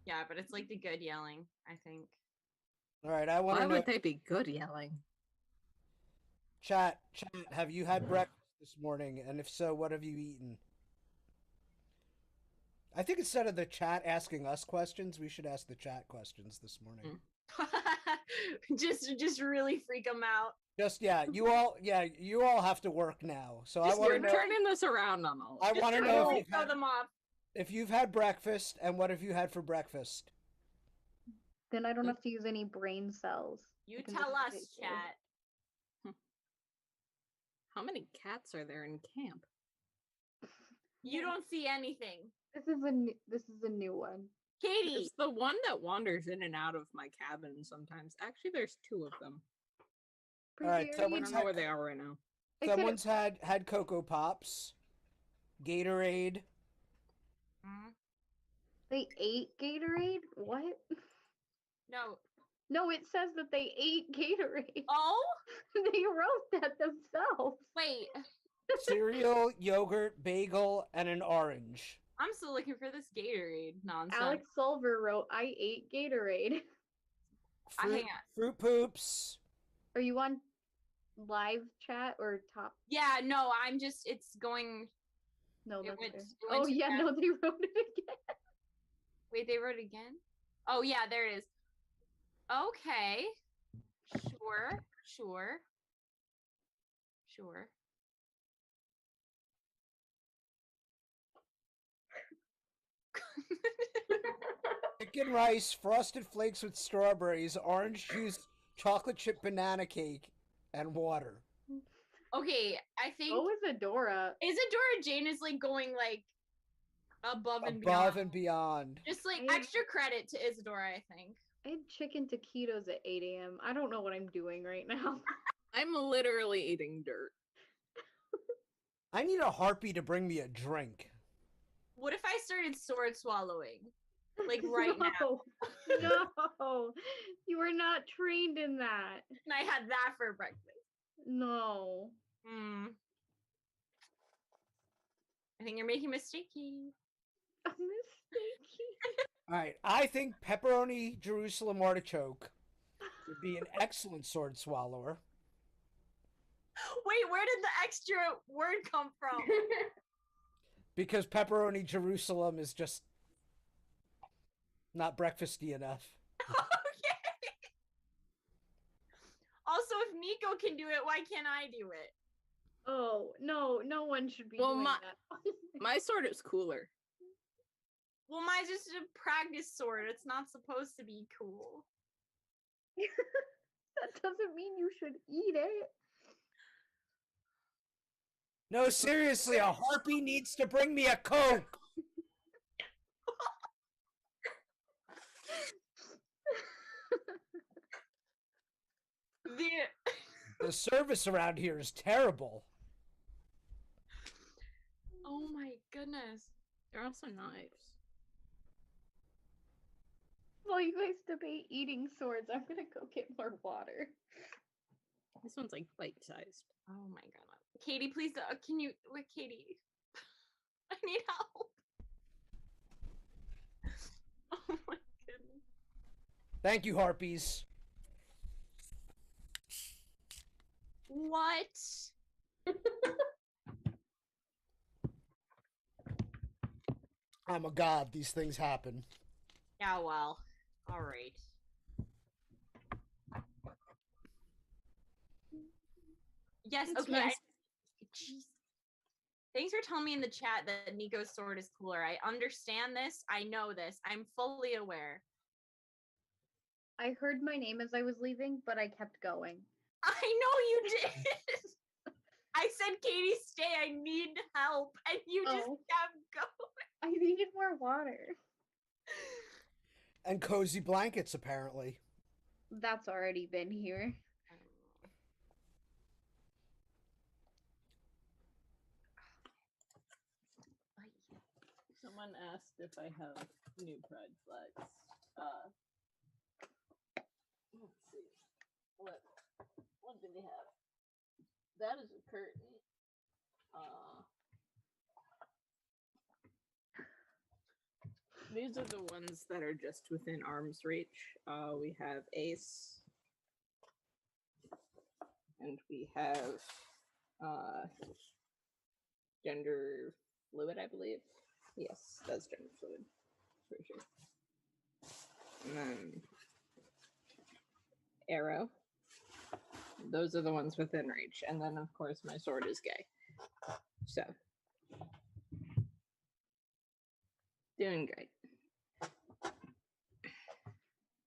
Yeah, but it's like the good yelling, I think. All right, I want to Why know. would they be good yelling? Chat, have you had breakfast this morning? And if so, what have you eaten? I think instead of the chat asking us questions, we should ask the chat questions this morning. just really freak them out. Just you all have to work now. So I want to know. Turning this around on all. I want to know if you've had breakfast, and what have you had for breakfast? Then I don't have to use any brain cells. You tell us, chat. How many cats are there in camp? You don't see anything. This is a new one. Katie! It's the one that wanders in and out of my cabin sometimes. Actually, there's two of them. All right, I don't know where they are right now. Someone's had Cocoa Pops, Gatorade. They ate Gatorade? What? No. No, it says that they ate Gatorade. Oh? They wrote that themselves. Wait. Cereal, yogurt, bagel, and an orange. I'm still looking for this Gatorade nonsense. Alex Solver wrote, I ate Gatorade. Fruit Poops. Are you on live chat or top? Yeah, no, it's going. No, that's went, fair. it went Oh, to yeah, chat. no, they wrote it again. Wait, they wrote it again? Oh, yeah, there it is. Okay. Sure. Chicken rice, frosted flakes with strawberries, orange juice, chocolate chip banana cake, and water. Okay, I think. Oh, Isadora. Isadora Jane is like going like above and beyond. Just like extra credit to Isadora, I think. I had chicken taquitos at 8 a.m. I don't know what I'm doing right now. I'm literally eating dirt. I need a harpy to bring me a drink. What if I started sword swallowing? Like right now. No. You were not trained in that. And I had that for breakfast. No. I think you're making a mistake-y. A mistake-y. All right, I think pepperoni Jerusalem artichoke would be an excellent sword swallower. Wait, where did the extra word come from? Because pepperoni Jerusalem is just not breakfasty enough. Okay. Also, if Nico can do it, why can't I do it? Oh, no one should be doing that. My sword is cooler. Well, mine's just a practice sword. It's not supposed to be cool. That doesn't mean you should eat it. No, seriously, a harpy needs to bring me a Coke. The service around here is terrible. Oh my goodness. They're also knives. While you guys debate eating swords, I'm gonna go get more water. This one's like bite-sized. Oh my god. Katie, please, can you... Wait, Katie. I need help. Oh my goodness. Thank you, harpies. What? I'm a god. These things happen. Yeah, well. All right. Yes, It's okay. nice. Jeez. Thanks for telling me in the chat that Nico's sword is cooler. I understand this. I know this. I'm fully aware. I heard my name as I was leaving, but I kept going. I know you did. I said, Katie, stay. I need help. And you just kept going. I needed more water. And cozy blankets, apparently. That's already been here. Someone asked if I have new pride flags. Let's see. What do we have? That is a curtain. These are the ones that are just within arm's reach. We have Ace. And we have gender fluid, I believe. Yes, that's gender fluid, for sure. And then Arrow. Those are the ones within reach. And then, of course, my sword is gay. So, doing great.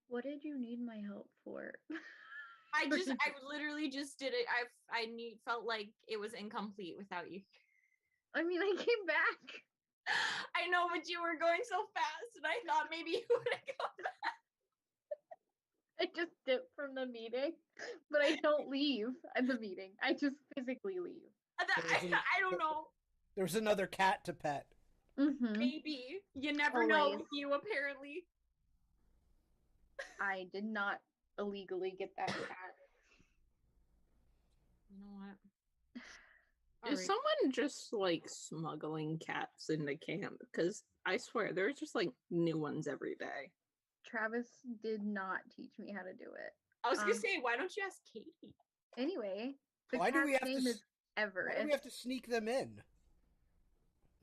What did you need my help for? I literally just did it. I felt like it was incomplete without you. I mean, I came back. I know, but you were going so fast, and I thought maybe you would have come back. I just dipped from the meeting, but I don't leave at the meeting. I just physically leave. I don't know. There's another cat to pet. Mm-hmm. Maybe. You never know with you, apparently. I did not illegally get that cat. You know what? Is someone just like smuggling cats into camp? Because I swear there's just like new ones every day. Travis did not teach me how to do it. I was gonna say, why don't you ask Katie? Anyway, the Why do we cat's have name to? is Everett. Why do we have to sneak them in?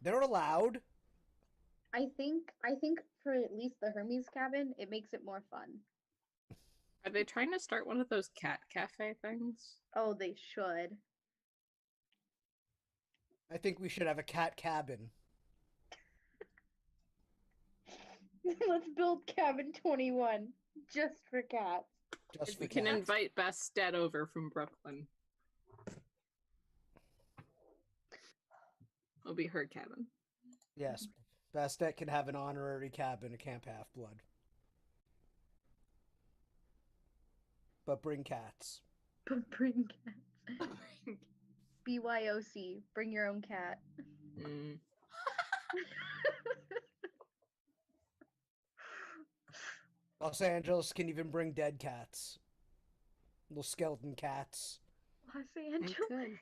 They're allowed. I think for at least the Hermes cabin, it makes it more fun. Are they trying to start one of those cat cafe things? Oh, they should. I think we should have a cat cabin. Let's build cabin 21 just for cats. Just we can invite Bastet over from Brooklyn. It'll be her cabin. Yes, Bastet can have an honorary cabin at Camp Half-Blood. But bring cats. But bring cats. BYOC, bring your own cat. Mm. Los Angeles can even bring dead cats. Little skeleton cats. Los Angeles.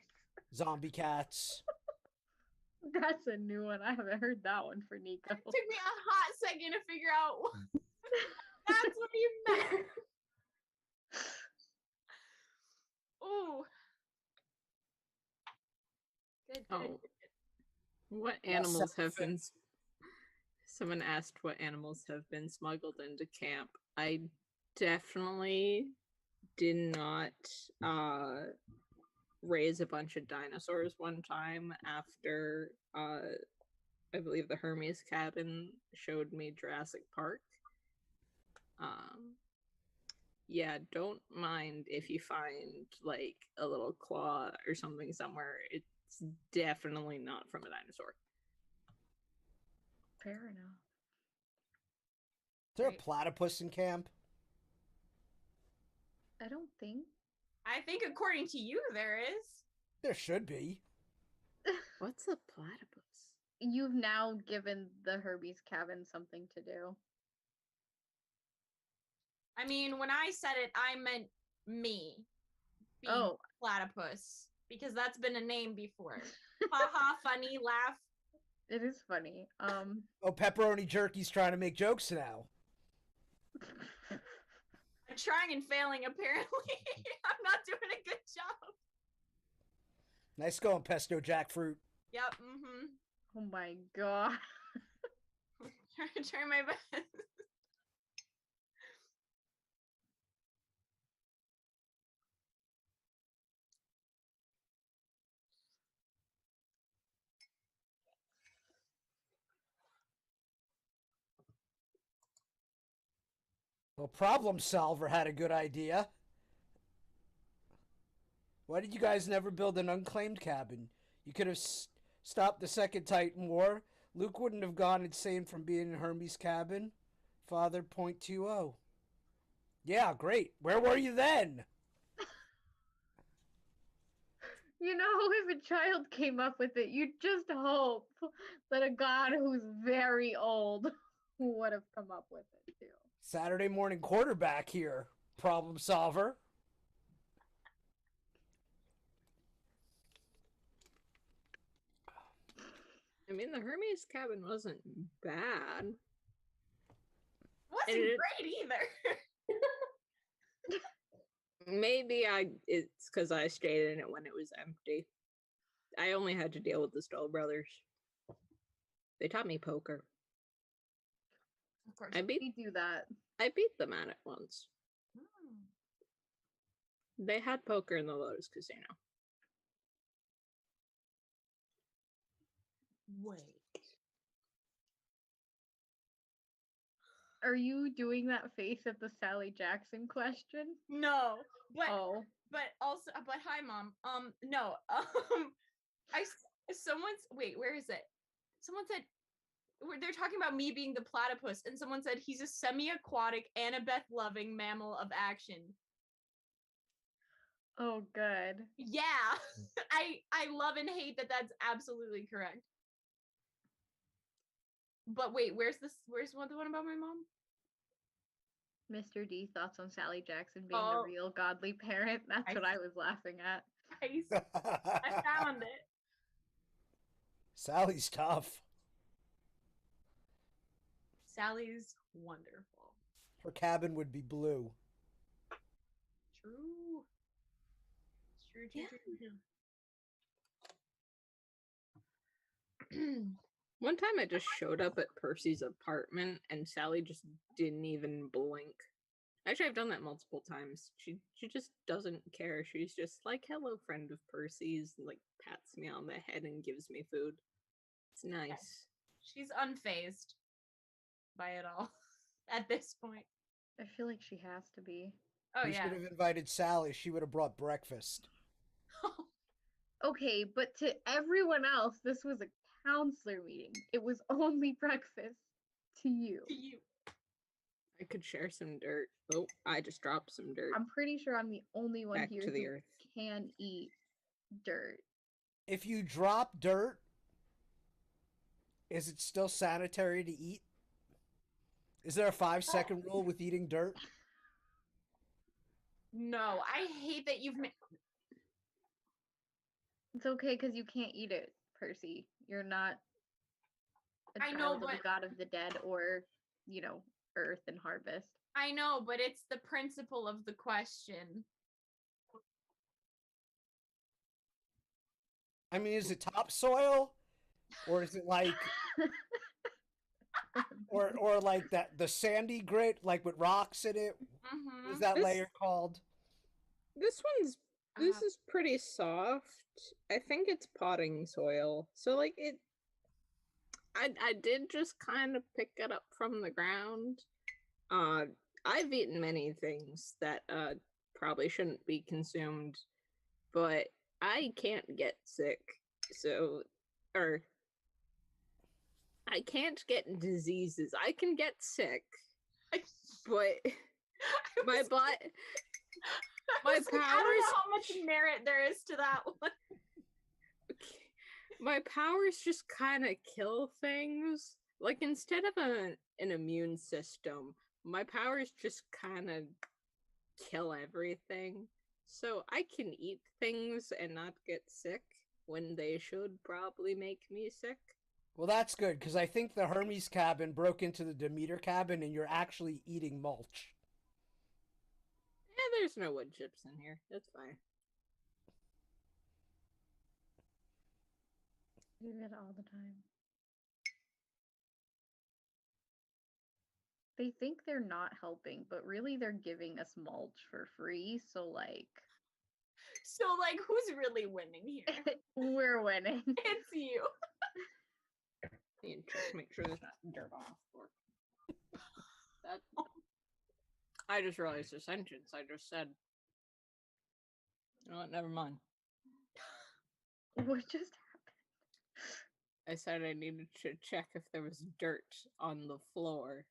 Zombie cats. That's a new one. I haven't heard that one for Nico. It took me a hot second to figure out what that's what he meant. Ooh. Good. Oh. What animals have been... Someone asked what animals have been smuggled into camp. I definitely did not raise a bunch of dinosaurs one time after I believe the Hermes cabin showed me Jurassic Park. Yeah, don't mind if you find like a little claw or something somewhere. It's definitely not from a dinosaur. Fair enough. Is there a platypus in camp? I don't think. I think according to you there is. There should be. What's a platypus? You've now given the Hermes cabin something to do. I mean, when I said it, I meant me being platypus, because that's been a name before. Haha, funny, laugh. It is funny. Oh, Pepperoni Jerky's trying to make jokes now. I'm trying and failing, apparently. I'm not doing a good job. Nice going, Pesto Jackfruit. Yep, mm-hmm. Oh my god. Try my best. Well, Problem Solver had a good idea. Why did you guys never build an unclaimed cabin? You could have stopped the Second Titan War. Luke wouldn't have gone insane from being in Hermes' cabin. Father .20. Yeah, great. Where were you then? You know, if a child came up with it, you'd just hope that a god who's very old would have come up with it too. Saturday morning quarterback here. Problem Solver. I mean, the Hermes cabin wasn't bad. Wasn't great either. Maybe it's because I stayed in it when it was empty. I only had to deal with the Stoll brothers. They taught me poker. Of course, I beat we do that. I beat them at it once. They had poker in the Lotus Casino. Wait. Are you doing that face at the Sally Jackson question? No, but Oh. but hi mom. No. Wait, where is it? Someone said they're talking about me being the platypus, and someone said he's a semi-aquatic, Annabeth loving mammal of action. Oh, good. Yeah, I love and hate that. That's absolutely correct. But wait, where's the one about my mom? Mr. D, thoughts on Sally Jackson being the real godly parent? That's what I was laughing at. I found it. Sally's tough. Sally's wonderful. Her cabin would be blue. True. One time I just showed up at Percy's apartment and Sally just didn't even blink. Actually, I've done that multiple times. She just doesn't care. She's just like, hello, friend of Percy's, and like pats me on the head and gives me food. It's nice. She's unfazed by it all at this point. I feel like she has to be. Oh, We yeah. should have invited Sally. She would have brought breakfast. Okay, but to everyone else, this was a counselor meeting. It was only breakfast to you. To you. I could share some dirt. Oh, I just dropped some dirt. I'm pretty sure I'm the only one Back here to the who earth. can eat dirt. If you drop dirt, is it still sanitary to eat? Is there a 5-second rule with eating dirt? No, I hate that you've made. It's okay because you can't eat it, Percy. You're not a I know, child of but the god of the dead or, earth and harvest. I know, but it's the principle of the question. I mean, is it topsoil? Or is it like... or like that the sandy grit, like with rocks in it? What is that layer called? This is pretty soft. I think it's potting soil. So like I did just kind of pick it up from the ground. I've eaten many things that probably shouldn't be consumed, but I can't get sick. I can't get diseases. I can get sick, but my powers. I don't know how much merit there is to that one. My powers just kind of kill things. Like instead of an immune system, my powers just kind of kill everything. So I can eat things and not get sick when they should probably make me sick. Well, that's good, because I think the Hermes cabin broke into the Demeter cabin and you're actually eating mulch. Yeah, there's no wood chips in here. That's fine. Do it all the time. They think they're not helping, but really they're giving us mulch for free, so who's really winning here? We're winning. It's you. And just make sure there's not dirt on the floor. I just realized the sentence I just said. Oh, never mind. What just I said I needed to check if there was dirt on the floor.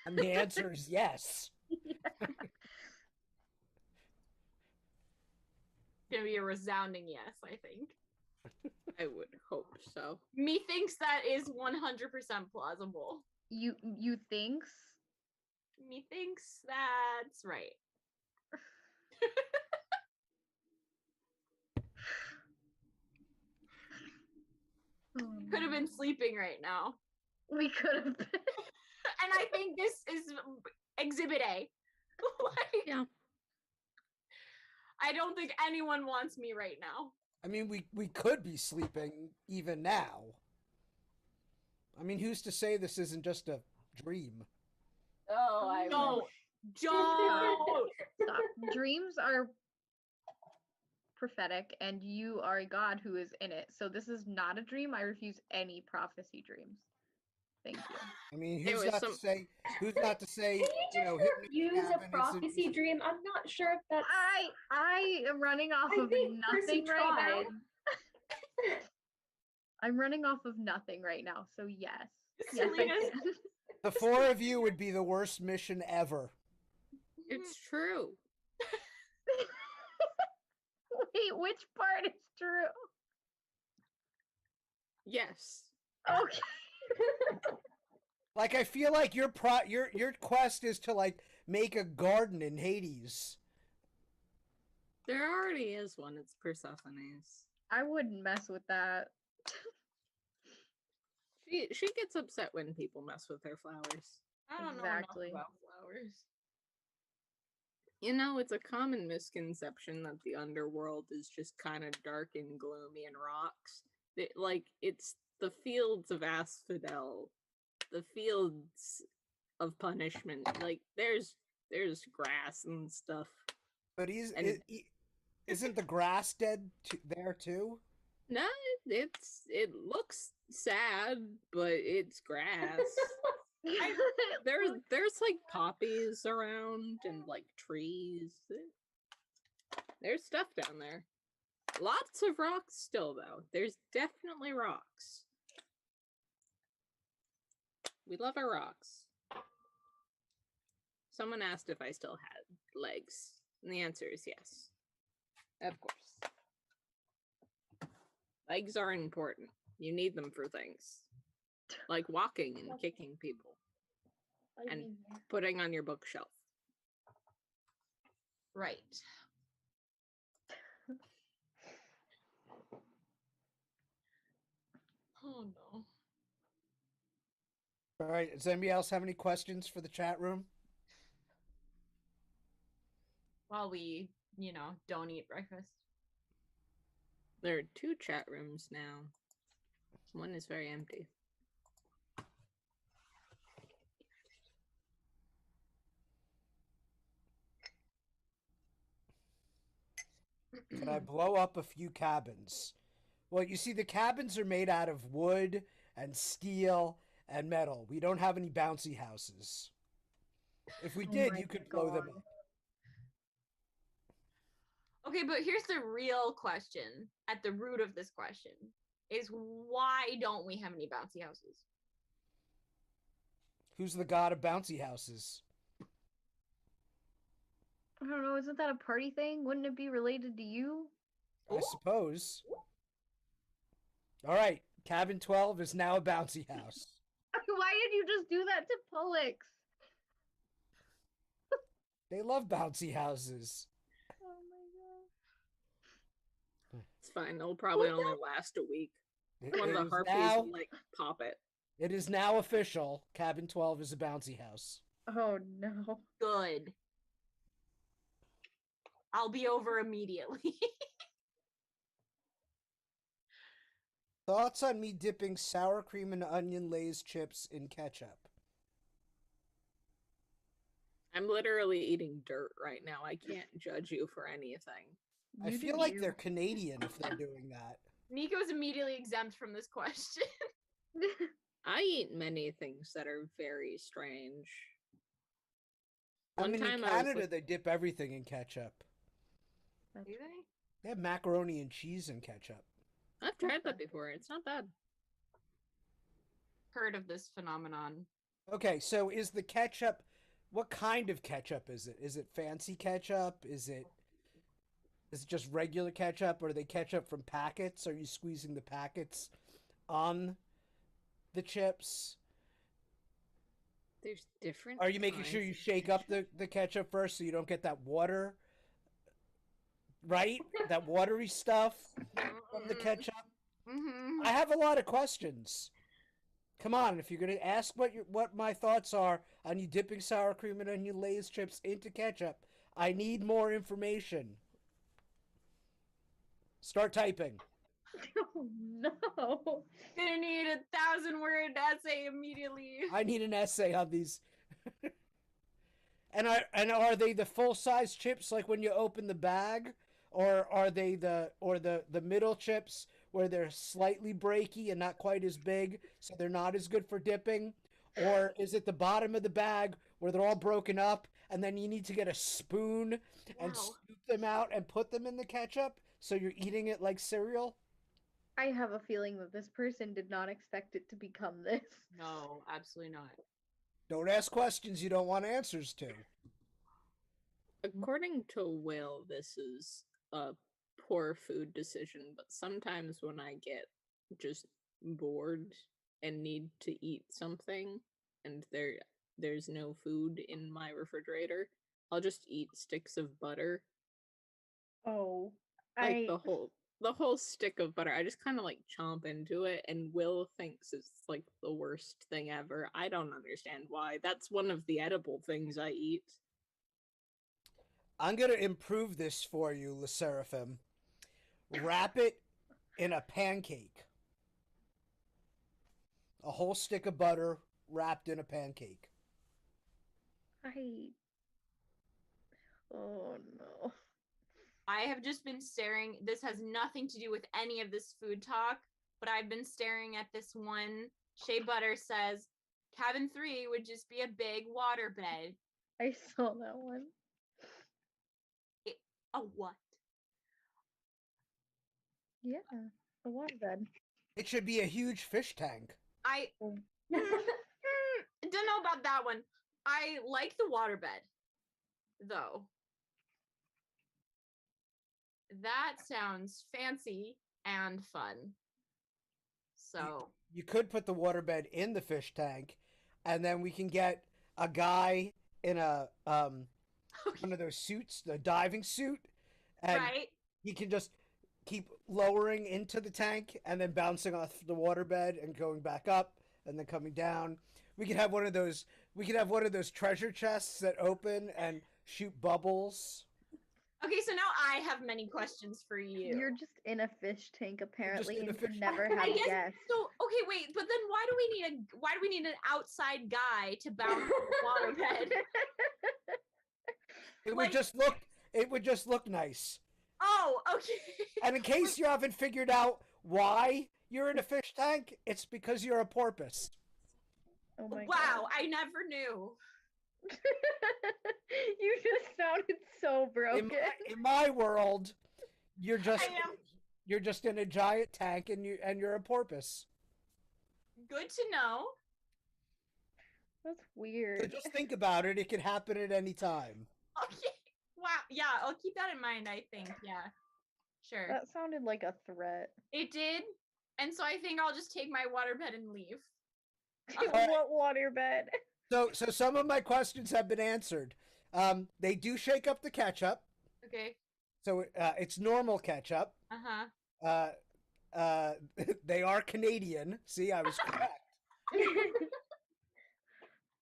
And the answer is yes. Gonna be a resounding yes, I think. I would hope so. Methinks that is 100% plausible. You thinks? Methinks that's right. Could have been sleeping right now. We could have been. And I think this is exhibit A. Like, yeah. I don't think anyone wants me right now. I mean, we could be sleeping even now. I mean, who's to say this isn't just a dream? Oh, I don't. Stop. Dreams are prophetic, and you are a god who is in it. So this is not a dream. I refuse any prophecy dreams. Thank you. I mean, who's not to say? Who's not to say? Can you just refuse a prophecy dream? I'm not sure if that's. I am running off of nothing right now. I'm running off of nothing right now. So yes, yes, I can. The four of you would be the worst mission ever. It's true. Wait, which part is true? Yes. Okay. Like, I feel like your quest is to like make a garden in Hades. There already is one. It's Persephone's. I wouldn't mess with that. She gets upset when people mess with her flowers. I don't know enough about flowers. You know, it's a common misconception that the underworld is just kind of dark and gloomy and rocks. It's the fields of Asphodel, the fields of punishment. Like, there's grass and stuff. But isn't the grass dead there too? No, it looks sad, but it's grass. There's like poppies around and like trees. There's stuff down there. Lots of rocks still though. There's definitely rocks. We love our rocks. Someone asked if I still had legs, and the answer is yes. Of course. Legs are important. You need them for things. Like walking and kicking people. And putting on your bookshelf. Right. Oh no. All right. Does anybody else have any questions for the chat room? While we, don't eat breakfast. There are 2 chat rooms now. One is very empty. Could I blow up a few cabins? Well, you see, the cabins are made out of wood and steel and metal. We don't have any bouncy houses. If we did, you could blow them up. Okay, but here's the real question, at the root of this question, is why don't we have any bouncy houses? Who's the god of bouncy houses? I don't know, isn't that a party thing? Wouldn't it be related to you? I suppose. All right, cabin 12 is now a bouncy house. Why did you just do that to Pollux? They love bouncy houses. Oh my god. It's fine. It'll probably only last a week. One of the harpies will, pop it. It is now official. Cabin 12 is a bouncy house. Oh no. Good. I'll be over immediately. Thoughts on me dipping sour cream and onion Lay's chips in ketchup? I'm literally eating dirt right now. I can't judge you for anything. I feel like they're Canadian if they're doing that. Nico's immediately exempt from this question. I eat many things that are very strange. I One mean, in time I was Canada, like, they dip everything in ketchup. Do they? They have macaroni and cheese in ketchup. I've tried that before. It's not bad. Heard of this phenomenon. Okay, so is the ketchup, what kind of ketchup is it? Is it fancy ketchup? Is it just regular ketchup? Or are they ketchup from packets? Are you squeezing the packets on the chips? There's different. Are you making sure you shake up the ketchup first so you don't get that water? Right? That watery stuff from the ketchup? Mm-hmm. I have a lot of questions. Come on, if you're gonna ask what my thoughts are on you dipping sour cream and onion Lay's chips into ketchup, I need more information. Start typing. Oh no. Gonna need a 1,000-word essay immediately. I need an essay on these. And are they the full size chips like when you open the bag, or are they the middle chips where they're slightly breaky and not quite as big, so they're not as good for dipping? Or is it the bottom of the bag where they're all broken up and then you need to get a spoon and scoop them out and put them in the ketchup so you're eating it like cereal? I have a feeling that this person did not expect it to become this. No, absolutely not. Don't ask questions you don't want answers to. According to Will, this is a poor food decision, but sometimes when I get just bored and need to eat something and there's no food in my refrigerator, I'll just eat sticks of butter. Oh, Like the whole stick of butter. I just kind of like chomp into it, and Will thinks it's like the worst thing ever. I don't understand why. That's one of the edible things I eat. I'm going to improve this for you, Le Seraphim. Wrap it in a pancake. A whole stick of butter wrapped in a pancake. Oh no. I have just been staring. This has nothing to do with any of this food talk, but I've been staring at this one. Shea Butter says, cabin 3 would just be a big waterbed. I saw that one. A what? Yeah, a waterbed. It should be a huge fish tank. I don't know about that one. I like the waterbed, though. That sounds fancy and fun. So You could put the waterbed in the fish tank, and then we can get a guy in a one of those suits, the diving suit, and he can just keep lowering into the tank and then bouncing off the waterbed and going back up and then coming down. We could have one of those. We could have one of those treasure chests that open and shoot bubbles. Okay, so now I have many questions for you. You're just in a fish tank apparently in a and fish can never I have guess guests. so. Okay, wait, but then why do we need an outside guy to bounce on the waterbed? It would just look nice. Oh, okay. And in case you haven't figured out why you're in a fish tank, it's because you're a porpoise. Oh my wow, I never knew. You just sounded so broken. In my world, you're just in a giant tank and you're a porpoise. Good to know. That's weird. So just think about it. It could happen at any time. Okay. Wow. Yeah, I'll keep that in mind, I think. Yeah. Sure. That sounded like a threat. It did. And so I think I'll just take my waterbed and leave. What waterbed? So some of my questions have been answered. They do shake up the ketchup. Okay. So it's normal ketchup. Uh-huh. They are Canadian. See, I was correct.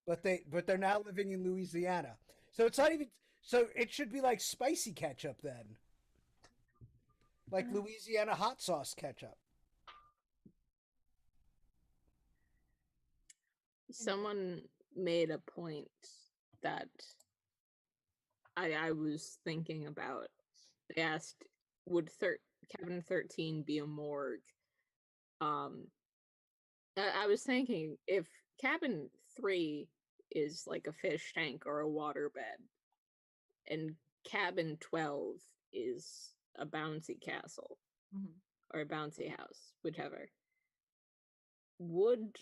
but they're now living in Louisiana. So it's not even. So it should be like spicy ketchup then. Like Louisiana hot sauce ketchup. Someone made a point that I was thinking about. They asked, would cabin 13 be a morgue? I was thinking if cabin 3 is like a fish tank or a water bed, and cabin 12 is a bouncy castle or a bouncy house, whichever. Would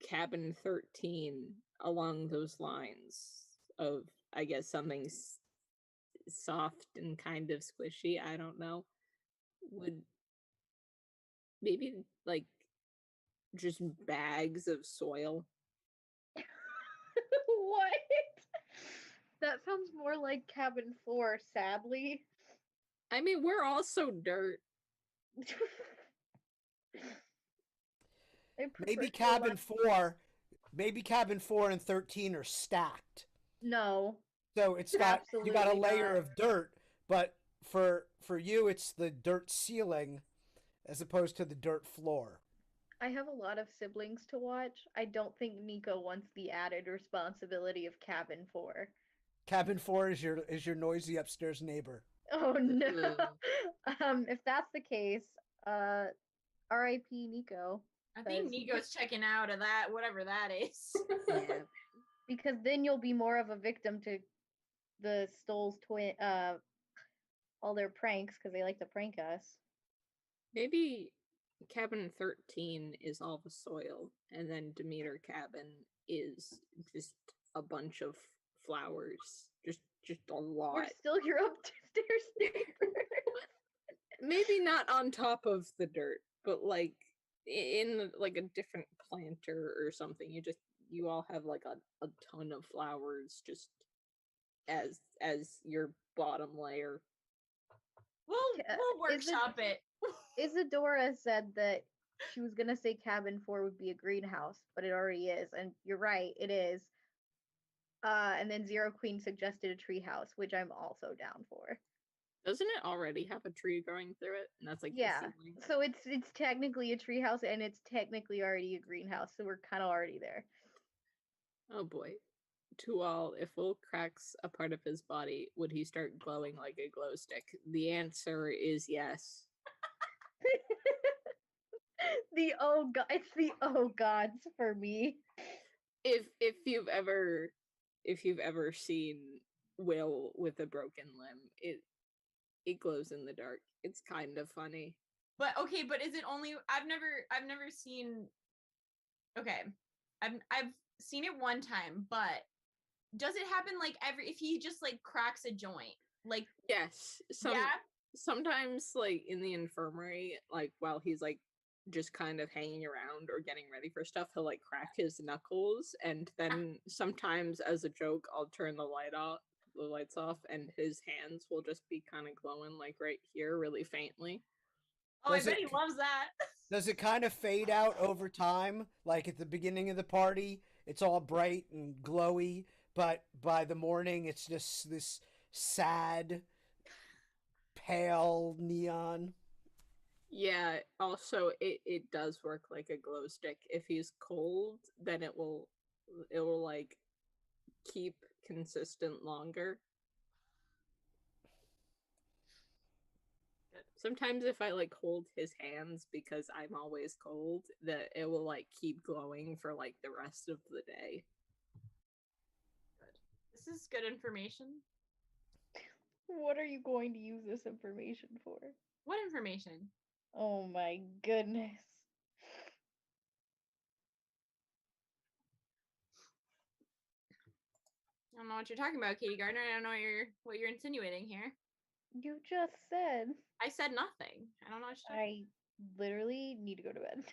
cabin 13 along those lines of, I guess, something soft and kind of squishy, I don't know, would maybe like just bags of soil? What? That sounds more like cabin 4, sadly. I mean, we're also dirt. Maybe cabin 4, maybe cabin 4 and 13 are stacked. No. So it's got you got a Absolutely layer not. of dirt, but for you it's the dirt ceiling as opposed to the dirt floor. I have a lot of siblings to watch. I don't think Nico wants the added responsibility of cabin 4. Cabin 4 is your noisy upstairs neighbor. Oh no. If that's the case, R.I.P. Nico. I think Nico's checking out of that, whatever that is. Yeah. Because then you'll be more of a victim to the Stoll's twin, all their pranks, because they like to prank us. Maybe cabin 13 is all the soil, and then Demeter cabin is just a bunch of flowers. Just a lot. We're still your upstairs neighbor. Maybe not on top of the dirt, but like in like a different planter or something. You all have like a ton of flowers just as your bottom layer. We'll workshop it. Isadora said that she was gonna say cabin 4 would be a greenhouse, but it already is, and you're right, it is. And then Zero Queen suggested a treehouse, which I'm also down for. Doesn't it already have a tree growing through it? And that's like Yeah, the seedling? so it's technically a treehouse, and it's technically already a greenhouse, so we're kind of already there. Oh boy. To all, if Will cracks a part of his body, would he start glowing like a glow stick? The answer is yes. It's the oh gods for me. If you've ever seen Will with a broken limb, it glows in the dark. It's kind of funny. But okay, but is it only I've never seen okay. I've seen it one time, but does it happen like if he just like cracks a joint? Like yes. Sometimes like in the infirmary, like while he's like just kind of hanging around or getting ready for stuff, he'll like crack his knuckles, and then sometimes as a joke I'll turn the lights off, and his hands will just be kind of glowing like right here really faintly. Oh, I bet he loves that. Does it kind of fade out over time? Like at the beginning of the party, it's all bright and glowy, but by the morning, it's just this sad, pale neon. Yeah, also it does work like a glow stick. If he's cold, then it will like keep consistent longer. Sometimes if I like hold his hands because I'm always cold, that it will like keep glowing for like the rest of the day. This is good information. What are you going to use this information for? What information? Oh my goodness. I don't know what you're talking about, Katie Gardner. I don't know what you're insinuating here. You just said. I said nothing. I don't know what you're talking I literally need to go to bed.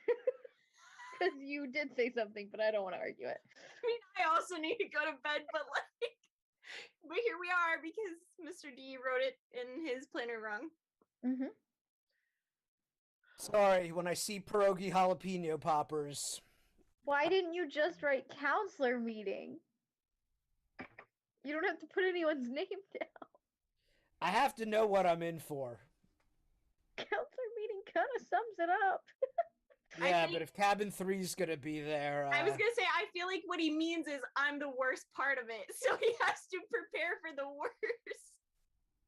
Because you did say something, but I don't want to argue it. I mean, I also need to go to bed, but here we are because Mr. D wrote it in his planner wrong. Mm-hmm. Sorry, when I see pierogi jalapeno poppers. Why didn't you just write counselor meeting? You don't have to put anyone's name down. I have to know what I'm in for. Counselor meeting kind of sums it up. Yeah, but if cabin 3's gonna be there, I was gonna say, I feel like what he means is I'm the worst part of it, so he has to prepare for the worst.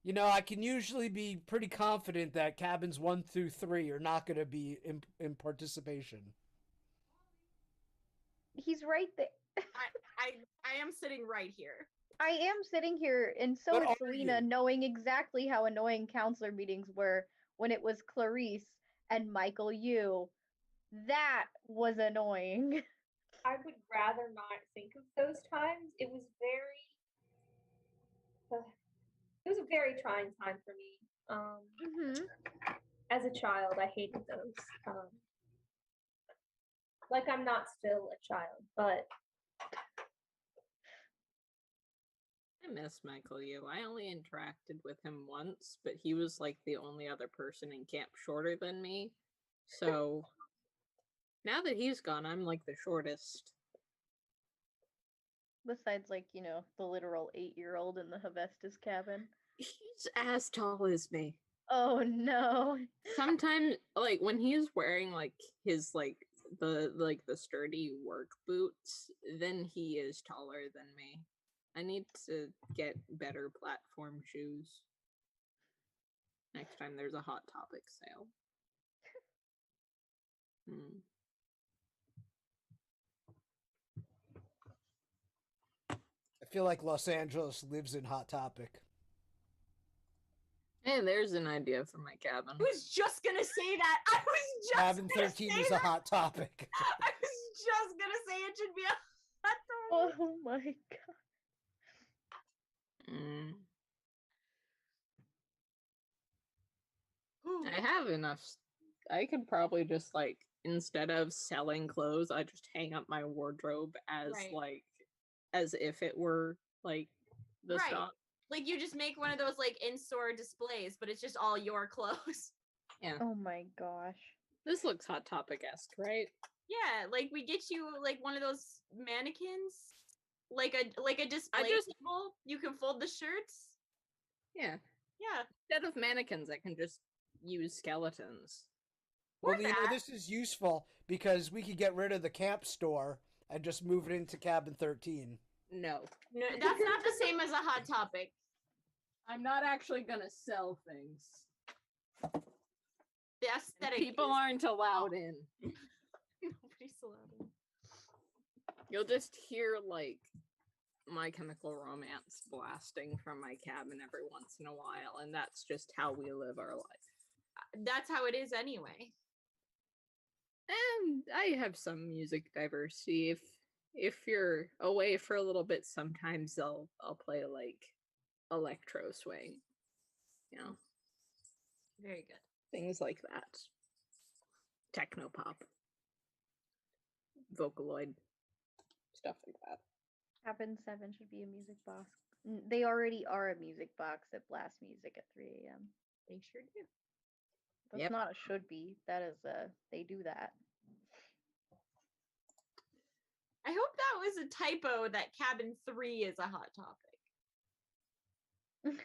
You know, I can usually be pretty confident that cabins 1 through 3 are not gonna be in participation. He's right there. I am sitting right here. I am sitting here, and so What is are Selena, you? knowing exactly how annoying counselor meetings were when it was Clarice and Michael Yu. That was annoying. I would rather not think of those times. It was a very trying time for me. As a child, I hated those. Like I'm not still a child, but I miss Michael Yu. I only interacted with him once, but he was like the only other person in camp shorter than me. So now that he's gone, I'm like the shortest. Besides, like, you know, the literal 8-year-old in the Hephaestus cabin. He's as tall as me. Oh no. Sometimes, like, when he's wearing like his the sturdy work boots, then he is taller than me. I need to get better platform shoes next time there's a Hot Topic sale. I feel like Los Angeles lives in Hot Topic. Hey, there's an idea for my cabin. I was just gonna say that. I was just Cabin gonna 13 say is a that. hot topic. I was just gonna say it should be a hot topic. Oh my god. I have enough. I could probably just like, instead of selling clothes, I just hang up my wardrobe as Right. as if it were like the Right. stock. Like you just make one of those like in-store displays, but it's just all your clothes. Yeah. Oh my gosh. This looks Hot Topic-esque, right? Yeah, like we get you like one of those mannequins, like a display table. You can fold the shirts. Yeah. Yeah. Instead of mannequins, I can just use skeletons. Well, you know, this is useful because we could get rid of the camp store and just move it into cabin 13. No. No, that's not the same as a Hot Topic. I'm not actually gonna sell things. The aesthetic. People aren't allowed in. Nobody's allowed in. You'll just hear like My Chemical Romance blasting from my cabin every once in a while, and that's just how we live our life. That's how it is anyway. And I have some music diversity. If you're away for a little bit, sometimes I'll play like electro swing. You know. Very good. Things like that. Techno pop. Vocaloid. Stuff like that. Cabin 7 should be a music box. They already are a music box that blasts music at 3 a.m. They sure do. That's not a should be. That is they do that. I hope that was a typo that cabin 3 is a Hot Topic. Because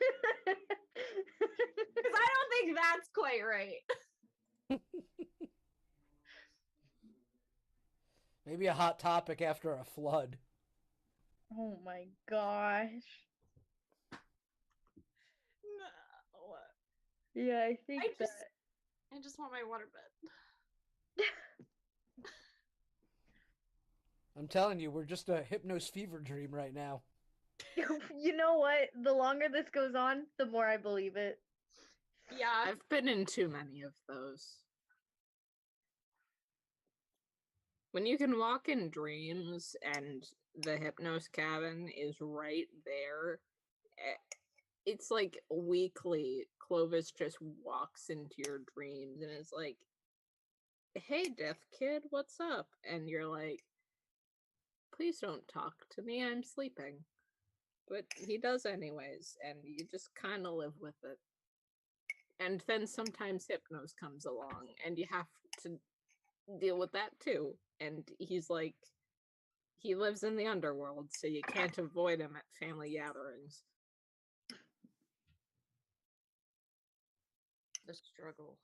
I don't think that's quite right. Maybe a hot topic after a flood. Oh my gosh. No. Yeah, I think I just want my waterbed. I'm telling you, we're just a hypnos fever dream right now. You know what? The longer this goes on, the more I believe it. Yeah. I've been in too many of those. When you can walk in dreams and the hypnos cabin is right there, it's like weekly Clovis just walks into your dreams and is like, hey, deaf kid, what's up? And you're like, please don't talk to me, I'm sleeping. But he does anyways, and you just kind of live with it. And then sometimes Hypnos comes along, and you have to deal with that too. And he's like, he lives in the underworld, so you can't avoid him at family gatherings. The struggle.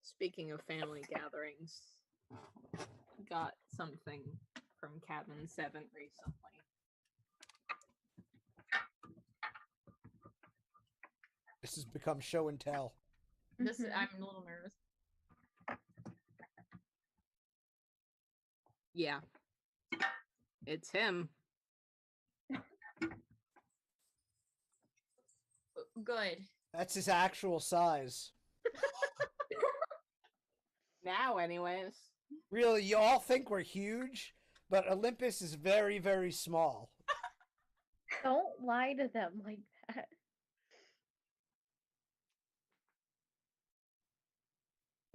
Speaking of family gatherings, got something from Cabin 7 recently. This has become show and tell. This is, I'm a little nervous. Yeah. It's him. Good. That's his actual size. Now, anyways. Really, you all think we're huge, but Olympus is very, very small. Don't lie to them like that.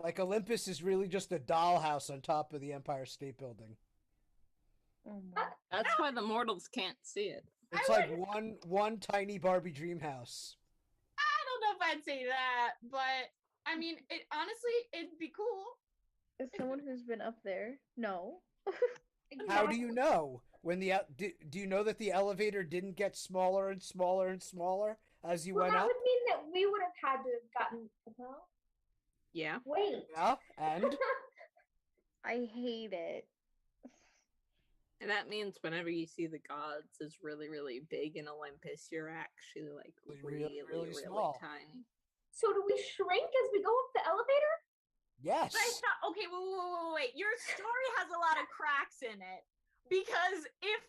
Like, Olympus is really just a dollhouse on top of the Empire State Building. Oh my. That's why the mortals can't see it. It's like one tiny Barbie dream house. I don't know if I'd say that, but I mean, it honestly, it'd be cool. As someone who's been up there, no. How do you know? When the do you know that the elevator didn't get smaller and smaller and smaller as you went that up? would mean that we would have had to have gotten well. Yeah. Wait. Yeah, and I hate it. And that means whenever you see the gods is really, really big in Olympus, you're actually like really small. tiny. So do we shrink as we go up the elevator? Yes. But I thought, okay, wait. Your story has a lot of cracks in it. Because if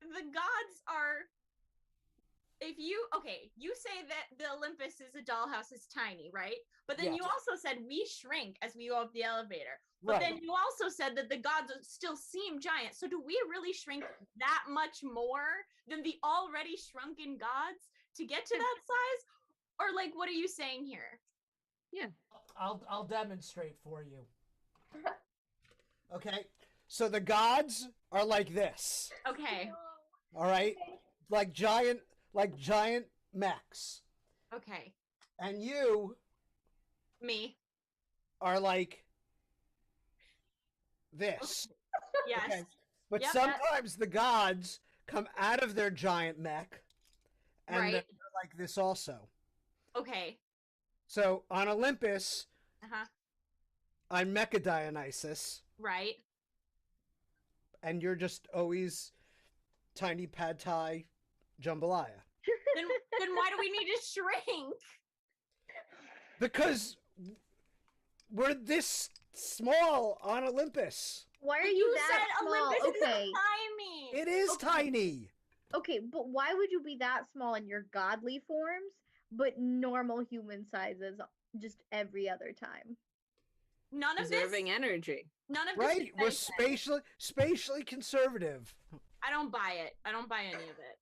the gods are, you say that the Olympus is a dollhouse, is tiny, right? But then Yes. you also said we shrink as we go up the elevator. But Right. then you also said that the gods still seem giant. So do we really shrink that much more than the already shrunken gods to get to that size? Or like, what are you saying here? Yeah. I'll demonstrate for you. Okay. So the gods are like this. Okay. All right? Like giant mechs. Okay. And you Me. are like this. Yes. Okay. But Yep, sometimes the gods come out of their giant mech and Right. they're like this also. Okay. So on Olympus, Uh-huh. I'm Mecha Dionysus, Right. and you're just always tiny pad thai jambalaya. then why do we need to shrink? Because we're this small on Olympus. Why are But you you that said small? Olympus is Okay. tiny. It is tiny. Okay, but why would you be that small in your godly forms, but normal human sizes just every other time? None of Preserving energy. None of this Right? makes We're sense. spatially conservative. I don't buy it. I don't buy any of it.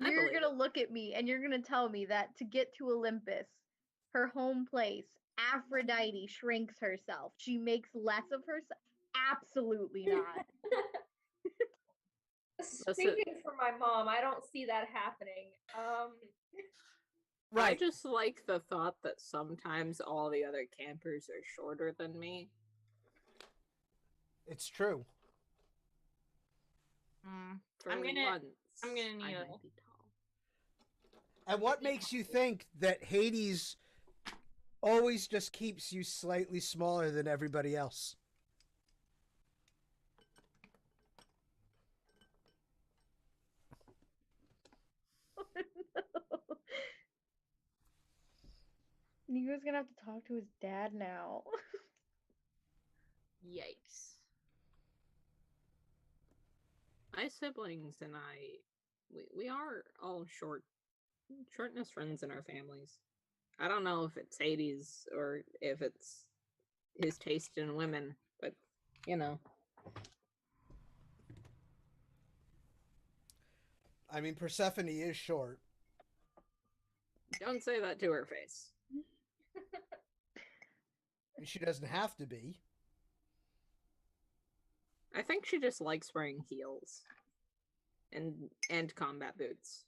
You're gonna look at me and you're gonna tell me that to get to Olympus, her home place, Aphrodite shrinks herself. She makes less of herself. Absolutely not. Speaking for my mom, I don't see that happening. I just like the thought that sometimes all the other campers are shorter than me. It's true. For I'm gonna once, need I a might be And what makes you think that Hades always just keeps you slightly smaller than everybody else? Nico's gonna have to talk to his dad now. Yikes. My siblings and we are all shortness friends in our families. I don't know if it's Hades or if it's his taste in women, but you know. I mean, Persephone is short. Don't say that to her face. She doesn't have to be. I think she just likes wearing heels and combat boots.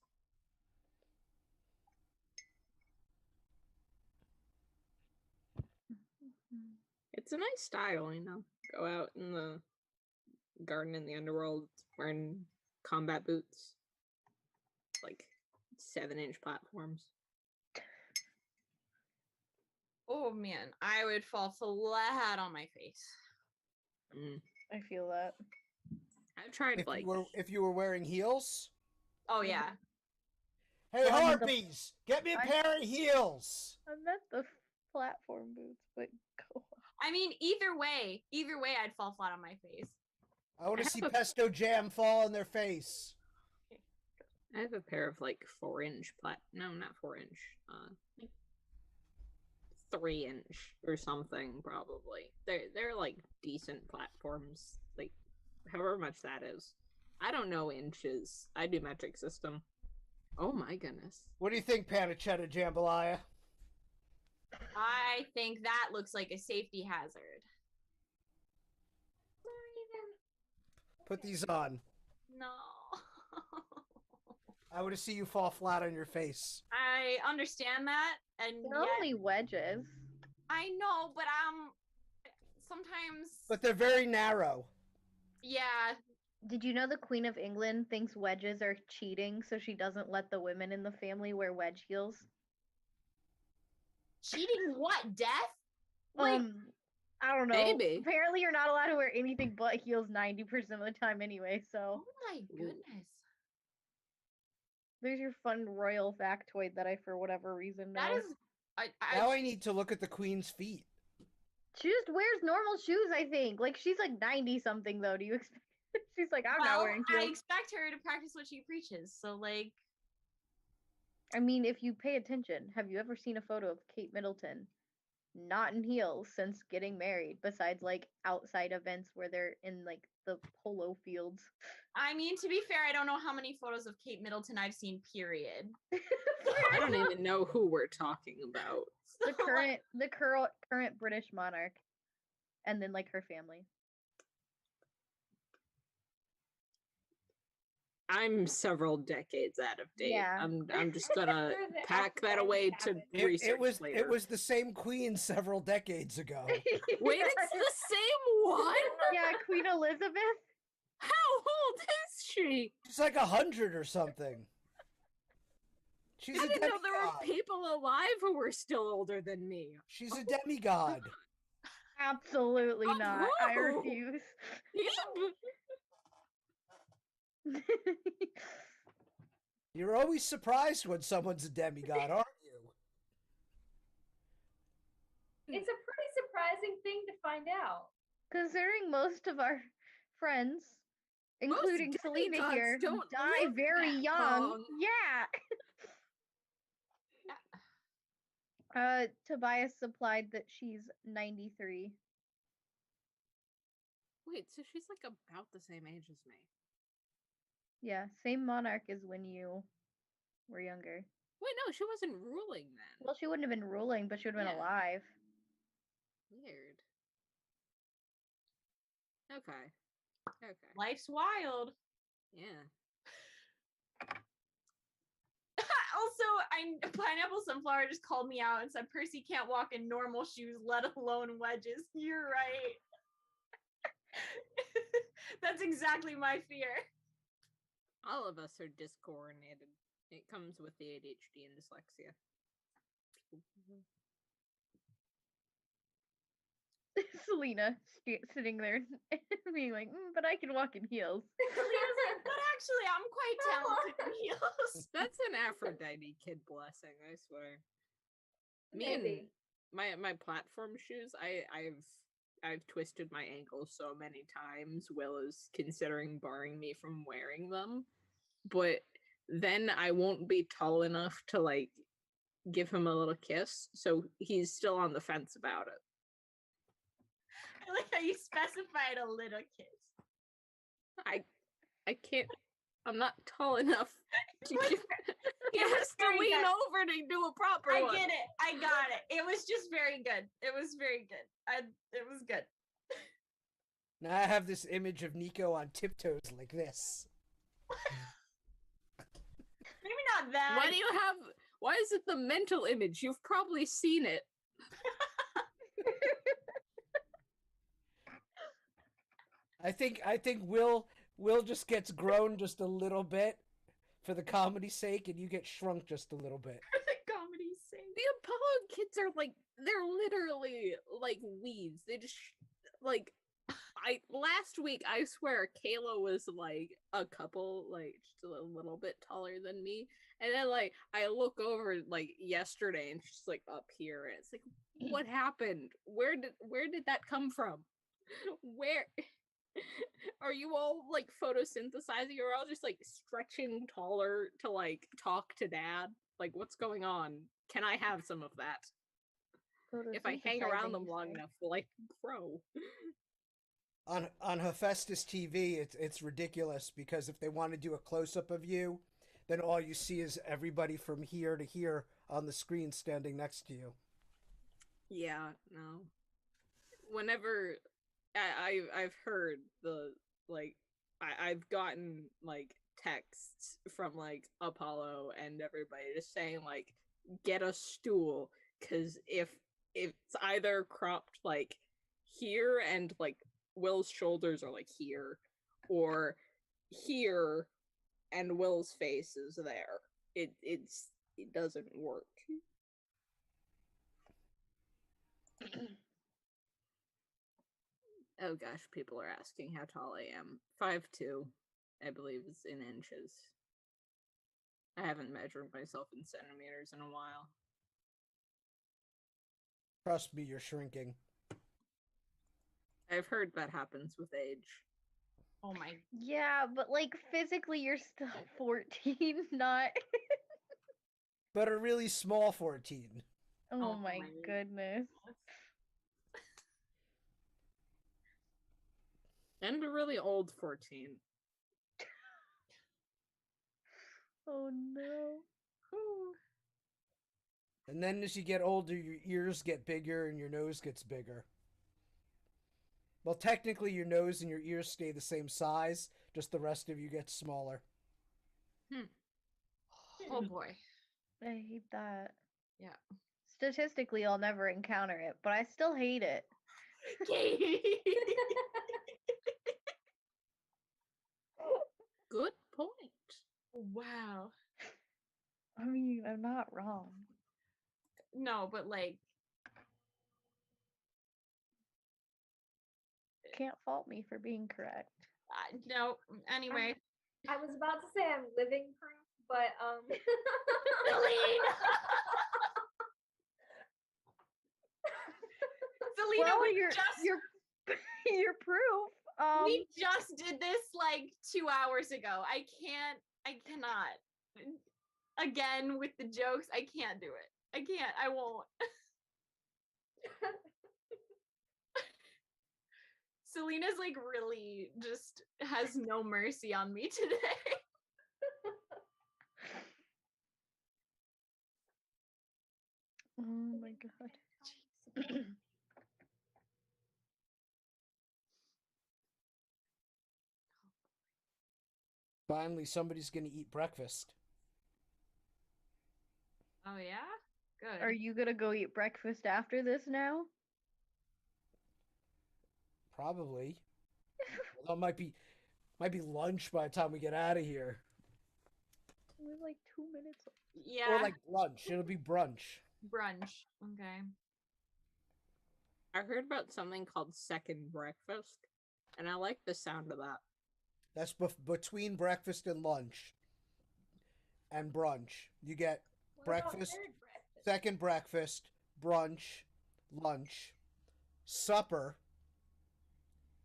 It's a nice style, you know. Go out in the garden in the underworld wearing combat boots. Like 7-inch platforms. Oh man, I would fall flat on my face. I feel that. I've tried If you were wearing heels. Oh yeah. Hey, Well, I mean, the- Harpies, get me a I- pair of heels. I meant the platform boots, but go on. I mean, either way, I'd fall flat on my face. I want to see pesto jam fall on their face. I have a pair of like 4-inch no, not 4-inch, like 3-inch or something probably. They're like decent platforms, like however much that is. I don't know inches. I do metric system. Oh my goodness. What do you think, Panicetta Jambalaya? I think that looks like a safety hazard. Put these on. No. I want to see you fall flat on your face. I understand that, and They're only wedges. I know, but sometimes. But they're very narrow. Yeah. Did you know the Queen of England thinks wedges are cheating, so she doesn't let the women in the family wear wedge heels? Cheating what? Death? I don't know. Maybe. Apparently, you're not allowed to wear anything but heels 90% of the time anyway. So. Oh my goodness. There's your fun royal factoid that I, for whatever reason, know. That is. Now I need to look at the queen's feet. She just wears normal shoes, I think. Like, she's like 90 something though. Do you expect? She's like, I'm not wearing heels. I expect her to practice what she preaches. So like. I mean, if you pay attention, have you ever seen a photo of Kate Middleton not in heels since getting married? Besides like outside events where they're in like the polo fields. I mean, to be fair, I don't know how many photos of Kate Middleton I've seen, period. I don't even know who we're talking about. The current British monarch. And then like her family. I'm several decades out of date. Yeah. I'm just gonna pack that away to research later. It was the same queen several decades ago. Wait, it's the same one? Yeah, Queen Elizabeth. How old is she? She's like 100 or something. She's I a didn't know there were demigod. people alive who were still older than me. She's a demigod. Absolutely not. I refuse. You're always surprised when someone's a demigod, aren't you? It's a pretty surprising thing to find out. Considering most of our friends, including Selena demigods here, don't die live very that young. long. Yeah. Tobias supplied that she's 93. Wait, so she's like about the same age as me. Yeah, same monarch as when you were younger. Wait, no, she wasn't ruling then. Well, she wouldn't have been ruling, but she would have been alive. Weird. Okay. Life's wild. Yeah. Also, Pineapple Sunflower just called me out and said Percy can't walk in normal shoes, let alone wedges. You're right. That's exactly my fear. All of us are discoordinated. It comes with the ADHD and dyslexia. Selena sitting there being like, but I can walk in heels. But actually, I'm quite talented in heels. That's an Aphrodite kid blessing, I swear. Me Maybe. and my platform shoes, I've twisted my ankle so many times. Will is considering barring me from wearing them, but then I won't be tall enough to like give him a little kiss, so he's still on the fence about it. I like how you specified a little kiss. I can't. I'm not tall enough. He has to Very lean good. over to do a proper I one. get it. I got it. It was just very good. It was very good. It was good. Now I have this image of Nico on tiptoes like this. Maybe not that. Why do you have? Why is it the mental image? You've probably seen it. I think Will just gets grown just a little bit for the comedy's sake, and you get shrunk just a little bit. For the comedy's sake. The Apollo kids are like, they're literally like weeds. They just like, last week, I swear, Kayla was like a couple, like just a little bit taller than me, and then like I look over like yesterday, and she's like up here, and it's like, what happened? Where did that come from? Where are you all like photosynthesizing? You're all just like stretching taller to like talk to dad. Like, what's going on? Can I have some of that? If I hang around them long enough, will I grow? On Hephaestus TV, it's ridiculous because if they want to do a close up of you, then all you see is everybody from here to here on the screen standing next to you. Yeah, no. Whenever I've heard the like I've gotten like texts from like Apollo and everybody just saying like get a stool, because if it's either cropped like here and like Will's shoulders are like here, or here and Will's face is there, it doesn't work. Oh gosh, people are asking how tall I am. 5'2", I believe is in inches. I haven't measured myself in centimeters in a while. Trust me, you're shrinking. I've heard that happens with age. Oh my. Yeah, but like physically you're still 14, not But a really small 14. Oh my goodness. And a really old 14. Oh no. And then as you get older, your ears get bigger and your nose gets bigger. Well, technically your nose and your ears stay the same size, just the rest of you gets smaller. Oh boy. I hate that. Yeah. Statistically, I'll never encounter it, but I still hate it. Good point. Wow. I mean, I'm not wrong. No, but like Can't fault me for being correct. No, anyway. I was about to say I'm living proof, but Selena, well, we you're proof. We just did this like 2 hours ago. I cannot. Again with the jokes, I can't do it. I can't. I won't. Selena's like really just has no mercy on me today. Oh my god. Finally, somebody's going to eat breakfast. Oh yeah? Good. Are you gonna go eat breakfast after this now? Probably. Although it might be lunch by the time we get out of here. We're like 2 minutes. Yeah. Or like brunch. It'll be brunch. Brunch. Okay. I heard about something called second breakfast, and I like the sound of that. That's between breakfast and lunch. And brunch. You get breakfast, second breakfast, brunch, lunch, supper,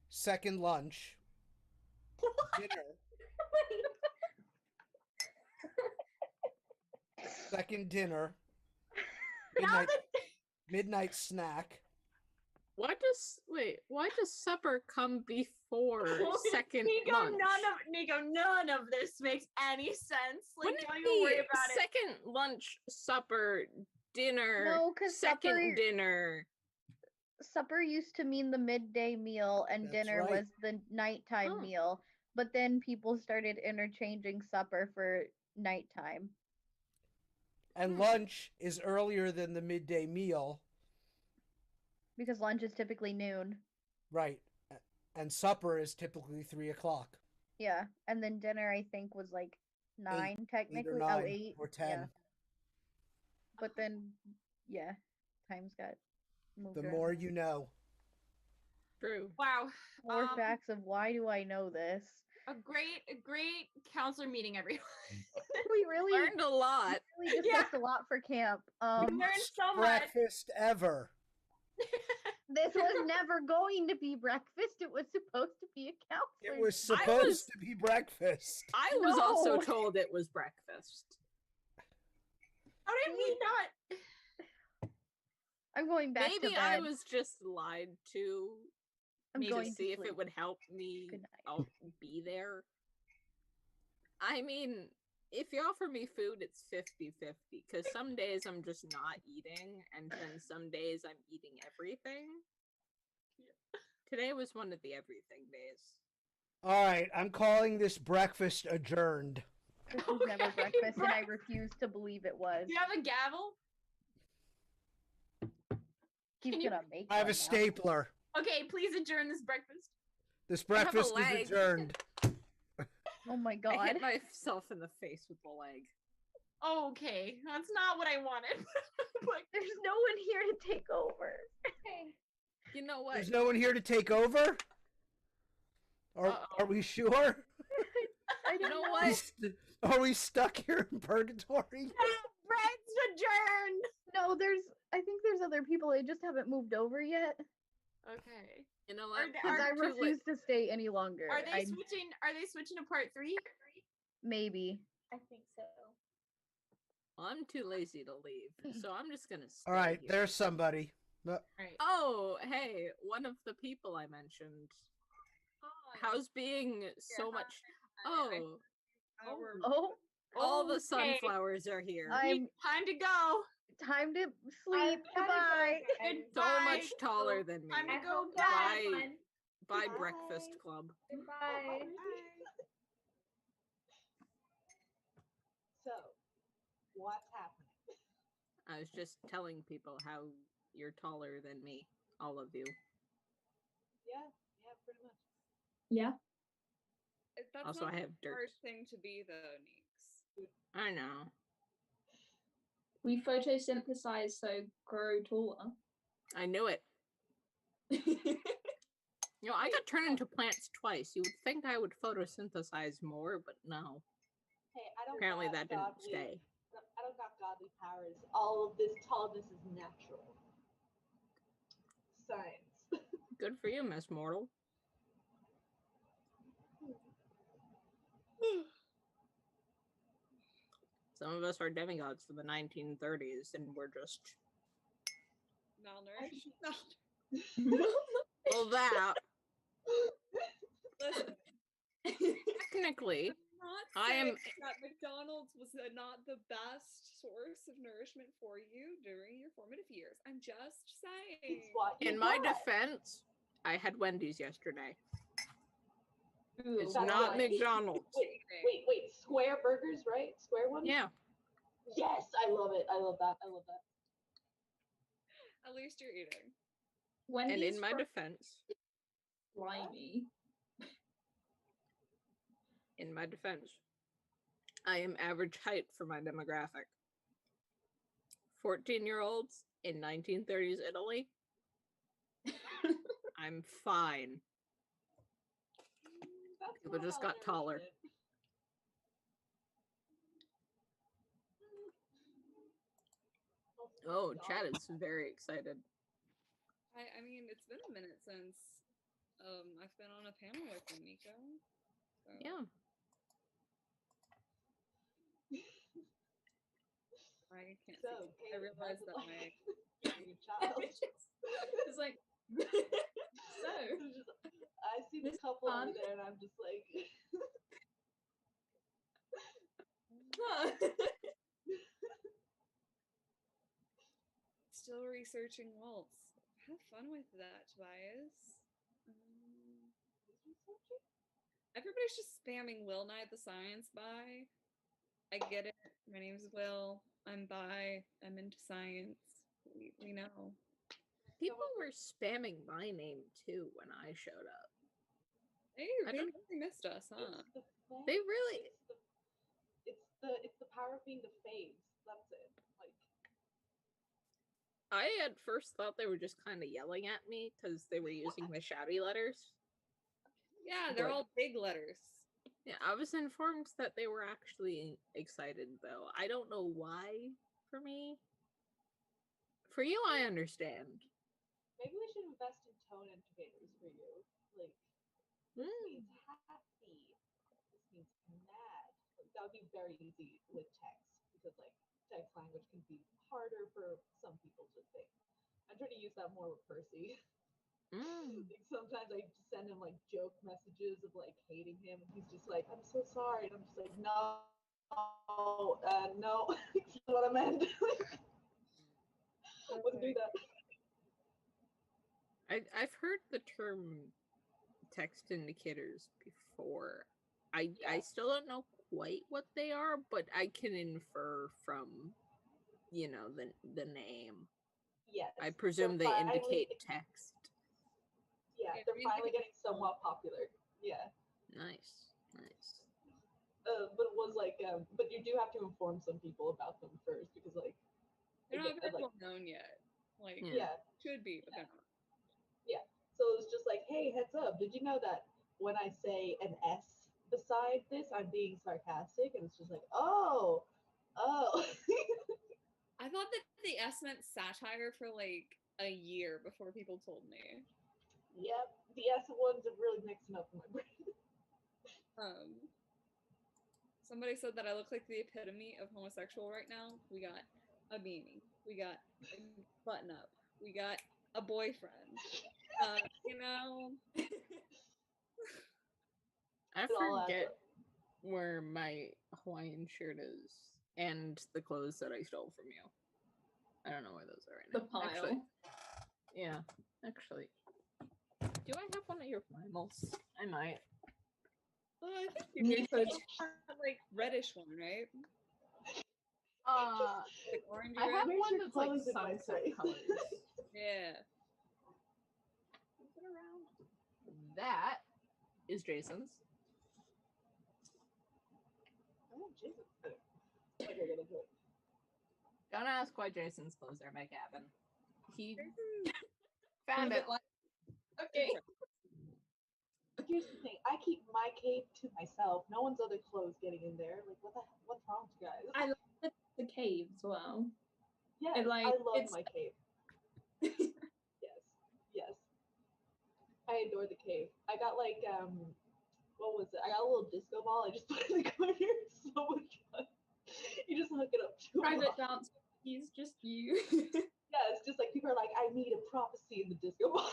second lunch, dinner, second dinner, midnight snack. Why does supper come before second Nico, lunch? none of this makes any sense. Like, Wouldn't don't it even worry be about it. second lunch, supper, dinner, No, 'cause second supper- dinner. Supper used to mean the midday meal and That's dinner right. was the nighttime Oh. meal. But then people started interchanging supper for nighttime. And lunch is earlier than the midday meal. Because lunch is typically noon. Right. And supper is typically 3 o'clock. Yeah. And then dinner I think was like 9 technically. 9 Oh, 8 or 10. Yeah. But then yeah, times got moved The around. more you know. True. Wow. More facts of why do I know this? A great counselor meeting, everyone. We really learned a lot. We really discussed a lot for camp. We learned so much. Breakfast ever. This was never going to be breakfast. It was supposed to be a counselor. It was supposed to be breakfast. I was also No. told it was breakfast. How did we not? I'm going back to Maybe bed. I was just lied to. I'm Me going to to see if sleep. it would help me Good night. be there. I mean, if you offer me food, it's 50-50. Because some days I'm just not eating, and then some days I'm eating everything. Today was one of the everything days. All right, I'm calling this breakfast adjourned. This was never breakfast, and I refuse to believe it was. Do you have a gavel? He's gonna make I have one a now. stapler. Okay, please adjourn this breakfast. This I have a breakfast is leg. adjourned. Oh my I god. hit myself in the face with the leg. Okay, that's not what I wanted. There's no one here to take over. You know what? There's no one here to take over? Are we sure? I You know don't what? Are we stuck here in purgatory? Breakfast adjourned. No, I think there's other people. They just haven't moved over yet. Okay. You know what? Because I refuse to stay any longer. Are they switching? Are they switching to part 3? Maybe. I think so. Well, I'm too lazy to leave, so I'm just gonna stay All right, here. there's somebody. No. Right. Oh, hey, one of the people I mentioned. How's being so much? Oh, all the sunflowers are here. Time to go. Time to sleep. Goodbye. So much taller than me. Time to go. Bye, Breakfast Club. Goodbye. So, what's happening? I was just telling people how you're taller than me, all of you. Yeah, pretty much. Yeah. That's Also, not I have a dirt. hard thing to be, though, Neeks. I know. We photosynthesize, so grow taller. I knew it. You know, I got turned into plants twice. You would think I would photosynthesize more, but no. Hey, I don't Apparently got that didn't godly, stay. I don't got godly powers. All of this tallness is natural. Science. Good for you, Miss Mortal. Some of us are demigods for the 1930s, and we're just Malnourished. well that. Listen, Technically, not I am. saying that McDonald's was not the best source of nourishment for you during your formative years. I'm just saying. In my defense, I had Wendy's yesterday. Ooh, It's that's not nice. McDonald's. Wait. Square burgers, right? Square ones? Yeah. Yes, I love it. I love that. I love that. At least you're eating. And in my defense, slimy. In my defense, I am average height for my demographic. 14-year-olds in 1930s Italy. I'm fine. People just got taller. Oh, Chad is very excited. I mean, it's been a minute since I've been on a panel with you, Nico. So. Yeah. I can't So, see. I realized that my child. It's like so. I see the couple over there, and I'm just like. Still researching waltz. Have fun with that, Tobias. Everybody's just spamming Will Nye the Science Bi. I get it. My name's Will. I'm bi. I'm into science. We know. People were spamming my name too when I showed up. Hey, they really missed us, huh? They really. It's the power of being the faves. That's it. Like. I at first thought they were just kind of yelling at me because they were using the shouty letters. Yeah, they're But- all big letters. Yeah, I was informed that they were actually excited, though. I don't know why for me. For you, I understand. Maybe we should invest in tone indicators for you. Like, this means happy. This means mad. Like, that would be very easy with text because, like, text language can be harder for some people to think. I'm trying to use that more with Percy. Like, sometimes I just send him like joke messages of like hating him, and he's just like, "I'm so sorry," and I'm just like, "No, no, it's not what I meant." Wouldn't do that. I've heard the term text indicators before. I still don't know quite what they are, but I can infer from, you know, the name. Yes. I presume they indicate text. Yeah, they're finally getting somewhat popular. Yeah. Nice, nice. But it was like, but you do have to inform some people about them first because, like, They're not very like, well known yet. Like, Yeah. should be, but they're not. Yeah. So it's just like, hey, heads up, did you know that when I say an S beside this, I'm being sarcastic? And it's just like, oh. I thought that the S meant satire for like a year before people told me. Yep, the S ones are really mixing up in my brain. Somebody said that I look like the epitome of homosexual right now. We got a beanie. We got a button up. We got a boyfriend. You know. I forget where my Hawaiian shirt is and the clothes that I stole from you. I don't know where those are right now. The pile. Actually, yeah, actually. Do I have one of your finals? I might. I think you did. Like reddish one, right? Like orangey I have red? one that's like sunset colors. Yeah. Is it around? That is Jason's. Oh, Jesus. Okay, get into it. Don't ask why Jason's clothes are my cabin. He found it like okay. Here's the thing, I keep my cape to myself. No one's other clothes getting in there. Like, what's wrong with you guys? I love the cave as well. Yes, It, like, I love it's- my cape. Yes. I adore the cave. I got like what was it? I got a little disco ball. I just put it in the corner. It's so much fun. You just hook it up to private dance. He's just you. Yeah, it's just like people are like, I need a prophecy in the disco ball.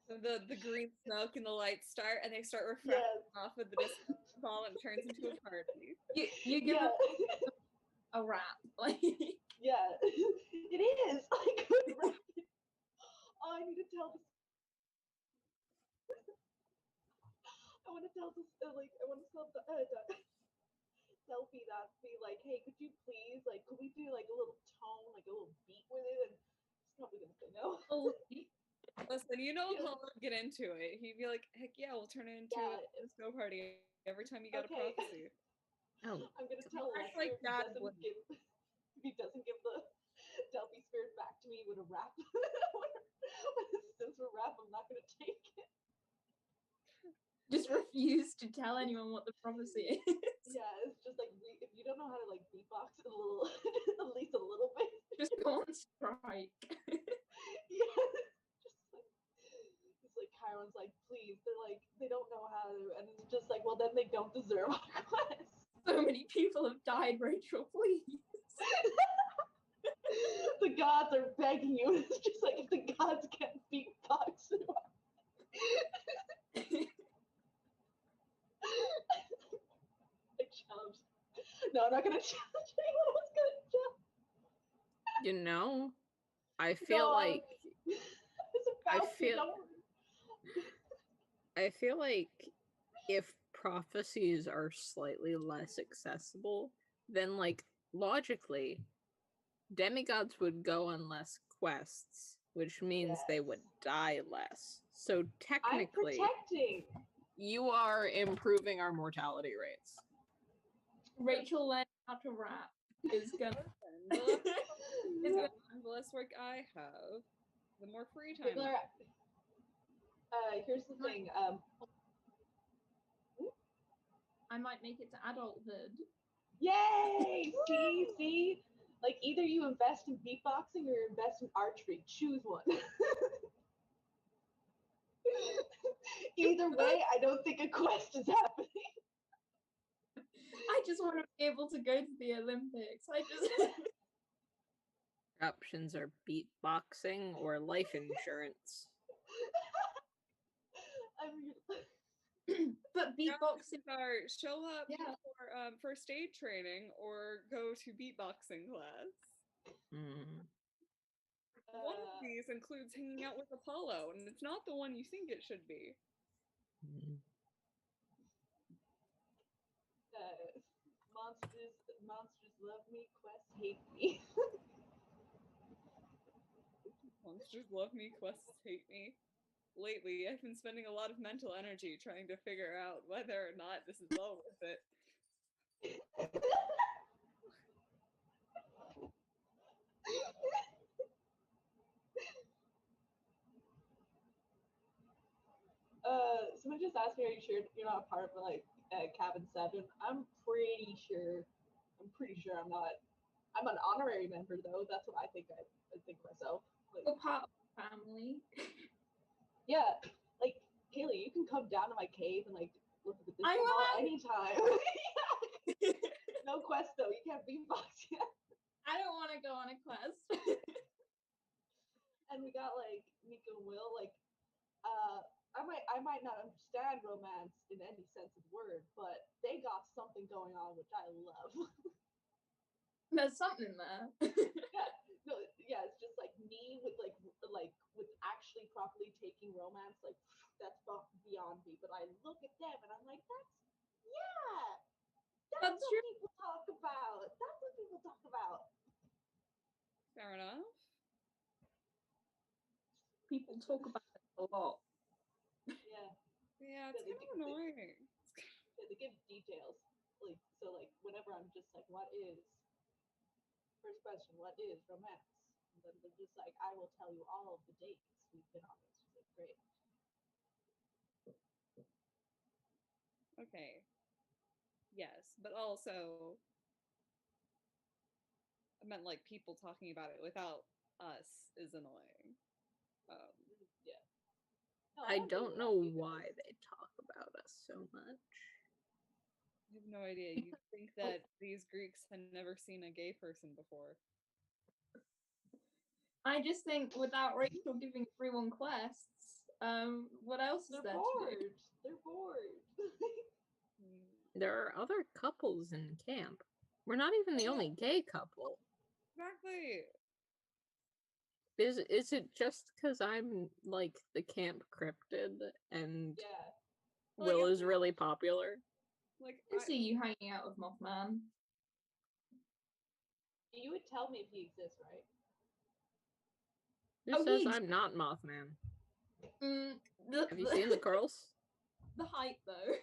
The green smoke and the lights start, and they start refracting off of the disco ball, and it turns into a party. You give it a rap, like yeah, it is. I couldn't rap it. Oh, I need to tell this. I want to tell this. I want to tell the selfie that be like, hey, could you please, like, could we do like a little tone, like a little beat with it? And he's probably gonna say no. Listen, you know Paul would get into it. He'd be like, heck yeah, we'll turn it into a disco party every time you got a prophecy. Oh, I'm gonna tell Lester like that if he doesn't give the Delphi spirit back to me with a rap. Since we're rap, I'm not gonna take it. just refuse to tell anyone what the prophecy is. Yeah, it's just like if you don't know how to like beatbox a little, at least a little bit. Just go on strike. Yeah. It's like Chiron's like, please, they're like, they don't know how to, and it's just like, well, then they don't deserve our quest. So many people have died, Rachel, please. The gods are begging you. It's just like, if the gods can't beatbox, I jumped. No, I'm not gonna challenge anyone else gonna jump. You know, I feel like I feel like if prophecies are slightly less accessible, then like logically, demigods would go on less quests, which means they would die less. So technically, you are improving our mortality rates. Rachel learned how to rap is gonna The less work I have, the more free time. People are, here's the thing. I might make it to adulthood. Yay! See? Like either you invest in beatboxing or you invest in archery. Choose one. Either way, I don't think a quest is happening. I just want to be able to go to the Olympics. I just. Options are beatboxing or life insurance. But beatboxing are show up for first aid training or go to beatboxing class. One of these includes hanging out with Apollo, and it's not the one you think it should be. Monsters love me, quests hate me. Monsters love me, quests hate me. Lately, I've been spending a lot of mental energy trying to figure out whether or not this is well worth it. Someone just asked me, are you sure you're not a part of like Cabin 7? I'm pretty sure I'm not. I'm an honorary member though. That's what I think myself. Like, you're part of the family. Yeah, like Kaylee, you can come down to my cave and like look at the disco ball anytime. No quest though. You can't beatbox yet. I don't want to go on a quest. And we got like Nico and Will. Like, I might not understand romance in any sense of the word, but they got something going on which I love. There's something there. Yeah, it's just like me with like with actually properly taking romance, like that's beyond me. But I look at them and I'm like, that's what people talk about. That's what people talk about. Fair enough. People talk about it a lot. Yeah, it's kind of annoying. Yeah, they give details. Like, so like whenever I'm just like, what is first question, what is romance? And then they're just like, I will tell you all of the dates we've been on. It's just like great. Okay. Yes, but also I meant like people talking about it without us is annoying. Yeah. I don't know why they talk about us so much. I have no idea. You'd think that these Greeks had never seen a gay person before. I just think without Rachel giving everyone quests, what else is there to do? They're bored. There are other couples in camp. We're not even the only gay couple. Exactly. Is it just because I'm like the camp cryptid and Will is really popular? Like I see you hanging out with Mothman. You would tell me if he exists, right? Who says I'm not Mothman? Have you seen the curls? The height, though.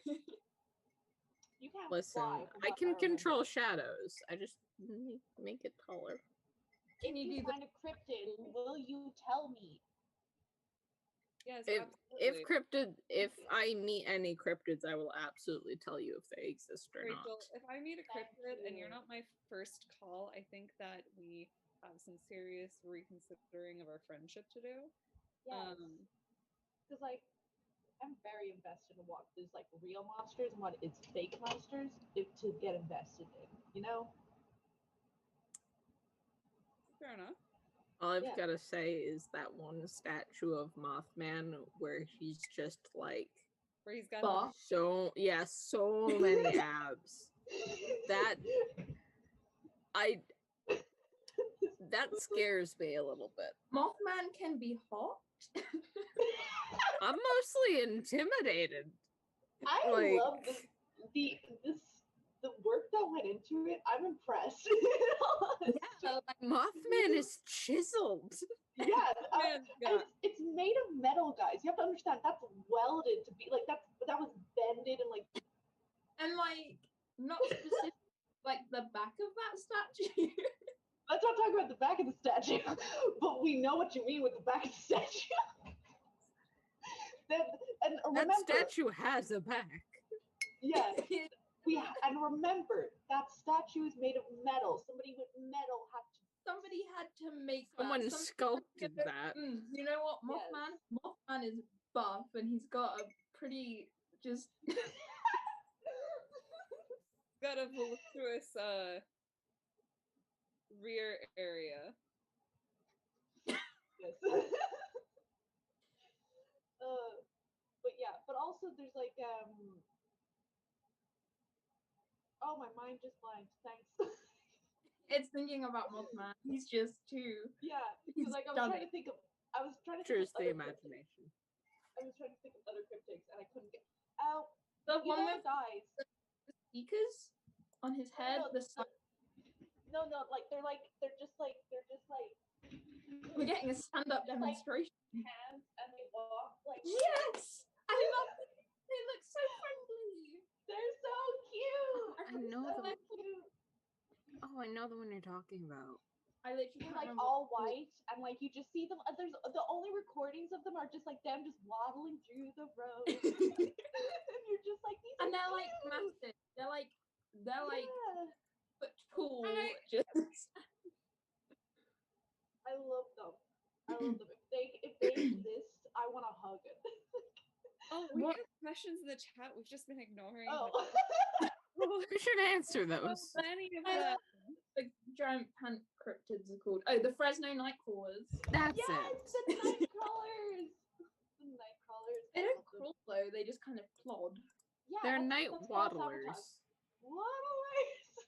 You can't Listen, fly I can control shadows. I just make it taller. Can you find a cryptid? Will you tell me? Yes, if I meet any cryptids, I will absolutely tell you if they exist or Rachel, not. if I meet a cryptid and you're not my first call, I think that we have some serious reconsidering of our friendship to do. Yes. Because like I'm very invested in what is like real monsters and what is fake monsters to get invested in, you know? Fair enough. All I've got to say is that one statue of Mothman where he's just like where he's got so many abs. That scares me a little bit. Mothman can be hot. I'm mostly intimidated. I love the work that went into it. I'm impressed. Yeah, Mothman is chiseled. It's made of metal, guys. You have to understand that's welded to be like that was bended and like not specific like the back of that statue. Let's not talk about the back of the statue, but we know what you mean with the back of the statue. And That remember, statue has a back. yeah, and remember that statue is made of metal. Somebody with metal Somebody had to make Someone that. Somebody sculpted had to- that. You know what, Mothman? Mothman is buff, and he's got a pretty just. Got a voluptuous rear area. Yes. But yeah, but also there's like oh, my mind just blanked. Thanks. It's thinking about Mothman. He's just too. Yeah, He's because like I was trying to think of other Captures the cryptids. imagination. I was trying to think of other cryptids and I couldn't get. Oh, The you one know with dies. the speakers on his head. No, like they're just like we're getting a stand-up demonstration. hands and they walk like. Yes, I love them. They look so friendly. They're so cute. I know so the. cute. Oh, I know the one you're talking about. I literally They're can't like remember all what- white and like you just see them. There's the only recordings of them are just like them just waddling through the road, and you're just like these. And are they're like cute. massive. They're like Yeah. but tall. Right. Just I love them. I love them. If they exist, I want to hug it. Oh, we have questions in the chat. We've just been ignoring. Oh. We should answer those. Many of I them. love the giant pant cryptids are called. Oh, the Fresno Nightcrawlers. That's Yes, the night crawlers. The night crawlers. They don't crawl though. They just kind of plod. Yeah, They're that's- night that's called waddlers. sabotage. Waddlers.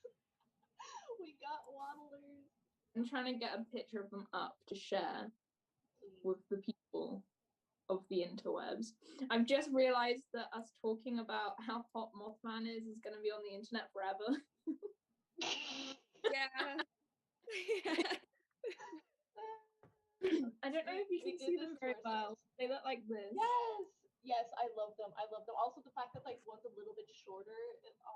We got waddlers. I'm trying to get a picture of them up to share with the people of the interwebs. I've just realized that us talking about how hot Mothman is going to be on the internet forever. Yeah. I don't know if you can see them very well. They look like this. Yes, I love them. I love them. Also, the fact that like one's a little bit shorter.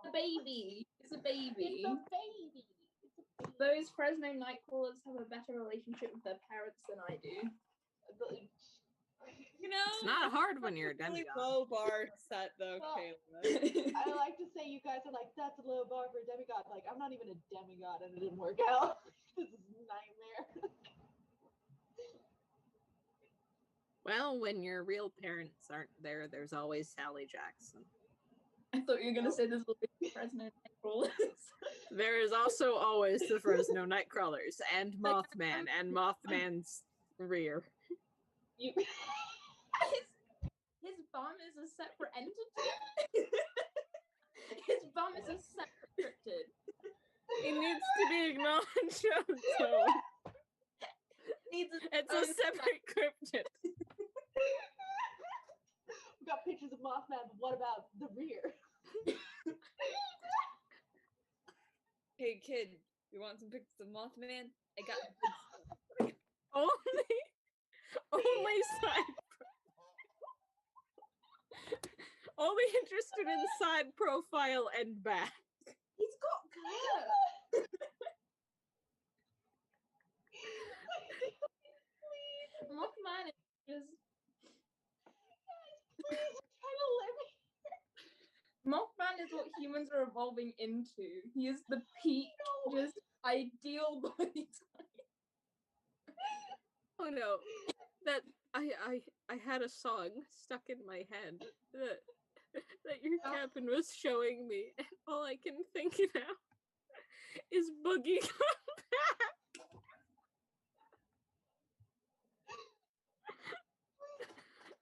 The baby. It's a baby. It's a baby. Those Fresno Nightcrawlers have a better relationship with their parents than I do. You know, It's not hard when you're a really demigod. low bar set though, Well, Kayla. I like to say you guys are like, that's a low bar for a demigod. Like, I'm not even a demigod and it didn't work out. This is a nightmare. Well, when your real parents aren't there, there's always Sally Jackson. I thought you were going to say there's always Fresno Nightcrawlers. There is also always the Fresno Nightcrawlers and Mothman and Mothman's rear. You. His bum is a separate entity. His bum is a separate cryptid. He needs to be acknowledged. So. It's a separate cryptid. We got pictures of Mothman, but what about the rear? Hey kid, you want some pictures of Mothman? I got good stuff. Only side. Only interested in side profile and back. He's got curves. Mothman is just. Mothman is what humans are evolving into. He is the peak, just ideal body type. Oh no, that I had a song stuck in my head that your cabin was showing me, and all I can think now is Boogie Come Back.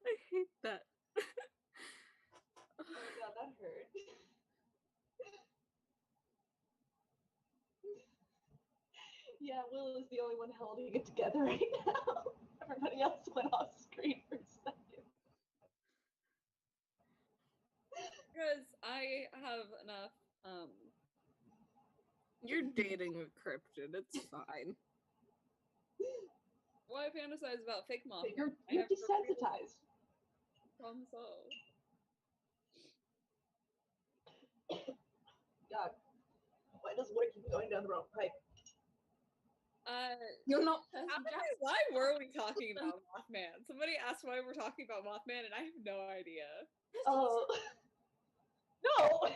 I hate that. Oh my god, that hurt. Yeah, Will is the only one holding it together right now. Everybody else went off screen for a second. Because I have enough You're dating a cryptid, it's fine. why fantasize about fake Mothman? You're I have desensitized. Problem solved. God, why does water keep going down the wrong pipe? You're not Percy Jackson. Why were we talking about Mothman? Somebody asked why we're talking about Mothman, and I have no idea. Oh. No!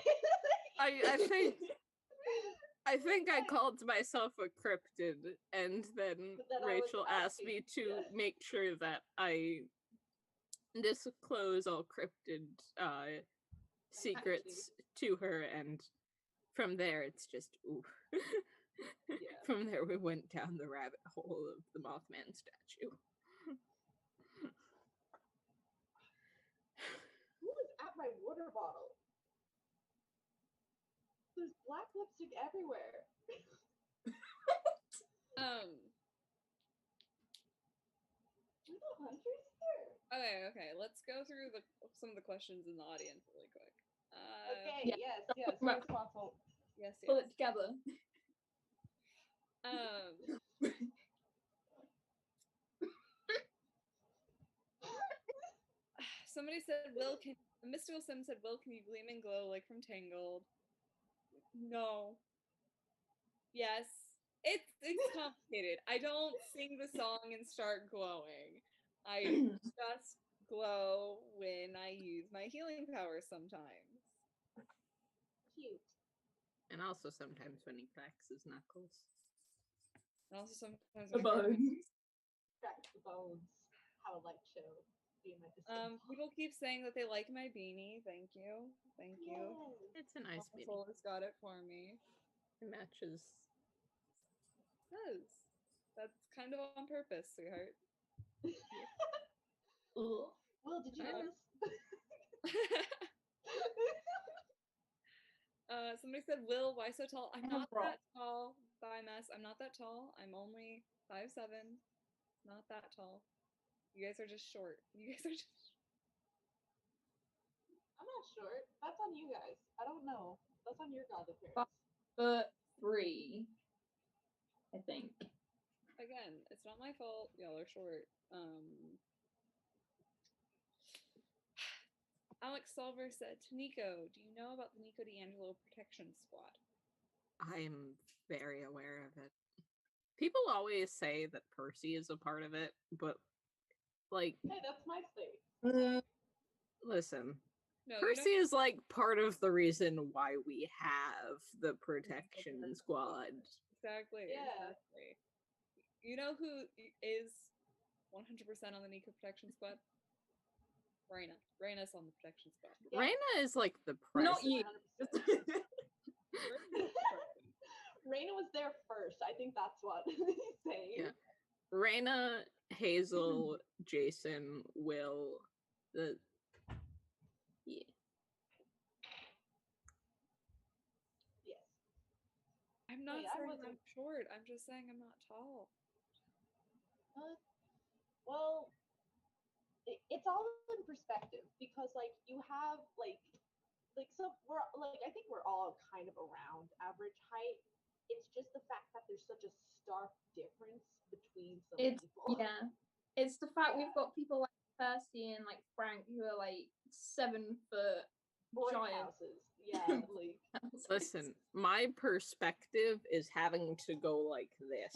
I think I called myself a cryptid, and then then Rachel asked me to make sure that I disclose all cryptid secrets to her, and from there it's just ooh. From there we went down the rabbit hole of the Mothman statue. Who is at my water bottle? There's black lipstick everywhere. We're the hunters here. Okay. Let's go through some of the questions in the audience really quick. Okay, yes, responsible. Yes. Pull it together. Somebody said, Mystical Sim said, Will, can you gleam and glow like from Tangled? No. Yes. It's complicated. I don't sing the song and start glowing. I just glow when I use my healing powers sometimes. Cute. And also sometimes when he cracks his knuckles. And also sometimes The bones. Crack the bones. Have a light show. People keep saying that they like my beanie. Thank you. Thank you. It's a nice beanie. Solar's got it for me. It matches. That's kind of on purpose, sweetheart. Will, did you notice? Somebody said, Will, why so tall? I'm not that tall. Bye, mess. I'm not that tall. I'm only 5'7". Not that tall. You guys are just short. I'm not short. That's on you guys. I don't know. That's on your god appearance. 5'3", I think. Again, it's not my fault. Y'all are short. Alex Solver said to Nico, do you know about the Nico D'Angelo Protection Squad? I'm very aware of it. People always say that Percy is a part of it, but like, hey, that's my state. Listen, no, Percy is like part of the reason why we have the protection squad. Exactly. Yeah. Exactly. You know who is 100% on the Nico Protection Squad? Raina. Raina's on the protection squad. Yeah. Raina is like the president. Not you. Raina was there first. I think that's what he's saying. Yeah. Raina, Hazel, Jason, Will, yeah. Yes. I'm not saying I'm short. I'm just saying I'm not tall. Well, it's all in perspective because, like, you have so we're like I think we're all kind of around average height. It's just the fact that there's such a stark difference between some people. Yeah, it's the fact we've got people like Percy and like Frank who are like 7 foot giants. Yeah, like listen, my perspective is having to go like this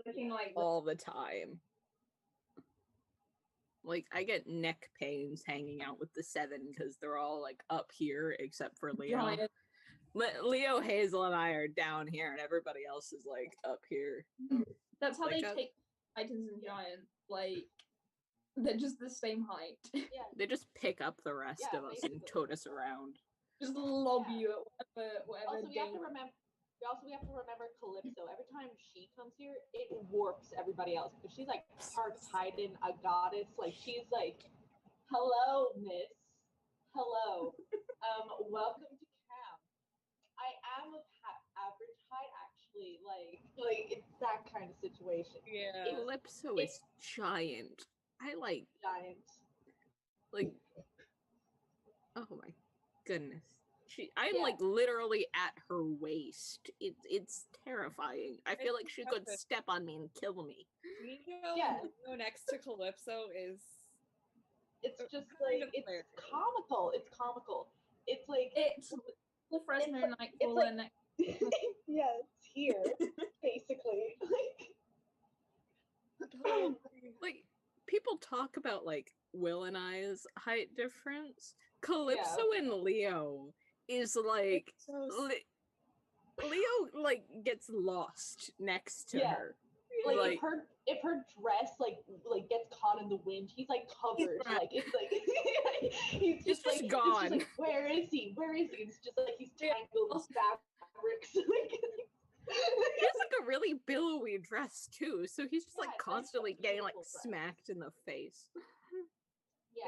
like all the time. Like, I get neck pains hanging out with the 7 because they're all like up here except for Leo. Leo, Hazel, and I are down here, and everybody else is like up here. That's how like they take Titans and Giants. Like, they're just the same height. Yeah. They just pick up the rest of us and tote us around. Just lob you at whatever. Also, we have to remember Calypso. Every time she comes here, it warps everybody else because she's like part Titan, a goddess. Like, she's like, hello, miss. Hello. Welcome to camp. I am of average height, actually. Like it's that kind of situation. Yeah. Calypso is giant. I like giant. Like, oh my goodness. I'm like literally at her waist. It's terrifying. I feel like she could step on me and kill me. Nico next to Calypso is. It's just like it's comical. It's comical. It's like it's the Fresno Nightcrawler next. Yeah, it's here basically. Like Like, people talk about, like, Will and I's height difference. Calypso and Leo is, like, Leo, like, gets lost next to her. Like, if her dress like gets caught in the wind, he's like covered. Like it's like he's just like gone. It's just like, where is he? Where is he? It's just like he's tangled in fabrics. He has like a really billowy dress too, so he's just like constantly getting like smacked in the face. Yeah.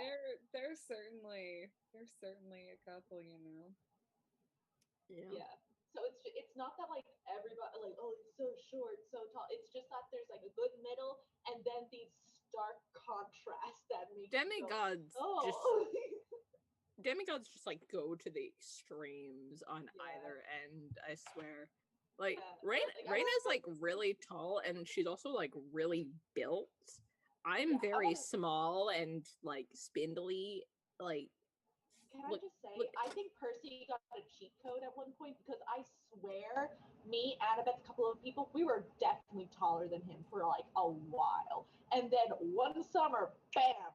They're certainly a couple, you know. Yeah. So it's not that like everybody like, oh, he's so short, so tall. It's just that there's like a good middle and then these stark contrasts that make Demigods oh. Demigods just like go to the extremes on either end, I swear. Like Reina's like really tall and she's also like really built. I'm very small and like spindly, like Can I just say, I think Percy got a cheat code at one point because I swear, me, Annabeth, a couple of people, we were definitely taller than him for like a while. And then one summer, bam!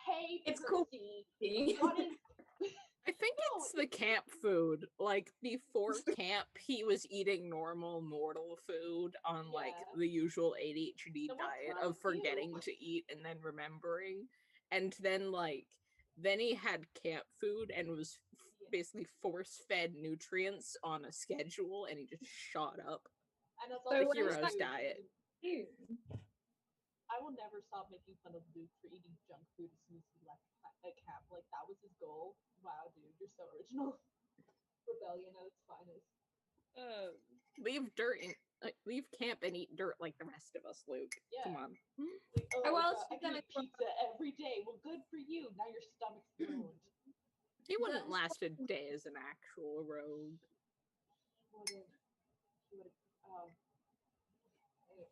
Hey, it's Percy, cool. what is... I think it's the camp food. Like, before camp, he was eating normal mortal food on, like, the usual ADHD diet of forgetting to eat and then remembering. And then, like, then he had camp food and was basically force-fed nutrients on a schedule, and he just shot up. And that's the hero's diet. I will never stop making fun of Luke for eating junk food as soon as he left camp. Like, that was his goal. Wow, dude, you're so original. Rebellion at its finest. Leave camp and eat dirt like the rest of us, Luke. Yeah. Come on. Like, I can eat pizza every day. Well, good for you. Now your stomach's ruined. He wouldn't last a day as an actual rogue. He would've, anyway.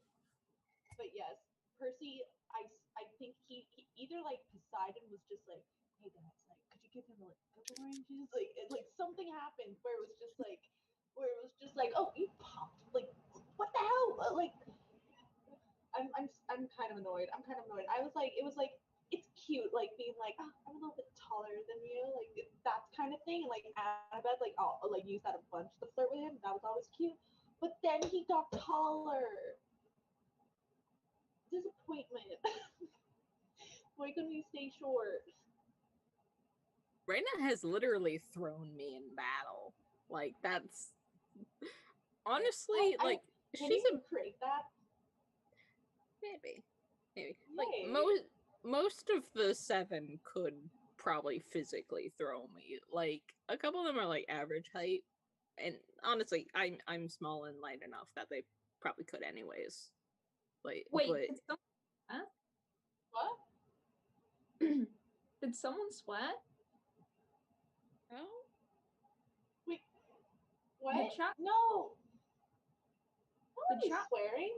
But yes, Percy, I think he either like Poseidon was just like, hey guys, like, could you give him like a couple oranges? Like something happened where it was just like, oh, you popped. Like, what the hell? Like, I'm kind of annoyed. I was like, it was like, it's cute, like being like, oh, I'm a little bit taller than you, like that kind of thing. And like Annabeth, like I'll like use that a bunch to flirt with him. That was always cute. But then he got taller. Disappointment. Why couldn't you stay short? Reina has literally thrown me in battle. Like, that's honestly like can she's you create that? Maybe. Like most of the 7 could probably physically throw me. Like, a couple of them are like average height, and honestly, I'm small and light enough that they probably could anyways. Like, wait, but... did someone... What? Did someone sweat? No. Wait, what? The chat? No. The Nobody's chat? swearing.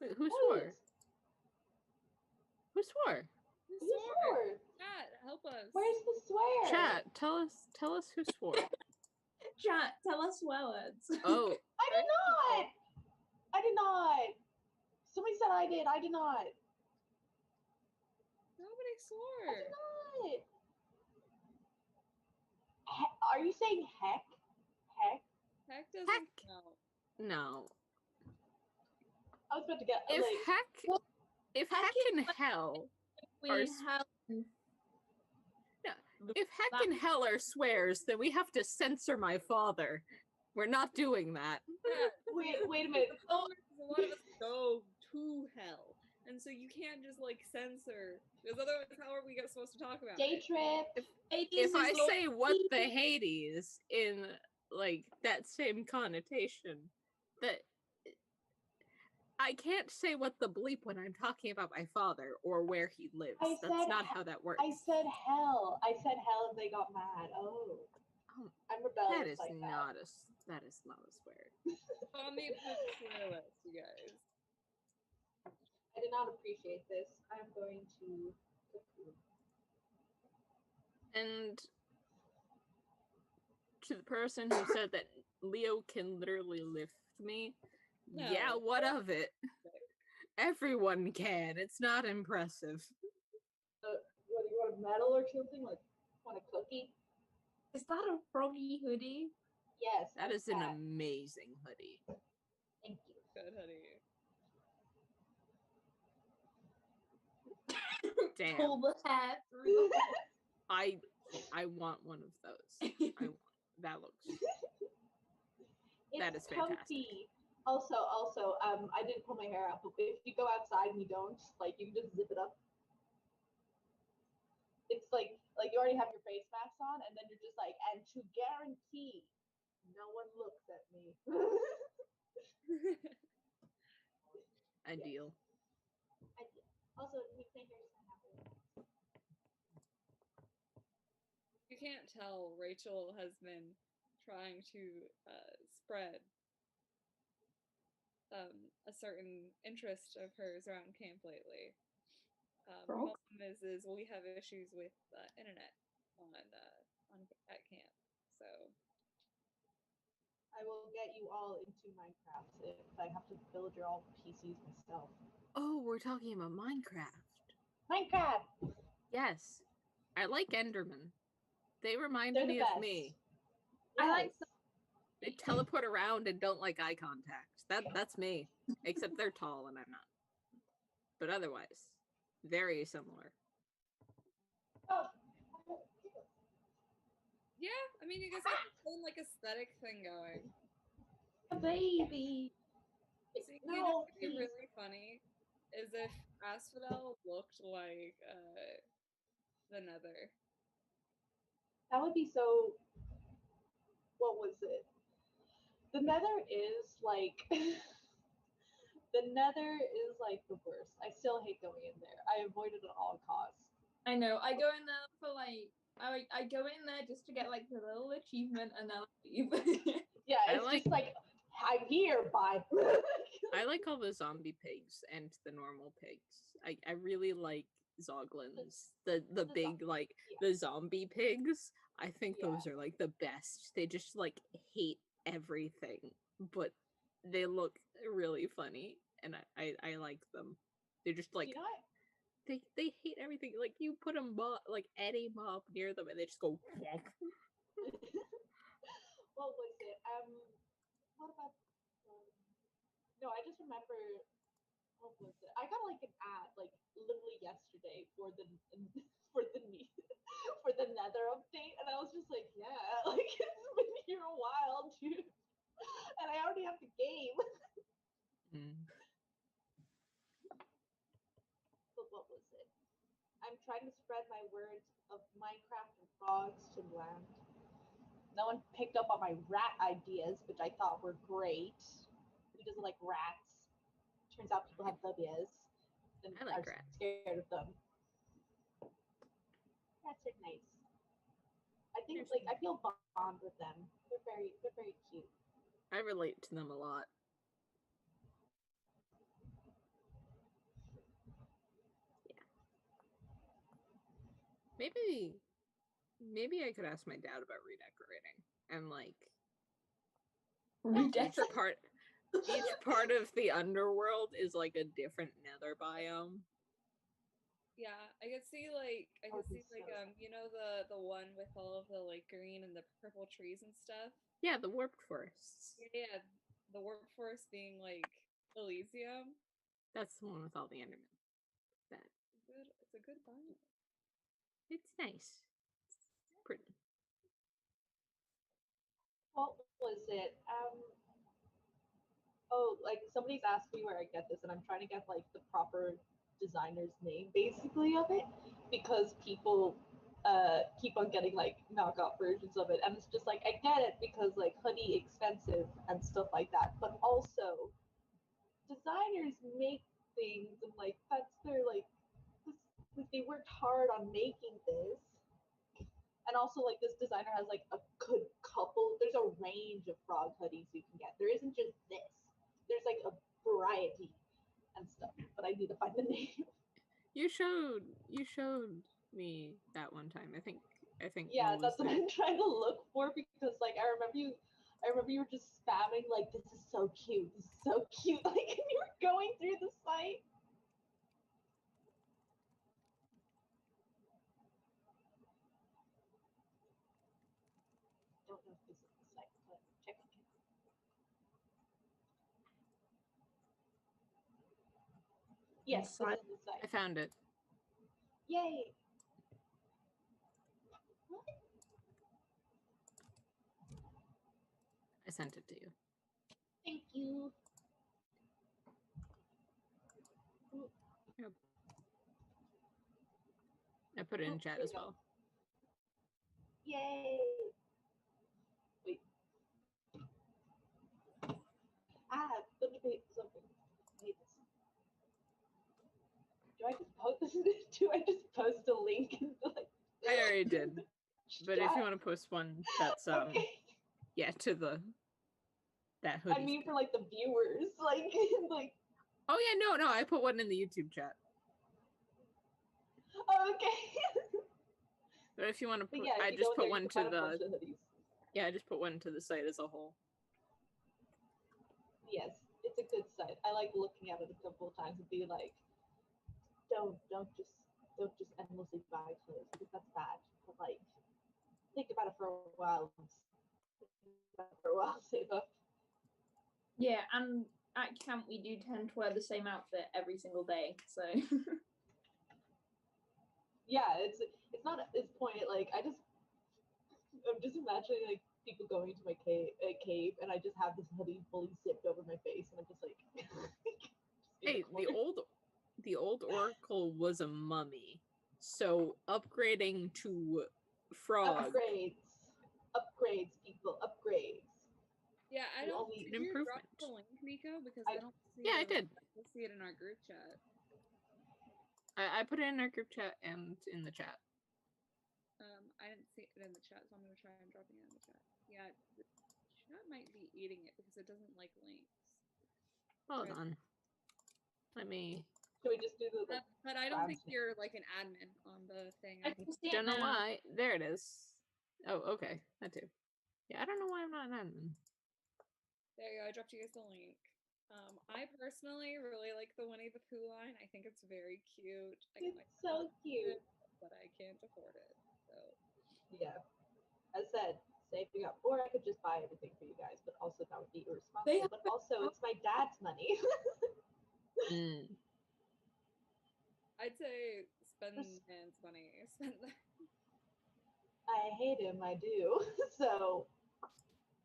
Wait, who swore? Who swore? Who swore? Chat, help us. Where's the swear? Chat, tell us who swore. Chat, tell us swear words. Oh. I did not. Somebody said I did. I did not. Nobody swore. I did not. Are you saying heck? Heck? Heck doesn't count. No. I was about to get if heck and hell are if heck and hell are swears, then we have to censor my father. We're not doing that. Wait a minute. A lot of us go to hell, and so you can't just like censor, because otherwise, how are we supposed to talk about day it? trip? If I say what the Hades in like that same connotation, that I can't say what the bleep when I'm talking about my father or where he lives. That's not how that works. I said hell. And they got mad. Oh. I'm rebellious That is not a swear. On the swear list, you guys. I did not appreciate this. I'm going to cook food. And to the person who said that Leo can literally lift me, No. yeah, what of it? Everyone can. It's not impressive. What do you want, a medal or something? Like, want a cookie? Is that a froggy hoodie? Yes. That is an amazing hoodie. Thank you. Good hoodie. Damn. Pull the hat through. I want one of those. That looks. That is fantastic. Comfy. Also, I didn't pull my hair out, but if you go outside and you don't, like, you can just zip it up. It's like you already have your face mask on, and then you're just like, and to guarantee no one looks at me. Ideal. Also, it makes my hair so happy. You can't tell Rachel has been trying to spread a certain interest of hers around camp lately. The problem is we have issues with internet on at camp, so I will get you all into Minecraft if I have to build your all PCs myself. Oh, we're talking about Minecraft. Minecraft! Yes. I like Enderman. They remind They're me the of best. me. I like They teleport around and don't like eye contact. That's me. Except they're tall and I'm not. But otherwise, very similar. yeah, I mean, you guys have the same like aesthetic thing going. A baby. See, you know, it'd be really funny is if Asphodel looked like the Nether. That would be so. What was it? The Nether is like. The Nether is like the worst. I still hate going in there. I avoid it at all costs. I know. I go in there for like I go in there just to get like the little achievement and then I leave. Yeah, it's just like I'm here, bye. I like all the zombie pigs and the normal pigs. I really like Zoglins. The big like the zombie pigs. I think those are like the best. They just like hate everything, but they look really funny and I like them. They're just like they hate everything. Like you put them like any mob near them and they just go What was it? What about? No, I just remember. What was it? I got like an ad like literally yesterday for the for the Nether update, and I was just like, yeah, like it's been here a while, dude, and I already have the game. But what was it? I'm trying to spread my words of Minecraft and frogs to the land. No one picked up on my rat ideas, which I thought were great. Who doesn't like rats? Turns out people have phobias and I like are rats. scared of them. Rats are nice. I think like I feel bond with them. They're very cute. I relate to them a lot. Yeah. Maybe I could ask my dad about redecorating and like each part of the underworld is like a different nether biome. Yeah, I could see like you know the one with all of the like green and the purple trees and stuff. Yeah, the warped forests. Yeah, the warped forest being like Elysium. That's the one with all the Endermen. It's a good biome. It's nice. It's pretty. What was it? Oh, like somebody's asked me where I get this, and I'm trying to get like the proper designer's name basically of it because people keep on getting like knockoff versions of it, and it's just like I get it because like hoodie expensive and stuff like that, but also designers make things and like that's their like they worked hard on making this. And also, like, this designer has, like, a good couple. There's a range of frog hoodies you can get. There isn't just this. There's, like, a variety and stuff. But I need to find the name. You showed me that one time. I think. Yeah, that's what I'm trying to look for because, like, I I remember you were just spamming like, "This is so cute. This is so cute." Like, and you were going through the site. Don't know if this is the site, but check it. Yes, this is the site. I found it. Yay! I sent it to you. Thank you. Yep. I put it in chat as well. Yay! Wait. Let me pay something. Wait. Do I just post this? Do I just post a link and like? I already did. But if you want to post one that's yeah, to that hoodie. I mean for like the viewers, like like. Oh yeah, no, I put one in the YouTube chat. Okay. But if you want to put, yeah, I you just go in put there, one you to can find a bunch the. of hoodies. Yeah, I just put one to the site as a whole. Yes, it's a good site. I like looking at it a couple of times and be like, don't just endlessly buy clothes because that's bad. But like, think about it for a while. Save up. Yeah, and at camp we do tend to wear the same outfit every single day, so. Yeah, it's not at this point. Like I'm just imagining like people going to my cave and I just have this hoodie fully zipped over my face and I'm just like. Hey, the old oracle was a mummy, so upgrading to frog. Upgrades, people, upgrades. Yeah, I don't. Did you drop the link, Nico? Because I don't see. Yeah, I did. I see it in our group chat. I put it in our group chat and in the chat. I didn't see it in the chat, so I'm gonna try and dropping it in the chat. Yeah, the chat might be eating it because it doesn't like links. Hold on. Let me. Should we just do the? But I don't think you're like an admin on the thing. I don't know why. There it is. Oh, okay. That too. Yeah, I don't know why I'm not an admin. There you go. I dropped you guys the link. I personally really like the Winnie the Pooh line. I think it's very cute. It's so cute. But I can't afford it. So yeah, as said, saving up, or I could just buy everything for you guys, but also that would be irresponsible. But also, it's my dad's money. I'd say spend man's money. Spend that. I hate him. I do. So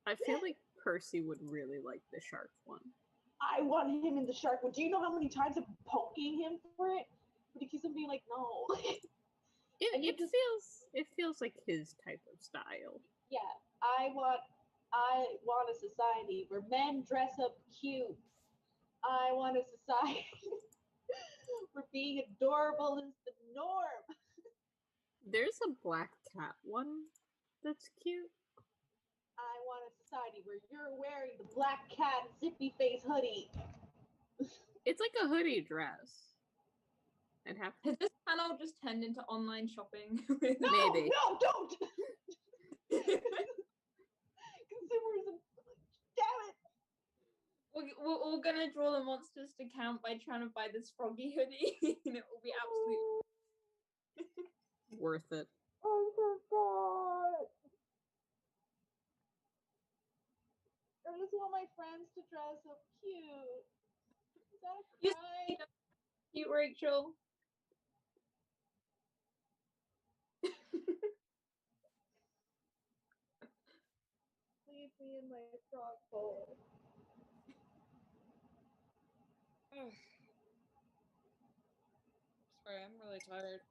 I feel like Percy would really like the shark one. I want him in the shark one. Do you know how many times I'm poking him for it? But he keeps on being like, no. It feels like his type of style. Yeah, I want a society where men dress up cute. I want a society where being adorable is the norm. There's a black cat one that's cute. I want a society where you're wearing the black cat zippy face hoodie. It's like a hoodie dress. Has this panel just turned into online shopping? No, Maybe. No, don't! Consumerism. Damn it! We're all gonna draw the monsters to count by trying to buy this froggy hoodie, and it will be absolutely worth it. Oh my god! I just want my friends to dress up cute. Is that a crime? Cute, Rachel. Leave me in my frog hole. Sorry, I'm really tired.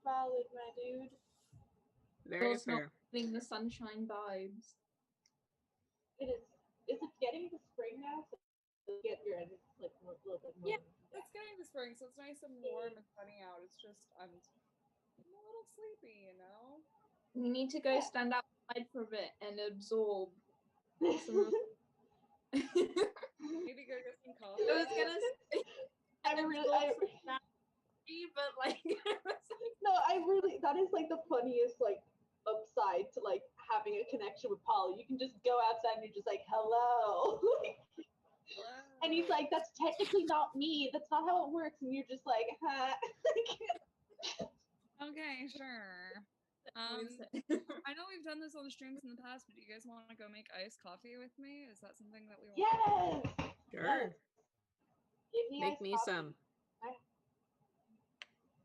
Valid, my dude. Very It's not fair. getting the sunshine vibes. It is. Is it getting to spring now? So get your like a little bit more. Yeah, it's getting to spring, so it's nice and warm and sunny out. It's just I'm a little sleepy, you know. You need to go stand outside for a bit and absorb some. Maybe go get some coffee. I was gonna say, but like, no, that is like the funniest like upside to like having having a connection with Polly. You can just go outside and you're just like, hello. And he's like, that's technically not me. That's not how it works. And you're just like, huh. Okay, sure. I know we've done this on the streams in the past, but do you guys want to go make iced coffee with me? Is that something that we want? Yes. Sure. Give me Make iced me coffee. some.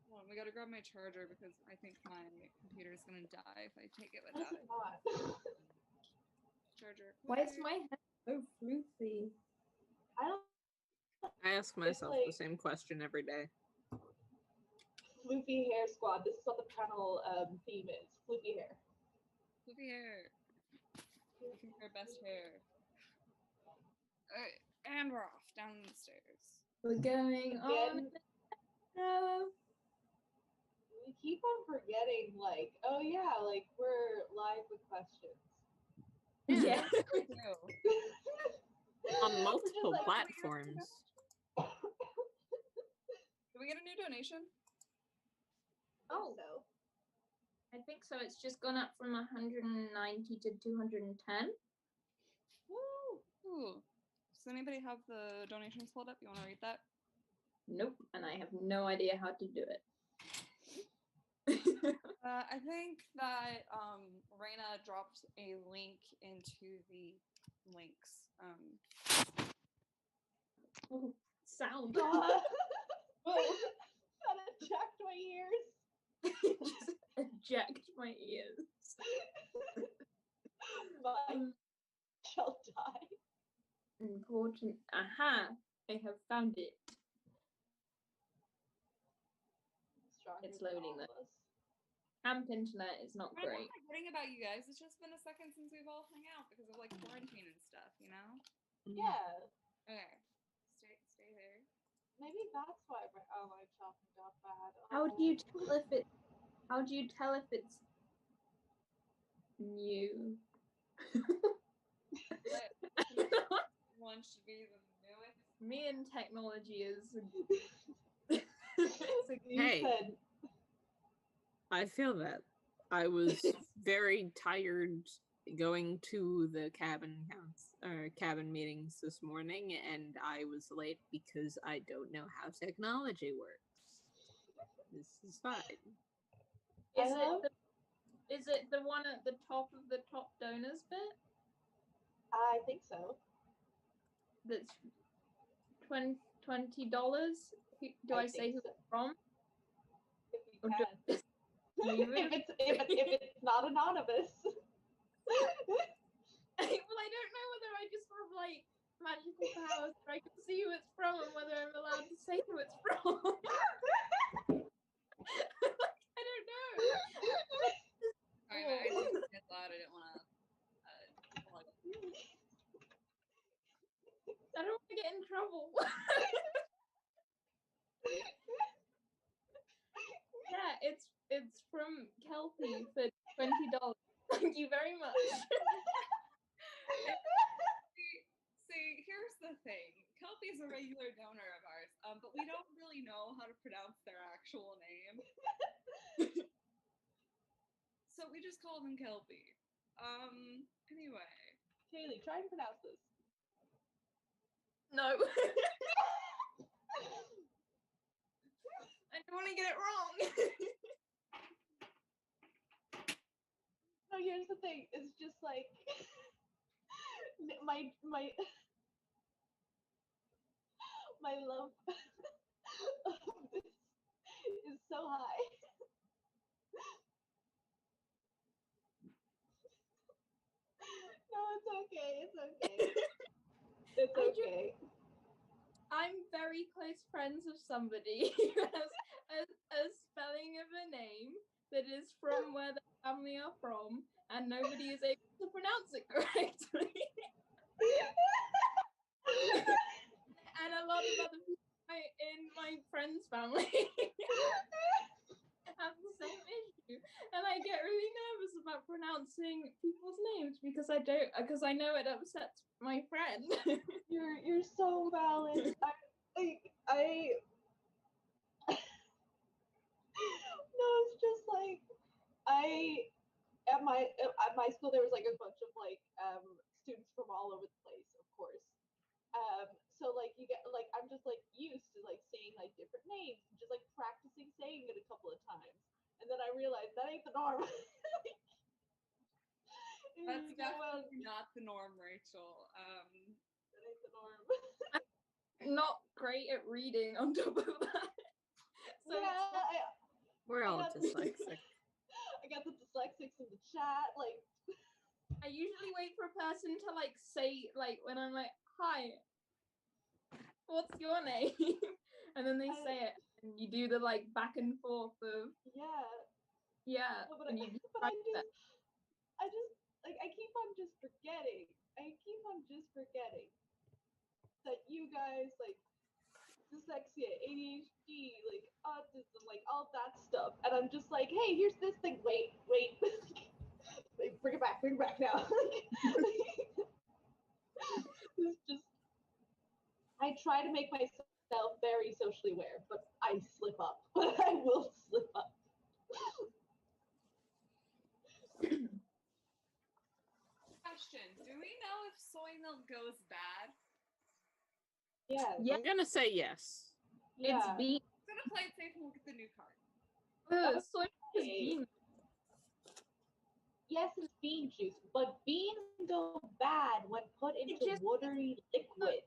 Well, we gotta grab my charger because I think my computer is gonna die if I take it without it. Charger. Why is my head so floofy? I ask myself the like- same question every day. Floofy hair squad. This is what the panel theme is. Floofy hair. Floofy hair. Looking for best hair. Alright, and we're off down the stairs. We're going on. We keep on forgetting, like, oh yeah, like we're live with questions. Yeah. On multiple like, platforms. Did we get a new donation? Oh, I think so. It's just gone up from 190 to 210. Woo! Ooh. Does anybody have the donations pulled up? You want to read that? Nope, and I have no idea how to do it. I think that Raina dropped a link into the links. Oh, sound. That eject my ears. Just eject my ears. Mine shall die. Important. Aha! I have found it. It's loading though. Camp internet is not I'm great. not forgetting about you guys. It's just been a second since we've all hung out because of like quarantine and stuff, you know? Yeah. Okay. Stay there. Maybe that's why my online shopping got bad. How do you tell if it? How do you tell if it's new? One should be the newest. Me and technology is. Hey, I feel that. I was very tired going to the cabin meetings this morning, and I was late because I don't know how technology works. This is fine. Is it the one at the top of the top donors bit? I think so. That's $20. Do I say who it's from? If you can. if it's not anonymous. Well, I don't know whether I just have like magical powers where I can see who it's from and whether I'm allowed to say who it's from. I don't know. Sorry, I didn't get loud. I didn't want to. I don't want to get in trouble. Yeah, it's from Kelpie for $20. Thank you very much. See, here's the thing. Kelpie's a regular donor of ours, but we don't really know how to pronounce their actual name. So we just call them Kelpie. Anyway. Kaylee, try and pronounce this. No. I don't want to get it wrong. No, here's the thing. It's just like my love of this is so high. No, it's okay. It's okay. It's okay. I'm very close friends with somebody who has a spelling of a name that is from where the family are from, and nobody is able to pronounce it correctly. And a lot of other people in my friend's family have the same issue, and I get really nervous about pronouncing people's names because I know it upsets my friend. You're so valid. I no, it's just like I am at my school there was like a bunch of like students from all over the place, of course. So like you get like I'm just like used to like saying like different names and just like practicing saying it a couple of times, and then I realized that ain't the norm. That's definitely not the norm, Rachel. That ain't the norm. Not great at reading on top of that. So Yeah, We're all got the- dyslexic. I got the dyslexics in the chat. Like, I usually wait for a person to like say like when I'm like, "Hi, what's your name?" and then they say it, and you do the like back and forth of yeah. No, but and I you just like I keep on just forgetting. I keep on just forgetting that you guys like dyslexia, ADHD, like autism, like all that stuff, and I'm just like, hey, here's this thing. Wait. Like, bring it back now. It's just I try to make myself very socially aware, but I slip up. I will slip up. Question: do we know if soy milk goes bad? Yeah. I'm gonna say yes. It's bean. I'm gonna play it safe and look at the new card. Soy milk is bean. Yes, it's bean juice, but beans go bad when put into watery liquid.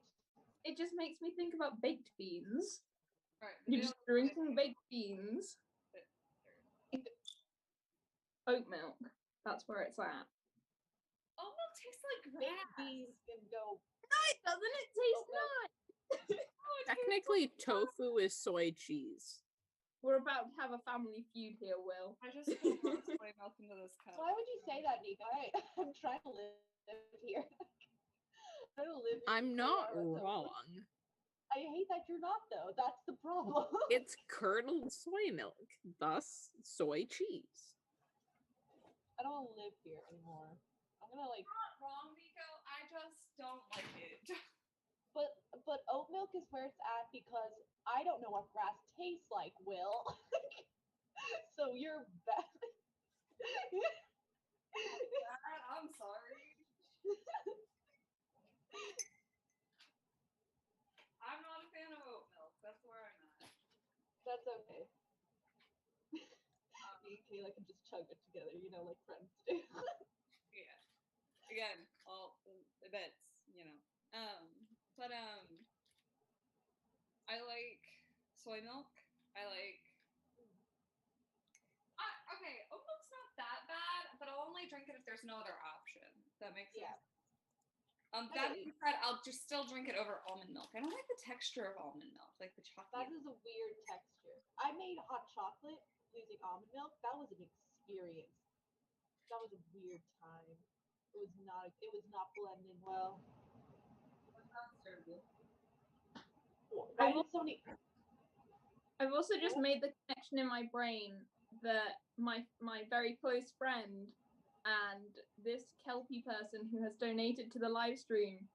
It just makes me think about baked beans. Right, You're just drinking baked beans. Oat milk. That's where it's at. Oat milk tastes like grass. Beans can go. No, it doesn't. It tastes not. Technically, tofu is soy cheese. We're about to have a family feud here, Will. I just poured more soy milk into this cup. Why would you say that, Nico? I'm trying to live here. I don't live. I'm not wrong. I hate that you're not, though. That's the problem. It's curdled soy milk, thus soy cheese. I don't live here anymore. I'm gonna like. Not wrong, Nico. I just don't like it. But oat milk is where it's at because I don't know what grass tastes like, Will. So you're bad. I'm sorry. I'm not a fan of oat milk. That's where I'm at. That's okay. Me and Kayla can just chug it together, you know, like friends do. Yeah. Again, all the bits, you know. But I like soy milk. I like. Okay, oat milk's not that bad, but I'll only drink it if there's no other option. That makes sense. That being said, I'll just still drink it over almond milk. I don't like the texture of almond milk, like the chocolate. That is a weird texture. I made hot chocolate using almond milk. That was an experience. That was a weird time. It was not blending well. I've also just made the connection in my brain that my very close friend and this Kelpie person who has donated to the live stream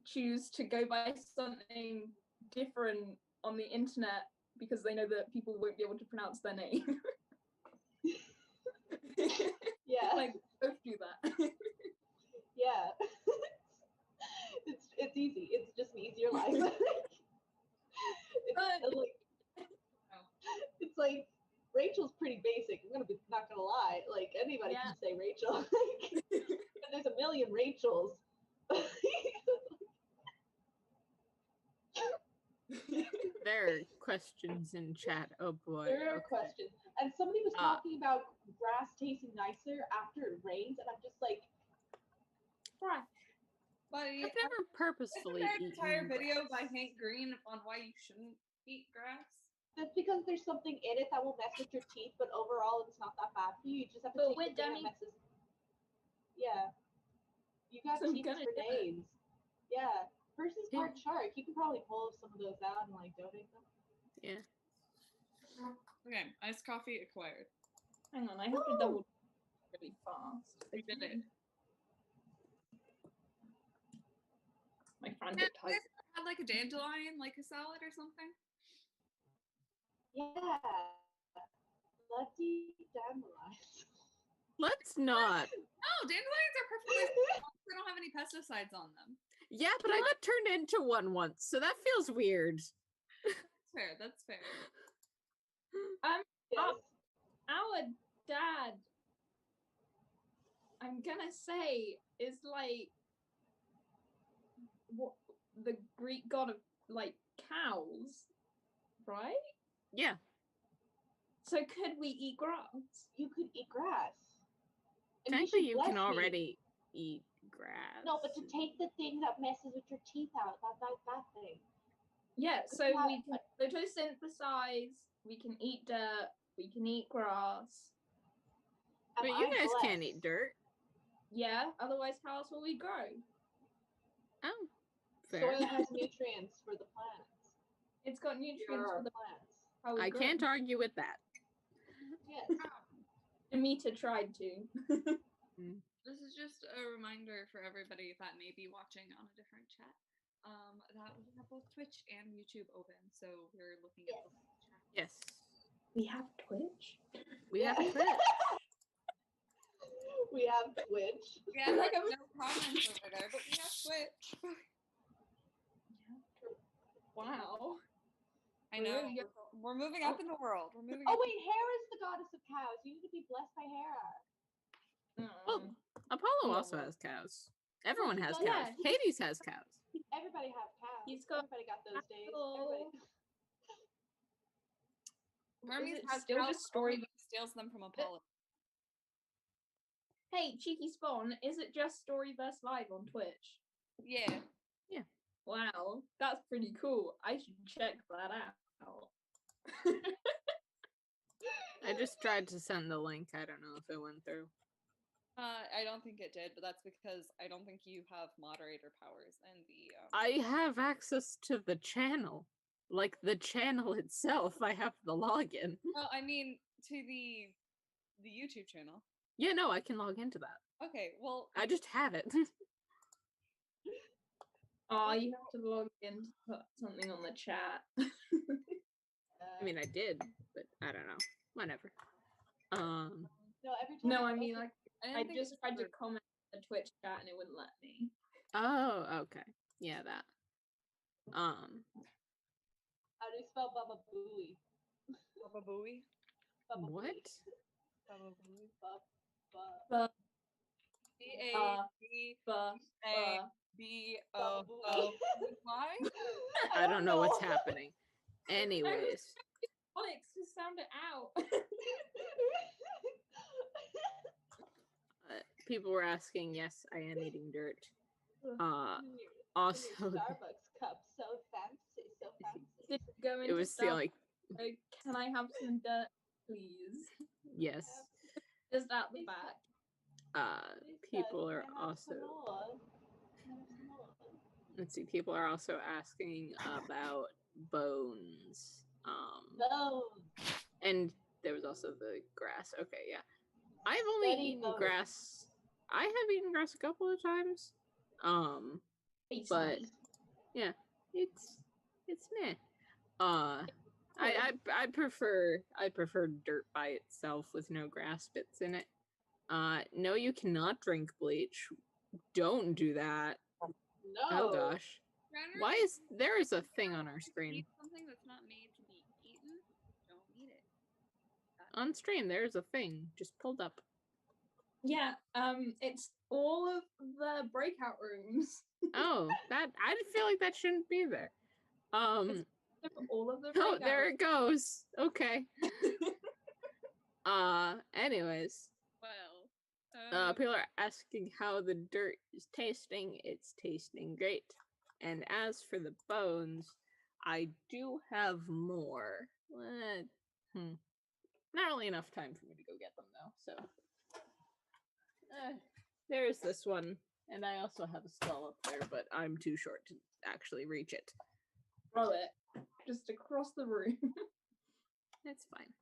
choose to go by something different on the internet because they know that people won't be able to pronounce their name. Yeah. Like, both do that. Yeah. It's easy. It's just an easier life. It's like Rachel's pretty basic. I'm not gonna lie. Like anybody can say Rachel. And there's a million Rachels. There are questions in chat. Oh boy. There are questions. And somebody was talking about grass tasting nicer after it rains, and I'm just like, why? Buddy, I've never purposefully isn't there an entire eaten video grass. by Hank Green on why you shouldn't eat grass? that's because there's something in it that will mess with your teeth, but overall it's not that bad for you. You just have to But take with the thing that messes. Yeah. You got So I'm teeth gonna for do it. days. Yeah. Versus part shark. You can probably pull some of those out and like donate them. Yeah. Okay, iced coffee acquired. Hang on, I have to double really fast. We did it. My friend Yeah, got you guys ever had like a dandelion, like a salad or something? Yeah. Bloody dandelions. Let's not. No, dandelions are perfectly fine. They don't have any pesticides on them. Yeah, but I got turned into one once, so that feels weird. That's fair. That's fair. Our dad, I'm gonna say, is like what the Greek god of like cows, right? Yeah. So could we eat grass? You could eat grass. And Technically, you should can bless me. already eat grass. No, but to take the thing that messes with your teeth out, that thing. Yeah, so we can photosynthesize, we can eat dirt, we can eat grass. But you guys can't eat dirt. Yeah, otherwise how else will we grow? Oh, fair. Soil has nutrients for the plants. It's got nutrients for the plants. How we I grow. can't argue with that. Yes. Amita tried to. This is just a reminder for everybody that may be watching on a different chat. That we have both Twitch and YouTube open, so we're looking at both chat. Yes. We have Twitch. We have Twitch. We have Twitch. We have like no comments over there, but we have Twitch. Wow. I know. We're moving up in the world. We're moving. Oh up. wait, Hera is the goddess of cows. You need to be blessed by Hera. Well, Apollo also has cows. Everyone has cows. Hades has cows. Everybody has cows. Everybody got those days. Hermes it has still cows, just story- but he steals them from Apollo. Hey, Cheeky Spawn, is it just Storyverse Live on Twitch? Yeah. Yeah. Wow, that's pretty cool. I should check that out. I just tried to send the link. I don't know if it went through. I don't think it did, but that's because I don't think you have moderator powers and the. I have access to the channel. Like the channel itself, I have the login. Well, I mean to the YouTube channel. Yeah, no, I can log into that. Okay, well. I just have it. Oh, you have to log in to put something on the chat. I mean, I did, but I don't know. Whatever. No, every time. No, I mean, like, I I think just it's tried to for- comment on the Twitch chat and it wouldn't let me. Oh, okay. Yeah, that. How do you spell Baba Booey? Baba Booey? Baba What? Baba Booey? But B-A-B-A-B-O-O. Why? I don't know what's happening. Anyways. Onyx, just sound it out. People were asking, yes, I am eating dirt. Also, Starbucks cup, so fancy, so fancy. Did you go it into was still like, can I have some dirt, please? yes. Just out the back. People are also. Let's see. People are also asking about bones. And there was also the grass. Okay, yeah. I've only eaten grass. I have eaten grass a couple of times. But yeah, it's meh. I prefer dirt by itself with no grass bits in it. No, you cannot drink bleach. Don't do that. No. Oh gosh. Why is there is a thing on our screen? Eat something that's not made to be eaten. Don't eat it. On stream, there's a thing just pulled up. Yeah, it's all of the breakout rooms. Oh, that I feel like that shouldn't be there. All of the Oh, there it goes. Okay. Anyways. Well. People are asking how the dirt is tasting. It's tasting great. And as for the bones, I do have more. Not really enough time for me to go get them though. So there's this one, and I also have a skull up there, but I'm too short to actually reach it. Throw it just across the room. It's fine.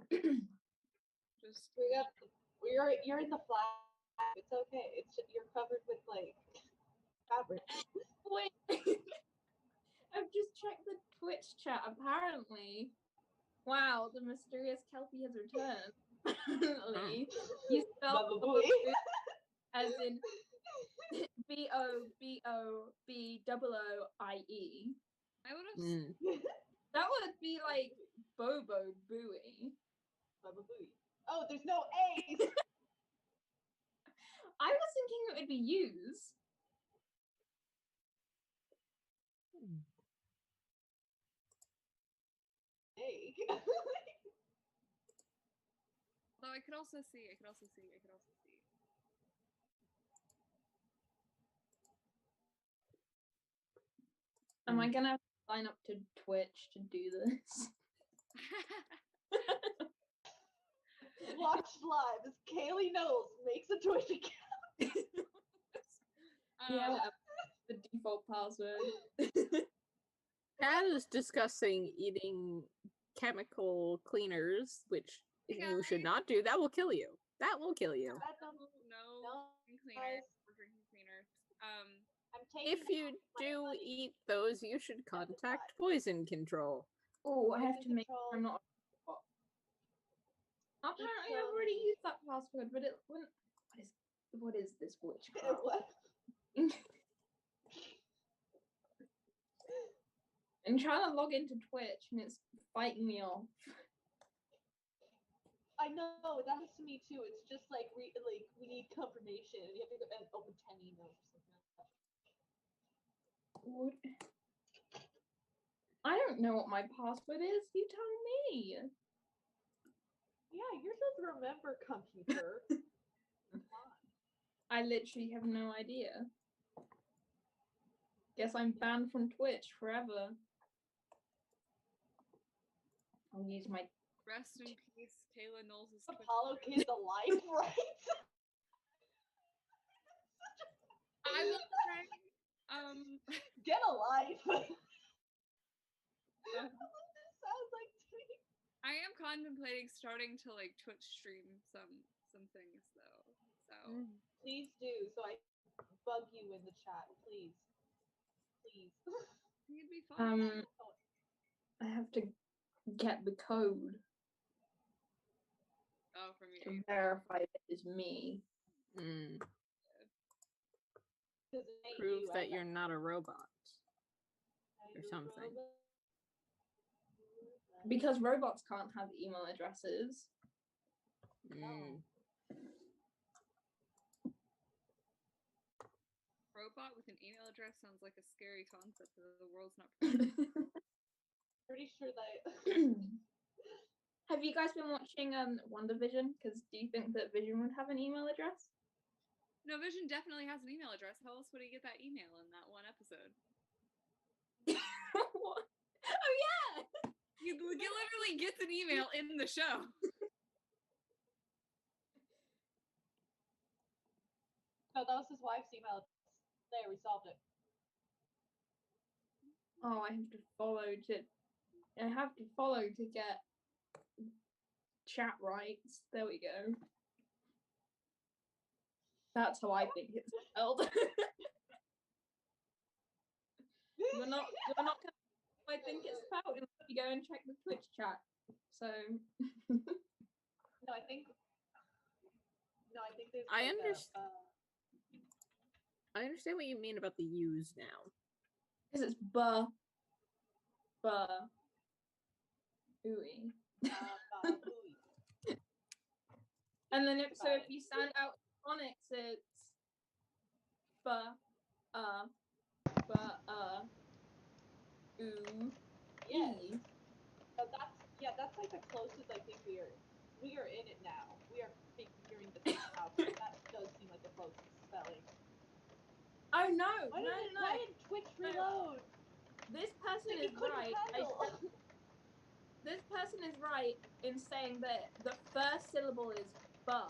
Just you're in the flat. It's okay. You're covered with like fabric. Wait, I've just checked the Twitch chat. Apparently, wow, the mysterious Kelpie has returned. Unfortunately, you spelled Baba Baba Booey. Booey as in BOBOOIE. I would have. That would be like Bobo Booey. Baba Booey. Oh, there's no A's. I was thinking it would be U's. A. Although I could also see. Am I gonna have to sign up to Twitch to do this? Watch live as Kaylee Knowles makes a Twitch account. Yeah, the default password. Kat is discussing eating chemical cleaners, which you should not do. That will kill you. That will kill you. No, cleaners or drinking cleaners. I'm taking If you do eat those, you should contact poison control. Oh, I have to make sure I'm not. Apparently, I've already used that password, but it wouldn't. What is this witchcraft? I'm trying to log into Twitch and it's fighting me off. I know that happens to me too. It's just like we need confirmation, and you have to go and open 10 emails or something like that. What? I don't know what my password is. You tell me. Yeah, you're supposed to remember, computer. I literally have no idea. Guess I'm banned from Twitch forever. I'll use my. Rest in peace, Kayla Knowles' Apollo Kid's alive, right? I will say, get a life. Sounds like to me. I am contemplating starting to like Twitch stream some things though. So Please do, so I bug you in the chat, please. Please. It'd be fun. I have to get the code. Oh, from you. To verify it is me. Prove that you're not a robot. Or something. Because robots can't have email addresses. Robot with an email address sounds like a scary concept that the world's not Pretty sure that. Have you guys been watching WandaVision? Because do you think that Vision would have an email address? No, Vision definitely has an email address. How else would he get that email in that one episode? What? Oh yeah! He literally gets an email in the show. No, that was his wife's email. There, we solved it. Oh, I have to follow to get chat rights. There we go. That's how I think it's spelled. We're not gonna I think it's spelled unless you go and check the Twitch chat. So No, I think there's I like understand. I understand what you mean about the U's now. Because it's ooey. And then if you sound out phonics, it's ooh. Yeah. That's like the closest I think we are in it now. We are figuring this out. That does seem like the closest spelling. Oh no! Why did Twitch reload? This person is right. This person is right in saying that the first syllable is ba,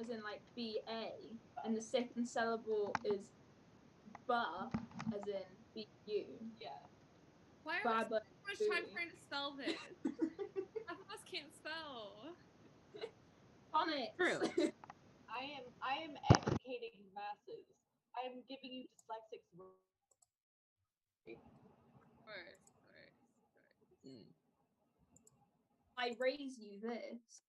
as in like B-A, and the second syllable is ba, as in B-U. Yeah. Why are we spending so much time trying to spell this? Half of us can't spell. Phonics. True. I am educating masses. I am giving you dyslexics. I raise you this.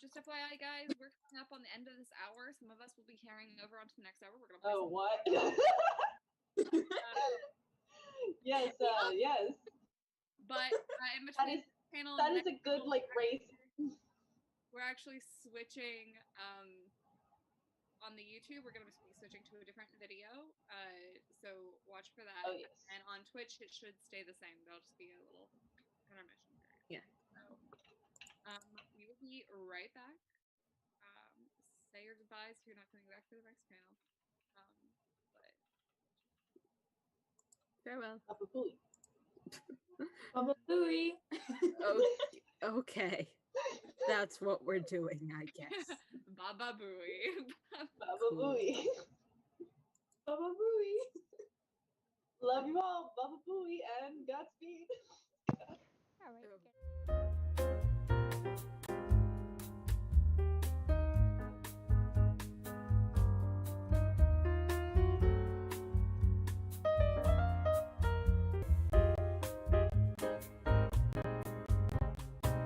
Just FYI, guys, we're coming up on the end of this hour. Some of us will be carrying over onto the next hour. We're gonna play Oh, some- what? Yes, yes. But in between is- this panel That and is the a next good panel, like race. we're actually switching on the YouTube. We're gonna be switching to a different video. So watch for that. Oh, yes. And on Twitch, it should stay the same. There'll just be a little intermission period. Yeah. So, we will be right back. Say your goodbyes if you're not coming back for the next panel. But Farewell. Baba Booey. Baba Booey. Okay. That's what we're doing, I guess. Baba Booey. Baba Booey. Baba Booey. Love you all. Baba Booey and Godspeed. All right.